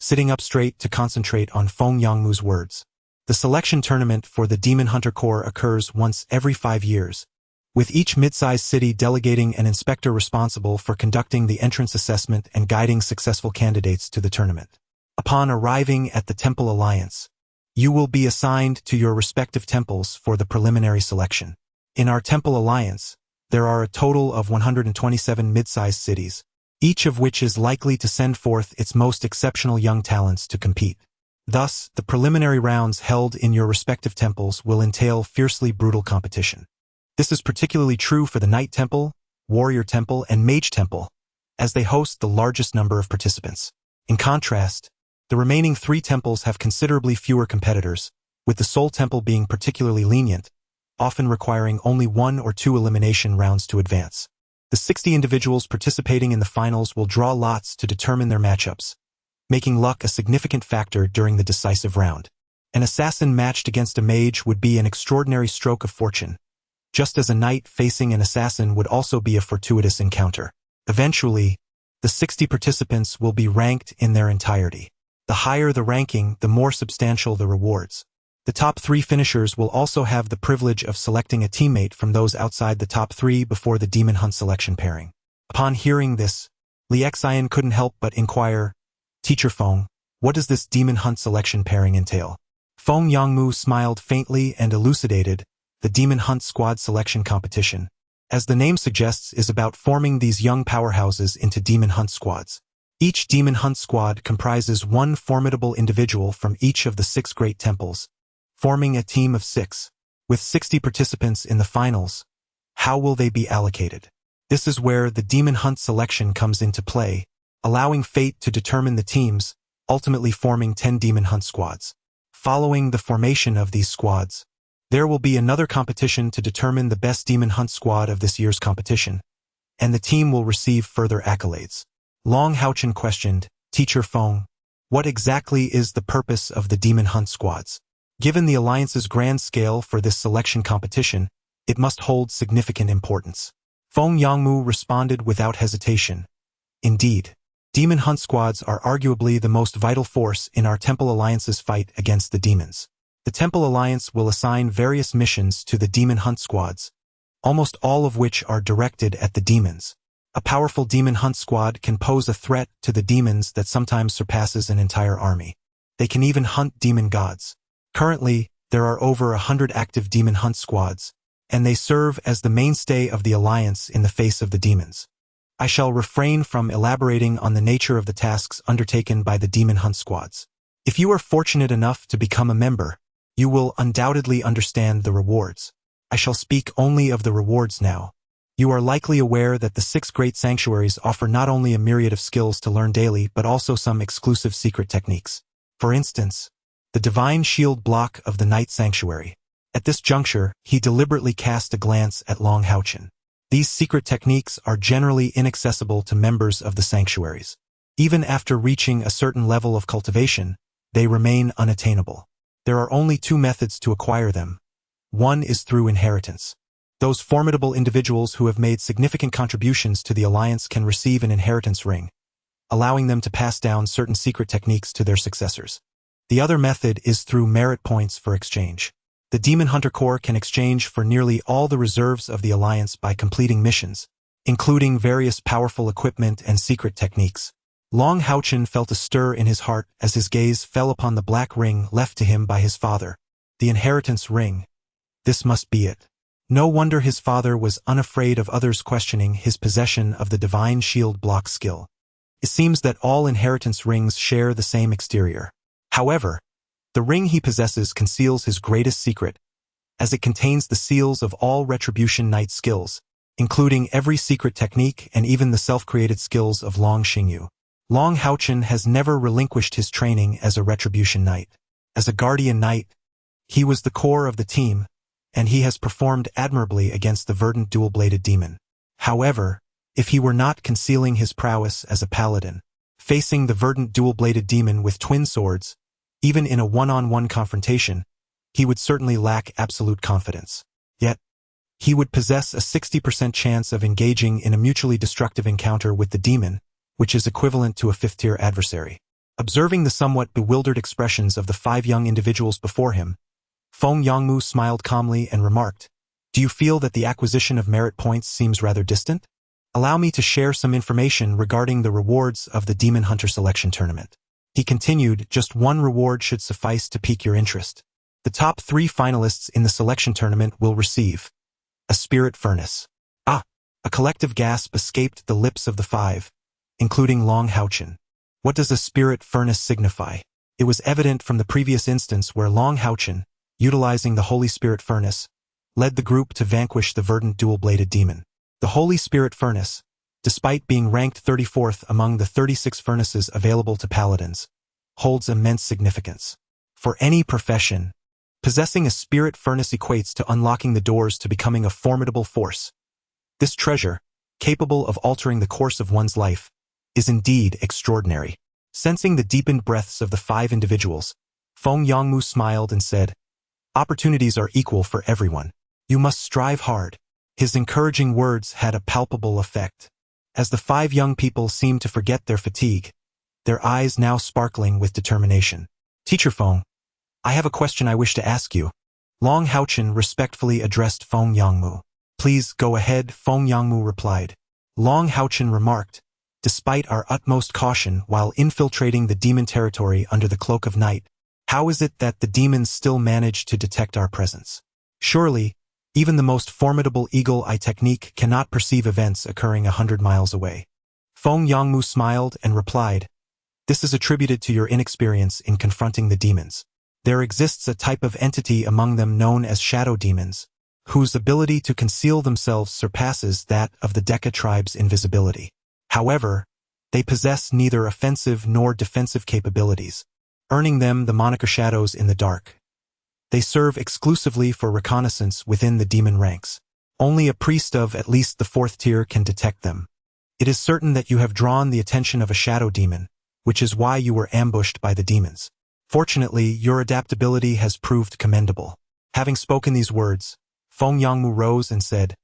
S2: sitting up straight to concentrate on Feng Yangmu's words. The selection tournament for the Demon Hunter Corps occurs once every 5 years, with each mid-sized city delegating an inspector responsible for conducting the entrance assessment and guiding successful candidates to the tournament. Upon arriving at the Temple Alliance, you will be assigned to your respective temples for the preliminary selection. In our Temple Alliance, there are a total of 127 mid-sized cities, each of which is likely to send forth its most exceptional young talents to compete. Thus, the preliminary rounds held in your respective temples will entail fiercely brutal competition. This is particularly true for the Knight Temple, Warrior Temple, and Mage Temple, as they host the largest number of participants. In contrast, the remaining 3 temples have considerably fewer competitors, with the Soul Temple being particularly lenient, often requiring only 1 or 2 elimination rounds to advance. The 60 individuals participating in the finals will draw lots to determine their matchups, making luck a significant factor during the decisive round. An assassin matched against a mage would be an extraordinary stroke of fortune, just as a knight facing an assassin would also be a fortuitous encounter. Eventually, the 60 participants will be ranked in their entirety. The higher the ranking, the more substantial the rewards. The top 3 finishers will also have the privilege of selecting a teammate from those outside the top 3 before the Demon Hunt selection pairing. Upon hearing this, Li Xian couldn't help but inquire, "Teacher Feng, what does this Demon Hunt selection pairing entail?" Feng Yangmu smiled faintly and elucidated, "The Demon Hunt Squad selection competition, as the name suggests, is about forming these young powerhouses into Demon Hunt squads. Each Demon Hunt squad comprises 1 formidable individual from each of the 6 great temples, forming a team of 6. With 60 participants in the finals, how will they be allocated? This is where the Demon Hunt selection comes into play, allowing fate to determine the teams, ultimately forming 10 Demon Hunt squads. Following the formation of these squads, there will be another competition to determine the best Demon Hunt squad of this year's competition, and the team will receive further accolades." Long HaoChen questioned, "Teacher Feng, what exactly is the purpose of the Demon Hunt squads? Given the Alliance's grand scale for this selection competition, it must hold significant importance." Feng Yangmu responded without hesitation, "Indeed, Demon Hunt squads are arguably the most vital force in our Temple Alliance's fight against the demons. The Temple Alliance will assign various missions to the Demon Hunt squads, almost all of which are directed at the demons. A powerful Demon Hunt squad can pose a threat to the demons that sometimes surpasses an entire army. They can even hunt demon gods. Currently, there are over 100 active Demon Hunt squads, and they serve as the mainstay of the Alliance in the face of the demons. I shall refrain from elaborating on the nature of the tasks undertaken by the Demon Hunt squads. If you are fortunate enough to become a member, you will undoubtedly understand the rewards. I shall speak only of the rewards now. You are likely aware that the 6 great sanctuaries offer not only a myriad of skills to learn daily but also some exclusive secret techniques. For instance, the Divine Shield block of the Night Sanctuary. At this juncture, he deliberately cast a glance at Long HaoChen. These secret techniques are generally inaccessible to members of the sanctuaries. Even after reaching a certain level of cultivation, they remain unattainable. There are only 2 methods to acquire them. One is through inheritance. Those formidable individuals who have made significant contributions to the Alliance can receive an inheritance ring, allowing them to pass down certain secret techniques to their successors. The other method is through merit points for exchange. The Demon Hunter Corps can exchange for nearly all the reserves of the Alliance by completing missions, including various powerful equipment and secret techniques. Long HaoChen felt a stir in his heart as his gaze fell upon the black ring left to him by his father. The inheritance ring. This must be it. No wonder his father was unafraid of others questioning his possession of the Divine Shield block skill. It seems that all inheritance rings share the same exterior. However, the ring he possesses conceals his greatest secret, as it contains the seals of all Retribution Knight skills, including every secret technique and even the self-created skills of Long Xingyu. Long HaoChen has never relinquished his training as a Retribution Knight. As a Guardian Knight, he was the core of the team, and he has performed admirably against the verdant dual-bladed demon. However, if he were not concealing his prowess as a paladin, facing the verdant dual-bladed demon with twin swords, even in a one-on-one confrontation, he would certainly lack absolute confidence. Yet, he would possess a 60% chance of engaging in a mutually destructive encounter with the demon, which is equivalent to a 5th-tier adversary. Observing the somewhat bewildered expressions of the 5 young individuals before him, Feng Yangmu smiled calmly and remarked, "Do you feel that the acquisition of merit points seems rather distant? Allow me to share some information regarding the rewards of the Demon Hunter Selection Tournament." He continued, "Just one reward should suffice to pique your interest. The top 3 finalists in the selection tournament will receive a spirit furnace." Ah! A collective gasp escaped the lips of the 5, including HaoChen. What does a spirit furnace signify? It was evident from the previous instance where HaoChen, utilizing the Holy Spirit Furnace, led the group to vanquish the verdant dual-bladed demon. The Holy Spirit Furnace, despite being ranked 34th among the 36 furnaces available to paladins, holds immense significance. For any profession, possessing a spirit furnace equates to unlocking the doors to becoming a formidable force. This treasure, capable of altering the course of one's life, is indeed extraordinary. Sensing the deepened breaths of the 5 individuals, Feng Yangmu smiled and said, "Opportunities are equal for everyone. You must strive hard." His encouraging words had a palpable effect. As the 5 young people seemed to forget their fatigue, their eyes now sparkling with determination. "Teacher Feng, I have a question I wish to ask you." HaoChen respectfully addressed Feng Yangmu. "Please go ahead," Feng Yangmu replied. HaoChen remarked, "Despite our utmost caution while infiltrating the demon territory under the cloak of night, how is it that the demons still manage to detect our presence? Surely, even the most formidable eagle eye technique cannot perceive events occurring 100 miles away." Feng Yangmu smiled and replied, "This is attributed to your inexperience in confronting the demons. There exists a type of entity among them known as shadow demons, whose ability to conceal themselves surpasses that of the Deca tribe's invisibility. However, they possess neither offensive nor defensive capabilities, earning them the moniker shadows in the dark. They serve exclusively for reconnaissance within the demon ranks. Only a priest of at least the 4th tier can detect them. It is certain that you have drawn the attention of a shadow demon, which is why you were ambushed by the demons. Fortunately, your adaptability has proved commendable." Having spoken these words, Feng Yangmu rose and said,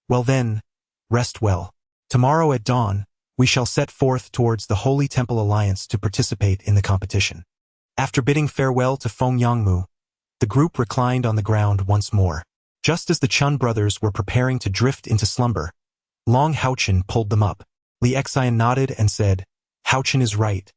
S2: "Well then, rest well. Tomorrow at dawn, we shall set forth towards the Holy Temple Alliance to participate in the competition." After bidding farewell to Feng Yangmu, the group reclined on the ground once more. Just as the Chun brothers were preparing to drift into slumber, HaoChen pulled them up. Li Xian nodded and said, "HaoChen is right.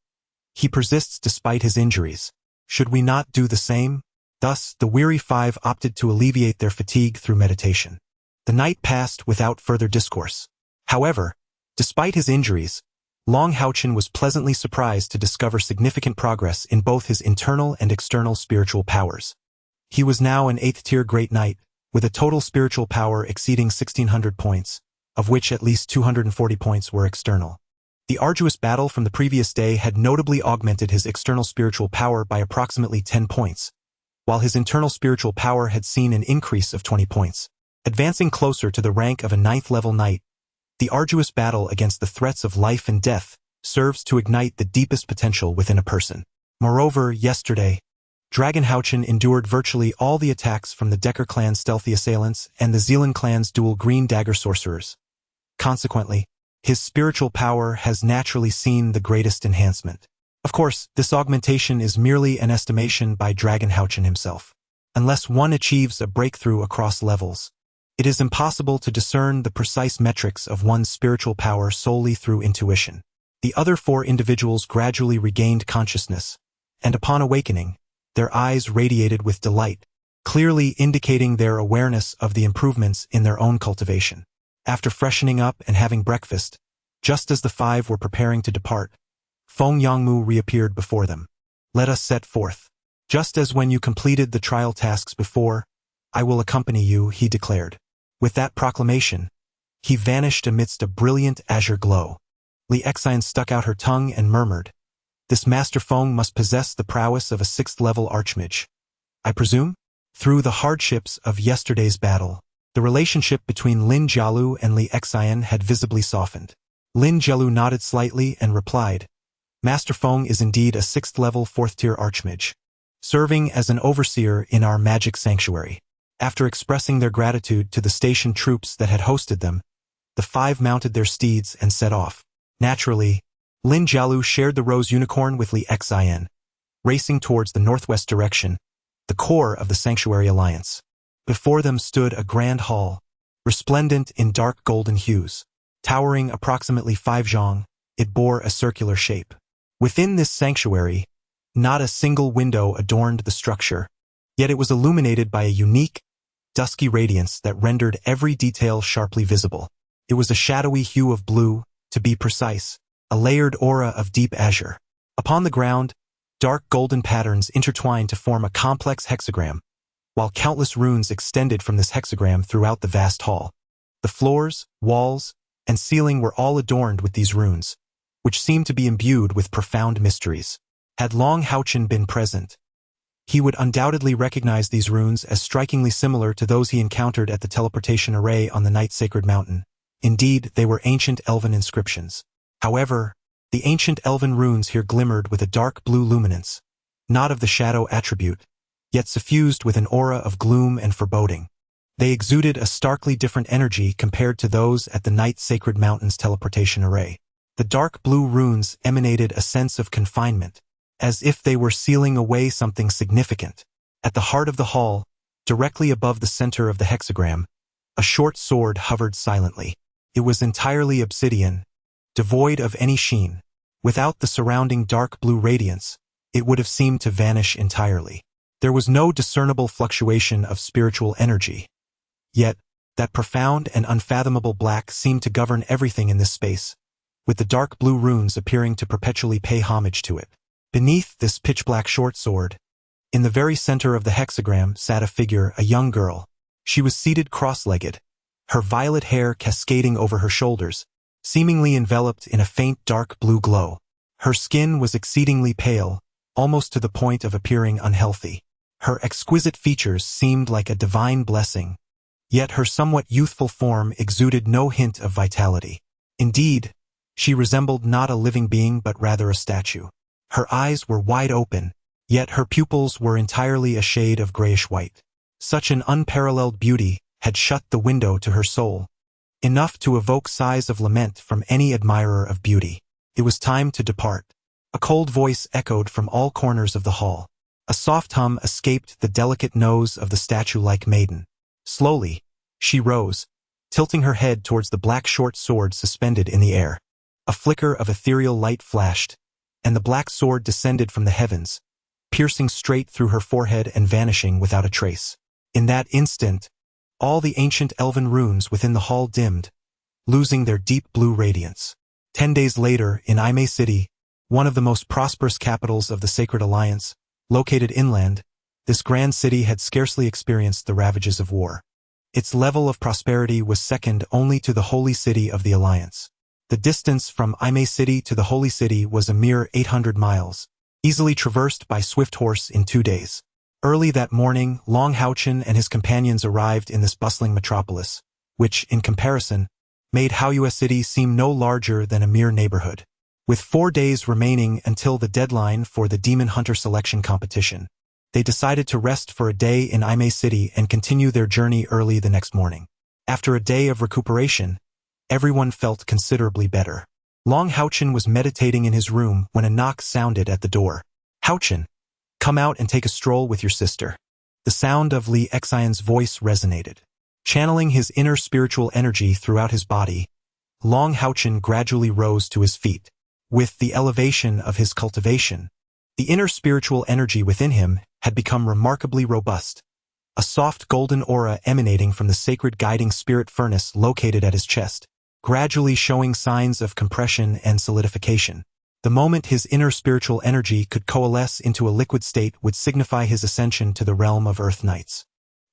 S2: He persists despite his injuries. Should we not do the same?" Thus, the weary 5 opted to alleviate their fatigue through meditation. The night passed without further discourse. However, despite his injuries, HaoChen was pleasantly surprised to discover significant progress in both his internal and external spiritual powers. He was now an 8th-tier Great Knight, with a total spiritual power exceeding 1,600 points, of which at least 240 points were external. The arduous battle from the previous day had notably augmented his external spiritual power by approximately 10 points, while his internal spiritual power had seen an increase of 20 points. Advancing closer to the rank of a 9th-level knight, the arduous battle against the threats of life and death serves to ignite the deepest potential within a person. Moreover, yesterday, Dragon HaoChen endured virtually all the attacks from the Decker clan's stealthy assailants and the Zealand clan's dual green dagger sorcerers. Consequently, his spiritual power has naturally seen the greatest enhancement. Of course, this augmentation is merely an estimation by Dragon HaoChen himself. Unless one achieves a breakthrough across levels, it is impossible to discern the precise metrics of one's spiritual power solely through intuition. The other 4 individuals gradually regained consciousness, and upon awakening, their eyes radiated with delight, clearly indicating their awareness of the improvements in their own cultivation. After freshening up and having breakfast, just as the 5 were preparing to depart, Feng Yangmu reappeared before them. "Let us set forth. Just as when you completed the trial tasks before, I will accompany you," he declared. With that proclamation, he vanished amidst a brilliant azure glow. Li Xian stuck out her tongue and murmured, "This Master Feng must possess the prowess of a 6th-level archmage, I presume?" Through the hardships of yesterday's battle, the relationship between Lin Jialu and Li Xian had visibly softened. Lin Jialu nodded slightly and replied, "Master Feng is indeed a 6th-level 4th-tier archmage, serving as an overseer in our magic sanctuary." After expressing their gratitude to the station troops that had hosted them, the 5 mounted their steeds and set off. Naturally, Lin Jialu shared the rose unicorn with Li Xin, racing towards the northwest direction, the core of the Sanctuary Alliance. Before them stood a grand hall, resplendent in dark golden hues. Towering approximately 5 zhang, it bore a circular shape. Within this sanctuary, not a single window adorned the structure, yet it was illuminated by a unique, dusky radiance that rendered every detail sharply visible. It was a shadowy hue of blue, to be precise, a layered aura of deep azure. Upon the ground, dark golden patterns intertwined to form a complex hexagram, while countless runes extended from this hexagram throughout the vast hall. The floors, walls, and ceiling were all adorned with these runes, which seemed to be imbued with profound mysteries. Had HaoChen been present, he would undoubtedly recognize these runes as strikingly similar to those he encountered at the teleportation array on the Night Sacred Mountain. Indeed, they were ancient elven inscriptions. However, the ancient elven runes here glimmered with a dark blue luminance, not of the shadow attribute, yet suffused with an aura of gloom and foreboding. They exuded a starkly different energy compared to those at the Night Sacred Mountain's teleportation array. The dark blue runes emanated a sense of confinement, as if they were sealing away something significant. At the heart of the hall, directly above the center of the hexagram, a short sword hovered silently. It was entirely obsidian, devoid of any sheen. Without the surrounding dark blue radiance, it would have seemed to vanish entirely. There was no discernible fluctuation of spiritual energy. Yet, that profound and unfathomable black seemed to govern everything in this space, with the dark blue runes appearing to perpetually pay homage to it. Beneath this pitch-black short sword, in the very center of the hexagram sat a figure, a young girl. She was seated cross-legged, her violet hair cascading over her shoulders, seemingly enveloped in a faint dark blue glow. Her skin was exceedingly pale, almost to the point of appearing unhealthy. Her exquisite features seemed like a divine blessing, yet her somewhat youthful form exuded no hint of vitality. Indeed, she resembled not a living being but rather a statue. Her eyes were wide open, yet her pupils were entirely a shade of grayish-white. Such an unparalleled beauty had shut the window to her soul, enough to evoke sighs of lament from any admirer of beauty. It was time to depart. A cold voice echoed from all corners of the hall. A soft hum escaped the delicate nose of the statue-like maiden. Slowly, she rose, tilting her head towards the black short sword suspended in the air. A flicker of ethereal light flashed, and the black sword descended from the heavens, piercing straight through her forehead and vanishing without a trace. In that instant, all the ancient elven runes within the hall dimmed, losing their deep blue radiance. 10 days later, in Imei City, one of the most prosperous capitals of the Sacred Alliance, located inland, this grand city had scarcely experienced the ravages of war. Its level of prosperity was second only to the holy city of the Alliance. The distance from Imei City to the holy city was a mere 800 miles, easily traversed by swift horse in 2 days. Early that morning, HaoChen and his companions arrived in this bustling metropolis, which, in comparison, made Haoyue City seem no larger than a mere neighborhood. With 4 days remaining until the deadline for the Demon Hunter selection competition, they decided to rest for a day in Imei City and continue their journey early the next morning. After a day of recuperation, everyone felt considerably better. HaoChen was meditating in his room when a knock sounded at the door. "HaoChen, come out and take a stroll with your sister." The sound of Li Xion's voice resonated. Channeling his inner spiritual energy throughout his body, HaoChen gradually rose to his feet. With the elevation of his cultivation, the inner spiritual energy within him had become remarkably robust, a soft golden aura emanating from the sacred guiding spirit furnace located at his chest, gradually showing signs of compression and solidification. The moment his inner spiritual energy could coalesce into a liquid state would signify his ascension to the realm of Earth Knights.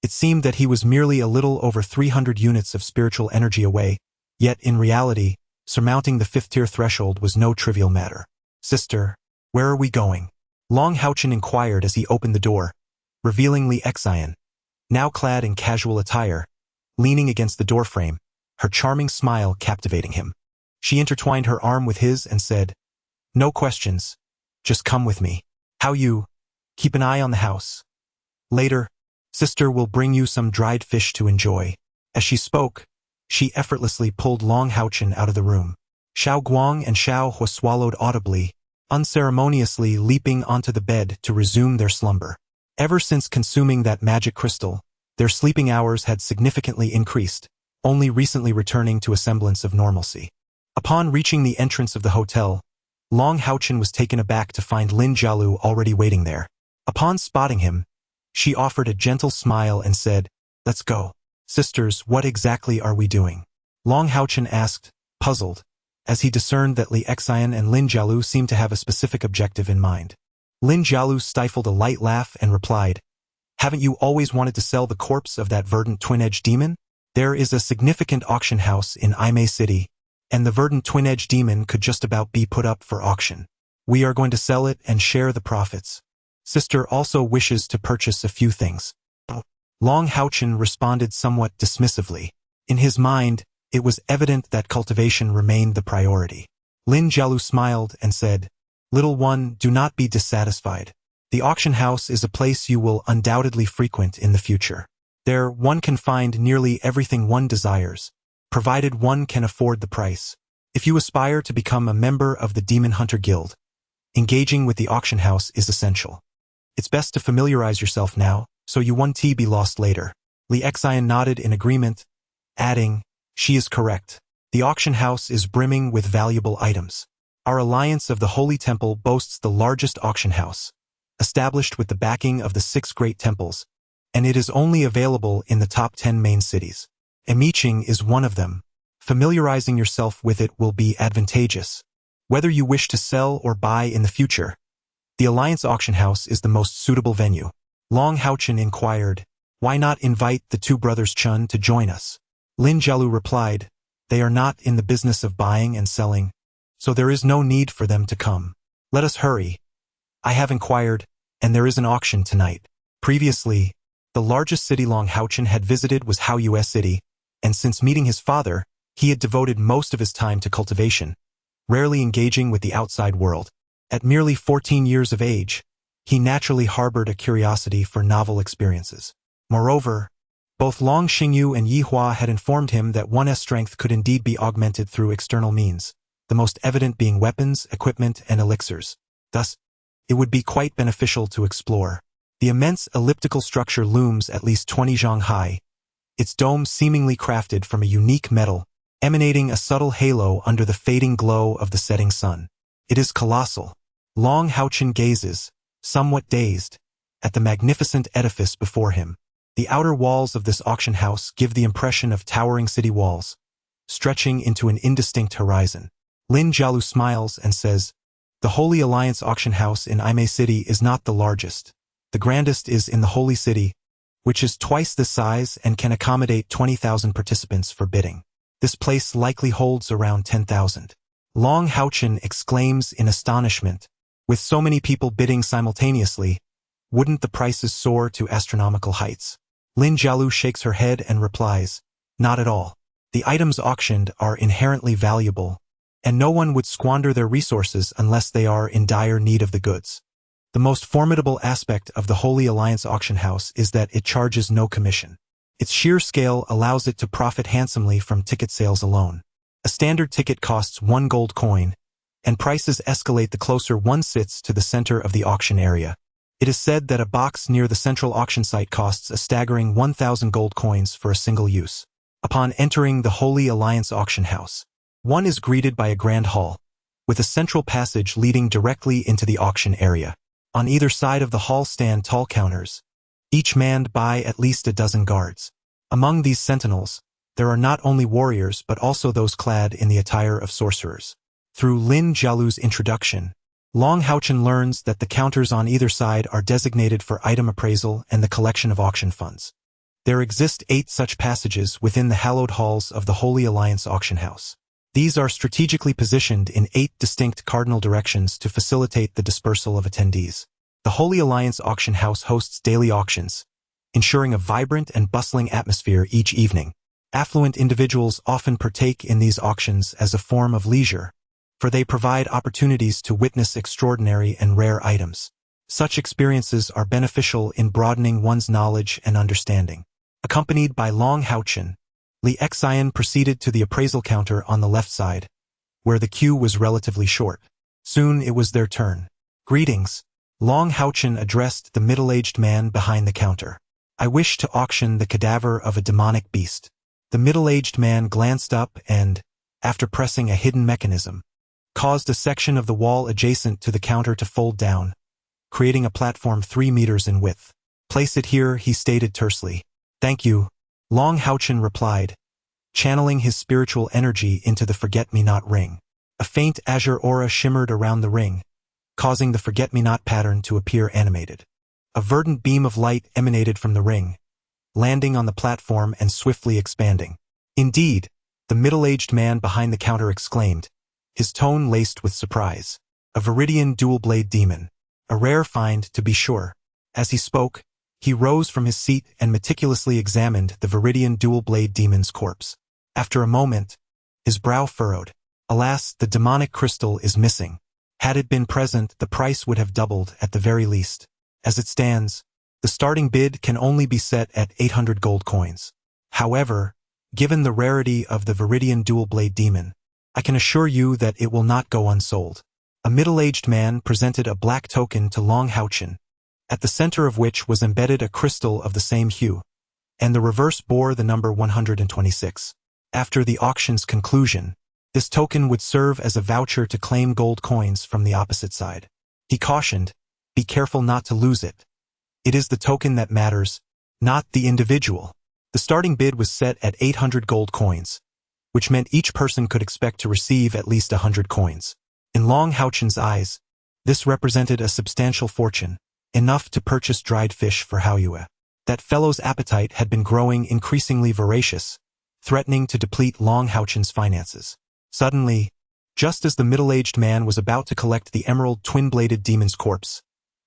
S2: It seemed that he was merely a little over 300 units of spiritual energy away, yet in reality, surmounting the 5th-tier threshold was no trivial matter. "Sister, where are we going?" HaoChen inquired as he opened the door, revealing Li Xion, now clad in casual attire, leaning against the doorframe, her charming smile captivating him. She intertwined her arm with his and said, "No questions, just come with me. Keep an eye on the house. Later, sister will bring you some dried fish to enjoy." As she spoke, she effortlessly pulled HaoChen out of the room. Xiao Guang and Xiao Hua swallowed audibly, unceremoniously leaping onto the bed to resume their slumber. Ever since consuming that magic crystal, their sleeping hours had significantly increased, only recently returning to a semblance of normalcy. Upon reaching the entrance of the hotel, Long HaoChen was taken aback to find Lin Jialu already waiting there. Upon spotting him, she offered a gentle smile and said, "Let's go." "Sisters, what exactly are we doing?" Long HaoChen asked, puzzled, as he discerned that Li Xian and Lin Jialu seemed to have a specific objective in mind. Lin Jialu stifled a light laugh and replied, "Haven't you always wanted to sell the corpse of that verdant twin-edged demon? There is a significant auction house in Imei City, and the verdant twin-edged demon could just about be put up for auction. We are going to sell it and share the profits. Sister also wishes to purchase a few things." Long HaoChen responded somewhat dismissively. In his mind, it was evident that cultivation remained the priority. Lin Jialu smiled and said, "Little one, do not be dissatisfied. The auction house is a place you will undoubtedly frequent in the future. There one can find nearly everything one desires, provided one can afford the price. If you aspire to become a member of the Demon Hunter Guild, engaging with the auction house is essential. It's best to familiarize yourself now, so you won't be lost later." Li Xian nodded in agreement, adding, "She is correct. The auction house is brimming with valuable items. Our alliance of the Holy Temple boasts the largest auction house, established with the backing of the 6 great temples, and it is only available in the top 10 main cities. Emiching is one of them. Familiarizing yourself with it will be advantageous. Whether you wish to sell or buy in the future, the Alliance Auction House is the most suitable venue." Long HaoChen inquired, "Why not invite the 2 brothers Chun to join us?" Lin Jialu replied, "They are not in the business of buying and selling, so there is no need for them to come. Let us hurry. I have inquired, and there is an auction tonight." Previously, the largest city Long HaoChen had visited was Haoyue City, and since meeting his father, he had devoted most of his time to cultivation, rarely engaging with the outside world. At merely 14 years of age, he naturally harbored a curiosity for novel experiences. Moreover, both Long Xingyu and Yi Hua had informed him that one's strength could indeed be augmented through external means, the most evident being weapons, equipment, and elixirs. Thus, it would be quite beneficial to explore. The immense elliptical structure looms at least 20 zhang high, its dome seemingly crafted from a unique metal, emanating a subtle halo under the fading glow of the setting sun. It is colossal. Long HaoChen gazes, somewhat dazed, at the magnificent edifice before him. The outer walls of this auction house give the impression of towering city walls, stretching into an indistinct horizon. Lin Jialu smiles and says, "The Holy Alliance auction house in Imei City is not the largest. The grandest is in the Holy City, which is twice the size and can accommodate 20,000 participants for bidding. This place likely holds around 10,000. Long HaoChen exclaims in astonishment, "With so many people bidding simultaneously, wouldn't the prices soar to astronomical heights?" Lin Jialu shakes her head and replies, "Not at all. The items auctioned are inherently valuable, and no one would squander their resources unless they are in dire need of the goods. The most formidable aspect of the Holy Alliance auction house is that it charges no commission. Its sheer scale allows it to profit handsomely from ticket sales alone. A standard ticket costs 1 gold coin, and prices escalate the closer one sits to the center of the auction area. It is said that a box near the central auction site costs a staggering 1,000 gold coins for a single use. Upon entering the Holy Alliance auction house, one is greeted by a grand hall, with a central passage leading directly into the auction area. On either side of the hall stand tall counters, each manned by at least a dozen guards. Among these sentinels, there are not only warriors but also those clad in the attire of sorcerers. Through Lin Jialu's introduction, Long HaoChen learns that the counters on either side are designated for item appraisal and the collection of auction funds. There exist 8 such passages within the hallowed halls of the Holy Alliance auction house. These are strategically positioned in 8 distinct cardinal directions to facilitate the dispersal of attendees. The Holy Alliance auction house hosts daily auctions, ensuring a vibrant and bustling atmosphere each evening. Affluent individuals often partake in these auctions as a form of leisure, for they provide opportunities to witness extraordinary and rare items. Such experiences are beneficial in broadening one's knowledge and understanding. Accompanied by Long HaoChen, Li Xian proceeded to the appraisal counter on the left side, where the queue was relatively short. Soon it was their turn. "Greetings," Long HaoChen addressed the middle-aged man behind the counter. "I wish to auction the cadaver of a demonic beast." The middle-aged man glanced up and, after pressing a hidden mechanism, caused a section of the wall adjacent to the counter to fold down, creating a platform 3 meters in width. "Place it here," he stated tersely. "Thank you," Long HaoChen replied, channeling his spiritual energy into the forget-me-not ring. A faint azure aura shimmered around the ring, causing the forget-me-not pattern to appear animated. A verdant beam of light emanated from the ring, landing on the platform and swiftly expanding. "Indeed," the middle-aged man behind the counter exclaimed, his tone laced with surprise. "A Viridian dual-blade demon. A rare find, to be sure." As he spoke, he rose from his seat and meticulously examined the Viridian dual-blade demon's corpse. After a moment, his brow furrowed. "Alas, the demonic crystal is missing. Had it been present, the price would have doubled at the very least. As it stands, the starting bid can only be set at 800 gold coins. However, given the rarity of the Viridian dual-blade demon, I can assure you that it will not go unsold." A middle-aged man presented a black token to Long HaoChen, at the center of which was embedded a crystal of the same hue, and the reverse bore the number 126. After the auction's conclusion, this token would serve as a voucher to claim gold coins from the opposite side. He cautioned, "Be careful not to lose it. It is the token that matters, not the individual." The starting bid was set at 800 gold coins, which meant each person could expect to receive at least 100 coins. In Long HaoChen's eyes, this represented a substantial fortune, enough to purchase dried fish for Haoyue. That fellow's appetite had been growing increasingly voracious, threatening to deplete Long HaoChen's finances. Suddenly, just as the middle-aged man was about to collect the emerald twin-bladed demon's corpse,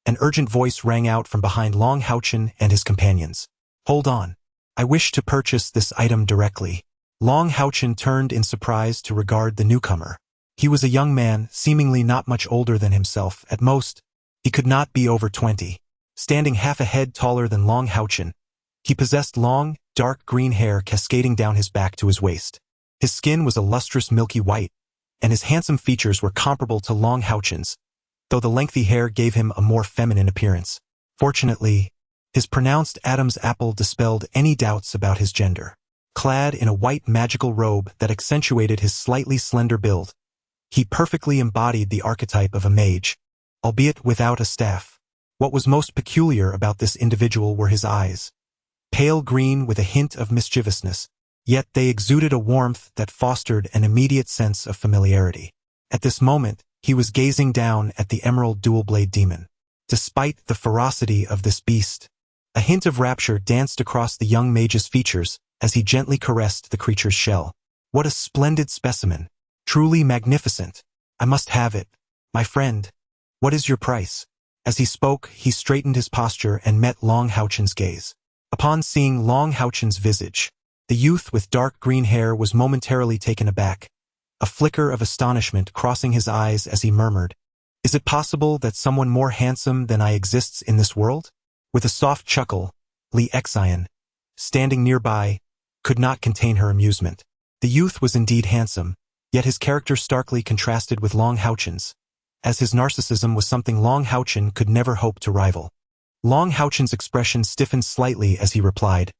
S2: an urgent voice rang out from behind Long HaoChen and his companions. "Hold on. I wish to purchase this item directly." Long HaoChen turned in surprise to regard the newcomer. He was a young man, seemingly not much older than himself. At most, he could not be over 20. Standing half a head taller than Long HaoChen, he possessed long, dark green hair cascading down his back to his waist. His skin was a lustrous milky white, and his handsome features were comparable to Long HaoChen's, though the lengthy hair gave him a more feminine appearance. Fortunately, his pronounced Adam's apple dispelled any doubts about his gender. Clad in a white magical robe that accentuated his slightly slender build, he perfectly embodied the archetype of a mage, albeit without a staff. What was most peculiar about this individual were his eyes. Pale green with a hint of mischievousness, yet they exuded a warmth that fostered an immediate sense of familiarity. At this moment, he was gazing down at the emerald dual-blade demon. Despite the ferocity of this beast, a hint of rapture danced across the young mage's features as he gently caressed the creature's shell. "What a splendid specimen! Truly magnificent! I must have it. My friend, what is your price?" As he spoke, he straightened his posture and met Long HaoChen's gaze. Upon seeing Long HaoChen's visage, the youth with dark green hair was momentarily taken aback, a flicker of astonishment crossing his eyes as he murmured, "Is it possible that someone more handsome than I exists in this world?" With a soft chuckle, Li Xian, standing nearby, could not contain her amusement. The youth was indeed handsome, yet his character starkly contrasted with Long HaoChen's, as his narcissism was something Long HaoChen could never hope to rival. Long HaoChen's expression stiffened slightly as he replied,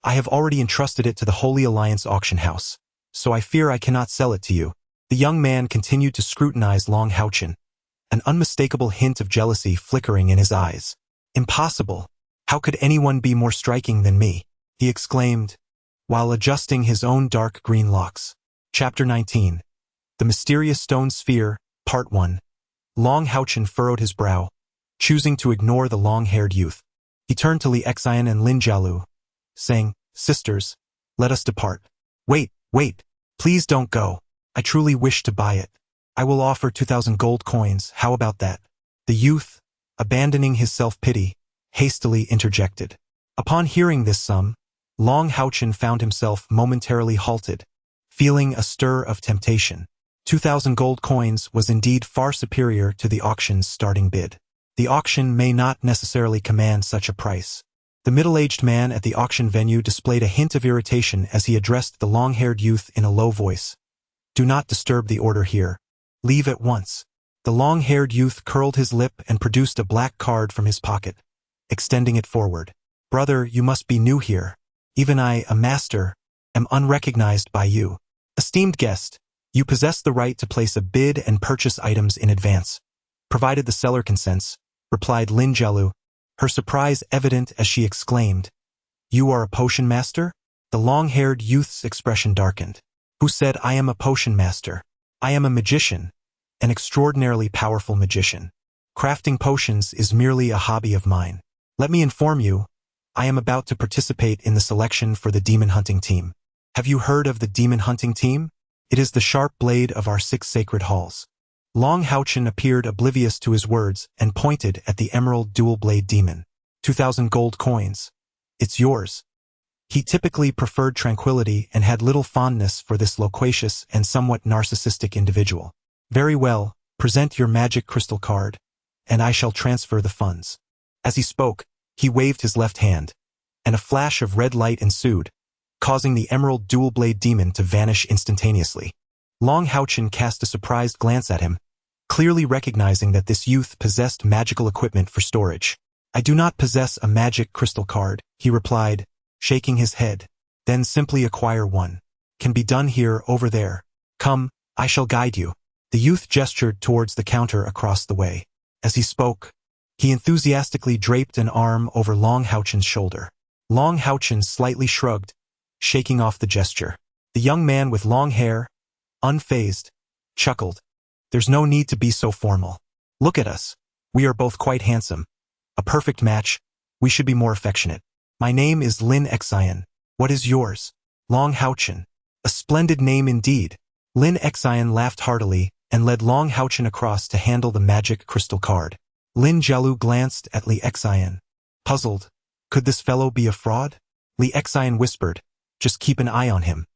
S2: "I have already entrusted it to the Holy Alliance auction house, so I fear I cannot sell it to you." The young man continued to scrutinize Long HaoChen, an unmistakable hint of jealousy flickering in his eyes. "Impossible! How could anyone be more striking than me?" he exclaimed, while adjusting his own dark green locks. Chapter 19. The Mysterious Stone Sphere, Part 1. Long HaoChen furrowed his brow, choosing to ignore the long-haired youth. He turned to Li Xian and Lin Jialu, saying, "Sisters, let us depart." Wait, please don't go. I truly wish to buy it. I will offer 2,000 gold coins, how about that?" The youth, abandoning his self-pity, hastily interjected. Upon hearing this sum, Long HaoChen found himself momentarily halted, feeling a stir of temptation. 2,000 gold coins was indeed far superior to the auction's starting bid. The auction may not necessarily command such a price. The middle-aged man at the auction venue displayed a hint of irritation as he addressed the long-haired youth in a low voice. Do not disturb the order here. Leave at once. The long-haired youth curled his lip and produced a black card from his pocket, extending it forward. Brother, you must be new here. Even I, a master, am unrecognized by you. Esteemed guest, you possess the right to place a bid and purchase items in advance, provided the seller consents, replied Lin Jialu, her surprise evident as she exclaimed, You are a potion master? The long-haired youth's expression darkened. Who said I am a potion master? I am a magician, an extraordinarily powerful magician. Crafting potions is merely a hobby of mine. Let me inform you, I am about to participate in the selection for the demon hunting team. Have you heard of the demon hunting team? It is the sharp blade of our 6 sacred halls. Long HaoChen appeared oblivious to his words and pointed at the emerald dual-blade demon. 2,000 gold coins. It's yours. He typically preferred tranquility and had little fondness for this loquacious and somewhat narcissistic individual. Very well, present your magic crystal card, and I shall transfer the funds. As he spoke, he waved his left hand, and a flash of red light ensued, causing the emerald dual-blade demon to vanish instantaneously. Long HaoChen cast a surprised glance at him, clearly recognizing that this youth possessed magical equipment for storage. I do not possess a magic crystal card, he replied, shaking his head. Then simply acquire one. Can be done here, over there. Come, I shall guide you. The youth gestured towards the counter across the way. As he spoke, he enthusiastically draped an arm over Long HaoChen's shoulder. Long HaoChen slightly shrugged, shaking off the gesture. The young man with long hair, unfazed, chuckled. There's no need to be so formal. Look at us. We are both quite handsome. A perfect match. We should be more affectionate. My name is Lin Xian. What is yours? Long HaoChen. A splendid name indeed. Lin Xian laughed heartily and led Long HaoChen across to handle the magic crystal card. Lin Jialu glanced at Li Xian. Puzzled. Could this fellow be a fraud? Li Xian whispered, just keep an eye on him.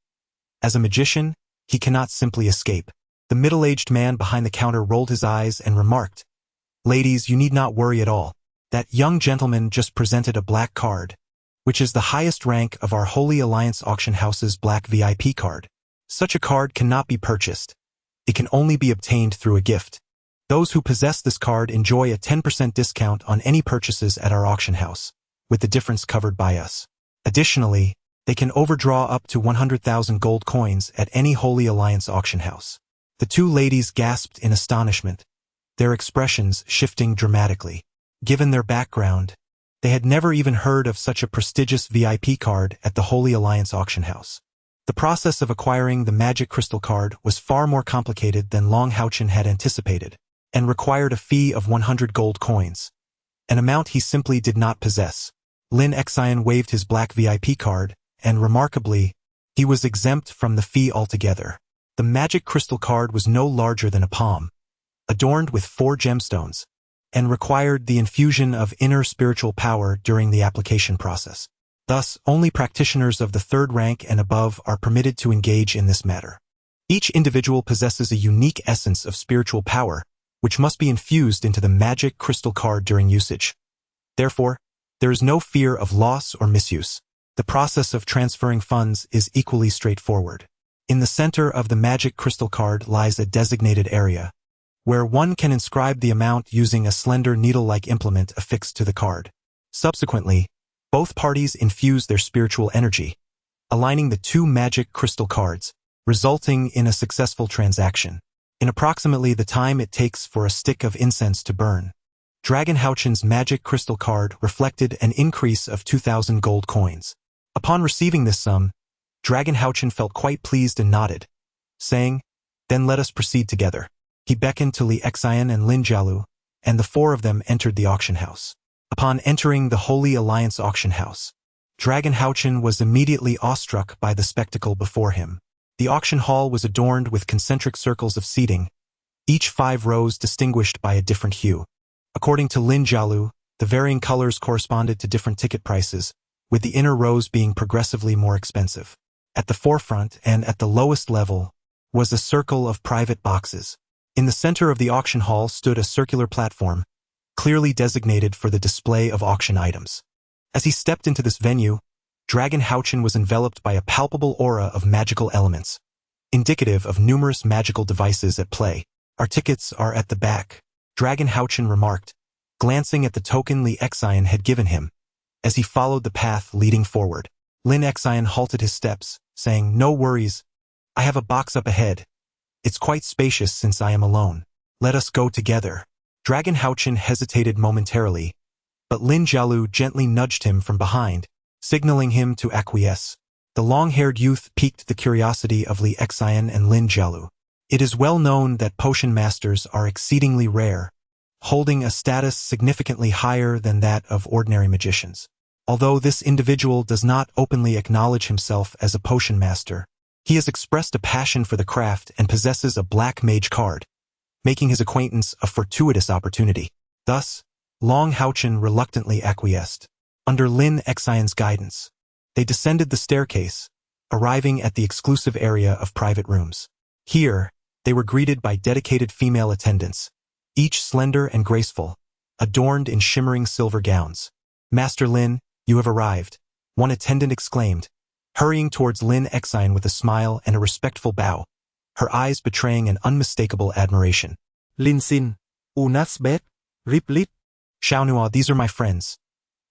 S2: As a magician, he cannot simply escape. The middle-aged man behind the counter rolled his eyes and remarked, Ladies, you need not worry at all. That young gentleman just presented a black card, which is the highest rank of our Holy Alliance auction house's black VIP card. Such a card cannot be purchased. It can only be obtained through a gift. Those who possess this card enjoy a 10% discount on any purchases at our auction house, with the difference covered by us. Additionally, they can overdraw up to 100,000 gold coins at any Holy Alliance auction house. The two ladies gasped in astonishment, their expressions shifting dramatically. Given their background, they had never even heard of such a prestigious VIP card at the Holy Alliance auction house. The process of acquiring the magic crystal card was far more complicated than Long HaoChen had anticipated, and required a fee of 100 gold coins, an amount he simply did not possess. Lin Xian waved his black VIP card, and remarkably, he was exempt from the fee altogether. The magic crystal card was no larger than a palm, adorned with 4 gemstones, and required the infusion of inner spiritual power during the application process. Thus, only practitioners of the 3rd rank and above are permitted to engage in this matter. Each individual possesses a unique essence of spiritual power, which must be infused into the magic crystal card during usage. Therefore, there is no fear of loss or misuse. The process of transferring funds is equally straightforward. In the center of the magic crystal card lies a designated area, where one can inscribe the amount using a slender needle-like implement affixed to the card. Subsequently, both parties infuse their spiritual energy, aligning the 2 magic crystal cards, resulting in a successful transaction. In approximately the time it takes for a stick of incense to burn, Dragon HaoChen's magic crystal card reflected an increase of 2,000 gold coins. Upon receiving this sum, Dragon HaoChen felt quite pleased and nodded, saying, Then let us proceed together. He beckoned to Li Xian and Lin Jialu, and the 4 of them entered the auction house. Upon entering the Holy Alliance auction house, Dragon HaoChen was immediately awestruck by the spectacle before him. The auction hall was adorned with concentric circles of seating, each 5 rows distinguished by a different hue. According to Lin Jialu, the varying colors corresponded to different ticket prices, with the inner rows being progressively more expensive. At the forefront and at the lowest level was a circle of private boxes. In the center of the auction hall stood a circular platform, clearly designated for the display of auction items. As he stepped into this venue, Dragon HaoChen was enveloped by a palpable aura of magical elements. indicative of numerous magical devices at play. Our tickets are at the back, Dragon HaoChen remarked, glancing at the token Li Xian had given him. As he followed the path leading forward, Lin Xian halted his steps, saying, "No worries. I have a box up ahead. It's quite spacious since I am alone. Let us go together." Dragon HaoChen hesitated momentarily, but Lin Jialu gently nudged him from behind, signaling him to acquiesce. The long-haired youth piqued the curiosity of Li Xian and Lin Jialu. It is well known that potion masters are exceedingly rare, holding a status significantly higher than that of ordinary magicians. Although this individual does not openly acknowledge himself as a potion master, he has expressed a passion for the craft and possesses a black mage card, making his acquaintance a fortuitous opportunity. Thus, Long HaoChen reluctantly acquiesced. Under Lin Xian's guidance, they descended the staircase, arriving at the exclusive area of private rooms. Here, they were greeted by dedicated female attendants, each slender and graceful, adorned in shimmering silver gowns. "Master Lin, you have arrived," one attendant exclaimed, hurrying towards Lin Xian with a smile and a respectful bow, her eyes betraying an unmistakable admiration.
S3: Lin Xin, Unas Bet, Riplit.
S2: "Xiaonua, these are my friends.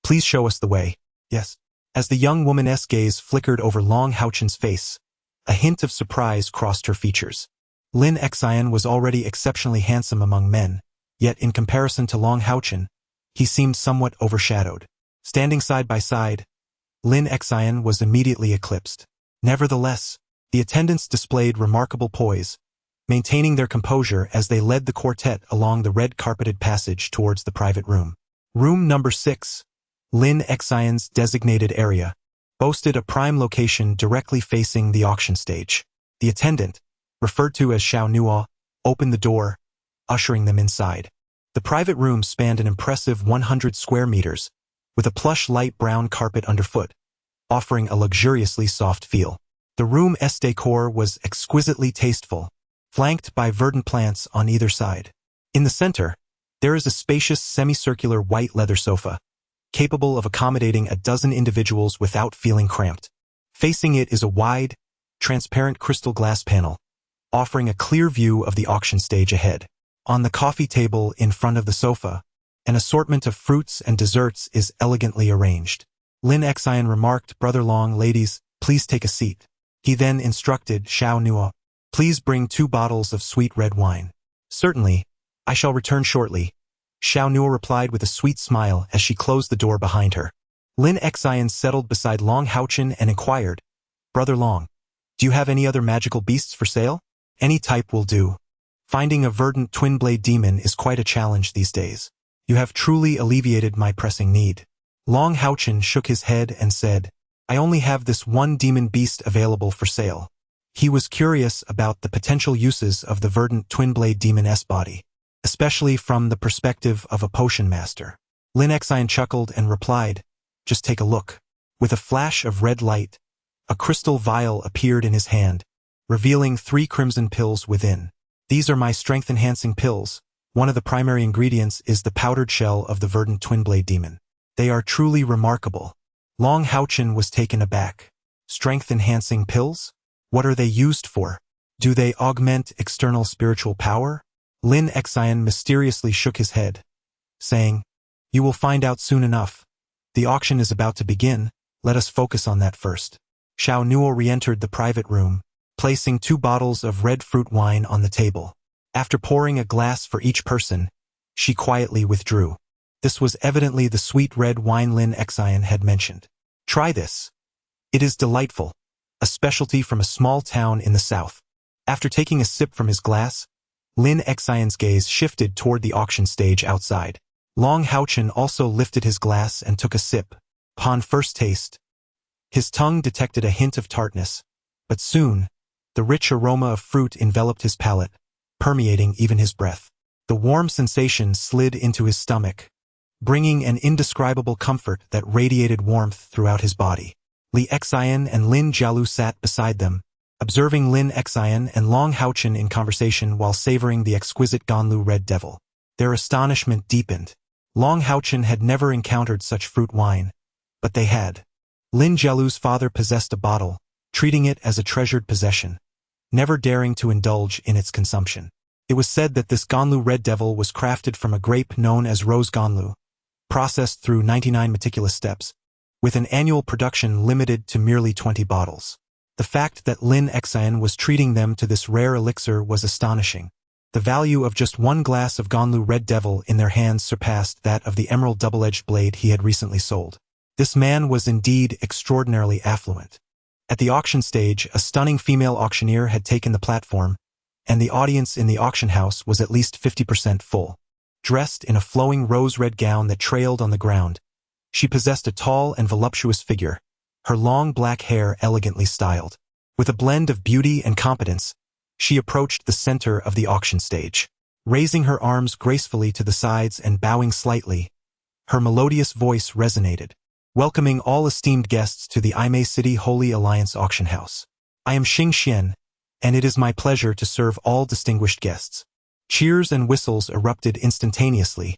S2: Please show us the way." "Yes." As the young woman's gaze flickered over Long HaoChen's face, a hint of surprise crossed her features. Lin Xian was already exceptionally handsome among men, yet in comparison to Long HaoChen, he seemed somewhat overshadowed. Standing side by side, Lin Xian was immediately eclipsed. Nevertheless, the attendants displayed remarkable poise, maintaining their composure as they led the quartet along the red-carpeted passage towards the private room. Room number 6, Lin Xian's designated area, boasted a prime location directly facing the auction stage. The attendant, referred to as Xiaonua, opened the door, ushering them inside. The private room spanned an impressive 100 square meters, with a plush light brown carpet underfoot, offering a luxuriously soft feel. The room's decor was exquisitely tasteful, flanked by verdant plants on either side. In the center, there is a spacious semicircular white leather sofa, capable of accommodating a dozen individuals without feeling cramped. Facing it is a wide, transparent crystal glass panel, offering a clear view of the auction stage ahead. On the coffee table in front of the sofa, an assortment of fruits and desserts is elegantly arranged. Lin Xian remarked, "Brother Long, ladies, please take a seat." He then instructed Xiaonua, "Please bring 2 bottles of sweet red wine." "Certainly, I shall return shortly," Xiaonua replied with a sweet smile as she closed the door behind her. Lin Xian settled beside Long HaoChen and inquired, "Brother Long, do you have any other magical beasts for sale?" "Any type will do. Finding a verdant twin-blade demon is quite a challenge these days. You have truly alleviated my pressing need." Long HaoChen shook his head and said, "I only have this one demon beast available for sale." He was curious about the potential uses of the verdant twin-blade demon's body, especially from the perspective of a potion master. Lin Xian chuckled and replied, "Just take a look." With a flash of red light, a crystal vial appeared in his hand, revealing 3 crimson pills within. "These are my strength-enhancing pills. One of the primary ingredients is the powdered shell of the verdant twin-blade demon. They are truly remarkable." Long HaoChen was taken aback. "Strength-enhancing pills? What are they used for? Do they augment external spiritual power?" Lin Xian mysteriously shook his head, saying, "You will find out soon enough. The auction is about to begin. Let us focus on that first." Xiaonua re-entered the private room, placing 2 bottles of red fruit wine on the table. After pouring a glass for each person, she quietly withdrew. This was evidently the sweet red wine Lin Xian had mentioned. "Try this. It is delightful, a specialty from a small town in the south." After taking a sip from his glass, Lin Xian's gaze shifted toward the auction stage outside. Long HaoChen also lifted his glass and took a sip. Upon first taste, his tongue detected a hint of tartness, but soon, the rich aroma of fruit enveloped his palate, permeating even his breath. The warm sensation slid into his stomach, bringing an indescribable comfort that radiated warmth throughout his body. Li Xian and Lin Jialu sat beside them, observing Lin Xian and Long HaoChen in conversation while savoring the exquisite Ganlu Red Devil. Their astonishment deepened. Long HaoChen had never encountered such fruit wine, but they had. Lin Jialu's father possessed a bottle, treating it as a treasured possession. never daring to indulge in its consumption. It was said that this Ganlu Red Devil was crafted from a grape known as Rose Ganlu, processed through 99 meticulous steps, with an annual production limited to merely 20 bottles. The fact that Lin Exine was treating them to this rare elixir was astonishing. The value of just one glass of Ganlu Red Devil in their hands surpassed that of the emerald double-edged blade he had recently sold. This man was indeed extraordinarily affluent. At the auction stage, a stunning female auctioneer had taken the platform, and the audience in the auction house was at least 50% full. Dressed in a flowing rose-red gown that trailed on the ground, she possessed a tall and voluptuous figure, her long black hair elegantly styled. With a blend of beauty and competence, she approached the center of the auction stage. Raising her arms gracefully to the sides and bowing slightly, her melodious voice resonated, welcoming all esteemed guests to the Imei City Holy Alliance auction house. I am Xing Xian, and it is my pleasure to serve all distinguished guests. Cheers and whistles erupted instantaneously,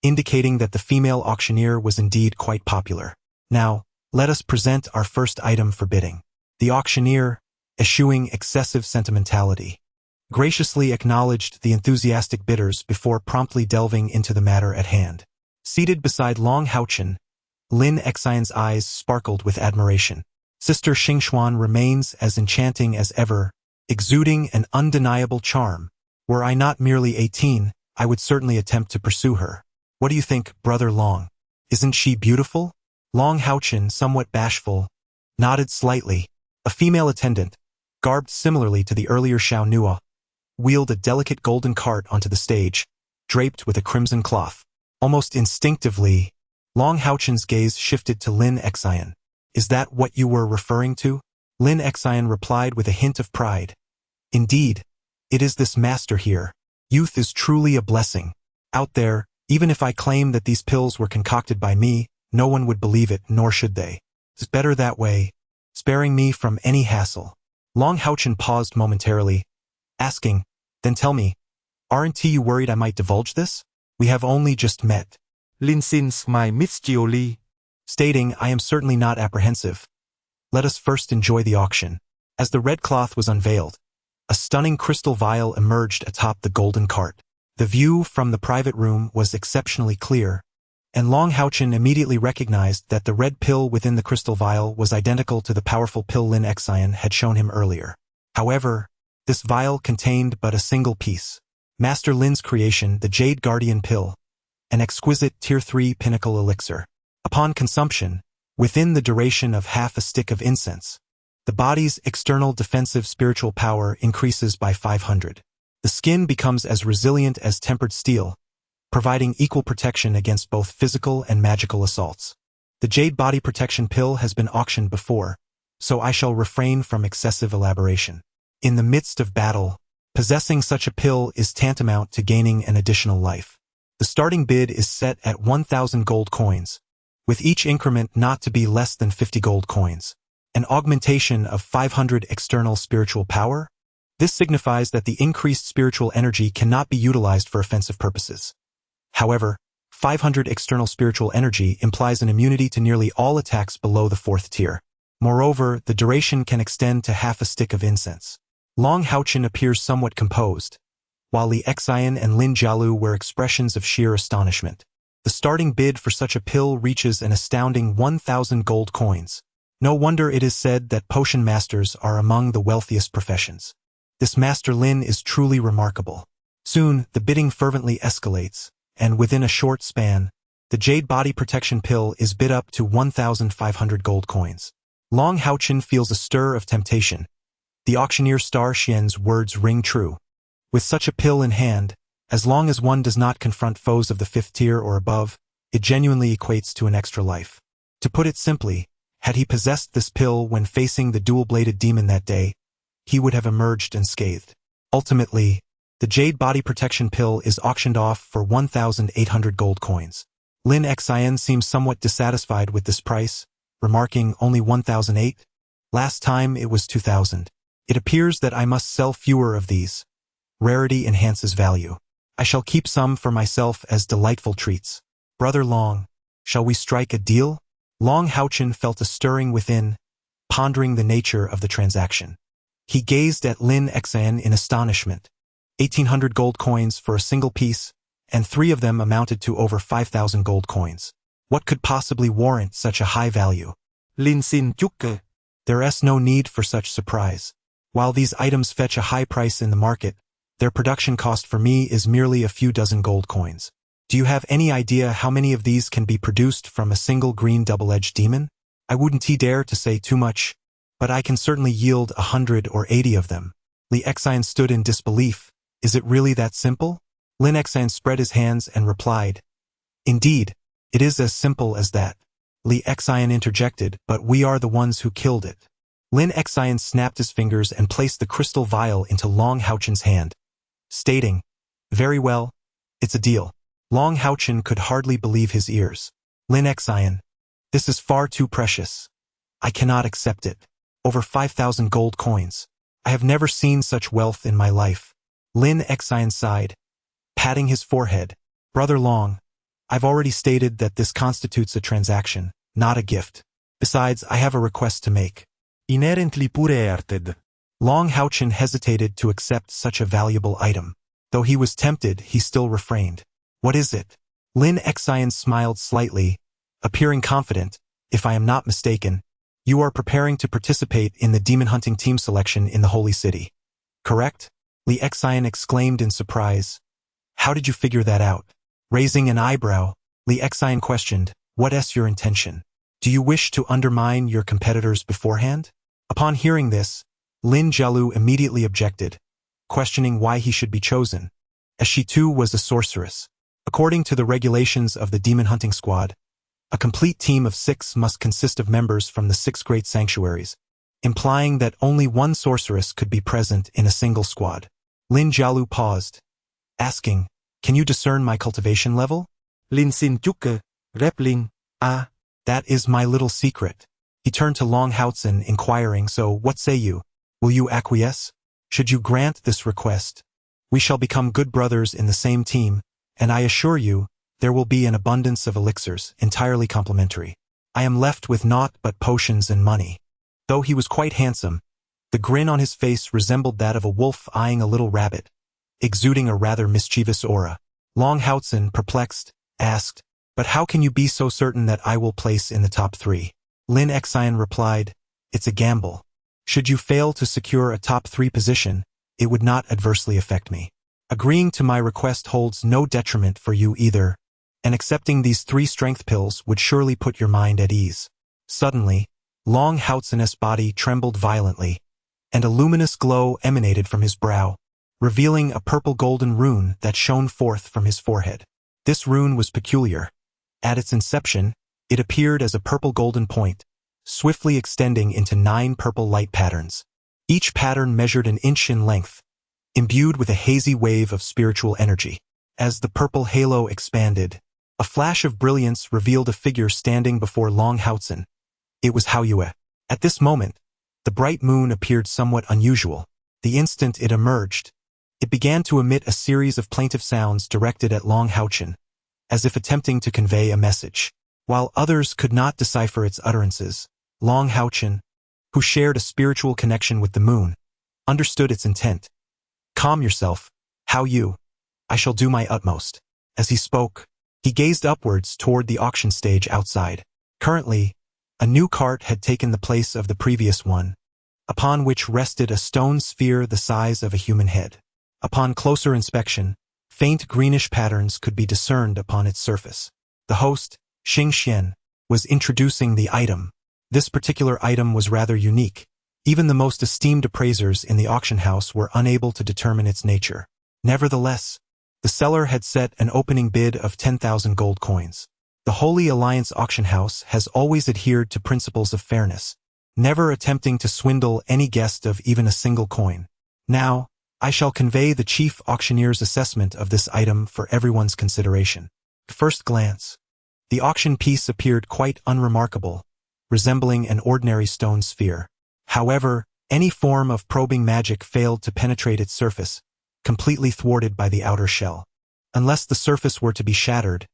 S2: indicating that the female auctioneer was indeed quite popular. Now, let us present our first item for bidding. The auctioneer, eschewing excessive sentimentality, graciously acknowledged the enthusiastic bidders before promptly delving into the matter at hand. Seated beside Long HaoChen, Lin Exine's eyes sparkled with admiration. Sister Xingxuan remains as enchanting as ever, exuding an undeniable charm. Were I not merely 18, I would certainly attempt to pursue her. What do you think, Brother Long? Isn't she beautiful? Long HaoChen, somewhat bashful, nodded slightly. A female attendant, garbed similarly to the earlier Xiao Nua, wheeled a delicate golden cart onto the stage, draped with a crimson cloth. Almost instinctively, Long HaoChen's gaze shifted to Lin Exine. Is that what you were referring to? Lin Exine replied with a hint of pride. Indeed, it is this master here. Youth is truly a blessing. Out there, even if I claim that these pills were concocted by me, no one would believe it, nor should they. It's better that way, sparing me from any hassle. Long HaoChen paused momentarily, asking, then tell me, aren't you worried I might divulge this? We have only just met.
S3: Lin Xin smiled mischievously,
S2: Stating, I am certainly not apprehensive. Let us first enjoy the auction. As the red cloth was unveiled, a stunning crystal vial emerged atop the golden cart. The view from the private room was exceptionally clear, and Long HaoChen immediately recognized that the red pill within the crystal vial was identical to the powerful pill Lin Exine had shown him earlier. However, this vial contained but a single piece. Master Lin's creation, the Jade Guardian Pill, an exquisite Tier 3 pinnacle elixir. Upon consumption, within the duration of half a stick of incense, the body's external defensive spiritual power increases by 500. The skin becomes as resilient as tempered steel, providing equal protection against both physical and magical assaults. The Jade Body Protection Pill has been auctioned before, so I shall refrain from excessive elaboration. In the midst of battle, possessing such a pill is tantamount to gaining an additional life. The starting bid is set at 1,000 gold coins, with each increment not to be less than 50 gold coins. An augmentation of 500 external spiritual power? This signifies that the increased spiritual energy cannot be utilized for offensive purposes. However, 500 external spiritual energy implies an immunity to nearly all attacks below the 4th tier. Moreover, the duration can extend to half a stick of incense. Long HaoChen appears somewhat composed, while Li Exine and Lin Jialu were expressions of sheer astonishment. The starting bid for such a pill reaches an astounding 1,000 gold coins. No wonder it is said that potion masters are among the wealthiest professions. This Master Lin is truly remarkable. Soon, the bidding fervently escalates, and within a short span, the Jade Body Protection Pill is bid up to 1,500 gold coins. Long HaoChen feels a stir of temptation. The auctioneer Star Xian's words ring true. With such a pill in hand, as long as one does not confront foes of the 5th tier or above, it genuinely equates to an extra life. To put it simply, had he possessed this pill when facing the dual-bladed demon that day, he would have emerged unscathed. Ultimately, the Jade Body Protection Pill is auctioned off for 1,800 gold coins. Lin Exine seems somewhat dissatisfied with this price, remarking only 1,008? Last time it was 2,000. It appears that I must sell fewer of these. Rarity enhances value. I shall keep some for myself as delightful treats. Brother Long, shall we strike a deal? Long HaoChen felt a stirring within, pondering the nature of the transaction. He gazed at Lin Xan in astonishment. 1,800 gold coins for a single piece, and 3 of them amounted to over 5,000 gold coins. What could possibly warrant such a high value?
S3: Lin xin chúc cơ.
S2: There is no need for such surprise. While these items fetch a high price in the market, their production cost for me is merely a few dozen gold coins. Do you have any idea how many of these can be produced from a single green double-edged demon? I wouldn't dare to say too much, but I can certainly yield 100 or 80 of them. Li Xian stood in disbelief. Is it really that simple? Lin Xian spread his hands and replied, Indeed, it is as simple as that. Li Xian interjected, but we are the ones who killed it. Lin Xian snapped his fingers and placed the crystal vial into Long HaoChen's hand, stating, Very well, it's a deal. Long HaoChen could hardly believe his ears. Lin Xian, this is far too precious. I cannot accept it. Over 5,000 gold coins. I have never seen such wealth in my life. Lin Xian sighed, patting his forehead. Brother Long, I've already stated that this constitutes a transaction, not a gift. Besides, I have a request to make.
S3: Inherently pure-hearted.
S2: Long HaoChen hesitated to accept such a valuable item. Though he was tempted, he still refrained. What is it? Lin Xian smiled slightly, appearing confident. If I am not mistaken, you are preparing to participate in the demon hunting team selection in the Holy City. Correct? Li Xian exclaimed in surprise. How did you figure that out? Raising an eyebrow, Li Xian questioned, What is your intention? Do you wish to undermine your competitors beforehand? Upon hearing this, Lin Jialu immediately objected, questioning why he should be chosen, as she too was a sorceress. According to the regulations of the demon hunting squad, a complete team of 6 must consist of members from the 6 great sanctuaries, implying that only one sorceress could be present in a single squad. Lin Jialu paused, asking, Can you discern my cultivation level?
S3: Lin xin chúc cơ. Repling,
S2: That is my little secret. He turned to Long HaoChen, inquiring, So what say you? Will you acquiesce? Should you grant this request, we shall become good brothers in the same team, and I assure you, there will be an abundance of elixirs, entirely complementary. I am left with naught but potions and money. Though he was quite handsome, the grin on his face resembled that of a wolf eyeing a little rabbit, exuding a rather mischievous aura. Long HaoChen, perplexed, asked, But how can you be so certain that I will place in the top 3? Lin Xian replied, It's a gamble. Should you fail to secure a top 3 position, it would not adversely affect me. Agreeing to my request holds no detriment for you either, and accepting these 3 strength pills would surely put your mind at ease. Suddenly, Long HaoChen's body trembled violently, and a luminous glow emanated from his brow, revealing a purple-golden rune that shone forth from his forehead. This rune was peculiar. At its inception, it appeared as a purple-golden point, swiftly extending into 9 purple light patterns. Each pattern measured an inch in length, imbued with a hazy wave of spiritual energy. As the purple halo expanded, a flash of brilliance revealed a figure standing before Long HaoChen. It was Haoyue. At this moment, the bright moon appeared somewhat unusual. The instant it emerged, it began to emit a series of plaintive sounds directed at Long HaoChen, as if attempting to convey a message. While others could not decipher its utterances, Long HaoChen, who shared a spiritual connection with the moon, understood its intent. Calm yourself, Haoyu. I shall do my utmost. As he spoke, he gazed upwards toward the auction stage outside. Currently, a new cart had taken the place of the previous one, upon which rested a stone sphere the size of a human head. Upon closer inspection, faint greenish patterns could be discerned upon its surface. The host, Xing Xian, was introducing the item. This particular item was rather unique. Even the most esteemed appraisers in the auction house were unable to determine its nature. Nevertheless, the seller had set an opening bid of 10,000 gold coins. The Holy Alliance auction house has always adhered to principles of fairness, never attempting to swindle any guest of even a single coin. Now, I shall convey the chief auctioneer's assessment of this item for everyone's consideration. At first glance, the auction piece appeared quite unremarkable, resembling an ordinary stone sphere. However, any form of probing magic failed to penetrate its surface, completely thwarted by the outer shell. Unless the surface were to be shattered,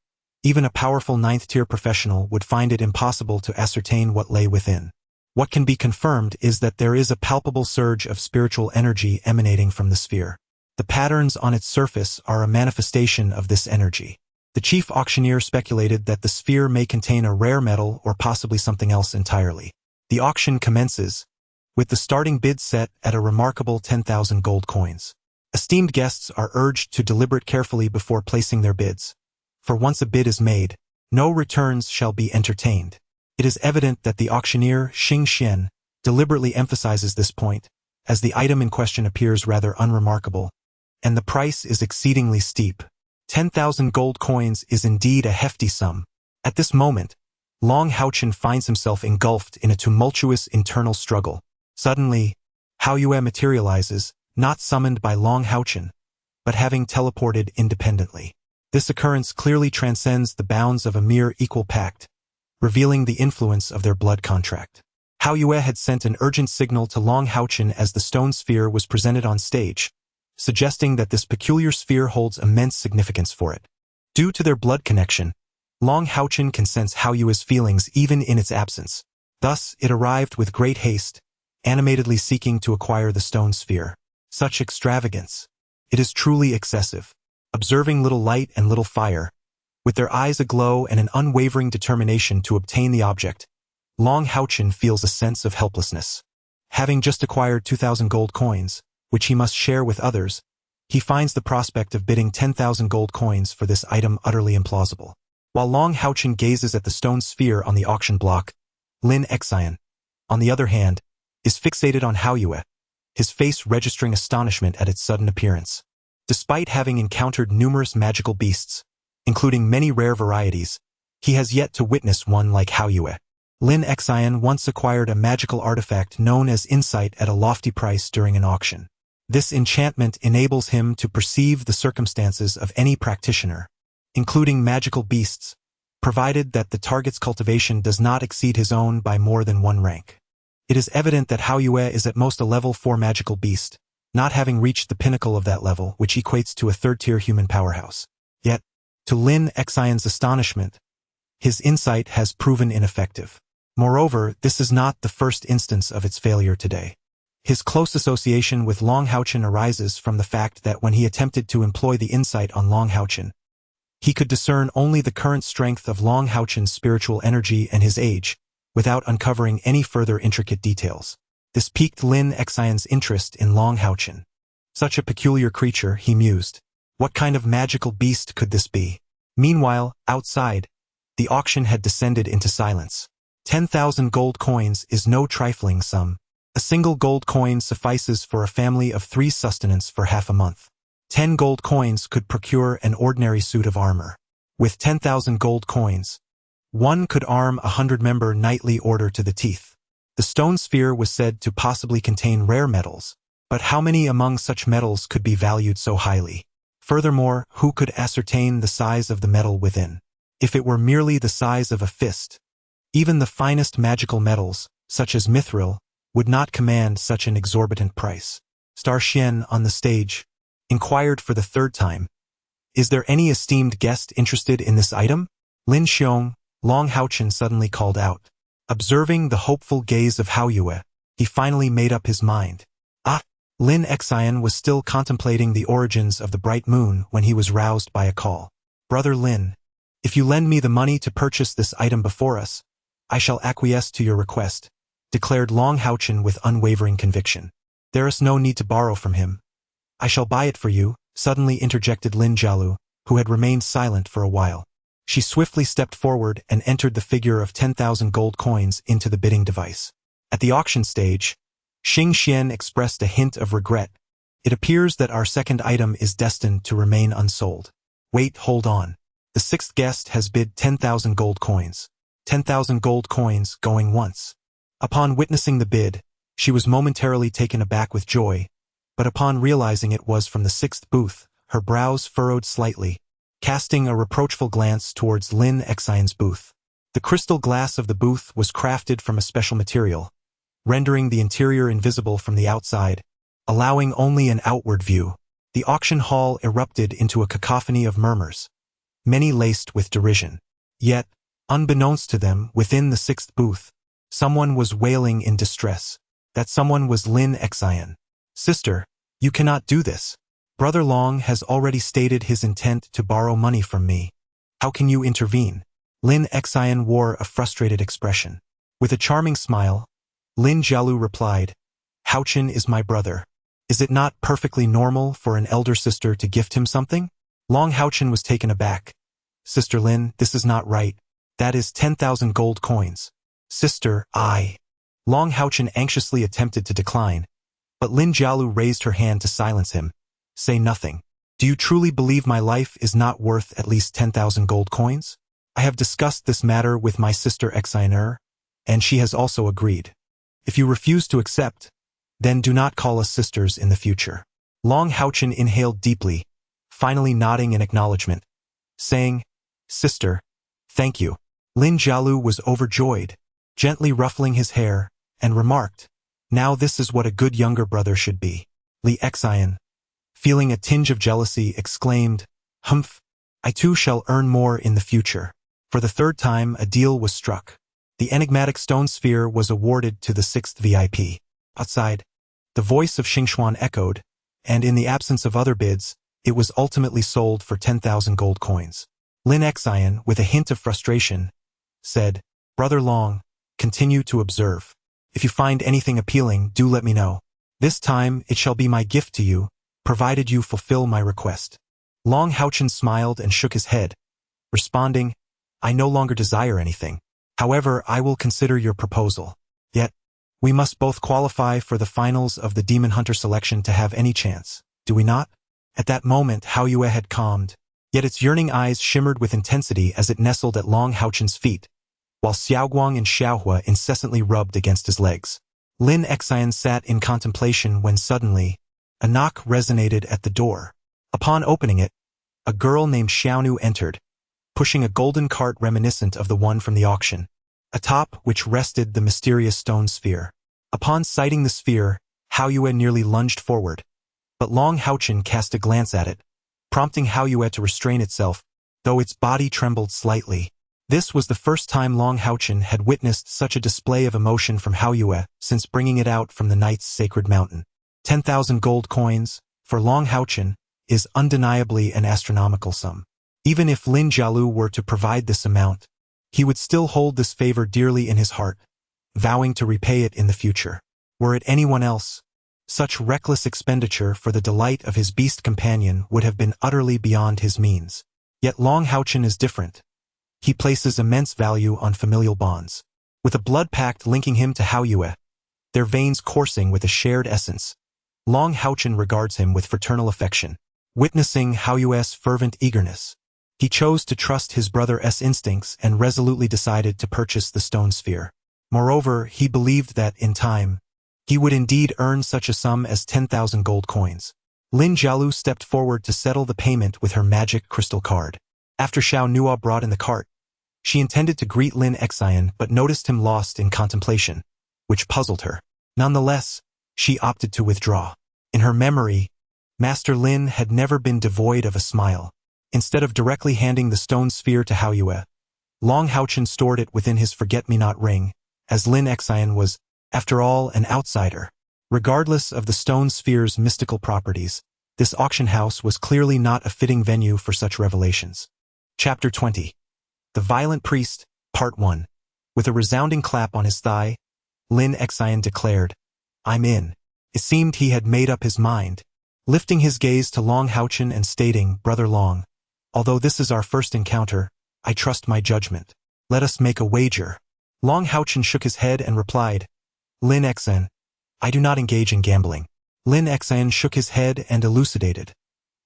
S2: even a powerful 9th-tier professional would find it impossible to ascertain what lay within. What can be confirmed is that there is a palpable surge of spiritual energy emanating from the sphere. The patterns on its surface are a manifestation of this energy. The chief auctioneer speculated that the sphere may contain a rare metal or possibly something else entirely. The auction commences, with the starting bid set at a remarkable 10,000 gold coins. Esteemed guests are urged to deliberate carefully before placing their bids, for once a bid is made, no returns shall be entertained. It is evident that the auctioneer, Xing Xian, deliberately emphasizes this point, as the item in question appears rather unremarkable, and the price is exceedingly steep. 10,000 gold coins is indeed a hefty sum. At this moment, HaoChen finds himself engulfed in a tumultuous internal struggle. Suddenly, HaoChen materializes, not summoned by HaoChen, but having teleported independently. This occurrence clearly transcends the bounds of a mere equal pact, revealing the influence of their blood contract. HaoChen had sent an urgent signal to HaoChen as the stone sphere was presented on stage, suggesting that this peculiar sphere holds immense significance for it. Due to their blood connection, HaoChen can sense HaoChen's feelings even in its absence. Thus, it arrived with great haste, animatedly seeking to acquire the stone sphere. Such extravagance! It is truly excessive. Observing little light and little fire, with their eyes aglow and an unwavering determination to obtain the object, HaoChen feels a sense of helplessness. Having just acquired 2,000 gold coins, which he must share with others, he finds the prospect of bidding 10,000 gold coins for this item utterly implausible. While HaoChen gazes at the stone sphere on the auction block, Lin Xian, on the other hand, is fixated on HaoChen, his face registering astonishment at its sudden appearance. Despite having encountered numerous magical beasts, including many rare varieties, he has yet to witness one like HaoChen. Lin Xian once acquired a magical artifact known as insight at a lofty price during an auction. This enchantment enables him to perceive the circumstances of any practitioner, including magical beasts, provided that the target's cultivation does not exceed his own by more than one rank. It is evident that HaoChen is at most a level 4 magical beast, not having reached the pinnacle of that level, which equates to a third-tier human powerhouse. Yet, to Lin Xian's astonishment, his insight has proven ineffective. Moreover, this is not the first instance of its failure today. His close association with HaoChen arises from the fact that when he attempted to employ the insight on HaoChen, he could discern only the current strength of HaoChen's spiritual energy and his age, without uncovering any further intricate details. This piqued Lin Xian's interest in HaoChen. Such a peculiar creature, he mused. What kind of magical beast could this be? Meanwhile, outside, the auction had descended into silence. 10,000 gold coins is no trifling sum. A single gold coin suffices for a family of 3 sustenance for half a month. 10 gold coins could procure an ordinary suit of armor. With 10,000 gold coins, one could arm a 100-member knightly order to the teeth. The stone sphere was said to possibly contain rare metals, but how many among such metals could be valued so highly? Furthermore, who could ascertain the size of the metal within? If it were merely the size of a fist, even the finest magical metals, such as mithril, would not command such an exorbitant price. Star Xian, on the stage, inquired for the third time, "Is there any esteemed guest interested in this item?" Lin Xiong, HaoChen suddenly called out. Observing the hopeful gaze of HaoChen, he finally made up his mind. Lin Xian was still contemplating the origins of the bright moon when he was roused by a call. "Brother Lin, if you lend me the money to purchase this item before us, I shall acquiesce to your request," declared HaoChen with unwavering conviction. "There is no need to borrow from him. I shall buy it for you," suddenly interjected Lin Jialu, who had remained silent for a while. She swiftly stepped forward and entered the figure of 10,000 gold coins into the bidding device. At the auction stage, Xing Xian expressed a hint of regret. "It appears that our second item is destined to remain unsold." "Wait, hold on. The 6th guest has bid 10,000 gold coins. 10,000 gold coins going once." Upon witnessing the bid, she was momentarily taken aback with joy, but upon realizing it was from the 6th booth, her brows furrowed slightly, casting a reproachful glance towards Lin Xian's booth. The crystal glass of the booth was crafted from a special material, rendering the interior invisible from the outside, allowing only an outward view. The auction hall erupted into a cacophony of murmurs, many laced with derision. Yet, unbeknownst to them, within the 6th booth, Someone was wailing in distress. That someone was Lin Xian. Sister, you cannot do this. Brother Long has already stated his intent to borrow money from me. How can you intervene? Lin Xian wore a frustrated expression. With a charming smile, Lin Jialu replied, HaoChen is my brother. Is it not perfectly normal for an elder sister to gift him something? Long HaoChen was taken aback. Sister Lin, this is not right. That is 10,000 gold coins. Sister, Long HaoChen anxiously attempted to decline, but Lin Jialu raised her hand to silence him. Say nothing. Do you truly believe my life is not worth at least 10,000 gold coins? I have discussed this matter with my sister Xianer, and she has also agreed. If you refuse to accept, then do not call us sisters in the future. Long HaoChen inhaled deeply, finally nodding in acknowledgement, saying, Sister, thank you. Lin Jialu was overjoyed, gently ruffling his hair, and remarked, Now this is what a good younger brother should be. Li Xian, feeling a tinge of jealousy, exclaimed, Humph, I too shall earn more in the future. For the third time, a deal was struck. The enigmatic stone sphere was awarded to the sixth VIP. Outside, the voice of Xingxuan echoed, and in the absence of other bids, it was ultimately sold for 10,000 gold coins. Lin Xian, with a hint of frustration, said, Brother Long, continue to observe. If you find anything appealing, do let me know. This time, it shall be my gift to you, provided you fulfill my request. Long HaoChen smiled and shook his head, responding, I no longer desire anything. However, I will consider your proposal. Yet, we must both qualify for the finals of the Demon Hunter selection to have any chance, do we not? At that moment, Haoyue had calmed, yet its yearning eyes shimmered with intensity as it nestled at Long HaoChen's feet, while Xiaoguang and Xiaohua incessantly rubbed against his legs. Lin Xian sat in contemplation when suddenly, a knock resonated at the door. Upon opening it, a girl named Xiaonu entered, pushing a golden cart reminiscent of the one from the auction, atop which rested the mysterious stone sphere. Upon sighting the sphere, Haoyue nearly lunged forward, but Long HaoChen cast a glance at it, prompting Haoyue to restrain itself, though its body trembled slightly. This was the first time Long HaoChen had witnessed such a display of emotion from Haoyue since bringing it out from the knight's sacred mountain. 10,000 gold coins, for Long HaoChen, is undeniably an astronomical sum. Even if Lin Jialu were to provide this amount, he would still hold this favor dearly in his heart, vowing to repay it in the future. Were it anyone else, such reckless expenditure for the delight of his beast companion would have been utterly beyond his means. Yet Long HaoChen is different. He places immense value on familial bonds. With a blood pact linking him to Haoyue, their veins coursing with a shared essence, Long HaoChen regards him with fraternal affection. Witnessing Haoyue's fervent eagerness, he chose to trust his brother's instincts and resolutely decided to purchase the stone sphere. Moreover, he believed that, in time, he would indeed earn such a sum as 10,000 gold coins. Lin Jialu stepped forward to settle the payment with her magic crystal card. After Xiao Nua brought in the cart, she intended to greet Lin Xian but noticed him lost in contemplation, which puzzled her. Nonetheless, she opted to withdraw. In her memory, Master Lin had never been devoid of a smile. Instead of directly handing the stone sphere to Haoyue, Long HaoChen stored it within his forget-me-not ring, as Lin Xian was, after all, an outsider. Regardless of the stone sphere's mystical properties, this auction house was clearly not a fitting venue for such revelations. Chapter 20. The Violent Priest, Part 1. With a resounding clap on his thigh, Lin Xian declared, I'm in. It seemed he had made up his mind, lifting his gaze to Long HaoChen and stating, Brother Long, although this is our first encounter, I trust my judgment. Let us make a wager. Long HaoChen shook his head and replied, Lin Xian, I do not engage in gambling. Lin Xian shook his head and elucidated,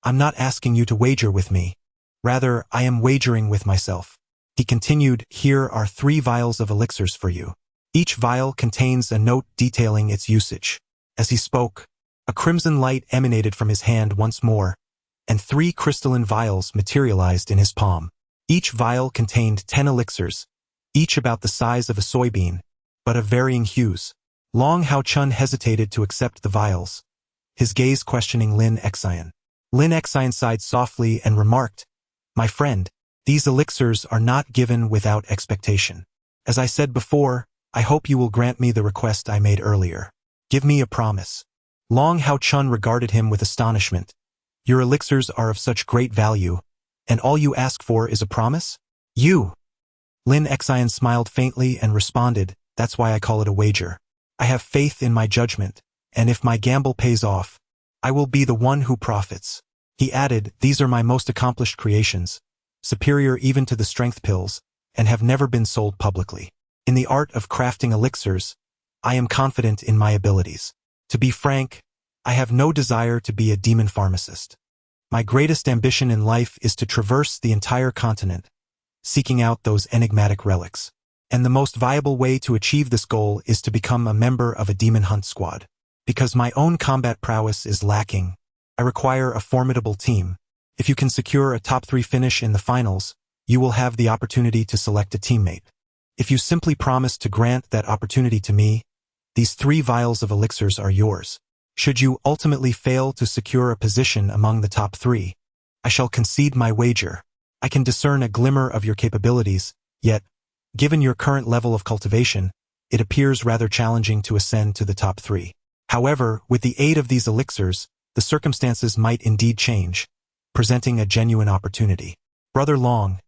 S2: I'm not asking you to wager with me. Rather, I am wagering with myself. He continued, Here are 3 vials of elixirs for you. Each vial contains a note detailing its usage. As he spoke, a crimson light emanated from his hand once more, and 3 crystalline vials materialized in his palm. Each vial contained 10 elixirs, each about the size of a soybean, but of varying hues. Long HaoChen hesitated to accept the vials, his gaze questioning Lin Xian. Lin Xian sighed softly and remarked, My friend, these elixirs are not given without expectation. As I said before, I hope you will grant me the request I made earlier. Give me a promise. Long HaoChen regarded him with astonishment. Your elixirs are of such great value, and all you ask for is a promise? You! Lin Xian smiled faintly and responded, that's why I call it a wager. I have faith in my judgment, and if my gamble pays off, I will be the one who profits. He added, these are my most accomplished creations, superior even to the strength pills, and have never been sold publicly. In the art of crafting elixirs, I am confident in my abilities. To be frank, I have no desire to be a demon pharmacist. My greatest ambition in life is to traverse the entire continent, seeking out those enigmatic relics. And the most viable way to achieve this goal is to become a member of a demon hunt squad. Because my own combat prowess is lacking, I require a formidable team. If you can secure a top 3 finish in the finals, you will have the opportunity to select a teammate. If you simply promise to grant that opportunity to me, these 3 vials of elixirs are yours. Should you ultimately fail to secure a position among the top 3, I shall concede my wager. I can discern a glimmer of your capabilities, yet, given your current level of cultivation, it appears rather challenging to ascend to the top 3. However, with the aid of these elixirs, the circumstances might indeed change, presenting a genuine opportunity. Brother Long,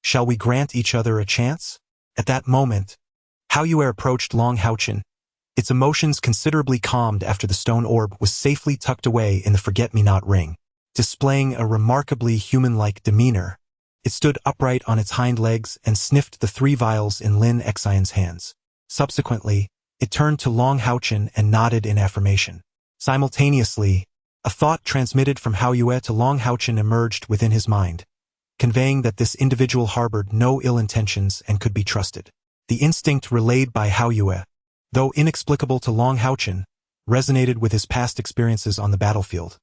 S2: shall we grant each other a chance? At that moment, Haoyue approached Long HaoChen. Its emotions considerably calmed after the stone orb was safely tucked away in the forget-me-not ring. Displaying a remarkably human-like demeanor, it stood upright on its hind legs and sniffed the 3 vials in Lin Xian's hands. Subsequently, it turned to Long HaoChen and nodded in affirmation. Simultaneously, a thought transmitted from Haoyue to Long HaoChen emerged within his mind, conveying that this individual harbored no ill intentions and could be trusted. The instinct relayed by Haoyue, though inexplicable to Long HaoChen, resonated with his past experiences on the battlefield.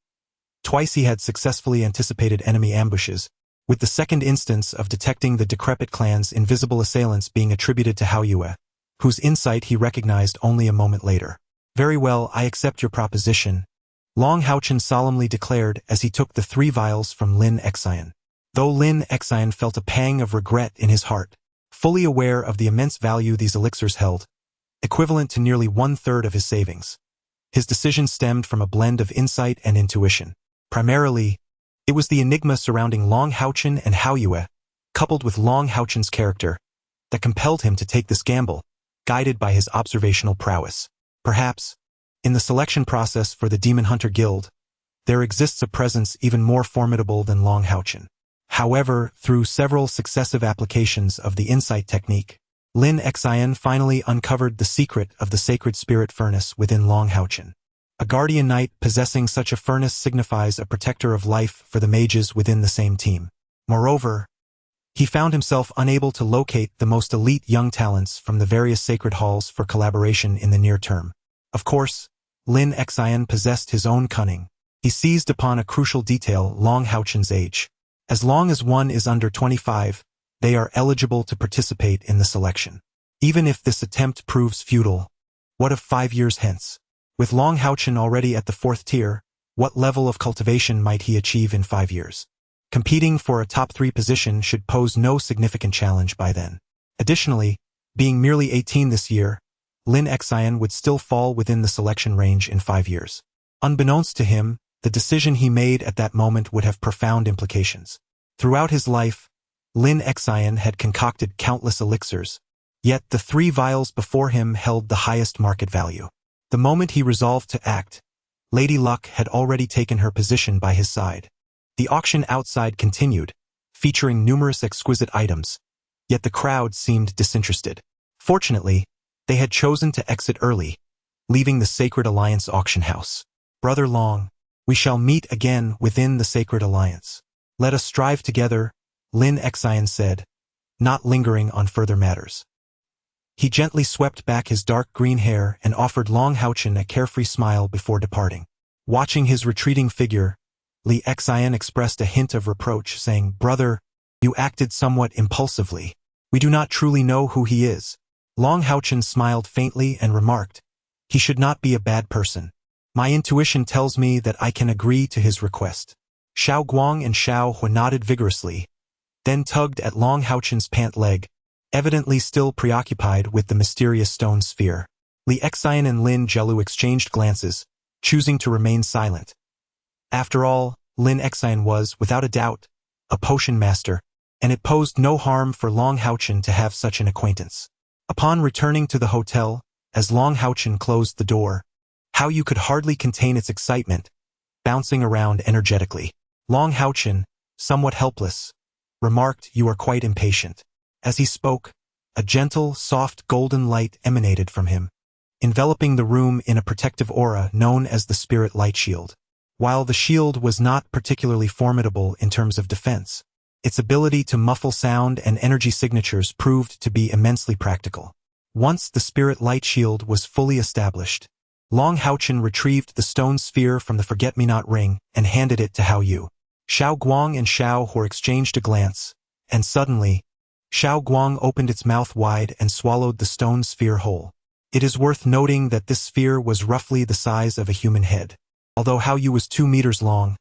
S2: Twice he had successfully anticipated enemy ambushes, with the second instance of detecting the decrepit clan's invisible assailants being attributed to Haoyue, whose insight he recognized only a moment later. Very well, I accept your proposition, Long HaoChen solemnly declared as he took the 3 vials from Lin Xian. Though Lin Xian felt a pang of regret in his heart, fully aware of the immense value these elixirs held, equivalent to nearly 1/3 of his savings. His decision stemmed from a blend of insight and intuition. Primarily, it was the enigma surrounding Long HaoChen and Haoyue, coupled with Long HaoChen's character, that compelled him to take this gamble, guided by his observational prowess. Perhaps, in the selection process for the Demon Hunter Guild, there exists a presence even more formidable than Long HaoChen. However, through several successive applications of the insight technique, Lin Xian finally uncovered the secret of the sacred spirit furnace within Long HaoChen. A guardian knight possessing such a furnace signifies a protector of life for the mages within the same team. Moreover, he found himself unable to locate the most elite young talents from the various sacred halls for collaboration in the near term. Of course, Lin Xian possessed his own cunning. He seized upon a crucial detail: Long HaoChen's age. As long as one is under 25, they are eligible to participate in the selection. Even if this attempt proves futile, what of 5 years hence? With Long HaoChen already at the 4th tier, what level of cultivation might he achieve in 5 years? Competing for a top 3 position should pose no significant challenge by then. Additionally, being merely 18 this year, Lin Xian would still fall within the selection range in 5 years. Unbeknownst to him, the decision he made at that moment would have profound implications. Throughout his life, Lin Xian had concocted countless elixirs, yet the 3 vials before him held the highest market value. The moment he resolved to act, Lady Luck had already taken her position by his side. The auction outside continued, featuring numerous exquisite items, yet the crowd seemed disinterested. Fortunately, they had chosen to exit early, leaving the Sacred Alliance auction house. Brother Long, we shall meet again within the Sacred Alliance. Let us strive together, Lin Xian said, not lingering on further matters. He gently swept back his dark green hair and offered Long HaoChen a carefree smile before departing. Watching his retreating figure, Li Xian expressed a hint of reproach, saying, "Brother, you acted somewhat impulsively. We do not truly know who he is." Long HaoChen smiled faintly and remarked, "He should not be a bad person. My intuition tells me that I can agree to his request." Xiao Guang and Xiao Hu nodded vigorously, then tugged at Long HaoChen's pant leg, evidently still preoccupied with the mysterious stone sphere. Li Xian and Lin Jielu exchanged glances, choosing to remain silent. After all, Lin Xian was, without a doubt, a potion master, and it posed no harm for Long HaoChen to have such an acquaintance. Upon returning to the hotel, as Long HaoChen closed the door, Hao Yu could hardly contain its excitement, bouncing around energetically. Long HaoChen, somewhat helpless, remarked, "You are quite impatient." As he spoke, a gentle, soft golden light emanated from him, enveloping the room in a protective aura known as the spirit light shield. While the shield was not particularly formidable in terms of defense, its ability to muffle sound and energy signatures proved to be immensely practical. Once the spirit light shield was fully established, Long HaoChen retrieved the stone sphere from the forget-me-not ring and handed it to Hao Yu. Xiao Guang and Xiao Hua exchanged a glance, and suddenly, Xiao Guang opened its mouth wide and swallowed the stone sphere whole. It is worth noting that this sphere was roughly the size of a human head. Although Hao Yu was 2 meters long,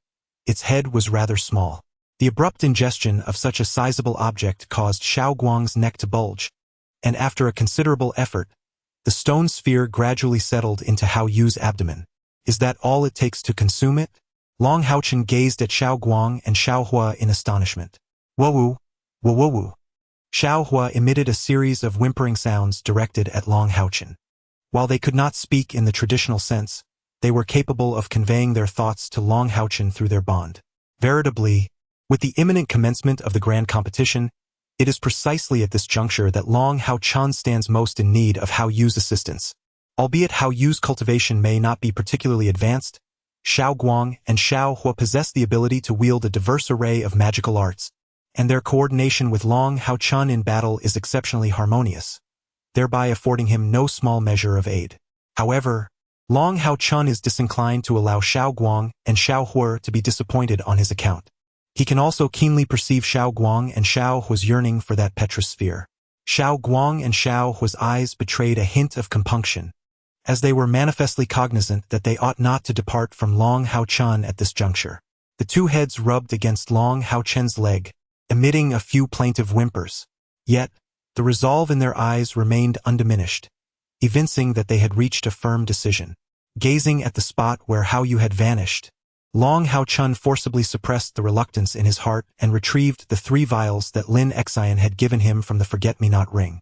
S2: its head was rather small. The abrupt ingestion of such a sizable object caused Xiao Guang's neck to bulge, and after a considerable effort, the stone sphere gradually settled into Hao Yu's abdomen. Is that all it takes to consume it? Long HaoChen gazed at Xiao Guang and Xiao Hua in astonishment. Woo-woo, woo-woo-woo. Xiao Hua emitted a series of whimpering sounds directed at Long HaoChen. While they could not speak in the traditional sense, they were capable of conveying their thoughts to Long HaoChen through their bond. Veritably, with the imminent commencement of the grand competition, it is precisely at this juncture that Long HaoChen stands most in need of Hao Yu's assistance. Albeit Hao Yu's cultivation may not be particularly advanced, Xiao Guang and Xiao Hua possess the ability to wield a diverse array of magical arts, and their coordination with Long HaoChen in battle is exceptionally harmonious, thereby affording him no small measure of aid. However, Long HaoChen is disinclined to allow Xiao Guang and Xiao Hua to be disappointed on his account. He can also keenly perceive Xiao Guang and Xiao Hua's yearning for that petrosphere. Xiao Guang and Xiao Hua's eyes betrayed a hint of compunction, as they were manifestly cognizant that they ought not to depart from Long HaoChen at this juncture. The two heads rubbed against Long HaoChen's leg, emitting a few plaintive whimpers. Yet, the resolve in their eyes remained undiminished, evincing that they had reached a firm decision. Gazing at the spot where Hao Yu had vanished, Long HaoChen forcibly suppressed the reluctance in his heart and retrieved the 3 vials that Lin Xian had given him from the forget-me-not ring.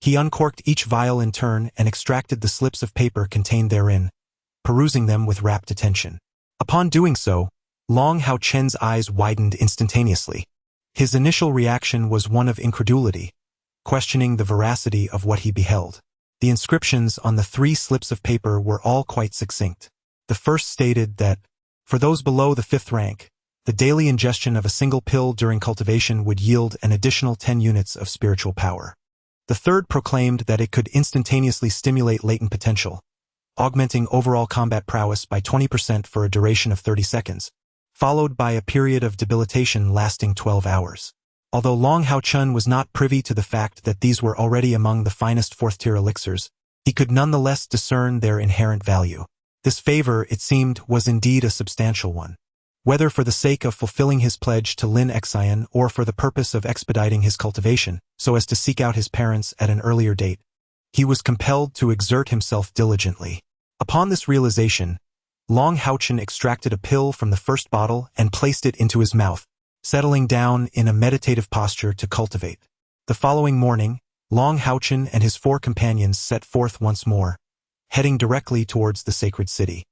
S2: He uncorked each vial in turn and extracted the slips of paper contained therein, perusing them with rapt attention. Upon doing so, Long HaoChen's eyes widened instantaneously. His initial reaction was one of incredulity, questioning the veracity of what he beheld. The inscriptions on the 3 slips of paper were all quite succinct. The first stated that, for those below the 5th rank, the daily ingestion of a single pill during cultivation would yield an additional 10 units of spiritual power. The third proclaimed that it could instantaneously stimulate latent potential, augmenting overall combat prowess by 20% for a duration of 30 seconds, followed by a period of debilitation lasting 12 hours. Although Long HaoChen was not privy to the fact that these were already among the finest 4th-tier elixirs, he could nonetheless discern their inherent value. This favor, it seemed, was indeed a substantial one. Whether for the sake of fulfilling his pledge to Lin Xian or for the purpose of expediting his cultivation, so as to seek out his parents at an earlier date, he was compelled to exert himself diligently. Upon this realization, Long HaoChen extracted a pill from the first bottle and placed it into his mouth, settling down in a meditative posture to cultivate. The following morning, Long HaoChen and his 4 companions set forth once more, heading directly towards the sacred city.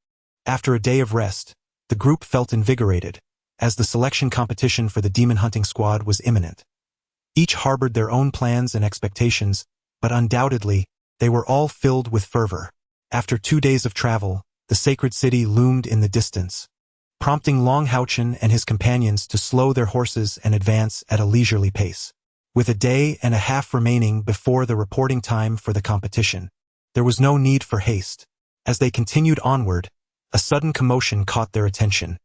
S2: After a day of rest, the group felt invigorated, as the selection competition for the demon hunting squad was imminent. Each harbored their own plans and expectations, but undoubtedly, they were all filled with fervor. After 2 days of travel, the sacred city loomed in the distance, prompting Long HaoChen and his companions to slow their horses and advance at a leisurely pace. With a day and a half remaining before the reporting time for the competition, there was no need for haste. As they continued onward, a sudden commotion caught their attention.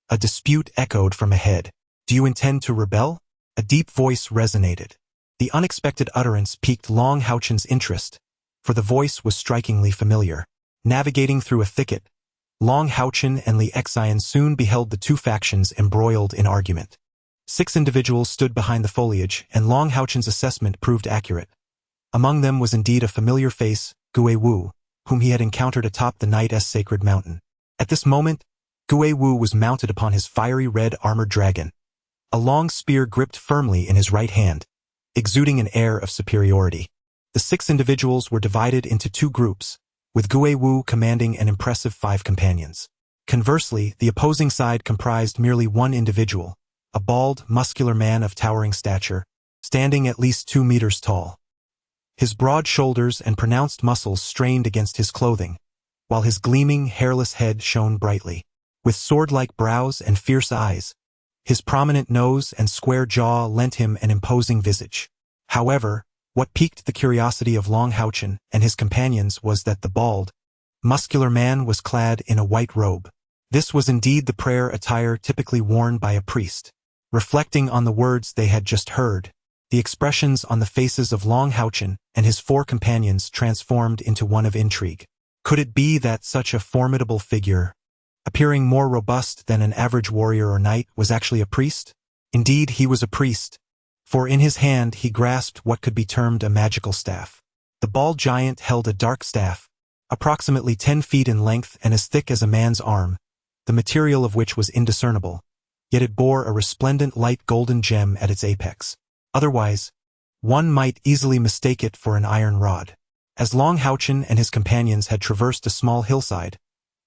S2: A dispute echoed from ahead. "Do you intend to rebel?" A deep voice resonated. The unexpected utterance piqued Long HaoChen's interest, for the voice was strikingly familiar. Navigating through a thicket, Long HaoChen and Li Xian soon beheld the 2 factions embroiled in argument. 6 individuals stood behind the foliage, and Long HaoChen's assessment proved accurate. Among them was indeed a familiar face, Gue Wu, whom he had encountered atop the Night's sacred mountain. At this moment, Gue Wu was mounted upon his fiery red armored dragon, a long spear gripped firmly in his right hand, exuding an air of superiority. The 6 individuals were divided into 2 groups, with Gue Wu commanding an impressive 5 companions. Conversely, the opposing side comprised merely 1 individual, a bald, muscular man of towering stature, standing at least 2 meters tall. His broad shoulders and pronounced muscles strained against his clothing, while his gleaming, hairless head shone brightly. With sword-like brows and fierce eyes, his prominent nose and square jaw lent him an imposing visage. However, what piqued the curiosity of Long HaoChen and his companions was that the bald, muscular man was clad in a white robe. This was indeed the prayer attire typically worn by a priest. Reflecting on the words they had just heard, the expressions on the faces of Long HaoChen and his 4 companions transformed into one of intrigue. Could it be that such a formidable figure, appearing more robust than an average warrior or knight, was actually a priest? Indeed, he was a priest, for in his hand he grasped what could be termed a magical staff. The bald giant held a dark staff, approximately 10 feet in length and as thick as a man's arm, the material of which was indiscernible, yet it bore a resplendent light golden gem at its apex. Otherwise, one might easily mistake it for an iron rod. As Long HaoChen and his companions had traversed a small hillside,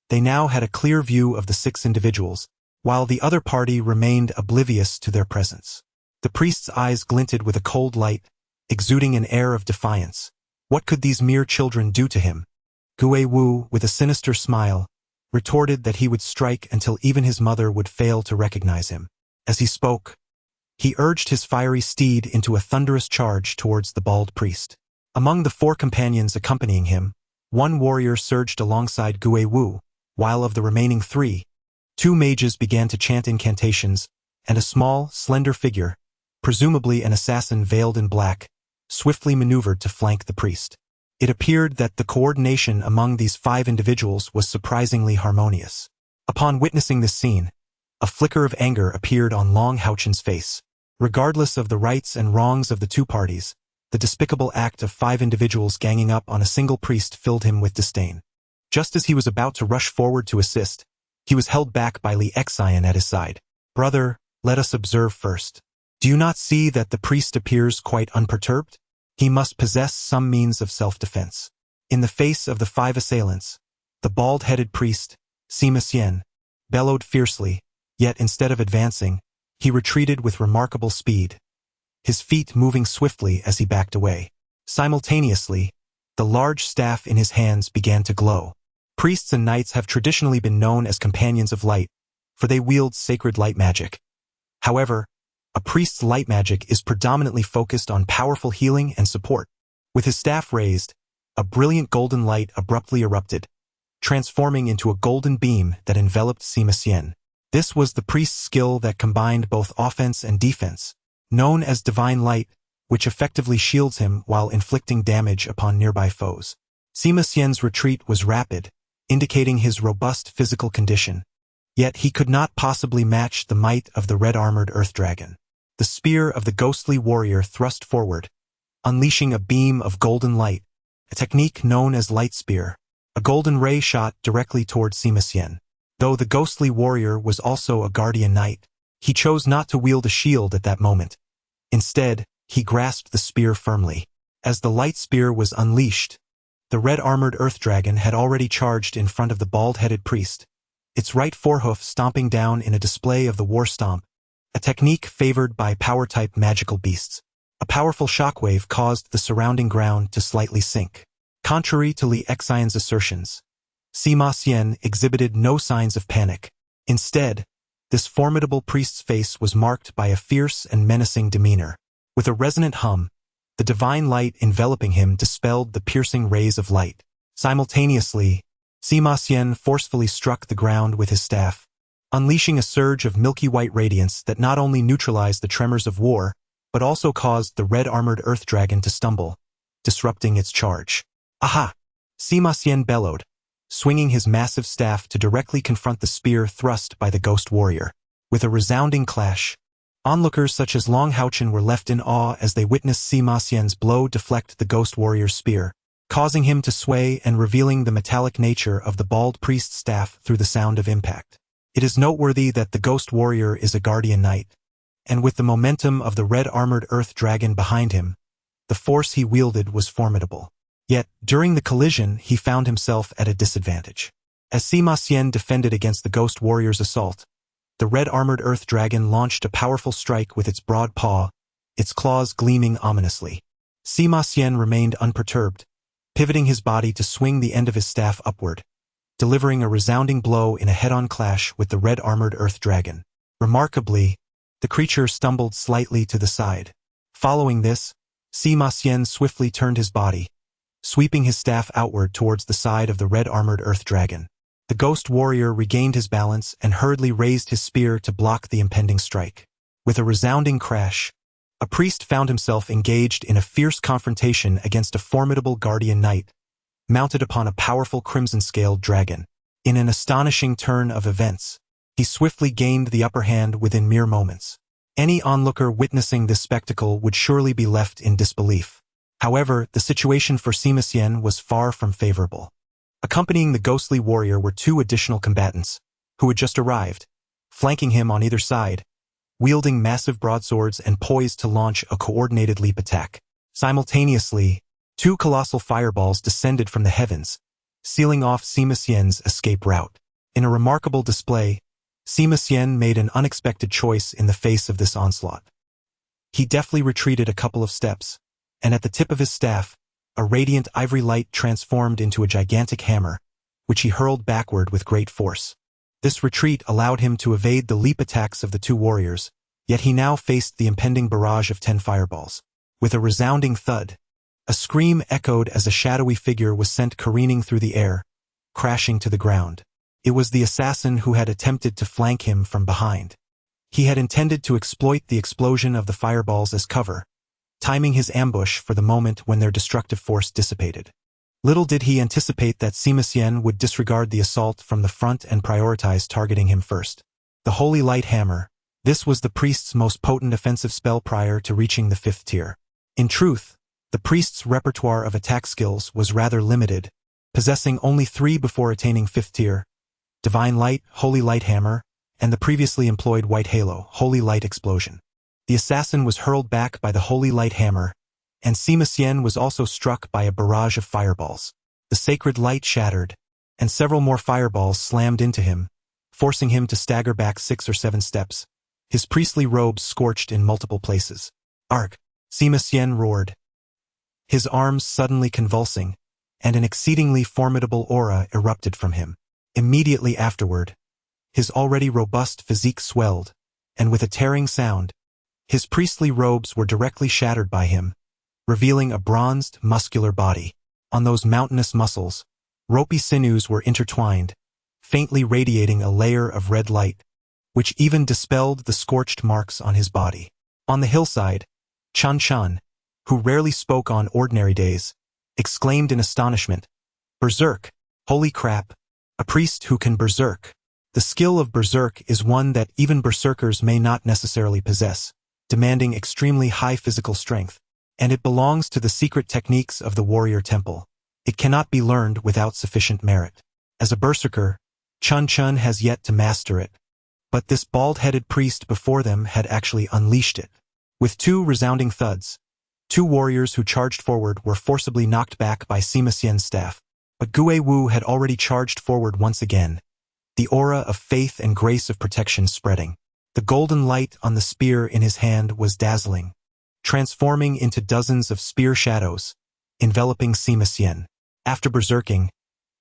S2: they now had a clear view of the 6 individuals, while the other party remained oblivious to their presence. The priest's eyes glinted with a cold light, exuding an air of defiance. What could these mere children do to him? Gue Wu, with a sinister smile, retorted that he would strike until even his mother would fail to recognize him. As he spoke, he urged his fiery steed into a thunderous charge towards the bald priest. Among the 4 companions accompanying him, 1 warrior surged alongside Gue Wu, while of the remaining 3, 2 mages began to chant incantations, and a small, slender figure, presumably an assassin veiled in black, swiftly maneuvered to flank the priest. It appeared that the coordination among these 5 individuals was surprisingly harmonious. Upon witnessing this scene, a flicker of anger appeared on Long HaoChen's face. Regardless of the rights and wrongs of the 2 parties, the despicable act of 5 individuals ganging up on a single priest filled him with disdain. Just as he was about to rush forward to assist, he was held back by Li Xian at his side. "Brother, let us observe first. Do you not see that the priest appears quite unperturbed? He must possess some means of self-defense." In the face of the 5 assailants, the bald-headed priest, Sima Xian, bellowed fiercely, yet instead of advancing, he retreated with remarkable speed, his feet moving swiftly as he backed away. Simultaneously, the large staff in his hands began to glow. Priests and knights have traditionally been known as companions of light, for they wield sacred light magic. However, a priest's light magic is predominantly focused on powerful healing and support. With his staff raised, a brilliant golden light abruptly erupted, transforming into a golden beam that enveloped Sima Xian. This was the priest's skill that combined both offense and defense, known as divine light, which effectively shields him while inflicting damage upon nearby foes. Sima Xian's retreat was rapid, indicating his robust physical condition, yet he could not possibly match the might of the red-armored earth dragon. The spear of the ghostly warrior thrust forward, unleashing a beam of golden light, a technique known as light spear. A golden ray shot directly towards Sima Xian. Though the ghostly warrior was also a guardian knight, he chose not to wield a shield at that moment. Instead, he grasped the spear firmly. As the light spear was unleashed, the red-armored earth dragon had already charged in front of the bald-headed priest, its right forehoof stomping down in a display of the war stomp, a technique favored by power-type magical beasts. A powerful shockwave caused the surrounding ground to slightly sink. Contrary to Li Xian's assertions, Sima Xian exhibited no signs of panic. Instead, this formidable priest's face was marked by a fierce and menacing demeanor. With a resonant hum, the divine light enveloping him dispelled the piercing rays of light. Simultaneously, Sima Xian forcefully struck the ground with his staff, unleashing a surge of milky white radiance that not only neutralized the tremors of war, but also caused the red-armored earth dragon to stumble, disrupting its charge. "Aha!" Sima Xian bellowed, swinging his massive staff to directly confront the spear thrust by the ghost warrior. With a resounding clash, Onlookers such as Long HaoChen were left in awe as they witnessed Sima Xian's blow deflect the ghost warrior's spear, causing him to sway and revealing the metallic nature of the bald priest's staff through the sound of impact. It is noteworthy that the ghost warrior is a guardian knight, and with the momentum of the red-armored earth dragon behind him, the force he wielded was formidable. Yet, during the collision, he found himself at a disadvantage. As Sima Xian defended against the ghost warrior's assault, the red-armored earth dragon launched a powerful strike with its broad paw, its claws gleaming ominously. Sima Xian remained unperturbed, pivoting his body to swing the end of his staff upward, delivering a resounding blow in a head-on clash with the red-armored earth dragon. Remarkably, the creature stumbled slightly to the side. Following this, Sima Xian swiftly turned his body, sweeping his staff outward towards the side of the red-armored earth dragon. The ghost warrior regained his balance and hurriedly raised his spear to block the impending strike. With a resounding crash, a priest found himself engaged in a fierce confrontation against a formidable guardian knight, mounted upon a powerful crimson-scaled dragon. In an astonishing turn of events, he swiftly gained the upper hand within mere moments. Any onlooker witnessing this spectacle would surely be left in disbelief. However, the situation for Sima Xian was far from favorable. Accompanying the ghostly warrior were two additional combatants, who had just arrived, flanking him on either side, wielding massive broadswords and poised to launch a coordinated leap attack. Simultaneously, two colossal fireballs descended from the heavens, sealing off Sima Xian's escape route. In a remarkable display, Sima Xian made an unexpected choice in the face of this onslaught. He deftly retreated a couple of steps, and at the tip of his staff, a radiant ivory light transformed into a gigantic hammer, which he hurled backward with great force. This retreat allowed him to evade the leap attacks of the two warriors, yet he now faced the impending barrage of 10 fireballs. With a resounding thud, a scream echoed as a shadowy figure was sent careening through the air, crashing to the ground. It was the assassin who had attempted to flank him from behind. He had intended to exploit the explosion of the fireballs as cover, timing his ambush for the moment when their destructive force dissipated. Little did he anticipate that Sima Xian would disregard the assault from the front and prioritize targeting him first. The Holy Light Hammer. This was the priest's most potent offensive spell prior to reaching the 5th tier. In truth, the priest's repertoire of attack skills was rather limited, possessing only 3 before attaining 5th tier: Divine Light, Holy Light Hammer, and the previously employed White Halo, Holy Light Explosion. The assassin was hurled back by the Holy Light Hammer, and Sima Xian was also struck by a barrage of fireballs. The sacred light shattered, and several more fireballs slammed into him, forcing him to stagger back 6 or 7 steps, his priestly robes scorched in multiple places. Arc! Sima Xian roared, his arms suddenly convulsing, and an exceedingly formidable aura erupted from him. Immediately afterward, his already robust physique swelled, and with a tearing sound, his priestly robes were directly shattered by him, revealing a bronzed, muscular body. On those mountainous muscles, ropey sinews were intertwined, faintly radiating a layer of red light, which even dispelled the scorched marks on his body. On the hillside, Chan, who rarely spoke on ordinary days, exclaimed in astonishment, "Berserk! Holy crap! A priest who can berserk!" The skill of berserk is one that even berserkers may not necessarily possess, demanding extremely high physical strength, and it belongs to the secret techniques of the warrior temple. It cannot be learned without sufficient merit. As a berserker, Chun has yet to master it, but this bald-headed priest before them had actually unleashed it. With 2 resounding thuds, 2 warriors who charged forward were forcibly knocked back by Sima Xian's staff, but Gue Wu had already charged forward once again, the aura of faith and grace of protection spreading. The golden light on the spear in his hand was dazzling, transforming into dozens of spear shadows, enveloping Sima Xian. After berserking,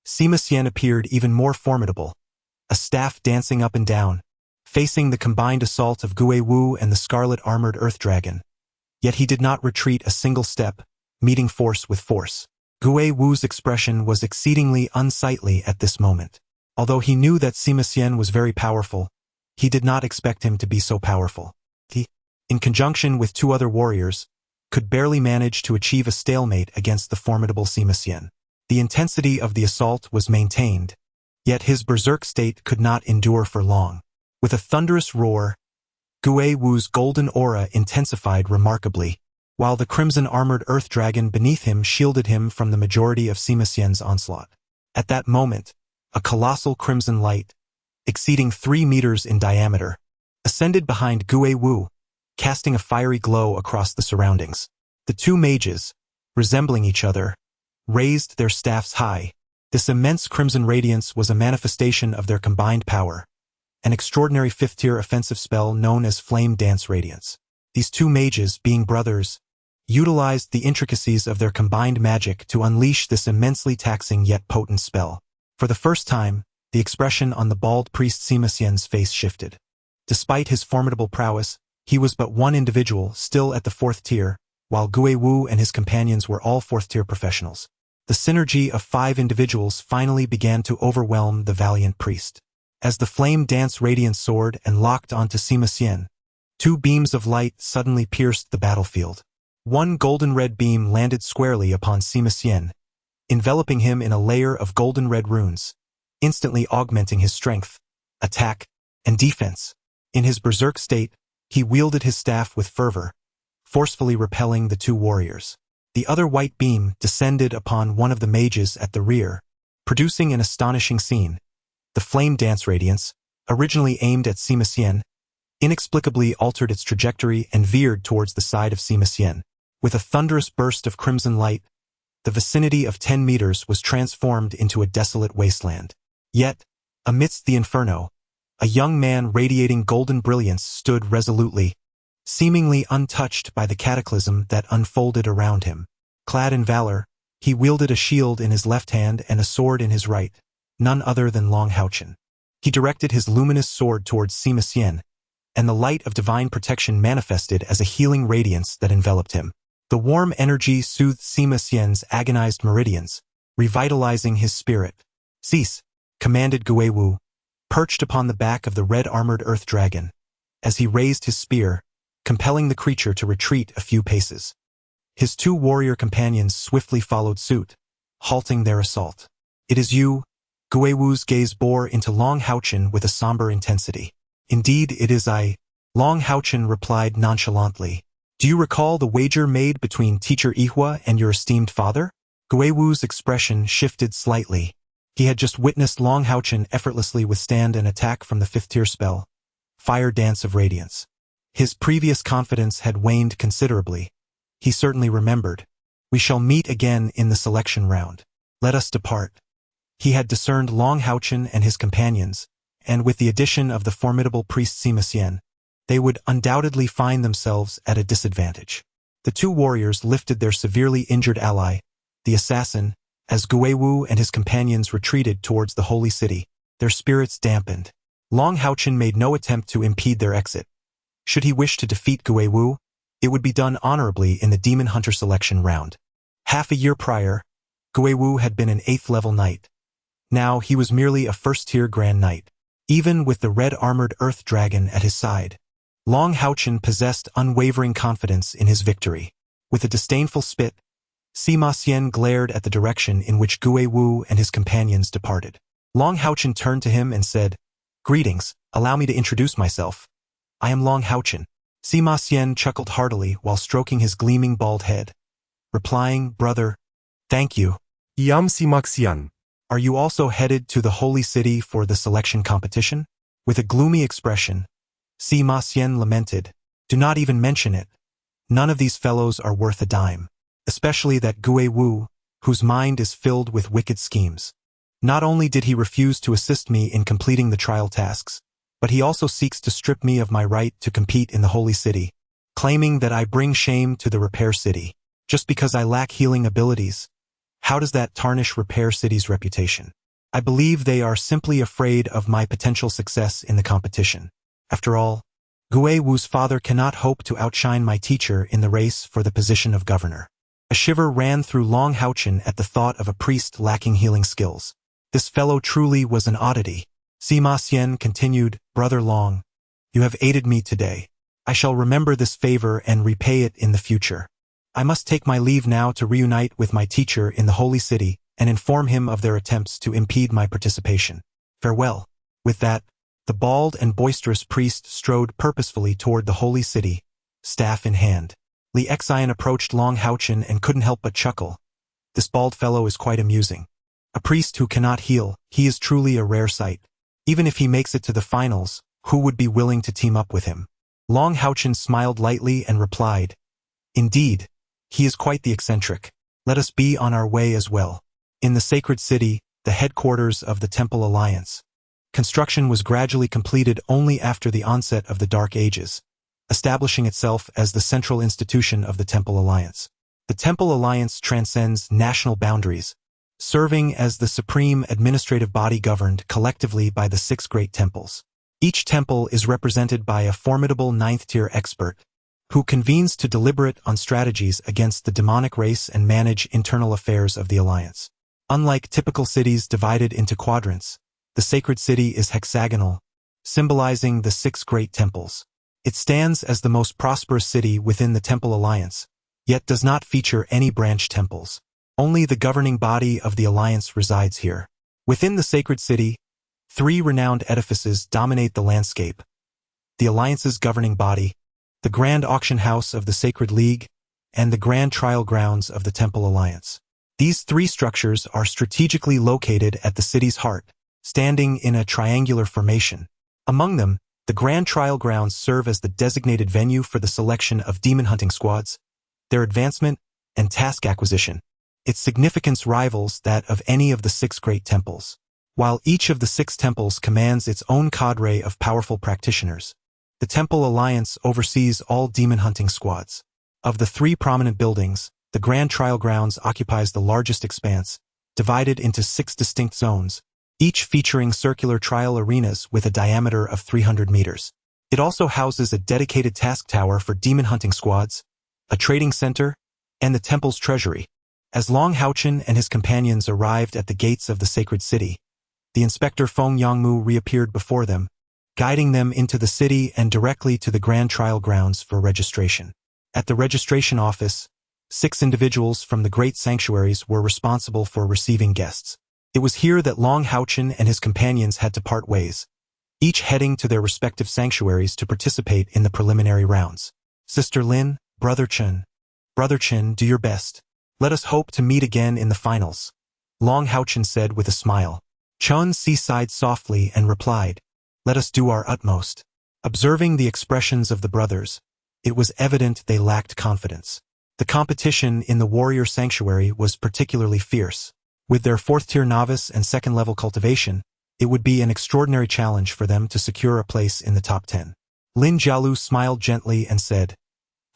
S2: Sima Xian appeared even more formidable, a staff dancing up and down, facing the combined assault of Gue Wu and the scarlet-armored earth dragon. Yet he did not retreat a single step, meeting force with force. Gue Wu's expression was exceedingly unsightly at this moment. Although he knew that Sima Xian was very powerful, he did not expect him to be so powerful. He, in conjunction with 2 other warriors, could barely manage to achieve a stalemate against the formidable Sima Xian. The intensity of the assault was maintained, yet his berserk state could not endure for long. With a thunderous roar, Gui Wu's golden aura intensified remarkably, while the crimson-armored earth dragon beneath him shielded him from the majority of Sima Xian's onslaught. At that moment, a colossal crimson light, exceeding 3 meters in diameter, ascended behind Gui Wu, casting a fiery glow across the surroundings. The two mages, resembling each other, raised their staffs high. This immense crimson radiance was a manifestation of their combined power, an extraordinary fifth-tier offensive spell known as Flame Dance Radiance. These two mages, being brothers, utilized the intricacies of their combined magic to unleash this immensely taxing yet potent spell. For the first time, the expression on the bald priest Sima Xian's face shifted. Despite his formidable prowess, he was but one individual, still at the 4th tier, while Gui Wu and his companions were all 4th-tier professionals. The synergy of 5 individuals finally began to overwhelm the valiant priest. As the flame dance radiance soared and locked onto Sima Xian, 2 beams of light suddenly pierced the battlefield. One golden-red beam landed squarely upon Sima Xian, enveloping him in a layer of golden-red runes, instantly augmenting his strength, attack, and defense. In his berserk state, he wielded his staff with fervor, forcefully repelling the 2 warriors. The other white beam descended upon one of the mages at the rear, producing an astonishing scene. The flame dance radiance, originally aimed at Sima Xian, inexplicably altered its trajectory and veered towards the side of Sima Xian. With a thunderous burst of crimson light, the vicinity of 10 meters was transformed into a desolate wasteland. Yet, amidst the inferno, a young man radiating golden brilliance stood resolutely, seemingly untouched by the cataclysm that unfolded around him. Clad in valor, he wielded a shield in his left hand and a sword in his right, none other than HaoChen. He directed his luminous sword towards Sima Xian, and the light of divine protection manifested as a healing radiance that enveloped him. The warm energy soothed Sima Xian's agonized meridians, revitalizing his spirit. "Cease," commanded Gui Wu, perched upon the back of the red-armored earth dragon, as he raised his spear, compelling the creature to retreat a few paces. His 2 warrior companions swiftly followed suit, halting their assault. "It is you." Gui Wu's gaze bore into HaoChen with a somber intensity. "Indeed, it is I," HaoChen replied nonchalantly. "Do you recall the wager made between Teacher Ihua and your esteemed father?" Gui Wu's expression shifted slightly. He had just witnessed HaoChen effortlessly withstand an attack from the 5th-tier spell, Fire Dance of Radiance. His previous confidence had waned considerably. He certainly remembered. "We shall meet again in the selection round. Let us depart." He had discerned HaoChen and his companions, and with the addition of the formidable priest Sima Xian, they would undoubtedly find themselves at a disadvantage. The 2 warriors lifted their severely injured ally, the assassin, as Gui Wu and his companions retreated towards the holy city, their spirits dampened. HaoChen made no attempt to impede their exit. Should he wish to defeat Gui Wu, it would be done honorably in the Demon Hunter selection round. Half a year prior, Gui Wu had been an 8th-level knight. Now he was merely a 1st-tier Grand Knight. Even with the red-armored earth dragon at his side, HaoChen possessed unwavering confidence in his victory. With a disdainful spit, Sima Xian glared at the direction in which Gui Wu and his companions departed. HaoChen turned to him and said, "Greetings, allow me to introduce myself. I am HaoChen." Sima Xian chuckled heartily while stroking his gleaming bald head, replying, "Brother, thank you.
S3: Iam Sima Xian.
S2: Are you also headed to the holy city for the selection competition?" With a gloomy expression, Sima Xian lamented, "Do not even mention it. None of these fellows are worth a dime. Especially that Gui Wu, whose mind is filled with wicked schemes. Not only did he refuse to assist me in completing the trial tasks, but he also seeks to strip me of my right to compete in the holy city, claiming that I bring shame to the Repair City. Just because I lack healing abilities, how does that tarnish Repair City's reputation? I believe they are simply afraid of my potential success in the competition. After all, Gui Wu's father cannot hope to outshine my teacher in the race for the position of governor." A shiver ran through HaoChen at the thought of a priest lacking healing skills. This fellow truly was an oddity. Sima Xian continued, "Brother Long, you have aided me today. I shall remember this favor and repay it in the future. I must take my leave now to reunite with my teacher in the holy city and inform him of their attempts to impede my participation. Farewell." With that, The bald and boisterous priest strode purposefully toward the holy city, staff in hand. Li Xian approached Long HaoChen and couldn't help but chuckle. This bald fellow is quite amusing. A priest who cannot heal, he is truly a rare sight. Even if he makes it to the finals, who would be willing to team up with him? Long HaoChen smiled lightly and replied, "Indeed, he is quite the eccentric. Let us be on our way as well." In the sacred city, the headquarters of the Temple Alliance, construction was gradually completed only after the onset of the Dark Ages, establishing itself as the central institution of the Temple Alliance. The Temple Alliance transcends national boundaries, serving as the supreme administrative body governed collectively by the 6 great temples. Each temple is represented by a formidable 9th-tier expert, who convenes to deliberate on strategies against the demonic race and manage internal affairs of the Alliance. Unlike typical cities divided into quadrants, the sacred city is hexagonal, symbolizing the 6 great temples. It stands as the most prosperous city within the Temple Alliance, yet does not feature any branch temples. Only the governing body of the Alliance resides here. Within the sacred city, 3 renowned edifices dominate the landscape: the Alliance's governing body, the Grand Auction House of the Sacred League, and the Grand Trial Grounds of the Temple Alliance. These 3 structures are strategically located at the city's heart, standing in a triangular formation. Among them, the Grand Trial Grounds serve as the designated venue for the selection of demon hunting squads, their advancement, and task acquisition. Its significance rivals that of any of the 6 great temples. While each of the 6 temples commands its own cadre of powerful practitioners, the Temple Alliance oversees all demon hunting squads. Of the 3 prominent buildings, the Grand Trial Grounds occupies the largest expanse, divided into 6 distinct zones, each featuring circular trial arenas with a diameter of 300 meters. It also houses a dedicated task tower for demon hunting squads, a trading center, and the temple's treasury. As Long HaoChen and his companions arrived at the gates of the sacred city, the inspector Feng Yangmu reappeared before them, guiding them into the city and directly to the Grand Trial Grounds for registration. At the registration office, 6 individuals from the great sanctuaries were responsible for receiving guests. It was here that Long HaoChen and his companions had to part ways, each heading to their respective sanctuaries to participate in the preliminary rounds. Sister Lin, Brother Chen, do your best. Let us hope to meet again in the finals, Long HaoChen said with a smile. Chen sighed softly and replied, "Let us do our utmost." Observing the expressions of the brothers, it was evident they lacked confidence. The competition in the warrior sanctuary was particularly fierce. With their 4th-tier novice and 2nd-level cultivation, it would be an extraordinary challenge for them to secure a place in the top 10. Lin Jialu smiled gently and said,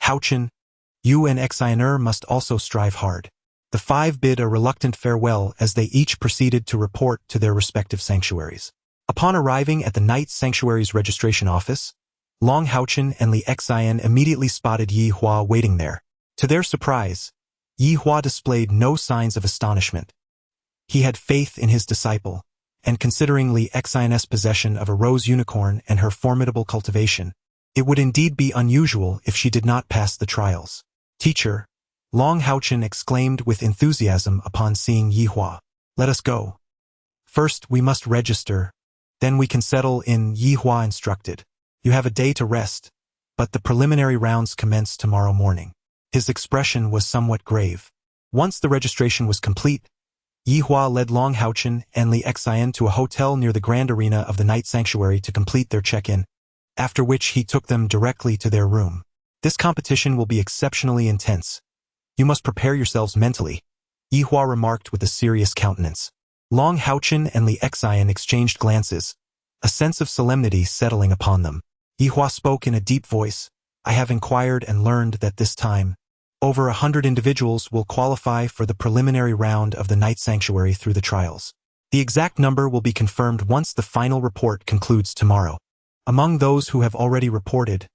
S2: "HaoChen, you and Xianer must also strive hard." The 5 bid a reluctant farewell as they each proceeded to report to their respective sanctuaries. Upon arriving at the Night Sanctuary's registration office, Long HaoChen and Li Xian immediately spotted Yi Hua waiting there. To their surprise, Yi Hua displayed no signs of astonishment. He had faith in his disciple, and considering Li Xian's possession of a rose unicorn and her formidable cultivation, it would indeed be unusual if she did not pass the trials. "Teacher," Long HaoChen exclaimed with enthusiasm upon seeing Yi Hua, "let us go. First we must register, then we can settle in," Yi Hua instructed. "You have a day to rest, but the preliminary rounds commence tomorrow morning." His expression was somewhat grave. Once the registration was complete, Yi Hua led Long HaoChen and Li Xian to a hotel near the Grand Arena of the Night Sanctuary to complete their check-in, after which he took them directly to their room. "This competition will be exceptionally intense. You must prepare yourselves mentally," Yi Hua remarked with a serious countenance. Long HaoChen and Li Xian exchanged glances, a sense of solemnity settling upon them. Yi Hua spoke in a deep voice, "I have inquired and learned that this time, over 100 individuals will qualify for the preliminary round of the Night Sanctuary through the trials. The exact number will be confirmed once the final report concludes tomorrow. Among those who have already reported,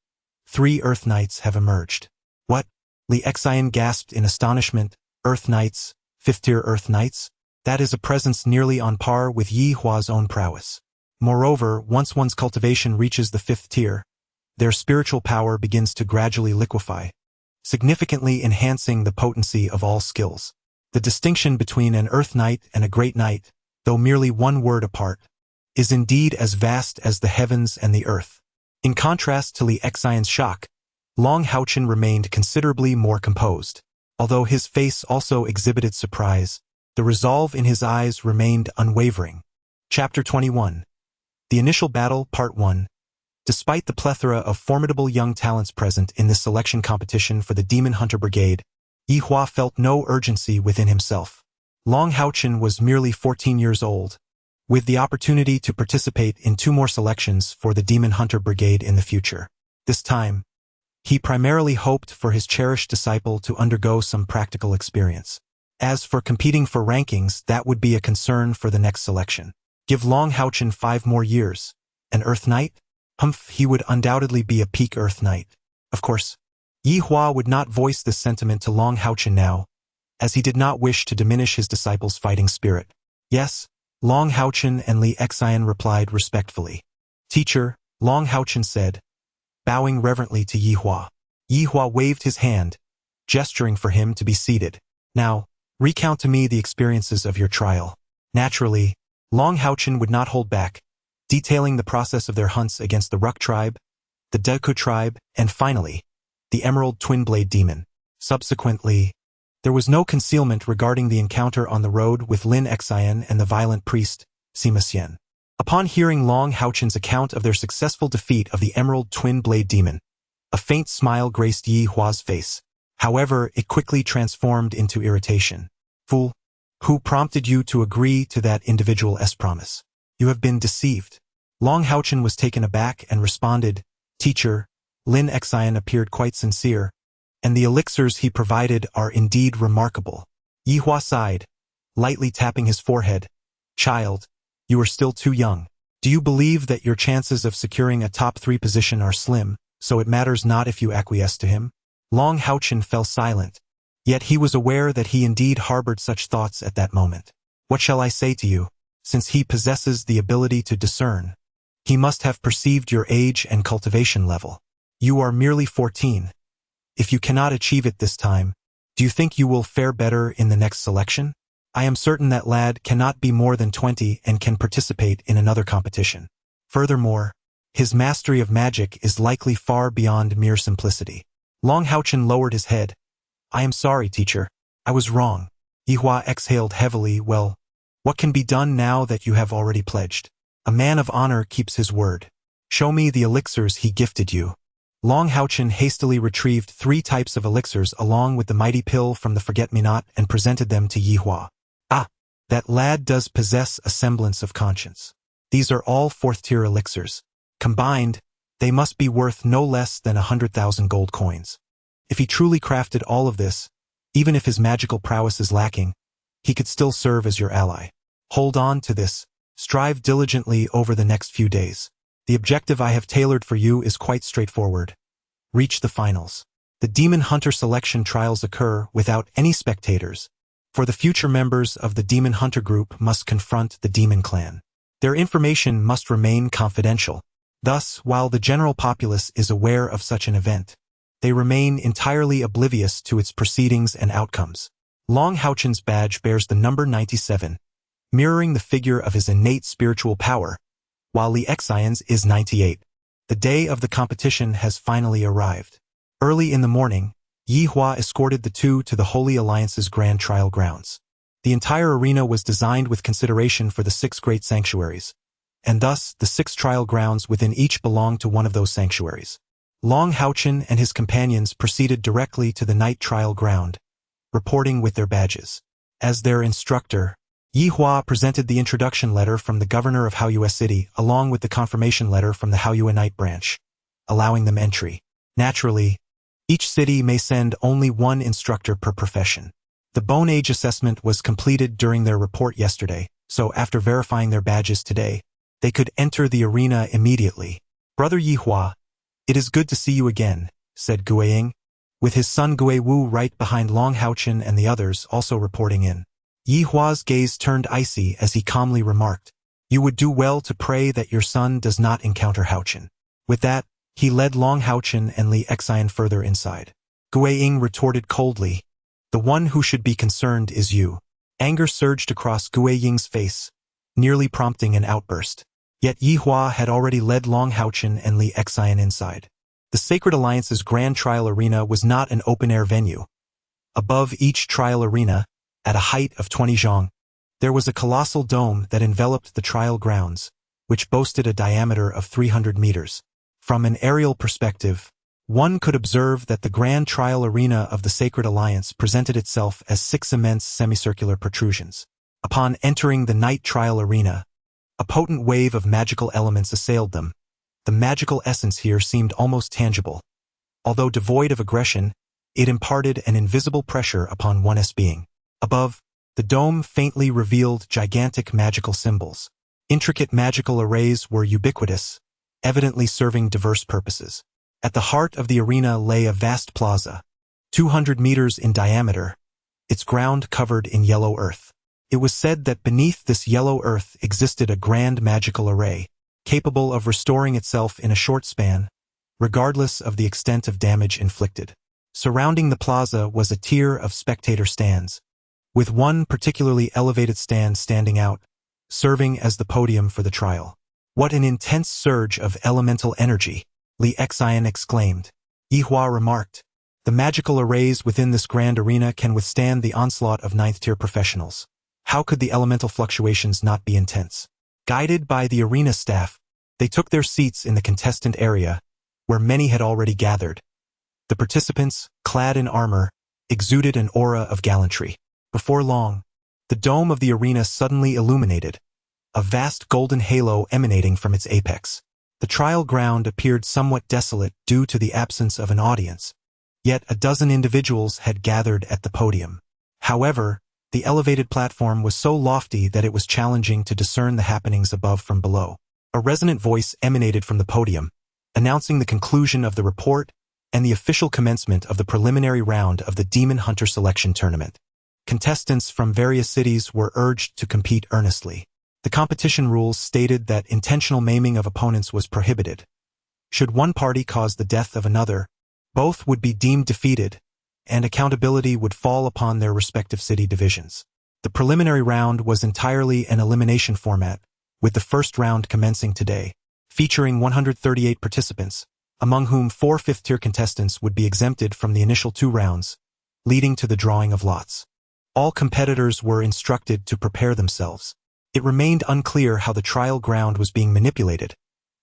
S2: 3 Earth Knights have emerged." "What?" Li Xian gasped in astonishment. "Earth Knights? 5th-tier Earth Knights? That is a presence nearly on par with Yi Hua's own prowess. Moreover, once one's cultivation reaches the 5th tier, their spiritual power begins to gradually liquefy, significantly enhancing the potency of all skills. The distinction between an Earth Knight and a Great Knight, though merely 1 word apart, is indeed as vast as the heavens and the earth. In contrast to Li Xian's shock, Long HaoChen remained considerably more composed. Although his face also exhibited surprise, the resolve in his eyes remained unwavering. Chapter 21. The Initial Battle, Part 1. Despite the plethora of formidable young talents present in this selection competition for the Demon Hunter Brigade, Yi Hua felt no urgency within himself. Long HaoChen was merely 14 years old, with the opportunity to participate in 2 more selections for the Demon Hunter Brigade in the future. This time, he primarily hoped for his cherished disciple to undergo some practical experience. As for competing for rankings, that would be a concern for the next selection. Give Long HaoChen 5 more years. An Earth Knight? He would undoubtedly be a peak Earth Knight. Of course, Yi Hua would not voice this sentiment to Long HaoChen now, as he did not wish to diminish his disciple's fighting spirit. Yes, Long HaoChen and Li Xian replied respectfully. Teacher, Long HaoChen said, bowing reverently to Yi Hua. Yi Hua waved his hand, gesturing for him to be seated. Now, recount to me the experiences of your trial. Naturally, Long HaoChen would not hold back, detailing the process of their hunts against the Ruk tribe, the Deku tribe, and finally, the Emerald Twin-Blade Demon. Subsequently, there was no concealment regarding the encounter on the road with Lin Xian and the violent priest, Sima Xian. Upon hearing Long HaoChen's account of their successful defeat of the Emerald Twin-Blade Demon, a faint smile graced Yi Hua's face. However, it quickly transformed into irritation. Fool, who prompted you to agree to that individual's promise? You have been deceived. Long HaoChen was taken aback and responded, Teacher, Lin Xian appeared quite sincere, and the elixirs he provided are indeed remarkable. Yi Hua sighed, lightly tapping his forehead. Child, you are still too young. Do you believe that your chances of securing a top 3 position are slim, so it matters not if you acquiesce to him? Long HaoChen fell silent, yet he was aware that he indeed harbored such thoughts at that moment. What shall I say to you? Since he possesses the ability to discern, he must have perceived your age and cultivation level. You are merely 14. If you cannot achieve it this time, do you think you will fare better in the next selection? I am certain that lad cannot be more than 20 and can participate in another competition. Furthermore, his mastery of magic is likely far beyond mere simplicity. Long HaoChen lowered his head. I am sorry, teacher. I was wrong. Yi Hua exhaled heavily. Well, what can be done now that you have already pledged? A man of honor keeps his word. Show me the elixirs he gifted you. Long HaoChen hastily retrieved 3 types of elixirs along with the mighty pill from the forget-me-not and presented them to Yi Hua. Ah, that lad does possess a semblance of conscience. These are all 4th-tier elixirs. Combined, they must be worth no less than 100,000 gold coins. If he truly crafted all of this, even if his magical prowess is lacking, he could still serve as your ally. Hold on to this. Strive diligently over the next few days. The objective I have tailored for you is quite straightforward. Reach the finals. The Demon Hunter selection trials occur without any spectators, for the future members of the Demon Hunter group must confront the Demon Clan. Their information must remain confidential. Thus, while the general populace is aware of such an event, they remain entirely oblivious to its proceedings and outcomes. Long HaoChen's badge bears the number 97, mirroring the figure of his innate spiritual power, while Li Xian's is 98. The day of the competition has finally arrived. Early in the morning, Yi Hua escorted the 2 to the Holy Alliance's grand trial grounds. The entire arena was designed with consideration for the 6 great sanctuaries, and thus the 6 trial grounds within each belonged to one of those sanctuaries. Long HaoChen and his companions proceeded directly to the night trial ground, reporting with their badges. As their instructor, Yi Hua presented the introduction letter from the governor of Haoyue City along with the confirmation letter from the Haoyue Night branch, allowing them entry. Naturally, each city may send only 1 instructor per profession. The Bone Age assessment was completed during their report yesterday, so after verifying their badges today, they could enter the arena immediately. Brother Yi Hua, it is good to see you again, said Guiying, with his son Guiwu right behind Long HaoChen and the others also reporting in. Yi Hua's gaze turned icy as he calmly remarked, You would do well to pray that your son does not encounter HaoChen. With that, he led Long HaoChen and Li Xian further inside. Guiying retorted coldly, The one who should be concerned is you. Anger surged across Guiying's face, nearly prompting an outburst. Yet Yihua had already led Long HaoChen and Li Xian inside. The Sacred Alliance's Grand Trial Arena was not an open-air venue. Above each trial arena, at a height of 20 zhang, there was a colossal dome that enveloped the trial grounds, which boasted a diameter of 300 meters. From an aerial perspective, one could observe that the Grand Trial Arena of the Sacred Alliance presented itself as 6 immense semicircular protrusions. Upon entering the Night Trial Arena, a potent wave of magical elements assailed them. The magical essence here seemed almost tangible. Although devoid of aggression, it imparted an invisible pressure upon one's being. Above, the dome faintly revealed gigantic magical symbols. Intricate magical arrays were ubiquitous, evidently serving diverse purposes. At the heart of the arena lay a vast plaza, 200 meters in diameter, its ground covered in yellow earth. It was said that beneath this yellow earth existed a grand magical array, capable of restoring itself in a short span, regardless of the extent of damage inflicted. Surrounding the plaza was a tier of spectator stands, with one particularly elevated stand standing out, serving as the podium for the trial. What an intense surge of elemental energy, Li Xian exclaimed. Yihua remarked, the magical arrays within this grand arena can withstand the onslaught of 9th-tier professionals. How could the elemental fluctuations not be intense? Guided by the arena staff, they took their seats in the contestant area, where many had already gathered. The participants, clad in armor, exuded an aura of gallantry. Before long, the dome of the arena suddenly illuminated, a vast golden halo emanating from its apex. The trial ground appeared somewhat desolate due to the absence of an audience, yet a dozen individuals had gathered at the podium. However, the elevated platform was so lofty that it was challenging to discern the happenings above from below. A resonant voice emanated from the podium, announcing the conclusion of the report and the official commencement of the preliminary round of the Demon Hunter Selection Tournament. Contestants from various cities were urged to compete earnestly. The competition rules stated that intentional maiming of opponents was prohibited. Should one party cause the death of another, both would be deemed defeated, and accountability would fall upon their respective city divisions. The preliminary round was entirely an elimination format, with the first round commencing today, featuring 138 participants, among whom 4 5th-tier contestants would be exempted from the initial 2 rounds, leading to the drawing of lots. All competitors were instructed to prepare themselves. It remained unclear how the trial ground was being manipulated,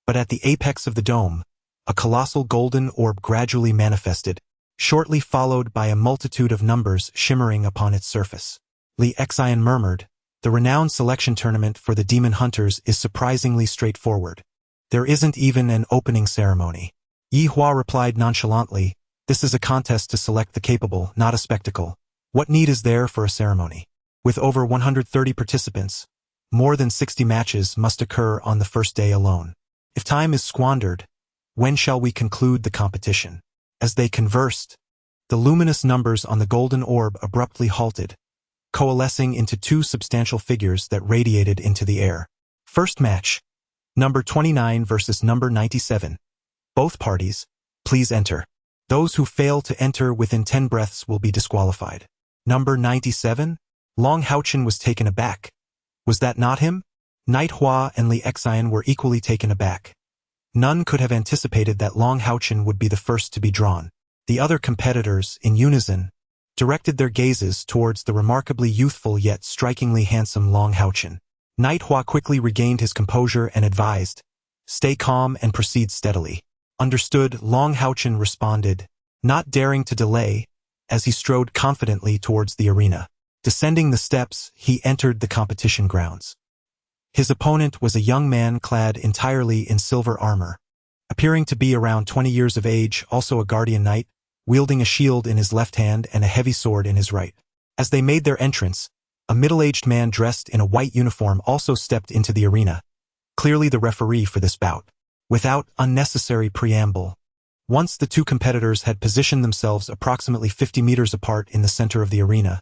S2: but at the apex of the dome, a colossal golden orb gradually manifested, shortly followed by a multitude of numbers shimmering upon its surface. Li Xian murmured, the renowned selection tournament for the demon hunters is surprisingly straightforward. There isn't even an opening ceremony. Yihua replied nonchalantly, this is a contest to select the capable, not a spectacle. What need is there for a ceremony? With over 130 participants, more than 60 matches must occur on the first day alone. If time is squandered, when shall we conclude the competition? As they conversed, the luminous numbers on the golden orb abruptly halted, coalescing into 2 substantial figures that radiated into the air. First match, number 29 versus number 97. Both parties, please enter. Those who fail to enter within 10 breaths will be disqualified. Number 97? Long HaoChen was taken aback. Was that not him? Night Hua and Li Xian were equally taken aback. None could have anticipated that Long HaoChen would be the first to be drawn. The other competitors, in unison, directed their gazes towards the remarkably youthful yet strikingly handsome Long HaoChen. Night Hua quickly regained his composure and advised, stay calm and proceed steadily. Understood, Long HaoChen responded, not daring to delay, as he strode confidently towards the arena. Descending the steps, he entered the competition grounds. His opponent was a young man clad entirely in silver armor, appearing to be around 20 years of age, also a guardian knight, wielding a shield in his left hand and a heavy sword in his right. As they made their entrance, a middle-aged man dressed in a white uniform also stepped into the arena, clearly the referee for this bout. Without unnecessary preamble, once the 2 competitors had positioned themselves approximately 50 meters apart in the center of the arena,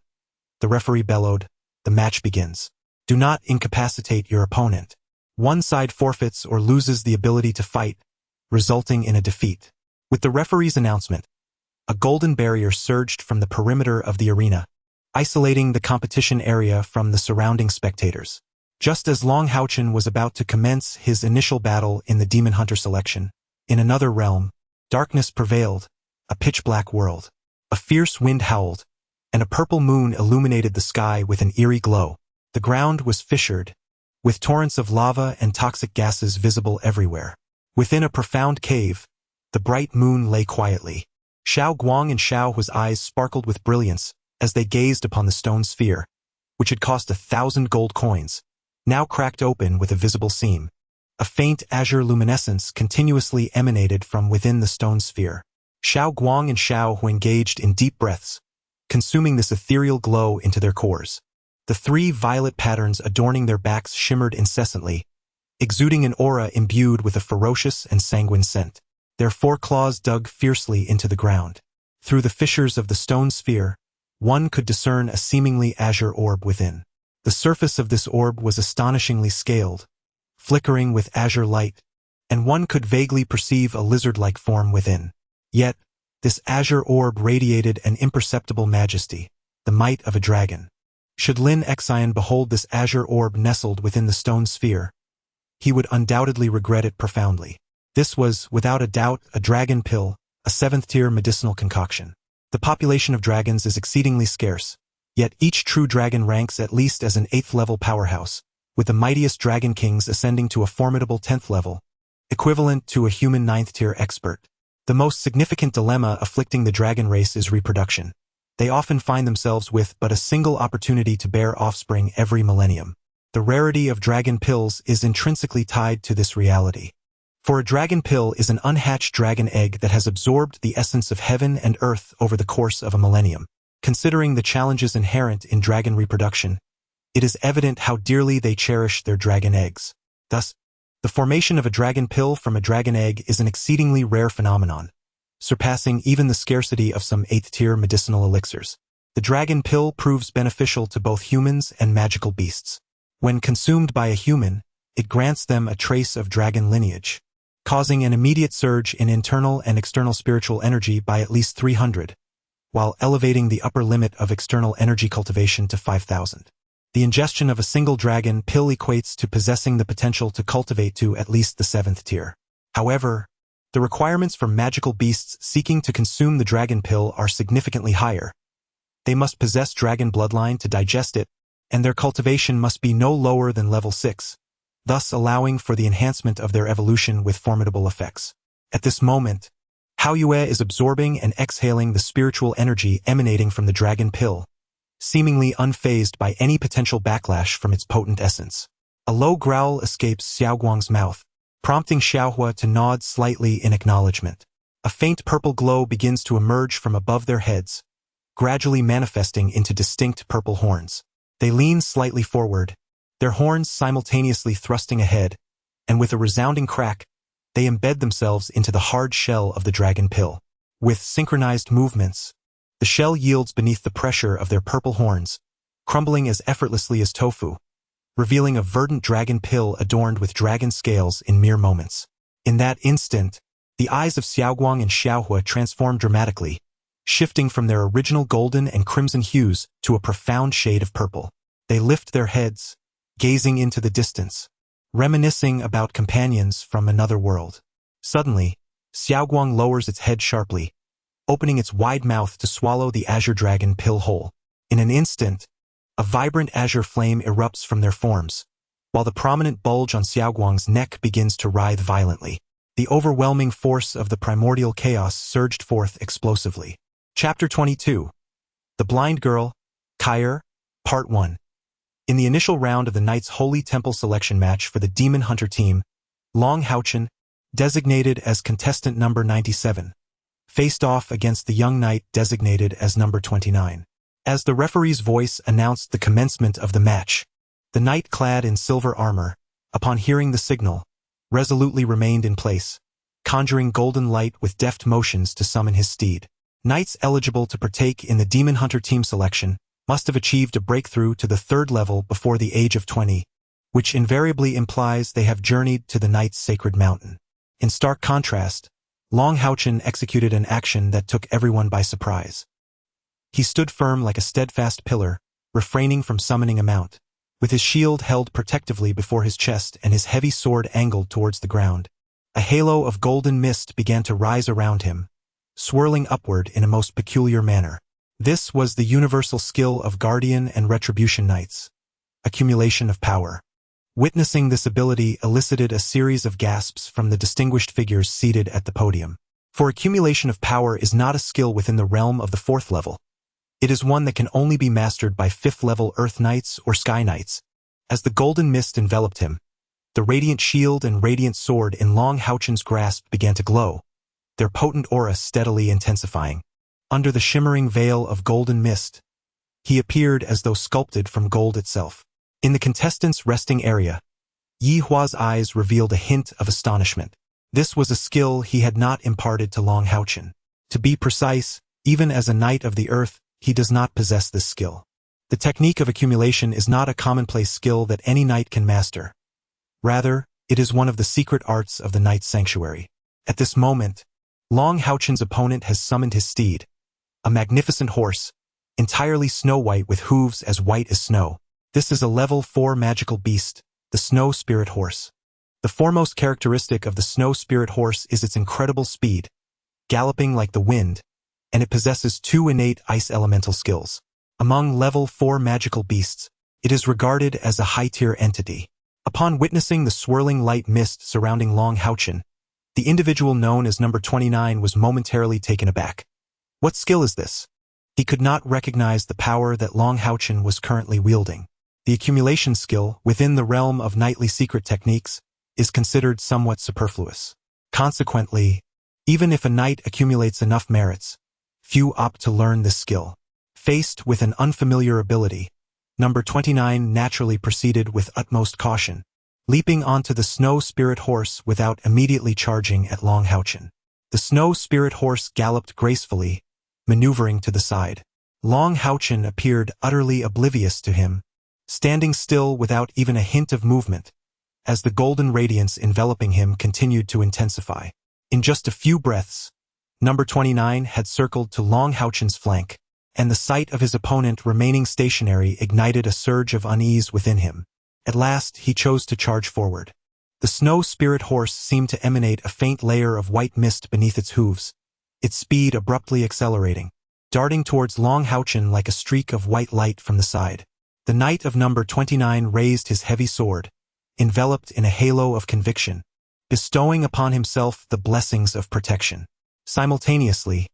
S2: the referee bellowed, the match begins. Do not incapacitate your opponent. One side forfeits or loses the ability to fight, resulting in a defeat. With the referee's announcement, a golden barrier surged from the perimeter of the arena, isolating the competition area from the surrounding spectators. Just as HaoChen was about to commence his initial battle in the Demon Hunter selection, in another realm, darkness prevailed, a pitch-black world. A fierce wind howled, and a purple moon illuminated the sky with an eerie glow. The ground was fissured, with torrents of lava and toxic gases visible everywhere. Within a profound cave, the bright moon lay quietly. Xiao Guang and Xiao Hua's eyes sparkled with brilliance as they gazed upon the stone sphere, which had cost 1,000 gold coins, now cracked open with a visible seam. A faint azure luminescence continuously emanated from within the stone sphere. Xiao Guang and Xiao Hua engaged in deep breaths, consuming this ethereal glow into their cores. The 3 violet patterns adorning their backs shimmered incessantly, exuding an aura imbued with a ferocious and sanguine scent. Their 4 claws dug fiercely into the ground. Through the fissures of the stone sphere, one could discern a seemingly azure orb within. The surface of this orb was astonishingly scaled, flickering with azure light, and one could vaguely perceive a lizard-like form within. Yet, this azure orb radiated an imperceptible majesty, the might of a dragon. Should Lin Xian behold this azure orb nestled within the stone sphere, he would undoubtedly regret it profoundly. This was, without a doubt, a dragon pill, a 7th-tier medicinal concoction. The population of dragons is exceedingly scarce, yet each true dragon ranks at least as an 8th-level powerhouse, with the mightiest dragon kings ascending to a formidable 10th level, equivalent to a human 9th-tier expert. The most significant dilemma afflicting the dragon race is reproduction. They often find themselves with but a single opportunity to bear offspring every millennium. The rarity of dragon pills is intrinsically tied to this reality. For a dragon pill is an unhatched dragon egg that has absorbed the essence of heaven and earth over the course of a millennium. Considering the challenges inherent in dragon reproduction, it is evident how dearly they cherish their dragon eggs. Thus, the formation of a dragon pill from a dragon egg is an exceedingly rare phenomenon, surpassing even the scarcity of some 8th-tier medicinal elixirs. The dragon pill proves beneficial to both humans and magical beasts. When consumed by a human, it grants them a trace of dragon lineage, causing an immediate surge in internal and external spiritual energy by at least 300, while elevating the upper limit of external energy cultivation to 5,000. The ingestion of a single dragon pill equates to possessing the potential to cultivate to at least the 7th tier. However, the requirements for magical beasts seeking to consume the dragon pill are significantly higher. They must possess dragon bloodline to digest it, and their cultivation must be no lower than level 6, thus allowing for the enhancement of their evolution with formidable effects. At this moment, Haoyue is absorbing and exhaling the spiritual energy emanating from the dragon pill, seemingly unfazed by any potential backlash from its potent essence. A low growl escapes Xiaoguang's mouth, prompting Xiaohua to nod slightly in acknowledgement. A faint purple glow begins to emerge from above their heads, gradually manifesting into distinct purple horns. They lean slightly forward, their horns simultaneously thrusting ahead, and with a resounding crack, they embed themselves into the hard shell of the dragon pill. With synchronized movements, the shell yields beneath the pressure of their purple horns, crumbling as effortlessly as tofu, revealing a verdant dragon pill adorned with dragon scales in mere moments. In that instant, the eyes of Xiaoguang and Xiaohua transform dramatically, shifting from their original golden and crimson hues to a profound shade of purple. They lift their heads, gazing into the distance, reminiscing about companions from another world. Suddenly, Xiaoguang lowers its head sharply, opening its wide mouth to swallow the azure dragon pill whole. In an instant, a vibrant azure flame erupts from their forms, while the prominent bulge on Xiaoguang's neck begins to writhe violently. The overwhelming force of the primordial chaos surged forth explosively. Chapter 22. The Blind Girl, Kair, Part 1. In the initial round of the Knight's Holy Temple selection match for the Demon Hunter team, HaoChen, designated as contestant number 97, faced off against the young knight designated as number 29. As the referee's voice announced the commencement of the match, the knight clad in silver armor, upon hearing the signal, resolutely remained in place, conjuring golden light with deft motions to summon his steed. Knights eligible to partake in the Demon Hunter team selection must have achieved a breakthrough to the 3rd level before the age of 20, which invariably implies they have journeyed to the Knight's sacred mountain. In stark contrast, HaoChen executed an action that took everyone by surprise. He stood firm like a steadfast pillar, refraining from summoning a mount. with his shield held protectively before his chest and his heavy sword angled towards the ground. A halo of golden mist began to rise around him, swirling upward in a most peculiar manner. This was the universal skill of Guardian and Retribution Knights, accumulation of power. Witnessing this ability elicited a series of gasps from the distinguished figures seated at the podium. For accumulation of power is not a skill within the realm of the 4th level. It is one that can only be mastered by 5th level Earth Knights or Sky Knights. As the golden mist enveloped him, the radiant shield and radiant sword in Long HaoChen's grasp began to glow, their potent aura steadily intensifying. Under the shimmering veil of golden mist, he appeared as though sculpted from gold itself. In the contestants' resting area, Yi Hua's eyes revealed a hint of astonishment. This was a skill he had not imparted to Long HaoChen. To be precise, even as a knight of the earth, he does not possess this skill. The technique of accumulation is not a commonplace skill that any knight can master. Rather, it is one of the secret arts of the knight's sanctuary. At this moment, Long HaoChen's opponent has summoned his steed, a magnificent horse, entirely snow-white with hooves as white as snow. This is a level 4 magical beast, the Snow Spirit Horse. The foremost characteristic of the Snow Spirit Horse is its incredible speed, galloping like the wind, and it possesses 2 innate ice elemental skills. Among level 4 magical beasts, it is regarded as a high-tier entity. Upon witnessing the swirling light mist surrounding Long HaoChen, the individual known as number 29 was momentarily taken aback. What skill is this? He could not recognize the power that Long HaoChen was currently wielding. The accumulation skill, within the realm of knightly secret techniques, is considered somewhat superfluous. Consequently, even if a knight accumulates enough merits, few opt to learn this skill. Faced with an unfamiliar ability, number 29 naturally proceeded with utmost caution, leaping onto the Snow Spirit Horse without immediately charging at Long HaoChen. The Snow Spirit Horse galloped gracefully, maneuvering to the side. Long HaoChen appeared utterly oblivious to him, standing still without even a hint of movement, as the golden radiance enveloping him continued to intensify. In just a few breaths, number 29 had circled to Long HaoChen's flank, and the sight of his opponent remaining stationary ignited a surge of unease within him. At last, he chose to charge forward. The Snow Spirit Horse seemed to emanate a faint layer of white mist beneath its hooves, its speed abruptly accelerating, darting towards Long HaoChen like a streak of white light from the side. The knight of number 29 raised his heavy sword, enveloped in a halo of conviction, bestowing upon himself the blessings of protection. Simultaneously,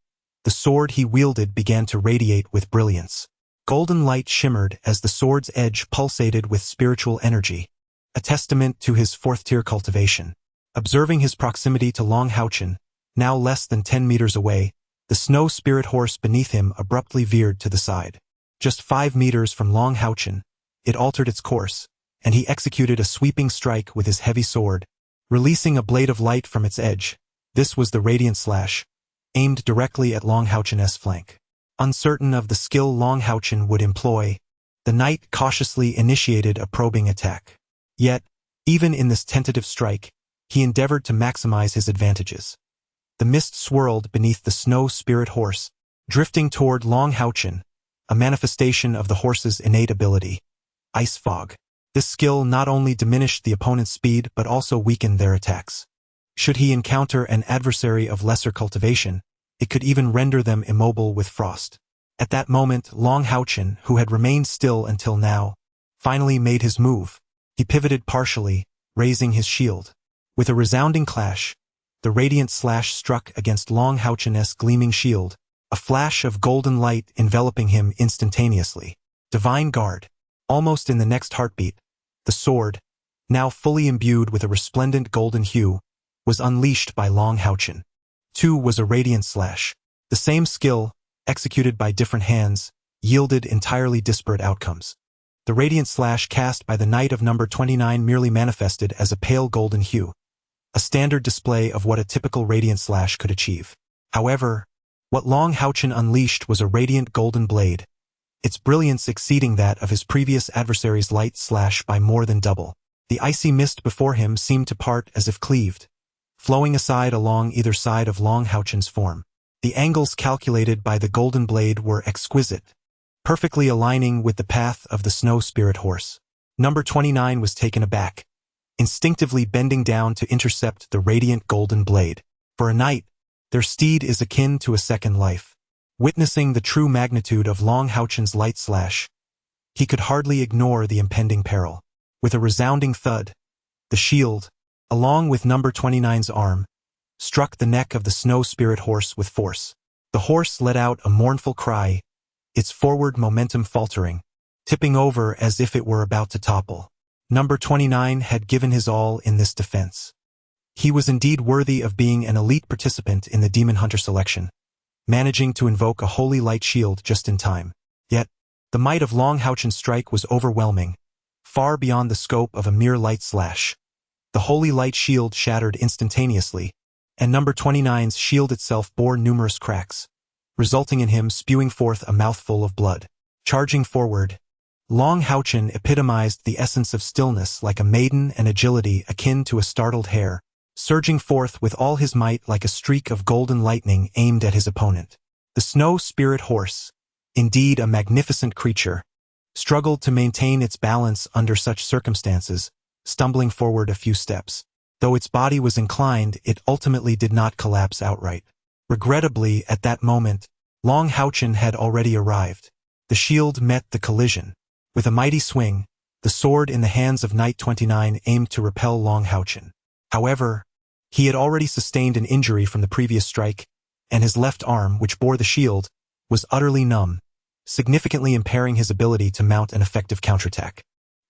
S2: the sword he wielded began to radiate with brilliance. Golden light shimmered as the sword's edge pulsated with spiritual energy, a testament to his 4th-tier cultivation. Observing his proximity to Long HaoChen, now less than 10 meters away, the Snow Spirit Horse beneath him abruptly veered to the side. Just 5 meters from Long HaoChen, it altered its course, and he executed a sweeping strike with his heavy sword, releasing a blade of light from its edge. This was the Radiant Slash, aimed directly at Long HaoChen's flank. Uncertain of the skill Long HaoChen would employ, the knight cautiously initiated a probing attack. Yet, even in this tentative strike, he endeavored to maximize his advantages. The mist swirled beneath the Snow Spirit Horse, drifting toward Long HaoChen, a manifestation of the horse's innate ability, Ice Fog. This skill not only diminished the opponent's speed but also weakened their attacks. Should he encounter an adversary of lesser cultivation, it could even render them immobile with frost. At that moment, Long HaoChen, who had remained still until now, finally made his move. He pivoted partially, raising his shield. With a resounding clash, the radiant slash struck against Long HaoChen's gleaming shield, a flash of golden light enveloping him instantaneously. Divine Guard. Almost in the next heartbeat, the sword, now fully imbued with a resplendent golden hue, was unleashed by Long HaoChen. 2 was a radiant slash. The same skill, executed by different hands, yielded entirely disparate outcomes. The radiant slash cast by the knight of number 29 merely manifested as a pale golden hue, a standard display of what a typical radiant slash could achieve. However, what Long HaoChen unleashed was a radiant golden blade, its brilliance exceeding that of his previous adversary's light slash by more than double. The icy mist before him seemed to part as if cleaved, flowing aside along either side of Long HaoChen's form. The angles calculated by the golden blade were exquisite, perfectly aligning with the path of the Snow Spirit Horse. Number 29 was taken aback, instinctively bending down to intercept the radiant golden blade. For a knight, their steed is akin to a second life. Witnessing the true magnitude of HaoChen's light slash, he could hardly ignore the impending peril. With a resounding thud, the shield, along with number 29's arm, struck the neck of the snow spirit horse with force. The horse let out a mournful cry, its forward momentum faltering, tipping over as if it were about to topple. Number 29 had given his all in this defense. He was indeed worthy of being an elite participant in the Demon Hunter selection, managing to invoke a holy light shield just in time. Yet, the might of HaoChen's strike was overwhelming, far beyond the scope of a mere light slash. The holy light shield shattered instantaneously, and number 29's shield itself bore numerous cracks, resulting in him spewing forth a mouthful of blood. Charging forward, HaoChen epitomized the essence of stillness like a maiden and agility akin to a startled hare, surging forth with all his might like a streak of golden lightning aimed at his opponent. The snow spirit horse, indeed a magnificent creature, struggled to maintain its balance under such circumstances, stumbling forward a few steps. Though its body was inclined, it ultimately did not collapse outright. Regrettably, at that moment, HaoChen had already arrived. The shield met the collision. With a mighty swing, the sword in the hands of Knight 29 aimed to repel HaoChen. However, he had already sustained an injury from the previous strike, and his left arm, which bore the shield, was utterly numb, significantly impairing his ability to mount an effective counterattack.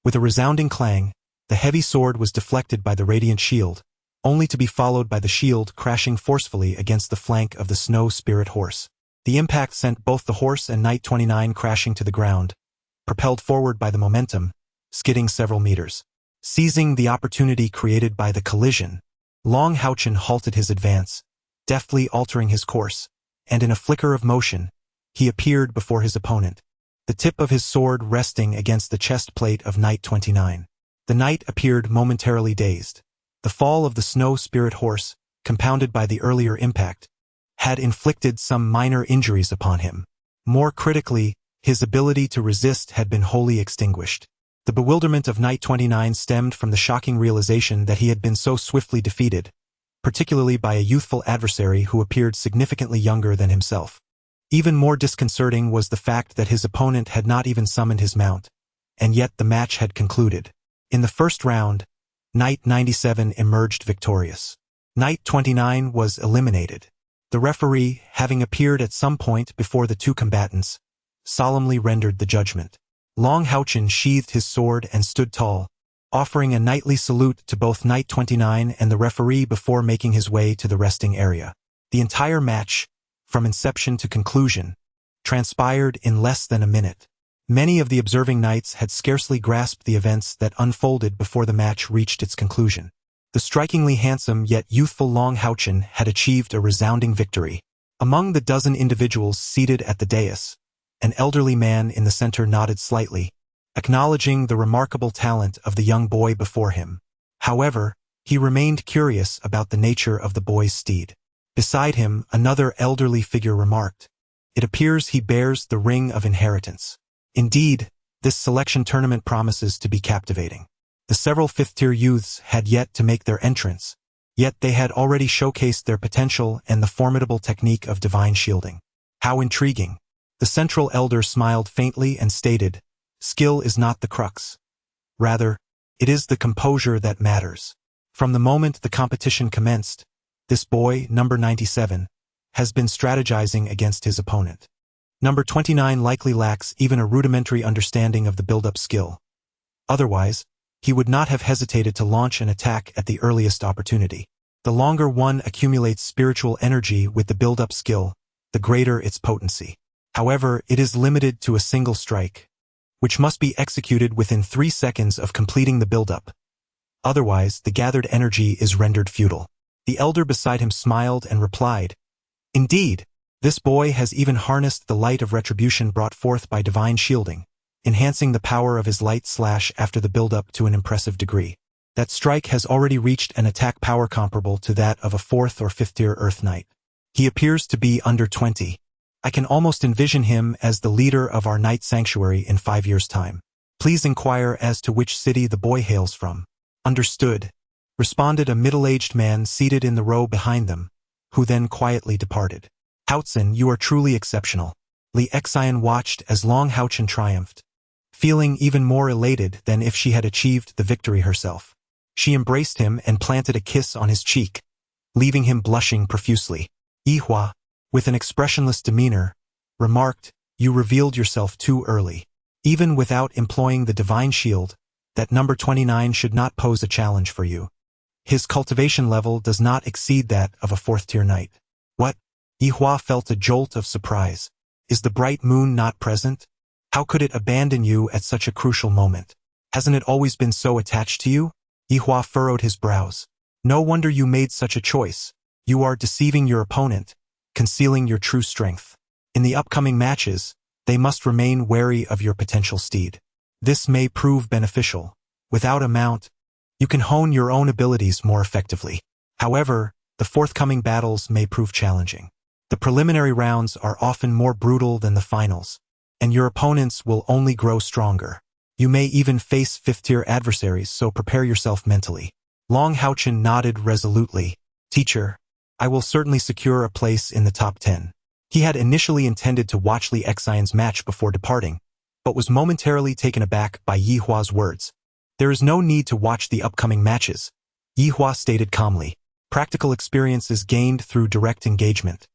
S2: With a resounding clang, the heavy sword was deflected by the radiant shield, only to be followed by the shield crashing forcefully against the flank of the snow spirit horse. The impact sent both the horse and Knight 29 crashing to the ground, propelled forward by the momentum, skidding several meters. Seizing the opportunity created by the collision, HaoChen halted his advance, deftly altering his course, and in a flicker of motion, he appeared before his opponent, the tip of his sword resting against the chest plate of Knight 29. The knight appeared momentarily dazed. The fall of the snow spirit horse, compounded by the earlier impact, had inflicted some minor injuries upon him. More critically, his ability to resist had been wholly extinguished. The bewilderment of Knight 29 stemmed from the shocking realization that he had been so swiftly defeated, particularly by a youthful adversary who appeared significantly younger than himself. Even more disconcerting was the fact that his opponent had not even summoned his mount, and yet the match had concluded. In the first round, Knight 97 emerged victorious. Knight 29 was eliminated. The referee, having appeared at some point before the two combatants, solemnly rendered the judgment. HaoChen sheathed his sword and stood tall, offering a knightly salute to both Knight 29 and the referee before making his way to the resting area. The entire match, from inception to conclusion, transpired in less than a minute. Many of the observing knights had scarcely grasped the events that unfolded before the match reached its conclusion. The strikingly handsome yet youthful HaoChen had achieved a resounding victory. Among the dozen individuals seated at the dais, an elderly man in the center nodded slightly, acknowledging the remarkable talent of the young boy before him. However, he remained curious about the nature of the boy's steed. Beside him, another elderly figure remarked, "It appears he bears the ring of inheritance." Indeed, this selection tournament promises to be captivating. The several fifth-tier youths had yet to make their entrance, yet they had already showcased their potential and the formidable technique of divine shielding. How intriguing! The central elder smiled faintly and stated, "Skill is not the crux. Rather, it is the composure that matters." From the moment the competition commenced, this boy, number 97, has been strategizing against his opponent. Number 29 likely lacks even a rudimentary understanding of the build-up skill. Otherwise, he would not have hesitated to launch an attack at the earliest opportunity. The longer one accumulates spiritual energy with the build-up skill, the greater its potency. However, it is limited to a single strike, which must be executed within 3 seconds of completing the build-up. Otherwise, the gathered energy is rendered futile. The elder beside him smiled and replied, "Indeed, this boy has even harnessed the light of retribution brought forth by divine shielding, enhancing the power of his light slash after the build-up to an impressive degree. That strike has already reached an attack power comparable to that of a 4th or 5th-tier Earth Knight. He appears to be under 20. I can almost envision him as the leader of our Knight Sanctuary in 5 years' time." Please inquire as to which city the boy hails from. Understood, responded a middle-aged man seated in the row behind them, who then quietly departed. HaoChen, you are truly exceptional. Li Xian watched as HaoChen triumphed, feeling even more elated than if she had achieved the victory herself. She embraced him and planted a kiss on his cheek, leaving him blushing profusely. Yihua, with an expressionless demeanor, remarked, you revealed yourself too early. Even without employing the divine shield, that number 29 should not pose a challenge for you. His cultivation level does not exceed that of a 4th-tier knight. What? Yihua felt a jolt of surprise. Is the bright moon not present? How could it abandon you at such a crucial moment? Hasn't it always been so attached to you? Yihua furrowed his brows. No wonder you made such a choice. You are deceiving your opponent, concealing your true strength. In the upcoming matches, they must remain wary of your potential steed. This may prove beneficial. Without a mount, you can hone your own abilities more effectively. However, the forthcoming battles may prove challenging. The preliminary rounds are often more brutal than the finals, and your opponents will only grow stronger. You may even face 5th-tier adversaries, so prepare yourself mentally. HaoChen nodded resolutely. Teacher, I will certainly secure a place in the top 10. He had initially intended to watch Li Xian's match before departing, but was momentarily taken aback by Yihua's words. There is no need to watch the upcoming matches, Yihua stated calmly. Practical experience is gained through direct engagement.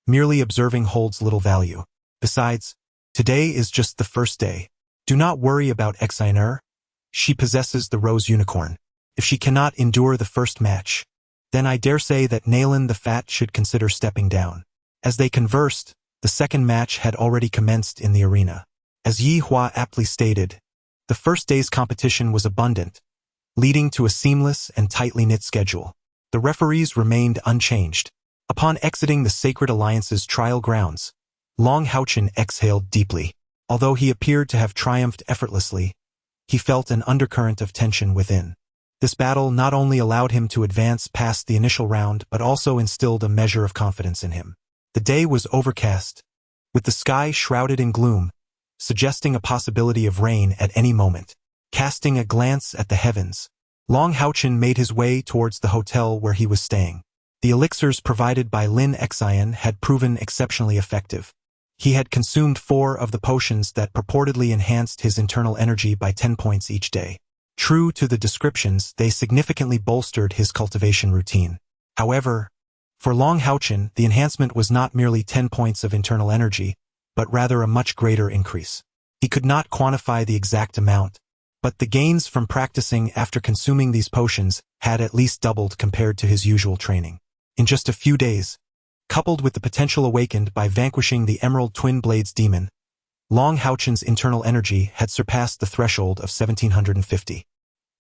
S2: Merely observing holds little value. Besides, today is just the first day. Do not worry about Xianer. She possesses the rose unicorn. If she cannot endure the first match, then I dare say that Nalan the Fat should consider stepping down. As they conversed, the second match had already commenced in the arena. As Yihua aptly stated, the first day's competition was abundant, leading to a seamless and tightly knit schedule. The referees remained unchanged. Upon exiting the Sacred Alliance's trial grounds, HaoChen exhaled deeply. Although he appeared to have triumphed effortlessly, he felt an undercurrent of tension within. This battle not only allowed him to advance past the initial round but also instilled a measure of confidence in him. The day was overcast, with the sky shrouded in gloom, suggesting a possibility of rain at any moment. Casting a glance at the heavens, HaoChen made his way towards the hotel where he was staying. The elixirs provided by Li Xian had proven exceptionally effective. He had consumed 4 of the potions that purportedly enhanced his internal energy by 10 points each day. True to the descriptions, they significantly bolstered his cultivation routine. However, for HaoChen, the enhancement was not merely 10 points of internal energy, but rather a much greater increase. He could not quantify the exact amount, but the gains from practicing after consuming these potions had at least doubled compared to his usual training. In just a few days, coupled with the potential awakened by vanquishing the Emerald Twin Blades demon, HaoChen's internal energy had surpassed the threshold of 1750.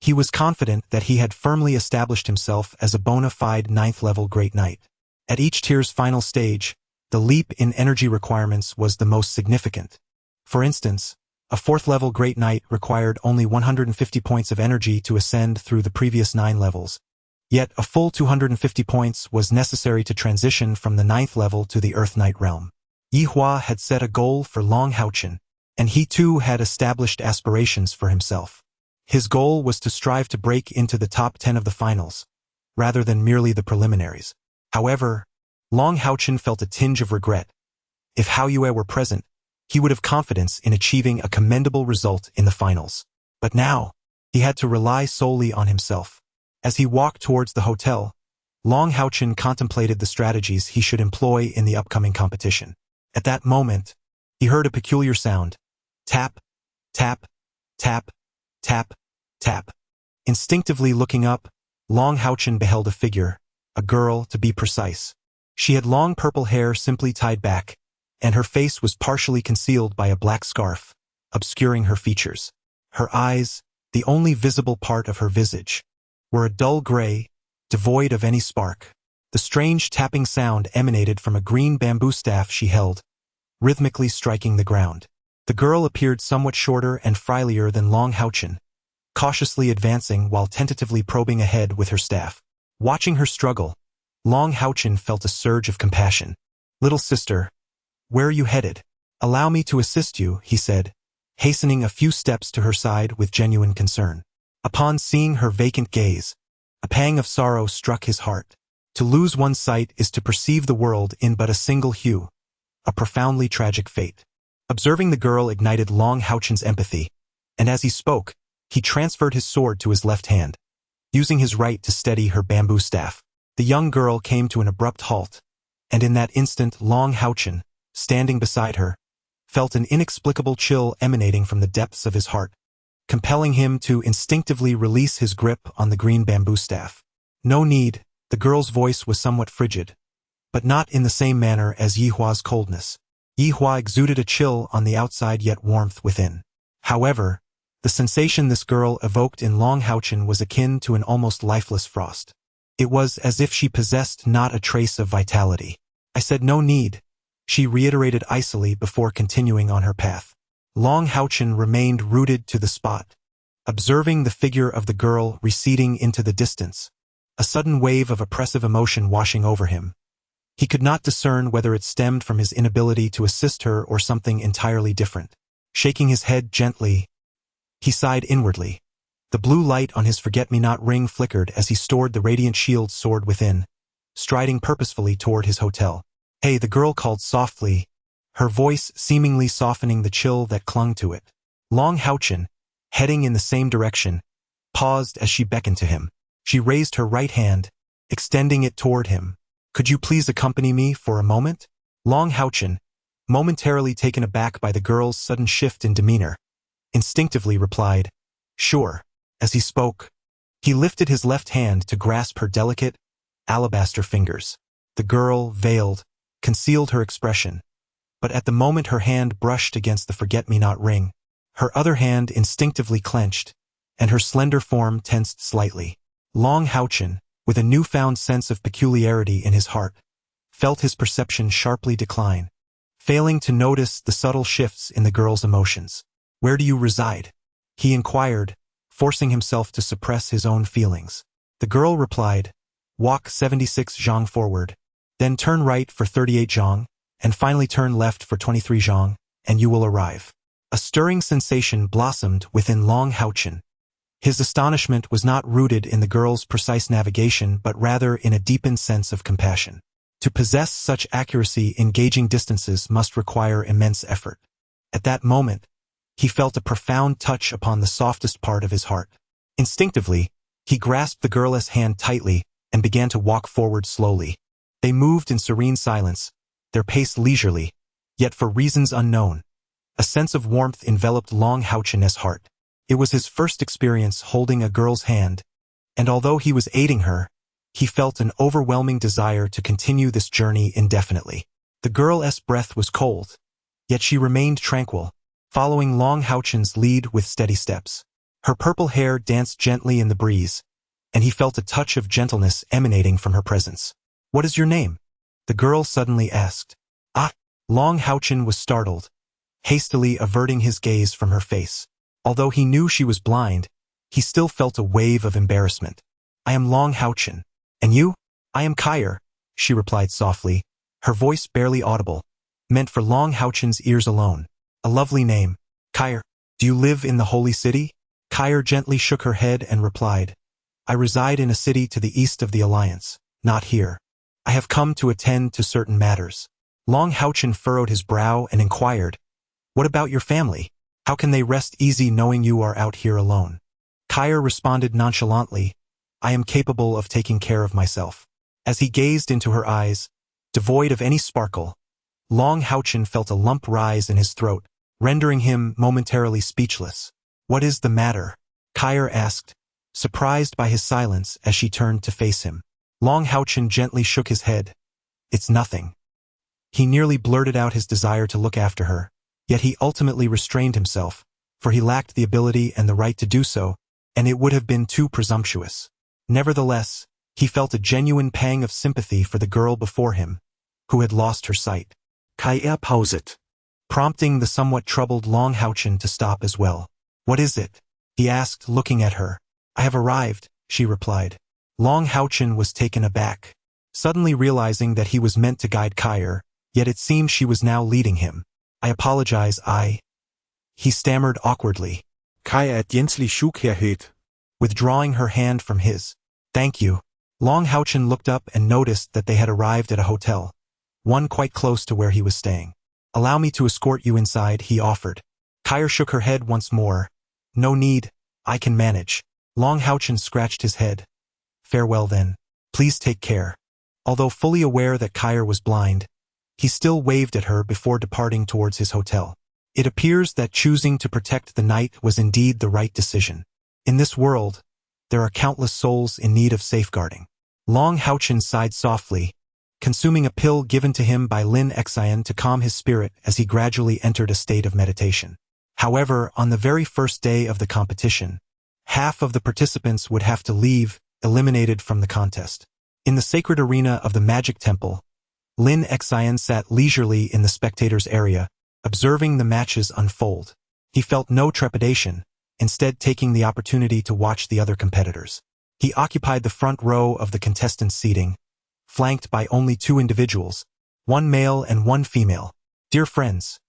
S2: He was confident that he had firmly established himself as a bona fide 9th-level Great Knight. At each tier's final stage, the leap in energy requirements was the most significant. For instance, a 4th-level Great Knight required only 150 points of energy to ascend through the previous 9 levels. Yet a full 250 points was necessary to transition from the 9th level to the Earth Knight realm. Yihua had set a goal for HaoChen, and he too had established aspirations for himself. His goal was to strive to break into the top 10 of the finals, rather than merely the preliminaries. However, HaoChen felt a tinge of regret. If Haoyue were present, he would have confidence in achieving a commendable result in the finals. But now, he had to rely solely on himself. As he walked towards the hotel, HaoChen contemplated the strategies he should employ in the upcoming competition. At that moment, he heard a peculiar sound. Tap, tap, tap, tap, tap. Instinctively looking up, HaoChen beheld a figure, a girl to be precise. She had long purple hair simply tied back, and her face was partially concealed by a black scarf, obscuring her features. Her eyes, the only visible part of her visage, were a dull gray, devoid of any spark. The strange tapping sound emanated from a green bamboo staff she held, rhythmically striking the ground. The girl appeared somewhat shorter and frilier than HaoChen, cautiously advancing while tentatively probing ahead with her staff. Watching her struggle, HaoChen felt a surge of compassion. "Little sister, where are you headed?" "Allow me to assist you," he said, hastening a few steps to her side with genuine concern. Upon seeing her vacant gaze, a pang of sorrow struck his heart. To lose one's sight is to perceive the world in but a single hue, a profoundly tragic fate. Observing the girl ignited HaoChen's empathy, and as he spoke, he transferred his sword to his left hand, using his right to steady her bamboo staff. The young girl came to an abrupt halt, and in that instant HaoChen, standing beside her, felt an inexplicable chill emanating from the depths of his heart, compelling him to instinctively release his grip on the green bamboo staff. No need, the girl's voice was somewhat frigid, but not in the same manner as Yihua's coldness. Yihua exuded a chill on the outside yet warmth within. However, the sensation this girl evoked in HaoChen was akin to an almost lifeless frost. It was as if she possessed not a trace of vitality. I said no need, she reiterated icily before continuing on her path. HaoChen remained rooted to the spot, observing the figure of the girl receding into the distance, a sudden wave of oppressive emotion washing over him. He could not discern whether it stemmed from his inability to assist her or something entirely different. Shaking his head gently, he sighed inwardly. The blue light on his forget-me-not ring flickered as he stored the radiant shield sword within, striding purposefully toward his hotel. "Hey," the girl called softly, her voice seemingly softening the chill that clung to it. HaoChen, heading in the same direction, paused as she beckoned to him. She raised her right hand, extending it toward him. "Could you please accompany me for a moment?" HaoChen, momentarily taken aback by the girl's sudden shift in demeanor, instinctively replied, "Sure." As he spoke, he lifted his left hand to grasp her delicate, alabaster fingers. The girl, veiled, concealed her expression, but at the moment her hand brushed against the forget-me-not ring, her other hand instinctively clenched, and her slender form tensed slightly. HaoChen, with a newfound sense of peculiarity in his heart, felt his perception sharply decline, failing to notice the subtle shifts in the girl's emotions. "Where do you reside?" he inquired, forcing himself to suppress his own feelings. The girl replied, "Walk 76 zhang forward, then turn right for 38 zhang, and finally turn left for 23 zhang, and you will arrive." A stirring sensation blossomed within HaoChen. His astonishment was not rooted in the girl's precise navigation but rather in a deepened sense of compassion. To possess such accuracy in gauging distances must require immense effort. At that moment, he felt a profound touch upon the softest part of his heart. Instinctively, he grasped the girl's hand tightly and began to walk forward slowly. They moved in serene silence, their pace leisurely, yet for reasons unknown. A sense of warmth enveloped HaoChen's heart. It was his first experience holding a girl's hand, and although he was aiding her, he felt an overwhelming desire to continue this journey indefinitely. The girl's breath was cold, yet she remained tranquil, following HaoChen's lead with steady steps. Her purple hair danced gently in the breeze, and he felt a touch of gentleness emanating from her presence. "What is your name?" the girl suddenly asked. "Ah!" HaoChen was startled, hastily averting his gaze from her face. Although he knew she was blind, he still felt a wave of embarrassment. "I am HaoChen. And you?" "I am Kair," she replied softly, her voice barely audible, meant for HaoChen's ears alone. "A lovely name, Kair. Do you live in the holy city?" Kair gently shook her head and replied, "I reside in a city to the east of the Alliance, not here. I have come to attend to certain matters." HaoChen furrowed his brow and inquired, "What about your family? How can they rest easy knowing you are out here alone?" Kair responded nonchalantly, "I am capable of taking care of myself." As he gazed into her eyes, devoid of any sparkle, HaoChen felt a lump rise in his throat, rendering him momentarily speechless. "What is the matter?" Kair asked, surprised by his silence as she turned to face him. HaoChen gently shook his head. "It's nothing." He nearly blurted out his desire to look after her, yet he ultimately restrained himself, for he lacked the ability and the right to do so, and it would have been too presumptuous. Nevertheless, he felt a genuine pang of sympathy for the girl before him, who had lost her sight. "Kair pauset," prompting the somewhat troubled HaoChen to stop as well. "What is it?" he asked, looking at her. "I have arrived," she replied. HaoChen was taken aback, suddenly realizing that he was meant to guide Kair, yet it seemed she was now leading him. "I apologize, he stammered awkwardly,
S3: Kai at Jensli Shuk herhet.
S2: withdrawing her hand from his. Thank you. Long HaoChen looked up and noticed that they had arrived at a hotel, one quite close to where he was staying. Allow me to escort you inside, he offered. Kai shook her head once more. No need, I can manage. Long HaoChen scratched his head. Farewell then. Please take care. Although fully aware that Kai was blind, he still waved at her before departing towards his hotel. It appears that choosing to protect the knight was indeed the right decision. In this world, there are countless souls in need of safeguarding. Long HaoChen sighed softly, consuming a pill given to him by Lin Xian to calm his spirit as he gradually entered a state of meditation. However, on the very first day of the competition, half of the participants would have to leave, eliminated from the contest. In the sacred arena of the magic temple, Lin Xian sat leisurely in the spectators' area, observing the matches unfold. He felt no trepidation, instead taking the opportunity to watch the other competitors. He occupied the front row of the contestants' seating, flanked by only 2 individuals, one male and one female. Dear friends,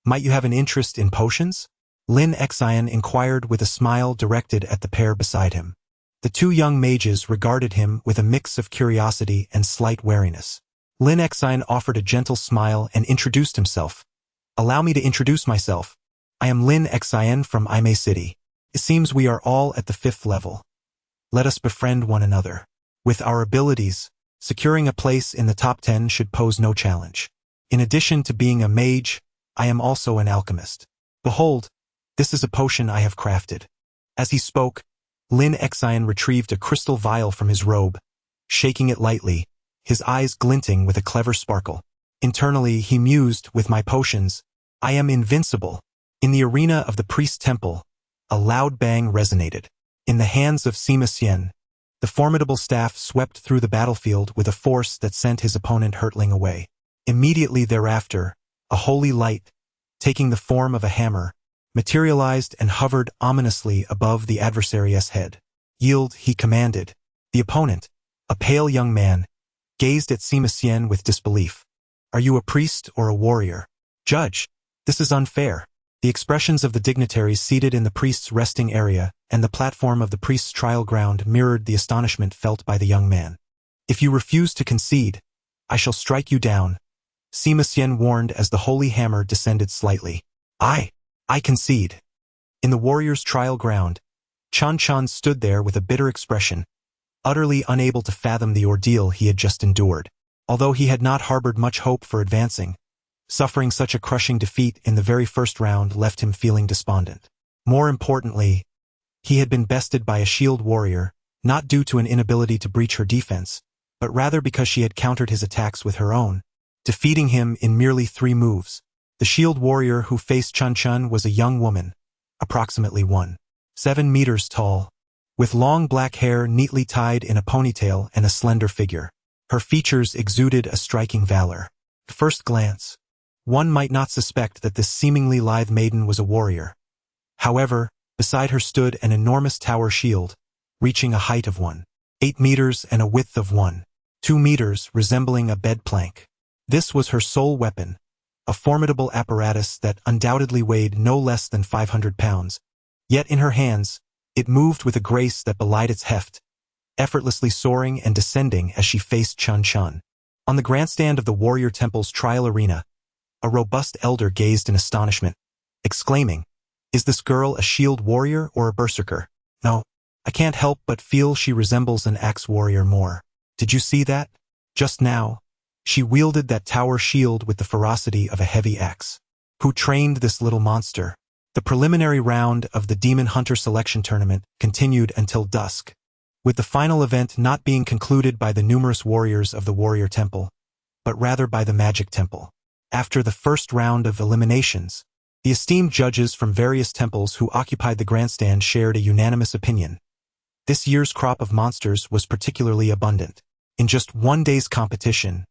S2: might you have an interest in potions? Lin Xian inquired with a smile directed at the pair beside him. The 2 young mages regarded him with a mix of curiosity and slight wariness. Lin Xian offered a gentle smile and introduced himself. Allow me to introduce myself. I am Lin Xian from Imei City. It seems we are all at the 5th level. Let us befriend one another. With our abilities, securing a place in the top 10 should pose no challenge. In addition to being a mage, I am also an alchemist. Behold, this is a potion I have crafted. As he spoke, Lin Xian retrieved a crystal vial from his robe, shaking it lightly, his eyes glinting with a clever sparkle. Internally, he mused, with my potions, I am invincible. In the arena of the priest's temple, a loud bang resonated. In the hands of Sima Xian, the formidable staff swept through the battlefield with a force that sent his opponent hurtling away. Immediately thereafter, a holy light, taking the form of a hammer, materialized and hovered ominously above the adversary's head. Yield, he commanded. The opponent, a pale young man, gazed at Sima Xian with disbelief. Are you a priest or a warrior? Judge, this is unfair. The expressions of the dignitaries seated in the priest's resting area and the platform of the priest's trial ground mirrored the astonishment felt by the young man. If you refuse to concede, I shall strike you down, Sima Xian warned as the holy hammer descended slightly. I concede. In the warrior's trial ground, Chan stood there with a bitter expression, utterly unable to fathom the ordeal he had just endured. Although he had not harbored much hope for advancing, suffering such a crushing defeat in the very first round left him feeling despondent. More importantly, he had been bested by a shield warrior, not due to an inability to breach her defense, but rather because she had countered his attacks with her own, defeating him in merely 3 moves. The shield warrior who faced Chan was a young woman, approximately 1.7 meters tall, with long black hair neatly tied in a ponytail and a slender figure. Her features exuded a striking valor. At first glance, one might not suspect that this seemingly lithe maiden was a warrior. However, beside her stood an enormous tower shield, reaching a height of 1.8 meters and a width of 1.2 meters, resembling a bed plank. This was her sole weapon, a formidable apparatus that undoubtedly weighed no less than 500 pounds. Yet in her hands, it moved with a grace that belied its heft, effortlessly soaring and descending as she faced Chan. On the grandstand of the warrior temple's trial arena, a robust elder gazed in astonishment, exclaiming, "Is this girl a shield warrior or a berserker? No, I can't help but feel she resembles an axe warrior more. Did you see that? Just now, she wielded that tower shield with the ferocity of a heavy axe. Who trained this little monster?" The preliminary round of the Demon Hunter selection tournament continued until dusk, with the final event not being concluded by the numerous warriors of the warrior temple, but rather by the magic temple. After the first round of eliminations, the esteemed judges from various temples who occupied the grandstand shared a unanimous opinion. This year's crop of monsters was particularly abundant. In just 1 day's competition,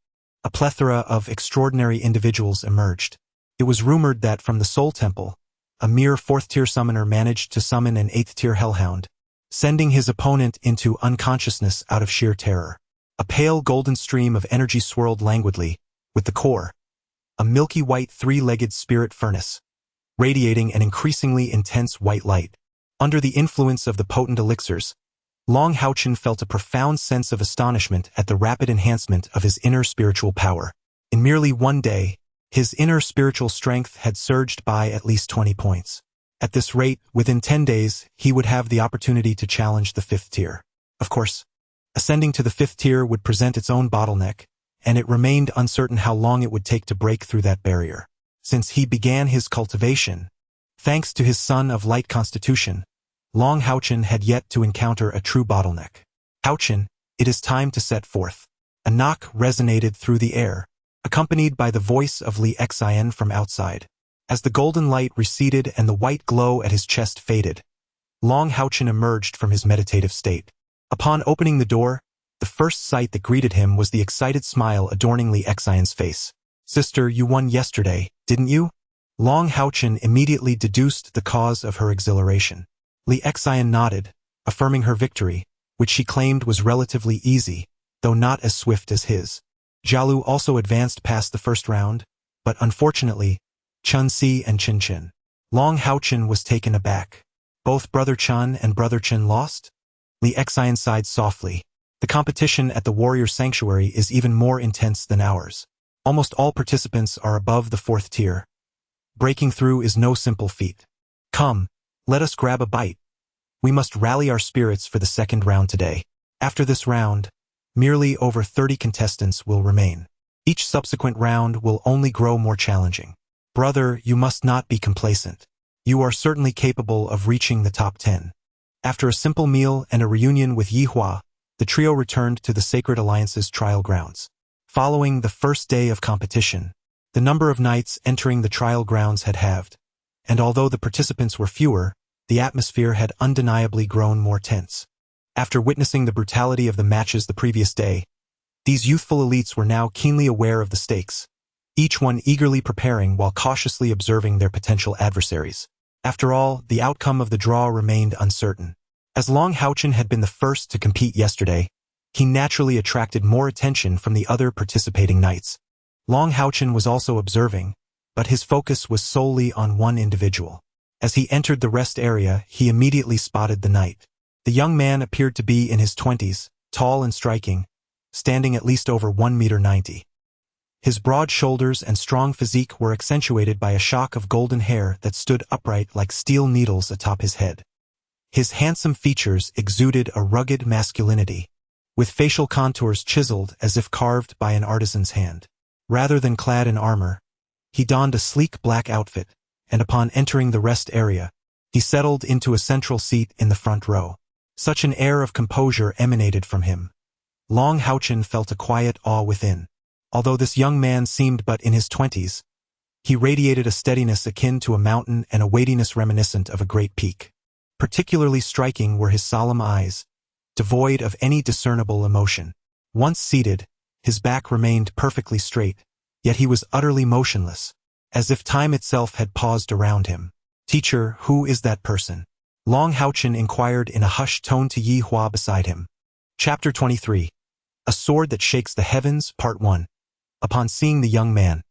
S2: a plethora of extraordinary individuals emerged. It was rumored that from the Soul Temple, a mere 4th-tier summoner managed to summon an 8th-tier hellhound, sending his opponent into unconsciousness out of sheer terror. A pale golden stream of energy swirled languidly, with the core, a milky white 3-legged spirit furnace, radiating an increasingly intense white light. Under the influence of the potent elixirs, HaoChen felt a profound sense of astonishment at the rapid enhancement of his inner spiritual power. In merely one day, his inner spiritual strength had surged by at least 20 points. At this rate, within 10 days, he would have the opportunity to challenge the 5th tier. Of course, ascending to the 5th tier would present its own bottleneck, and it remained uncertain how long it would take to break through that barrier. Since he began his cultivation, thanks to his Son of Light constitution, HaoChen had yet to encounter a true bottleneck. HaoChen, it is time to set forth. A knock resonated through the air, accompanied by the voice of Extinction from outside. As the golden light receded and the white glow at his chest faded, HaoChen emerged from his meditative state. Upon opening the door, the first sight that greeted him was the excited smile adorning Extinction's face. "Sister, you won yesterday, didn't you?" HaoChen immediately deduced the cause of her exhilaration. Extinction nodded, affirming her victory, which she claimed was relatively easy, though not as swift as his. Jialu also advanced past the first round, but unfortunately, Chun-Si and Chin-Chin. HaoChen was taken aback. Both Brother Chun and Brother Chin lost? Extinction sighed softly. The competition at the Warrior Sanctuary is even more intense than ours. Almost all participants are above the 4th tier. Breaking through is no simple feat. Come, let us grab a bite. We must rally our spirits for the 2nd round today. After this round, merely over 30 contestants will remain. Each subsequent round will only grow more challenging. Brother, you must not be complacent. You are certainly capable of reaching the top 10. After a simple meal and a reunion with Yihua, the trio returned to the Sacred Alliance's trial grounds. Following the first day of competition, the number of knights entering the trial grounds had halved, and although the participants were fewer, the atmosphere had undeniably grown more tense. After witnessing the brutality of the matches the previous day, these youthful elites were now keenly aware of the stakes, each one eagerly preparing while cautiously observing their potential adversaries. After all, the outcome of the draw remained uncertain. As HaoChen had been the first to compete yesterday, he naturally attracted more attention from the other participating knights. HaoChen was also observing, but his focus was solely on one individual. As he entered the rest area, he immediately spotted the knight. The young man appeared to be in his 20s, tall and striking, standing at least over 1.90 meters. His broad shoulders and strong physique were accentuated by a shock of golden hair that stood upright like steel needles atop his head. His handsome features exuded a rugged masculinity, with facial contours chiseled as if carved by an artisan's hand. Rather than clad in armor, he donned a sleek black outfit, and upon entering the rest area, he settled into a central seat in the front row. Such an air of composure emanated from him. HaoChen felt a quiet awe within. Although this young man seemed but in his 20s, he radiated a steadiness akin to a mountain and a weightiness reminiscent of a great peak. Particularly striking were his solemn eyes, devoid of any discernible emotion. Once seated, his back remained perfectly straight, yet he was utterly motionless, as if time itself had paused around him. "Teacher, who is that person?" HaoChen inquired in a hushed tone to Yihua beside him. Chapter 23. A Sword That Shakes the Heavens, Part 1. Upon seeing the young man,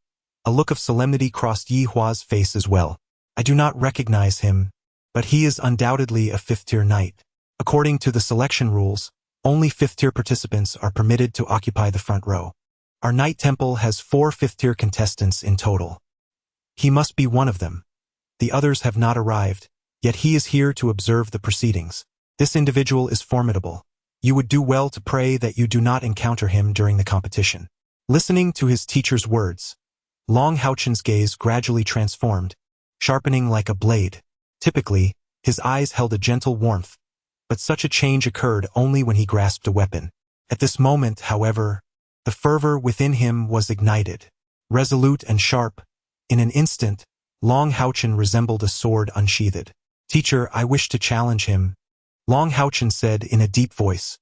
S2: a look of solemnity crossed Yihua's face as well. "I do not recognize him, but he is undoubtedly a 5th-tier knight. According to the selection rules, only 5th-tier participants are permitted to occupy the front row. Our Knight Temple has 4 5th-tier contestants in total. He must be one of them. The others have not arrived, yet he is here to observe the proceedings. This individual is formidable. You would do well to pray that you do not encounter him during the competition." Listening to his teacher's words, HaoChen's gaze gradually transformed, sharpening like a blade. Typically, his eyes held a gentle warmth, but such a change occurred only when he grasped a weapon. At this moment, however, the fervor within him was ignited. Resolute and sharp, in an instant, HaoChen resembled a sword unsheathed. "Teacher, I wish to challenge him," HaoChen said in a deep voice.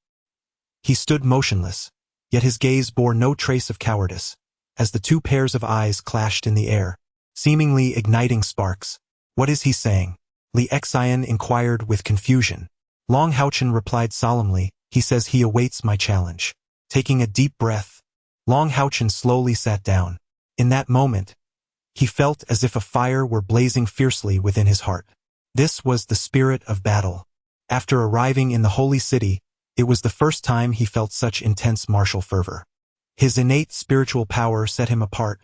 S2: He stood motionless, yet his gaze bore no trace of cowardice, as the 2 pairs of eyes clashed in the air, seemingly igniting sparks. "What is he saying?" Extinction inquired with confusion. HaoChen replied solemnly, "He says he awaits my challenge." Taking a deep breath, HaoChen slowly sat down. In that moment, He felt as if a fire were blazing fiercely within his heart. This was the spirit of battle. After arriving in the holy city, it was the first time he felt such intense martial fervor. His innate spiritual power set him apart,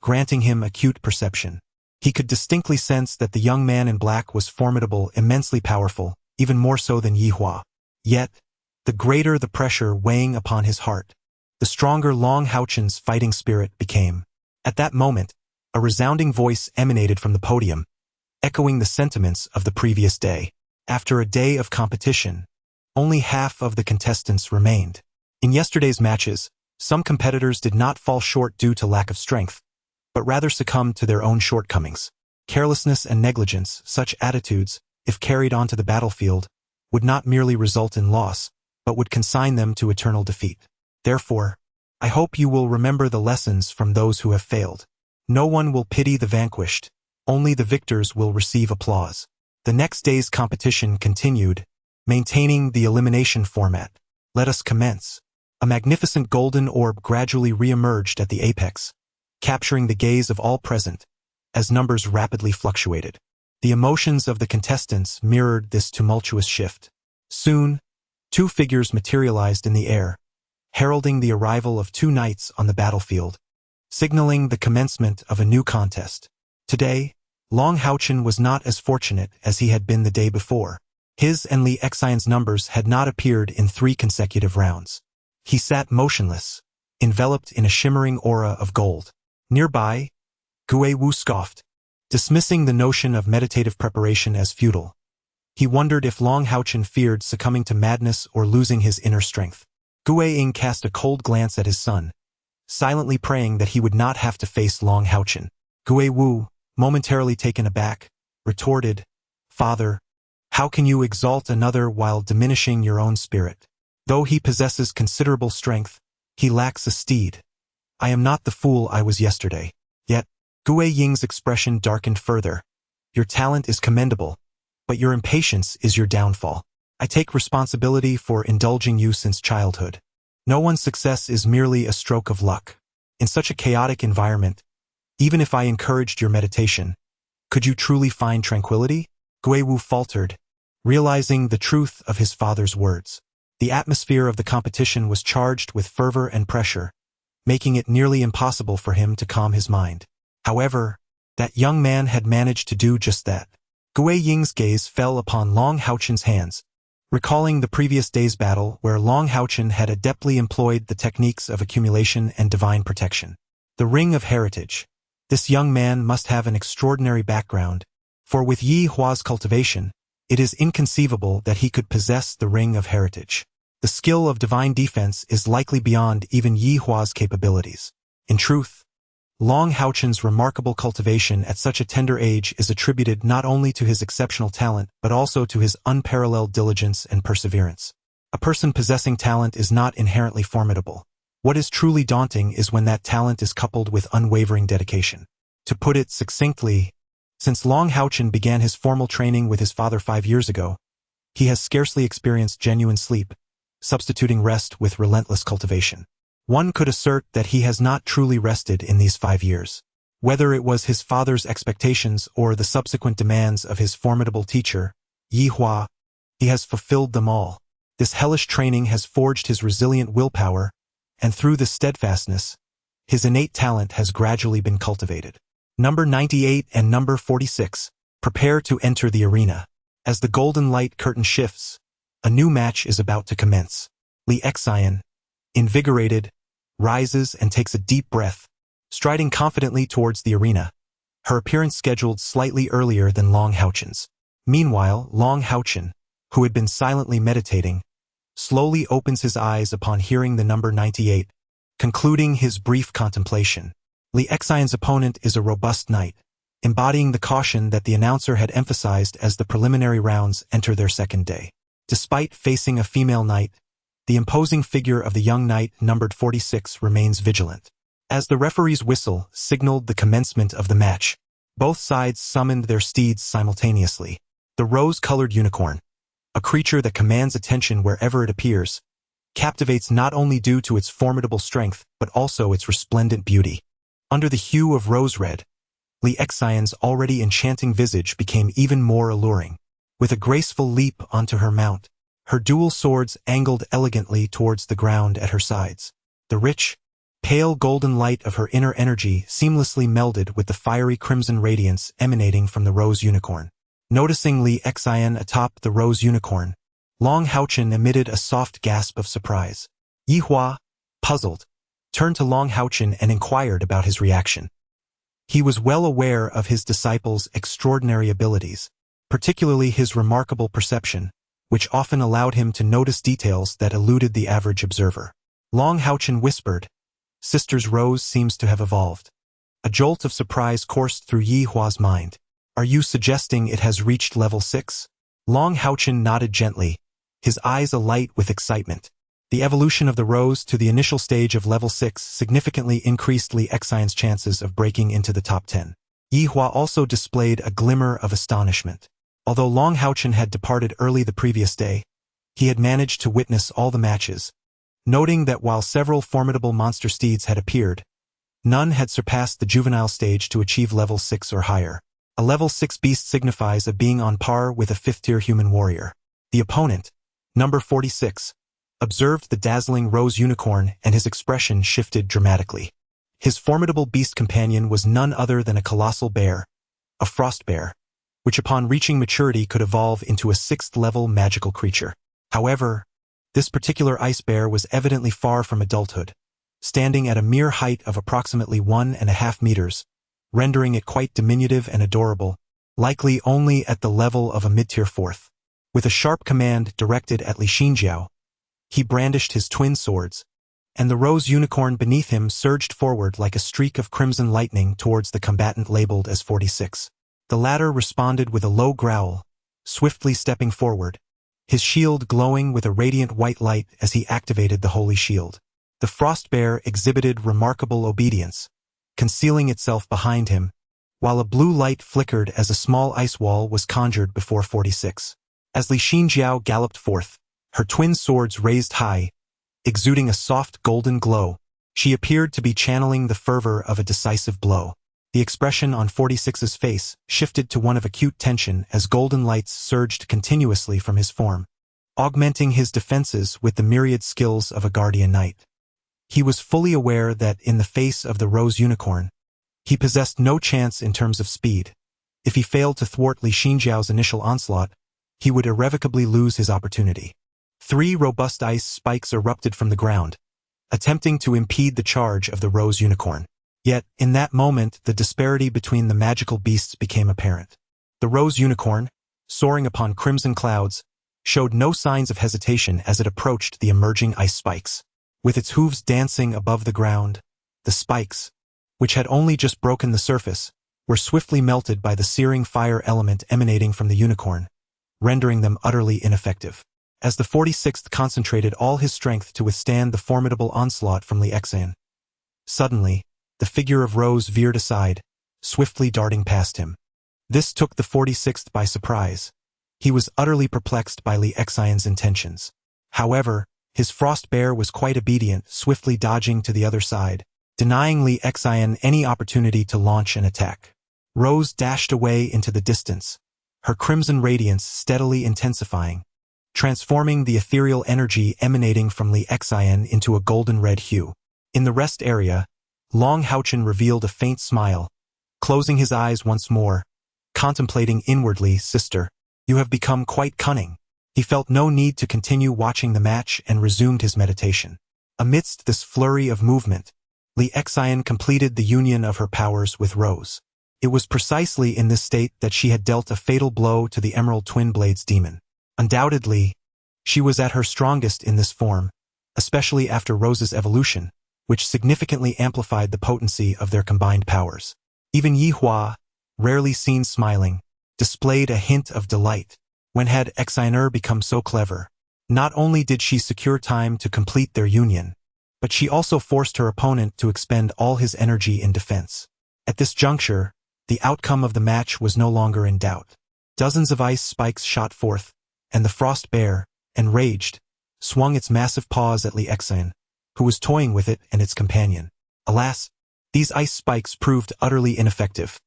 S2: granting him acute perception. He could distinctly sense that the young man in black was formidable, immensely powerful, even more so than Yi Hua. Yet, the greater the pressure weighing upon his heart, the stronger Long HaoChen's fighting spirit became. At that moment, a resounding voice emanated from the podium, echoing the sentiments of the previous day. After a day of competition, only half of the contestants remained. In yesterday's matches, some competitors did not fall short due to lack of strength, but rather succumbed to their own shortcomings. Carelessness and negligence, such attitudes, if carried onto the battlefield, would not merely result in loss, but would consign them to eternal defeat. Therefore, I hope you will remember the lessons from those who have failed. No one will pity the vanquished, only the victors will receive applause. The next day's competition continued, maintaining the elimination format. Let us commence. A magnificent golden orb gradually re-emerged at the apex, capturing the gaze of all present, as numbers rapidly fluctuated. The emotions of the contestants mirrored this tumultuous shift. Soon, two figures materialized in the air, heralding the arrival of two knights on the battlefield, signaling the commencement of a new contest. Today, Long HaoChen was not as fortunate as he had been the day before. His and Li Xian's numbers had not appeared in 3 consecutive rounds. He sat motionless, enveloped in a shimmering aura of gold. Nearby, Gue Wu scoffed, dismissing the notion of meditative preparation as futile. He wondered if Long HaoChen feared succumbing to madness or losing his inner strength. Gue Ying cast a cold glance at his son, silently praying that he would not have to face Long HaoChen. Gue Wu, momentarily taken aback, retorted, "Father, how can you exalt another while diminishing your own spirit? Though he possesses considerable strength, he lacks a steed. I am not the fool I was yesterday." Yet, Gue Ying's expression darkened further. "Your talent is commendable, but your impatience is your downfall. I take responsibility for indulging you since childhood. No one's success is merely a stroke of luck. In such a chaotic environment, even if I encouraged your meditation, could you truly find tranquility?" Gue Wu faltered, realizing the truth of his father's words. The atmosphere of the competition was charged with fervor and pressure, making it nearly impossible for him to calm his mind. However, that young man had managed to do just that. Gue Ying's gaze fell upon Long HaoChen's hands, recalling the previous day's battle where Long HaoChen had adeptly employed the techniques of accumulation and divine protection. The Ring of Heritage. This young man must have an extraordinary background, for with Yi Hua's cultivation, it is inconceivable that he could possess the Ring of Heritage. The skill of divine defense is likely beyond even Yi Hua's capabilities. In truth, Long HaoChen's remarkable cultivation at such a tender age is attributed not only to his exceptional talent but also to his unparalleled diligence and perseverance. A person possessing talent is not inherently formidable. What is truly daunting is when that talent is coupled with unwavering dedication. To put it succinctly, since Long HaoChen began his formal training with his father 5 years ago, he has scarcely experienced genuine sleep, substituting rest with relentless cultivation. One could assert that he has not truly rested in these 5 years. Whether it was his father's expectations or the subsequent demands of his formidable teacher, Yi Hua, he has fulfilled them all. This hellish training has forged his resilient willpower, and through this steadfastness, his innate talent has gradually been cultivated. Number 98 and number 46, prepare to enter the arena. As the golden light curtain shifts, a new match is about to commence. Li Xian, invigorated, rises and takes a deep breath, striding confidently towards the arena, her appearance scheduled slightly earlier than Long HaoChen's. Meanwhile, Long HaoChen, who had been silently meditating, slowly opens his eyes upon hearing the number 98, concluding his brief contemplation. Li Xian's opponent is a robust knight, embodying the caution that the announcer had emphasized as the preliminary rounds enter their second day. Despite facing a female knight, the imposing figure of the young knight numbered 46 remains vigilant. As the referee's whistle signaled the commencement of the match, both sides summoned their steeds simultaneously. The rose-colored unicorn, a creature that commands attention wherever it appears, captivates not only due to its formidable strength but also its resplendent beauty. Under the hue of rose red, Li Xian's already enchanting visage became even more alluring. With a graceful leap onto her mount, her dual swords angled elegantly towards the ground at her sides. The rich, pale golden light of her inner energy seamlessly melded with the fiery crimson radiance emanating from the rose unicorn. Noticing Li Xian atop the rose unicorn, Long HaoChen emitted a soft gasp of surprise. Yihua, puzzled, turned to Long HaoChen and inquired about his reaction. He was well aware of his disciple's extraordinary abilities, particularly his remarkable perception, which often allowed him to notice details that eluded the average observer. Long HaoChen whispered, "Sister's Rose seems to have evolved." A jolt of surprise coursed through Yihua's mind. "Are you suggesting it has reached level 6? Long HaoChen nodded gently, his eyes alight with excitement. The evolution of the rose to the initial stage of level 6 significantly increased Li Xian's chances of breaking into the top 10. Yihua also displayed a glimmer of astonishment. Although Long HaoChen had departed early the previous day, he had managed to witness all the matches. Noting that while several formidable monster steeds had appeared, none had surpassed the juvenile stage to achieve level 6 or higher. A level 6 beast signifies a being on par with a 5th-tier human warrior. The opponent, number 46, observed the dazzling rose unicorn and his expression shifted dramatically. His formidable beast companion was none other than a colossal bear, a frost bear, which upon reaching maturity could evolve into a 6th-level magical creature. However, this particular ice bear was evidently far from adulthood, standing at a mere height of approximately 1.5 meters, rendering it quite diminutive and adorable, likely only at the level of a mid-tier 4th. With a sharp command directed at Li Xinjiao, he brandished his twin swords, and the rose unicorn beneath him surged forward like a streak of crimson lightning towards the combatant labeled as 46. The latter responded with a low growl, swiftly stepping forward, his shield glowing with a radiant white light as he activated the holy shield. The frost bear exhibited remarkable obedience, concealing itself behind him, while a blue light flickered as a small ice wall was conjured before 46. As Li Xinjiao galloped forth, her twin swords raised high, exuding a soft golden glow, she appeared to be channeling the fervor of a decisive blow. The expression on 46's face shifted to one of acute tension as golden lights surged continuously from his form, augmenting his defenses with the myriad skills of a guardian knight. He was fully aware that in the face of the rose unicorn, he possessed no chance in terms of speed. If he failed to thwart Li Xinjiao's initial onslaught, he would irrevocably lose his opportunity. 3 robust ice spikes erupted from the ground, attempting to impede the charge of the rose unicorn. Yet, in that moment, the disparity between the magical beasts became apparent. The rose unicorn, soaring upon crimson clouds, showed no signs of hesitation as it approached the emerging ice spikes. With its hooves dancing above the ground, the spikes, which had only just broken the surface, were swiftly melted by the searing fire element emanating from the unicorn, rendering them utterly ineffective. As the 46th concentrated all his strength to withstand the formidable onslaught from Li Xian, suddenly, the figure of Rose veered aside, swiftly darting past him. This took the 46th by surprise. He was utterly perplexed by Li Xian's intentions. However, his frost bear was quite obedient, swiftly dodging to the other side, denying Li Xian any opportunity to launch an attack. Rose dashed away into the distance, her crimson radiance steadily intensifying, transforming the ethereal energy emanating from Li Xian into a golden-red hue. In the rest area, Long HaoChen revealed a faint smile, closing his eyes once more, contemplating inwardly, "Sister, you have become quite cunning." He felt no need to continue watching the match and resumed his meditation. Amidst this flurry of movement, Li Xian completed the union of her powers with Rose. It was precisely in this state that she had dealt a fatal blow to the Emerald Twin Blades demon. Undoubtedly, she was at her strongest in this form, especially after Rose's evolution, which significantly amplified the potency of their combined powers. Even Yihua, rarely seen smiling, displayed a hint of delight. When had Xianer become so clever? Not only did she secure time to complete their union, but she also forced her opponent to expend all his energy in defense. At this juncture, the outcome of the match was no longer in doubt. Dozens of ice spikes shot forth, and the frost bear, enraged, swung its massive paws at Li Xian, who was toying with it and its companion. Alas, these ice spikes proved utterly ineffective.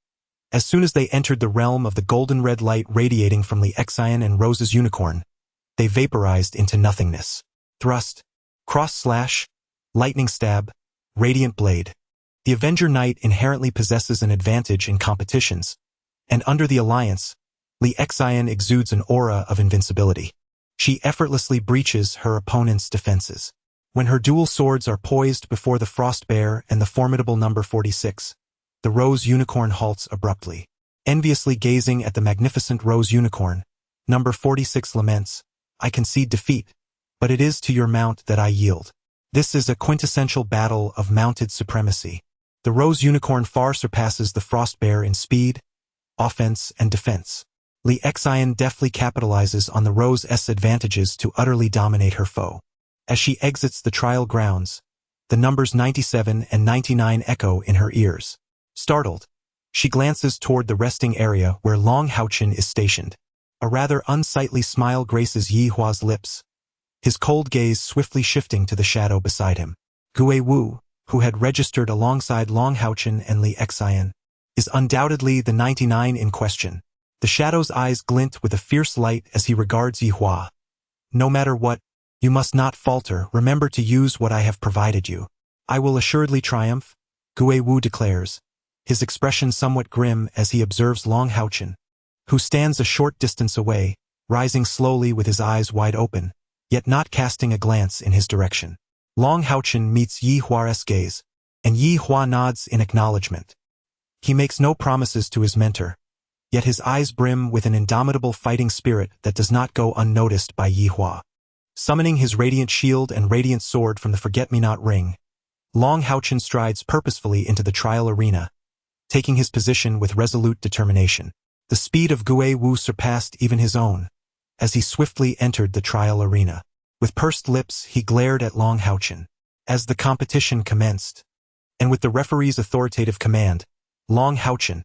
S2: As soon as they entered the realm of the golden red light radiating from Li Xian and Rose's unicorn, they vaporized into nothingness. Thrust, cross-slash, lightning stab, radiant blade. The Avenger Knight inherently possesses an advantage in competitions, and under the alliance, Li Xian exudes an aura of invincibility. She effortlessly breaches her opponent's defenses. When her dual swords are poised before the Frost Bear and the formidable number 46, the Rose Unicorn halts abruptly. Enviously gazing at the magnificent Rose Unicorn, number 46 laments, "I concede defeat, but it is to your mount that I yield." This is a quintessential battle of mounted supremacy. The Rose Unicorn far surpasses the Frost Bear in speed, offense, and defense. Li Xian deftly capitalizes on the Rose's advantages to utterly dominate her foe. As she exits the trial grounds, the numbers 97 and 99 echo in her ears. Startled, she glances toward the resting area where Long HaoChen is stationed. A rather unsightly smile graces Yi Hua's lips, his cold gaze swiftly shifting to the shadow beside him. Gue Wu, who had registered alongside Long HaoChen and Li Xian, is undoubtedly the 99 in question. The shadow's eyes glint with a fierce light as he regards Yi Hua. "No matter what, you must not falter. Remember to use what I have provided you." "I will assuredly triumph," Gue Wu declares, his expression somewhat grim as he observes Long HaoChen, who stands a short distance away, rising slowly with his eyes wide open, yet not casting a glance in his direction. Long HaoChen meets Yi Hua's gaze, and Yi Hua nods in acknowledgement. He makes no promises to his mentor, yet his eyes brim with an indomitable fighting spirit that does not go unnoticed by Yi Hua. Summoning his radiant shield and radiant sword from the forget-me-not ring, Long HaoChen strides purposefully into the trial arena, taking his position with resolute determination. The speed of Gue Wu surpassed even his own, as he swiftly entered the trial arena. With pursed lips, he glared at Long HaoChen. As the competition commenced, and with the referee's authoritative command, Long HaoChen,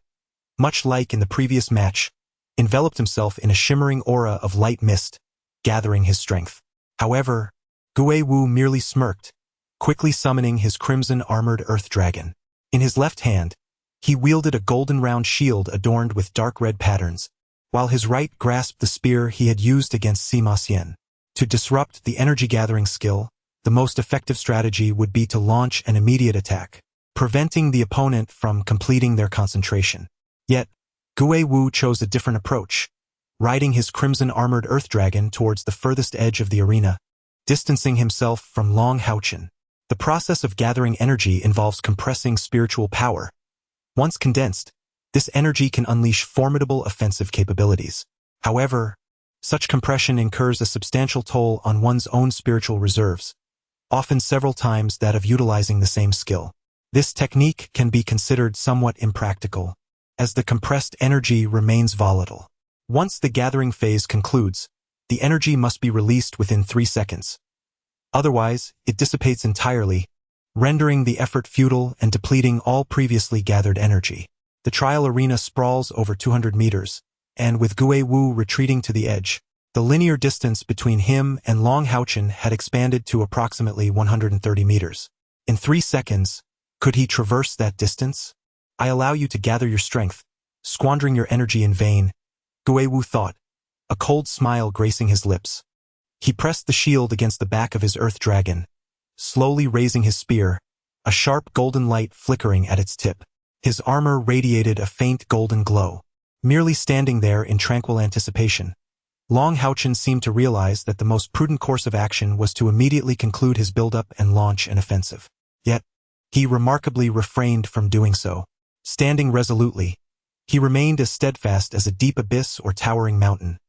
S2: much like in the previous match, enveloped himself in a shimmering aura of light mist, gathering his strength. However, Gue Wu merely smirked, quickly summoning his crimson-armored earth dragon. In his left hand, he wielded a golden round shield adorned with dark red patterns, while his right grasped the spear he had used against Sima Xian. To disrupt the energy-gathering skill, the most effective strategy would be to launch an immediate attack, preventing the opponent from completing their concentration. Yet, Gue Wu chose a different approach, riding his crimson-armored earth dragon towards the furthest edge of the arena, distancing himself from Long HaoChen. The process of gathering energy involves compressing spiritual power. Once condensed, this energy can unleash formidable offensive capabilities. However, such compression incurs a substantial toll on one's own spiritual reserves, often several times that of utilizing the same skill. This technique can be considered somewhat impractical, as the compressed energy remains volatile. Once the gathering phase concludes, the energy must be released within 3 seconds. Otherwise, it dissipates entirely, rendering the effort futile and depleting all previously gathered energy. The trial arena sprawls over 200 meters, and with Gue Wu retreating to the edge, the linear distance between him and Long HaoChen had expanded to approximately 130 meters. In 3 seconds, could he traverse that distance? "I allow you to gather your strength, squandering your energy in vain," Gue Wu thought, a cold smile gracing his lips. He pressed the shield against the back of his earth dragon, slowly raising his spear, a sharp golden light flickering at its tip. His armor radiated a faint golden glow. Merely standing there in tranquil anticipation, Long HaoChen seemed to realize that the most prudent course of action was to immediately conclude his build-up and launch an offensive. Yet, he remarkably refrained from doing so. Standing resolutely, he remained as steadfast as a deep abyss or towering mountain.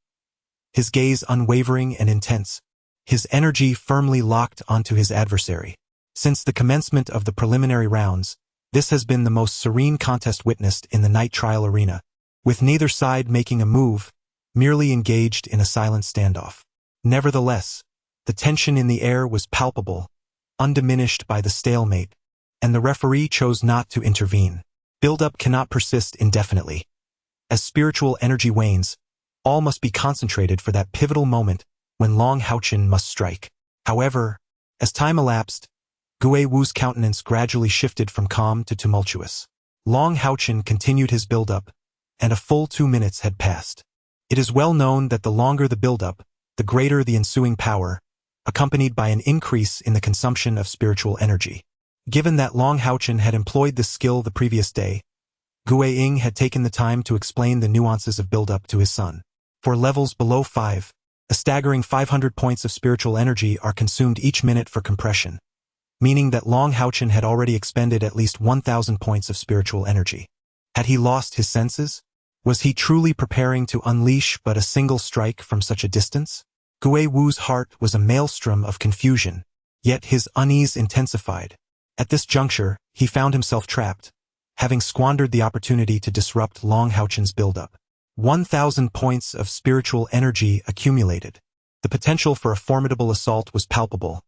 S2: His gaze unwavering and intense, his energy firmly locked onto his adversary. Since the commencement of the preliminary rounds, this has been the most serene contest witnessed in the night trial arena, with neither side making a move, merely engaged in a silent standoff. Nevertheless, the tension in the air was palpable, undiminished by the stalemate, and the referee chose not to intervene. Build-up cannot persist indefinitely. As spiritual energy wanes, all must be concentrated for that pivotal moment when Long HaoChen must strike. However, as time elapsed, Gue Wu's countenance gradually shifted from calm to tumultuous. Long HaoChen continued his build-up, and a full 2 minutes had passed. It is well known that the longer the buildup, the greater the ensuing power, accompanied by an increase in the consumption of spiritual energy. Given that HaoChen had employed this skill the previous day, Guiying had taken the time to explain the nuances of buildup to his son. For levels below 5, a staggering 500 points of spiritual energy are consumed each minute for compression, meaning that HaoChen had already expended at least 1,000 points of spiritual energy. Had he lost his senses? Was he truly preparing to unleash but a single strike from such a distance? Gui Wu's heart was a maelstrom of confusion, yet his unease intensified. At this juncture, he found himself trapped, having squandered the opportunity to disrupt HaoChen's buildup. 1,000 points of spiritual energy accumulated. The potential for a formidable assault was palpable,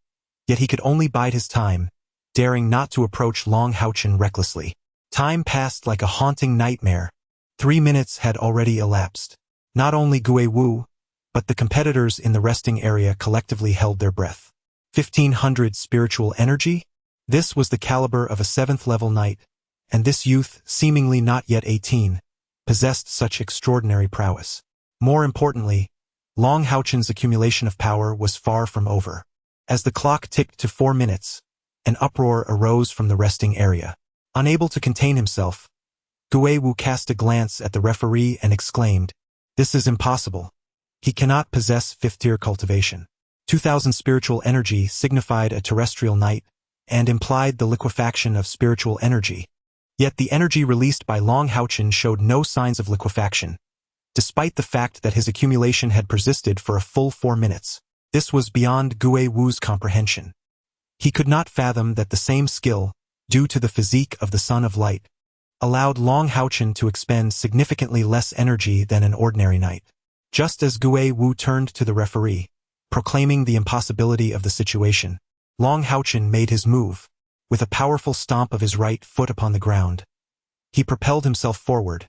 S2: yet he could only bide his time, daring not to approach HaoChen recklessly. Time passed like a haunting nightmare. 3 minutes had already elapsed. Not only Gui Wu, but the competitors in the resting area collectively held their breath. 1,500 spiritual energy? This was the caliber of a 7th-level knight, and this youth, seemingly not yet 18, possessed such extraordinary prowess. More importantly, HaoChen's accumulation of power was far from over. As the clock ticked to 4 minutes, an uproar arose from the resting area. Unable to contain himself, Gui Wu cast a glance at the referee and exclaimed, "This is impossible. He cannot possess 5th-tier cultivation." 2,000 spiritual energy signified a terrestrial knight and implied the liquefaction of spiritual energy. Yet the energy released by HaoChen showed no signs of liquefaction, despite the fact that his accumulation had persisted for a full 4 minutes. This was beyond Gui Wu's comprehension. He could not fathom that the same skill, due to the physique of the Son of Light, allowed HaoChen to expend significantly less energy than an ordinary knight. Just as Gui Wu turned to the referee, proclaiming the impossibility of the situation, HaoChen made his move. With a powerful stomp of his right foot upon the ground, he propelled himself forward,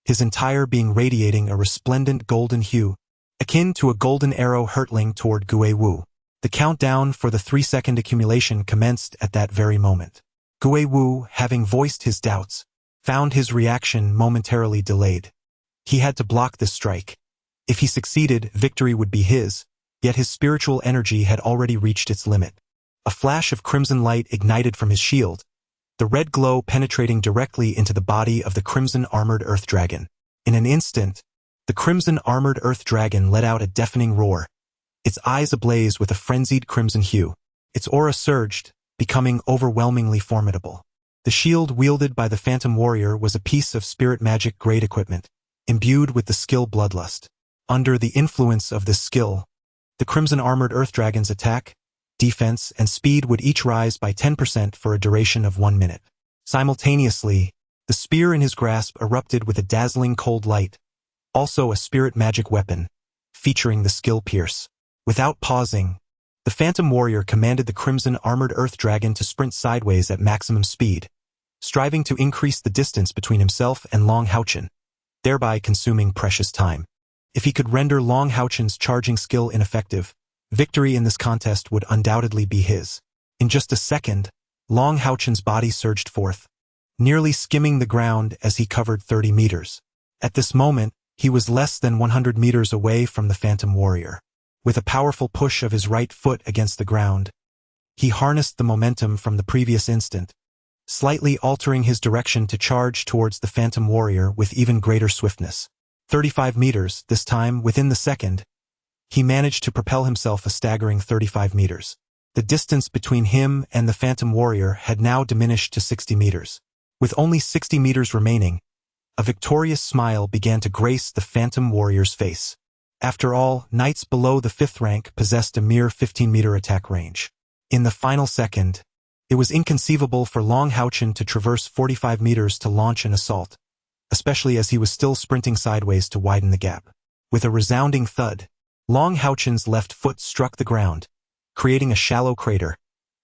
S2: his entire being radiating a resplendent golden hue, akin to a golden arrow hurtling toward Gui Wu. The countdown for the 3-second accumulation commenced at that very moment. Gui Wu, having voiced his doubts, found his reaction momentarily delayed. He had to block this strike. If he succeeded, victory would be his, yet his spiritual energy had already reached its limit. A flash of crimson light ignited from his shield, the red glow penetrating directly into the body of the crimson-armored earth dragon. In an instant, the crimson-armored earth dragon let out a deafening roar, its eyes ablaze with a frenzied crimson hue. Its aura surged, becoming overwhelmingly formidable. The shield wielded by the phantom warrior was a piece of spirit magic-grade equipment, imbued with the skill Bloodlust. Under the influence of this skill, the crimson-armored earth dragon's attack, defense, and speed would each rise by 10% for a duration of 1 minute. Simultaneously, the spear in his grasp erupted with a dazzling cold light, also a spirit magic weapon, featuring the skill Pierce. Without pausing, the phantom warrior commanded the crimson-armored earth dragon to sprint sideways at maximum speed, striving to increase the distance between himself and HaoChen, thereby consuming precious time. If he could render HaoChen's charging skill ineffective, victory in this contest would undoubtedly be his. In just a second, HaoChen's body surged forth, nearly skimming the ground as he covered 30 meters. At this moment, he was less than 100 meters away from the phantom warrior. With a powerful push of his right foot against the ground, he harnessed the momentum from the previous instant, slightly altering his direction to charge towards the phantom warrior with even greater swiftness. 35 meters, this time within the second, he managed to propel himself a staggering 35 meters. The distance between him and the phantom warrior had now diminished to 60 meters. With only 60 meters remaining, a victorious smile began to grace the phantom warrior's face. After all, knights below the 5th rank possessed a mere 15-meter attack range. In the final second, it was inconceivable for HaoChen to traverse 45 meters to launch an assault, especially as he was still sprinting sideways to widen the gap. With a resounding thud, HaoChen's left foot struck the ground, creating a shallow crater,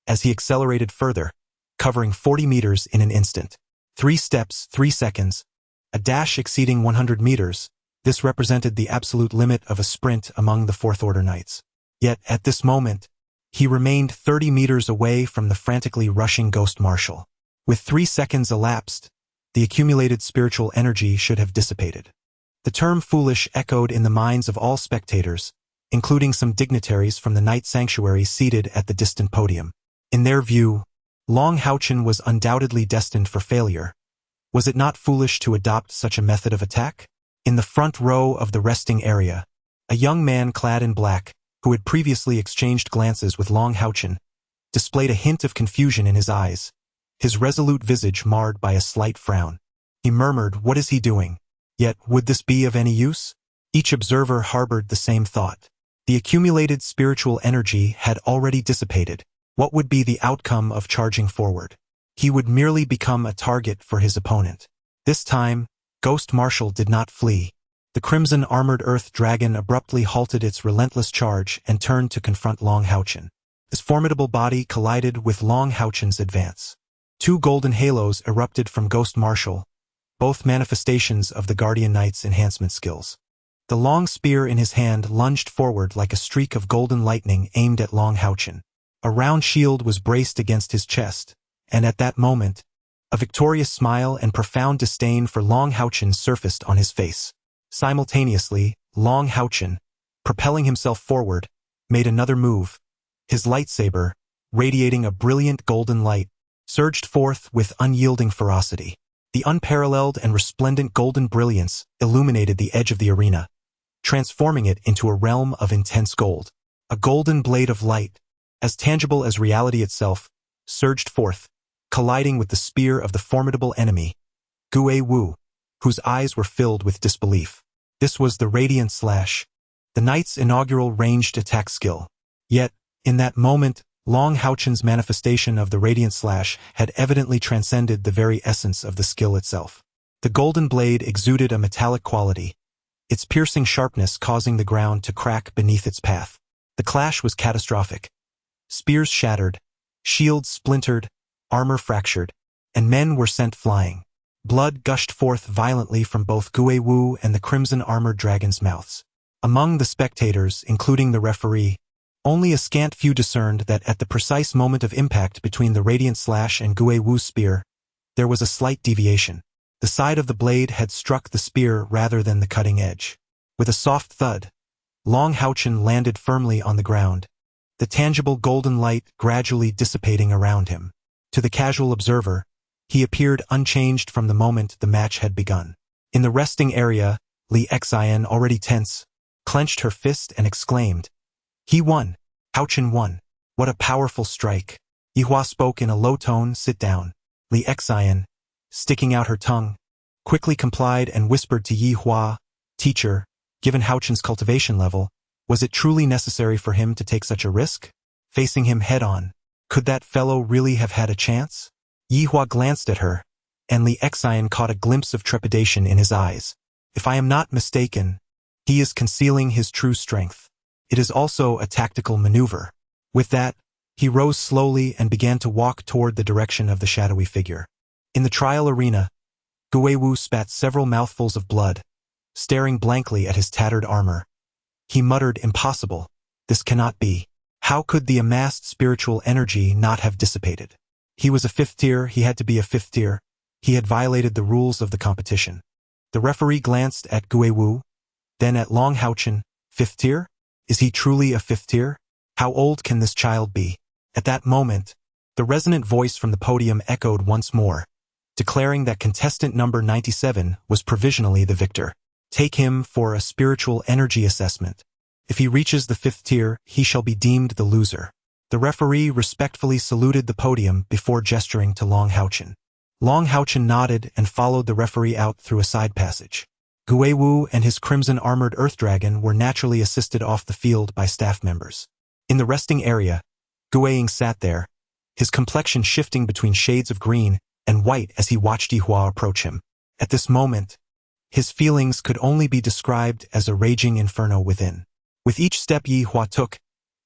S2: as he accelerated further, covering 40 meters in an instant. 3 steps, 3 seconds, a dash exceeding 100 meters, this represented the absolute limit of a sprint among the 4th Order Knights. Yet, at this moment, he remained 30 meters away from the frantically rushing Ghost Marshal. With 3 seconds elapsed, the accumulated spiritual energy should have dissipated. The term foolish echoed in the minds of all spectators, including some dignitaries from the night sanctuary seated at the distant podium. In their view, HaoChen was undoubtedly destined for failure. Was it not foolish to adopt such a method of attack? In the front row of the resting area, a young man clad in black, who had previously exchanged glances with HaoChen, displayed a hint of confusion in his eyes, his resolute visage marred by a slight frown. He murmured, "What is he doing? Yet, would this be of any use?" Each observer harbored the same thought. The accumulated spiritual energy had already dissipated. What would be the outcome of charging forward? He would merely become a target for his opponent. This time, Ghost Marshal did not flee. The crimson armored earth dragon abruptly halted its relentless charge and turned to confront HaoChen. His formidable body collided with HaoChen's advance. Two golden halos erupted from Ghost Marshal, both manifestations of the Guardian Knight's enhancement skills. The long spear in his hand lunged forward like a streak of golden lightning aimed at HaoChen. A round shield was braced against his chest, and at that moment, a victorious smile and profound disdain for HaoChen surfaced on his face. Simultaneously, HaoChen, propelling himself forward, made another move. His lightsaber, radiating a brilliant golden light, surged forth with unyielding ferocity. The unparalleled and resplendent golden brilliance illuminated the edge of the arena, transforming it into a realm of intense gold. A golden blade of light, as tangible as reality itself, surged forth, colliding with the spear of the formidable enemy, Gue Wu, whose eyes were filled with disbelief. This was the Radiant Slash, the knight's inaugural ranged attack skill. Yet, in that moment, HaoChen's manifestation of the Radiant Slash had evidently transcended the very essence of the skill itself. The golden blade exuded a metallic quality, its piercing sharpness causing the ground to crack beneath its path. The clash was catastrophic. Spears shattered, shields splintered, armor fractured, and men were sent flying. Blood gushed forth violently from both Gue Wu and the crimson armored dragon's mouths. Among the spectators, including the referee, only a scant few discerned that at the precise moment of impact between the Radiant Slash and Gue Wu's spear, there was a slight deviation. The side of the blade had struck the spear rather than the cutting edge. With a soft thud, HaoChen landed firmly on the ground, the tangible golden light gradually dissipating around him. To the casual observer, he appeared unchanged from the moment the match had begun. In the resting area, Decisive, already tense, clenched her fist and exclaimed, "He won! HaoChen won! What a powerful strike!" Yihua spoke in a low tone, "Sit down." Decisive, sticking out her tongue, quickly complied and whispered to Yihua, "Teacher, given HaoChen's cultivation level, was it truly necessary for him to take such a risk? Facing him head-on, could that fellow really have had a chance?" Yihua glanced at her, and Decisive caught a glimpse of trepidation in his eyes. "If I am not mistaken, he is concealing his true strength. It is also a tactical maneuver." With that, he rose slowly and began to walk toward the direction of the shadowy figure. In the trial arena, Gue Wu spat several mouthfuls of blood, staring blankly at his tattered armor. He muttered, "Impossible. This cannot be. How could the amassed spiritual energy not have dissipated? He was a fifth tier, he had to be a fifth tier. He had violated the rules of the competition." The referee glanced at Gue Wu, then at HaoChen. "Fifth tier? Is he truly a fifth tier? How old can this child be?" At that moment, the resonant voice from the podium echoed once more, declaring that contestant number 97 was provisionally the victor. Take him for a spiritual energy assessment. If he reaches the fifth tier, he shall be deemed the loser. The referee respectfully saluted the podium before gesturing to HaoChen. HaoChen nodded and followed the referee out through a side passage. Gue Wu and his crimson armored earth dragon were naturally assisted off the field by staff members. In the resting area, Guiying sat there, his complexion shifting between shades of green and white as he watched Yihua approach him. At this moment, his feelings could only be described as a raging inferno within. With each step Yihua took,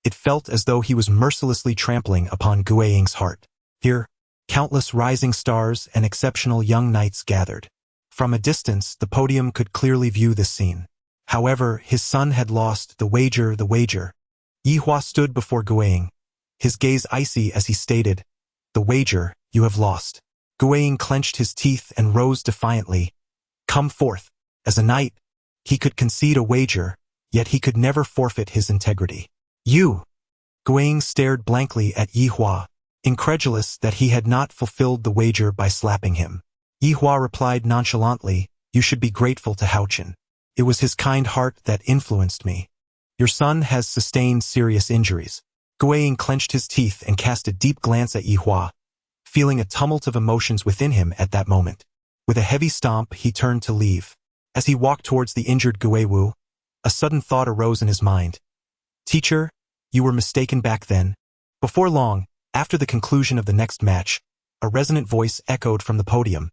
S2: it felt as though he was mercilessly trampling upon Guiying's heart. Here, countless rising stars and exceptional young knights gathered. From a distance, the podium could clearly view this scene. However, his son had lost the wager. Yihua stood before Guiying, his gaze icy as he stated, "The wager, you have lost." Guiying clenched his teeth and rose defiantly. Come forth. As a knight, he could concede a wager, yet he could never forfeit his integrity. You! Guiying stared blankly at Yi Hua, incredulous that he had not fulfilled the wager by slapping him. Yi Hua replied nonchalantly, you should be grateful to HaoChen. It was his kind heart that influenced me. Your son has sustained serious injuries. Guiying clenched his teeth and cast a deep glance at Yi Hua, feeling a tumult of emotions within him at that moment. With a heavy stomp, he turned to leave. As he walked towards the injured Guiwu, a sudden thought arose in his mind. Teacher, you were mistaken back then. Before long, after the conclusion of the next match, a resonant voice echoed from the podium.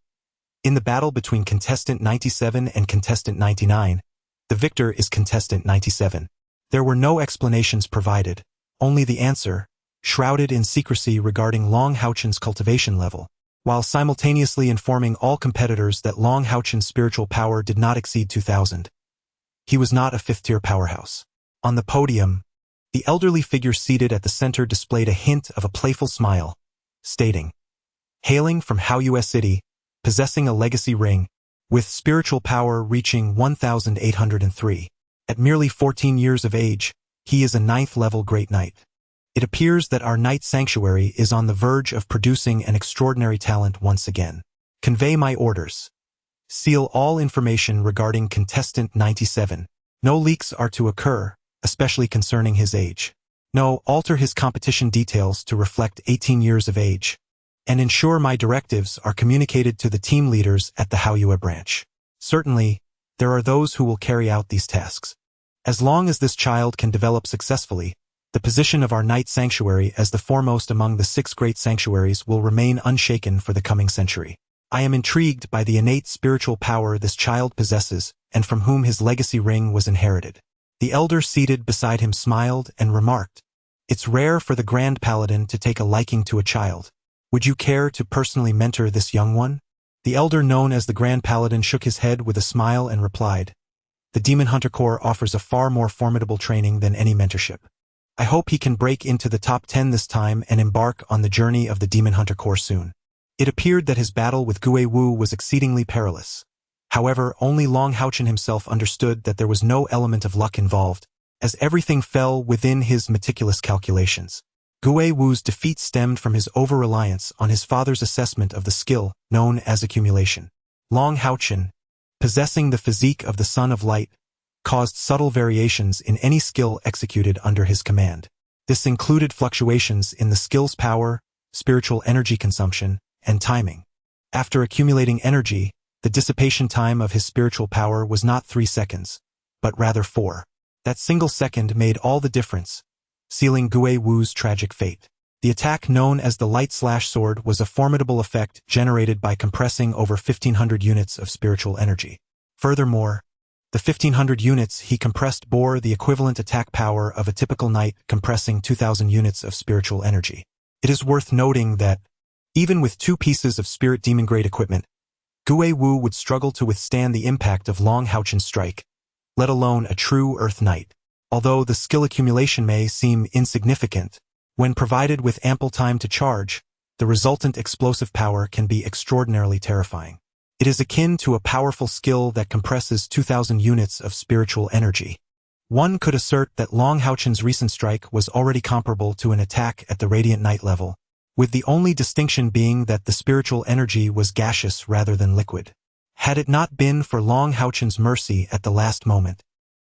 S2: In the battle between contestant 97 and contestant 99, the victor is contestant 97. There were no explanations provided, only the answer, shrouded in secrecy regarding Long HaoChen's cultivation level, while simultaneously informing all competitors that Long HaoChen's spiritual power did not exceed 2000. He was not a fifth-tier powerhouse. On the podium, the elderly figure seated at the center displayed a hint of a playful smile, stating, hailing from Haoyue City, possessing a legacy ring, with spiritual power reaching 1,803. At merely 14 years of age, he is a 9th-level Great Knight. It appears that our Knight Sanctuary is on the verge of producing an extraordinary talent once again. Convey my orders. Seal all information regarding contestant 97. No leaks are to occur, especially concerning his age. No, alter his competition details to reflect 18 years of age. And ensure my directives are communicated to the team leaders at the Haoyue branch. Certainly, there are those who will carry out these tasks. As long as this child can develop successfully, the position of our Knight Sanctuary as the foremost among the 6 great sanctuaries will remain unshaken for the coming century. I am intrigued by the innate spiritual power this child possesses and from whom his legacy ring was inherited. The elder seated beside him smiled and remarked, it's rare for the Grand Paladin to take a liking to a child. Would you care to personally mentor this young one? The elder known as the Grand Paladin shook his head with a smile and replied, the Demon Hunter Corps offers a far more formidable training than any mentorship. I hope he can break into the top 10 this time and embark on the journey of the Demon Hunter Corps soon. It appeared that his battle with Guiwu was exceedingly perilous. However, only Long HaoChen himself understood that there was no element of luck involved, as everything fell within his meticulous calculations. Guiwu's defeat stemmed from his over-reliance on his father's assessment of the skill known as accumulation. Long HaoChen, possessing the physique of the Son of Light, caused subtle variations in any skill executed under his command. This included fluctuations in the skill's power, spiritual energy consumption, and timing. After accumulating energy, the dissipation time of his spiritual power was not 3 seconds, but rather 4. That single second made all the difference, sealing Guiwu's tragic fate. The attack known as the Light/Sword was a formidable effect generated by compressing over 1,500 units of spiritual energy. Furthermore, the 1,500 units he compressed bore the equivalent attack power of a typical knight compressing 2,000 units of spiritual energy. It is worth noting that, even with 2 pieces of spirit demon-grade equipment, Guiwu would struggle to withstand the impact of Long HaoChen's strike, let alone a true Earth Knight. Although the skill accumulation may seem insignificant, when provided with ample time to charge, the resultant explosive power can be extraordinarily terrifying. It is akin to a powerful skill that compresses 2,000 units of spiritual energy. One could assert that Long HaoChen's recent strike was already comparable to an attack at the Radiant Knight level, with the only distinction being that the spiritual energy was gaseous rather than liquid. Had it not been for Long HaoChen's mercy at the last moment,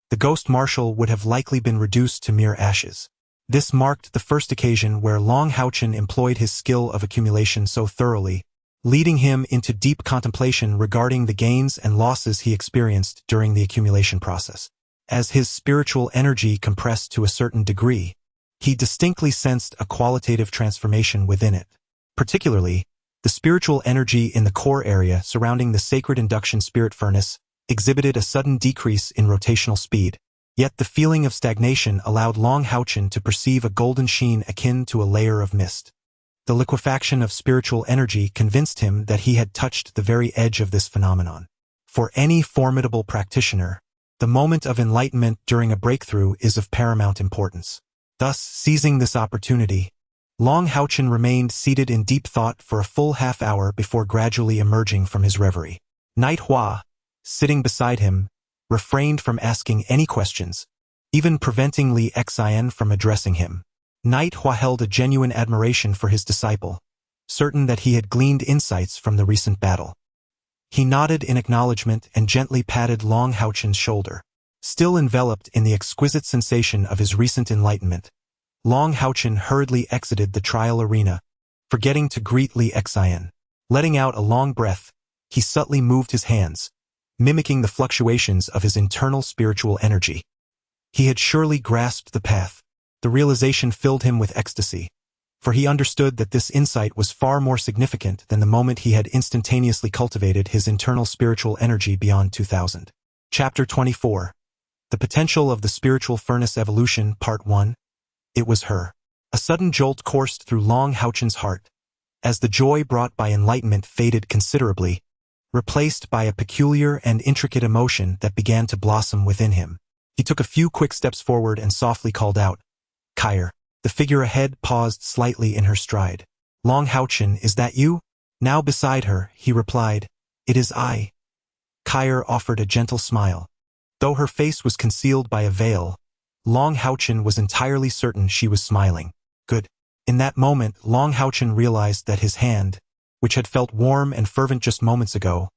S2: the Ghost Marshal would have likely been reduced to mere ashes. This marked the first occasion where Long HaoChen employed his skill of accumulation so thoroughly, leading him into deep contemplation regarding the gains and losses he experienced during the accumulation process. As his spiritual energy compressed to a certain degree, he distinctly sensed a qualitative transformation within it. Particularly, the spiritual energy in the core area surrounding the sacred induction spirit furnace exhibited a sudden decrease in rotational speed, yet the feeling of stagnation allowed Long HaoChen to perceive a golden sheen akin to a layer of mist. The liquefaction of spiritual energy convinced him that he had touched the very edge of this phenomenon. For any formidable practitioner, the moment of enlightenment during a breakthrough is of paramount importance. Thus, seizing this opportunity, Long HaoChen remained seated in deep thought for a full half-hour before gradually emerging from his reverie. Night Hua, sitting beside him, refrained from asking any questions, even preventing Li Xian from addressing him. Night Hua held a genuine admiration for his disciple, certain that he had gleaned insights from the recent battle. He nodded in acknowledgement and gently patted Long HaoChen's shoulder. Still enveloped in the exquisite sensation of his recent enlightenment, Long HaoChen hurriedly exited the trial arena, forgetting to greet Li Xian. Letting out a long breath, he subtly moved his hands, mimicking the fluctuations of his internal spiritual energy. He had surely grasped the path. The realization filled him with ecstasy, for he understood that this insight was far more significant than the moment he had instantaneously cultivated his internal spiritual energy beyond 2000. Chapter 24. The Potential of the Spiritual Furnace Evolution, Part 1. It was her. A sudden jolt coursed through Long HaoChen's heart, as the joy brought by enlightenment faded considerably, replaced by a peculiar and intricate emotion that began to blossom within him. He took a few quick steps forward and softly called out, "Kair." The figure ahead paused slightly in her stride. "Long HaoChen, is that you?" Now beside her, he replied, "It is I." Kair offered a gentle smile. Though her face was concealed by a veil, Long HaoChen was entirely certain she was smiling. Good. In that moment, Long HaoChen realized that his hand, which had felt warm and fervent just moments ago,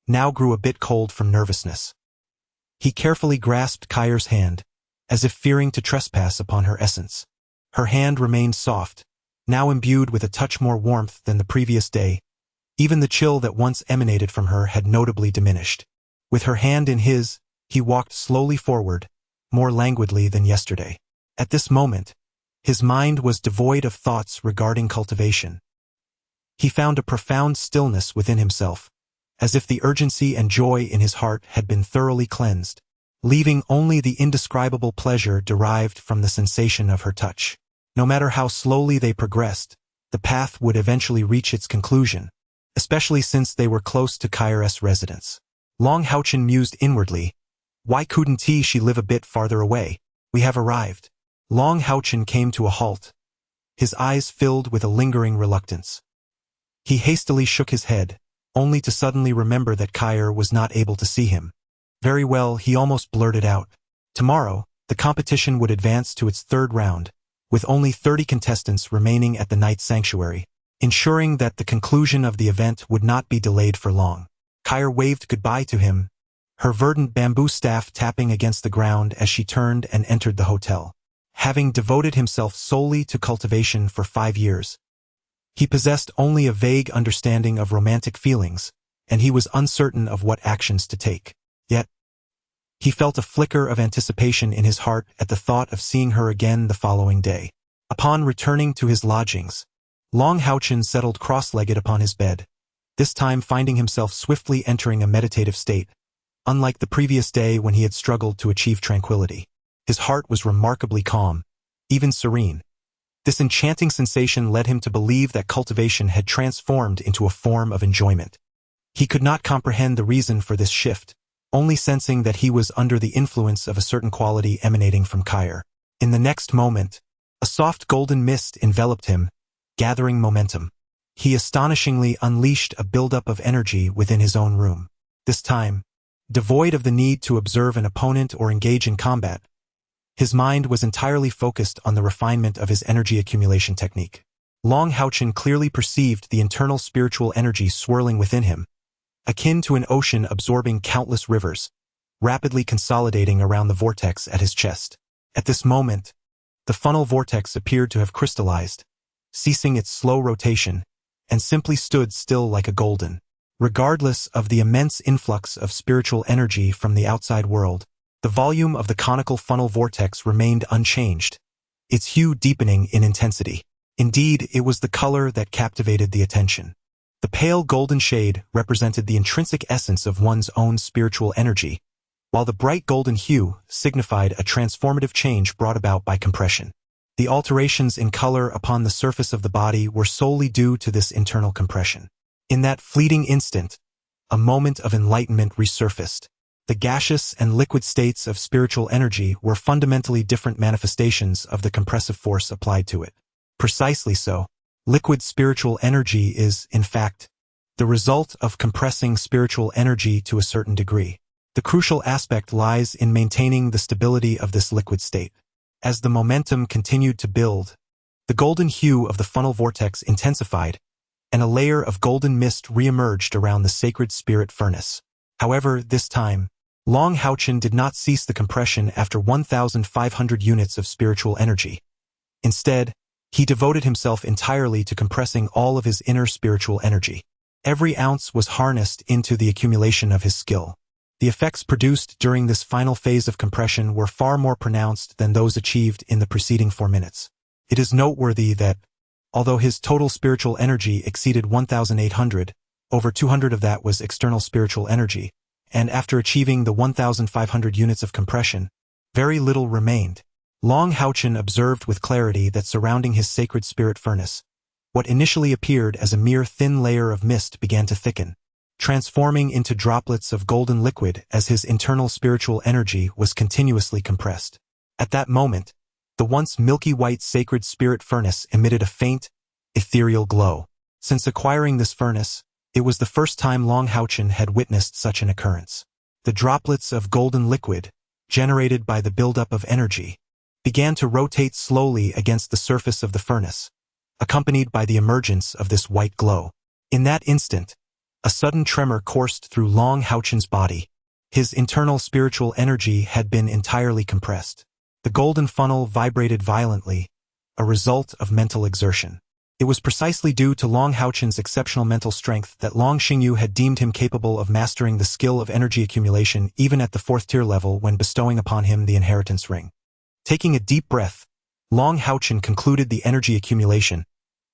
S2: now grew a bit cold from nervousness. He carefully grasped Kair's hand, as if fearing to trespass upon her essence. Her hand remained soft, now imbued with a touch more warmth than the previous day. Even the chill that once emanated from her had notably diminished. With her hand in his, he walked slowly forward, more languidly than yesterday. At this moment, his mind was devoid of thoughts regarding cultivation. He found a profound stillness within himself, as if the urgency and joy in his heart had been thoroughly cleansed, leaving only the indescribable pleasure derived from the sensation of her touch. No matter how slowly they progressed, the path would eventually reach its conclusion, especially since they were close to Kair's residence. Long HaoChen mused inwardly, why couldn't she live a bit farther away? We have arrived. Long HaoChen came to a halt, his eyes filled with a lingering reluctance. He hastily shook his head, only to suddenly remember that Kair was not able to see him. Very well, he almost blurted out. Tomorrow, the competition would advance to its third round, with only 30 contestants remaining at the night sanctuary, ensuring that the conclusion of the event would not be delayed for long. Kair waved goodbye to him, her verdant bamboo staff tapping against the ground as she turned and entered the hotel. Having devoted himself solely to cultivation for 5 years, he possessed only a vague understanding of romantic feelings, and he was uncertain of what actions to take. Yet, he felt a flicker of anticipation in his heart at the thought of seeing her again the following day. Upon returning to his lodgings, Long HaoChen settled cross-legged upon his bed, this time finding himself swiftly entering a meditative state, unlike the previous day when he had struggled to achieve tranquility. His heart was remarkably calm, even serene. This enchanting sensation led him to believe that cultivation had transformed into a form of enjoyment. He could not comprehend the reason for this shift, only sensing that he was under the influence of a certain quality emanating from Kair. In the next moment, a soft golden mist enveloped him, gathering momentum. He astonishingly unleashed a buildup of energy within his own room. This time, devoid of the need to observe an opponent or engage in combat, his mind was entirely focused on the refinement of his energy accumulation technique. Long HaoChen clearly perceived the internal spiritual energy swirling within him, akin to an ocean absorbing countless rivers, rapidly consolidating around the vortex at his chest. At this moment, the funnel vortex appeared to have crystallized, ceasing its slow rotation, and simply stood still like a golden. Regardless of the immense influx of spiritual energy from the outside world, the volume of the conical funnel vortex remained unchanged, its hue deepening in intensity. Indeed, it was the color that captivated the attention. The pale golden shade represented the intrinsic essence of one's own spiritual energy, while the bright golden hue signified a transformative change brought about by compression. The alterations in color upon the surface of the body were solely due to this internal compression. In that fleeting instant, a moment of enlightenment resurfaced. The gaseous and liquid states of spiritual energy were fundamentally different manifestations of the compressive force applied to it. Precisely so. Liquid spiritual energy is, in fact, the result of compressing spiritual energy to a certain degree. The crucial aspect lies in maintaining the stability of this liquid state. As the momentum continued to build, the golden hue of the funnel vortex intensified, and a layer of golden mist re-emerged around the sacred spirit furnace. However, this time, HaoChen did not cease the compression after 1,500 units of spiritual energy. Instead, he devoted himself entirely to compressing all of his inner spiritual energy. Every ounce was harnessed into the accumulation of his skill. The effects produced during this final phase of compression were far more pronounced than those achieved in the preceding 4 minutes. It is noteworthy that, although his total spiritual energy exceeded 1,800, over 200 of that was external spiritual energy, and after achieving the 1,500 units of compression, very little remained. HaoChen observed with clarity that surrounding his sacred spirit furnace, what initially appeared as a mere thin layer of mist began to thicken, transforming into droplets of golden liquid as his internal spiritual energy was continuously compressed. At that moment, the once milky white sacred spirit furnace emitted a faint, ethereal glow. Since acquiring this furnace, it was the first time HaoChen had witnessed such an occurrence. The droplets of golden liquid, generated by the buildup of energy, began to rotate slowly against the surface of the furnace, accompanied by the emergence of this white glow. In that instant, a sudden tremor coursed through HaoChen's body. His internal spiritual energy had been entirely compressed. The golden funnel vibrated violently, a result of mental exertion. It was precisely due to HaoChen's exceptional mental strength that Long Xingyu had deemed him capable of mastering the skill of energy accumulation even at the 4th tier level when bestowing upon him the inheritance ring. Taking a deep breath, HaoChen concluded the energy accumulation,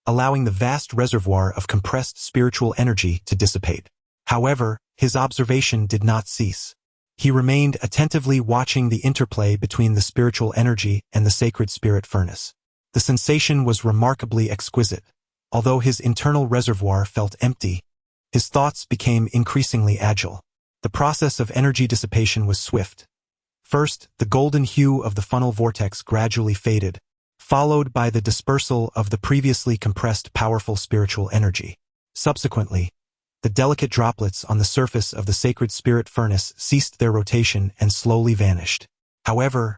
S2: allowing the vast reservoir of compressed spiritual energy to dissipate. However, his observation did not cease. He remained attentively watching the interplay between the spiritual energy and the sacred spirit furnace. The sensation was remarkably exquisite. Although his internal reservoir felt empty, his thoughts became increasingly agile. The process of energy dissipation was swift. First, the golden hue of the funnel vortex gradually faded, followed by the dispersal of the previously compressed powerful spiritual energy. Subsequently, the delicate droplets on the surface of the sacred spirit furnace ceased their rotation and slowly vanished. However,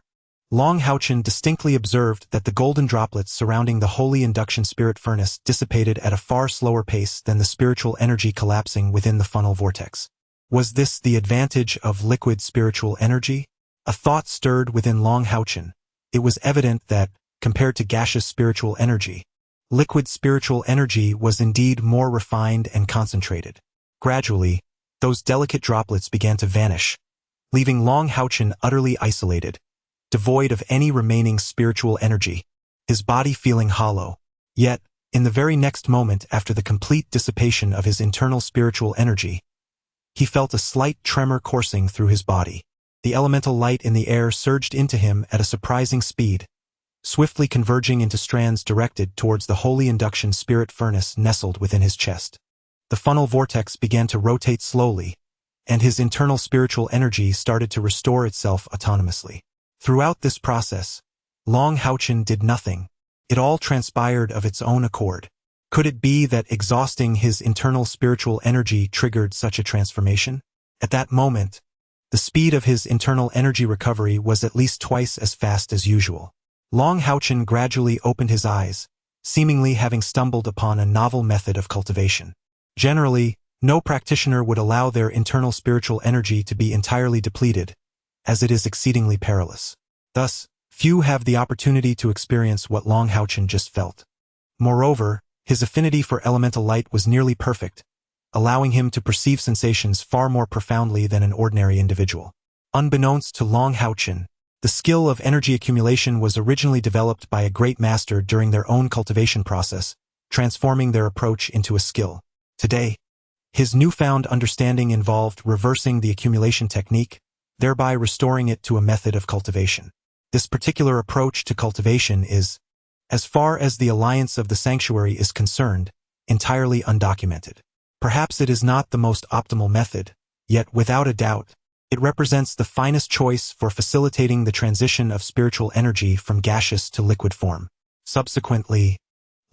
S2: HaoChen distinctly observed that the golden droplets surrounding the holy induction spirit furnace dissipated at a far slower pace than the spiritual energy collapsing within the funnel vortex. Was this the advantage of liquid spiritual energy? A thought stirred within HaoChen. It was evident that, compared to gaseous spiritual energy, liquid spiritual energy was indeed more refined and concentrated. Gradually, those delicate droplets began to vanish, leaving HaoChen utterly isolated, devoid of any remaining spiritual energy, his body feeling hollow. Yet, in the very next moment after the complete dissipation of his internal spiritual energy, he felt a slight tremor coursing through his body. The elemental light in the air surged into him at a surprising speed, swiftly converging into strands directed towards the holy induction spirit furnace nestled within his chest. The funnel vortex began to rotate slowly, and his internal spiritual energy started to restore itself autonomously. Throughout this process, HaoChen did nothing. It all transpired of its own accord. Could it be that exhausting his internal spiritual energy triggered such a transformation? At that moment, the speed of his internal energy recovery was at least twice as fast as usual. HaoChen gradually opened his eyes, seemingly having stumbled upon a novel method of cultivation. Generally, no practitioner would allow their internal spiritual energy to be entirely depleted, as it is exceedingly perilous. Thus, few have the opportunity to experience what HaoChen just felt. Moreover, his affinity for elemental light was nearly perfect, allowing him to perceive sensations far more profoundly than an ordinary individual. Unbeknownst to HaoChen, the skill of energy accumulation was originally developed by a great master during their own cultivation process, transforming their approach into a skill. Today, his newfound understanding involved reversing the accumulation technique, thereby restoring it to a method of cultivation. This particular approach to cultivation is, as far as the alliance of the sanctuary is concerned, entirely undocumented. Perhaps it is not the most optimal method, yet without a doubt, it represents the finest choice for facilitating the transition of spiritual energy from gaseous to liquid form. Subsequently,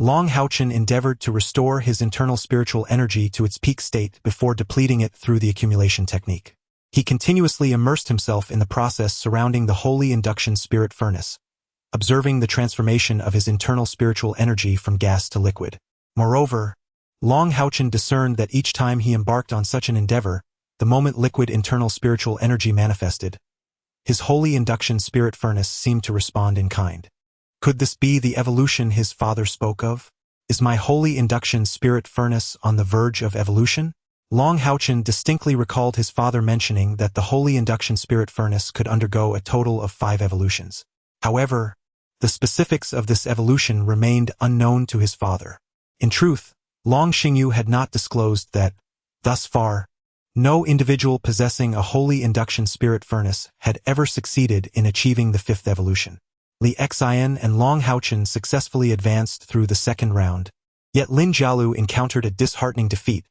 S2: Long HaoChen endeavored to restore his internal spiritual energy to its peak state before depleting it through the accumulation technique. He continuously immersed himself in the process surrounding the holy induction spirit furnace, observing the transformation of his internal spiritual energy from gas to liquid. Moreover, Long HaoChen discerned that each time he embarked on such an endeavor, the moment liquid internal spiritual energy manifested, his holy induction spirit furnace seemed to respond in kind. Could this be the evolution his father spoke of? Is my holy induction spirit furnace on the verge of evolution? Long HaoChen distinctly recalled his father mentioning that the holy induction spirit furnace could undergo a total of 5 evolutions. However, the specifics of this evolution remained unknown to his father. In truth, Long Xingyu had not disclosed that, thus far, no individual possessing a holy induction spirit furnace had ever succeeded in achieving the 5th evolution. Li Xian and Long HaoChen successfully advanced through the 2nd round, yet Lin Jialu encountered a disheartening defeat,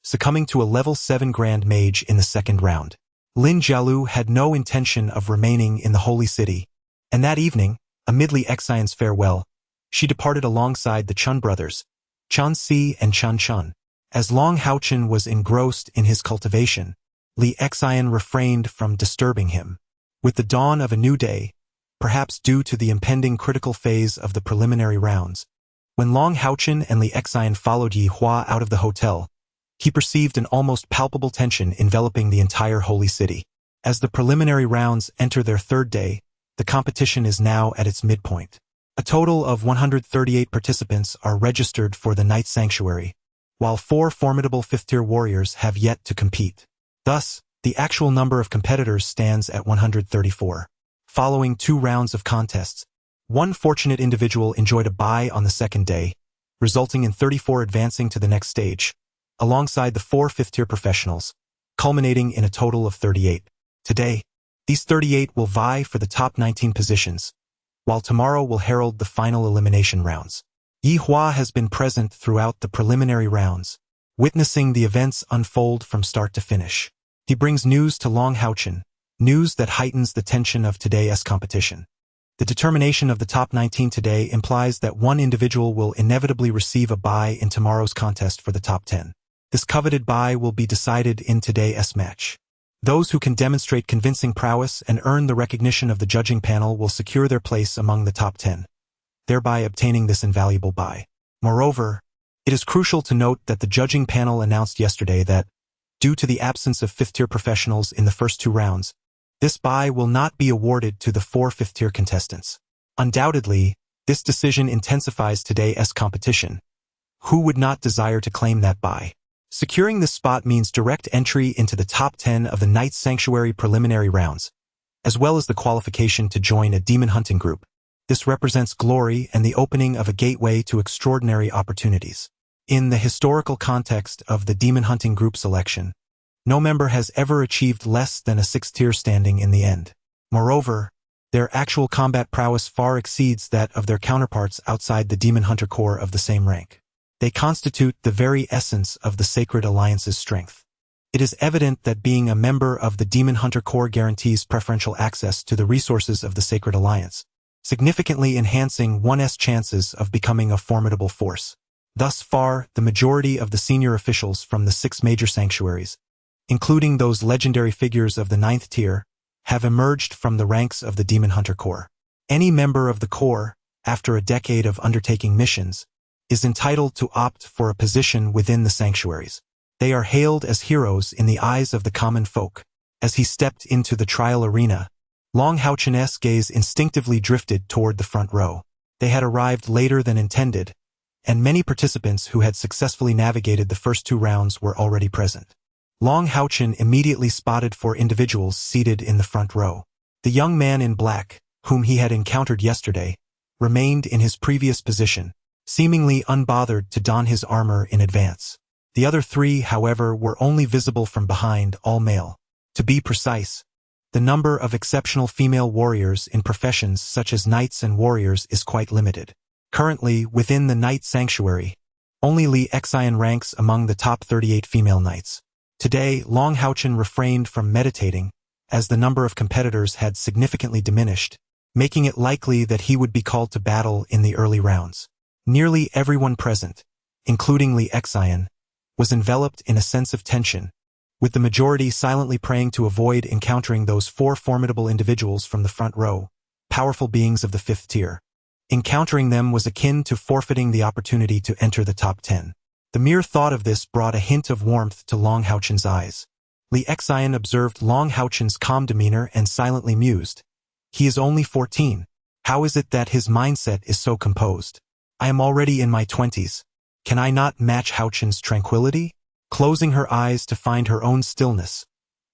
S2: succumbing to a level 7 Grand Mage in the 2nd round. Lin Jialu had no intention of remaining in the Holy City, and that evening, amid Li Xian's farewell, she departed alongside the Chun brothers, Chun Si and Chun Chun. As Long HaoChen was engrossed in his cultivation, Li Xian refrained from disturbing him. With the dawn of a new day, perhaps due to the impending critical phase of the preliminary rounds, when Long HaoChen and Li Xian followed Yi Hua out of the hotel, he perceived an almost palpable tension enveloping the entire holy city. As the preliminary rounds enter their 3rd day, the competition is now at its midpoint. A total of 138 participants are registered for the Night Sanctuary, while 4 formidable 5th-tier warriors have yet to compete. Thus, the actual number of competitors stands at 134. Following 2 rounds of contests, one fortunate individual enjoyed a bye on the 2nd day, resulting in 34 advancing to the next stage, alongside the 4 5th-tier professionals, culminating in a total of 38. Today, these 38 will vie for the top 19 positions, while tomorrow will herald the final elimination rounds. Yi Hua has been present throughout the preliminary rounds, witnessing the events unfold from start to finish. He brings news to Long HaoChen, news that heightens the tension of today's competition. The determination of the top 19 today implies that one individual will inevitably receive a bye in tomorrow's contest for the top 10. This coveted bye will be decided in today's match. Those who can demonstrate convincing prowess and earn the recognition of the judging panel will secure their place among the top 10, thereby obtaining this invaluable bye. Moreover, it is crucial to note that the judging panel announced yesterday that, due to the absence of 5th-tier professionals in the first 2 rounds, this bye will not be awarded to the 4 5th-tier contestants. Undoubtedly, this decision intensifies today's competition. Who would not desire to claim that bye? Securing this spot means direct entry into the top 10 of the Night Sanctuary preliminary rounds, as well as the qualification to join a demon hunting group. This represents glory and the opening of a gateway to extraordinary opportunities. In the historical context of the demon hunting group selection, no member has ever achieved less than a 6th-tier standing in the end. Moreover, their actual combat prowess far exceeds that of their counterparts outside the demon hunter corps of the same rank. They constitute the very essence of the Sacred Alliance's strength. It is evident that being a member of the Demon Hunter Corps guarantees preferential access to the resources of the Sacred Alliance, significantly enhancing one's chances of becoming a formidable force. Thus far, the majority of the senior officials from the 6 major sanctuaries, including those legendary figures of the 9th tier, have emerged from the ranks of the Demon Hunter Corps. Any member of the Corps, after a decade of undertaking missions, is entitled to opt for a position within the sanctuaries. They are hailed as heroes in the eyes of the common folk. As he stepped into the trial arena, Long HaoChen's gaze instinctively drifted toward the front row. They had arrived later than intended, and many participants who had successfully navigated the first 2 rounds were already present. Long HaoChen immediately spotted 4 individuals seated in the front row. The young man in black, whom he had encountered yesterday, remained in his previous position, seemingly unbothered to don his armor in advance. The other 3, however, were only visible from behind, all male. To be precise, the number of exceptional female warriors in professions such as knights and warriors is quite limited. Currently, within the Night Sanctuary, only Li Xian ranks among the top 38 female knights. Today, Long HaoChen refrained from meditating, as the number of competitors had significantly diminished, making it likely that he would be called to battle in the early rounds. Nearly everyone present, including Li Xian, was enveloped in a sense of tension, with the majority silently praying to avoid encountering those four formidable individuals from the front row, powerful beings of the fifth tier. Encountering them was akin to forfeiting the opportunity to enter the top 10. The mere thought of this brought a hint of warmth to Long HaoChen's eyes. Li Xian observed Long HaoChen's calm demeanor and silently mused. He is only 14. How is it that his mindset is so composed? I am already in my 20s. Can I not match HaoChen's tranquility? Closing her eyes to find her own stillness,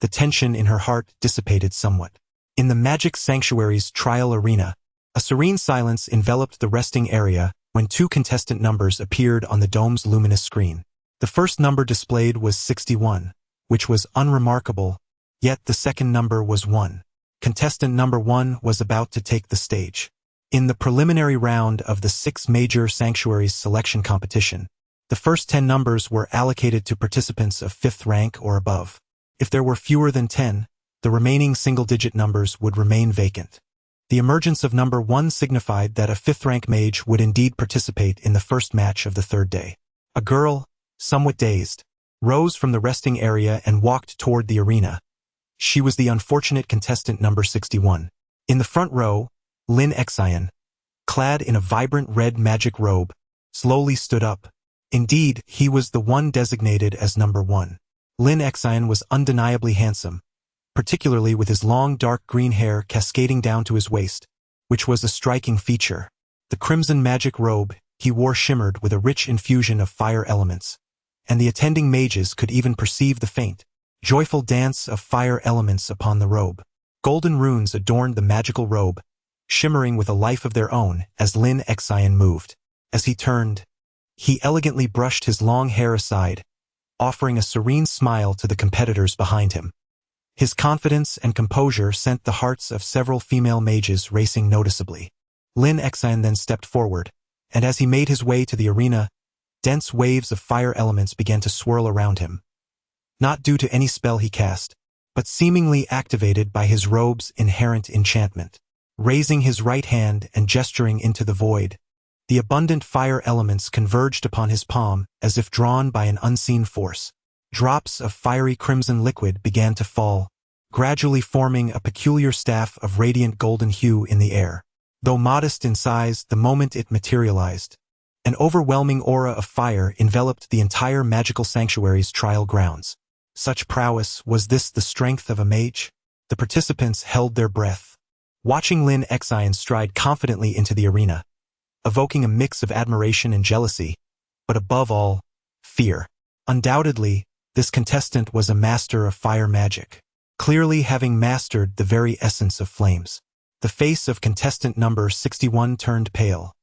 S2: the tension in her heart dissipated somewhat. In the Magic Sanctuary's trial arena, a serene silence enveloped the resting area when two contestant numbers appeared on the dome's luminous screen. The first number displayed was 61, which was unremarkable, yet the second number was 1. Contestant number 1 was about to take the stage. In the preliminary round of the 6 major sanctuaries selection competition, the first 10 numbers were allocated to participants of 5th rank or above. If there were fewer than 10, the remaining single-digit numbers would remain vacant. The emergence of number 1 signified that a 5th rank mage would indeed participate in the first match of the third day. A girl, somewhat dazed, rose from the resting area and walked toward the arena. She was the unfortunate contestant number 61. In the front row, Lin Xian, clad in a vibrant red magic robe, slowly stood up. Indeed, he was the one designated as number 1. Lin Xian was undeniably handsome, particularly with his long dark green hair cascading down to his waist, which was a striking feature. The crimson magic robe he wore shimmered with a rich infusion of fire elements, and the attending mages could even perceive the faint, joyful dance of fire elements upon the robe. Golden runes adorned the magical robe, shimmering with a life of their own as Lin Xian moved. As he turned, he elegantly brushed his long hair aside, offering a serene smile to the competitors behind him. His confidence and composure sent the hearts of several female mages racing noticeably. Lin Xian then stepped forward, and as he made his way to the arena, dense waves of fire elements began to swirl around him. Not due to any spell he cast, but seemingly activated by his robe's inherent enchantment. Raising his right hand and gesturing into the void, the abundant fire elements converged upon his palm as if drawn by an unseen force. Drops of fiery crimson liquid began to fall, gradually forming a peculiar staff of radiant golden hue in the air. Though modest in size the moment it materialized, an overwhelming aura of fire enveloped the entire magical sanctuary's trial grounds. Such prowess, was this the strength of a mage? The participants held their breath, watching Lin Xian stride confidently into the arena, evoking a mix of admiration and jealousy, but above all, fear. Undoubtedly, this contestant was a master of fire magic, clearly having mastered the very essence of flames. The face of contestant number 61 turned pale.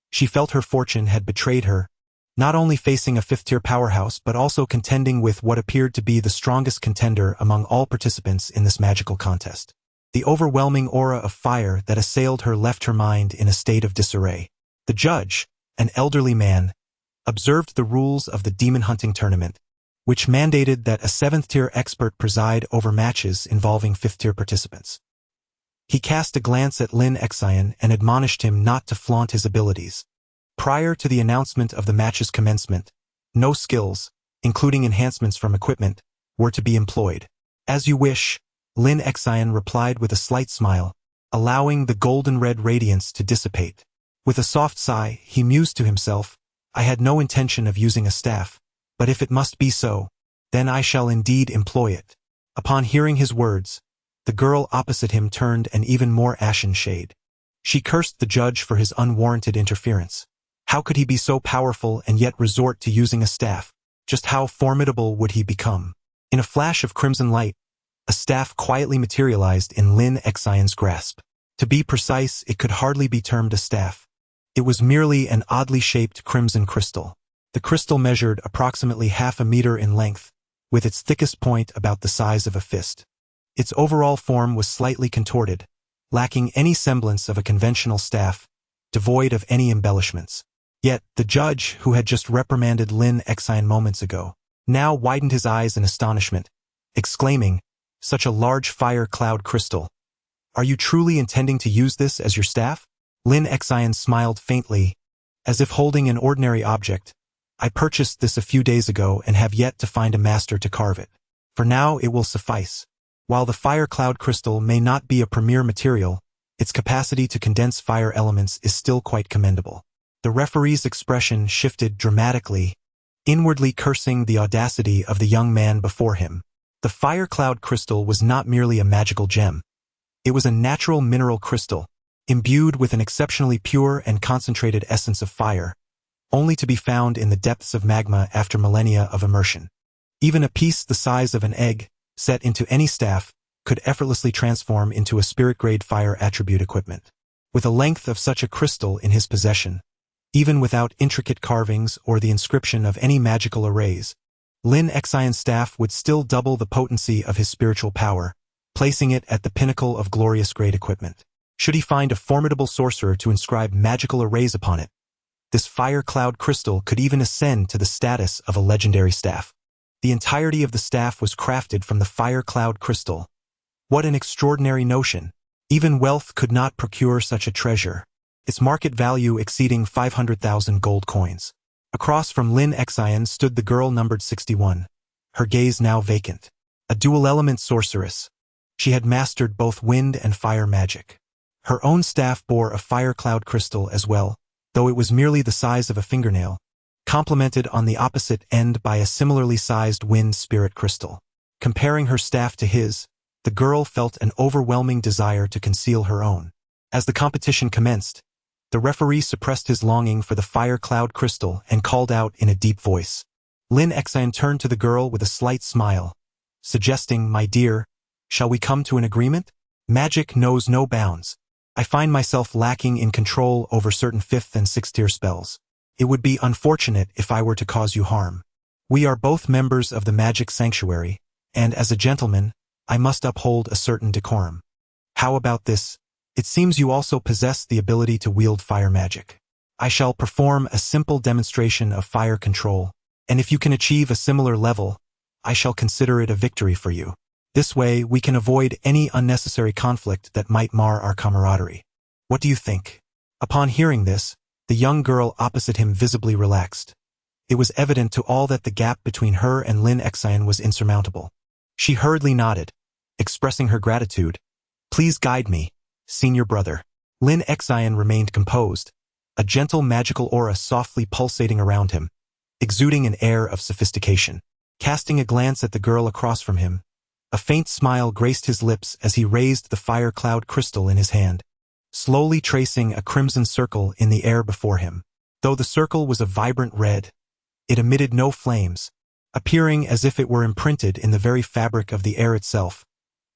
S2: She felt her fortune had betrayed her, not only facing a 5th-tier powerhouse but also contending with what appeared to be the strongest contender among all participants in this magical contest. The overwhelming aura of fire that assailed her left her mind in a state of disarray. The judge, an elderly man, observed the rules of the demon hunting tournament, which mandated that a 7th-tier expert preside over matches involving 5th-tier participants. He cast a glance at Lin Xian and admonished him not to flaunt his abilities. Prior to the announcement of the match's commencement, no skills, including enhancements from equipment, were to be employed. As you wish, Lin Xian replied with a slight smile, allowing the golden-red radiance to dissipate. With a soft sigh, he mused to himself, I had no intention of using a staff, but if it must be so, then I shall indeed employ it. Upon hearing his words, the girl opposite him turned an even more ashen shade. She cursed the judge for his unwarranted interference. How could he be so powerful and yet resort to using a staff? Just how formidable would he become? In a flash of crimson light, a staff quietly materialized in Lin Xian's grasp. To be precise, it could hardly be termed a staff. It was merely an oddly shaped crimson crystal. The crystal measured approximately half a meter in length, with its thickest point about the size of a fist. Its overall form was slightly contorted, lacking any semblance of a conventional staff, devoid of any embellishments. Yet, the judge, who had just reprimanded Lin Xian moments ago, now widened his eyes in astonishment, exclaiming, "Such a large fire cloud crystal. Are you truly intending to use this as your staff?" Lin Xian smiled faintly, as if holding an ordinary object. I purchased this a few days ago and have yet to find a master to carve it. For now it will suffice. While the fire cloud crystal may not be a premier material, its capacity to condense fire elements is still quite commendable. The referee's expression shifted dramatically, inwardly cursing the audacity of the young man before him. The fire cloud crystal was not merely a magical gem. It was a natural mineral crystal, imbued with an exceptionally pure and concentrated essence of fire, only to be found in the depths of magma after millennia of immersion. Even a piece the size of an egg, set into any staff, could effortlessly transform into a spirit-grade fire attribute equipment. With a length of such a crystal in his possession, even without intricate carvings or the inscription of any magical arrays, Lin Xian's staff would still double the potency of his spiritual power, placing it at the pinnacle of glorious grade equipment. Should he find a formidable sorcerer to inscribe magical arrays upon it, this fire cloud crystal could even ascend to the status of a legendary staff. The entirety of the staff was crafted from the fire cloud crystal. What an extraordinary notion! Even wealth could not procure such a treasure, its market value exceeding 500,000 gold coins. Across from Lin Xian stood the girl numbered 61, her gaze now vacant. A dual-element sorceress. She had mastered both wind and fire magic. Her own staff bore a fire cloud crystal as well, though it was merely the size of a fingernail, complemented on the opposite end by a similarly sized wind spirit crystal. Comparing her staff to his, the girl felt an overwhelming desire to conceal her own. As the competition commenced, the referee suppressed his longing for the fire cloud crystal and called out in a deep voice. Lin Xian turned to the girl with a slight smile, suggesting, "My dear, shall we come to an agreement? Magic knows no bounds. I find myself lacking in control over certain 5th and 6th tier spells. It would be unfortunate if I were to cause you harm. We are both members of the magic sanctuary, and as a gentleman, I must uphold a certain decorum. How about this? It seems you also possess the ability to wield fire magic. I shall perform a simple demonstration of fire control, and if you can achieve a similar level, I shall consider it a victory for you. This way, we can avoid any unnecessary conflict that might mar our camaraderie. What do you think?" Upon hearing this, the young girl opposite him visibly relaxed. It was evident to all that the gap between her and Lin Xian was insurmountable. She hurriedly nodded, expressing her gratitude. "Please guide me, senior brother." Lin Xian remained composed, a gentle magical aura softly pulsating around him, exuding an air of sophistication. Casting a glance at the girl across from him, a faint smile graced his lips as he raised the fire cloud crystal in his hand, slowly tracing a crimson circle in the air before him. Though the circle was a vibrant red, it emitted no flames, appearing as if it were imprinted in the very fabric of the air itself,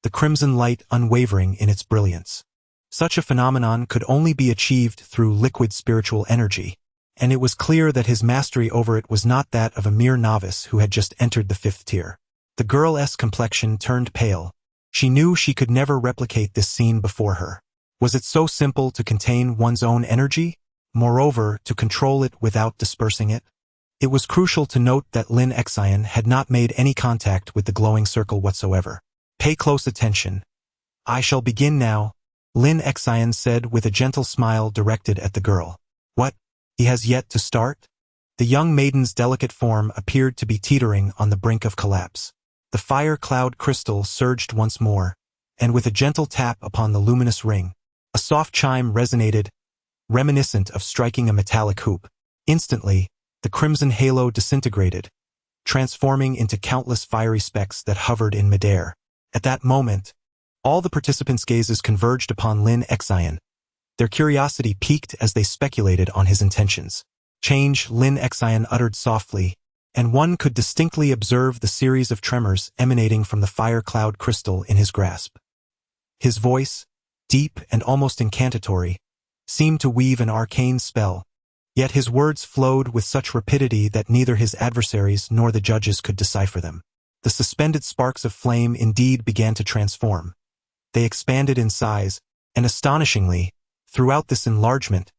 S2: the crimson light unwavering in its brilliance. Such a phenomenon could only be achieved through liquid spiritual energy, and it was clear that his mastery over it was not that of a mere novice who had just entered the 5th tier. The girl's complexion turned pale. She knew she could never replicate this scene before her. Was it so simple to contain one's own energy? Moreover, to control it without dispersing it? It was crucial to note that Lin Xian had not made any contact with the glowing circle whatsoever. "Pay close attention. I shall begin now," Lin Xian said with a gentle smile directed at the girl. "What? He has yet to start?" The young maiden's delicate form appeared to be teetering on the brink of collapse. The fire cloud crystal surged once more, and with a gentle tap upon the luminous ring, a soft chime resonated, reminiscent of striking a metallic hoop. Instantly, the crimson halo disintegrated, transforming into countless fiery specks that hovered in midair. At that moment, all the participants' gazes converged upon Lin Xian. Their curiosity piqued as they speculated on his intentions. "Change," Lin Xian uttered softly, and one could distinctly observe the series of tremors emanating from the fire cloud crystal in his grasp. His voice, deep and almost incantatory, seemed to weave an arcane spell, yet his words flowed with such rapidity that neither his adversaries nor the judges could decipher them. The suspended sparks of flame indeed began to transform. They expanded in size, and astonishingly, throughout this enlargement,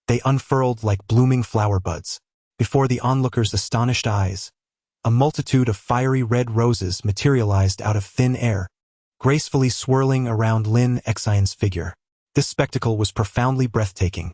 S2: they unfurled like blooming flower buds. Before the onlookers' astonished eyes, a multitude of fiery red roses materialized out of thin air, gracefully swirling around Lin Xian's figure. This spectacle was profoundly breathtaking.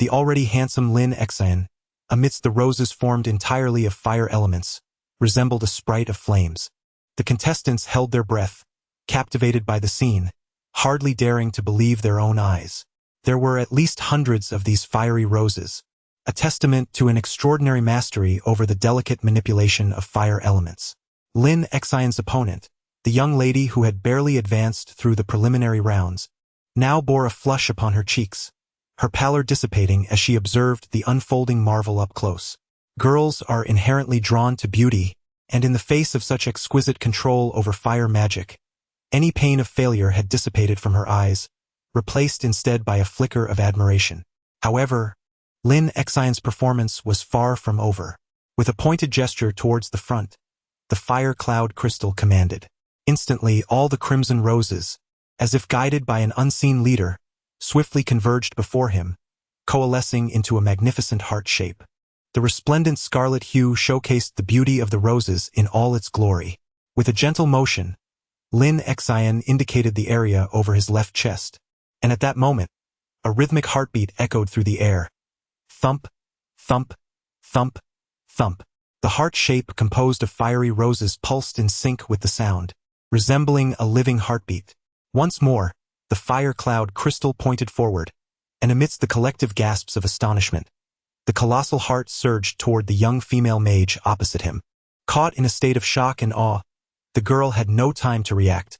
S2: the already handsome Lin Exayan, amidst the roses formed entirely of fire elements, resembled a sprite of flames. The contestants held their breath, captivated by the scene, hardly daring to believe their own eyes. There were at least hundreds of these fiery roses, a testament to an extraordinary mastery over the delicate manipulation of fire elements. Lin Exayan's opponent, the young lady who had barely advanced through the preliminary rounds, now bore a flush upon her cheeks, her pallor dissipating as she observed the unfolding marvel up close. Girls are inherently drawn to beauty, and in the face of such exquisite control over fire magic, any pain of failure had dissipated from her eyes, replaced instead by a flicker of admiration. However, Lin Exayan's performance was far from over. With a pointed gesture towards the front, the fire cloud crystal commanded. Instantly, all the crimson roses, as if guided by an unseen leader, swiftly converged before him, coalescing into a magnificent heart shape. The resplendent scarlet hue showcased the beauty of the roses in all its glory. With a gentle motion, Lin Exayan indicated the area over his left chest, and at that moment, a rhythmic heartbeat echoed through the air. Thump, thump, thump, thump. The heart shape composed of fiery roses pulsed in sync with the sound, resembling a living heartbeat. Once more, the fire cloud crystal pointed forward, and amidst the collective gasps of astonishment, the colossal heart surged toward the young female mage opposite him. Caught in a state of shock and awe, the girl had no time to react.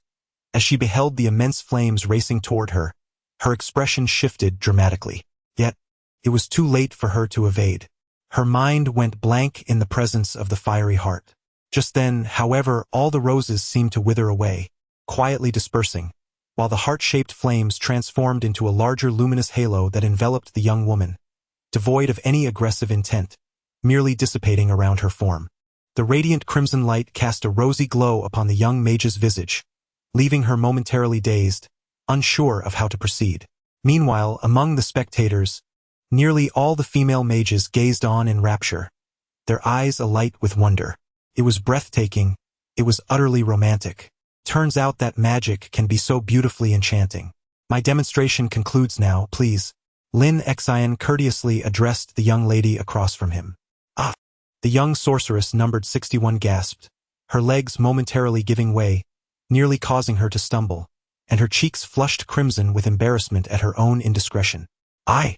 S2: As she beheld the immense flames racing toward her, her expression shifted dramatically. Yet, it was too late for her to evade. Her mind went blank in the presence of the fiery heart. Just then, however, all the roses seemed to wither away, quietly dispersing, while the heart-shaped flames transformed into a larger luminous halo that enveloped the young woman, devoid of any aggressive intent, merely dissipating around her form. The radiant crimson light cast a rosy glow upon the young mage's visage, leaving her momentarily dazed, unsure of how to proceed. Meanwhile, among the spectators, nearly all the female mages gazed on in rapture, their eyes alight with wonder. It was breathtaking, it was utterly romantic. Turns out that magic can be so beautifully enchanting. My demonstration concludes now, please. Lin Exayan courteously addressed the young lady across from him. Ah! The young sorceress numbered 61 gasped, her legs momentarily giving way, nearly causing her to stumble, and her cheeks flushed crimson with embarrassment at her own indiscretion. I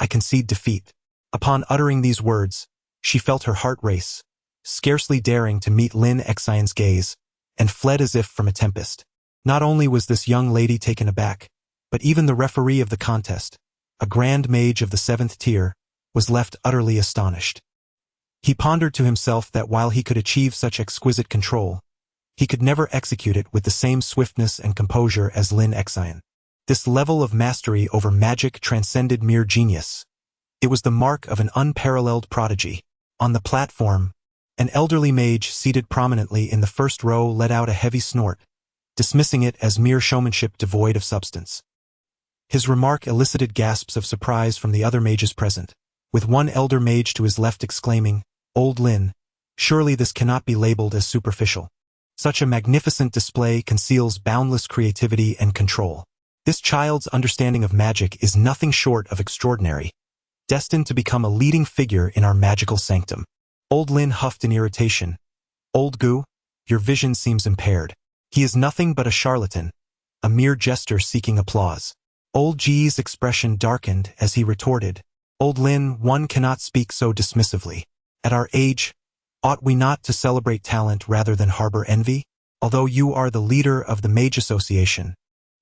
S2: concede defeat. Upon uttering these words, she felt her heart race, scarcely daring to meet Lin Exayan's gaze, and fled as if from a tempest. Not only was this young lady taken aback, but even the referee of the contest, a grand mage of the 7th tier, was left utterly astonished. He pondered to himself that while he could achieve such exquisite control, he could never execute it with the same swiftness and composure as Lin Exayan. This level of mastery over magic transcended mere genius. It was the mark of an unparalleled prodigy. On the platform, an elderly mage seated prominently in the first row let out a heavy snort, dismissing it as mere showmanship devoid of substance. His remark elicited gasps of surprise from the other mages present, with one elder mage to his left exclaiming, "Old Lin, surely this cannot be labeled as superficial. Such a magnificent display conceals boundless creativity and control. This child's understanding of magic is nothing short of extraordinary, destined to become a leading figure in our magical sanctum." Old Lin huffed in irritation. "Old Gu, your vision seems impaired. He is nothing but a charlatan, a mere jester seeking applause." Old Ji's expression darkened as he retorted, "Old Lin, one cannot speak so dismissively. At our age, ought we not to celebrate talent rather than harbor envy? Although you are the leader of the Mage Association,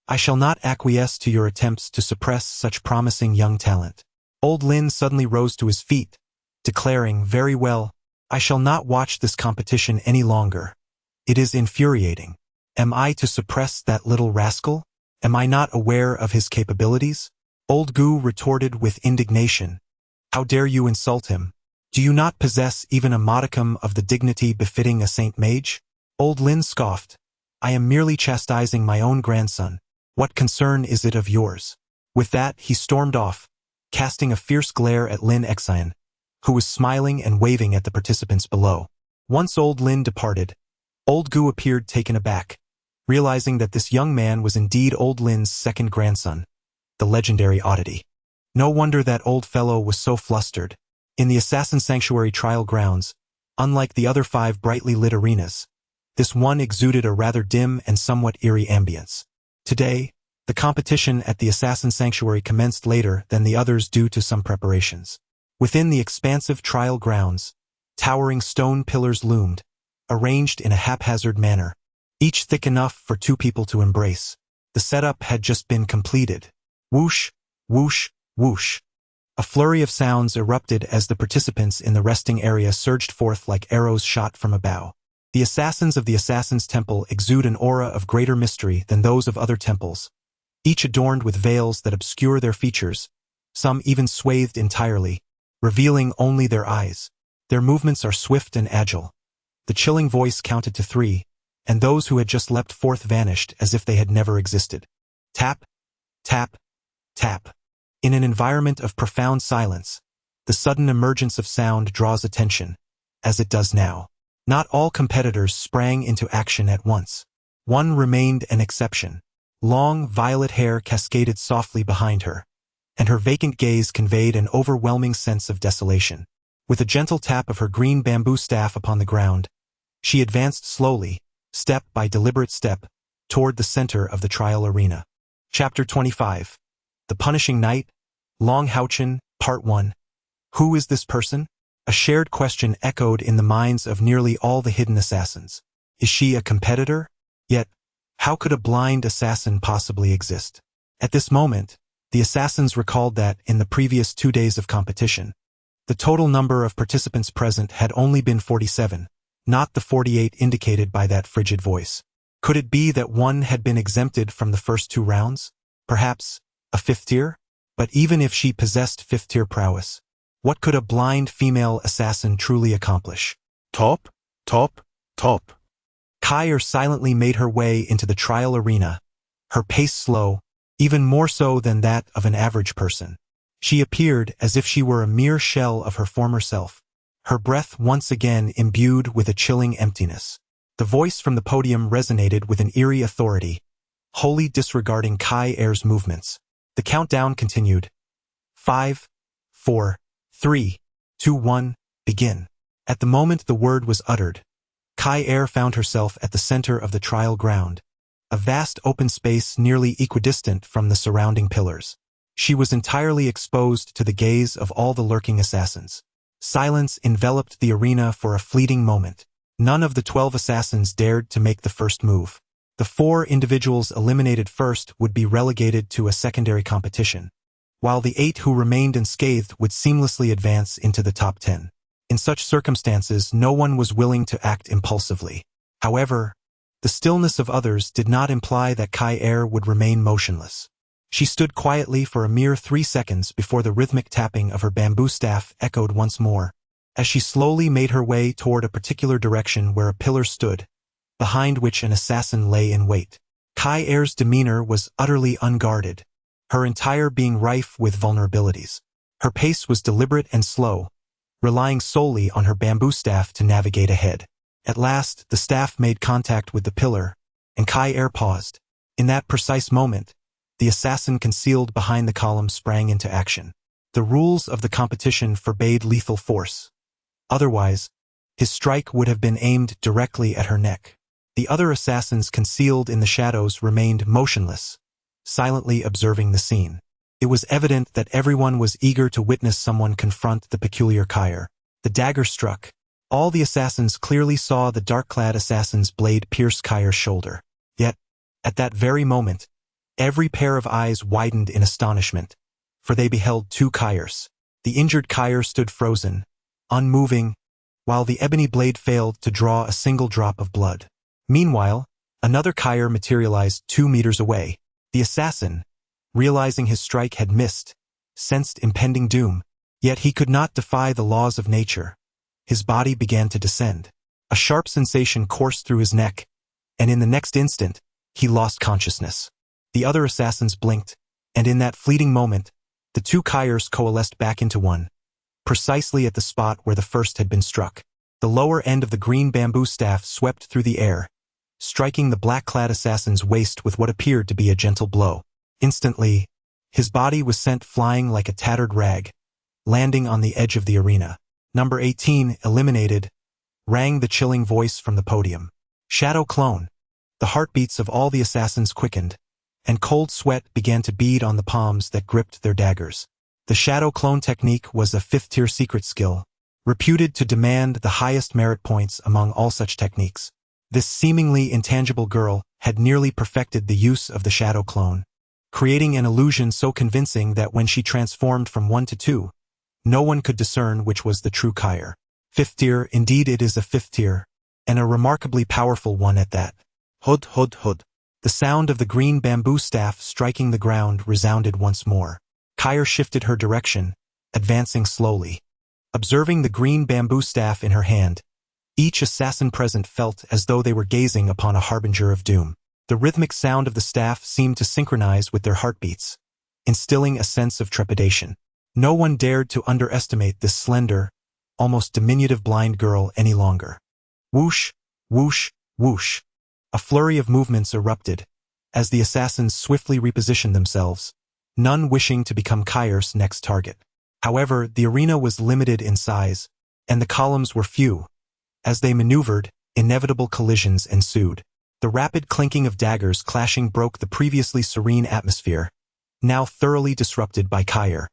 S2: I shall not acquiesce to your attempts to suppress such promising young talent." Old Lin suddenly rose to his feet, declaring, "Very well, I shall not watch this competition any longer. It is infuriating. Am I to suppress that little rascal? Am I not aware of his capabilities?" Old Gu retorted with indignation, "How dare you insult him? Do you not possess even a modicum of the dignity befitting a saint mage?" Old Lin scoffed, "I am merely chastising my own grandson. What concern is it of yours?" With that, he stormed off, casting a fierce glare at Lin Exayan, who was smiling and waving at the participants below. Once Old Lin departed, Old Gu appeared taken aback, realizing that this young man was indeed Old Lin's second grandson, the legendary oddity. No wonder that old fellow was so flustered. In the Assassin Sanctuary trial grounds, unlike the other 5 brightly lit arenas, this one exuded a rather dim and somewhat eerie ambience. Today, the competition at the Assassin Sanctuary commenced later than the others due to some preparations. Within the expansive trial grounds, towering stone pillars loomed, arranged in a haphazard manner, each thick enough for 2 people to embrace. The setup had just been completed. Whoosh, whoosh, whoosh. A flurry of sounds erupted as the participants in the resting area surged forth like arrows shot from a bow. The assassins of the Assassin's Temple exude an aura of greater mystery than those of other temples, each adorned with veils that obscure their features, some even swathed entirely, revealing only their eyes. Their movements are swift and agile. The chilling voice counted to 3, and those who had just leapt forth vanished as if they had never existed. Tap, tap, tap. In an environment of profound silence, the sudden emergence of sound draws attention, as it does now. Not all competitors sprang into action at once. One remained an exception. Long, violet hair cascaded softly behind her, and her vacant gaze conveyed an overwhelming sense of desolation. With a gentle tap of her green bamboo staff upon the ground, she advanced slowly, step by deliberate step, toward the center of the trial arena. Chapter 25. The Punishing Knight, Long HaoChen, Part 1. Who is this person? A shared question echoed in the minds of nearly all the hidden assassins. Is she a competitor? Yet, how could a blind assassin possibly exist? At this moment, the assassins recalled that, in the previous 2 days of competition, the total number of participants present had only been 47, not the 48 indicated by that frigid voice. Could it be that one had been exempted from the first 2 rounds? Perhaps a 5th tier? But even if she possessed 5th tier prowess, what could a blind female assassin truly accomplish?
S3: Top, top, top.
S2: Kair silently made her way into the trial arena, her pace slow, even more so than that of an average person. She appeared as if she were a mere shell of her former self, her breath once again imbued with a chilling emptiness. The voice from the podium resonated with an eerie authority, wholly disregarding Kair's movements. The countdown continued. 5, 4, 3, 2, 1, begin. At the moment the word was uttered, Kair found herself at the center of the trial ground, a vast open space nearly equidistant from the surrounding pillars. She was entirely exposed to the gaze of all the lurking assassins. Silence enveloped the arena for a fleeting moment. None of the 12 assassins dared to make the first move. The 4 individuals eliminated first would be relegated to a secondary competition, while the 8 who remained unscathed would seamlessly advance into the top 10. In such circumstances, no one was willing to act impulsively. However, the stillness of others did not imply that Kair would remain motionless. She stood quietly for a mere 3 seconds before the rhythmic tapping of her bamboo staff echoed once more, as she slowly made her way toward a particular direction where a pillar stood, behind which an assassin lay in wait. Kair's demeanor was utterly unguarded, her entire being rife with vulnerabilities. Her pace was deliberate and slow, relying solely on her bamboo staff to navigate ahead. At last, the staff made contact with the pillar, and Kair paused. In that precise moment, the assassin concealed behind the column sprang into action. The rules of the competition forbade lethal force. Otherwise, his strike would have been aimed directly at her neck. The other assassins concealed in the shadows remained motionless, silently observing the scene. It was evident that everyone was eager to witness someone confront the peculiar Kair. The dagger struck. All the assassins clearly saw the dark-clad assassin's blade pierce Kair's shoulder. Yet, at that very moment, every pair of eyes widened in astonishment, for they beheld 2 Kairs. The injured Kair stood frozen, unmoving, while the ebony blade failed to draw a single drop of blood. Meanwhile, another Kair materialized 2 meters away. The assassin, realizing his strike had missed, sensed impending doom. Yet he could not defy the laws of nature. His body began to descend. A sharp sensation coursed through his neck, and in the next instant, he lost consciousness. The other assassins blinked, and in that fleeting moment, the 2 Kairs coalesced back into one, precisely at the spot where the first had been struck. The lower end of the green bamboo staff swept through the air, striking the black-clad assassin's waist with what appeared to be a gentle blow. Instantly, His body was sent flying like a tattered rag, landing on the edge of the arena. Number 18, eliminated, rang the chilling voice from the podium. Shadow clone. The heartbeats of all the assassins quickened, and cold sweat began to bead on the palms that gripped their daggers. The shadow clone technique was a 5th-tier secret skill, reputed to demand the highest merit points among all such techniques. This seemingly intangible girl had nearly perfected the use of the shadow clone, creating an illusion so convincing that when she transformed from 1 to 2, no one could discern which was the true Kair. 5th tier, indeed it is a 5th tier, and a remarkably powerful one at that.
S3: Hud, hud, hud.
S2: The sound of the green bamboo staff striking the ground resounded once more. Kair shifted her direction, advancing slowly. Observing the green bamboo staff in her hand, each assassin present felt as though they were gazing upon a harbinger of doom. The rhythmic sound of the staff seemed to synchronize with their heartbeats, instilling a sense of trepidation. No one dared to underestimate this slender, almost diminutive blind girl any longer. Whoosh, whoosh, whoosh. A flurry of movements erupted, as the assassins swiftly repositioned themselves, none wishing to become Kair's next target. However, the arena was limited in size, and the columns were few. As they maneuvered, inevitable collisions ensued. The rapid clinking of daggers clashing broke the previously serene atmosphere, now thoroughly disrupted by Kair.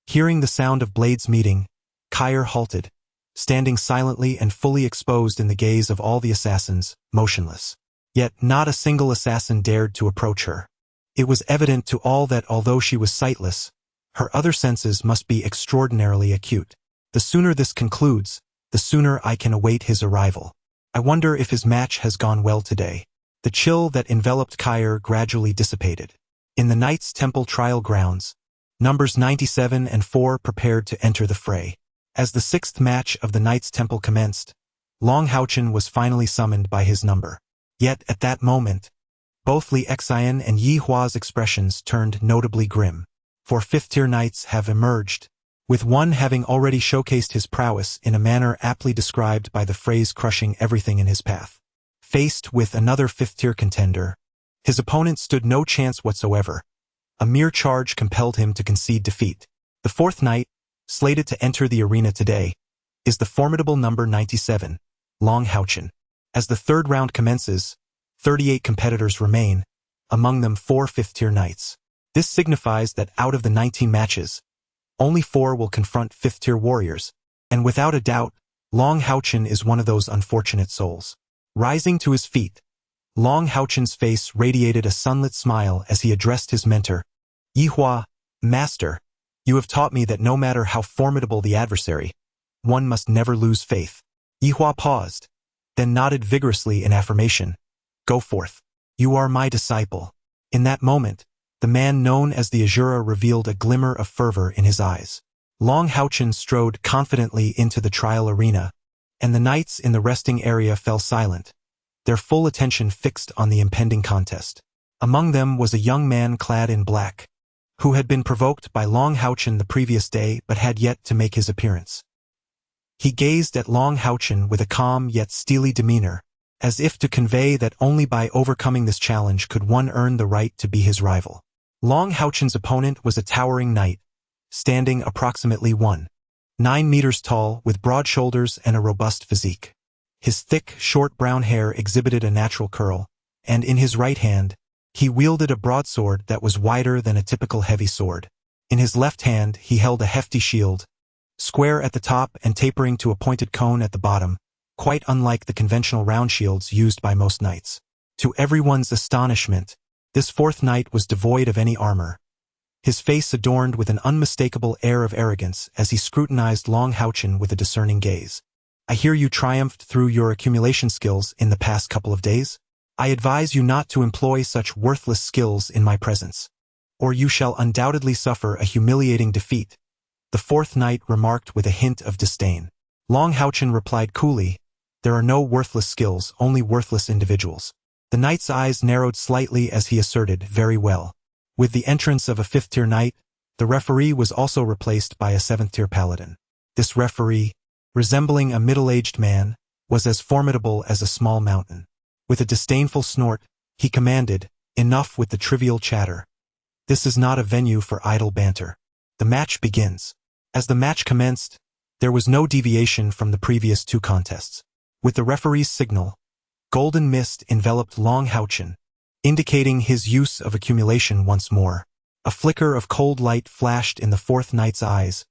S2: Hearing the sound of blades meeting, Kair halted, standing silently and fully exposed in the gaze of all the assassins, motionless. Yet not a single assassin dared to approach her. It was evident to all that although she was sightless, her other senses must be extraordinarily acute. The sooner this concludes, the sooner I can await his arrival. I wonder if his match has gone well today. The chill that enveloped Kair gradually dissipated. In the Knights' Temple trial grounds, numbers 97 and 4 prepared to enter the fray. As the 6th match of the Knights' Temple commenced, HaoChen was finally summoned by his number. Yet at that moment, both Li Xian and Yi Hua's expressions turned notably grim. 4 5th-tier knights have emerged, with one having already showcased his prowess in a manner aptly described by the phrase crushing everything in his path. Faced with another 5th-tier contender, his opponent stood no chance whatsoever. A mere charge compelled him to concede defeat. The 4th knight, slated to enter the arena today, is the formidable number 97, HaoChen. As the 3rd round commences, 38 competitors remain, among them 4 5th-tier knights. This signifies that out of the 19 matches, only 4 will confront 5th-tier warriors, and without a doubt, HaoChen is one of those unfortunate souls. Rising to his feet, HaoChen's face radiated a sunlit smile as he addressed his mentor. Yi Hua, Master, you have taught me that no matter how formidable the adversary, one must never lose faith. Yi Hua paused, then nodded vigorously in affirmation. Go forth. You are my disciple. In that moment, the man known as the Azura revealed a glimmer of fervor in his eyes. HaoChen strode confidently into the trial arena, and the knights in the resting area fell silent, their full attention fixed on the impending contest. Among them was a young man clad in black, who had been provoked by HaoChen the previous day but had yet to make his appearance. He gazed at HaoChen with a calm yet steely demeanor, as if to convey that only by overcoming this challenge could one earn the right to be his rival. HaoChen's opponent was a towering knight, standing approximately 1.9 meters tall with broad shoulders and a robust physique. His thick, short brown hair exhibited a natural curl, and in his right hand, he wielded a broadsword that was wider than a typical heavy sword. In his left hand, he held a hefty shield, square at the top and tapering to a pointed cone at the bottom, quite unlike the conventional round shields used by most knights. To everyone's astonishment, this 4th knight was devoid of any armor, his face adorned with an unmistakable air of arrogance as he scrutinized HaoChen with a discerning gaze. I hear you triumphed through your accumulation skills in the past couple of days? I advise you not to employ such worthless skills in my presence, or you shall undoubtedly suffer a humiliating defeat, the 4th knight remarked with a hint of disdain. HaoChen replied coolly, there are no worthless skills, only worthless individuals. The knight's eyes narrowed slightly as he asserted, very well. With the entrance of a 5th-tier knight, the referee was also replaced by a 7th-tier paladin. This referee, resembling a middle-aged man, was as formidable as a small mountain. With a disdainful snort, he commanded, enough with the trivial chatter. This is not a venue for idle banter. The match begins. As the match commenced, there was no deviation from the previous two contests. With the referee's signal, golden mist enveloped HaoChen, indicating his use of accumulation once more. A flicker of cold light flashed in the fourth knight's eyes,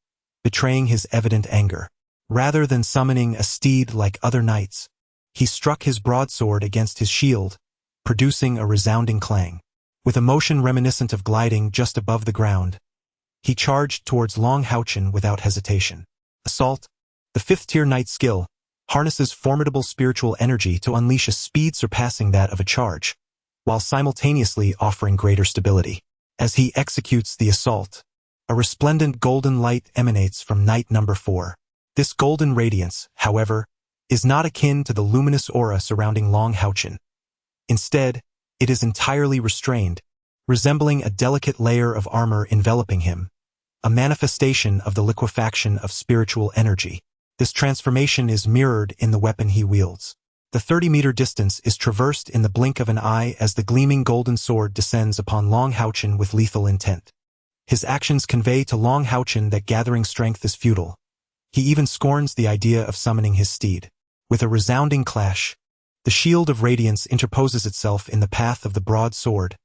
S2: betraying his evident anger. Rather than summoning a steed like other knights, he struck his broadsword against his shield, producing a resounding clang. With a motion reminiscent of gliding just above the ground, he charged towards HaoChen without hesitation. Assault, the fifth-tier knight skill, harnesses formidable spiritual energy to unleash a speed surpassing that of a charge, while simultaneously offering greater stability. As he executes the assault, a resplendent golden light emanates from knight number 4. This golden radiance, however, is not akin to the luminous aura surrounding HaoChen. Instead, it is entirely restrained, resembling a delicate layer of armor enveloping him, a manifestation of the liquefaction of spiritual energy. This transformation is mirrored in the weapon he wields. The 30-meter distance is traversed in the blink of an eye as the gleaming golden sword descends upon HaoChen with lethal intent. His actions convey to HaoChen that gathering strength is futile. He even scorns the idea of summoning his steed. With a resounding clash, the shield of radiance interposes itself in the path of the broad sword,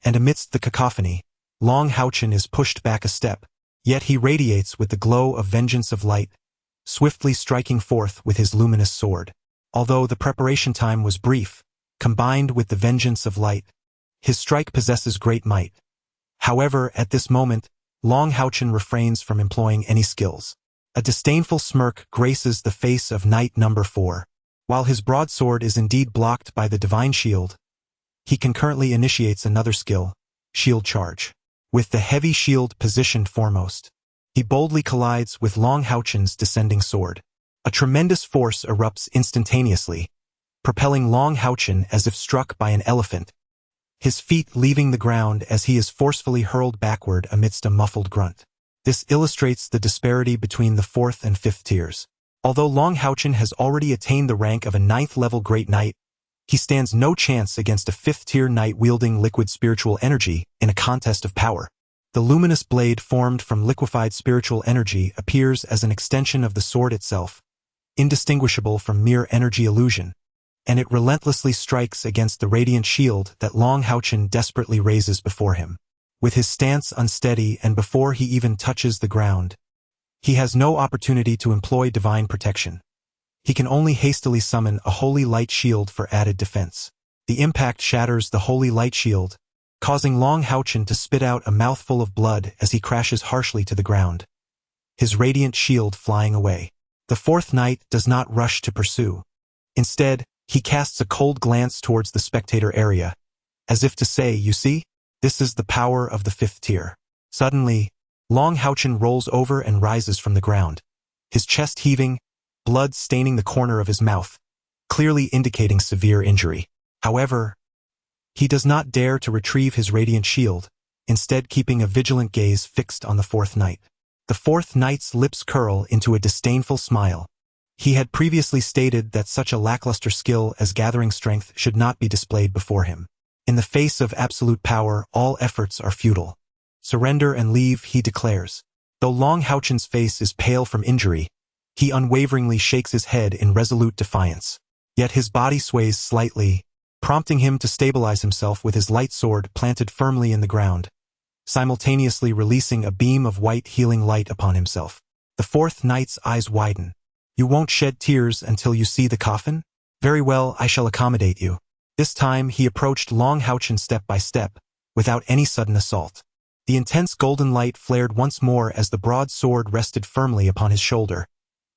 S2: and amidst the cacophony, HaoChen is pushed back a step, yet he radiates with the glow of vengeance of light, swiftly striking forth with his luminous sword. Although the preparation time was brief, combined with the vengeance of light, his strike possesses great might. However, at this moment, HaoChen refrains from employing any skills. A disdainful smirk graces the face of knight number 4. While his broadsword is indeed blocked by the divine shield, he concurrently initiates another skill, shield charge. With the heavy shield positioned foremost, he boldly collides with HaoChen's descending sword. A tremendous force erupts instantaneously, propelling HaoChen as if struck by an elephant, his feet leaving the ground as he is forcefully hurled backward amidst a muffled grunt. This illustrates the disparity between the 4th and 5th tiers. Although HaoChen has already attained the rank of a 9th-level Great Knight, he stands no chance against a 5th-tier knight wielding liquid spiritual energy in a contest of power. The luminous blade formed from liquefied spiritual energy appears as an extension of the sword itself, indistinguishable from mere energy illusion, and it relentlessly strikes against the radiant shield that HaoChen desperately raises before him. With his stance unsteady and before he even touches the ground, he has no opportunity to employ divine protection. He can only hastily summon a holy light shield for added defense. The impact shatters the holy light shield, causing HaoChen to spit out a mouthful of blood as he crashes harshly to the ground, his radiant shield flying away. The 4th knight does not rush to pursue. Instead, he casts a cold glance towards the spectator area, as if to say, "You see? This is the power of the 5th tier." Suddenly, HaoChen rolls over and rises from the ground, his chest heaving, blood staining the corner of his mouth, clearly indicating severe injury. However, he does not dare to retrieve his radiant shield, instead keeping a vigilant gaze fixed on the 4th knight. The 4th knight's lips curl into a disdainful smile. He had previously stated that such a lackluster skill as gathering strength should not be displayed before him. In the face of absolute power, all efforts are futile. Surrender and leave, he declares. Though HaoChen's face is pale from injury, he unwaveringly shakes his head in resolute defiance. Yet his body sways slightly, prompting him to stabilize himself with his light sword planted firmly in the ground, simultaneously releasing a beam of white healing light upon himself. The 4th knight's eyes widen. "You won't shed tears until you see the coffin? Very well, I shall accommodate you." This time he approached HaoChen step by step, without any sudden assault. The intense golden light flared once more as the broad sword rested firmly upon his shoulder,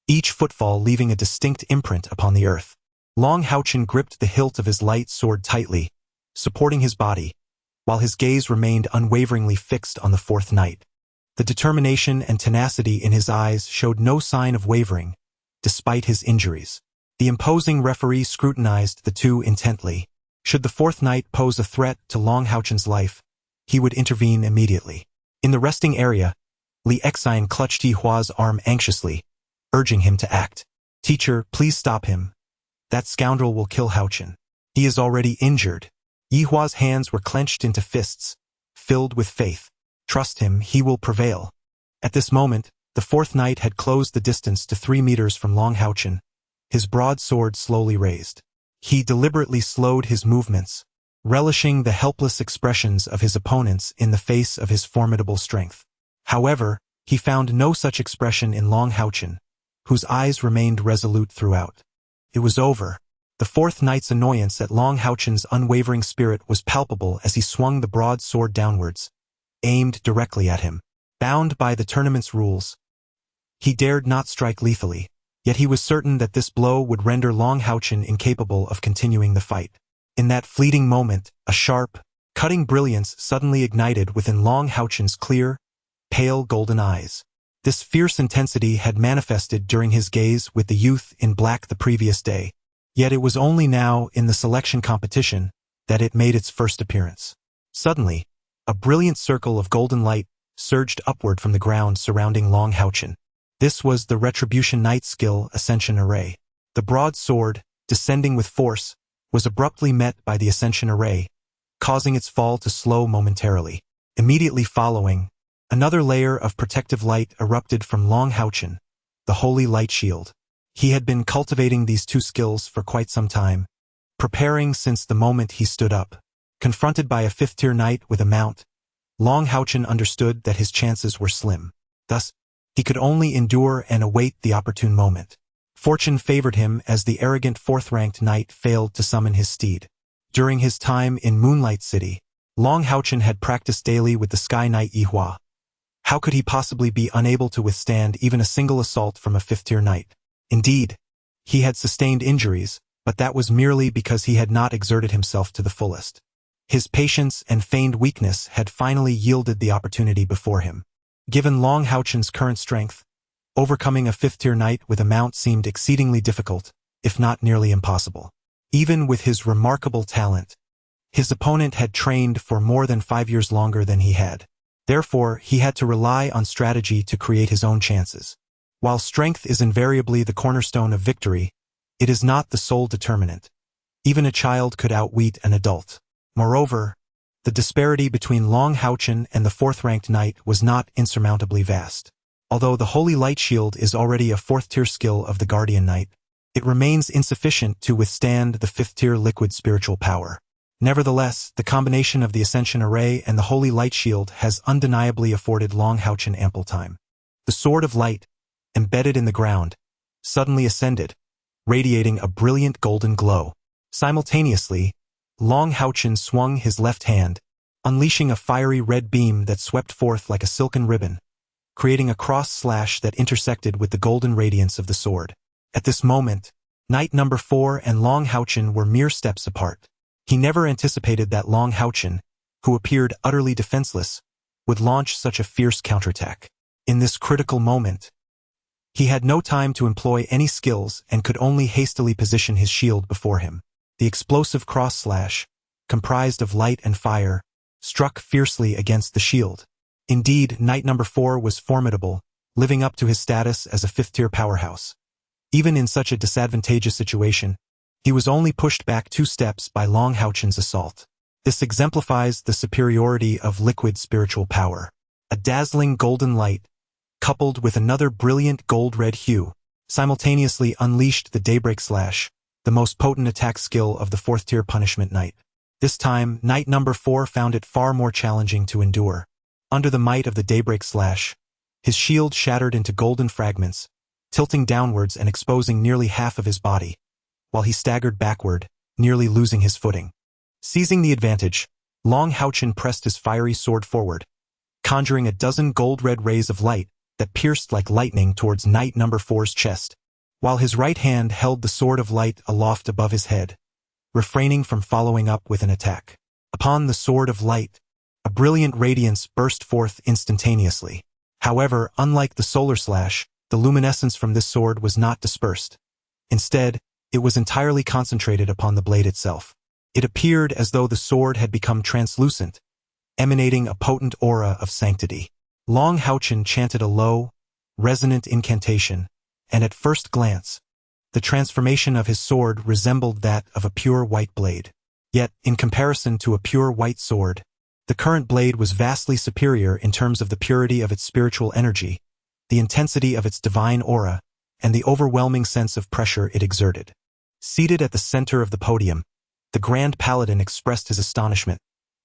S2: each footfall leaving a distinct imprint upon the earth. HaoChen gripped the hilt of his light sword tightly, supporting his body, while his gaze remained unwaveringly fixed on the 4th knight. The determination and tenacity in his eyes showed no sign of wavering, despite his injuries. The imposing referee scrutinized the two intently. Should the 4th knight pose a threat to HaoChen's life, he would intervene immediately. In the resting area, Exine clutched Yihua's arm anxiously, urging him to act. "Teacher, please stop him. That scoundrel will kill HaoChen. He is already injured." Yihua's hands were clenched into fists, filled with faith. Trust him, he will prevail. At this moment, the fourth knight had closed the distance to 3 meters from HaoChen, his broadsword slowly raised. He deliberately slowed his movements, relishing the helpless expressions of his opponents in the face of his formidable strength. However, he found no such expression in HaoChen, whose eyes remained resolute throughout. It was over. The fourth knight's annoyance at HaoChen's unwavering spirit was palpable as he swung the broadsword downwards, aimed directly at him. Bound by the tournament's rules, he dared not strike lethally, yet he was certain that this blow would render HaoChen incapable of continuing the fight. In that fleeting moment, a sharp, cutting brilliance suddenly ignited within HaoChen's clear, pale golden eyes. This fierce intensity had manifested during his gaze with the youth in black the previous day, yet it was only now in the selection competition that it made its first appearance. Suddenly, a brilliant circle of golden light surged upward from the ground surrounding HaoChen. This was the Retribution Knight skill Ascension Array. The broadsword, descending with force, was abruptly met by the Ascension Array, causing its fall to slow momentarily. Immediately following, another layer of protective light erupted from HaoChen, the Holy Light Shield. He had been cultivating these two skills for quite some time, preparing since the moment he stood up. Confronted by a fifth-tier knight with a mount, HaoChen understood that his chances were slim. Thus, he could only endure and await the opportune moment. Fortune favored him as the arrogant fourth-ranked knight failed to summon his steed. During his time in Moonlight City, HaoChen had practiced daily with the Sky Knight Yihua. How could he possibly be unable to withstand even a single assault from a fifth-tier knight? Indeed, he had sustained injuries, but that was merely because he had not exerted himself to the fullest. His patience and feigned weakness had finally yielded the opportunity before him. Given HaoChen's current strength, overcoming a fifth-tier knight with a mount seemed exceedingly difficult, if not nearly impossible. Even with his remarkable talent, his opponent had trained for more than 5 years longer than he had. Therefore, he had to rely on strategy to create his own chances. While strength is invariably the cornerstone of victory, it is not the sole determinant. Even a child could outwit an adult. Moreover, the disparity between HaoChen and the fourth-ranked knight was not insurmountably vast. Although the Holy Light Shield is already a fourth-tier skill of the Guardian Knight, it remains insufficient to withstand the fifth-tier liquid spiritual power. Nevertheless, the combination of the Ascension Array and the Holy Light Shield has undeniably afforded HaoChen ample time. The Sword of Light, embedded in the ground, suddenly ascended, radiating a brilliant golden glow. Simultaneously, HaoChen swung his left hand, unleashing a fiery red beam that swept forth like a silken ribbon, creating a cross-slash that intersected with the golden radiance of the sword. At this moment, Knight number 4 and HaoChen were mere steps apart. He never anticipated that HaoChen, who appeared utterly defenseless, would launch such a fierce counterattack. In this critical moment, he had no time to employ any skills and could only hastily position his shield before him. The explosive cross-slash, comprised of light and fire, struck fiercely against the shield. Indeed, Knight number 4 was formidable, living up to his status as a fifth-tier powerhouse. Even in such a disadvantageous situation, he was only pushed back 2 steps by HaoChen's assault. This exemplifies the superiority of liquid spiritual power. A dazzling golden light, coupled with another brilliant gold-red hue, simultaneously unleashed the Daybreak Slash, the most potent attack skill of the fourth-tier Punishment Knight. This time, Knight number 4 found it far more challenging to endure. Under the might of the Daybreak Slash, his shield shattered into golden fragments, tilting downwards and exposing nearly half of his body, while he staggered backward, nearly losing his footing. Seizing the advantage, HaoChen pressed his fiery sword forward, conjuring a dozen gold-red rays of light that pierced like lightning towards Knight number 4's chest, while his right hand held the Sword of Light aloft above his head, refraining from following up with an attack. Upon the Sword of Light, a brilliant radiance burst forth instantaneously. However, unlike the solar slash, the luminescence from this sword was not dispersed. Instead, it was entirely concentrated upon the blade itself. It appeared as though the sword had become translucent, emanating a potent aura of sanctity. HaoChen chanted a low, resonant incantation, and at first glance, the transformation of his sword resembled that of a pure white blade. Yet, in comparison to a pure white sword, The current blade was vastly superior in terms of the purity of its spiritual energy, the intensity of its divine aura, and the overwhelming sense of pressure it exerted. Seated at the center of the podium, the Grand Paladin expressed his astonishment,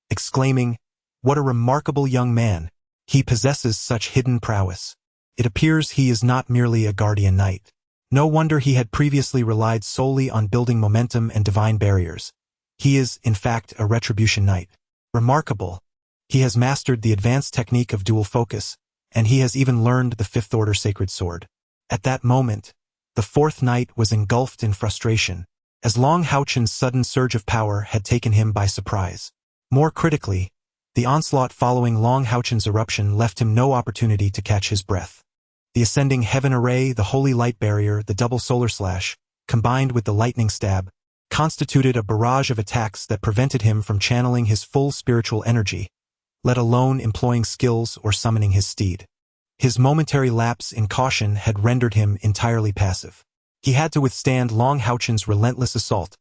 S2: exclaiming, "What a remarkable young man! He possesses such hidden prowess. It appears he is not merely a guardian knight. No wonder he had previously relied solely on building momentum and divine barriers. He is, in fact, a retribution knight. Remarkable! He has mastered the advanced technique of dual focus, and he has even learned the Fifth Order sacred sword." At that moment, the fourth knight was engulfed in frustration, as HaoChen's sudden surge of power had taken him by surprise. More critically, the onslaught following HaoChen's eruption left him no opportunity to catch his breath. The ascending heaven array, the holy light barrier, the double solar slash, combined with the lightning stab, constituted a barrage of attacks that prevented him from channeling his full spiritual energy, let alone employing skills or summoning his steed. His momentary lapse in caution had rendered him entirely passive. He had to withstand HaoChen's relentless assault,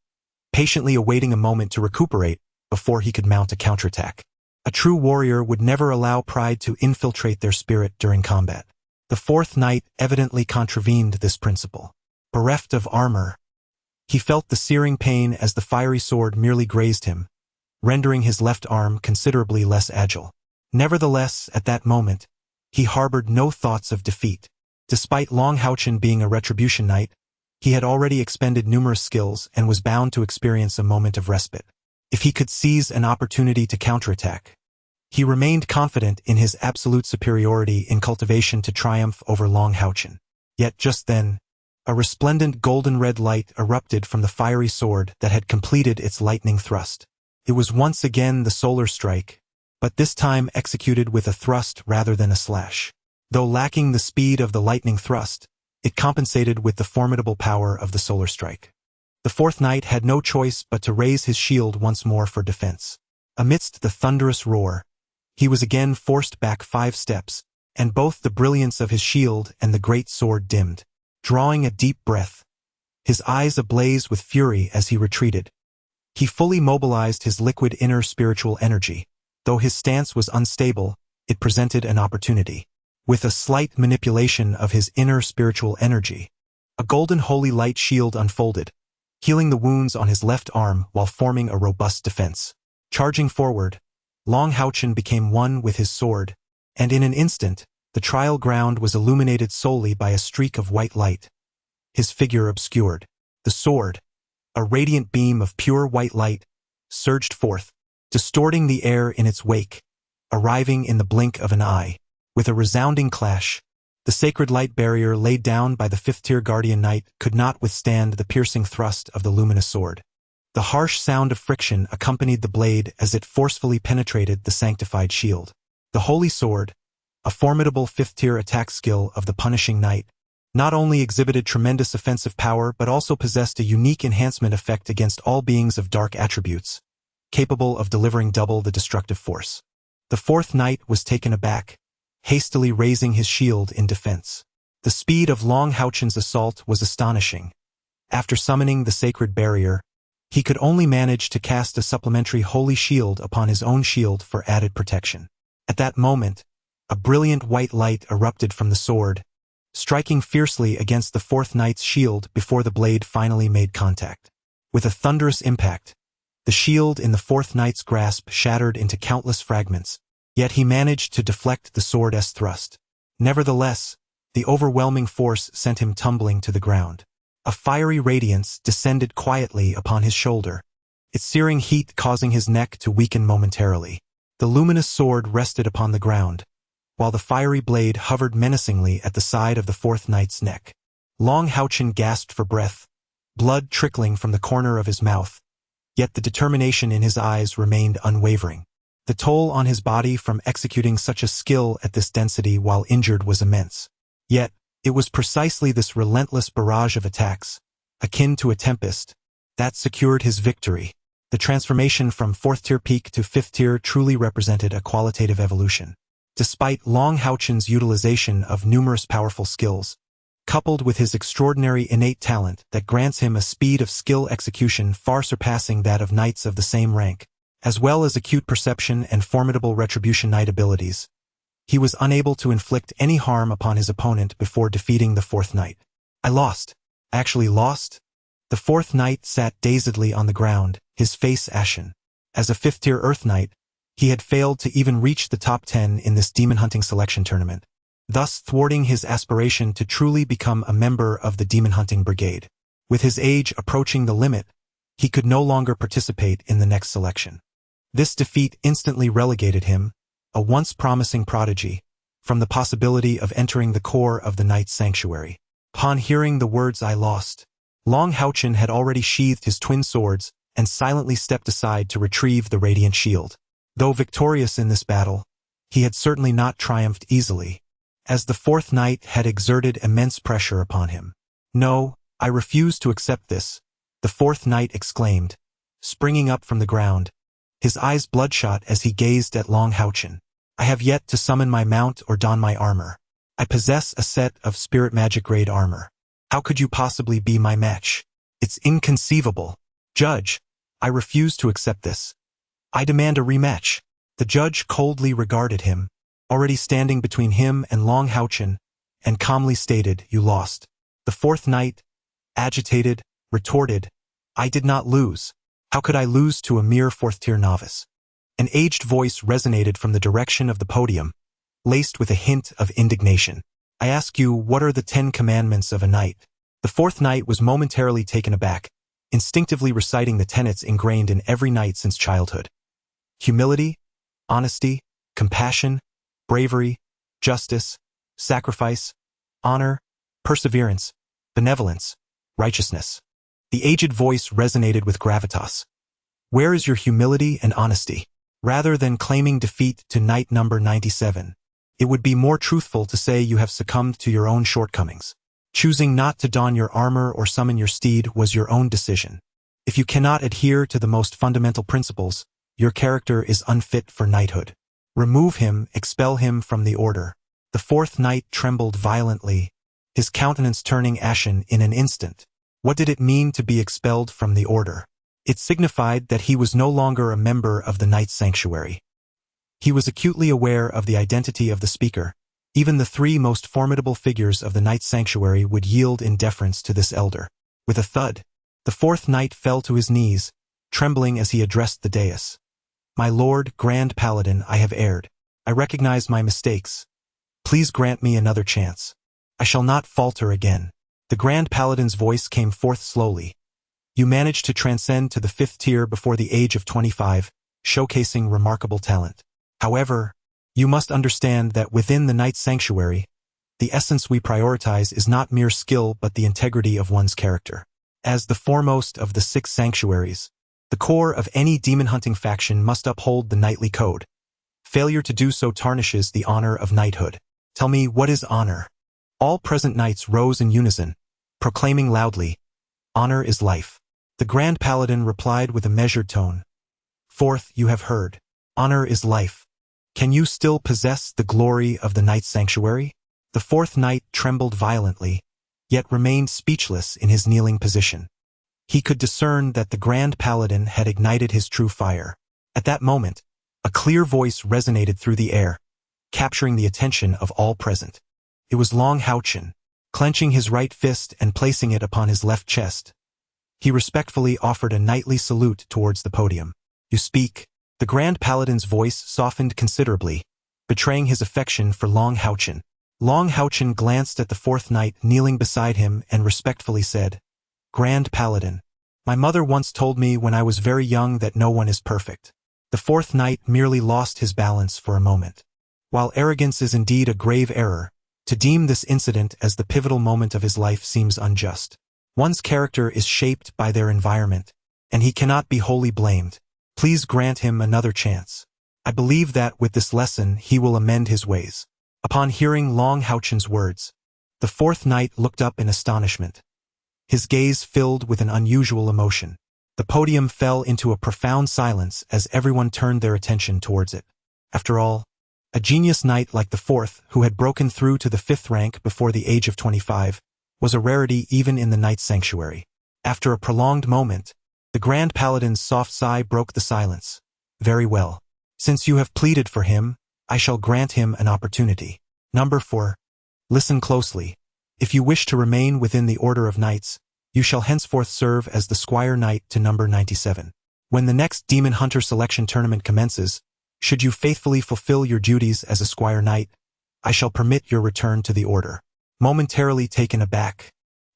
S2: patiently awaiting a moment to recuperate before he could mount a counterattack. A true warrior would never allow pride to infiltrate their spirit during combat. The fourth knight evidently contravened this principle. Bereft of armor, he felt the searing pain as the fiery sword merely grazed him, rendering his left arm considerably less agile. Nevertheless, at that moment, he harbored no thoughts of defeat. Despite HaoChen being a retribution knight, he had already expended numerous skills and was bound to experience a moment of respite. If he could seize an opportunity to counterattack, he remained confident in his absolute superiority in cultivation to triumph over HaoChen. Yet just then, a resplendent golden-red light erupted from the fiery sword that had completed its lightning thrust. It was once again the solar strike, but this time executed with a thrust rather than a slash. Though lacking the speed of the lightning thrust, it compensated with the formidable power of the solar strike. The fourth knight had no choice but to raise his shield once more for defense. Amidst the thunderous roar, he was again forced back 5 steps, and both the brilliance of his shield and the great sword dimmed. Drawing a deep breath, his eyes ablaze with fury as he retreated, he fully mobilized his liquid inner spiritual energy. Though his stance was unstable, it presented an opportunity. With a slight manipulation of his inner spiritual energy, a golden holy light shield unfolded, healing the wounds on his left arm while forming a robust defense. Charging forward, HaoChen became one with his sword, and in an instant, the trial ground was illuminated solely by a streak of white light. His figure obscured. The sword, a radiant beam of pure white light, surged forth, distorting the air in its wake, arriving in the blink of an eye. With a resounding clash, the sacred light barrier laid down by the fifth-tier guardian knight could not withstand the piercing thrust of the luminous sword. The harsh sound of friction accompanied the blade as it forcefully penetrated the sanctified shield. The holy sword, a formidable fifth-tier attack skill of the punishing knight, not only exhibited tremendous offensive power but also possessed a unique enhancement effect against all beings of dark attributes, capable of delivering double the destructive force. The fourth knight was taken aback, hastily raising his shield in defense. The speed of HaoChen's assault was astonishing. After summoning the sacred barrier, he could only manage to cast a supplementary holy shield upon his own shield for added protection. At that moment, a brilliant white light erupted from the sword, striking fiercely against the fourth knight's shield before the blade finally made contact. With a thunderous impact, the shield in the fourth knight's grasp shattered into countless fragments, yet he managed to deflect the sword's thrust. Nevertheless, the overwhelming force sent him tumbling to the ground. A fiery radiance descended quietly upon his shoulder, its searing heat causing his neck to weaken momentarily. The luminous sword rested upon the ground, while the fiery blade hovered menacingly at the side of the fourth knight's neck. HaoChen gasped for breath, blood trickling from the corner of his mouth, yet the determination in his eyes remained unwavering. The toll on his body from executing such a skill at this density while injured was immense. Yet, it was precisely this relentless barrage of attacks, akin to a tempest, that secured his victory. The transformation from fourth-tier peak to fifth-tier truly represented a qualitative evolution. Despite HaoChen's utilization of numerous powerful skills, coupled with his extraordinary innate talent that grants him a speed of skill execution far surpassing that of knights of the same rank, as well as acute perception and formidable retribution knight abilities. He was unable to inflict any harm upon his opponent before defeating the fourth knight. I lost. I actually lost? The fourth knight sat dazedly on the ground, his face ashen. As a fifth-tier Earth Knight, he had failed to even reach the top 10 in this demon hunting selection tournament, thus thwarting his aspiration to truly become a member of the demon hunting brigade. With his age approaching the limit, he could no longer participate in the next selection. This defeat instantly relegated him, a once promising prodigy, from the possibility of entering the core of the Knight's Sanctuary. Upon hearing the words "I lost," HaoChen had already sheathed his twin swords and silently stepped aside to retrieve the radiant shield. Though victorious in this battle, he had certainly not triumphed easily, as the fourth knight had exerted immense pressure upon him. "No, I refuse to accept this," the fourth knight exclaimed, springing up from the ground, his eyes bloodshot as he gazed at HaoChen. "I have yet to summon my mount or don my armor. I possess a set of spirit magic grade armor. How could you possibly be my match? It's inconceivable. Judge, I refuse to accept this. I demand a rematch." The judge coldly regarded him, already standing between him and HaoChen, and calmly stated, "You lost." The fourth knight, agitated, retorted, "I did not lose. How could I lose to a mere fourth-tier novice?" An aged voice resonated from the direction of the podium, laced with a hint of indignation. "I ask you, what are the 10 commandments of a knight?" The fourth knight was momentarily taken aback, instinctively reciting the tenets ingrained in every knight since childhood. Humility, honesty, compassion, bravery, justice, sacrifice, honor, perseverance, benevolence, righteousness. The aged voice resonated with gravitas. "Where is your humility and honesty? Rather than claiming defeat to knight number 97, it would be more truthful to say you have succumbed to your own shortcomings. Choosing not to don your armor or summon your steed was your own decision. If you cannot adhere to the most fundamental principles, your character is unfit for knighthood. Remove him, expel him from the order." The fourth knight trembled violently, his countenance turning ashen in an instant. What did it mean to be expelled from the order? It signified that he was no longer a member of the Knight's Sanctuary. He was acutely aware of the identity of the speaker. Even the 3 most formidable figures of the Knight's Sanctuary would yield in deference to this elder. With a thud, the fourth knight fell to his knees, trembling as he addressed the dais. "My lord, Grand Paladin, I have erred. I recognize my mistakes. Please grant me another chance. I shall not falter again." The Grand Paladin's voice came forth slowly. "You managed to transcend to the 5th tier before the age of 25, showcasing remarkable talent. However, you must understand that within the Knight's Sanctuary, the essence we prioritize is not mere skill but the integrity of one's character. As the foremost of the 6 sanctuaries, the core of any demon-hunting faction must uphold the knightly code. Failure to do so tarnishes the honor of knighthood. Tell me, what is honor?" All present knights rose in unison, proclaiming loudly, "Honor is life." The Grand Paladin replied with a measured tone, "Fourth, you have heard. Honor is life. Can you still possess the glory of the Knight's Sanctuary?" The fourth knight trembled violently, yet remained speechless in his kneeling position. He could discern that the Grand Paladin had ignited his true fire. At that moment, a clear voice resonated through the air, capturing the attention of all present. It was HaoChen. Clenching his right fist and placing it upon his left chest, he respectfully offered a knightly salute towards the podium. "You speak." The Grand Paladin's voice softened considerably, betraying his affection for HaoChen. HaoChen glanced at the fourth knight kneeling beside him and respectfully said, "Grand Paladin, my mother once told me when I was very young that no one is perfect." The fourth knight merely lost his balance for a moment. While arrogance is indeed a grave error, to deem this incident as the pivotal moment of his life seems unjust. One's character is shaped by their environment, and he cannot be wholly blamed. Please grant him another chance. I believe that with this lesson he will amend his ways. Upon hearing HaoChen's words, the fourth knight looked up in astonishment. His gaze filled with an unusual emotion. The podium fell into a profound silence as everyone turned their attention towards it. After all, a genius knight like the fourth, who had broken through to the 5th rank before the age of 25, was a rarity even in the Knight's Sanctuary. After a prolonged moment, the Grand Paladin's soft sigh broke the silence. Very well. Since you have pleaded for him, I shall grant him an opportunity. Number 4. Listen closely. If you wish to remain within the order of knights, you shall henceforth serve as the squire knight to number 97. When the next demon hunter selection tournament commences, should you faithfully fulfill your duties as a squire knight, I shall permit your return to the order. Momentarily taken aback,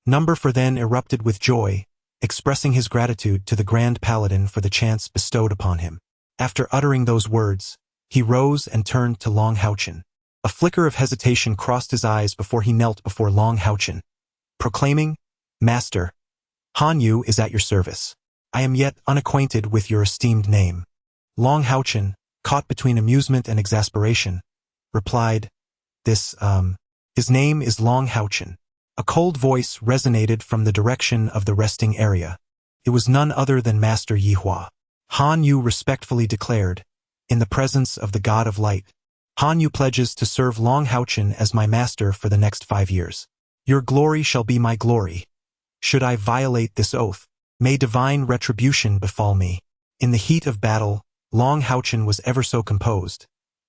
S2: Number 4 then erupted with joy, expressing his gratitude to the Grand Paladin for the chance bestowed upon him. After uttering those words, he rose and turned to Long HaoChen. A flicker of hesitation crossed his eyes before he knelt before Long HaoChen, proclaiming, "Master, Han Yu is at your service. I am yet unacquainted with your esteemed name." Long HaoChen, caught between amusement and exasperation, replied, His name is Long HaoChen." A cold voice resonated from the direction of the resting area. It was none other than Master Yihua. Han Yu respectfully declared, in the presence of the God of Light, "Han Yu pledges to serve Long HaoChen as my master for the next 5 years. Your glory shall be my glory. Should I violate this oath, may divine retribution befall me." In the heat of battle, Long HaoChen was ever so composed,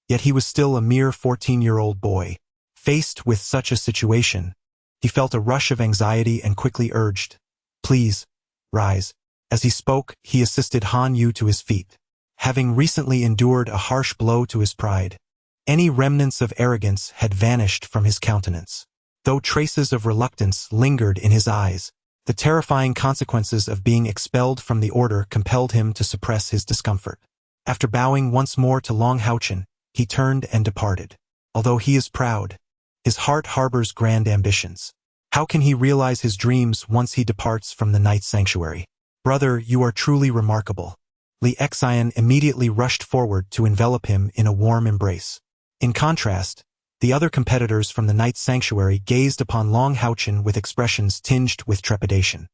S2: yet he was still a mere 14-year-old boy. Faced with such a situation, he felt a rush of anxiety and quickly urged, "Please, rise." As he spoke, he assisted Han Yu to his feet. Having recently endured a harsh blow to his pride, any remnants of arrogance had vanished from his countenance. Though traces of reluctance lingered in his eyes, the terrifying consequences of being expelled from the order compelled him to suppress his discomfort. After bowing once more to Long HaoChen, he turned and departed. Although he is proud, his heart harbors grand ambitions. How can he realize his dreams once he departs from the Night Sanctuary? "Brother, you are truly remarkable." Li Xian immediately rushed forward to envelop him in a warm embrace. In contrast, the other competitors from the Night Sanctuary gazed upon Long HaoChen with expressions tinged with trepidation.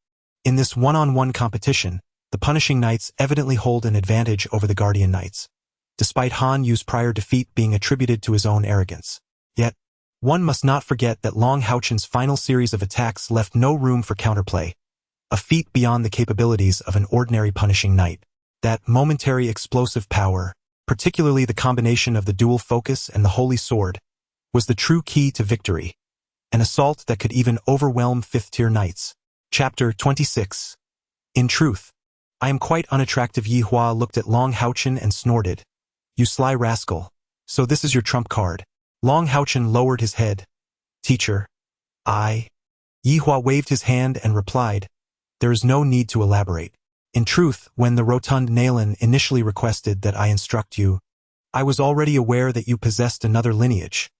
S2: In this one-on-one competition, the Punishing Knights evidently hold an advantage over the Guardian Knights, despite Han Yu's prior defeat being attributed to his own arrogance. Yet, one must not forget that Long HaoChen's final series of attacks left no room for counterplay, a feat beyond the capabilities of an ordinary Punishing Knight. That momentary explosive power, particularly the combination of the dual focus and the Holy Sword, was the true key to victory, an assault that could even overwhelm 5th-tier knights. Chapter 26. In truth, I am quite unattractive. Yihua looked at Long HaoChen and snorted, "You sly rascal, so this is your trump card." Long HaoChen lowered his head. "Teacher, I..." Yihua waved his hand and replied, "There is no need to elaborate. In truth, when the rotund Nalan initially requested that I instruct you, I was already aware that you possessed another lineage.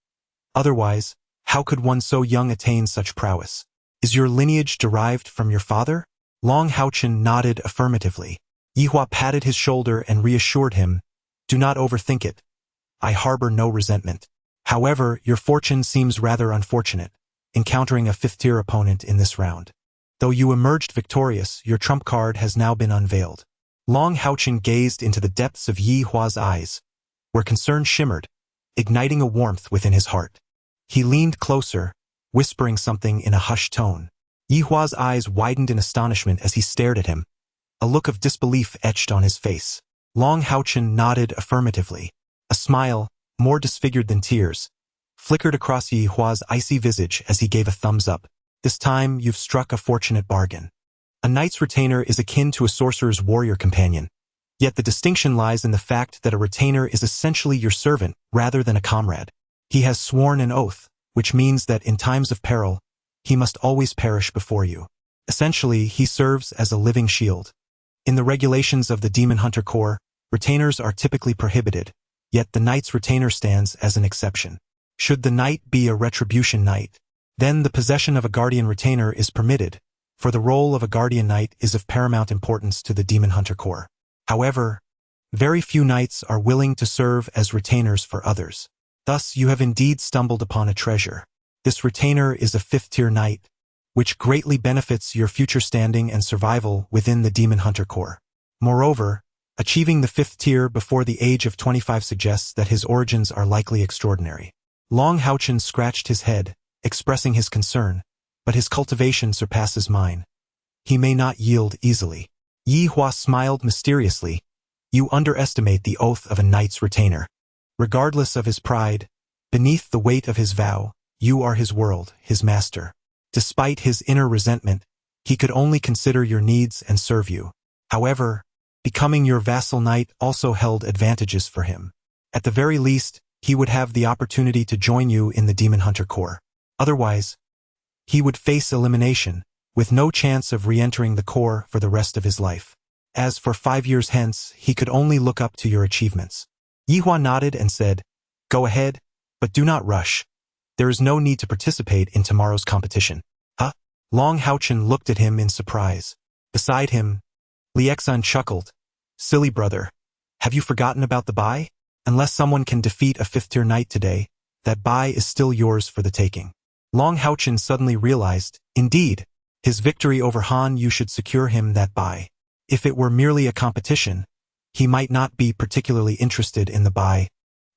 S2: Otherwise, how could one so young attain such prowess? Is your lineage derived from your father?" Long HaoChen nodded affirmatively. Yihua patted his shoulder and reassured him, "Do not overthink it. I harbor no resentment. However, your fortune seems rather unfortunate, encountering a 5th-tier opponent in this round. Though you emerged victorious, your trump card has now been unveiled." Long HaoChen gazed into the depths of Yihua's eyes, where concern shimmered, igniting a warmth within his heart. He leaned closer, whispering something in a hushed tone. Yihua's eyes widened in astonishment as he stared at him. A look of disbelief etched on his face. Long HaoChen nodded affirmatively. A smile, more disfigured than tears, flickered across Yihua's icy visage as he gave a thumbs up. "This time you've struck a fortunate bargain. A knight's retainer is akin to a sorcerer's warrior companion, yet the distinction lies in the fact that a retainer is essentially your servant rather than a comrade. He has sworn an oath, which means that in times of peril, he must always perish before you. Essentially, he serves as a living shield. In the regulations of the Demon Hunter Corps, retainers are typically prohibited, yet the knight's retainer stands as an exception. Should the knight be a retribution knight, then the possession of a guardian retainer is permitted, for the role of a guardian knight is of paramount importance to the Demon Hunter Corps. However, very few knights are willing to serve as retainers for others. Thus, you have indeed stumbled upon a treasure. This retainer is a 5th-tier knight, which greatly benefits your future standing and survival within the Demon Hunter Corps. Moreover, achieving the 5th tier before the age of 25 suggests that his origins are likely extraordinary." Long HaoChen scratched his head, expressing his concern, but his cultivation surpasses mine. He may not yield easily. Yihua smiled mysteriously. You underestimate the oath of a knight's retainer. Regardless of his pride, beneath the weight of his vow, you are his world, his master. Despite his inner resentment, he could only consider your needs and serve you. However, becoming your vassal knight also held advantages for him. At the very least, he would have the opportunity to join you in the Demon Hunter Corps. Otherwise, he would face elimination, with no chance of re-entering the Corps for the rest of his life. As for 5 years hence, he could only look up to your achievements. Yihua nodded and said, "Go ahead, but do not rush. There is no need to participate in tomorrow's competition." Huh? Long HaoChen looked at him in surprise. Beside him, Liexan chuckled. "Silly brother, have you forgotten about the buy? Unless someone can defeat a 5th-tier knight today, that buy is still yours for the taking." Long HaoChen suddenly realized, indeed, his victory over Han Yu should secure him that buy. If it were merely a competition, he might not be particularly interested in the buy,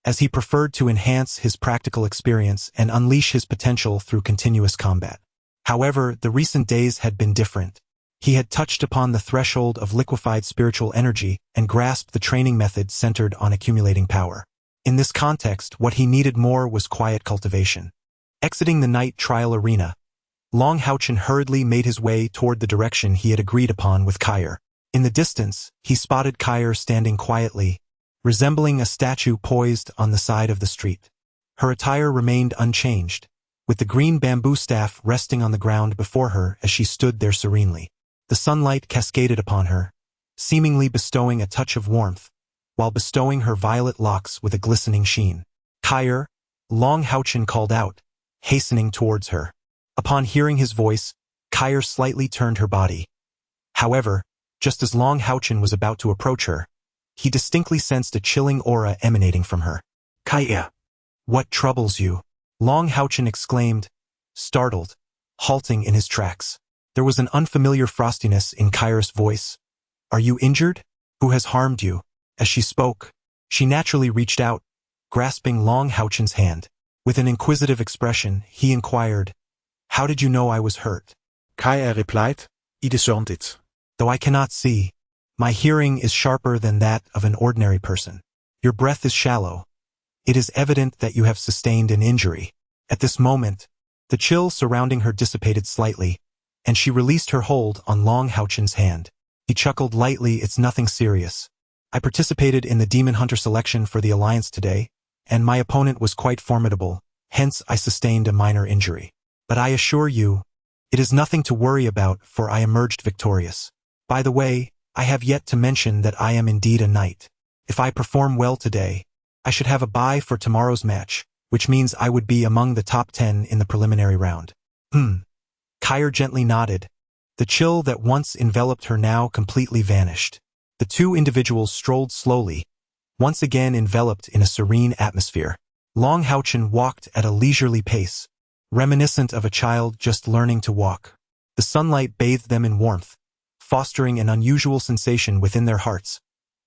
S2: as he preferred to enhance his practical experience and unleash his potential through continuous combat. However, the recent days had been different. He had touched upon the threshold of liquefied spiritual energy and grasped the training method centered on accumulating power. In this context, what he needed more was quiet cultivation. Exiting the night trial arena, Long HaoChen hurriedly made his way toward the direction he had agreed upon with Kair. In the distance, he spotted Kair standing quietly, resembling a statue poised on the side of the street. Her attire remained unchanged, with the green bamboo staff resting on the ground before her as she stood there serenely. The sunlight cascaded upon her, seemingly bestowing a touch of warmth, while bestowing her violet locks with a glistening sheen. "Kair," Long HaoChen called out, hastening towards her. Upon hearing his voice, Kair slightly turned her body. However, just as Long HaoChen was about to approach her, he distinctly sensed a chilling aura emanating from her. "Kair, what troubles you?" Long HaoChen exclaimed, startled, halting in his tracks. There was an unfamiliar frostiness in Kair's voice. "Are you injured? Who has harmed you?" As she spoke, she naturally reached out, grasping Long HaoChen's hand. With an inquisitive expression, he inquired, "How did you know I was hurt?"
S3: Kair replied, "I discerned it."
S2: "Though I cannot see, my hearing is sharper than that of an ordinary person. Your breath is shallow. It is evident that you have sustained an injury." At this moment, the chill surrounding her dissipated slightly, and she released her hold on Long HaoChen's hand. He chuckled lightly. "It's nothing serious. I participated in the Demon Hunter selection for the Alliance today, and my opponent was quite formidable, hence I sustained a minor injury. But I assure you, it is nothing to worry about, for I emerged victorious. By the way, I have yet to mention that I am indeed a knight. If I perform well today, I should have a bye for tomorrow's match, which means I would be among the top 10 in the preliminary round." Kair gently nodded. The chill that once enveloped her now completely vanished. The two individuals strolled slowly, once again enveloped in a serene atmosphere. Long HaoChen walked at a leisurely pace, reminiscent of a child just learning to walk. The sunlight bathed them in warmth, fostering an unusual sensation within their hearts,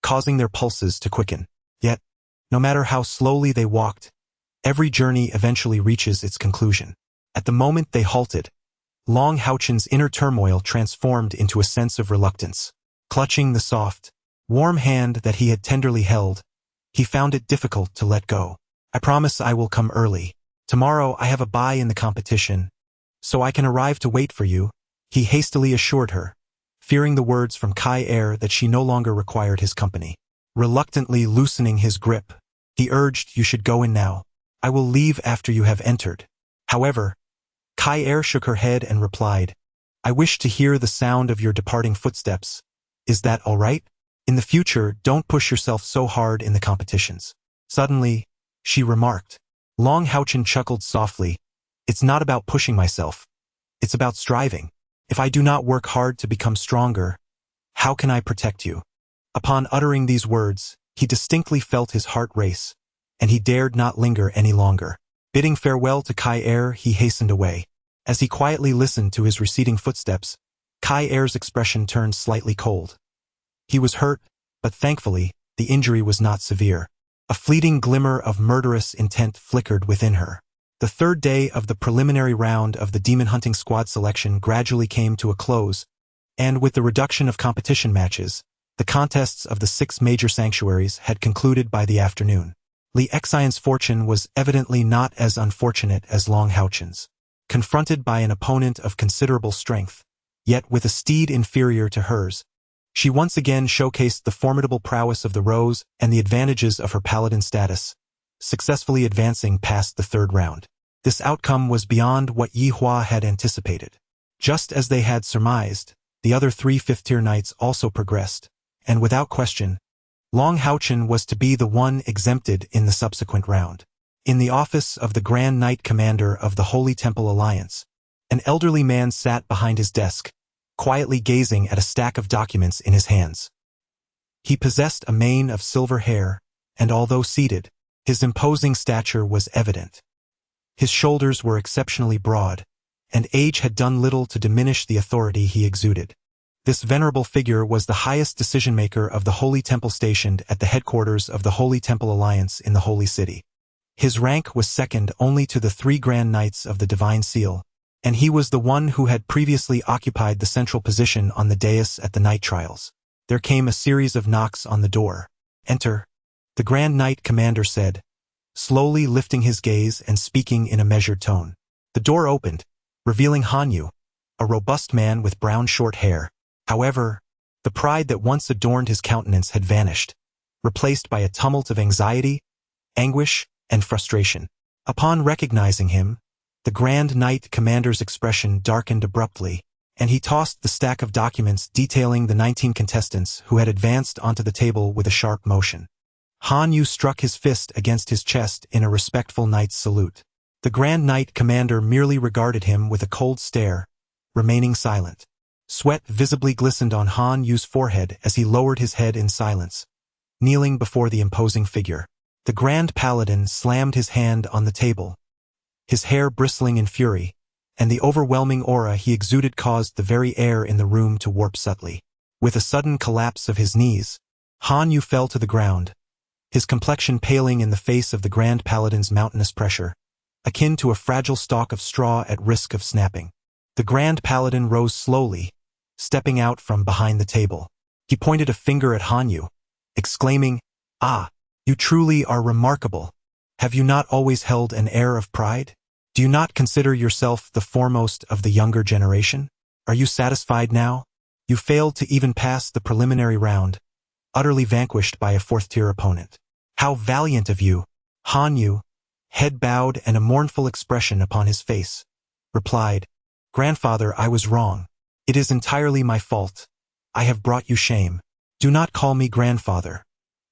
S2: causing their pulses to quicken. Yet, no matter how slowly they walked, every journey eventually reaches its conclusion. At the moment they halted, Long HaoChen's inner turmoil transformed into a sense of reluctance. Clutching the soft, warm hand that he had tenderly held, he found it difficult to let go. "I promise I will come early. Tomorrow I have a bye in the competition, so I can arrive to wait for you," he hastily assured her, fearing the words from Kair that she no longer required his company. Reluctantly loosening his grip, he urged, "You should go in now. I will leave after you have entered." However, Kair shook her head and replied, "I wish to hear the sound of your departing footsteps. Is that all right? In the future, don't push yourself so hard in the competitions." Suddenly, she remarked. Long HaoChen chuckled softly. "It's not about pushing myself. It's about striving. If I do not work hard to become stronger, how can I protect you?" Upon uttering these words, he distinctly felt his heart race, and he dared not linger any longer. Bidding farewell to Kair, he hastened away. As he quietly listened to his receding footsteps, Kair's expression turned slightly cold. He was hurt, but thankfully, the injury was not severe. A fleeting glimmer of murderous intent flickered within her. The third day of the preliminary round of the Demon Hunting Squad selection gradually came to a close, and with the reduction of competition matches, The contests of the 6 major sanctuaries had concluded by the afternoon. Li Xian's fortune was evidently not as unfortunate as Long HaoChen's. Confronted by an opponent of considerable strength, yet with a steed inferior to hers, she once again showcased the formidable prowess of the Rose and the advantages of her paladin status, successfully advancing past the 3rd round. This outcome was beyond what Yi Hua had anticipated. Just as they had surmised, the other 3 fifth-tier knights also progressed, and without question, Long HaoChen was to be the one exempted in the subsequent round. In the office of the Grand Knight Commander of the Holy Temple Alliance, an elderly man sat behind his desk, quietly gazing at a stack of documents in his hands. He possessed a mane of silver hair, and although seated, his imposing stature was evident. His shoulders were exceptionally broad, and age had done little to diminish the authority he exuded. This venerable figure was the highest decision-maker of the Holy Temple stationed at the headquarters of the Holy Temple Alliance in the Holy City. His rank was second only to the 3 Grand Knights of the Divine Seal, and he was the one who had previously occupied the central position on the dais at the night trials. There came a series of knocks on the door. "Enter," the Grand Knight Commander said, slowly lifting his gaze and speaking in a measured tone. The door opened, revealing Han Yu, a robust man with brown short hair. However, the pride that once adorned his countenance had vanished, replaced by a tumult of anxiety, anguish, and frustration. Upon recognizing him, the Grand Knight Commander's expression darkened abruptly, and he tossed the stack of documents detailing the 19 contestants who had advanced onto the table with a sharp motion. Han Yu struck his fist against his chest in a respectful knight's salute. The Grand Knight Commander merely regarded him with a cold stare, remaining silent. Sweat visibly glistened on Han Yu's forehead as he lowered his head in silence, kneeling before the imposing figure. The Grand Paladin slammed his hand on the table, his hair bristling in fury, and the overwhelming aura he exuded caused the very air in the room to warp subtly. With a sudden collapse of his knees, Han Yu fell to the ground, his complexion paling in the face of the Grand Paladin's mountainous pressure, akin to a fragile stalk of straw at risk of snapping. The Grand Paladin rose slowly, stepping out from behind the table. He pointed a finger at Han Yu, exclaiming, "Ah, you truly are remarkable. Have you not always held an air of pride? Do you not consider yourself the foremost of the younger generation? Are you satisfied now? You failed to even pass the preliminary round, utterly vanquished by a 4th-tier opponent. How valiant of you!" Han Yu, head bowed and a mournful expression upon his face, replied, "Grandfather, I was wrong. It is entirely my fault. I have brought you shame. Do not call me grandfather.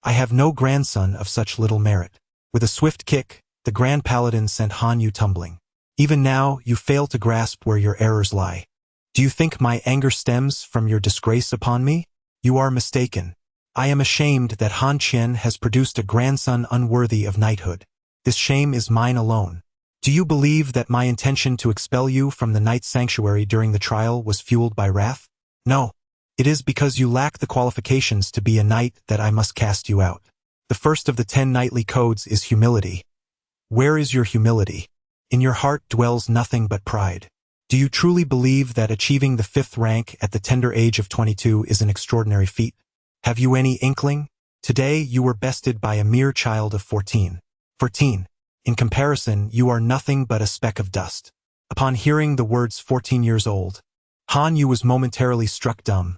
S2: I have no grandson of such little merit." With a swift kick, the Grand Paladin sent Han Yu tumbling. "Even now, you fail to grasp where your errors lie. Do you think my anger stems from your disgrace upon me? You are mistaken. I am ashamed that HaoChen has produced a grandson unworthy of knighthood. This shame is mine alone. Do you believe that my intention to expel you from the Knight's Sanctuary during the trial was fueled by wrath? No. It is because you lack the qualifications to be a knight that I must cast you out. The first of the 10 knightly codes is humility. Where is your humility? In your heart dwells nothing but pride. Do you truly believe that achieving the 5th rank at the tender age of 22 is an extraordinary feat? Have you any inkling? Today you were bested by a mere child of 14. 14. In comparison, you are nothing but a speck of dust. Upon hearing the words 14 years old, Han Yu was momentarily struck dumb.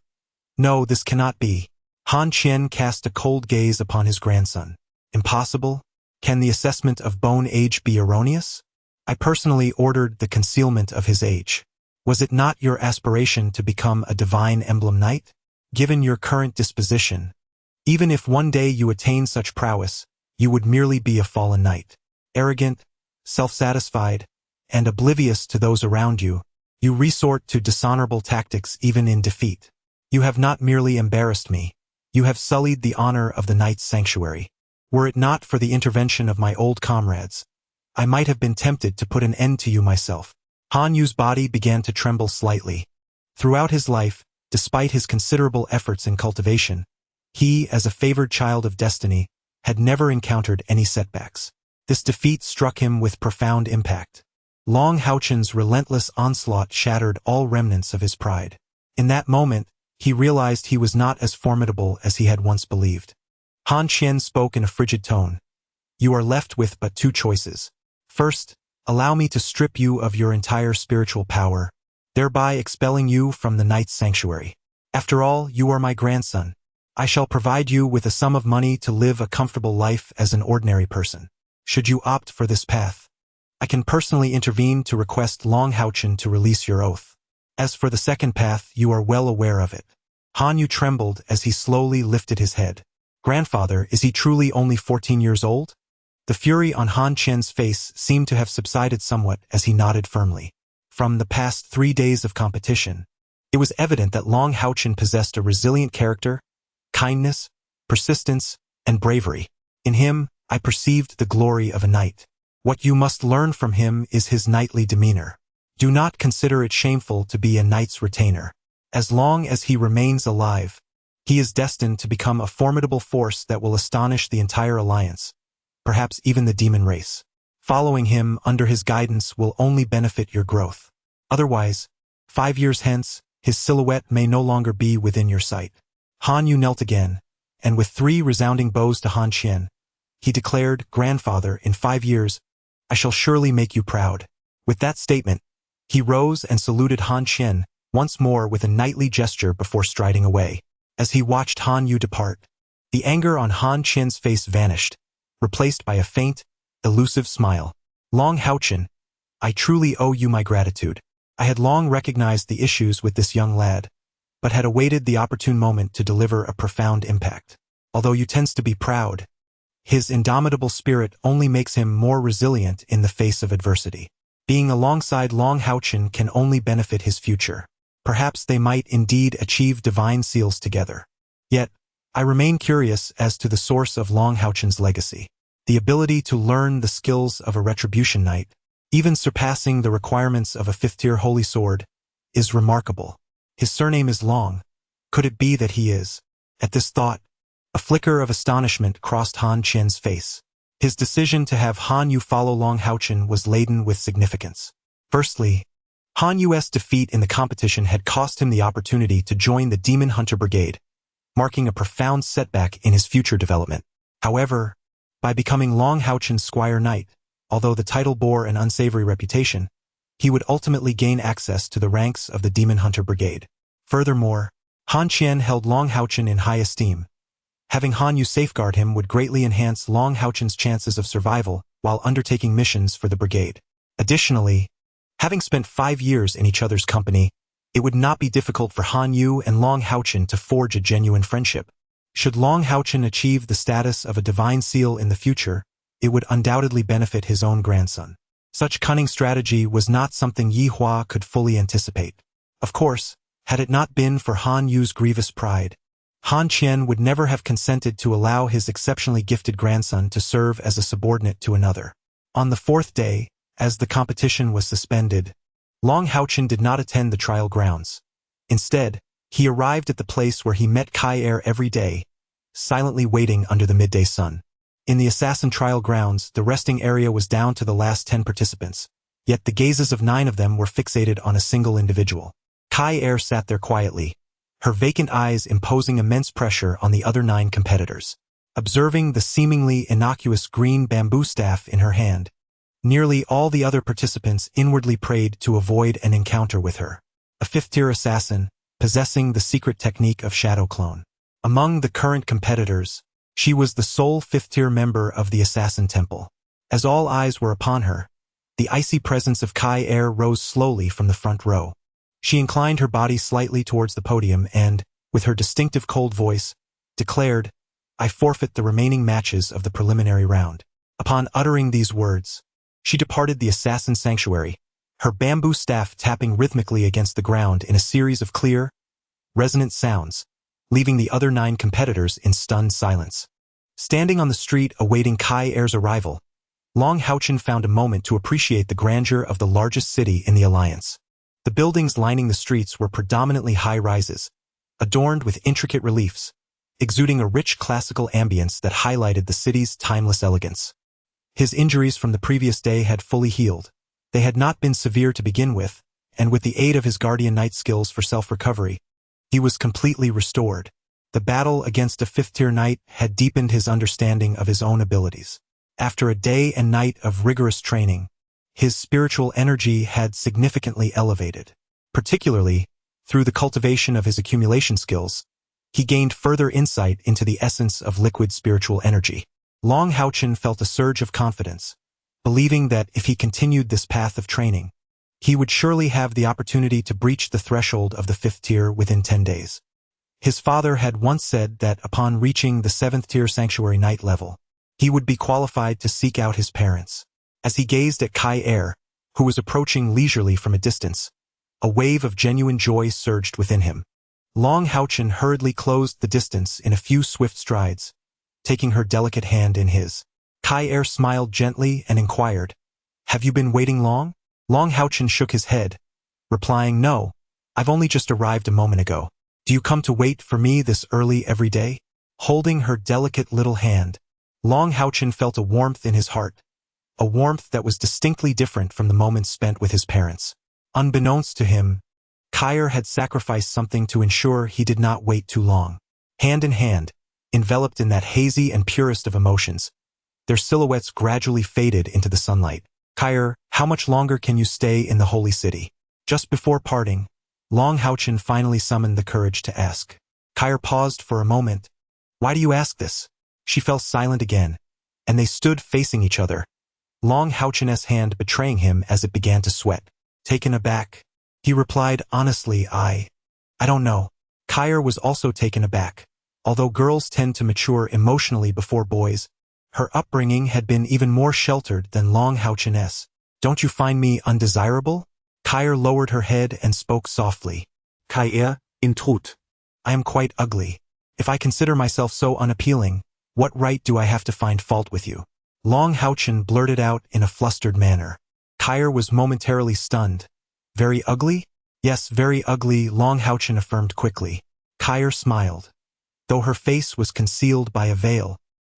S2: No, this cannot be. HaoChen cast a cold gaze upon his grandson. Impossible? Can the assessment of bone age be erroneous? I personally ordered the concealment of his age. Was it not your aspiration to become a divine emblem knight? Given your current disposition, even if one day you attain such prowess, you would merely be a fallen knight. Arrogant, self-satisfied, and oblivious to those around you, you resort to dishonorable tactics even in defeat. You have not merely embarrassed me, you have sullied the honor of the Knight's Sanctuary. Were it not for the intervention of my old comrades, I might have been tempted to put an end to you myself. Han Yu's body began to tremble slightly. Throughout his life, despite his considerable efforts in cultivation, he, as a favored child of destiny, had never encountered any setbacks. This defeat struck him with profound impact. Long HaoChen's relentless onslaught shattered all remnants of his pride. In that moment, he realized he was not as formidable as he had once believed. HaoChen spoke in a frigid tone. You are left with but two choices. First, allow me to strip you of your entire spiritual power, thereby expelling you from the night's sanctuary. After all, you are my grandson. I shall provide you with a sum of money to live a comfortable life as an ordinary person. Should you opt for this path, I can personally intervene to request HaoChen to release your oath. As for the second path, you are well aware of it. Hanyu trembled as he slowly lifted his head. Grandfather, is he truly only 14 years old? The fury on HaoChen's face seemed to have subsided somewhat as he nodded firmly. From the past 3 days of competition, it was evident that HaoChen possessed a resilient character, kindness, persistence, and bravery. In him, I perceived the glory of a knight. What you must learn from him is his knightly demeanor. Do not consider it shameful to be a knight's retainer. As long as he remains alive, he is destined to become a formidable force that will astonish the entire alliance, perhaps even the demon race. Following him under his guidance will only benefit your growth. Otherwise, 5 years hence, his silhouette may no longer be within your sight. Hanyu knelt again, and with 3 resounding bows to HaoChen, he declared, Grandfather, in 5 years, I shall surely make you proud. With that statement, he rose and saluted HaoChen once more with a knightly gesture before striding away. As he watched Hanyu depart, the anger on HaoChen's face vanished, replaced by a faint, elusive smile. HaoChen, I truly owe you my gratitude. I had long recognized the issues with this young lad, but had awaited the opportune moment to deliver a profound impact. Although you tends to be proud, his indomitable spirit only makes him more resilient in the face of adversity. Being alongside HaoChen can only benefit his future. Perhaps they might indeed achieve divine seals together. Yet, I remain curious as to the source of HaoChen's legacy. The ability to learn the skills of a retribution knight, even surpassing the requirements of a 5th-tier holy sword, is remarkable. His surname is Long. Could it be that he is? At this thought, a flicker of astonishment crossed HaoChen's face. His decision to have Hanyu follow HaoChen was laden with significance. Firstly, Hanyu's defeat in the competition had cost him the opportunity to join the Demon Hunter Brigade, marking a profound setback in his future development. However, by becoming HaoChen's Squire Knight, although the title bore an unsavory reputation, he would ultimately gain access to the ranks of the Demon Hunter Brigade. Furthermore, HaoChen held HaoChen in high esteem. Having Hanyu safeguard him would greatly enhance HaoChen's chances of survival while undertaking missions for the brigade. Additionally, having spent 5 years in each other's company, it would not be difficult for Hanyu and HaoChen to forge a genuine friendship. Should HaoChen achieve the status of a divine seal in the future, it would undoubtedly benefit his own grandson. Such cunning strategy was not something Yihua could fully anticipate. Of course, had it not been for Hanyu's grievous pride, HaoChen would never have consented to allow his exceptionally gifted grandson to serve as a subordinate to another. On the 4th day, as the competition was suspended, HaoChen did not attend the trial grounds. Instead, he arrived at the place where he met Kai every day, silently waiting under the midday sun. In the assassin trial grounds, the resting area was down to the last 10 participants, yet the gazes of 9 of them were fixated on a single individual. Kai sat there quietly, her vacant eyes imposing immense pressure on the other 9 competitors. Observing the seemingly innocuous green bamboo staff in her hand, nearly all the other participants inwardly prayed to avoid an encounter with her. A 5th-tier assassin, possessing the secret technique of shadow clone. Among the current competitors, she was the sole 5th-tier member of the Assassin Temple. As all eyes were upon her, the icy presence of Kai rose slowly from the front row. She inclined her body slightly towards the podium and, with her distinctive cold voice, declared, I forfeit the remaining matches of the preliminary round. Upon uttering these words, she departed the assassin sanctuary, her bamboo staff tapping rhythmically against the ground in a series of clear, resonant sounds, leaving the other 9 competitors in stunned silence. Standing on the street awaiting Kai-er's arrival, HaoChen found a moment to appreciate the grandeur of the largest city in the Alliance. The buildings lining the streets were predominantly high-rises, adorned with intricate reliefs, exuding a rich classical ambience that highlighted the city's timeless elegance. His injuries from the previous day had fully healed. They had not been severe to begin with, and with the aid of his guardian knight skills for self-recovery, He was completely restored. The battle against a fifth-tier knight had deepened his understanding of his own abilities. After a day and night of rigorous training, his spiritual energy had significantly elevated. Particularly, through the cultivation of his accumulation skills, he gained further insight into the essence of liquid spiritual energy. HaoChen felt a surge of confidence, believing that if he continued this path of training, he would surely have the opportunity to breach the threshold of the fifth tier within 10 days. His father had once said that upon reaching the 7th-tier sanctuary knight level, he would be qualified to seek out his parents. As he gazed at Kai, who was approaching leisurely from a distance, a wave of genuine joy surged within him. HaoChen hurriedly closed the distance in a few swift strides, taking her delicate hand in his. Kai smiled gently and inquired, "Have you been waiting long?" HaoChen shook his head, replying, "No, I've only just arrived a moment ago. Do you come to wait for me this early every day?" Holding her delicate little hand, HaoChen felt a warmth in his heart, a warmth that was distinctly different from the moments spent with his parents. Unbeknownst to him, Kai had sacrificed something to ensure he did not wait too long. Hand in hand, enveloped in that hazy and purest of emotions, their silhouettes gradually faded into the sunlight. "Kai, how much longer can you stay in the holy city?" Just before parting, HaoChen finally summoned the courage to ask. Kai paused for a moment. "Why do you ask this?" She fell silent again, and they stood facing each other, HaoChen's hand betraying him as it began to sweat. Taken aback, he replied honestly, I don't know." Kai was also taken aback. Although girls tend to mature emotionally before boys, her upbringing had been even more sheltered than HaoChen's. "Don't you find me undesirable?" Kai lowered her head and spoke softly.
S3: Kai, in truth.
S2: "I am quite ugly. If I consider myself so unappealing, what right do I have to find fault with you?" HaoChen blurted out in a flustered manner. Kai was momentarily stunned. "Very ugly?" "Yes, very ugly," HaoChen affirmed quickly. Kai smiled. Though her face was concealed by a veil,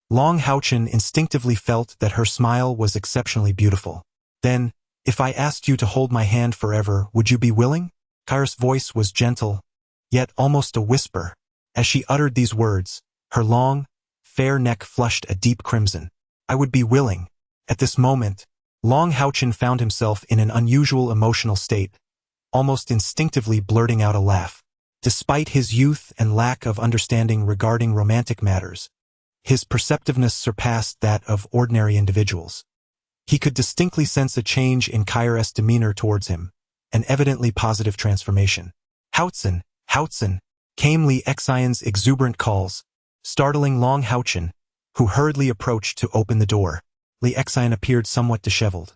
S2: HaoChen instinctively felt that her smile was exceptionally beautiful. "Then, if I asked you to hold my hand forever, would you be willing?" Kai's voice was gentle, yet almost a whisper. As she uttered these words, her long, fair neck flushed a deep crimson. "I would be willing." At this moment, HaoChen found himself in an unusual emotional state, almost instinctively blurting out a laugh. Despite his youth and lack of understanding regarding romantic matters, his perceptiveness surpassed that of ordinary individuals. He could distinctly sense a change in Kai's demeanor towards him, an evidently positive transformation. "HaoChen," came Li Xian's exuberant calls, startling HaoChen, who hurriedly approached to open the door. Li Xian appeared somewhat disheveled.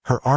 S2: Her arm